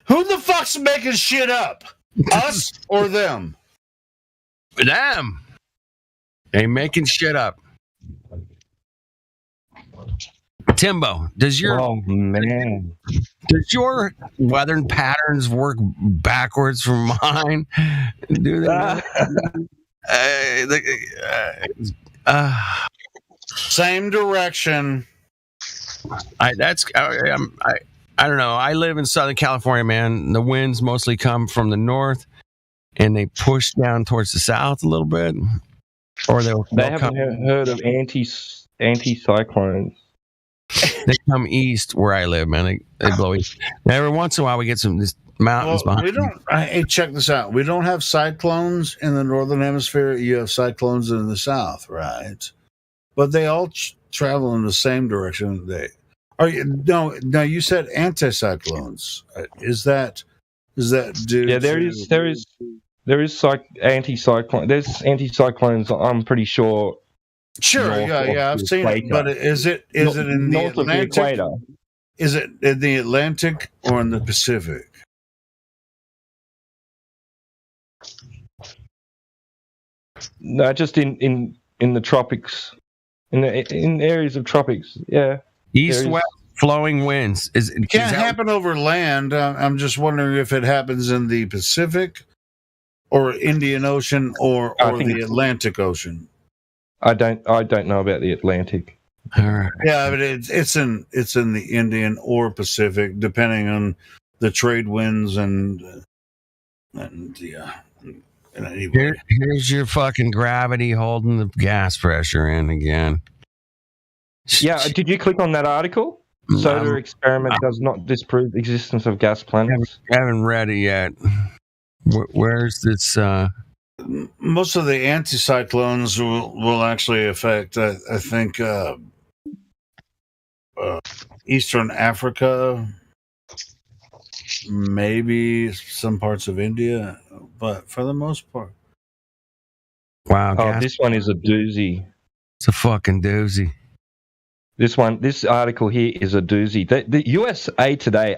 Who the fuck's making shit up? Us or them? Them. They making shit up. Timbo, does your weather patterns work backwards from mine? Do they? Same direction. I don't know. I live in Southern California, man. The winds mostly come from the north, and they push down towards the south a little bit. Or they haven't heard of anti-cyclones. They come east where I live, man. They blow east. Now, every once in a while, we get some mountains behind. We don't. Hey, check this out. We don't have cyclones in the northern hemisphere. You have cyclones in the south, right? But they all travel in the same direction. No. You said anticyclones. Is that due? Yeah, there is anticyclone. There's anticyclones. I'm pretty sure. Sure, yeah, I've seen it. But is it in the Atlantic? Is it in the Atlantic or in the Pacific? No, just in the tropics. In areas of tropics, yeah. East-west flowing winds. It can't happen over land. I'm just wondering if it happens in the Pacific or Indian Ocean or the Atlantic Ocean. I don't know about the Atlantic. Yeah, but it's in the Indian or Pacific, depending on the trade winds and yeah. Anyway. Here's your fucking gravity holding the gas pressure in again. Yeah, did you click on that article? Solar experiment does not disprove existence of gas planets. I haven't read it yet. Where's this? Most of the anticyclones will actually affect, I think, Eastern Africa, maybe some parts of India, but for the most part. Wow. This one is a doozy. It's a fucking doozy. This article here is a doozy. The USA Today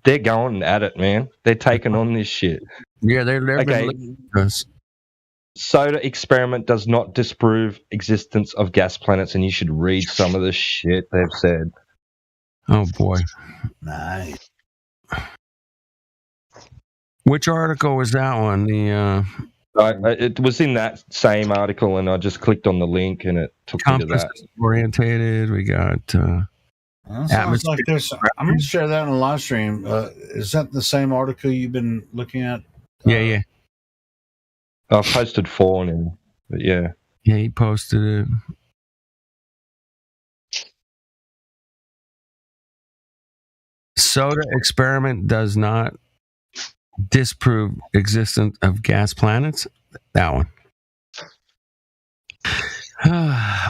they're going at it, man. They're taking on this shit. Yeah, they're okay. Solar experiment does not disprove existence of gas planets, and you should read some of the shit they've said. Oh boy. Nice. Which article was that one? It was in that same article, and I just clicked on the link, and it took me to that. Orientated. We got. Sounds like there's. I'm going to share that in a live stream. Is that the same article you've been looking at? Yeah. I've posted 4 now, but yeah. Yeah, he posted it. Soda experiment does not disprove existence of gas planets. That one.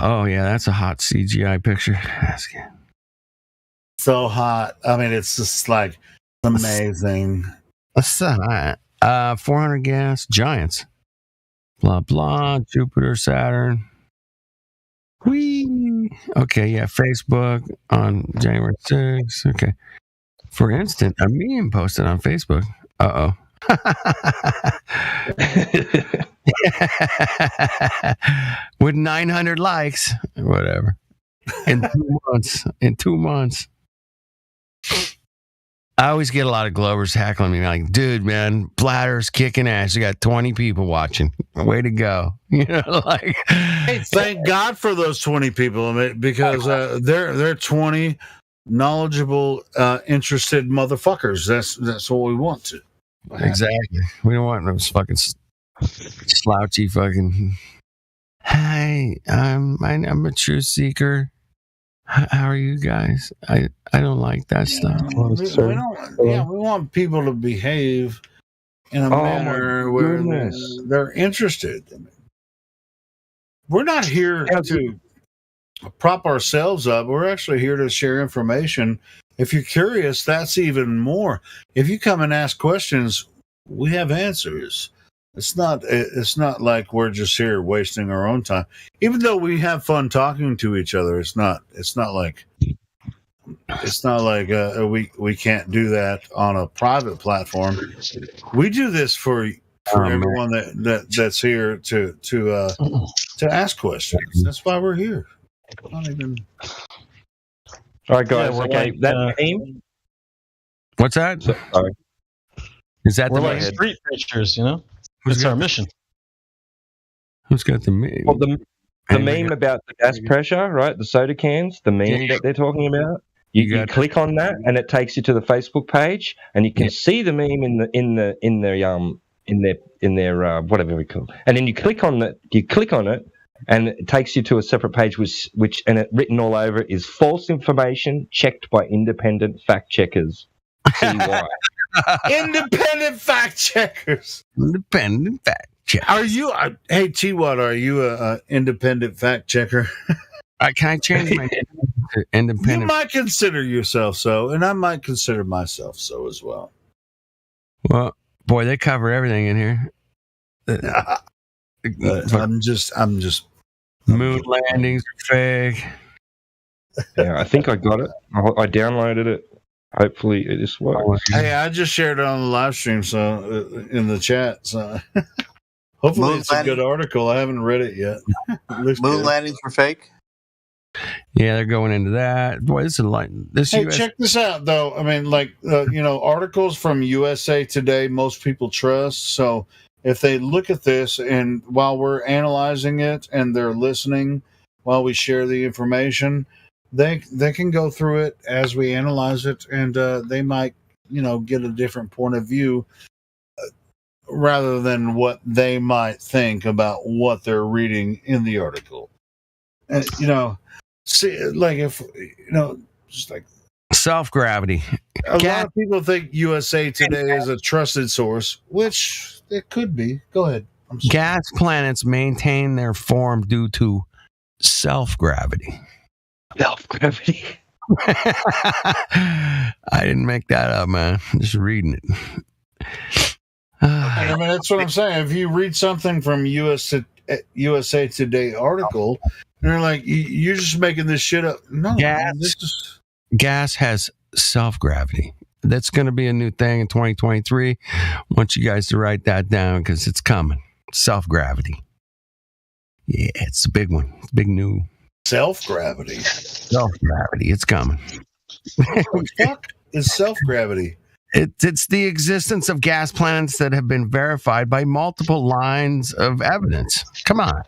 Oh yeah, that's a hot CGI picture. That's good. So hot. I mean, it's just like Amazing. What's that? 400 gas giants. Blah blah. Jupiter, Saturn. Whee. Okay, yeah. Facebook on January 6th. Okay. For instance, a meme posted on Facebook. Uh oh. With 900 likes, whatever. In 2 months. I always get a lot of Glovers heckling me like, dude, man, Bladder's kicking ass. You got 20 people watching. Way to go. You know, like, hey, thank God for those 20 people, because they're 20 knowledgeable, interested motherfuckers. That's what we want to. Exactly. We don't want those fucking slouchy fucking. Hey, I'm a truth seeker. How are you guys? I don't like that stuff. We want people to behave in a manner where they're interested. We're not here to prop ourselves up. We're actually here to share information. If you're curious, that's even more. If you come and ask questions, we have answers. It's not like we're just here wasting our own time. Even though we have fun talking to each other, it's not like we can't do that on a private platform. We do this for everyone that's here to ask questions. That's why we're here. Not even. All right, guys. Okay, that meme. What's that? Sorry. Is that we're the like street preachers, you know? It's our mission. Who's got the meme? Well, the meme about the gas pressure, right? The soda cans, the meme that they're talking about. You click on that, and it takes you to the Facebook page, and you can see the meme in their whatever we call it. And then you click on it, and it takes you to a separate page, which and it written all over it is false information checked by independent fact checkers. See why. Independent fact checkers. Independent fact checkers. Are you? Hey, T-Watt, are you a independent fact checker? Can I change my independent? You might consider yourself so, and I might consider myself so as well. Well, boy, they cover everything in here. I'm just. Moon landings are fake. Yeah, I think I got it. I downloaded it. Hopefully it just works. Hey, I just shared it on the live stream, so in the chat. So hopefully it's a good article. I haven't read it yet. Moon landings were fake. Yeah, they're going into that. Boy, this is like this. Hey, check this out, though. I mean, like articles from USA Today, most people trust. So if they look at this, and while we're analyzing it, and they're listening while we share the information, they can go through it as we analyze it, and they might get a different point of view rather than what they might think about what they're reading in the article. And see, like if just like self-gravity. A lot of people think USA Today is a trusted source, which it could be. Go ahead. Gas planets maintain their form due to self-gravity. Self-gravity. I didn't make that up, man. I'm just reading it. I mean, that's what I'm saying. If you read something from USA Today article, and you're like, you're just making this shit up. No, gas has self-gravity. That's going to be a new thing in 2023. I want you guys to write that down because it's coming. Self-gravity. Yeah, it's a big one. It's big new. Self-gravity. Self-gravity. It's coming. What the fuck is self-gravity? It's the existence of gas planets that have been verified by multiple lines of evidence. Come on.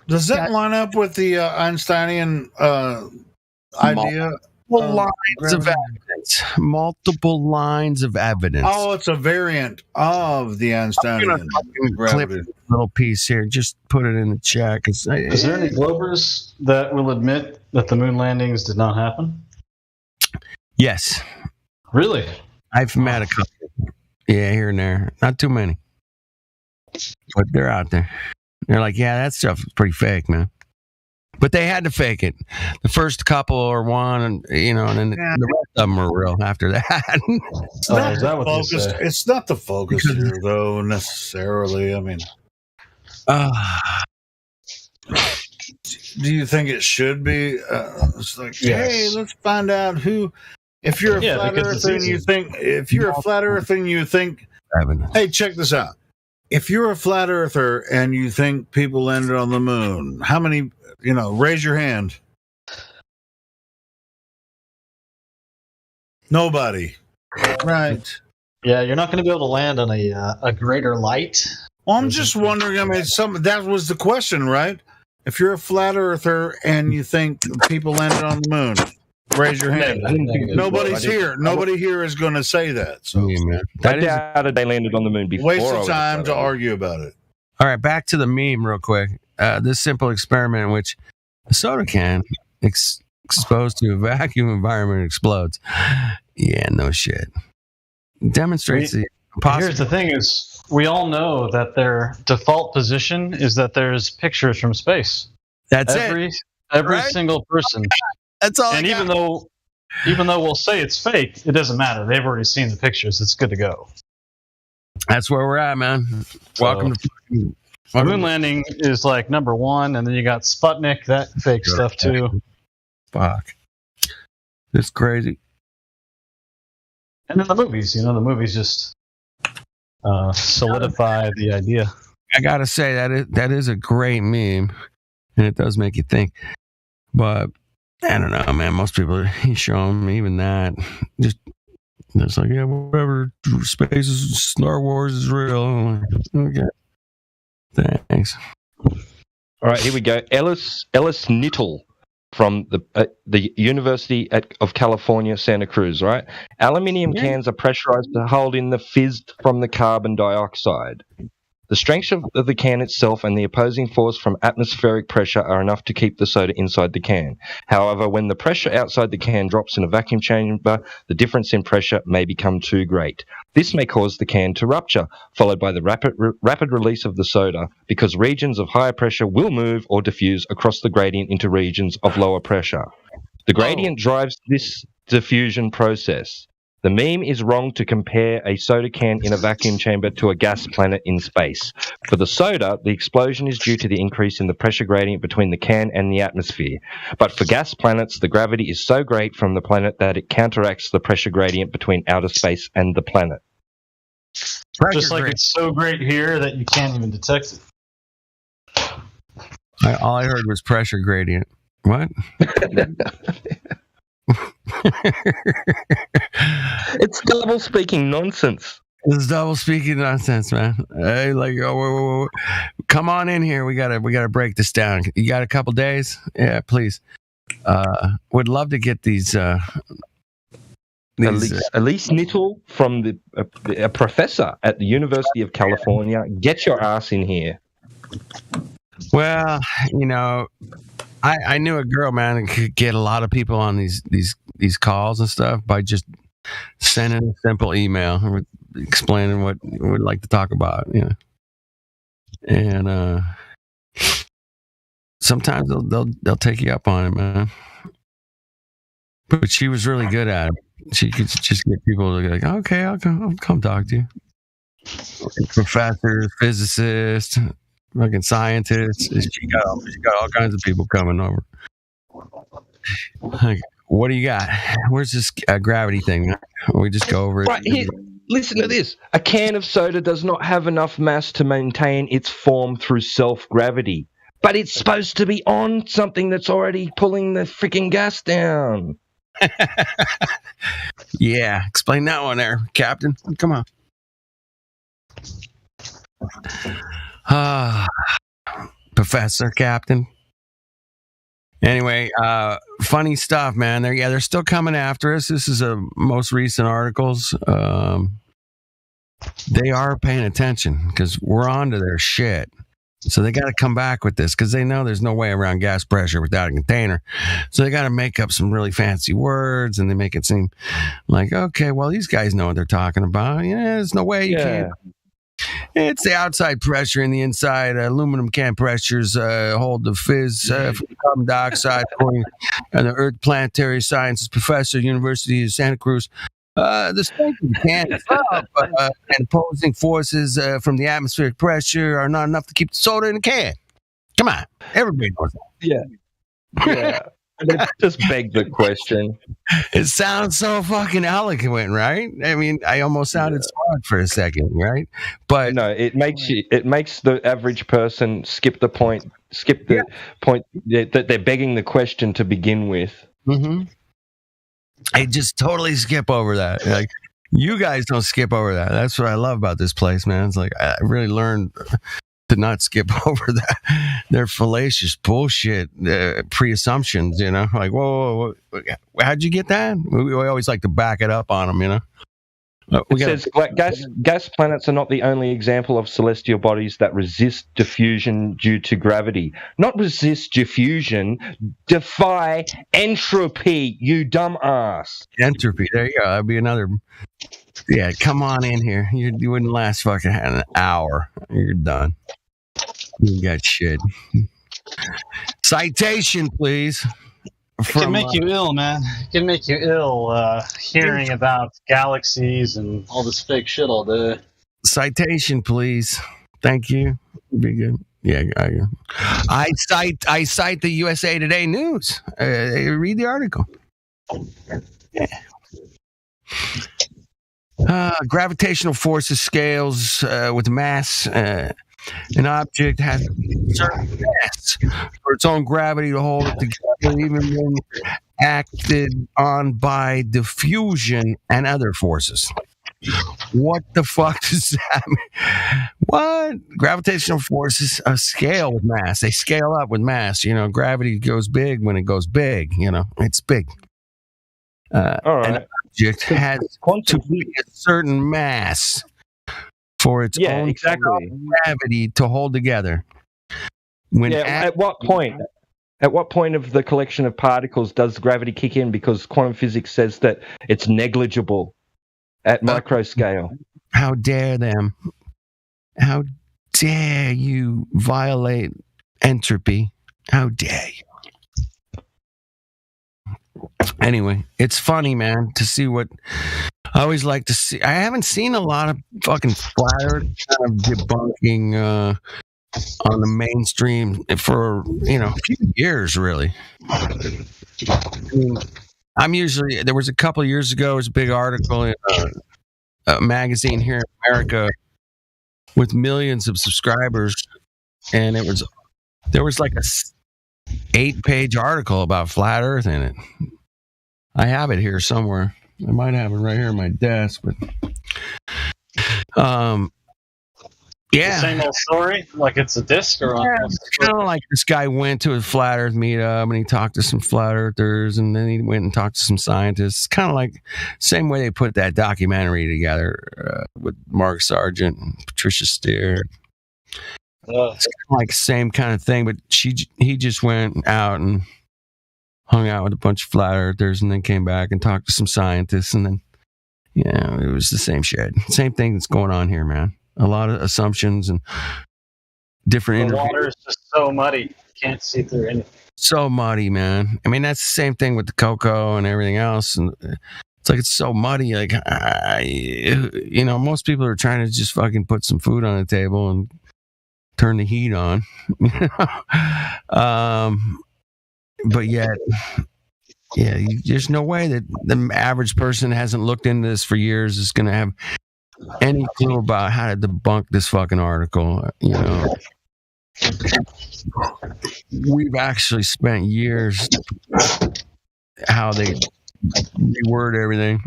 Does that line up with the Einsteinian idea? Multiple lines of evidence. Oh, it's a variant of the Einsteinian gravity. Clip a little piece here. Just put it in the chat. Is there any Globers that will admit that the moon landings did not happen? Yes. Really? I've met a couple. Yeah, here and there. Not too many. But they're out there. They're like, yeah, that stuff is pretty fake, man. But they had to fake it. The first couple or one, and then the rest of them were real after that. It's not the focus here, though, necessarily. I mean, do you think it should be? It's like, hey, let's find out who. If you're a flat earther and you think, hey, check this out. If you're a flat earther and you think people landed on the moon, how many? Raise your hand. Nobody. Right. Yeah, you're not going to be able to land on a greater light. Well, I'm just wondering. I mean, that was the question, right? If you're a flat earther and you think people landed on the moon, raise your hand. Nobody's here. Nobody here is going to say that. So I doubted they landed on the moon before. Waste of time to argue about it. All right, back to the meme real quick. This simple experiment in which a soda can exposed to a vacuum environment explodes. Yeah, no shit. Demonstrates the impossible. Here's the thing is, we all know that their default position is that there's pictures from space. That's every single person. That's all. And even though we'll say it's fake, it doesn't matter. They've already seen the pictures. It's good to go. That's where we're at, man. Welcome to moon landing is like number one, and then you got Sputnik, that fake stuff too. Fuck. It's crazy. And then the movies, the movies just solidify the idea. I gotta say that is a great meme, and it does make you think. But I don't know, man. Most people you show them even that, just it's like, yeah, whatever. Space is Star Wars is real. Okay. Thanks. All right, here we go. Ellis Nittel from the University of California, Santa Cruz, right? Aluminium cans are pressurized to hold in the fizz from the carbon dioxide. The strength of the can itself and the opposing force from atmospheric pressure are enough to keep the soda inside the can. However, when the pressure outside the can drops in a vacuum chamber, the difference in pressure may become too great. This may cause the can to rupture, followed by the rapid release of the soda, because regions of higher pressure will move or diffuse across the gradient into regions of lower pressure. The gradient drives this diffusion process. The meme is wrong to compare a soda can in a vacuum chamber to a gas planet in space. For the soda, the explosion is due to the increase in the pressure gradient between the can and the atmosphere. But for gas planets, the gravity is so great from the planet that it counteracts the pressure gradient between outer space and the planet. Just like it's so great here that you can't even detect it. All I heard was pressure gradient. What? It's double speaking nonsense. It's double speaking nonsense, man. Hey, like, whoa. Come on in here. We gotta break this down. You got a couple days? Yeah, please. Would love to get these. Elise Nittel from a professor at the University of California. Get your ass in here. Well, I knew a girl, man, that could get a lot of people on these calls and stuff by just sending a simple email explaining what we'd like to talk about, And sometimes they'll take you up on it, man. But she was really good at it. She could just get people to be like, okay, I'll come talk to you. Professors, physicists, fucking scientists. She got all kinds of people coming over. Like, what do you got? Where's this gravity thing? We just go over it. Right here. Listen to this. A can of soda does not have enough mass to maintain its form through self-gravity. But it's supposed to be on something that's already pulling the freaking gas down. Yeah, explain that one there, Captain. Come on. Professor, Captain. Anyway, funny stuff, man. They're still coming after us. This is most recent articles. They are paying attention because we're onto their shit. So they got to come back with this because they know there's no way around gas pressure without a container. So they got to make up some really fancy words, and they make it seem like, okay, well, these guys know what they're talking about. Yeah, there's no way you can't. It's the outside pressure and the inside aluminum can pressures hold the fizz from carbon dioxide, according to the Earth Planetary Sciences professor, University of Santa Cruz. The strength of the can itself and opposing forces from the atmospheric pressure are not enough to keep the soda in the can. Come on, everybody knows that. Yeah. It just begged the question. It sounds so fucking eloquent, right? I mean, I almost sounded smart for a second, right? But no, it makes the average person skip the point that they're begging the question to begin with. Mm-hmm. I just totally skip over that. Like, you guys don't skip over that. That's what I love about this place, man. It's like I really learned to not skip over that. They're fallacious bullshit pre-assumptions, you know. Like, whoa, how'd you get that? We always like to back it up on them, you know. It says gas planets are not the only example of celestial bodies that resist diffusion due to gravity. Not resist diffusion, defy entropy, you dumbass. Entropy, there you go. That'd be another. Yeah, come on in here. You wouldn't last fucking an hour. You're done. You got shit. Citation, please. It can make you ill, man. It can make you ill hearing about galaxies and all this fake shit all day. Citation, please. Thank you. Be good. Yeah, I cite the USA Today News. Read the article. Yeah. Gravitational forces scales with mass. An object has a certain mass for its own gravity to hold it together, even when acted on by diffusion and other forces. What the fuck does that mean? What? Gravitational forces scale with mass. They scale up with mass. You know, gravity goes big when it goes big. You know, it's big. All right. An object has to be a certain mass for its own gravity to hold together. At what point? At what point of the collection of particles does gravity kick in? Because quantum physics says that it's negligible at micro scale. How dare them? How dare you violate entropy? How dare you? Anyway, it's funny, man, to see what I always like to see. I haven't seen a lot of fucking flat earth kind of debunking on the mainstream for, a few years, really. There was a couple of years ago, there was a big article in a magazine here in America with millions of subscribers, and there was like a 8-page article about flat earth in it. I have it here somewhere. I might have it right here on my desk, but yeah. The same old story? Like it's a disc or it's kind of like this guy went to a flat earth meetup and he talked to some flat earthers, and then he went and talked to some scientists. Kind of like same way they put that documentary together with Mark Sargent and Patricia Steer. It's kind of like the same kind of thing, but he just went out and hung out with a bunch of flat earthers and then came back and talked to some scientists, and then it was the same shit. Same thing that's going on here, man. A lot of assumptions and different The water is just so muddy. You can't see through anything. So muddy, man. I mean, that's the same thing with the cocoa and everything else. And it's like, it's so muddy. Like, most people are trying to just fucking put some food on the table and turn the heat on. But yet, there's no way that the average person hasn't looked into this for years is going to have any clue about how to debunk this fucking article. We've actually spent years how they reword everything.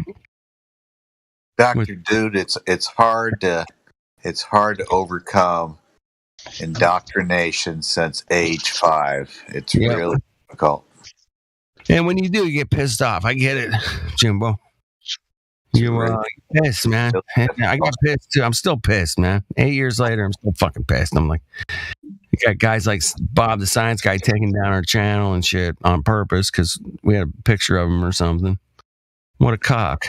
Dr. Dude, it's hard to overcome indoctrination since age 5. It's really difficult. And when you do, you get pissed off. I get it, Jimbo. You pissed, man. I got pissed too. I'm still pissed, man. 8 years later, I'm still fucking pissed. I'm like, you got guys like Bob the Science Guy taking down our channel and shit on purpose because we had a picture of him or something. What a cock.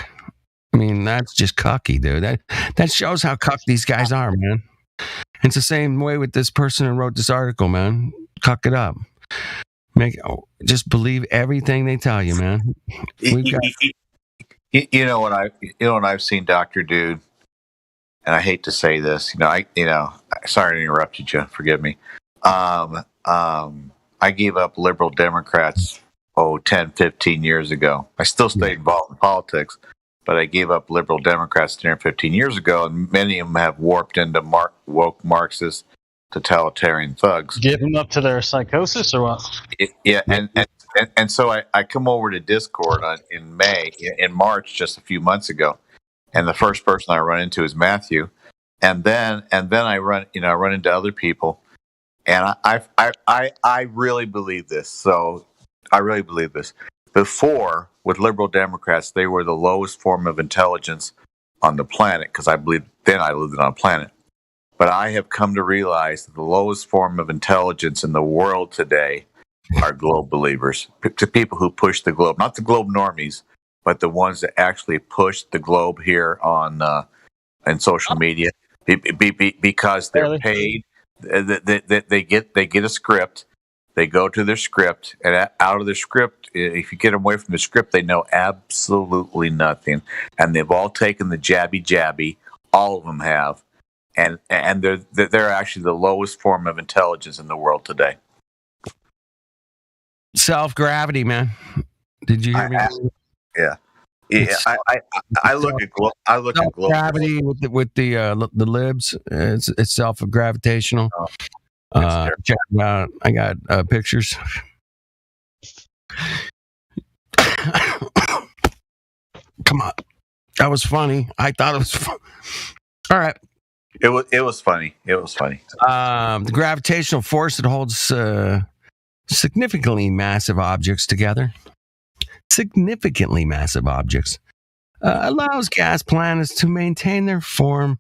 I mean, that's just cucky, dude. That shows how cuck these guys are, man. It's the same way with this person who wrote this article, man. Cuck it up. Just believe everything they tell you, man. You know what I've seen, Dr. Dude, and I hate to say this, sorry to interrupt you, forgive me. I gave up liberal Democrats 10, 15 years ago. I still stayed involved in politics, but I gave up liberal Democrats 10 or 15 years ago, and many of them have warped into woke Marxist totalitarian thugs. Give them up to their psychosis or what? And so I come over to Discord in March, just a few months ago, and the first person I run into is Matthew, and then I run into other people, and I really believe this. So I really believe this. Before, with liberal Democrats, they were the lowest form of intelligence on the planet, because I believe then I lived on a planet. But I have come to realize that the lowest form of intelligence in the world today are globe believers, to people who push the globe, not the globe normies, but the ones that actually push the globe here on social media, because they're paid. They get a script. They go to their script, and out of the script, if you get them away from the script, they know absolutely nothing. And they've all taken the jabby. All of them have, and they're actually the lowest form of intelligence in the world today. Self-gravity, man. Did you hear me? Yeah. I look at gravity with the libs. It's self-gravitational. Check it out. I got pictures. Come on, that was funny. I thought it was fun. All right. It was funny. The gravitational force that holds significantly massive objects together. Significantly massive objects allows gas planets to maintain their form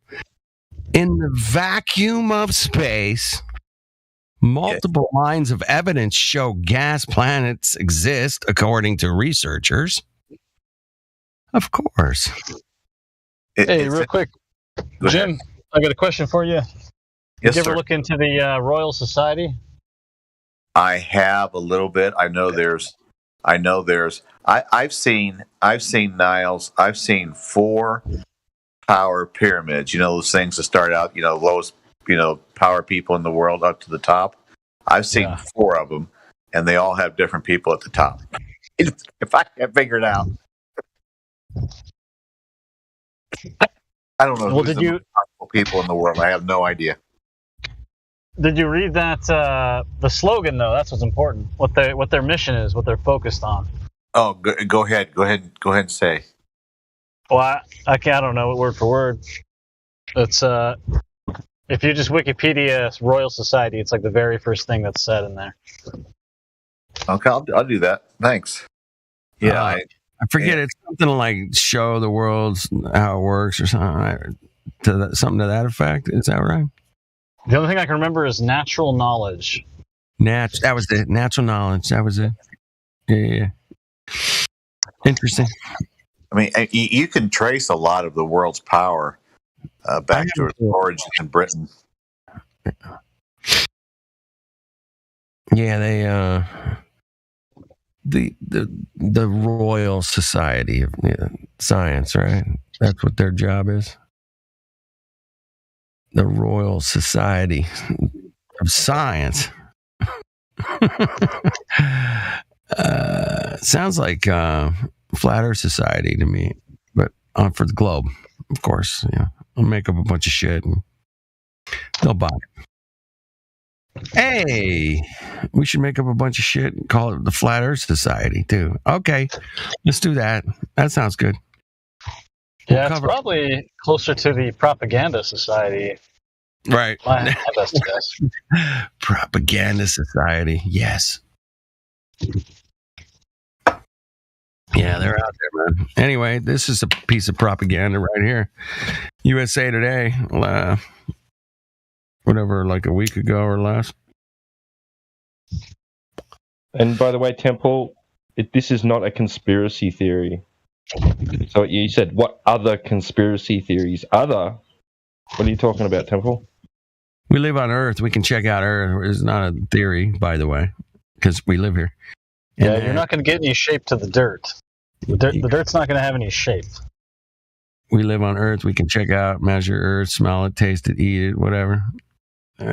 in the vacuum of space. Multiple lines of evidence show gas planets exist, according to researchers. Of course. Hey, real quick, Jim, I got a question for you. Yes, Did you ever sir. look into the Royal Society? I have a little bit. I've seen Niles. I've seen 4 power pyramids. You know, those things that start out, lowest, power people in the world up to the top. I've seen 4 of them, and they all have different people at the top. If I can figure it out, I don't know who's the most powerful people in the world. I have no idea. Did you read that the slogan though? That's what's important. What their mission is, what they're focused on. Oh, go ahead and say. Well, I don't know it word for word. It's if you just Wikipedia Royal Society, it's like the very first thing that's said in there. Okay, I'll do that. Thanks. Yeah, I forget. It's something like show the world how it works or something. Right? Something to that effect. Is that right? The only thing I can remember is natural knowledge. That was it. Natural knowledge. That was it. Yeah. Interesting. I mean, you can trace a lot of the world's power back to its origin in Britain. Yeah, the Royal Society of Science, right? That's what their job is. The Royal Society of Science. Sounds like Flat Earth Society to me, but for the globe, of course. I'll make up a bunch of shit and they'll buy it. Hey, we should make up a bunch of shit and call it the Flat Earth Society too. Okay, let's do that. That sounds good. Yeah, it's probably closer to the Propaganda Society. Right. My best guess. Propaganda Society. Yes. Yeah, they're out there, man. Anyway, this is a piece of propaganda right here. USA Today, whatever, like a week ago or less. And by the way, Temple, this is not a conspiracy theory. So you said, what other conspiracy theories? What are you talking about, Temple? We live on Earth. We can check out Earth. It's not a theory, by the way, because we live here. And Yeah, you're not going to get any shape to the dirt. The dirt's not going to have any shape. we live on Earth. We can check out, measure Earth, smell it, taste it, eat it, whatever. We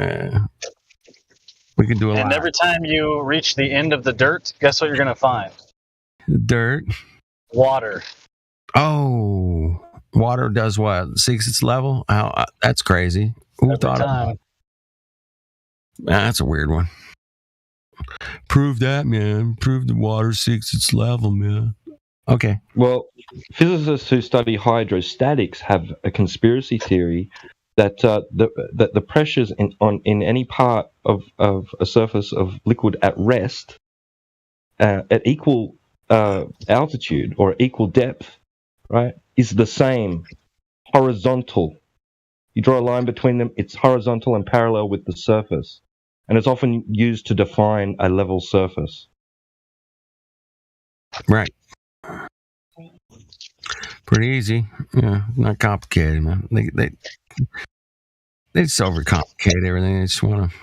can do a lot. And every time you reach the end of the dirt, guess what you're going to find? Dirt. Water. Oh, water does what? Seeks its level? That's crazy. Who Every thought of time. that? That's a weird one. Prove that, man. Prove the water seeks its level, man. Okay. Well, physicists who study hydrostatics have a conspiracy theory that the pressures in any part of a surface of liquid at rest at equal altitude or equal depth, right, is the same, horizontal. You draw a line between them, it's horizontal and parallel with the surface. And it's often used to define a level surface. Right. Pretty easy. Yeah, not complicated, man. They just overcomplicate everything. They just want to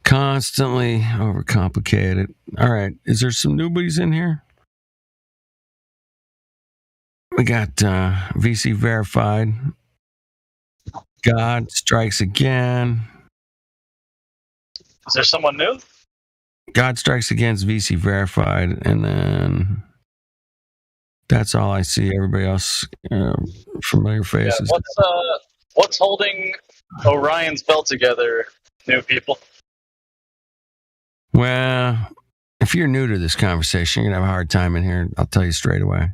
constantly overcomplicate it. All right. Is there some newbies in here? We got VC verified. God strikes again. Is there someone new? God strikes against VC verified, and then that's all I see. Everybody else, familiar faces. Yeah, what's holding Orion's belt together, new people? Well, if you're new to this conversation, you're gonna have a hard time in here. I'll tell you straight away.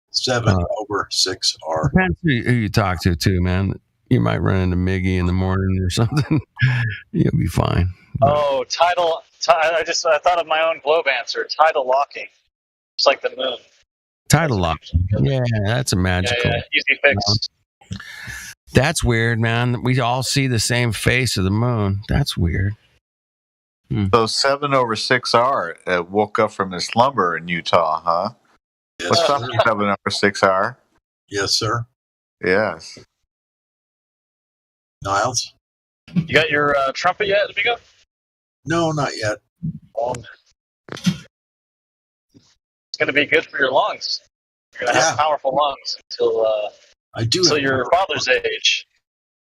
7 over 6R. Depends who you talk to, too, man. You might run into Miggy in the morning or something. You'll be fine. Oh, tidal. I thought of my own globe answer. Tidal locking. It's like the moon. Tidal lock. Yeah, that's a magical. Yeah, easy fix. That's weird, man. We all see the same face of the moon. That's weird. So 7 over 6R woke up from his slumber in Utah, huh? Yes, What's up, sir. 7 over 6R? Yes, sir. Yes. Niles? You got your trumpet yet, amigo? No, not yet. It's going to be good for your lungs. You're going to have powerful lungs until I do. until have your father's age.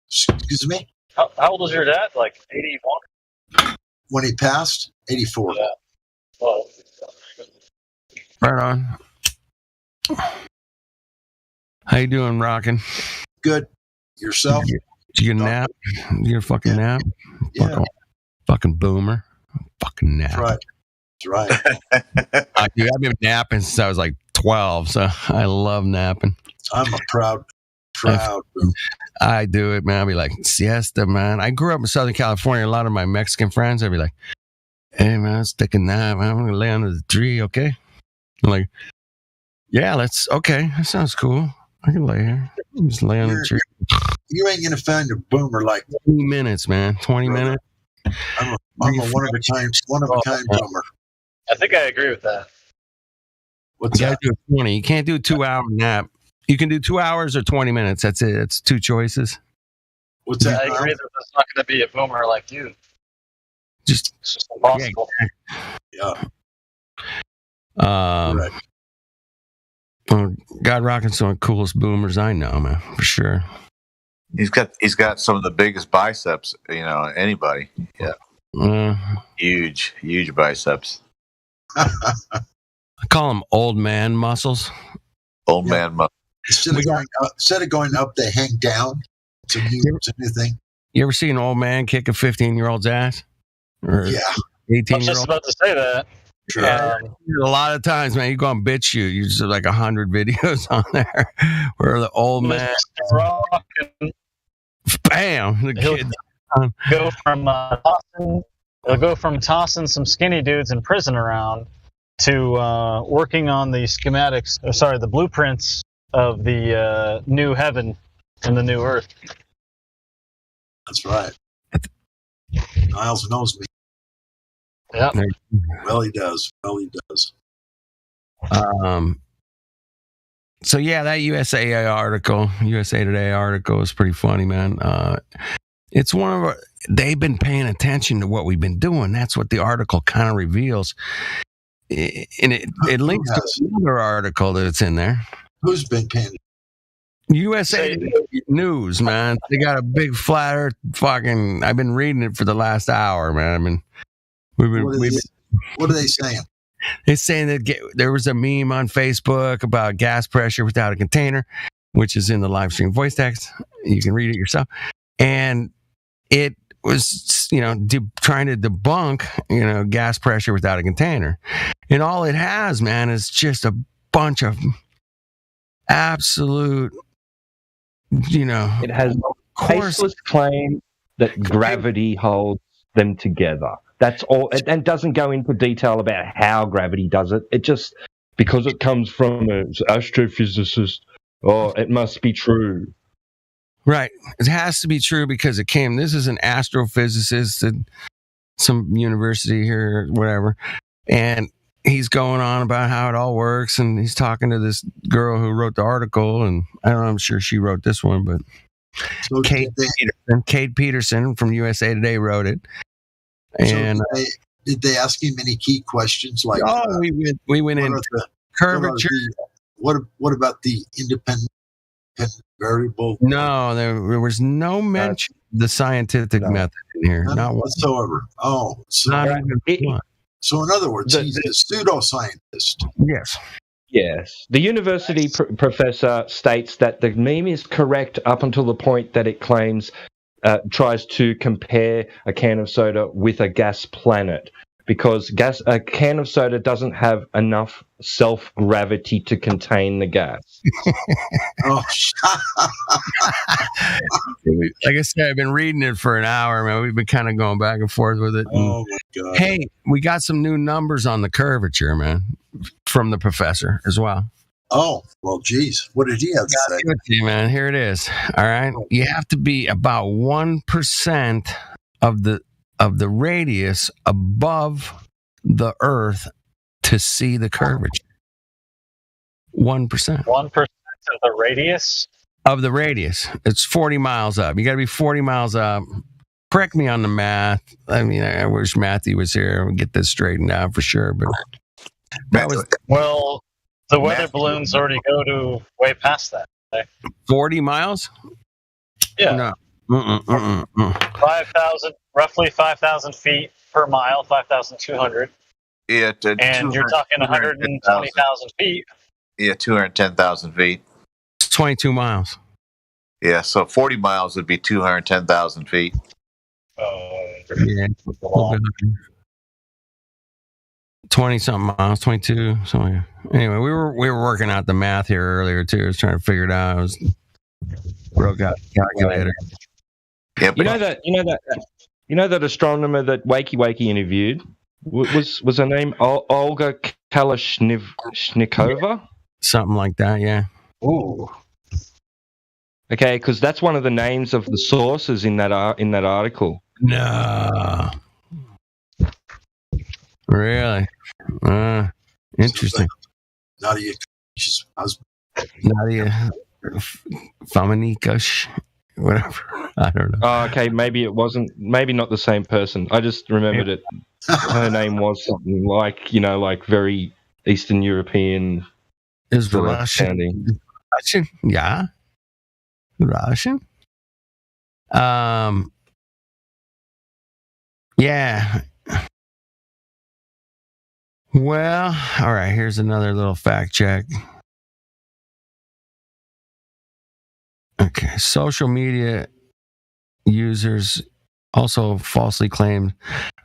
Excuse me? How old was your dad? Like 81? When he passed, 84. Yeah. Well, Right on. How you doing, rockin'? Good. Yourself? Did you get a nap? Did you get a fucking nap? Yeah. Fucking boomer. Fucking nap. That's right. Dude, I've been napping since I was like 12, so I love napping. I'm a proud boomer. I do it, man. I'll be like, siesta, man. I grew up in Southern California. A lot of my Mexican friends, I'd be like, hey, man, let's take a nap. I'm going to lay under the tree, okay? I'm like, yeah, okay. That sounds cool. I can lay here. Just lay under the tree. You ain't going to find a boomer like 20 minutes, man. 20 minutes. I'm a one-of-a-kind boomer. I think I agree with that. What's you gotta that? do 20. You can't do a 2-hour nap. You can do 2 hours or 20 minutes. That's it. That's two choices. What's I that? agree that there's not going to be a boomer like you. Just It's just impossible. Yeah. Right. Well, God Rockin's some of the coolest boomers I know, man, for sure. He's got some of the biggest biceps, anybody. Yeah. Huge biceps. I call them old man muscles. Old man muscles. Instead of going up, they hang down. It's a new thing. You ever see an old man kick a 15-year-old's ass? Or Yeah. 18-year-old? I was just about to say that. A lot of times, man, you go on BitChute, you just have like 100 videos on there where the old man, bam, the kid. He'll go from tossing some skinny dudes in prison around to working on the schematics, the blueprints of the new heaven and the new earth. That's right. Niles knows me. Yeah. Well, he does. So yeah, that USA Today article is pretty funny, man. It's one of they've been paying attention to what we've been doing. That's what the article kind of reveals, and it links to another article that's in there. Who's been paying? USA News, man. They got a big flat Earth fucking. I've been reading it for the last hour, man. What are they saying? They're saying that there was a meme on Facebook about gas pressure without a container, which is in the live stream voice text. You can read it yourself. And it was, trying to debunk, gas pressure without a container. And all it has, man, is just a bunch of absolute, It has a baseless claim that gravity holds them together. That's all, and doesn't go into detail about how gravity does it. It just, because it comes from an astrophysicist, it must be true. Right. It has to be true because this is an astrophysicist at some university here, or whatever, and he's going on about how it all works, and he's talking to this girl who wrote the article, and I'm sure she wrote this one, but Kate Peterson from USA Today wrote it. And did they ask him any key questions like? We went in curvature. What about the independent variable? No, there was no mention of the scientific method in here, not whatsoever. Oh, so in other words, he's a pseudoscientist. Yes. The university professor states that the meme is correct up until the point that it claims. Tries to compare a can of soda with a gas planet because a can of soda doesn't have enough self-gravity to contain the gas. Like I said, I've been reading it for an hour, man. We've been kind of going back and forth with it. Oh, my God. Hey, we got some new numbers on the curvature, man, from the professor as well. Oh, well, geez. What did he have to say? Give it to you, man. Here it is. All right. You have to be about 1% of the radius above the Earth to see the curvature. 1%. 1% of the radius? Of the radius. It's 40 miles up. You got to be 40 miles up. Correct me on the math. I mean, I wish Matthew was here and get this straightened out for sure. But that was... Well... The weather balloons already go to way past that. Right? 40 miles? Yeah. No. 5,000, roughly 5,000 feet per mile, 5,200. Yeah. And you're talking 120,000 feet. Yeah, 210,000 feet. 22 miles. Yeah, so 40 miles would be 210,000 feet. Yeah. 20 something miles, 22. So anyway, we were working out the math here earlier too. I was trying to figure it out. I was broke out the calculator. Yeah, you know that astronomer that Wakey interviewed was her name Olga Kalashnikova? Something like that, yeah. Ooh. Okay, because that's one of the names of the sources in that article. No. Really? Interesting. Nadia Fomenikosh, whatever. I don't know. Oh, okay, maybe it wasn't. Maybe not the same person. I just remembered it. Her name was something like very Eastern European. Is Russian? Russian? Yeah. Russian? Yeah. Well, all right, here's another little fact check. Okay, social media users also falsely claimed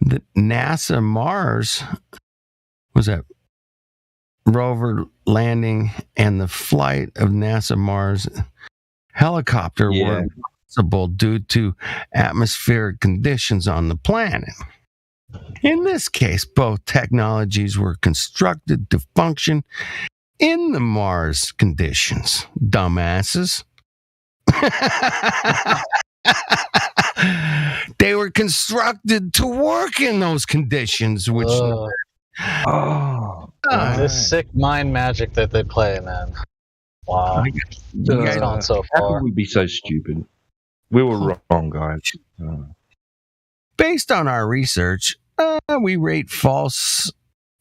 that NASA Mars was that rover landing and the flight of NASA Mars helicopter were impossible due to atmospheric conditions on the planet. In this case, both technologies were constructed to function in the Mars conditions. Dumbasses. They were constructed to work in those conditions, which... This sick mind magic that they play, man. Wow. You guys gone so How far. could we be so stupid? We were wrong, guys. Based on our research, we rate false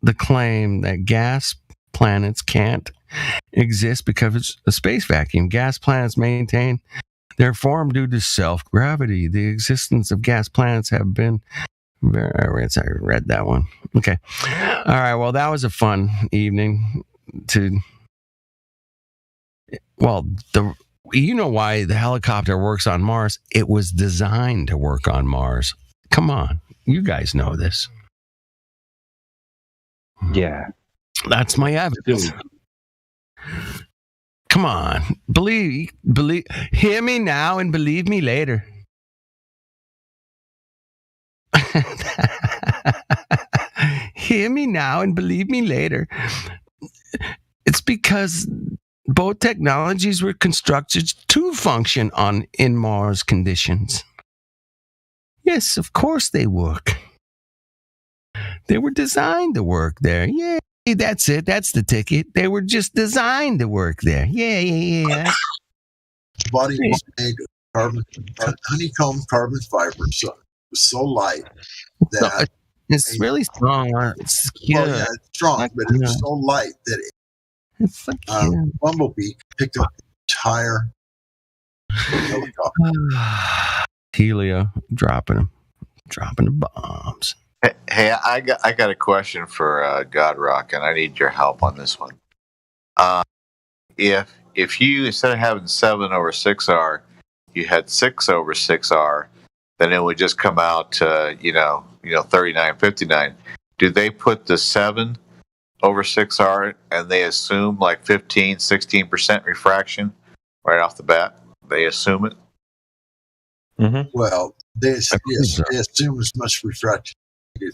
the claim that gas planets can't exist because it's a space vacuum. Gas planets maintain their form due to self-gravity. The existence of gas planets have been I read that one. Okay. All right. Well, that was a fun evening you know why the helicopter works on Mars? It was designed to work on Mars. Come on. You guys know this. Yeah. That's my evidence. Come on. Believe, hear me now and believe me later. Hear me now and believe me later. It's because both technologies were constructed to function in Mars conditions. Yes, of course they work. They were designed to work there. Yeah, that's it. That's the ticket. They were just designed to work there. Yeah. The body was made of honeycomb carbon fiber, so it was so light that it's really strong. It's secure. Well, yeah, it's strong, but it's so light that Bumblebee picked up the entire helicopter. Helio dropping the bombs. Hey, I got a question for Godrock, and I need your help on this one. If you, instead of having 7/6R, you had 6/6R, then it would just come out to 3959. Do they put the 7/6R and they assume like 15-16% refraction right off the bat? They assume it. Mm-hmm. Well, they assume as much refraction is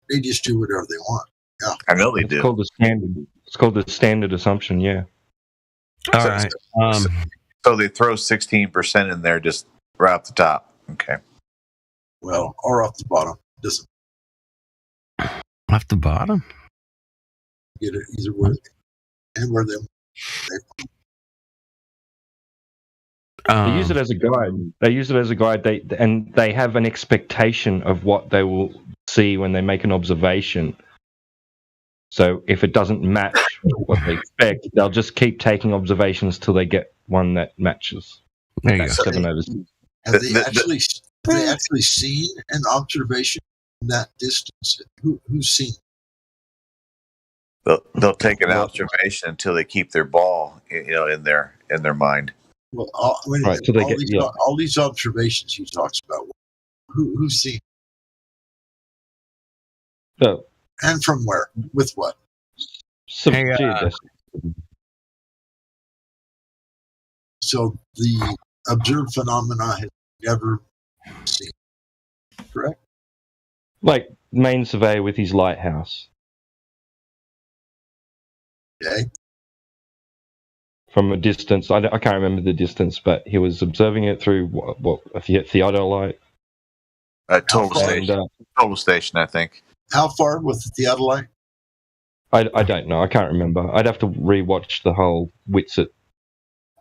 they just do whatever they want. Yeah, I know they do. It's called the standard. It's called the standard assumption. Yeah. All right. So they throw 16% in there just right off the top. Okay. Well, or off the bottom. Doesn't off the bottom. Get it either way. Anywhere they They use it as a guide. They have an expectation of what they will see when they make an observation. So if it doesn't match what they expect, they'll just keep taking observations till they get one that matches. There you That's go. 7/6. Have they actually seen an observation from that distance? Who's seen? They'll take an observation until they keep their ball, in their mind. Well, all these observations he talks about, who's seen? So, and from where? With what? Hey, so the observed phenomena has never seen. Correct? like main surveyor with his lighthouse. Okay. From a distance, I can't remember the distance, but he was observing it through what a theodolite. Total station, I think. How far was the theodolite? I don't know. I can't remember. I'd have to rewatch the whole Whitsett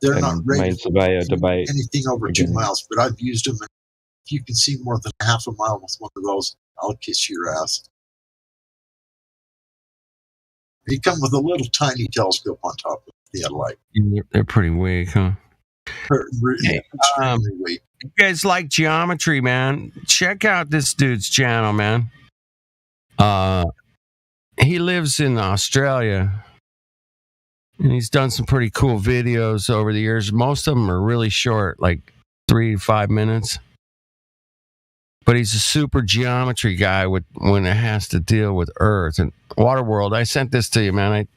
They're and not main rated surveyor debate. anything over 2 miles, but I've used them. If you can see more than half a mile with one of those, I'll kiss your ass. They come with a little tiny telescope on top of the theodolite. They're pretty weak, huh? Extremely weak. You guys like geometry, man? Check out this dude's channel, man. He lives in Australia, and he's done some pretty cool videos over the years. Most of them are really short, like 3 to 5 minutes. But he's a super geometry guy when it has to deal with Earth and Waterworld. I sent this to you, man.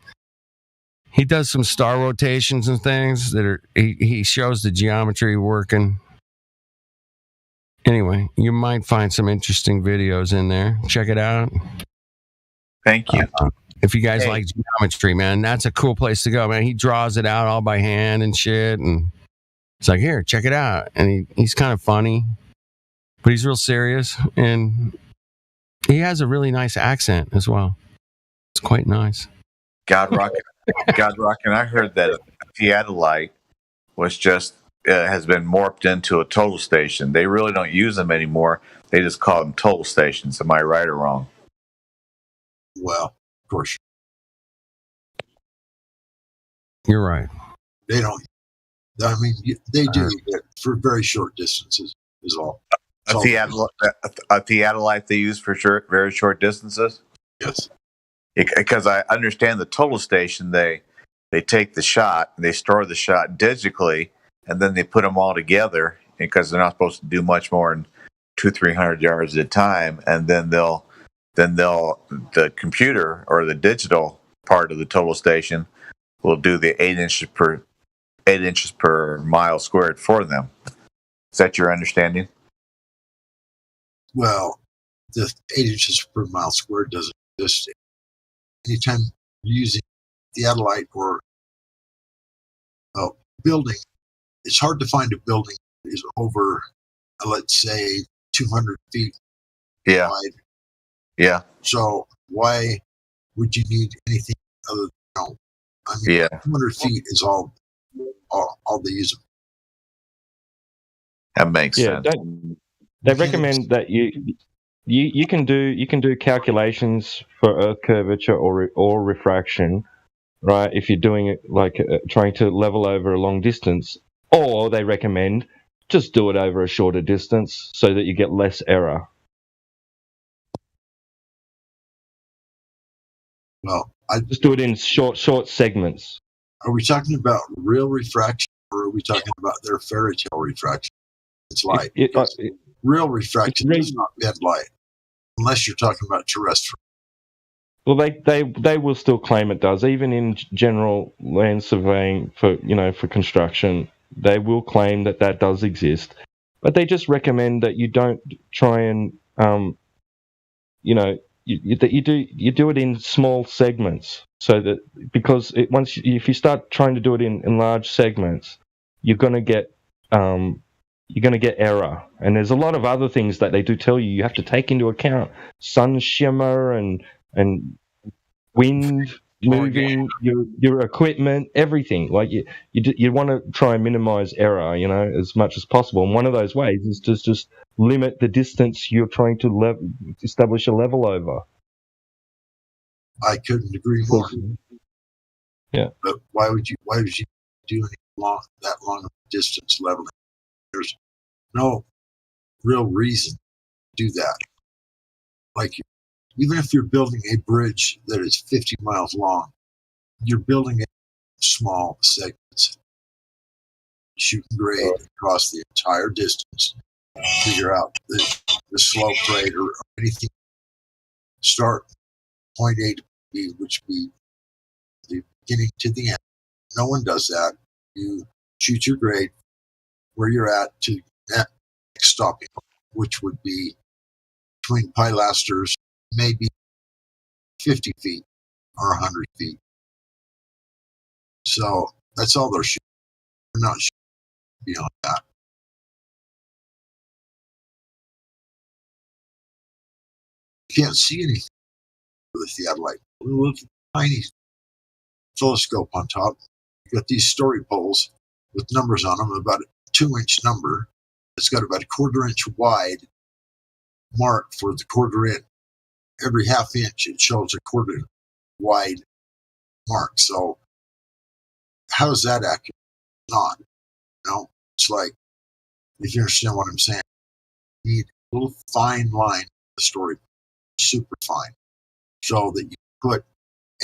He does some star rotations and things that are. He shows the geometry working. Anyway, you might find some interesting videos in there. Check it out. Thank you. If you guys like geometry, man, that's a cool place to go, man. He draws it out all by hand and shit, and it's like, here, check it out. And he's kind of funny, but he's real serious, and he has a really nice accent as well. It's quite nice. God Rock, and I heard that theodolite was just has been morphed into a total station. They really don't use them anymore. They just call them total stations. Am I right or wrong? Well, of course, You're right. they don't. I mean, they do it for very short distances. Is all. A theodolite they use for very short distances. Yes. Because I understand the total station, they take the shot, they store the shot digitally, and then they put them all together because they're not supposed to do much more than 200-300 yards at a time, and then they'll the computer or the digital part of the total station will do the 8 inches per mile squared for them. Is that your understanding? Well, the 8 inches per mile squared doesn't exist. Anytime you're using theodolite or building, it's hard to find a building that is over, let's say, 200 feet wide. Yeah. So why would you need anything other than, I mean, 200 feet is all they use. That makes sense. They recommend that you can do calculations for Earth curvature or refraction, right? If you're doing it like trying to level over a long distance, or they recommend just do it over a shorter distance so that you get less error. Well, just do it in short segments. Are we talking about real refraction, or are we talking about their fairy tale refraction? It's light. Real refraction does not bend light, unless you're talking about terrestrial. Well, they will still claim it does, even in general land surveying for construction. They will claim that does exist, but they just recommend that you don't try and you do it in small segments, so that because if you start trying to do it in large segments, you're going to get error. And there's a lot of other things that they do tell you have to take into account: sun shimmer and wind moving your equipment, everything. Like you want to try and minimize error, as much as possible. And one of those ways is to just limit the distance you're trying to establish a level over. I couldn't agree more. Yeah. But why would you do that long of distance leveling? There's no real reason to do that. Like, even if you're building a bridge that is 50 miles long, you're building it in small segments. Shoot grade across the entire distance. Figure out the slope rate or anything. Start point A to B, which would be the beginning to the end. No one does that. You shoot your grade where you're at to that next stopping, which would be between pilasters, maybe 50 feet or 100 feet. So that's all they're shooting. They're not shooting beyond that. You can't see anything with the theodolite. Look at the tiny telescope on top. You've got these story poles with numbers on them, about a 2-inch number. It's got about a 1/4 inch wide mark for the 1/4 inch. Every 1/2 inch, it shows a 1/4 wide mark. So how is that accurate? Not. It's like, if you understand what I'm saying, you need a little fine line in the story, super fine, so that you put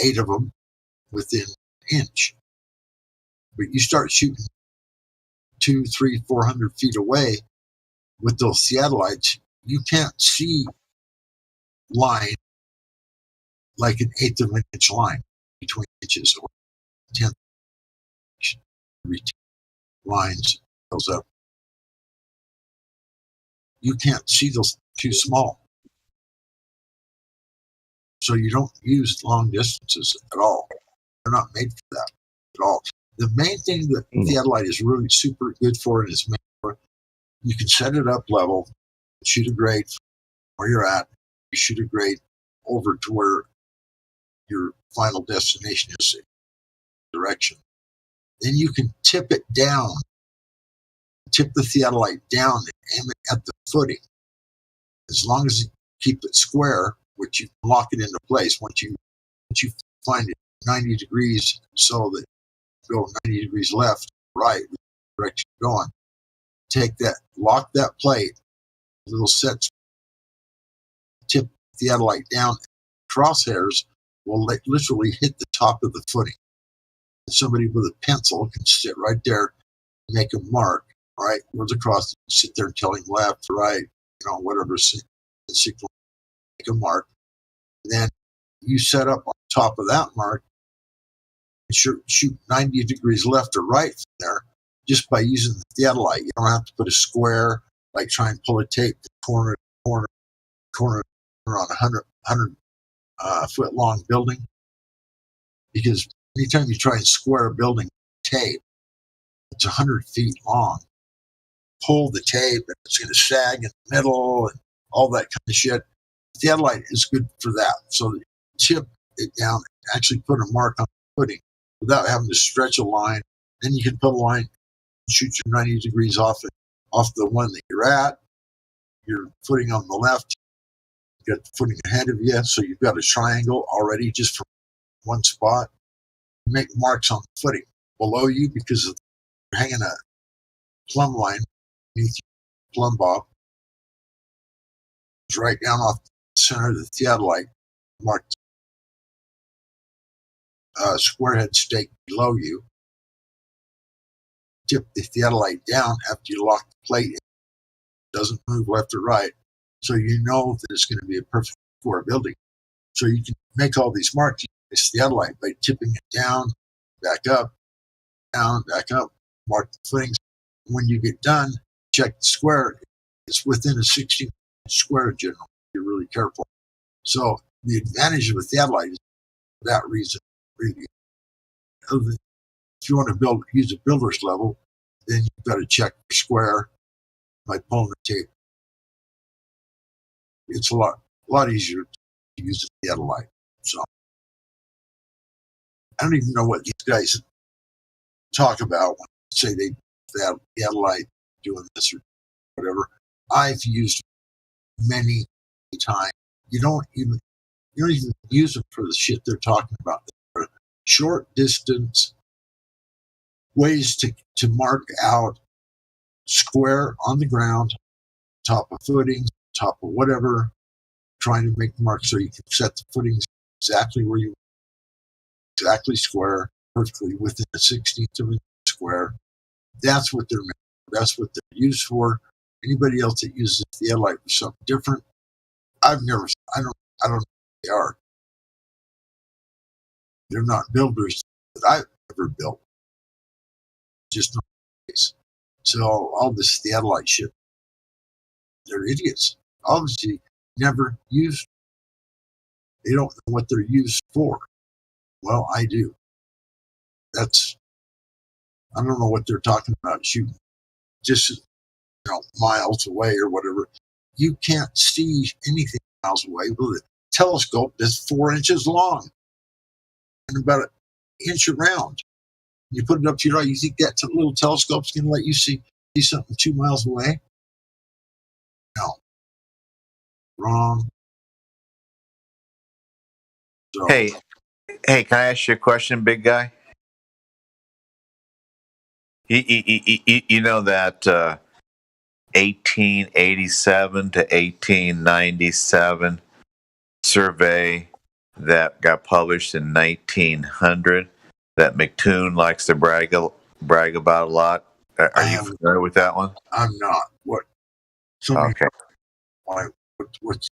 8 of them within an inch. But you start shooting 200, 300, 400 feet away with those theodolites, you can't see line like an 1/8 of an inch line between inches or 10th lines goes up. You can't see those too small. So you don't use long distances at all. They're not made for that at all. The main thing that theodolite is really super good for and is made for, you can set it up level, shoot a grade where you're at, you shoot a grade over to where your final destination is, direction. Then you can tip it down, tip the theodolite down and aim it at the footing. As long as you keep it square, which you can lock it into place once you find it 90 degrees, so that you go 90 degrees left, right, with the direction you're going. Take that, lock that plate, little sets, tip the theodolite down. Crosshairs will literally hit the top of the footing. And somebody with a pencil can sit right there, make a mark, right? Where's the cross? Sit there and tell him left, right, whatever, make a mark. And then you set up on top of that mark and shoot 90 degrees left or right from there just by using the theodolite. You don't have to put a square, like try and pull a tape corner on a 100 foot long building. Because anytime you try and square a building with tape, it's 100 feet long. Pull the tape and it's going to sag in the middle and all that kind of shit. Theodolite is good for that. So tip it down and actually put a mark on the footing without having to stretch a line. Then you can put a line, shoot your 90 degrees off the one that you're at. Your footing on the left, you got the footing ahead of you, so you've got a triangle already just from one spot. You make marks on the footing below you because you're hanging a plumb line beneath your plumb bob. It's right down off the center of the theodolite, marked squarehead stake below you. Tip the theodolite down after you lock the plate. It doesn't move left or right, so you know that it's going to be a perfect square building. So you can make all these marks with theodolite by tipping it down, back up, mark the footings. When you get done, check the square. It's within a 16 square generally. You're really careful. So the advantage of a theodolite is for that reason. Really. If you want to use a builder's level, then you've got to check the square by pulling the tape. It's a lot easier to use a theodolite. So I don't even know what these guys talk about when they say they theodolite doing this or whatever. I've used many times. You don't even use them for the shit they're talking about. They're short distance ways to mark out square on the ground, top of footings, top of whatever, trying to make marks so you can set the footings exactly where you want, exactly square, perfectly within a 16th of a square. That's what they're meant for. That's what they're used for. Anybody else that uses theodolite for something different, I don't know who they are. They're not builders that I've ever built. Just not the case. So all this theodolite shit, they're idiots. Obviously never used. They don't know what they're used for. Well, I do. I don't know what they're talking about shooting just miles away or whatever. You can't see anything miles away with a telescope that's 4 inches long and about an inch around. You put it up to your eye, you think that little telescope's going to let you see something 2 miles away? No. Wrong. So, Hey, can I ask you a question, big guy? You know that 1887 to 1897 survey that got published in 1900 that McToon likes to brag about a lot? Are you familiar with that one? I'm not. What? Okay. What's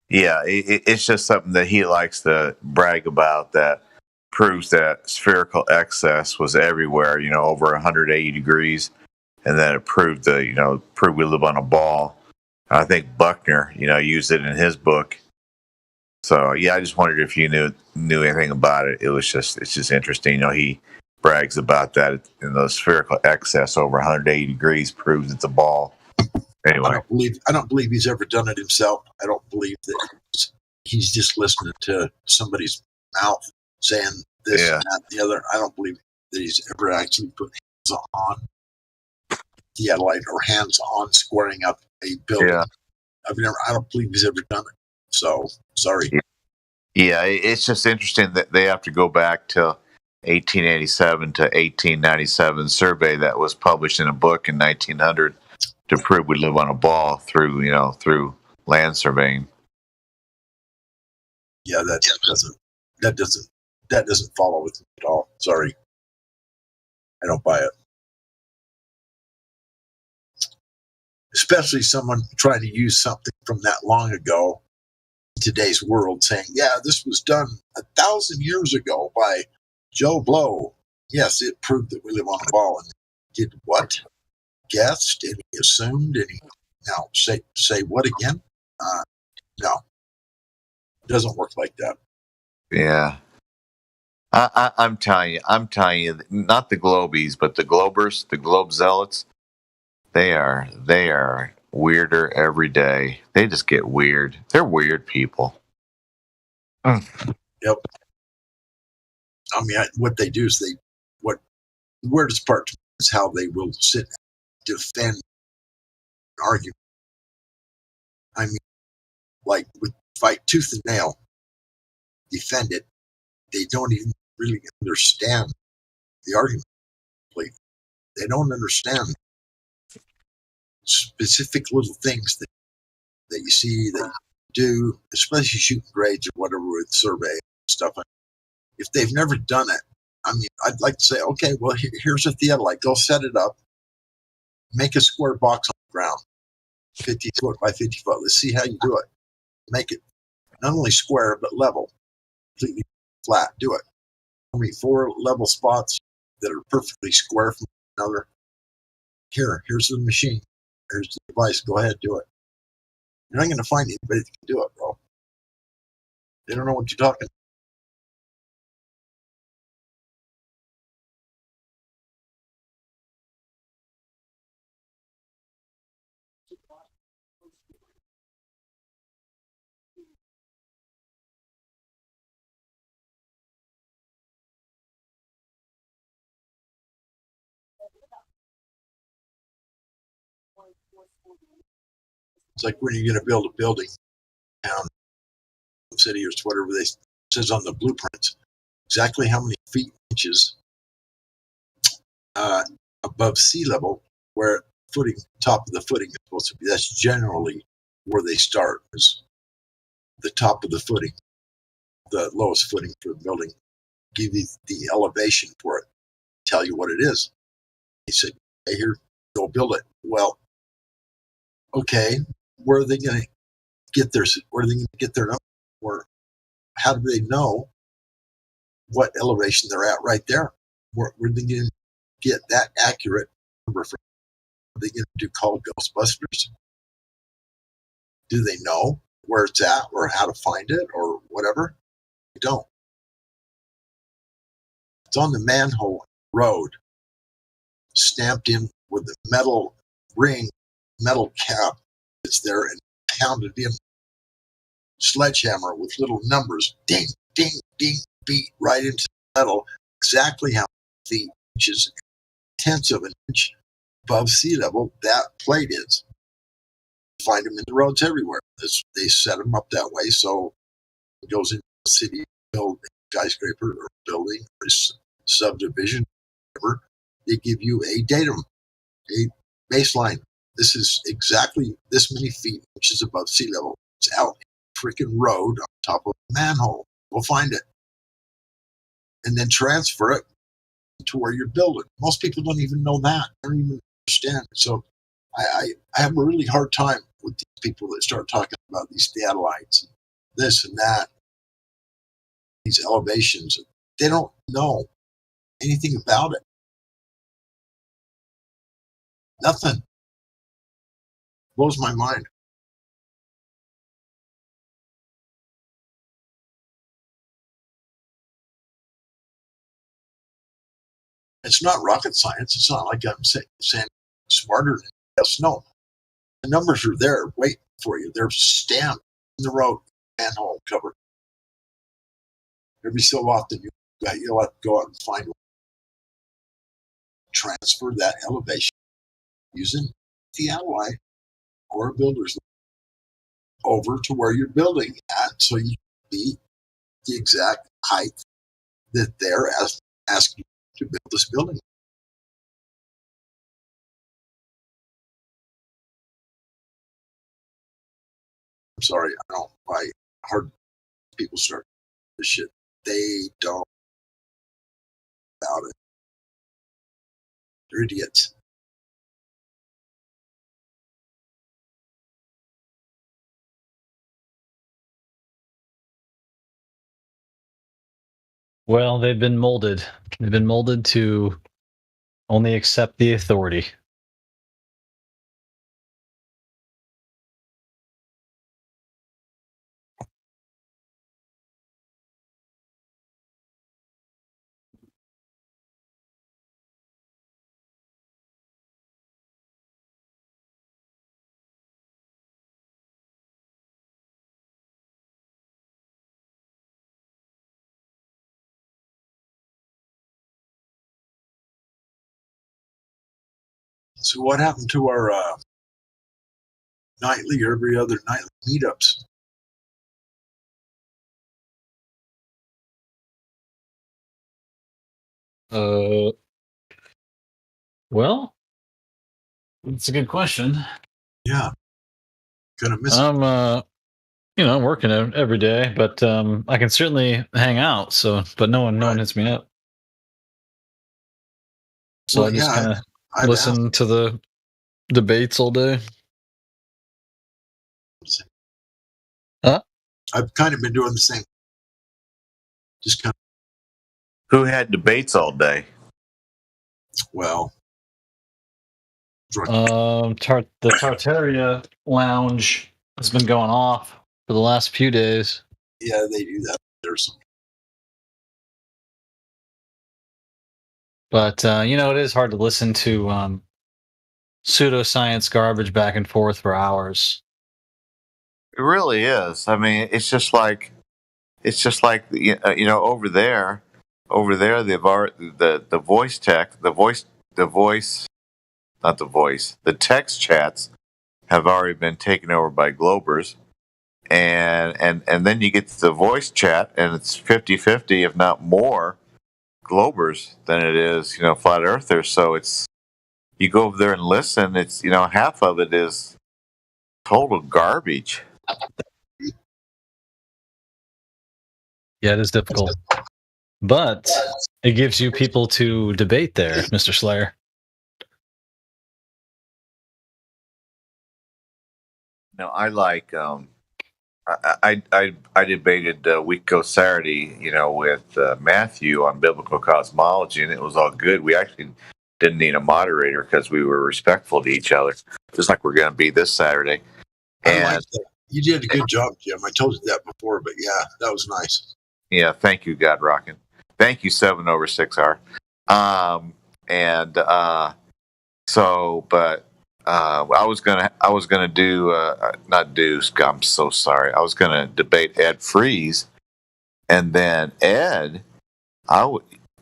Yeah, it's just something that he likes to brag about that proves that spherical excess was everywhere, over 180 degrees. And then it proved we live on a ball. I think Buckner, used it in his book. So yeah, I just wondered if you knew anything about it. It's just interesting. He brags about that, and the spherical excess over 180 degrees proves it's a ball. Anyway, I don't believe he's ever done it himself. I don't believe that he's just listening to somebody's mouth saying this and that and the other. I don't believe that he's ever actually put hands on theodolite or hands on squaring up a building. Yeah. I don't believe he's ever done it. So sorry. Yeah, it's just interesting that they have to go back to 1887 to 1897 survey that was published in a book in 1900 to prove we live on a ball through land surveying. Yeah, that doesn't follow with me at all. Sorry, I don't buy it. Especially someone trying to use something from that long ago in today's world, saying, "Yeah, this was done 1,000 years ago by Joe Blow." Yes, it proved that we live on a ball. And did what? Guessed? And he assumed? And he now say what again? No, it doesn't work like that. Yeah. I'm telling you, not the Globies, but the Globers, the Globe Zealots, they are weirder every day. They just get weird. They're weird people. Yep. I mean, what they do is the weirdest part is how they will sit and defend an argument. I mean, like with fight tooth and nail, defend it. They don't even really understand the argument. Like, they don't understand specific little things that you see that you do, especially shooting grades or whatever with survey and stuff. If they've never done it, I mean, I'd like to say, okay, well, here's a theodolite. Go set it up. Make a square box on the ground, 50 foot by 50 foot. Let's see how you do it. Make it not only square, but level, completely flat. Do it. How many 4 level spots that are perfectly square from another? Here's the machine. Here's the device. Go ahead, do it. You're not going to find anybody that can do it, bro. They don't know what you're talking about. It's like when you're going to build a building, town, city, or whatever they says on the blueprints, exactly how many feet, inches above sea level, where top of the footing is supposed to be. That's generally where they start, is the top of the footing, the lowest footing for the building. Give you the elevation for it, tell you what it is. He said, "Hey, here, go build it." Well, okay, where are they going to get their? Where are they going to get their number? Or how do they know what elevation they're at right there? Where are they going to get that accurate number from? Are they going to do call Ghostbusters? Do they know where it's at or how to find it or whatever? They don't. It's on the manhole road, stamped in with the metal ring, metal cap that's there, and pounded in sledgehammer with little numbers, ding, ding, ding, beat right into the metal, exactly how many feet, inches, tenths of an inch above sea level that plate is. You find them in the roads everywhere. They set them up that way so it goes into a city, build a skyscraper or building or subdivision, whatever. They give you a datum, a baseline. This is exactly this many feet, inches above sea level. It's out in a freaking road on top of a manhole. We'll find it. And then transfer it to where you're building. Most people don't even know that. They don't even understand. So I have a really hard time with these people that start talking about these theodolites, and this and that, these elevations. They don't know anything about it. Nothing. Blows my mind. It's not rocket science. It's not like I'm saying smarter than us. No. The numbers are there waiting for you. They're stamped in the road. manhole cover. Every so often, you'll have to go out and find one. Transfer that elevation using the alloy or a builder's over to where you're building at, so you be the exact height that they're asking you to build this building. I'm sorry, I heard people start this shit. They don't about it. They're idiots. Well, they've been molded. They've been molded to only accept the authority. So what happened to our nightly or every other nightly meetups? Well, it's a good question. Yeah. Kind of miss. I'm I'm working every day, but I can certainly hang out. So, but no one hits me up. So Well, I just yeah, kind of I've listen to the debates all day. Huh? I've kind of been doing the same. Just kind Who had debates all day? well, the Tartaria Lounge has been going off for the last few days. yeah, they do that. There's some. But it is hard to listen to pseudoscience garbage back and forth for hours. It really is. I mean, it's just like over there, they've already the voice tech, the text chats have already been taken over by Globers, and then you get to the voice chat, and it's 50-50, if not more, Globers than it is flat earthers. So it's you go over there and listen. It's half of it is total garbage. Yeah, it is difficult. But it gives you people to debate there, Mr. Slayer. No, I like. I debated a week ago Saturday, with Matthew on biblical cosmology, and it was all good. We actually didn't need a moderator because we were respectful to each other, just like we're going to be this Saturday. I like that. You did a good job, Jim. I told you that before, but yeah, that was nice. Yeah, thank you, God Rockin'. Thank you, 7/6R. I was gonna do not do. I'm so sorry. I was gonna debate Ed Freeze, and then Ed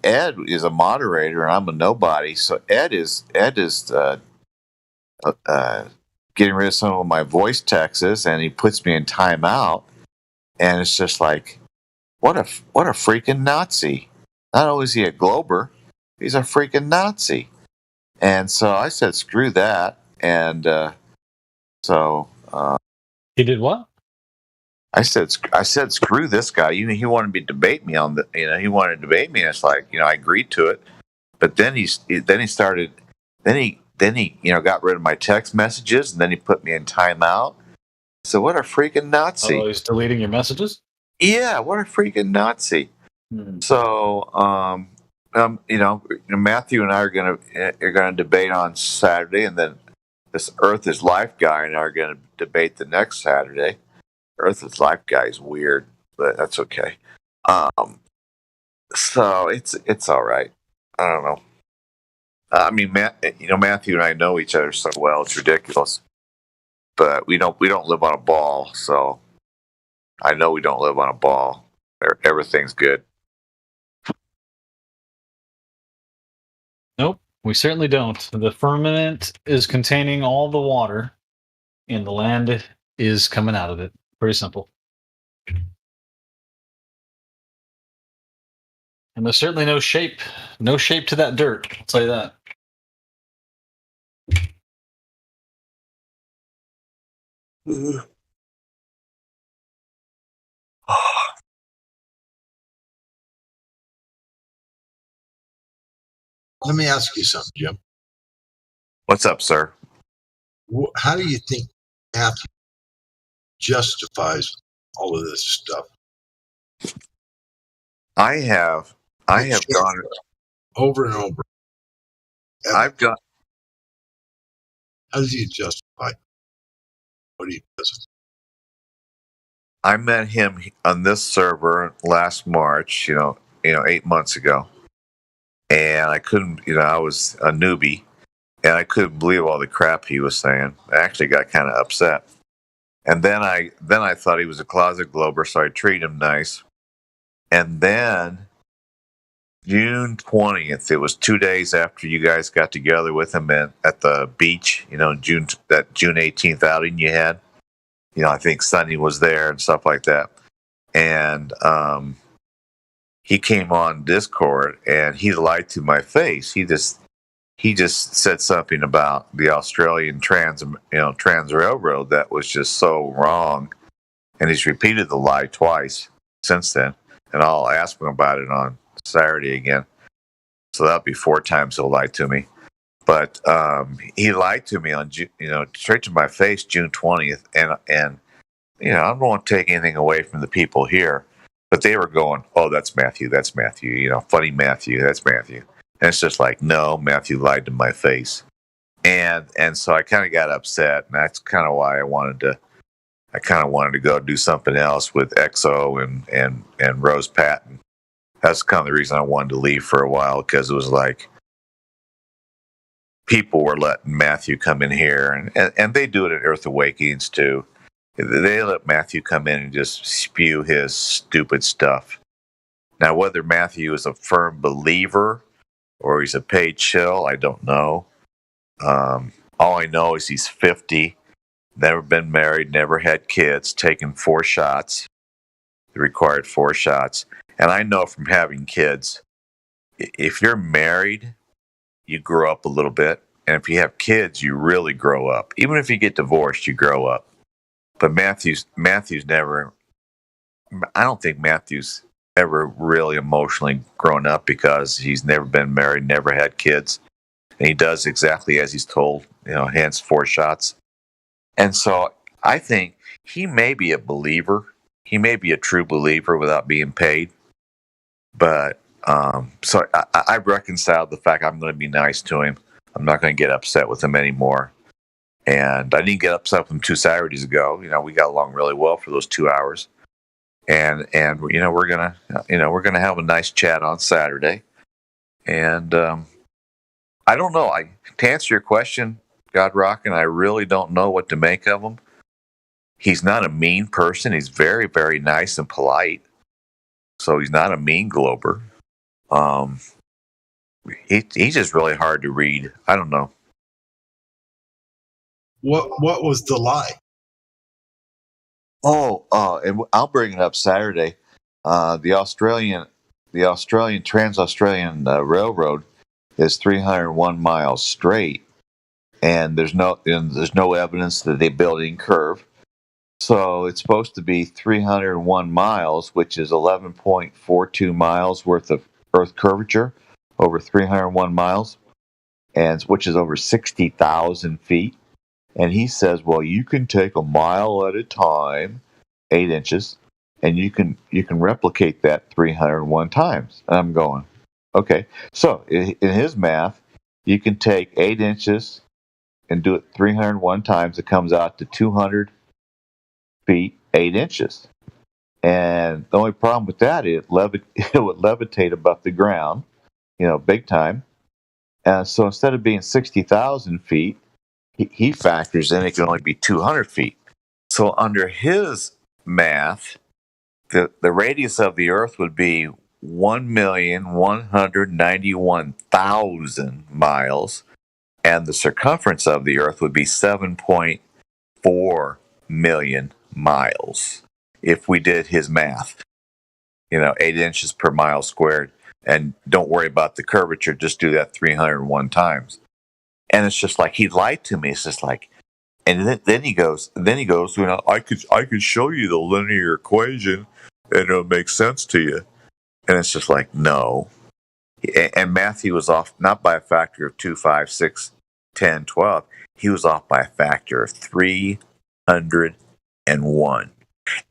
is a moderator, and I'm a nobody. So Ed is getting rid of some of my voice texts, and he puts me in timeout, and it's just like, what a freaking Nazi! Not only is he a Glober, he's a freaking Nazi. And so I said, screw that. And he did what? I said, screw this guy. He wanted me to debate me on he wanted to debate me. And it's like, I agreed to it. But then he got rid of my text messages, and then he put me in timeout. So what a freaking Nazi! Oh, he's deleting your messages? Yeah, what a freaking Nazi! So, Matthew and I are gonna debate on Saturday, and then this Earth is Life guy and I are gonna debate the next Saturday. Earth is Life guy is weird, but that's okay. So it's all right. I don't know. I mean, Matthew and I know each other so well; it's ridiculous. But we don't live on a ball, so I know we don't live on a ball. Everything's good. Nope, we certainly don't. The firmament is containing all the water, and the land is coming out of it. Pretty simple. And there's certainly no shape to that dirt. I'll tell you that. Let me ask you something, Jim. What's up, sir? How do you think Matthew justifies all of this stuff? I have gone over and over. I've done. How does he justify what he does? I met him on this server last March, 8 months ago. And I couldn't, I was a newbie and I couldn't believe all the crap he was saying. I actually got kind of upset. And then I thought he was a closet glober, so I treated him nice. And then June 20th, it was 2 days after you guys got together with him at the beach, June 18th outing you had. I think Sonny was there and stuff like that. And he came on Discord and he lied to my face. He just said something about the Australian Trans Railroad that was just so wrong. And he's repeated the lie twice since then. And I'll ask him about it on Saturday again. So that'll be 4 times he'll lie to me. But he lied to me on, straight to my face, June 20th. And I don't want to take anything away from the people here, but they were going, "Oh, that's Matthew. That's Matthew. Funny Matthew. That's Matthew." And it's just like, no, Matthew lied to my face. And so I kind of got upset, and that's kind of why I wanted to go do something else with EXO and Rose Patton. That's kind of the reason I wanted to leave for a while, because it was like people were letting Matthew come in here, and they do it at Earth Awakenings too. They let Matthew come in and just spew his stupid stuff. Now, whether Matthew is a firm believer or he's a paid shill, I don't know. All I know is he's 50, never been married, never had kids, taken 4 shots, the required 4 shots. And I know from having kids, if you're married, you grow up a little bit. And if you have kids, you really grow up. Even if you get divorced, you grow up. But Matthew's never, I don't think Matthew's ever really emotionally grown up, because he's never been married, never had kids. And he does exactly as he's told, hence 4 shots. And so I think he may be a believer. He may be a true believer without being paid. But so I've reconciled the fact I'm going to be nice to him. I'm not going to get upset with him anymore. And I didn't get upset with him 2 Saturdays ago. We got along really well for those 2 hours. And we're gonna have a nice chat on Saturday. And I don't know. To answer your question, God Rockin', I really don't know what to make of him. He's not a mean person. He's very, very nice and polite. So he's not a mean glober. He's just really hard to read. I don't know. What was the lie? And I'll bring it up Saturday. The Australian Trans-Australian Railroad is 301 miles straight, and there's no evidence that they built in curve. So it's supposed to be 301 miles, which is 11.42 miles worth of Earth curvature over 301 miles, and which is over 60,000 feet. And he says, well, you can take a mile at a time, 8 inches, and you can replicate that 301 times. And I'm going, okay. So in his math, you can take 8 inches and do it 301 times. It comes out to 200 feet, 8 inches. And the only problem with that is it would levitate above the ground, big time. And so instead of being 60,000 feet, he factors in it can only be 200 feet. So under his math, the radius of the Earth would be 1,191,000 miles, and the circumference of the Earth would be 7.4 million miles if we did his math. 8 inches per mile squared. And don't worry about the curvature, just do that 301 times. And it's just like he lied to me. It's just like, and then he goes, I could show you the linear equation and it'll make sense to you. And it's just like, no. And Matthew was off not by a factor of 2, 5, 6, 10, 12. He was off by a factor of 301.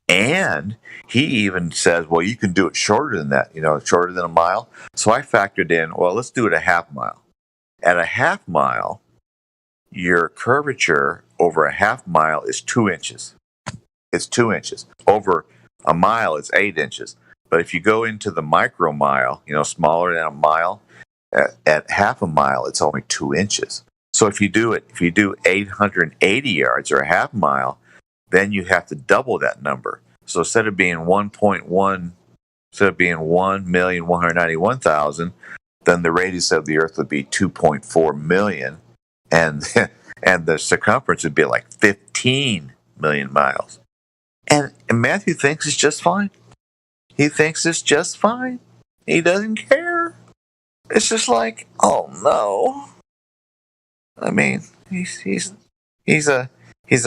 And he even says, well, you can do it shorter than that, shorter than a mile. So I factored in, well, let's do it a half mile. At a half mile, your curvature over a half mile is 2 inches. It's 2 inches. Over a mile, it's 8 inches. But if you go into the micro mile, smaller than a mile, at half a mile, it's only 2 inches. So if you do 880 yards or a half mile, then you have to double that number. So instead of being 1,191,000, then the radius of the Earth would be 2.4 million, and the circumference would be like 15 million miles. And Matthew thinks it's just fine. He thinks it's just fine. He doesn't care. It's just like, oh no. I mean, he's a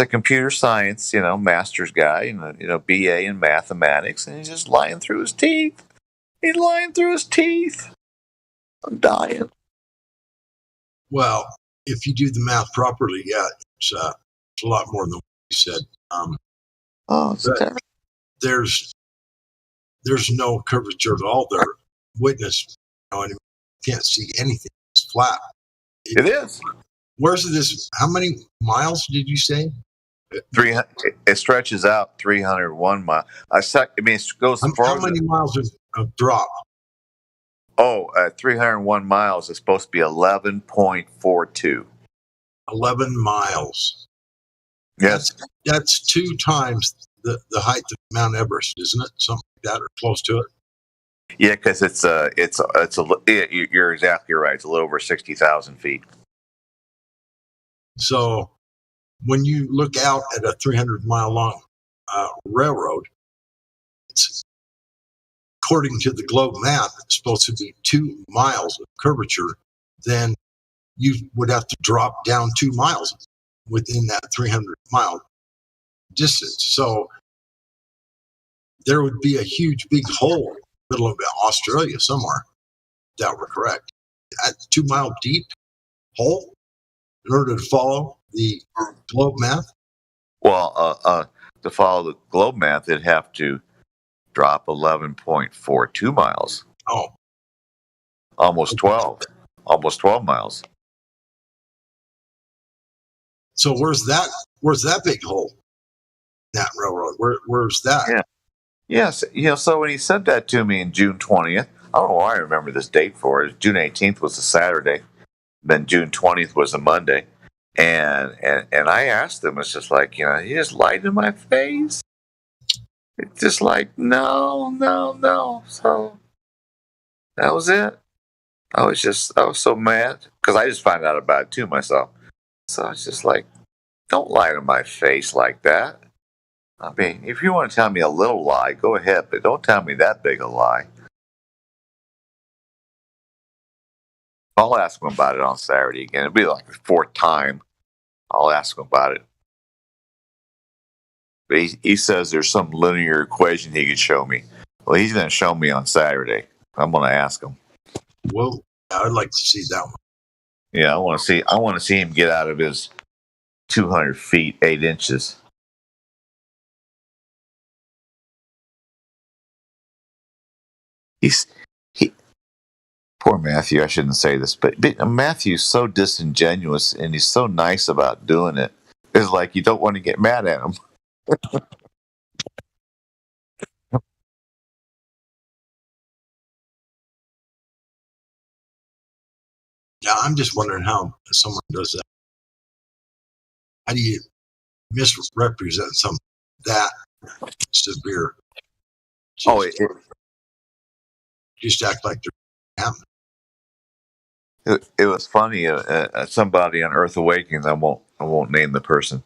computer science, master's guy, BA in mathematics, and he's just lying through his teeth. He's lying through his teeth. I'm dying. Well, if you do the math properly, yeah, it's a lot more than what you said. There's no curvature at all there. Witness, you can't see anything. It's flat. It is. Where's this? How many miles did you say? 300. It stretches out 301 miles. It goes. How many miles of drop? Oh, 301 miles is supposed to be 11.42. 11 miles. Yes. That's 2 times the height of Mount Everest, isn't it? Something like that, or close to it. Yeah, because you're exactly right. It's a little over 60,000 feet. So when you look out at a 300-mile long railroad, it's, according to the globe map, it's supposed to be 2 miles of curvature. Then you would have to drop down 2 miles within that 300-mile distance. So there would be a huge, big hole in the middle of Australia somewhere, if that were correct. A 2-mile deep hole in order to follow the globe math? Well, to follow the globe math, it'd have to drop 11.42 miles. Oh. Almost 12 miles. So where's that big hole in that railroad? Where's that? Yeah. Yes. So when he said that to me in June 20th, I don't know why I remember this date for it. June 18th was a Saturday. Then June 20th was a Monday. And I asked him, it's just like, he just lied in my face. It's just like, no. So that was it. I was so mad because I just found out about it too myself. So it's just like, don't lie to my face like that. I mean, if you want to tell me a little lie, go ahead, but don't tell me that big a lie. I'll ask him about it on Saturday again. It'll be like the 4th time I'll ask him about it. But he says there's some linear equation he could show me. Well, he's going to show me on Saturday. I'm going to ask him. Well, I'd like to see that one. Yeah, I want to see him get out of his 200 feet, 8 inches. Poor Matthew. I shouldn't say this, but Matthew's so disingenuous and he's so nice about doing it. It's like you don't want to get mad at him. Yeah, I'm just wondering how someone does that. How do you misrepresent something that severe? Just act like they're happening. It was funny. Somebody on Earth Awakening, I won't name the person,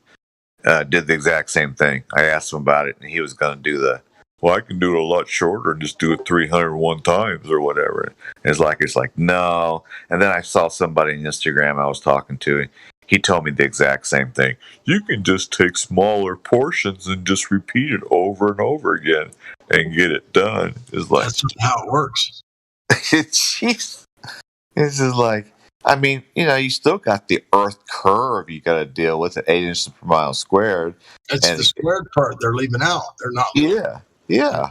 did the exact same thing. I asked him about it, and he was going to do well, I can do it a lot shorter and just do it 301 times or whatever. And it's like no. And then I saw somebody on Instagram I was talking to. He told me the exact same thing. You can just take smaller portions and just repeat it over and over again and get it done. It's like that's how it works. Jeez. This is like, I mean, you still got the Earth curve you got to deal with at 8 inches per mile squared. It's the squared part they're leaving out. They're not. Yeah.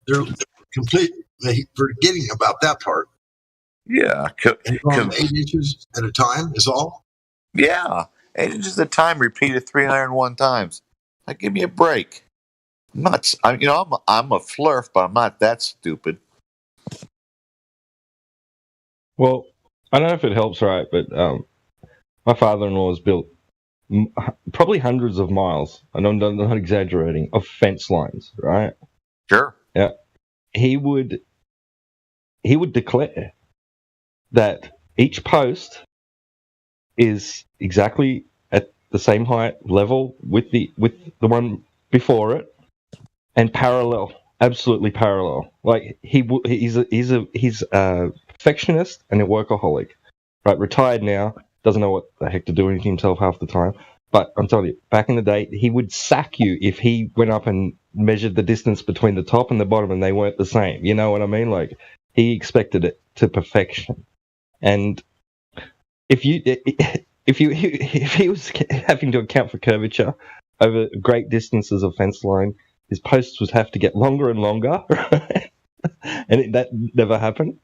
They're completely forgetting about that part. Yeah. 8 inches at a time is all. Yeah. 8 inches at a time, repeated 301 times. Like, give me a break. I'm a flurf, but I'm not that stupid. Well, I don't know if it helps, right? But my father-in-law has built probably hundreds of miles, and I'm not exaggerating, of fence lines, right? Sure. Yeah. He would declare that each post is exactly at the same height level with the one before it, and parallel, absolutely parallel. Like he's a perfectionist and a workaholic, right? Retired now, doesn't know what the heck to do anything himself half the time. But I'm telling you, back in the day, he would sack you if he went up and measured the distance between the top and the bottom and they weren't the same. You know what I mean? Like, he expected it to perfection. And if he was having to account for curvature over great distances of fence line, his posts would have to get longer and longer, right? And that never happened.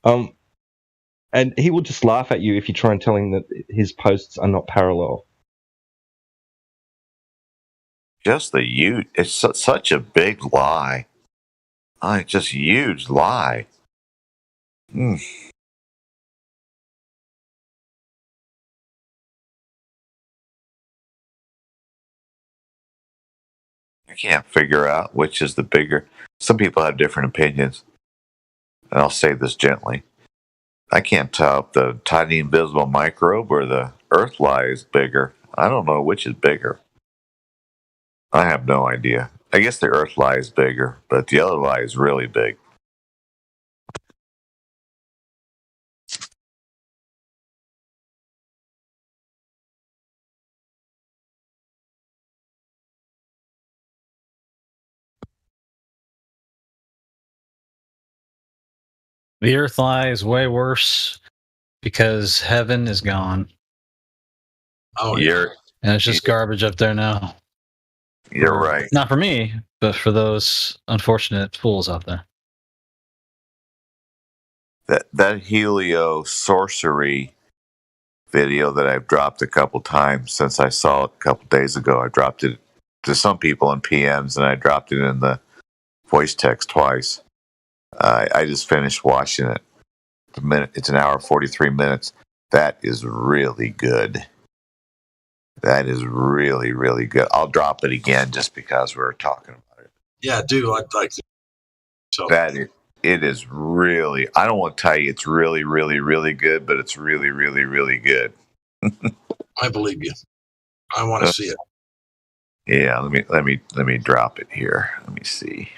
And he will just laugh at you if you try and tell him that his posts are not parallel. Just it's such a big lie. Just huge lie. I can't figure out which is the bigger. Some people have different opinions, and I'll say this gently. I can't tell if the tiny invisible microbe or the Earth lie is bigger. I don't know which is bigger. I have no idea. I guess the Earth lie is bigger, but the other lie is really big. The Earth lie is way worse because heaven is gone. Oh, yeah. And it's just garbage up there now. You're right. Not for me, but for those unfortunate fools out there. That helio sorcery video that I've dropped a couple times since I saw it a couple days ago. I dropped it to some people in PMs, and I dropped it in the voice text twice. I just finished watching it. It's an hour 43 minutes. That is really good. That is really, really good. I'll drop it again just because we're talking about it. Yeah, do. I'd like to. So It is really, I don't want to tell you it's really, really, really good, but it's really, really, really good. I believe you. I want to see it. Yeah, let me drop it here. Let me see.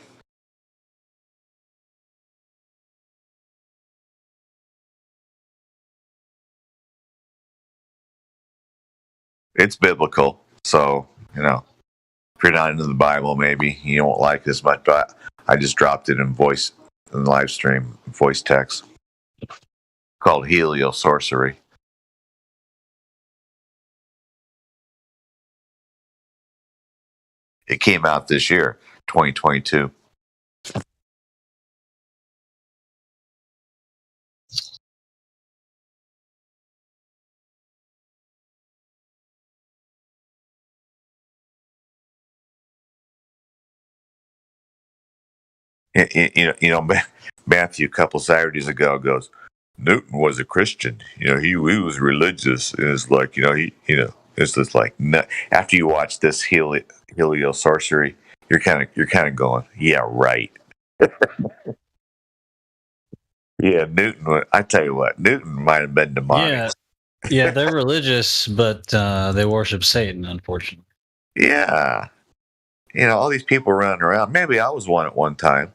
It's biblical, so if you're not into the Bible, maybe you won't like this much. But I just dropped it in live stream, voice text, called Helio Sorcery. It came out this year, 2022. Matthew, a couple Saturdays ago, goes, Newton was a Christian. He was religious. And it's like, it's just like, after you watch this Helio Sorcery, you're kind of going, yeah, right. Yeah, Newton. I tell you what, Newton might have been demonic. Yeah, they're religious, but they worship Satan, unfortunately. Yeah, all these people running around. Maybe I was one at one time.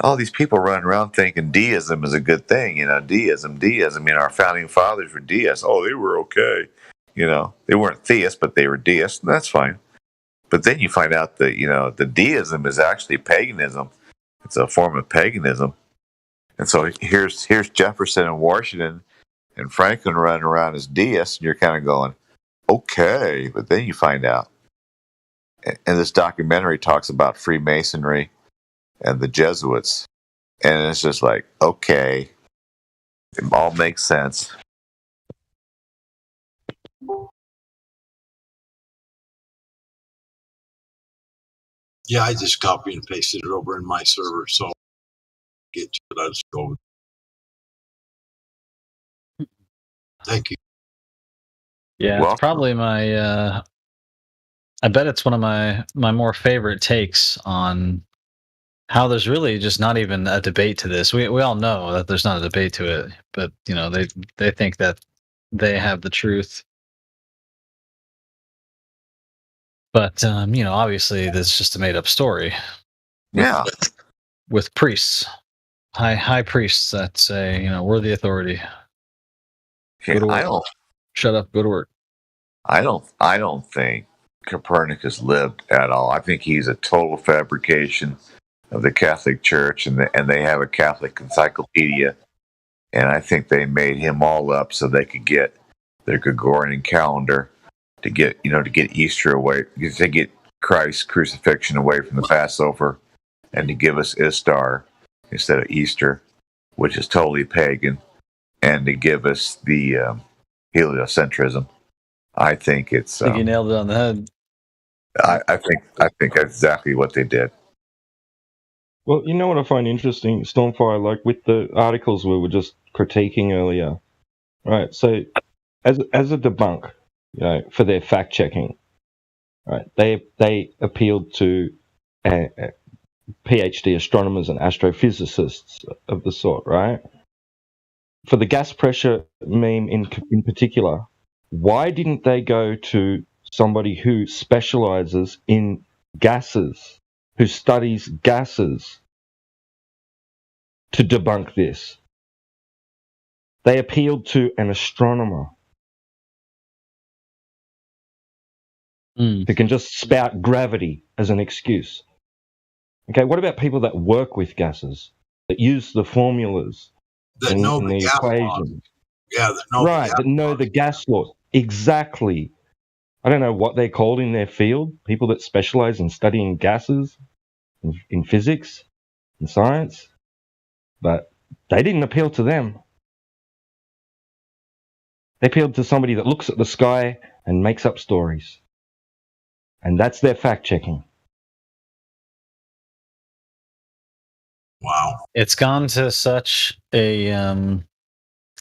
All these people running around thinking deism is a good thing. Deism. Our founding fathers were deists. Oh, they were okay. They weren't theists, but they were deists, and that's fine. But then you find out that the deism is actually paganism. It's a form of paganism. And so here's Jefferson and Washington and Franklin running around as deists, and you're kind of going, okay. But then you find out, and this documentary talks about Freemasonry and the Jesuits, and it's just like, okay, it all makes sense. Yeah, I just copied and pasted it over in my server, so get to it. I'll just go with it. Thank you. Yeah, it's probably my. I bet it's one of my more favorite takes on how there's really just not even a debate to this. We all know that there's not a debate to it, but they think that they have the truth. But obviously, that's just a made up story. Yeah, with priests, high priests that say, we're the authority. Okay, I don't. Shut up. Go to work. I don't think Copernicus lived at all. I think he's a total fabrication of the Catholic Church, and they have a Catholic encyclopedia, and I think they made him all up so they could get their Gregorian calendar to get Easter away, to get Christ's crucifixion away from the Passover, and to give us Istar instead of Easter, which is totally pagan, and to give us the heliocentrism. I think it's. I think you nailed it on the head. I think that's exactly what they did. Well, you know what I find interesting, Stormfire, like with the articles we were just critiquing earlier, right? So, as a debunk, for their fact checking, right? They appealed to PhD astronomers and astrophysicists of the sort, right? For the gas pressure meme in particular, why didn't they go to somebody who specializes in gases, who studies gases, to debunk this? They appealed to an astronomer who can just spout gravity as an excuse. Okay, what about people that work with gases, that use the formulas that know the gas equations? laws. Yeah, that know the gas laws. Exactly. I don't know what they're called in their field, people that specialize in studying gases, in physics, in science, but they didn't appeal to them. They appealed to somebody that looks at the sky and makes up stories. And that's their fact-checking. Wow. It's gone to such a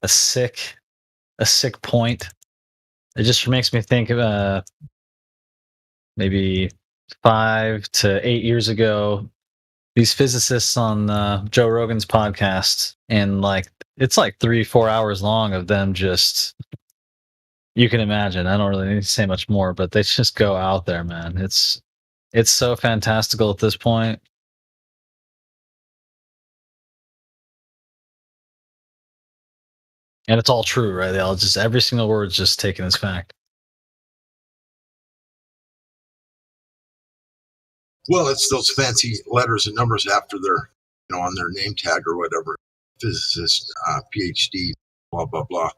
sick point. It just makes me think of maybe 5 to 8 years ago, these physicists on Joe Rogan's podcast, and it's 3-4 hours long of them just, you can imagine. I don't really need to say much more, but they just go out there, man. It's so fantastical at this point. And it's all true, right? Every single word is just taken as fact. Well, it's those fancy letters and numbers after their, on their name tag or whatever. Physicist, PhD, blah blah blah.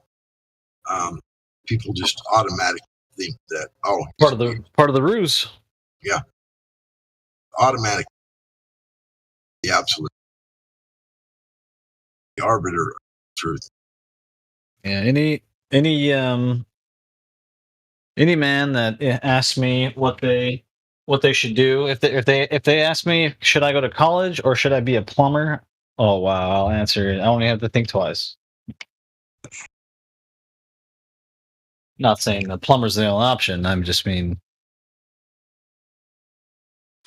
People just automatically think that part of the ruse. Yeah, automatic. The absolute, the arbiter of truth. Yeah. Any man that asks me what they should do, if they ask me, should I go to college or should I be a plumber? Oh wow, I'll answer it. I only have to think twice. Not saying the plumber's the only option. I'm just mean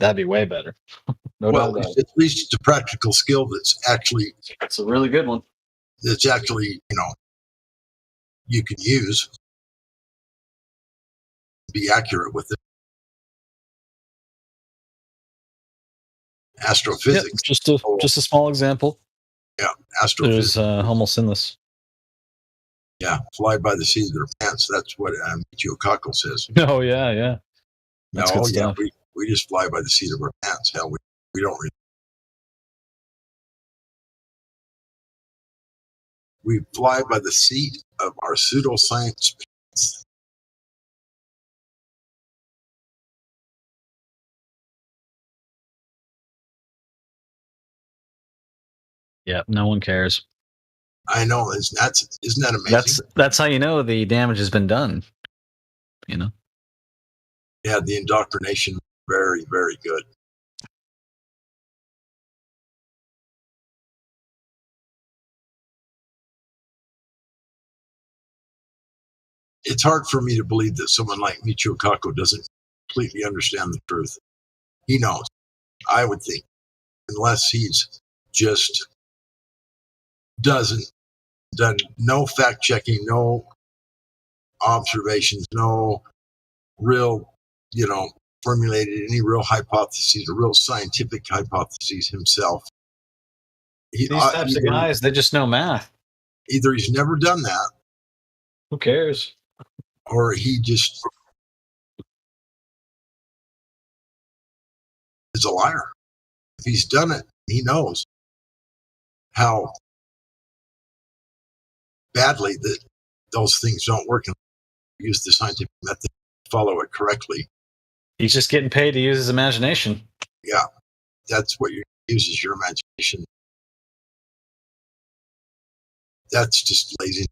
That'd be way better. No Well, doubt about at least it's a practical skill that's actually It's a really good one. You can use, be accurate with it. Astrophysics. Yep, just a small example. Yeah, astrophysics. There's Homo sinless. Yeah, fly by the seat of their pants. That's what Michio Kaku says. Oh yeah. That's good stuff. We just fly by the seat of our pants. Hell, we don't. We fly by the seat of our pseudoscience pants. Yep, no one cares. I know. Isn't that amazing? That's how you know the damage has been done. You know. Yeah, the indoctrination, very, very good. It's hard for me to believe that someone like Michio Kaku doesn't completely understand the truth. He knows. I would think, unless he's just done no fact checking, no observations, no real, formulated any real hypotheses or real scientific hypotheses himself. These types of guys, they just know math. Either he's never done that. Who cares? Or he just is a liar. If he's done it, he knows how badly that those things don't work and use the scientific method to follow it correctly. He's just getting paid to use his imagination. Yeah, that's what you use is your imagination. That's just lazy.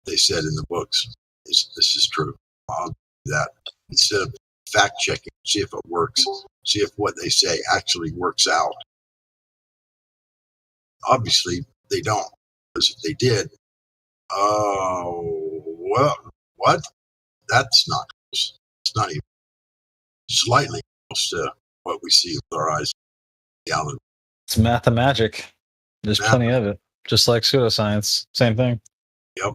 They said in the books, this is true. I'll do that instead of fact checking, see if it works, see if what they say actually works out. Obviously, they don't, because if they did, well, what? That's not close. It's not even slightly close to what we see with our eyes. Reality. It's mathemagic. There's plenty of it. Just like pseudoscience. Same thing. Yep.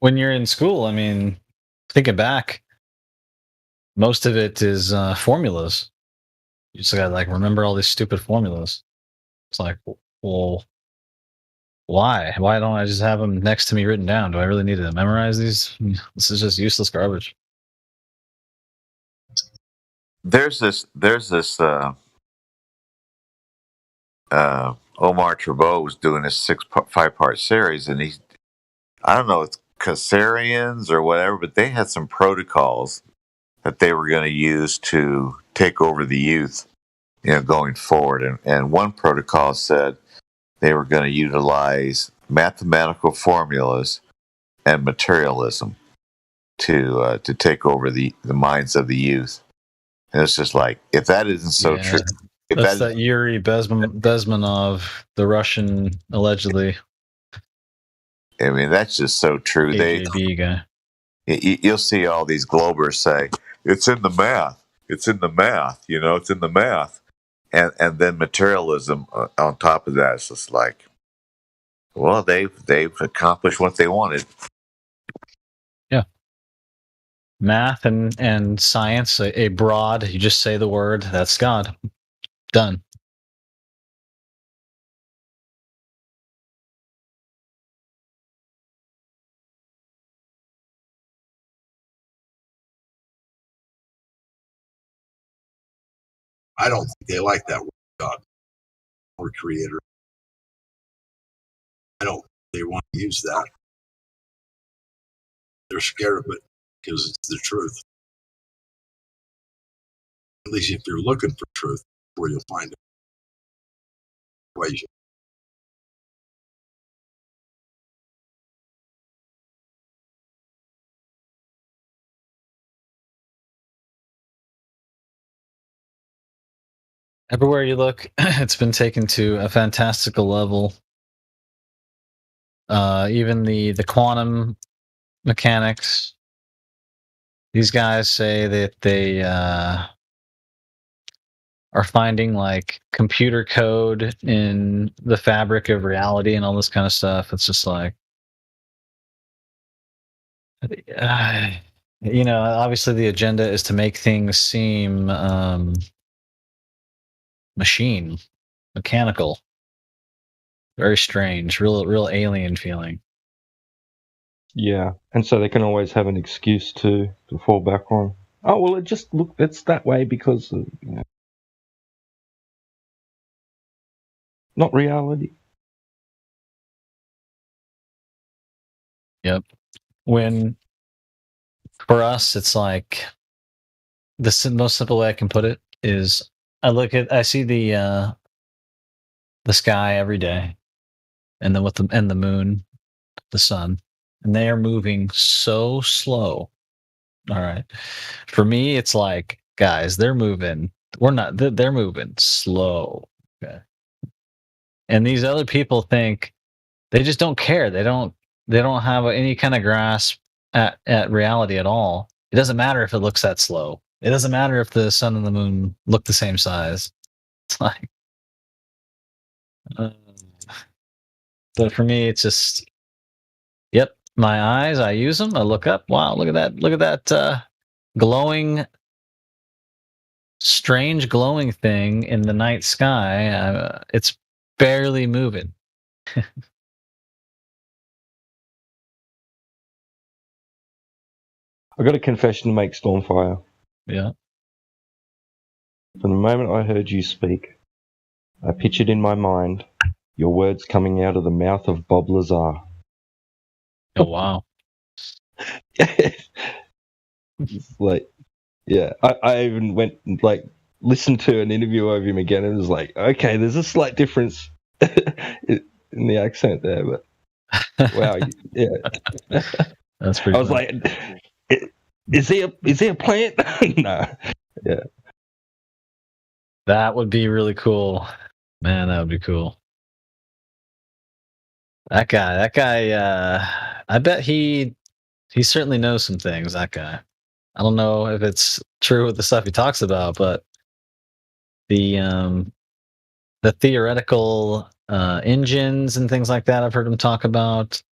When you're in school, I mean, thinking back, most of it is formulas. You just gotta remember all these stupid formulas. It's like, well, why? Why don't I just have them next to me written down? Do I really need to memorize these? This is just useless garbage. There's this Omar Trabo was doing this 5-part series, and I don't know, it's Khazarians or whatever, but they had some protocols that they were going to use to take over the youth, going forward. And one protocol said they were going to utilize mathematical formulas and materialism to take over the minds of the youth. And it's just like, if that isn't so true. That's that Yuri Bezmenov, the Russian, allegedly. I mean, that's just so true. KGB guy. You'll see all these Globers say, it's in the math. It's in the math. It's in the math. And then materialism on top of that. It's just like, well, they've accomplished what they wanted. Yeah. Math and science, a broad, you just say the word, that's God. Done. I don't think they like that word, God or creator. I don't think they want to use that. They're scared of it because it's the truth. At least if you're looking for truth, where you'll find it. Equation. everywhere you look, it's been taken to a fantastical level. Even the quantum mechanics. These guys say that they are finding like computer code in the fabric of reality and all this kind of stuff. It's just like, obviously the agenda is to make things seem mechanical, very strange, real alien feeling. Yeah, and so they can always have an excuse to fall back on. Oh well, it's that way because of, not reality. Yep. When for us, it's like the most simple way I can put it is I see the sky every day, and then the moon, the sun, and they are moving so slow. All right, for me, it's like, guys, they're moving. We're not. They're moving slow. Okay, and these other people think they just don't care. They don't have any kind of grasp at reality at all. It doesn't matter if it looks that slow. It doesn't matter if the sun and the moon look the same size. It's like, so for me, it's just, yep, my eyes, I use them. I look up. Wow, look at that glowing, strange glowing thing in the night sky. It's barely moving. I got a confession to make, Stormfire. Yeah. From the moment I heard you speak, I pictured in my mind your words coming out of the mouth of Bob Lazar. Oh wow! It's like, yeah, I even went and listened to an interview of him again, and it was like, okay, there's a slight difference in the accent there, but wow, yeah, that's pretty. I was funny. like, is he a plant? No, yeah. That would be really cool. Man, that would be cool. That guy, I bet he certainly knows some things, that guy. I don't know if it's true with the stuff he talks about, but the theoretical engines and things like that I've heard him talk about.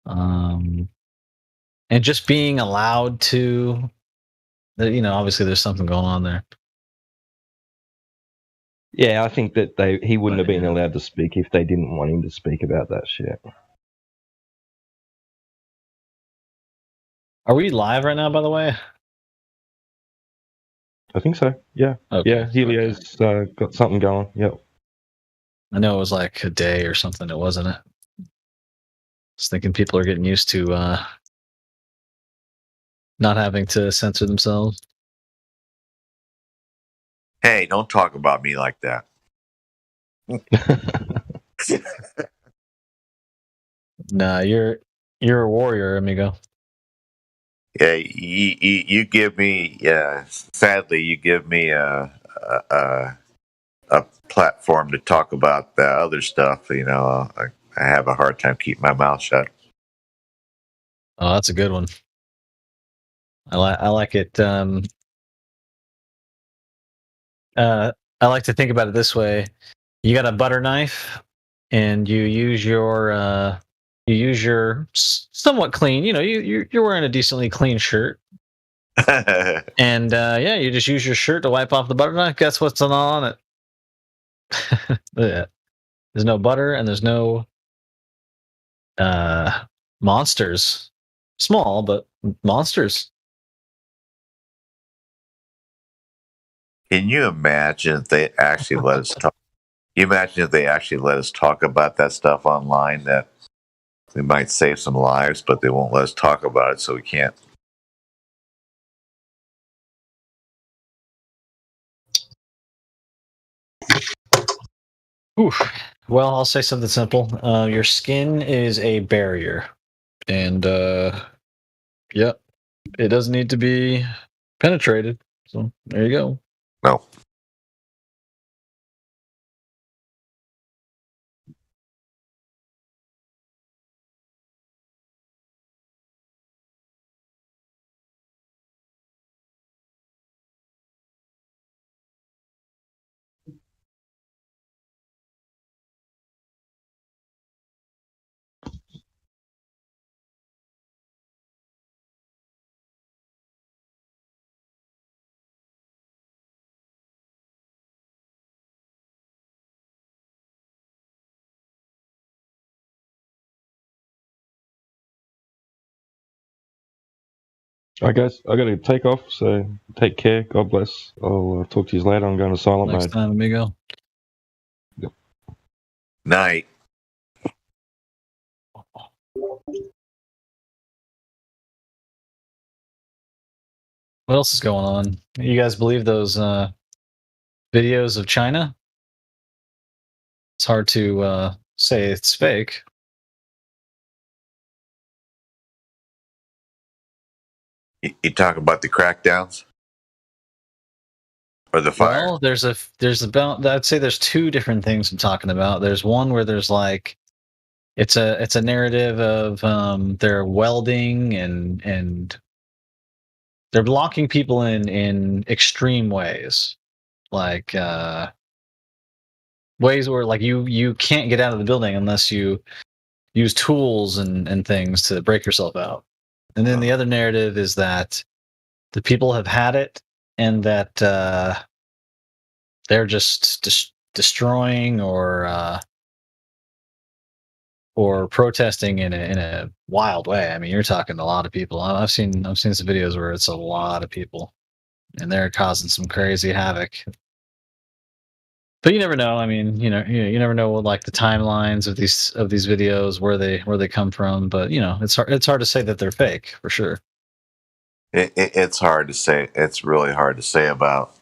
And just being allowed to, obviously there's something going on there. Yeah, I think that he wouldn't have been allowed to speak if they didn't want him to speak about that shit. Are we live right now, by the way? I think so. Yeah. Okay. Yeah, Helio's got something going. Yep. I know it was like a day or something. It wasn't it. I was thinking people are getting used to not having to censor themselves. Hey, don't talk about me like that. Nah, you're a warrior, amigo. Yeah, you give me. Sadly, you give me a platform to talk about the other stuff. I have a hard time keeping my mouth shut. Oh, that's a good one. I like it. I like to think about it this way: you got a butter knife, and you use your somewhat clean. You're wearing a decently clean shirt, and you just use your shirt to wipe off the butter knife. Guess what's on it? Yeah. There's no butter, and there's no monsters. Small, but monsters. Can you imagine if they actually let us talk? You imagine if they actually let us talk about that stuff online? That we might save some lives, but they won't let us talk about it, so we can't. Oof. Well, I'll say something simple. Your skin is a barrier, and yep, it doesn't need to be penetrated. So there you go. No. All right, guys, I got to take off, so take care. God bless. I'll talk to you later. I'm going to silent Next mode. time, amigo. Night. What else is going on? You guys believe those videos of China? It's hard to say it's fake. You talk about the crackdowns or the fire? Well, there's about I'd say there's two different things I'm talking about. There's one where there's like it's a narrative of they're welding and they're blocking people in extreme ways, like ways where like you can't get out of the building unless you use tools and things to break yourself out. And then the other narrative is that the people have had it and that they're just destroying or protesting in a wild way. I mean, you're talking a lot of people. I've seen some videos where it's a lot of people, and they're causing some crazy havoc. But you never know. I mean, you never know what like the timelines of these videos, where they come from. But it's hard to say that they're fake for sure. It's hard to say. It's really hard to say about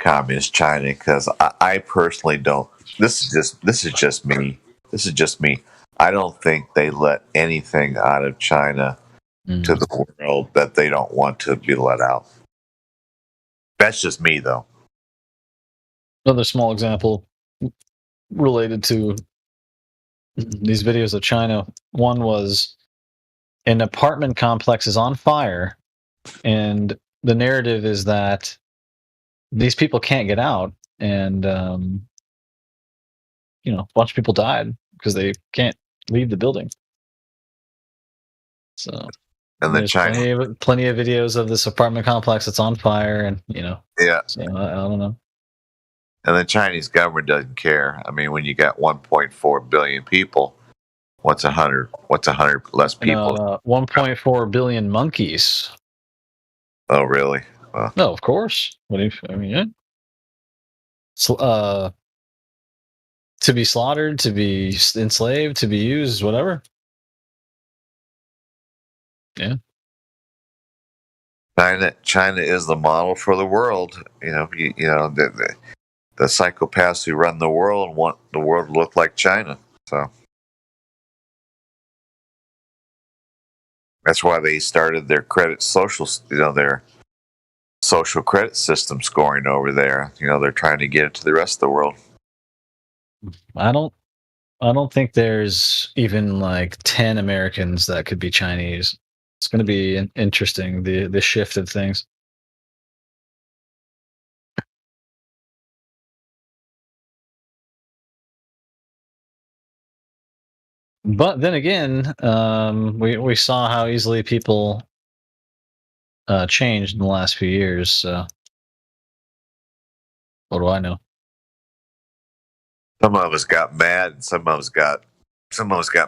communist China because I personally don't. This is just me. This is just me. I don't think they let anything out of China to the world that they don't want to be let out. That's just me, though. Another small example related to these videos of China. One was an apartment complex is on fire, and the narrative is that these people can't get out, and a bunch of people died because they can't leave the building. So, and the there's Chinese plenty of videos of this apartment complex that's on fire, and yeah. So I don't know. And the Chinese government doesn't care. I mean, when you got 1.4 billion people, what's 100 less people? 1.4 billion monkeys. Oh, really? Well, No, of course. Yeah. So, to be slaughtered, to be enslaved, to be used, whatever. Yeah. China is the model for the world. The psychopaths who run the world want the world to look like China. So that's why they started their their social credit system scoring over there. They're trying to get it to the rest of the world. I don't think there's even like 10 Americans that could be Chinese. It's going to be interesting, the shift of things. But then again, we saw how easily people changed in the last few years. So what do I know? Some of us got mad, and some of us got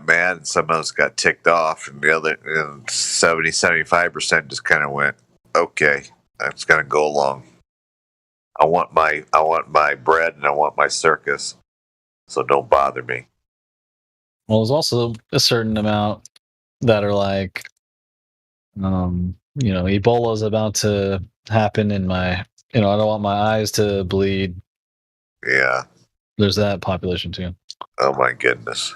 mad, and some of us got ticked off, and the other 75% just kind of went, okay, that's gonna go along. I want my bread and I want my circus, so don't bother me. Well, there's also a certain amount that are like, Ebola's about to happen in my, I don't want my eyes to bleed. Yeah. There's that population too. Oh my goodness.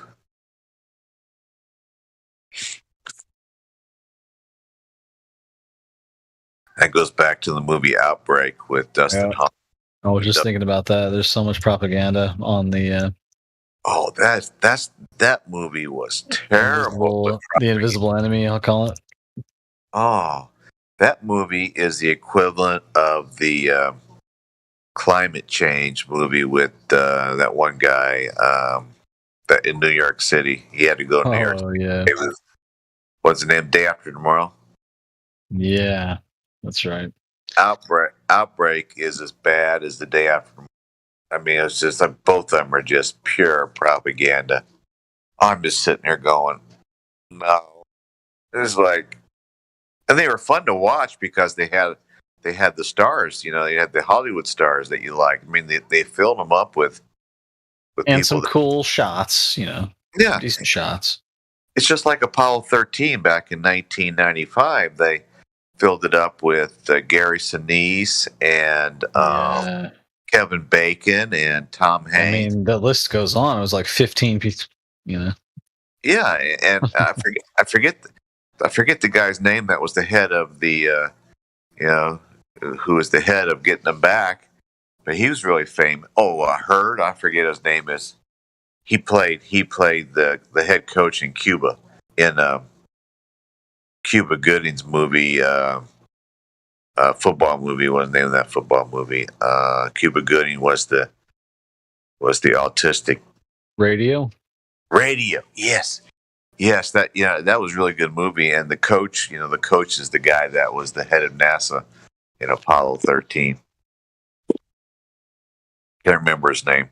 That goes back to the movie Outbreak with Dustin Hoffman. I was just thinking about that. There's so much propaganda on the. Oh, that movie was terrible. The Invisible Enemy, I'll call it. Oh, that movie is the equivalent of the climate change movie with that one guy that in New York City. He had to go to New York. Oh yeah. What's the name? Day After Tomorrow. Yeah, that's right. Outbreak is as bad as The Day After Tomorrow. I mean, it's just like both of them are just pure propaganda. I'm just sitting there going, no. It's like and they were fun to watch because they had the stars. You know, they had the Hollywood stars that you like. I mean, they filled them up with and people some cool shots. You know, Yeah. decent shots. It's just like Apollo 13 back in 1995. They filled it up with Gary Sinise and Kevin Bacon and Tom Hanks. I mean, the list goes on. It was like 15 people. You know. Yeah, and I forget the guy's name that was the head of the who was the head of getting them back, but he was really famous. Oh, Hurd, I forget his name is. He played the head coach in Cuba in Cuba Gooding's movie, football movie. What was the name of that football movie? Cuba Gooding was the autistic Radio. Yes, that was a really good movie. And the coach is the guy that was the head of NASA in Apollo 13. Can't remember his name.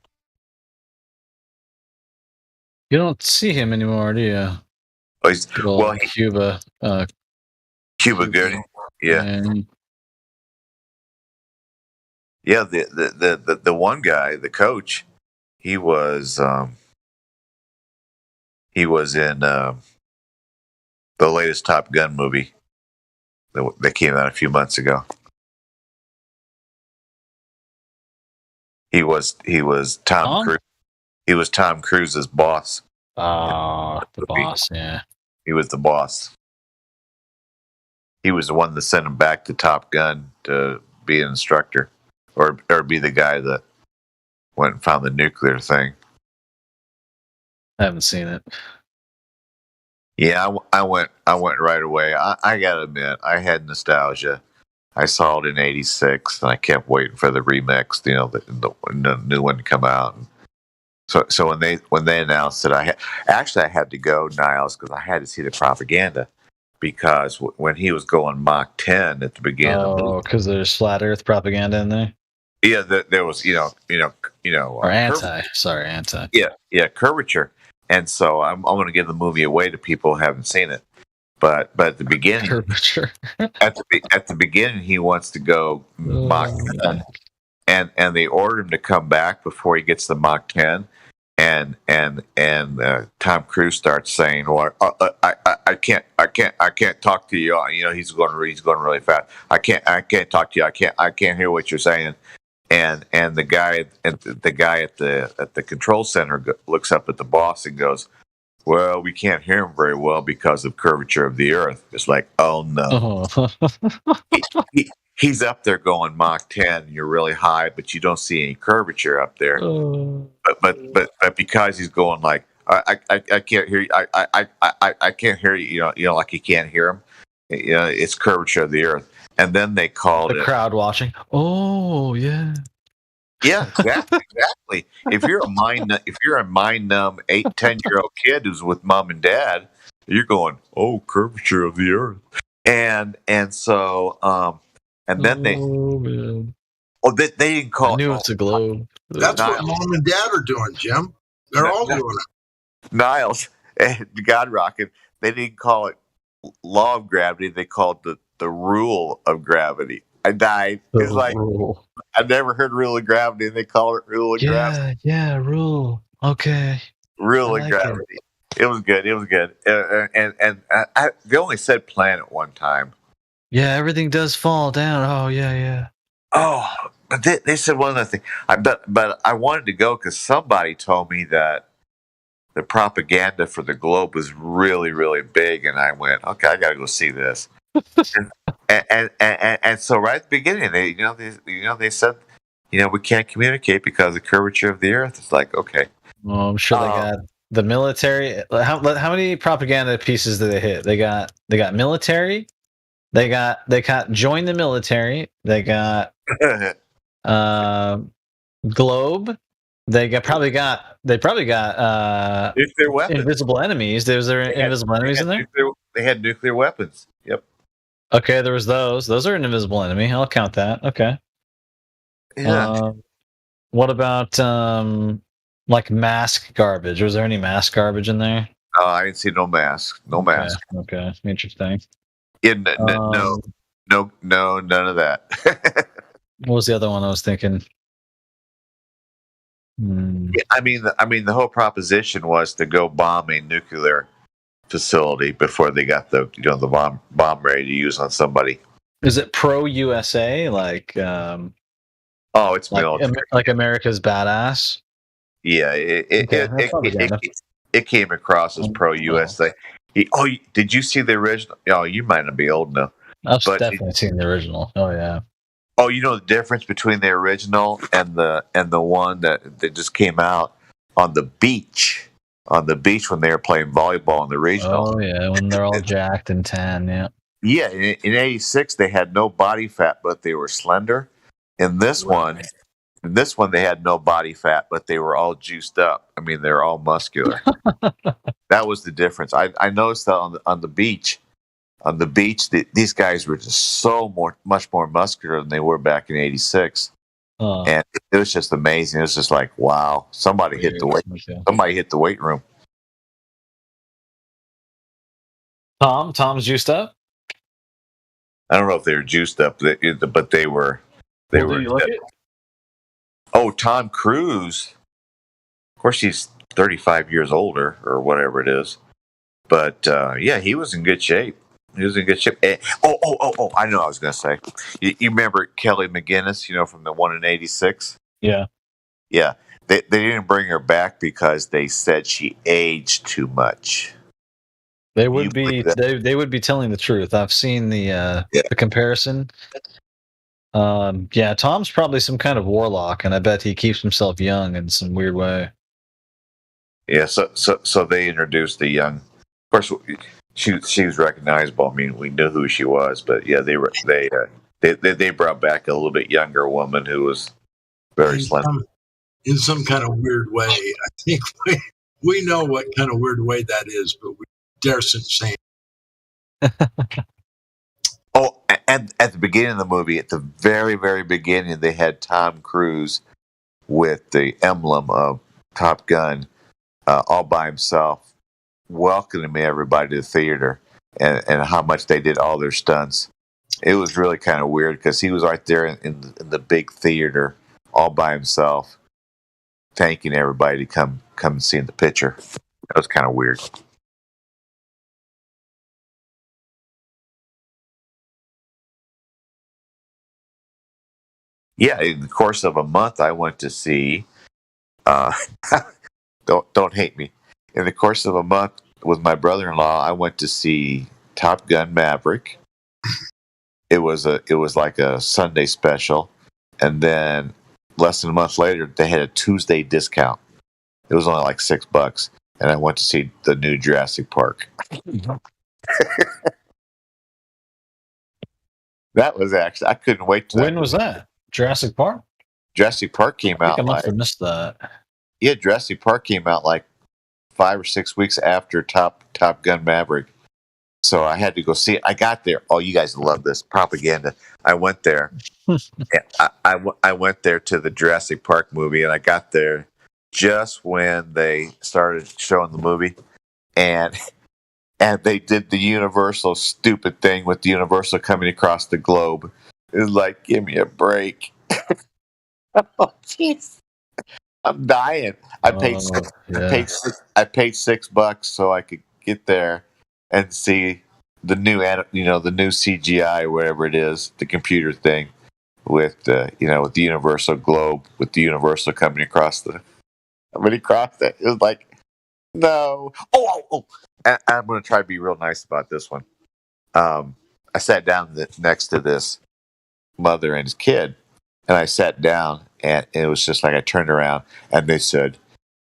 You don't see him anymore, do you? Oh, Cuba. Cuba Gooding. Yeah. Yeah, the one guy, the coach, he was in the latest Top Gun movie that came out a few months ago. He was Tom Cruise. He was Tom Cruise's boss. Oh, the boss, yeah. He was the boss. He was the one that sent him back to Top Gun to be an instructor, or be the guy that went and found the nuclear thing. I haven't seen it. Yeah, I went right away. I gotta admit, I had nostalgia. I saw it in '86, and I kept waiting for the remix, the new one to come out. So when they announced it, I had to go, Niles, because I had to see the propaganda. Because when he was going Mach 10 at the beginning of the movie, because there's flat Earth propaganda in there. Yeah, there was or anti. Yeah, curvature. And so I'm going to give the movie away to people who haven't seen it. But at the beginning, curvature. at the beginning, he wants to go Mach 10, and they ordered him to come back before he gets to Mach 10. And Tom Cruise starts saying, "Well, I can't talk to you." You know, he's going really fast. I can't talk to you. I can't hear what you're saying. And the guy at the control center looks up at the boss and goes, "Well, we can't hear him very well because of curvature of the Earth." It's like, oh no. He's up there going Mach 10, and you're really high, but you don't see any curvature up there. But because he's going like, I can't hear you. I can't hear you. You know, like you can't hear him. You know, it's curvature of the Earth. And then they called the crowd watching. Oh yeah. Yeah, exactly. If you're a mind numb 8-10-year-old kid who's with mom and dad, you're going, oh, curvature of the Earth. And so and then they didn't call. I knew it's a globe. That's what mom and dad are doing, Jim. They're all doing it. Niles and God Rocket, they didn't call it law of gravity. They called it the rule of gravity. I died. It's like I've never heard rule of gravity, and they call it rule of gravity. Yeah, rule. Okay. Rule of gravity. It was good. And they only said planet one time. Yeah, everything does fall down. Oh yeah. Oh, but they said one other thing. But I wanted to go because somebody told me that the propaganda for the globe was really, really big, and I went, okay, I got to go see this. and so right at the beginning, they said, we can't communicate because of the curvature of the Earth. It's like, okay. Well, I'm sure they got the military. How many propaganda pieces did they hit? They got military. They got join the military. They got globe. They probably got nuclear weapons. Invisible enemies. Was there invisible enemies in there? They had nuclear weapons. Yep. Okay, there was those. Those are an invisible enemy. I'll count that. Okay. Yeah. What about like mask garbage? Was there any mask garbage in there? I didn't see no mask. No mask. Okay, interesting. No, none of that. What was the other one I was thinking? Yeah, I mean, the whole proposition was to go bomb a nuclear facility before they got the bomb ready to use on somebody. Is it pro USA? Oh, it's military. Like America's badass. Yeah, it came across as pro USA. Did you see the original? Oh, you might not be old enough. I've definitely seen the original. Oh yeah. Oh, you know the difference between the original and the one that just came out on the beach when they were playing volleyball in the regional. Oh yeah, when they're all jacked and tan. Yeah. Yeah, in '86 they had no body fat, but they were slender. In this one, they had no body fat, but they were all juiced up. I mean, they're all muscular. That was the difference. I noticed that on the beach. On the beach, these guys were just much more muscular than they were back in '86, and it was just amazing. It was just like, wow, somebody hit the weight room. Tom's juiced up. I don't know if they were juiced up, but they were. They were. Oh, Tom Cruise. Of course, he's 35 years older or whatever it is, but yeah, he was in good shape. He was in good shape. I know what I was going to say. You remember Kelly McGinnis, from the one in '86? Yeah. Yeah. They didn't bring her back because they said she aged too much. They would be telling the truth. I've seen the comparison. Tom's probably some kind of warlock, and I bet he keeps himself young in some weird way. Yeah, so they introduced the young. Of course, she was recognizable. I mean, we knew who she was, but yeah, they brought back a little bit younger woman who was very slender. In some kind of weird way, I think we know what kind of weird way that is, but we dare say. Oh, and at the beginning of the movie, at the very, very beginning, they had Tom Cruise with the emblem of Top Gun all by himself, welcoming everybody to the theater, and how much they did all their stunts. It was really kind of weird because he was right there in the big theater all by himself, thanking everybody to come and see the picture. That was kind of weird. Yeah, in the course of a month, I went to see. Don't hate me. In the course of a month, with my brother-in-law, I went to see Top Gun Maverick. It was like a Sunday special, and then less than a month later, they had a Tuesday discount. It was only like $6, and I went to see the new Jurassic Park. That was actually, I couldn't wait. When was that? Jurassic Park? Jurassic Park came out. I must have missed that. Yeah, Jurassic Park came out like 5 or 6 weeks after Top Gun Maverick. So I had to go see it. I got there. Oh, you guys love this propaganda. I went there. I went there to the Jurassic Park movie, and I got there just when they started showing the movie, and they did the Universal stupid thing with the Universal coming across the globe. It was like, give me a break. Oh, jeez. I'm dying. I paid $6 so I could get there and see the new CGI or whatever it is, the computer thing with the Universal globe, with the Universal coming across it. It was like, no. Oh. And I'm going to try to be real nice about this one. I sat down next to this mother and his kid, and I sat down, and it was just like I turned around, and they said,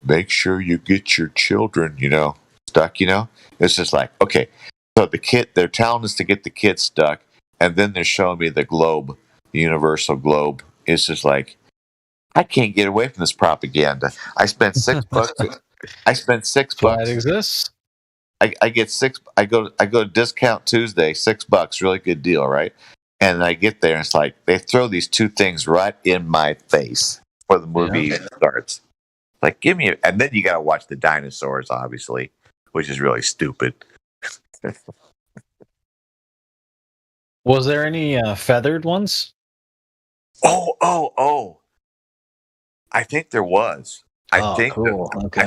make sure you get your children, stuck, It's just like, okay. So they're telling us to get the kids stuck, and then they're showing me the globe, the Universal globe. It's just like, I can't get away from this propaganda. I spent $6. I spent $6. That exists. I get $6. I go to Discount Tuesday, $6, really good deal, right? And I get there, and it's like they throw these two things right in my face before the movie starts. Like, give me, and then you got to watch the dinosaurs, obviously, which is really stupid. Was there any feathered ones? Oh! I think there was. Cool. Okay.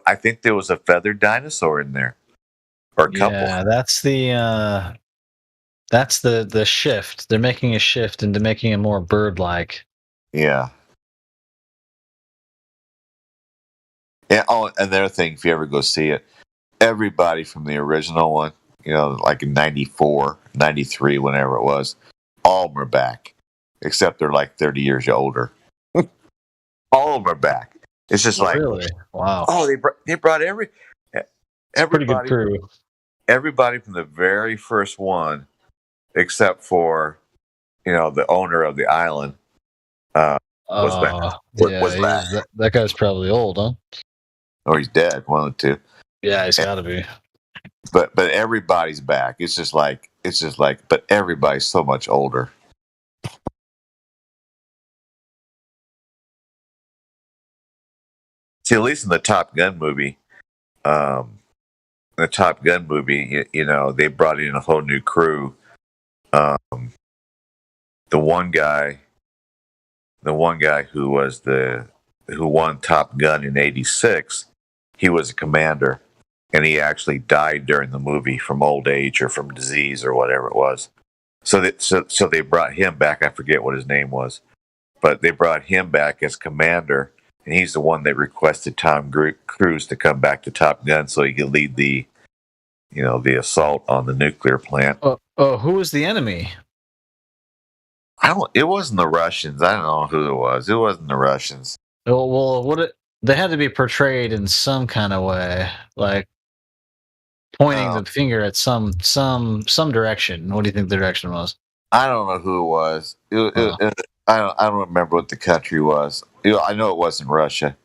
I think there was a feathered dinosaur in there, or a couple. Yeah, that's the shift. They're making a shift into making it more bird-like. Yeah. Yeah. Oh, another thing, if you ever go see it, everybody from the original one, like in 94, 93, whenever it was, all of them are back, except they're like 30 years older. All of them are back. It's just like, really? Wow. Oh, they brought Pretty good crew. Everybody from the very first one, except for, the owner of the island, was back. Was back. That guy's probably old, huh? Or he's dead. One of the two. Yeah, he's got to be. But everybody's back. It's just like, but everybody's so much older. See, at least in the Top Gun movie, they brought in a whole new crew. The one guy who won Top Gun in '86, he was a commander, and he actually died during the movie from old age or from disease or whatever it was. So they brought him back. I forget what his name was, but they brought him back as commander, and he's the one that requested Tom Cruise to come back to Top Gun so he could lead the assault on the nuclear plant. Who was the enemy? It wasn't the Russians. I don't know who it was. It wasn't the Russians. Well, they had to be portrayed in some kind of way, like pointing the finger at some direction. What do you think the direction was? I don't know who it was. I don't remember what the country was. I know it wasn't Russia.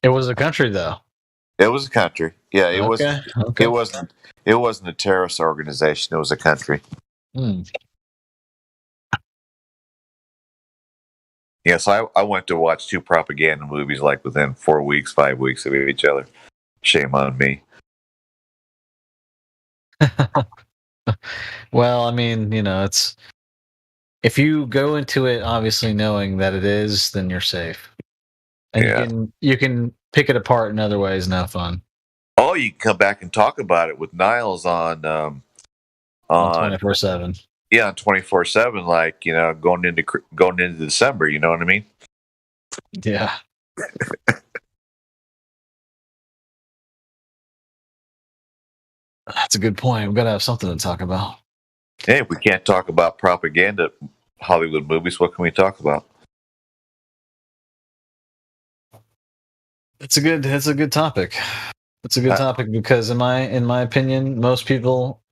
It was a country, though. It was a country. Yeah, it was. Okay. It wasn't a terrorist organization. It was a country. Yeah, so I went to watch 2 propaganda movies like within 4 weeks, 5 weeks of each other. Shame on me. Well, I mean, it's if you go into it obviously knowing that it is, then you're safe, and you can pick it apart in other ways and have fun. Oh, you can come back and talk about it with Niles on 24/7. Yeah, on 24/7, like going into December. You know what I mean? Yeah. That's a good point. We've got to have something to talk about. Hey, if we can't talk about propaganda Hollywood movies, what can we talk about? It's a good topic. It's a good topic because in my opinion, most people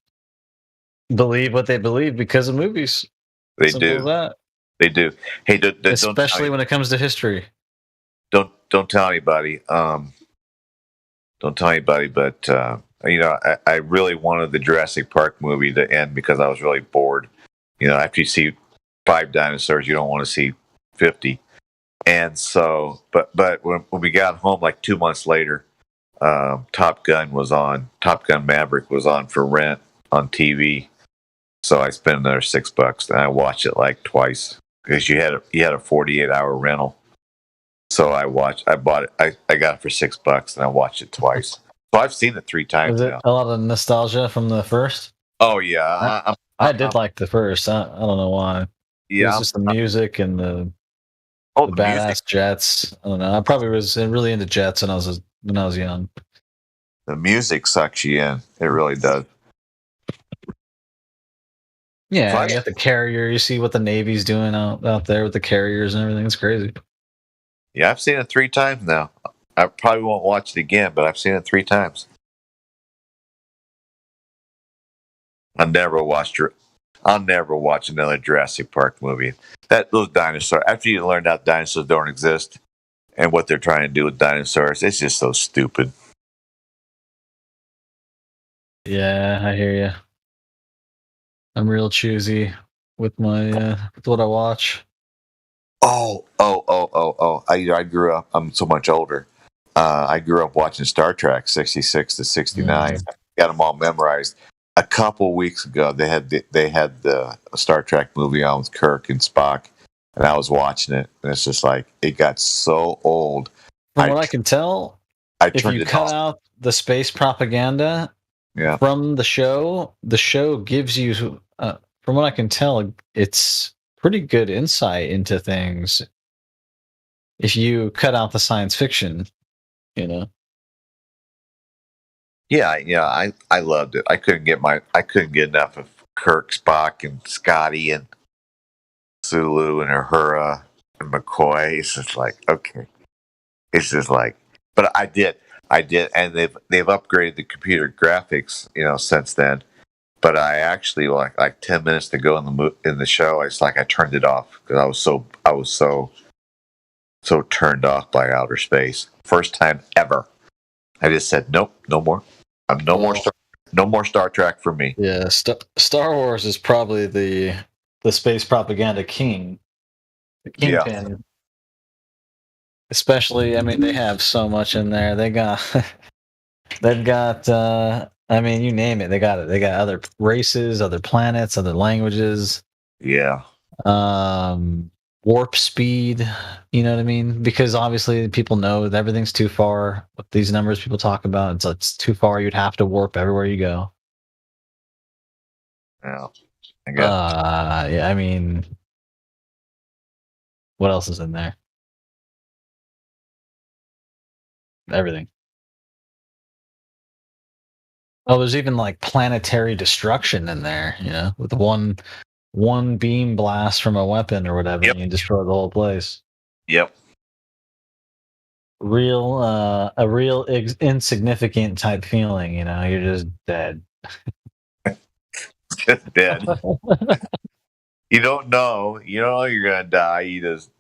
believe what they believe because of movies. They Simple do. as that. They do. Hey, especially when it comes to history. Don't tell anybody. Don't tell anybody. But I really wanted the Jurassic Park movie to end because I was really bored. After you see 5 dinosaurs, you don't want to see 50. And so, but when we got home, like 2 months later, Top Gun Maverick was on for rent on TV. So I spent another $6 and I watched it like twice because you had a 48-hour rental. So I bought it. I got it for $6 and I watched it twice. So I've seen it 3 times Was it now. a lot of nostalgia from the first? Oh yeah, I did like the first. I don't know why. Yeah, it was just the music and the the badass music. jets. I don't know. I probably was really into jets when I was young. The music sucks you in. It really does. Yeah, you got the carrier. You see what the Navy's doing out there with the carriers and everything. It's crazy. Yeah, I've seen it 3 times now. I probably won't watch it again, but I've seen it 3 times. I'll never watch another Jurassic Park movie. Those dinosaurs. After you learn that dinosaurs don't exist and what they're trying to do with dinosaurs, it's just so stupid. Yeah, I hear you. I'm real choosy with my with what I watch. Oh! I grew up. I'm so much older. I grew up watching Star Trek 66 to 69. Got them all memorized. a couple weeks ago they had the Star Trek movie on with Kirk and Spock, and I was watching it, and it's just like it got so old. From what I can tell, if you cut out the space propaganda from the show gives you, from what I can tell, it's pretty good insight into things. If you cut out the science fiction, you know. Yeah, I loved it. I couldn't get enough of Kirk, Spock, and Scotty, and Sulu, and Uhura, and McCoy. It's just like, okay. It's just like, but I did, and they've upgraded the computer graphics, since then. But I actually like 10 minutes to go in the show. It's like I turned it off because I was so turned off by outer space. First time ever. I just said nope, no more. No more Star Trek for me. Yeah, Star Wars is probably the space propaganda king, the kingpin. Yeah. Especially, I mean, they have so much in there. They've got, I mean, you name it. They got it. They got other races, other planets, other languages. Yeah. Warp speed. You know what I mean? Because obviously, people know that everything's too far. What these numbers people talk about, it's too far. You'd have to warp everywhere you go. Yeah. Yeah. I mean, what else is in there? Everything. Oh, there's even like planetary destruction in there, with one beam blast from a weapon or whatever, and you destroy the whole place. Yep. A real insignificant type feeling, you're just dead. Just dead. You don't know you're gonna die. You just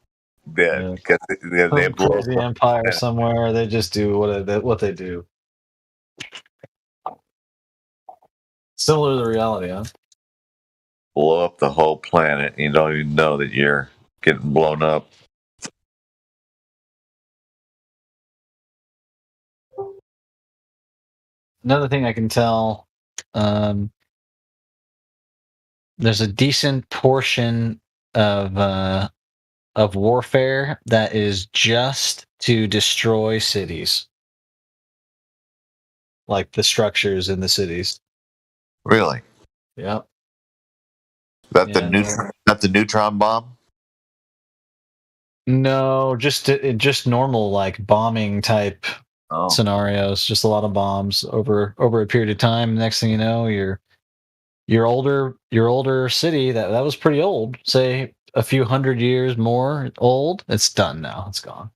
dead because they blow crazy empire somewhere. They just do what they do. Similar to the reality, huh? Blow up the whole planet. You don't even know that you're getting blown up. Another thing I can tell, there's a decent portion of warfare that is just to destroy cities, like the structures in the cities. Really? Yep. The neutron bomb? No, just normal like bombing type scenarios. Just a lot of bombs over a period of time. Next thing you know, your older city that was pretty old, say a few hundred years more old, it's done now. It's gone.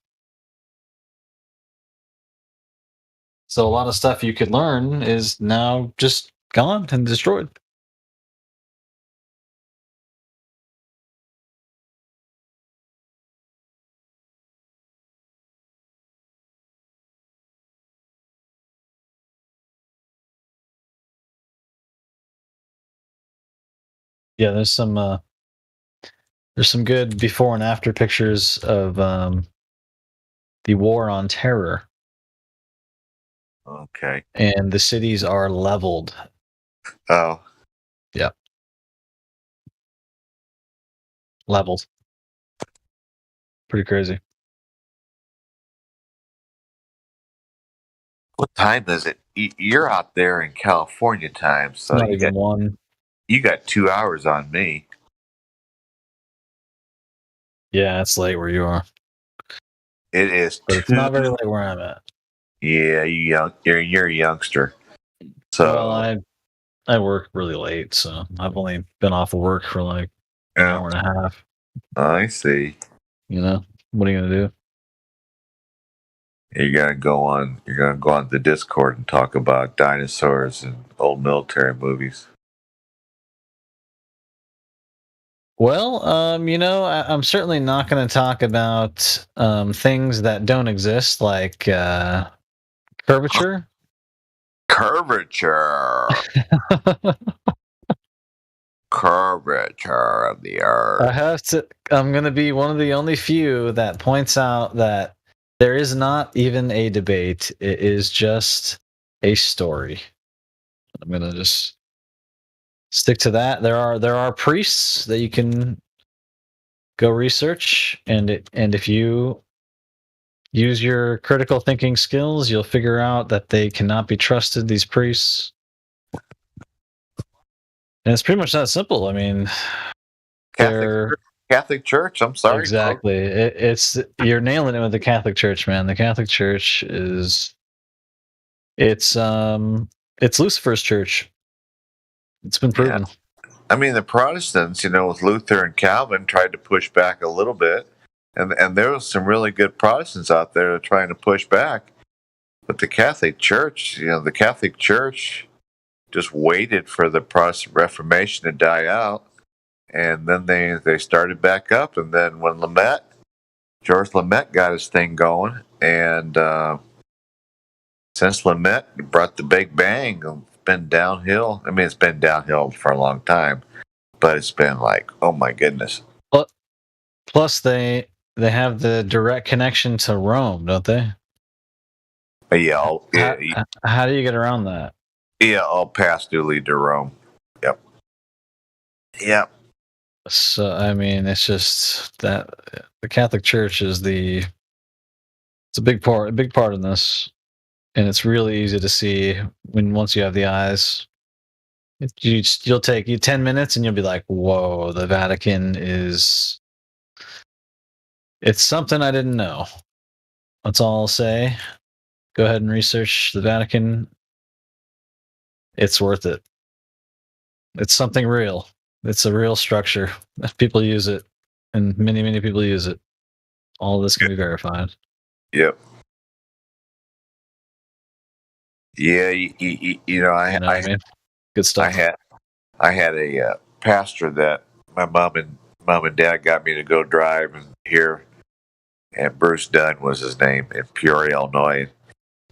So a lot of stuff you could learn is now just gone and destroyed. Yeah, there's some good before and after pictures of the war on terror. Okay. And the cities are leveled. Oh. Yeah. Leveled. Pretty crazy. What time is it? You're out there in California time, so Not even one. You got 2 hours on me. Yeah, it's late where you are. It is. But it's not very late where I'm at. Yeah, you're a youngster. So well, I work really late, so I've only been off of work for like an hour and a half. I see. What are you gonna do? You're gonna go on the Discord and talk about dinosaurs and old military movies. Well, I'm certainly not going to talk about things that don't exist, like curvature. Curvature. Curvature of the Earth. I'm going to be one of the only few that points out that there is not even a debate. It is just a story. I'm going to just stick to that. There are priests that you can go research, and if you use your critical thinking skills, you'll figure out that they cannot be trusted, these priests. And it's pretty much that simple. I mean, Catholic Church. I'm sorry, exactly. It's you're nailing it with the Catholic Church, man. The Catholic Church it's Lucifer's church. It's been proven. Yeah. I mean, the Protestants, with Luther and Calvin, tried to push back a little bit, and there was some really good Protestants out there trying to push back. But the Catholic Church, the Catholic Church just waited for the Protestant Reformation to die out, and then they started back up. And then when George Lamette got his thing going, and since Lamette brought the Big Bang, it's been downhill. I mean, it's been downhill for a long time, but it's been like, oh my goodness. Plus, they have the direct connection to Rome, don't they? Yeah. How do you get around that? Yeah, all paths do lead to Rome. Yep. Yep. So I mean, it's just that the Catholic Church is it's a big part in this, and it's really easy to see once you have the eyes. You'll take you 10 minutes, and you'll be like, "Whoa, the Vatican is." It's something I didn't know. That's all I'll say. Go ahead and research the Vatican. It's worth it. It's something real. It's a real structure. People use it, and many, many people use it. All of this can be verified. Yep. Yeah, I mean? Good stuff. I had a pastor that my mom and dad got me to go drive and hear, and Bruce Dunn was his name, in Peoria, Illinois.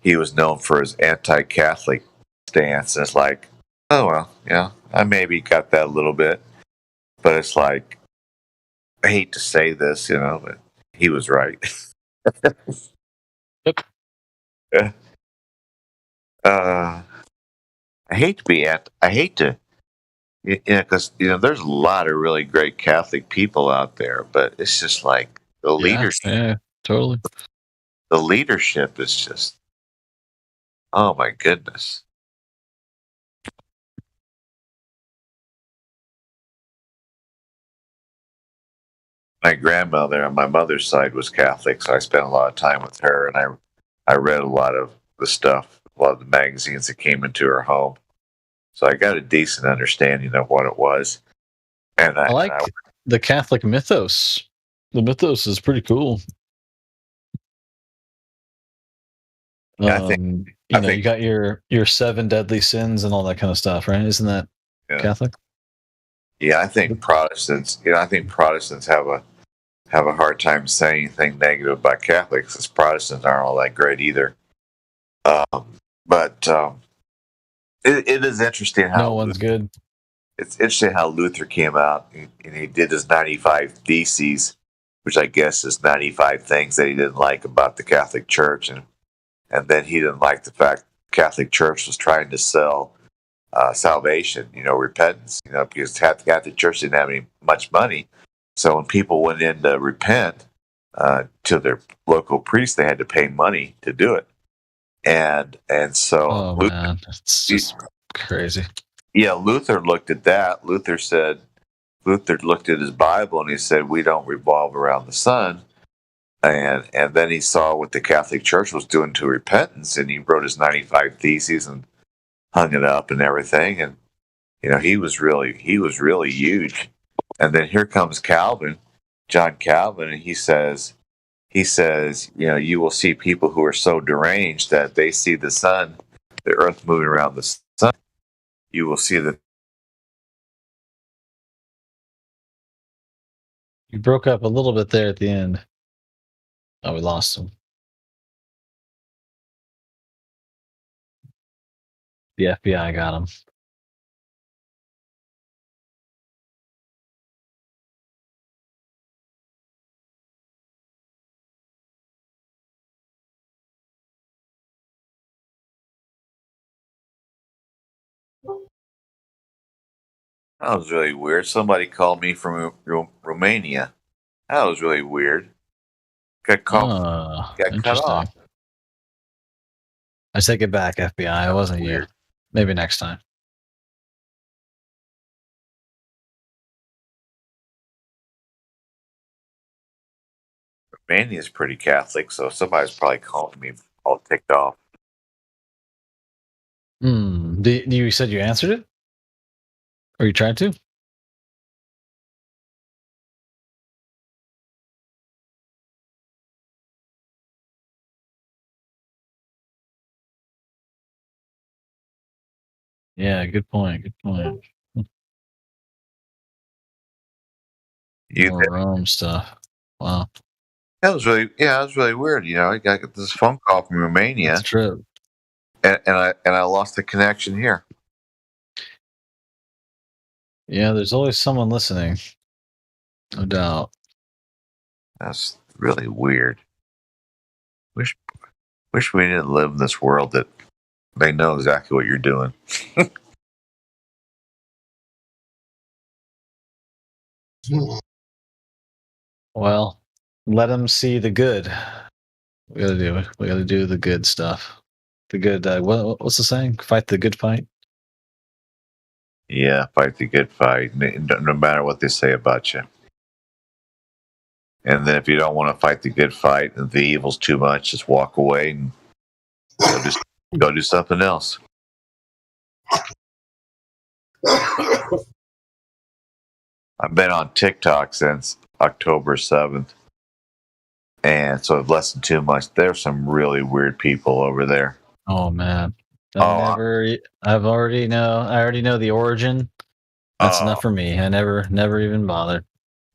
He was known for his anti-Catholic stance. And it's like, oh well, yeah, I maybe got that a little bit, but it's like, I hate to say this, but he was right. Yep. I hate to, because there's a lot of really great Catholic people out there, but it's just like the leadership. Yeah, totally. The leadership is just, oh my goodness. My grandmother on my mother's side was Catholic, so I spent a lot of time with her, and I read a lot of the stuff, a lot of the magazines that came into her home. So I got a decent understanding of what it was. And I like the Catholic mythos. The mythos is pretty cool. Yeah, you got your 7 deadly sins and all that kind of stuff, right? Isn't that Catholic? Yeah, I think Protestants. have a hard time saying anything negative about Catholics, because Protestants aren't all that great either. But it is interesting how no one's good. It's interesting how Luther came out and he did his 95 Theses, which I guess is 95 things that he didn't like about the Catholic Church, and then he didn't like the fact the Catholic Church was trying to sell salvation, repentance, because the Catholic Church didn't have much money. So when people went in to repent to their local priest, they had to pay money to do it. And so Luther, man, it's just crazy. Yeah, Luther looked at that. Luther looked at his Bible and he said, we don't revolve around the sun. And then he saw what the Catholic Church was doing to repentance, and he wrote his 95 Theses and hung it up and everything. And he was really huge. And then here comes Calvin, John Calvin, and he says, you will see people who are so deranged that they see the sun, the earth moving around the sun. You will see that. You broke up a little bit there at the end. Oh, we lost him. The FBI got him. That was really weird. Somebody called me from Romania. That was really weird. Got cut Interesting. off. I take it back, FBI. It wasn't you. Maybe next time. Romania is pretty Catholic, so somebody's probably calling me all ticked off. You said you answered it? Or you tried to? Yeah, good point. Good point. More Rome stuff. Wow. That was really weird. You know, I got this phone call from Romania. That's true. And I lost the connection here. Yeah, there's always someone listening. No doubt. That's really weird. Wish we didn't live in this world that they know exactly what you're doing. Well, let them see the good. We gotta do the good stuff. The good. What's the saying? Fight the good fight. Yeah, fight the good fight, no matter what they say about you. And then if you don't want to fight the good fight and the evil's too much, just walk away and go do something else. I've been on TikTok since October 7th. And so less than 2 months. There's some really weird people over there. Oh man. I already know the origin. That's enough for me. I never even bothered.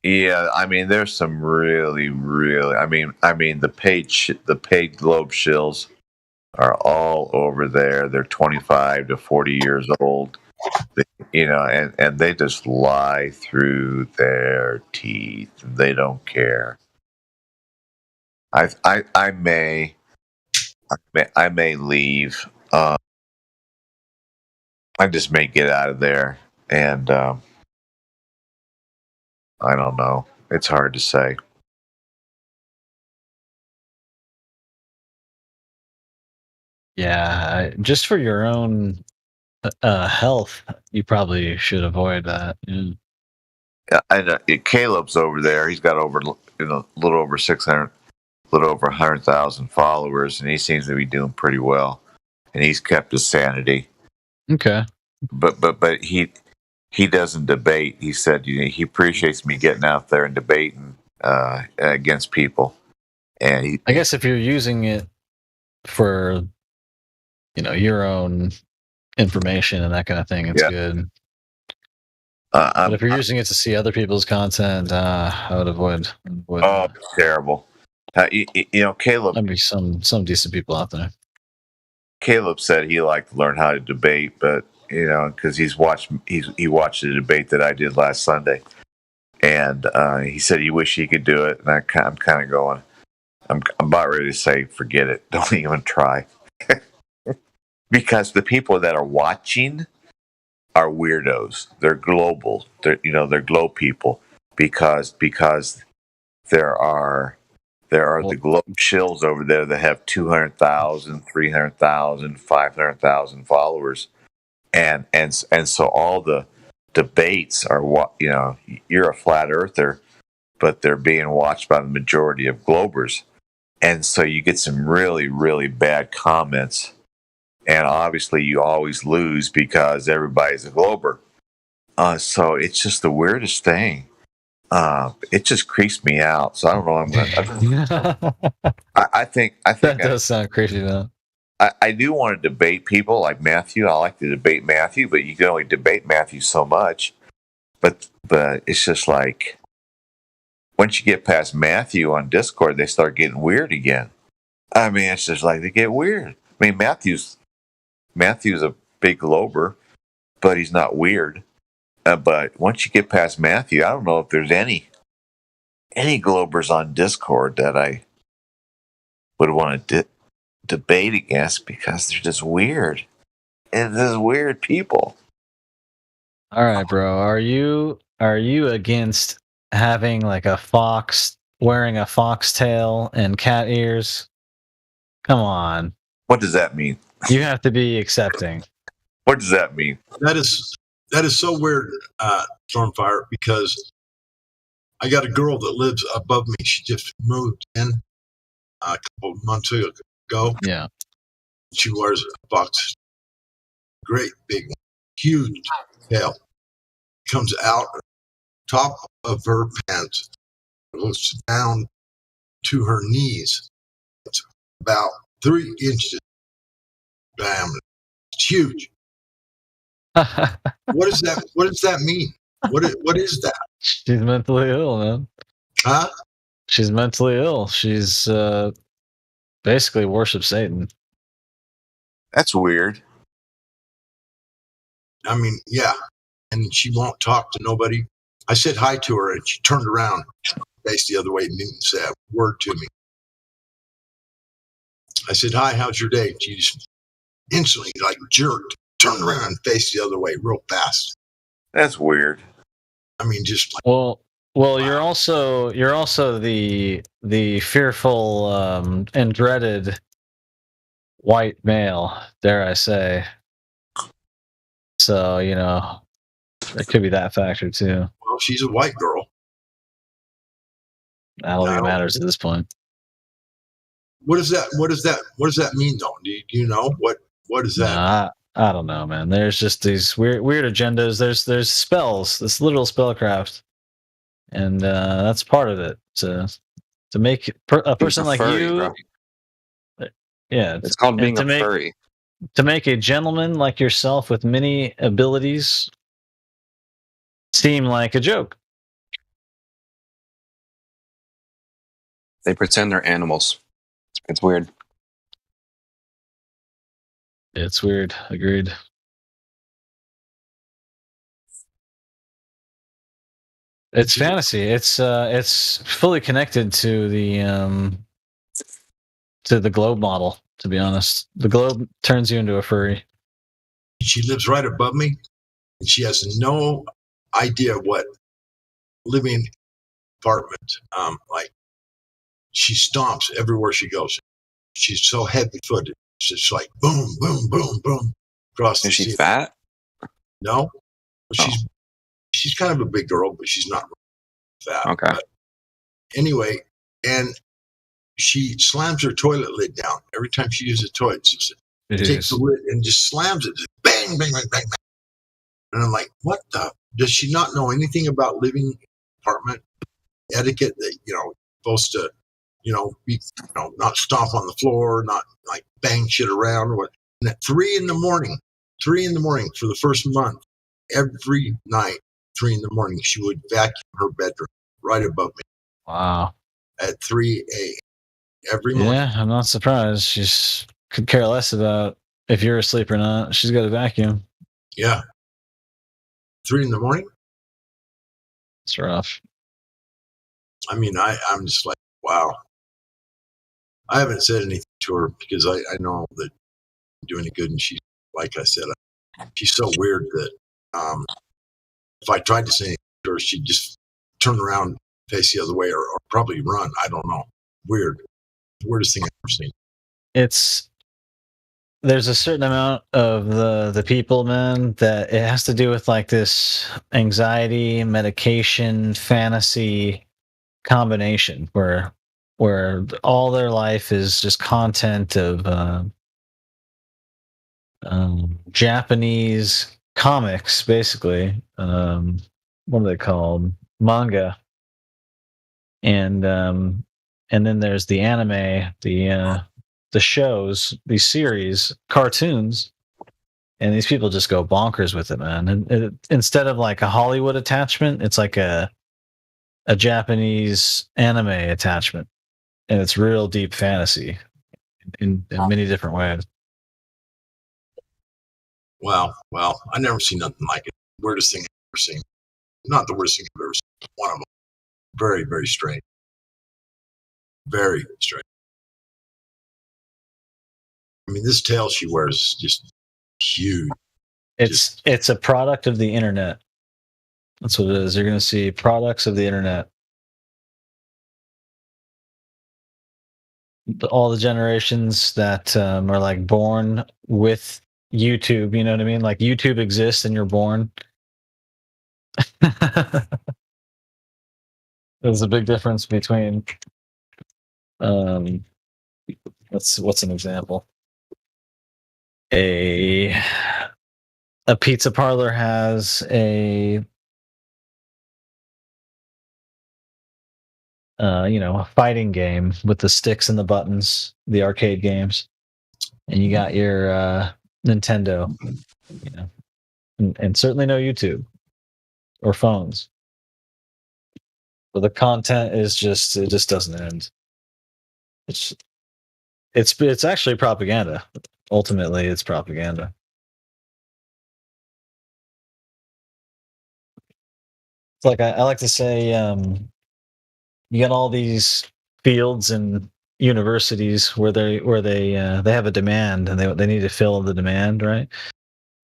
Yeah, I mean, there's some really, I mean, the paid globe shills are all over there. They're 25 to 40 years old, and they just lie through their teeth. They don't care. I may leave. I just may get out of there, and I don't know. It's hard to say. Yeah, just for your own health, you probably should avoid that. Yeah. I know Caleb's over there. He's got over a little over 600, little over 100,000 followers, and he seems to be doing pretty well. And he's kept his sanity. Okay. But he doesn't debate. He said he appreciates me getting out there and debating against people. And I guess if you're using it for your own information and that kind of thing, it's good. But if you're using it to see other people's content, I would avoid. Oh, it's terrible. Caleb. There'd be some decent people out there. Caleb said he liked to learn how to debate, but because he watched the debate that I did last Sunday, and he said he wished he could do it. And I'm kind of going. I'm about ready to say, forget it. Don't even try. Because the people that are watching are weirdos. They're global. They're globe people because there are the globe shills over there that have 200,000, 300,000, 500,000 followers, and so all the debates are you're a flat earther, but they're being watched by the majority of globers, and so you get some really, really bad comments. And obviously, you always lose because everybody's a glober. So it's just the weirdest thing. It just creeps me out. So I don't know. I think that does sound crazy, though. I do want to debate people like Matthew. I like to debate Matthew, but you can only debate Matthew so much. But it's just like once you get past Matthew on Discord, they start getting weird again. I mean, it's just like they get weird. I mean, Matthew's a big glober, but he's not weird. But once you get past Matthew, I don't know if there's any globers on Discord that I would want to debate against because they're just weird. And there's weird people. All right, bro. Are you against having like a fox wearing a foxtail and cat ears? Come on. What does that mean? You have to be accepting. What does that mean? That is so weird, Stormfire, because I got a girl that lives above me. She just moved in a couple of months ago. Yeah. She wears a fox, great big one, huge tail. Comes out top of her pants, goes down to her knees. It's about 3 inches diameter. It's huge. What does that mean? What is that? She's mentally ill, man. Huh? She's mentally ill. She's basically worships Satan. That's weird. I mean, yeah. And she won't talk to nobody. I said hi to her and she turned around, faced the other way, and didn't say a word to me. I said, hi, how's your day? She just instantly like jerked, turned around and faced the other way real fast. That's weird. I mean, just like, Well, you're also the fearful and dreaded white male, dare I say. So, you know, there could be that factor too. well, she's a white girl. I don't think it matters at this point. What does that mean though? Do you know what is that? Nah, I don't know, man. There's just these weird agendas. There's spells, this literal spellcraft, and that's part of it. To make a person like furry, you, bro. Yeah, It's called being a make, furry. To make a gentleman like yourself with many abilities seem like a joke. They pretend they're animals. It's weird. It's weird. Agreed. It's fantasy. It's fully connected to the globe model. To be honest, the globe turns you into a furry. She lives right above me, and she has no idea what living apartment. Like she stomps everywhere she goes. She's so heavy-footed. It's just like boom, boom, boom, boom across the Is she ceiling. fat? No, she's kind of a big girl, but she's not fat. Okay. But anyway, and she slams her toilet lid down every time she uses a toilet. She takes the lid and just slams it. Just bang, bang, bang, bang, bang. And I'm like, what the? Does she not know anything about living in an apartment etiquette that, supposed to, be, not stomp on the floor, not like bang shit around or what? And at 3 in the morning for the first month, every night, 3 in the morning, she would vacuum her bedroom right above me. Wow. At 3 a.m. every morning. Yeah, I'm not surprised. She's could care less about if you're asleep or not. She's got a vacuum. Yeah. 3 in the morning? It's rough. I mean, I'm just like, wow. I haven't said anything to her because I know that I'm doing it good. And she's, like I said, she's so weird that if I tried to say anything to her, she'd just turn around, face the other way, or probably run. I don't know. Weird. Weirdest thing I've ever seen. There's a certain amount of the people, man, that it has to do with like this anxiety, medication, fantasy combination where all their life is just content of Japanese comics, basically. What are they called? Manga. And then there's the anime, the shows, these series, cartoons, and these people just go bonkers with it, man. And instead of like a Hollywood attachment, it's like a Japanese anime attachment, and it's real deep fantasy in many different ways. Wow. Well, I never seen nothing like it. Weirdest thing I've ever seen. Not the worst thing I've ever seen. One of them. Very, very strange. Very strange. I mean, this tail she wears is just huge. It's a product of the internet. That's what it is. You're going to see products of the internet. All the generations that are like born with YouTube, you know what I mean? Like YouTube exists and you're born. There's a big difference between what's an example? A pizza parlor has a a fighting game with the sticks and the buttons, the arcade games, and you got your Nintendo, and certainly no YouTube or phones. But the content is it just doesn't end. It's actually propaganda. Ultimately, it's propaganda. It's like I like to say, you got all these fields and universities where they have a demand and they need to fill the demand, right?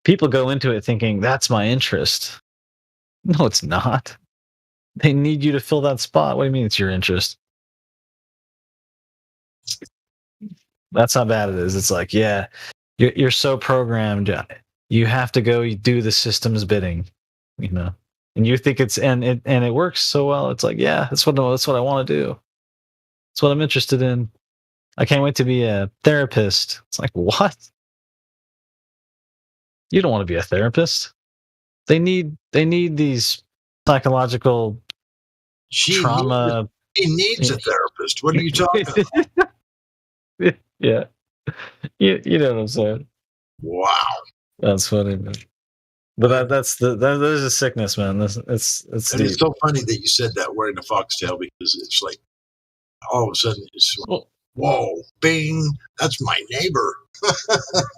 People go into it thinking that's my interest. No, it's not. They need you to fill that spot. What do you mean it's your interest? That's how bad it is. It's like, yeah, you're so programmed. You have to go do the system's bidding, and you think and it works so well. It's like, yeah, that's what I want to do. That's what I'm interested in. I can't wait to be a therapist. It's like, what? You don't want to be a therapist. They need these psychological trauma. He needs a therapist. What are you talking about? Yeah. You know what I'm saying? Wow. That's funny, man. But there's a sickness, man. It's It's so funny that you said that wearing a foxtail, because it's like all of a sudden it's whoa, bing, that's my neighbor.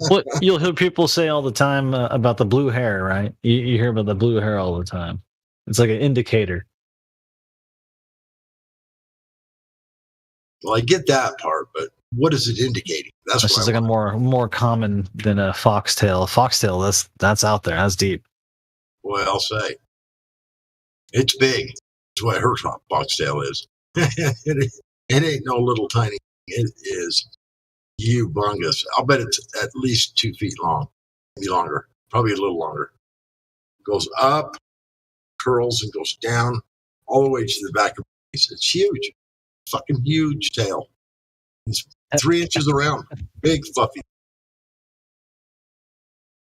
Well, you'll hear people say all the time about the blue hair, right? You hear about the blue hair all the time. It's like an indicator. Well, I get that part, but what is it indicating? This is like a more common than a foxtail. Foxtail, that's out there. That's deep. Boy, I'll say. It's big. That's what her foxtail is. It ain't no little tiny. It is humongous. I'll bet it's at least 2 feet long. Maybe longer. Probably a little longer. Goes up, curls, and goes down all the way to the back of the face. It's huge. Fucking huge tail. It's 3 inches around. Big, fluffy.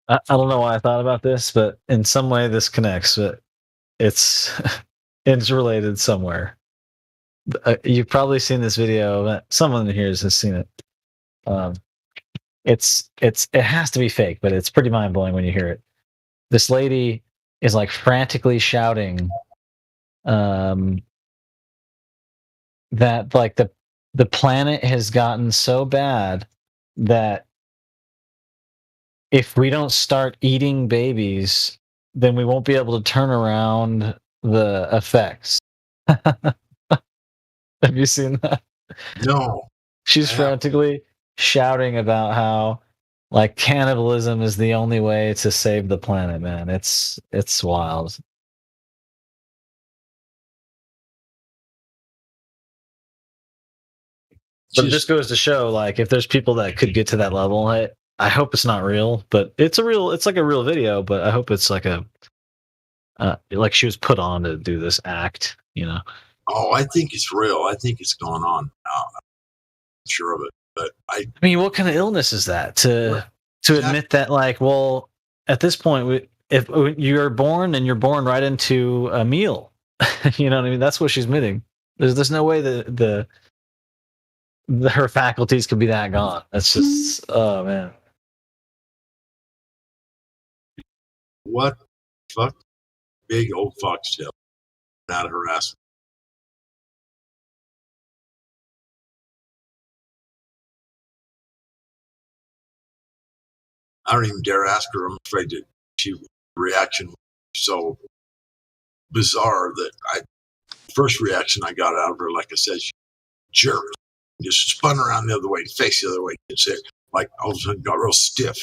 I don't know why I thought about this, but in some way this connects. But it's related somewhere. You've probably seen this video. Someone here has seen it. It has to be fake, but it's pretty mind blowing when you hear it. This lady is like frantically shouting, that like the planet has gotten so bad that if we don't start eating babies, then we won't be able to turn around the effects. Have you seen that? No. She's frantically shouting about how like cannibalism is the only way to save the planet, man. It's wild. But it just goes to show, like, if there's people that could get to that level, I hope it's not real, but it's like a real video, but I hope it's like like she was put on to do this act, Oh, I think it's real. I think it's going on now. I'm sure of it. But I mean, what kind of illness is that to admit that, like, well, at this point, if you're born and you're born right into a meal, you know what I mean? That's what she's admitting. There's no way that her faculties could be that gone. That's just, oh man. What fuck? Big old foxtail out of her ass. I don't even dare ask her. I'm afraid that reaction was so bizarre that first reaction I got out of her, like I said, she jerked, just spun around the other way, faced the other way, and said, like all of a sudden got real stiff,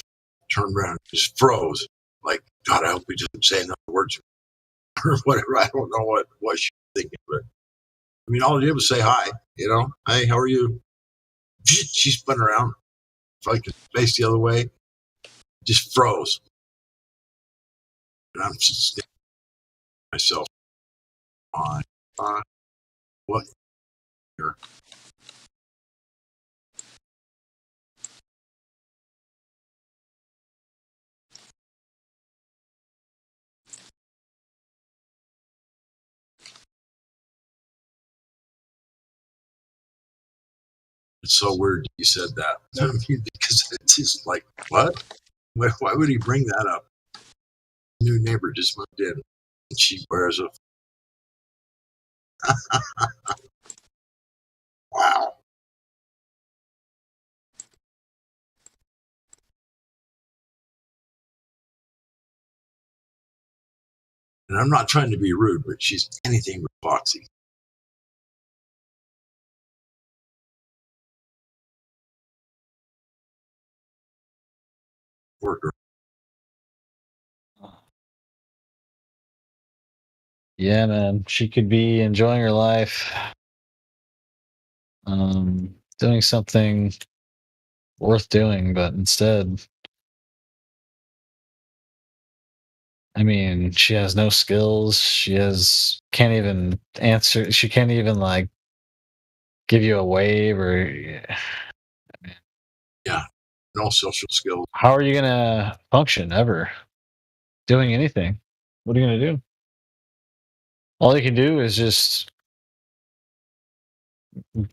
turned around, just froze, like, God, I hope he doesn't say another word to me or whatever. I don't know what she's thinking, but I mean, all I did was say hi. Hey, how are you? She spun around, like face the other way, just froze, and I'm just thinking to myself, what here? It's so weird you said that. I mean, because it's just like, what? Why would he bring that up? New neighbor just moved in, and she wears a. Wow. And I'm not trying to be rude, but she's anything but foxy. Poor girl. Yeah, man. She could be enjoying her life, doing something worth doing, but instead, I mean, she has no skills. Can't even answer. She can't even like give you a wave or. Yeah, no social skills. How are you gonna function ever? Doing anything? What are you gonna do? All you can do is just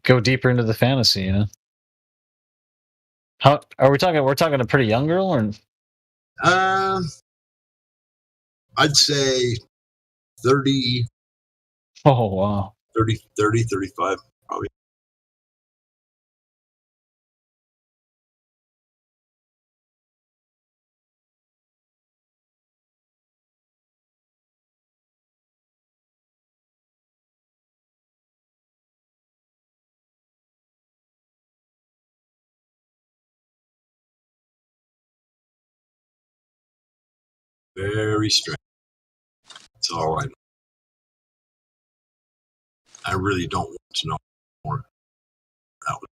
go deeper into the fantasy, you know. How are we talking? We're talking a pretty young girl, or I'd say 30. Oh wow, 30, 35, probably. Very strange. That's all I know. I really don't want to know more. That was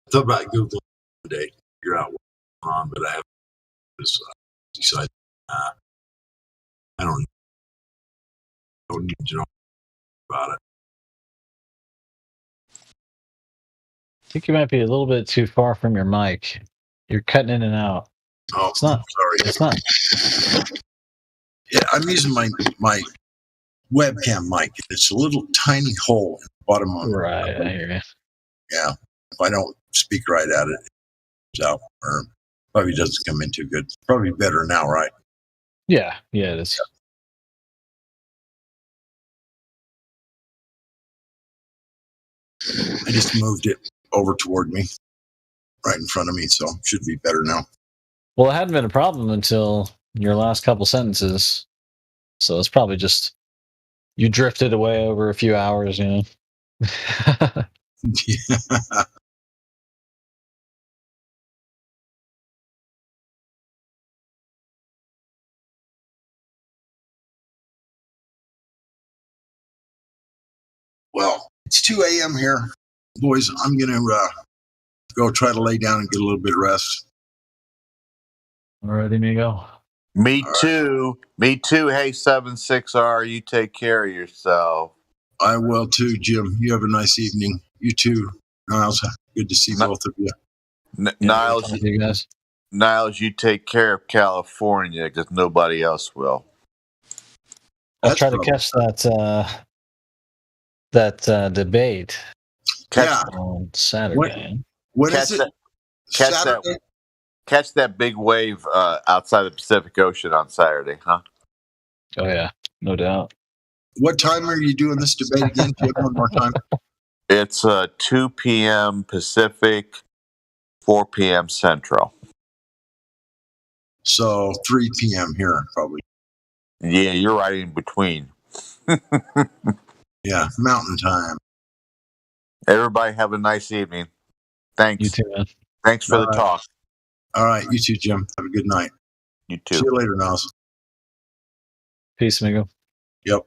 I thought about Googling today to figure out what's going on, but I haven't decided. I don't need to know about it. I think you might be a little bit too far from your mic. You're cutting in and out. Oh, it's not. Sorry, it's not. Yeah, I'm using my webcam mic. It's a little tiny hole in the bottom of it. Right, I hear you. Yeah, if I don't speak right at it, it's out, or probably doesn't come in too good. Probably better now, right? Yeah, it is. I just moved it over toward me, right in front of me, so it should be better now. Well, it hadn't been a problem until your last couple sentences, so it's probably just you drifted away over a few hours, you know. Yeah. Well, it's 2 a.m. here. Boys, I'm going to go try to lay down and get a little bit of rest. Alrighty, amigo. Me too. Me too. Hey, 76R, you take care of yourself. I will too, Jim. You have a nice evening. You too, Niles. Good to see both of you. Niles, you guys. Niles, you take care of California because nobody else will. I'll try to catch that debate on Saturday. When catch is it? Catch that big wave outside the Pacific Ocean on Saturday, huh? Oh yeah, no doubt. What time are you doing this debate again? Do you have one more time? It's 2 p.m. Pacific, 4 p.m. Central. So 3 p.m. here, probably. Yeah, you're right in between. Yeah, Mountain Time. Everybody have a nice evening. Thanks. You too, man. Thanks for the All right. talk. All right. You too, Jim. Have a good night. You See too. you later, Niles. Peace, amigo. Yep.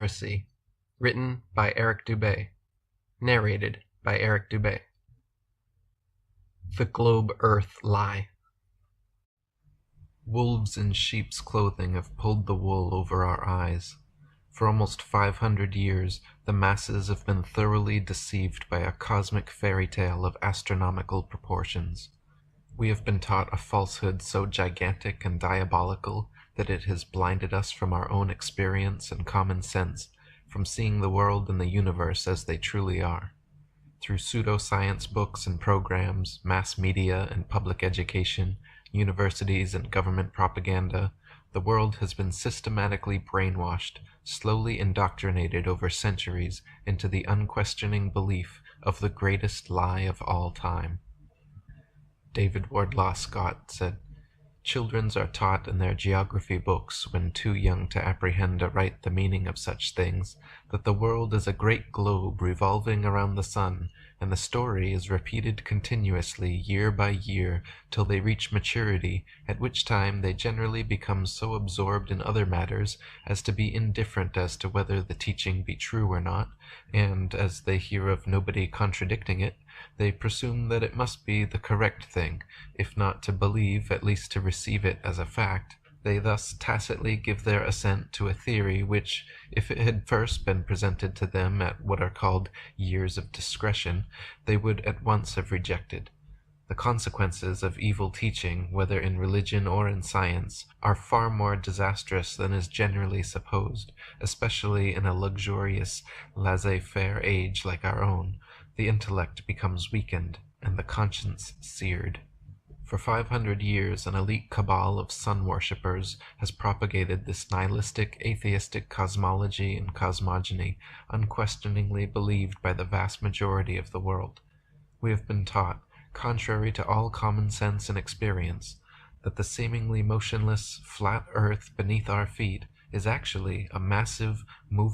Conspiracy. Written by Eric Dubé. Narrated by Eric Dubé. The Globe Earth Lie. Wolves in sheep's clothing have pulled the wool over our eyes. For almost 500 years, the masses have been thoroughly deceived by a cosmic fairy tale of astronomical proportions. We have been taught a falsehood so gigantic and diabolical that it has blinded us from our own experience and common sense, from seeing the world and the universe as they truly are. Through pseudoscience books and programs, mass media and public education, universities and government propaganda, the world has been systematically brainwashed, slowly indoctrinated over centuries into the unquestioning belief of the greatest lie of all time. David Wardlaw Scott said, "Children are taught in their geography books, when too young to apprehend aright the meaning of such things, that the world is a great globe revolving around the sun, and the story is repeated continuously year by year till they reach maturity, at which time they generally become so absorbed in other matters as to be indifferent as to whether the teaching be true or not, and, as they hear of nobody contradicting it, they presume that it must be the correct thing, if not to believe, at least to receive it as a fact. They thus tacitly give their assent to a theory which, if it had first been presented to them at what are called years of discretion, they would at once have rejected. The consequences of evil teaching, whether in religion or in science, are far more disastrous than is generally supposed, especially in a luxurious, laissez-faire age like our own. The intellect becomes weakened, and the conscience seared. For 500 years, an elite cabal of sun worshippers has propagated this nihilistic, atheistic cosmology and cosmogony, unquestioningly believed by the vast majority of the world. We have been taught, contrary to all common sense and experience, that the seemingly motionless, flat earth beneath our feet is actually a massive, moving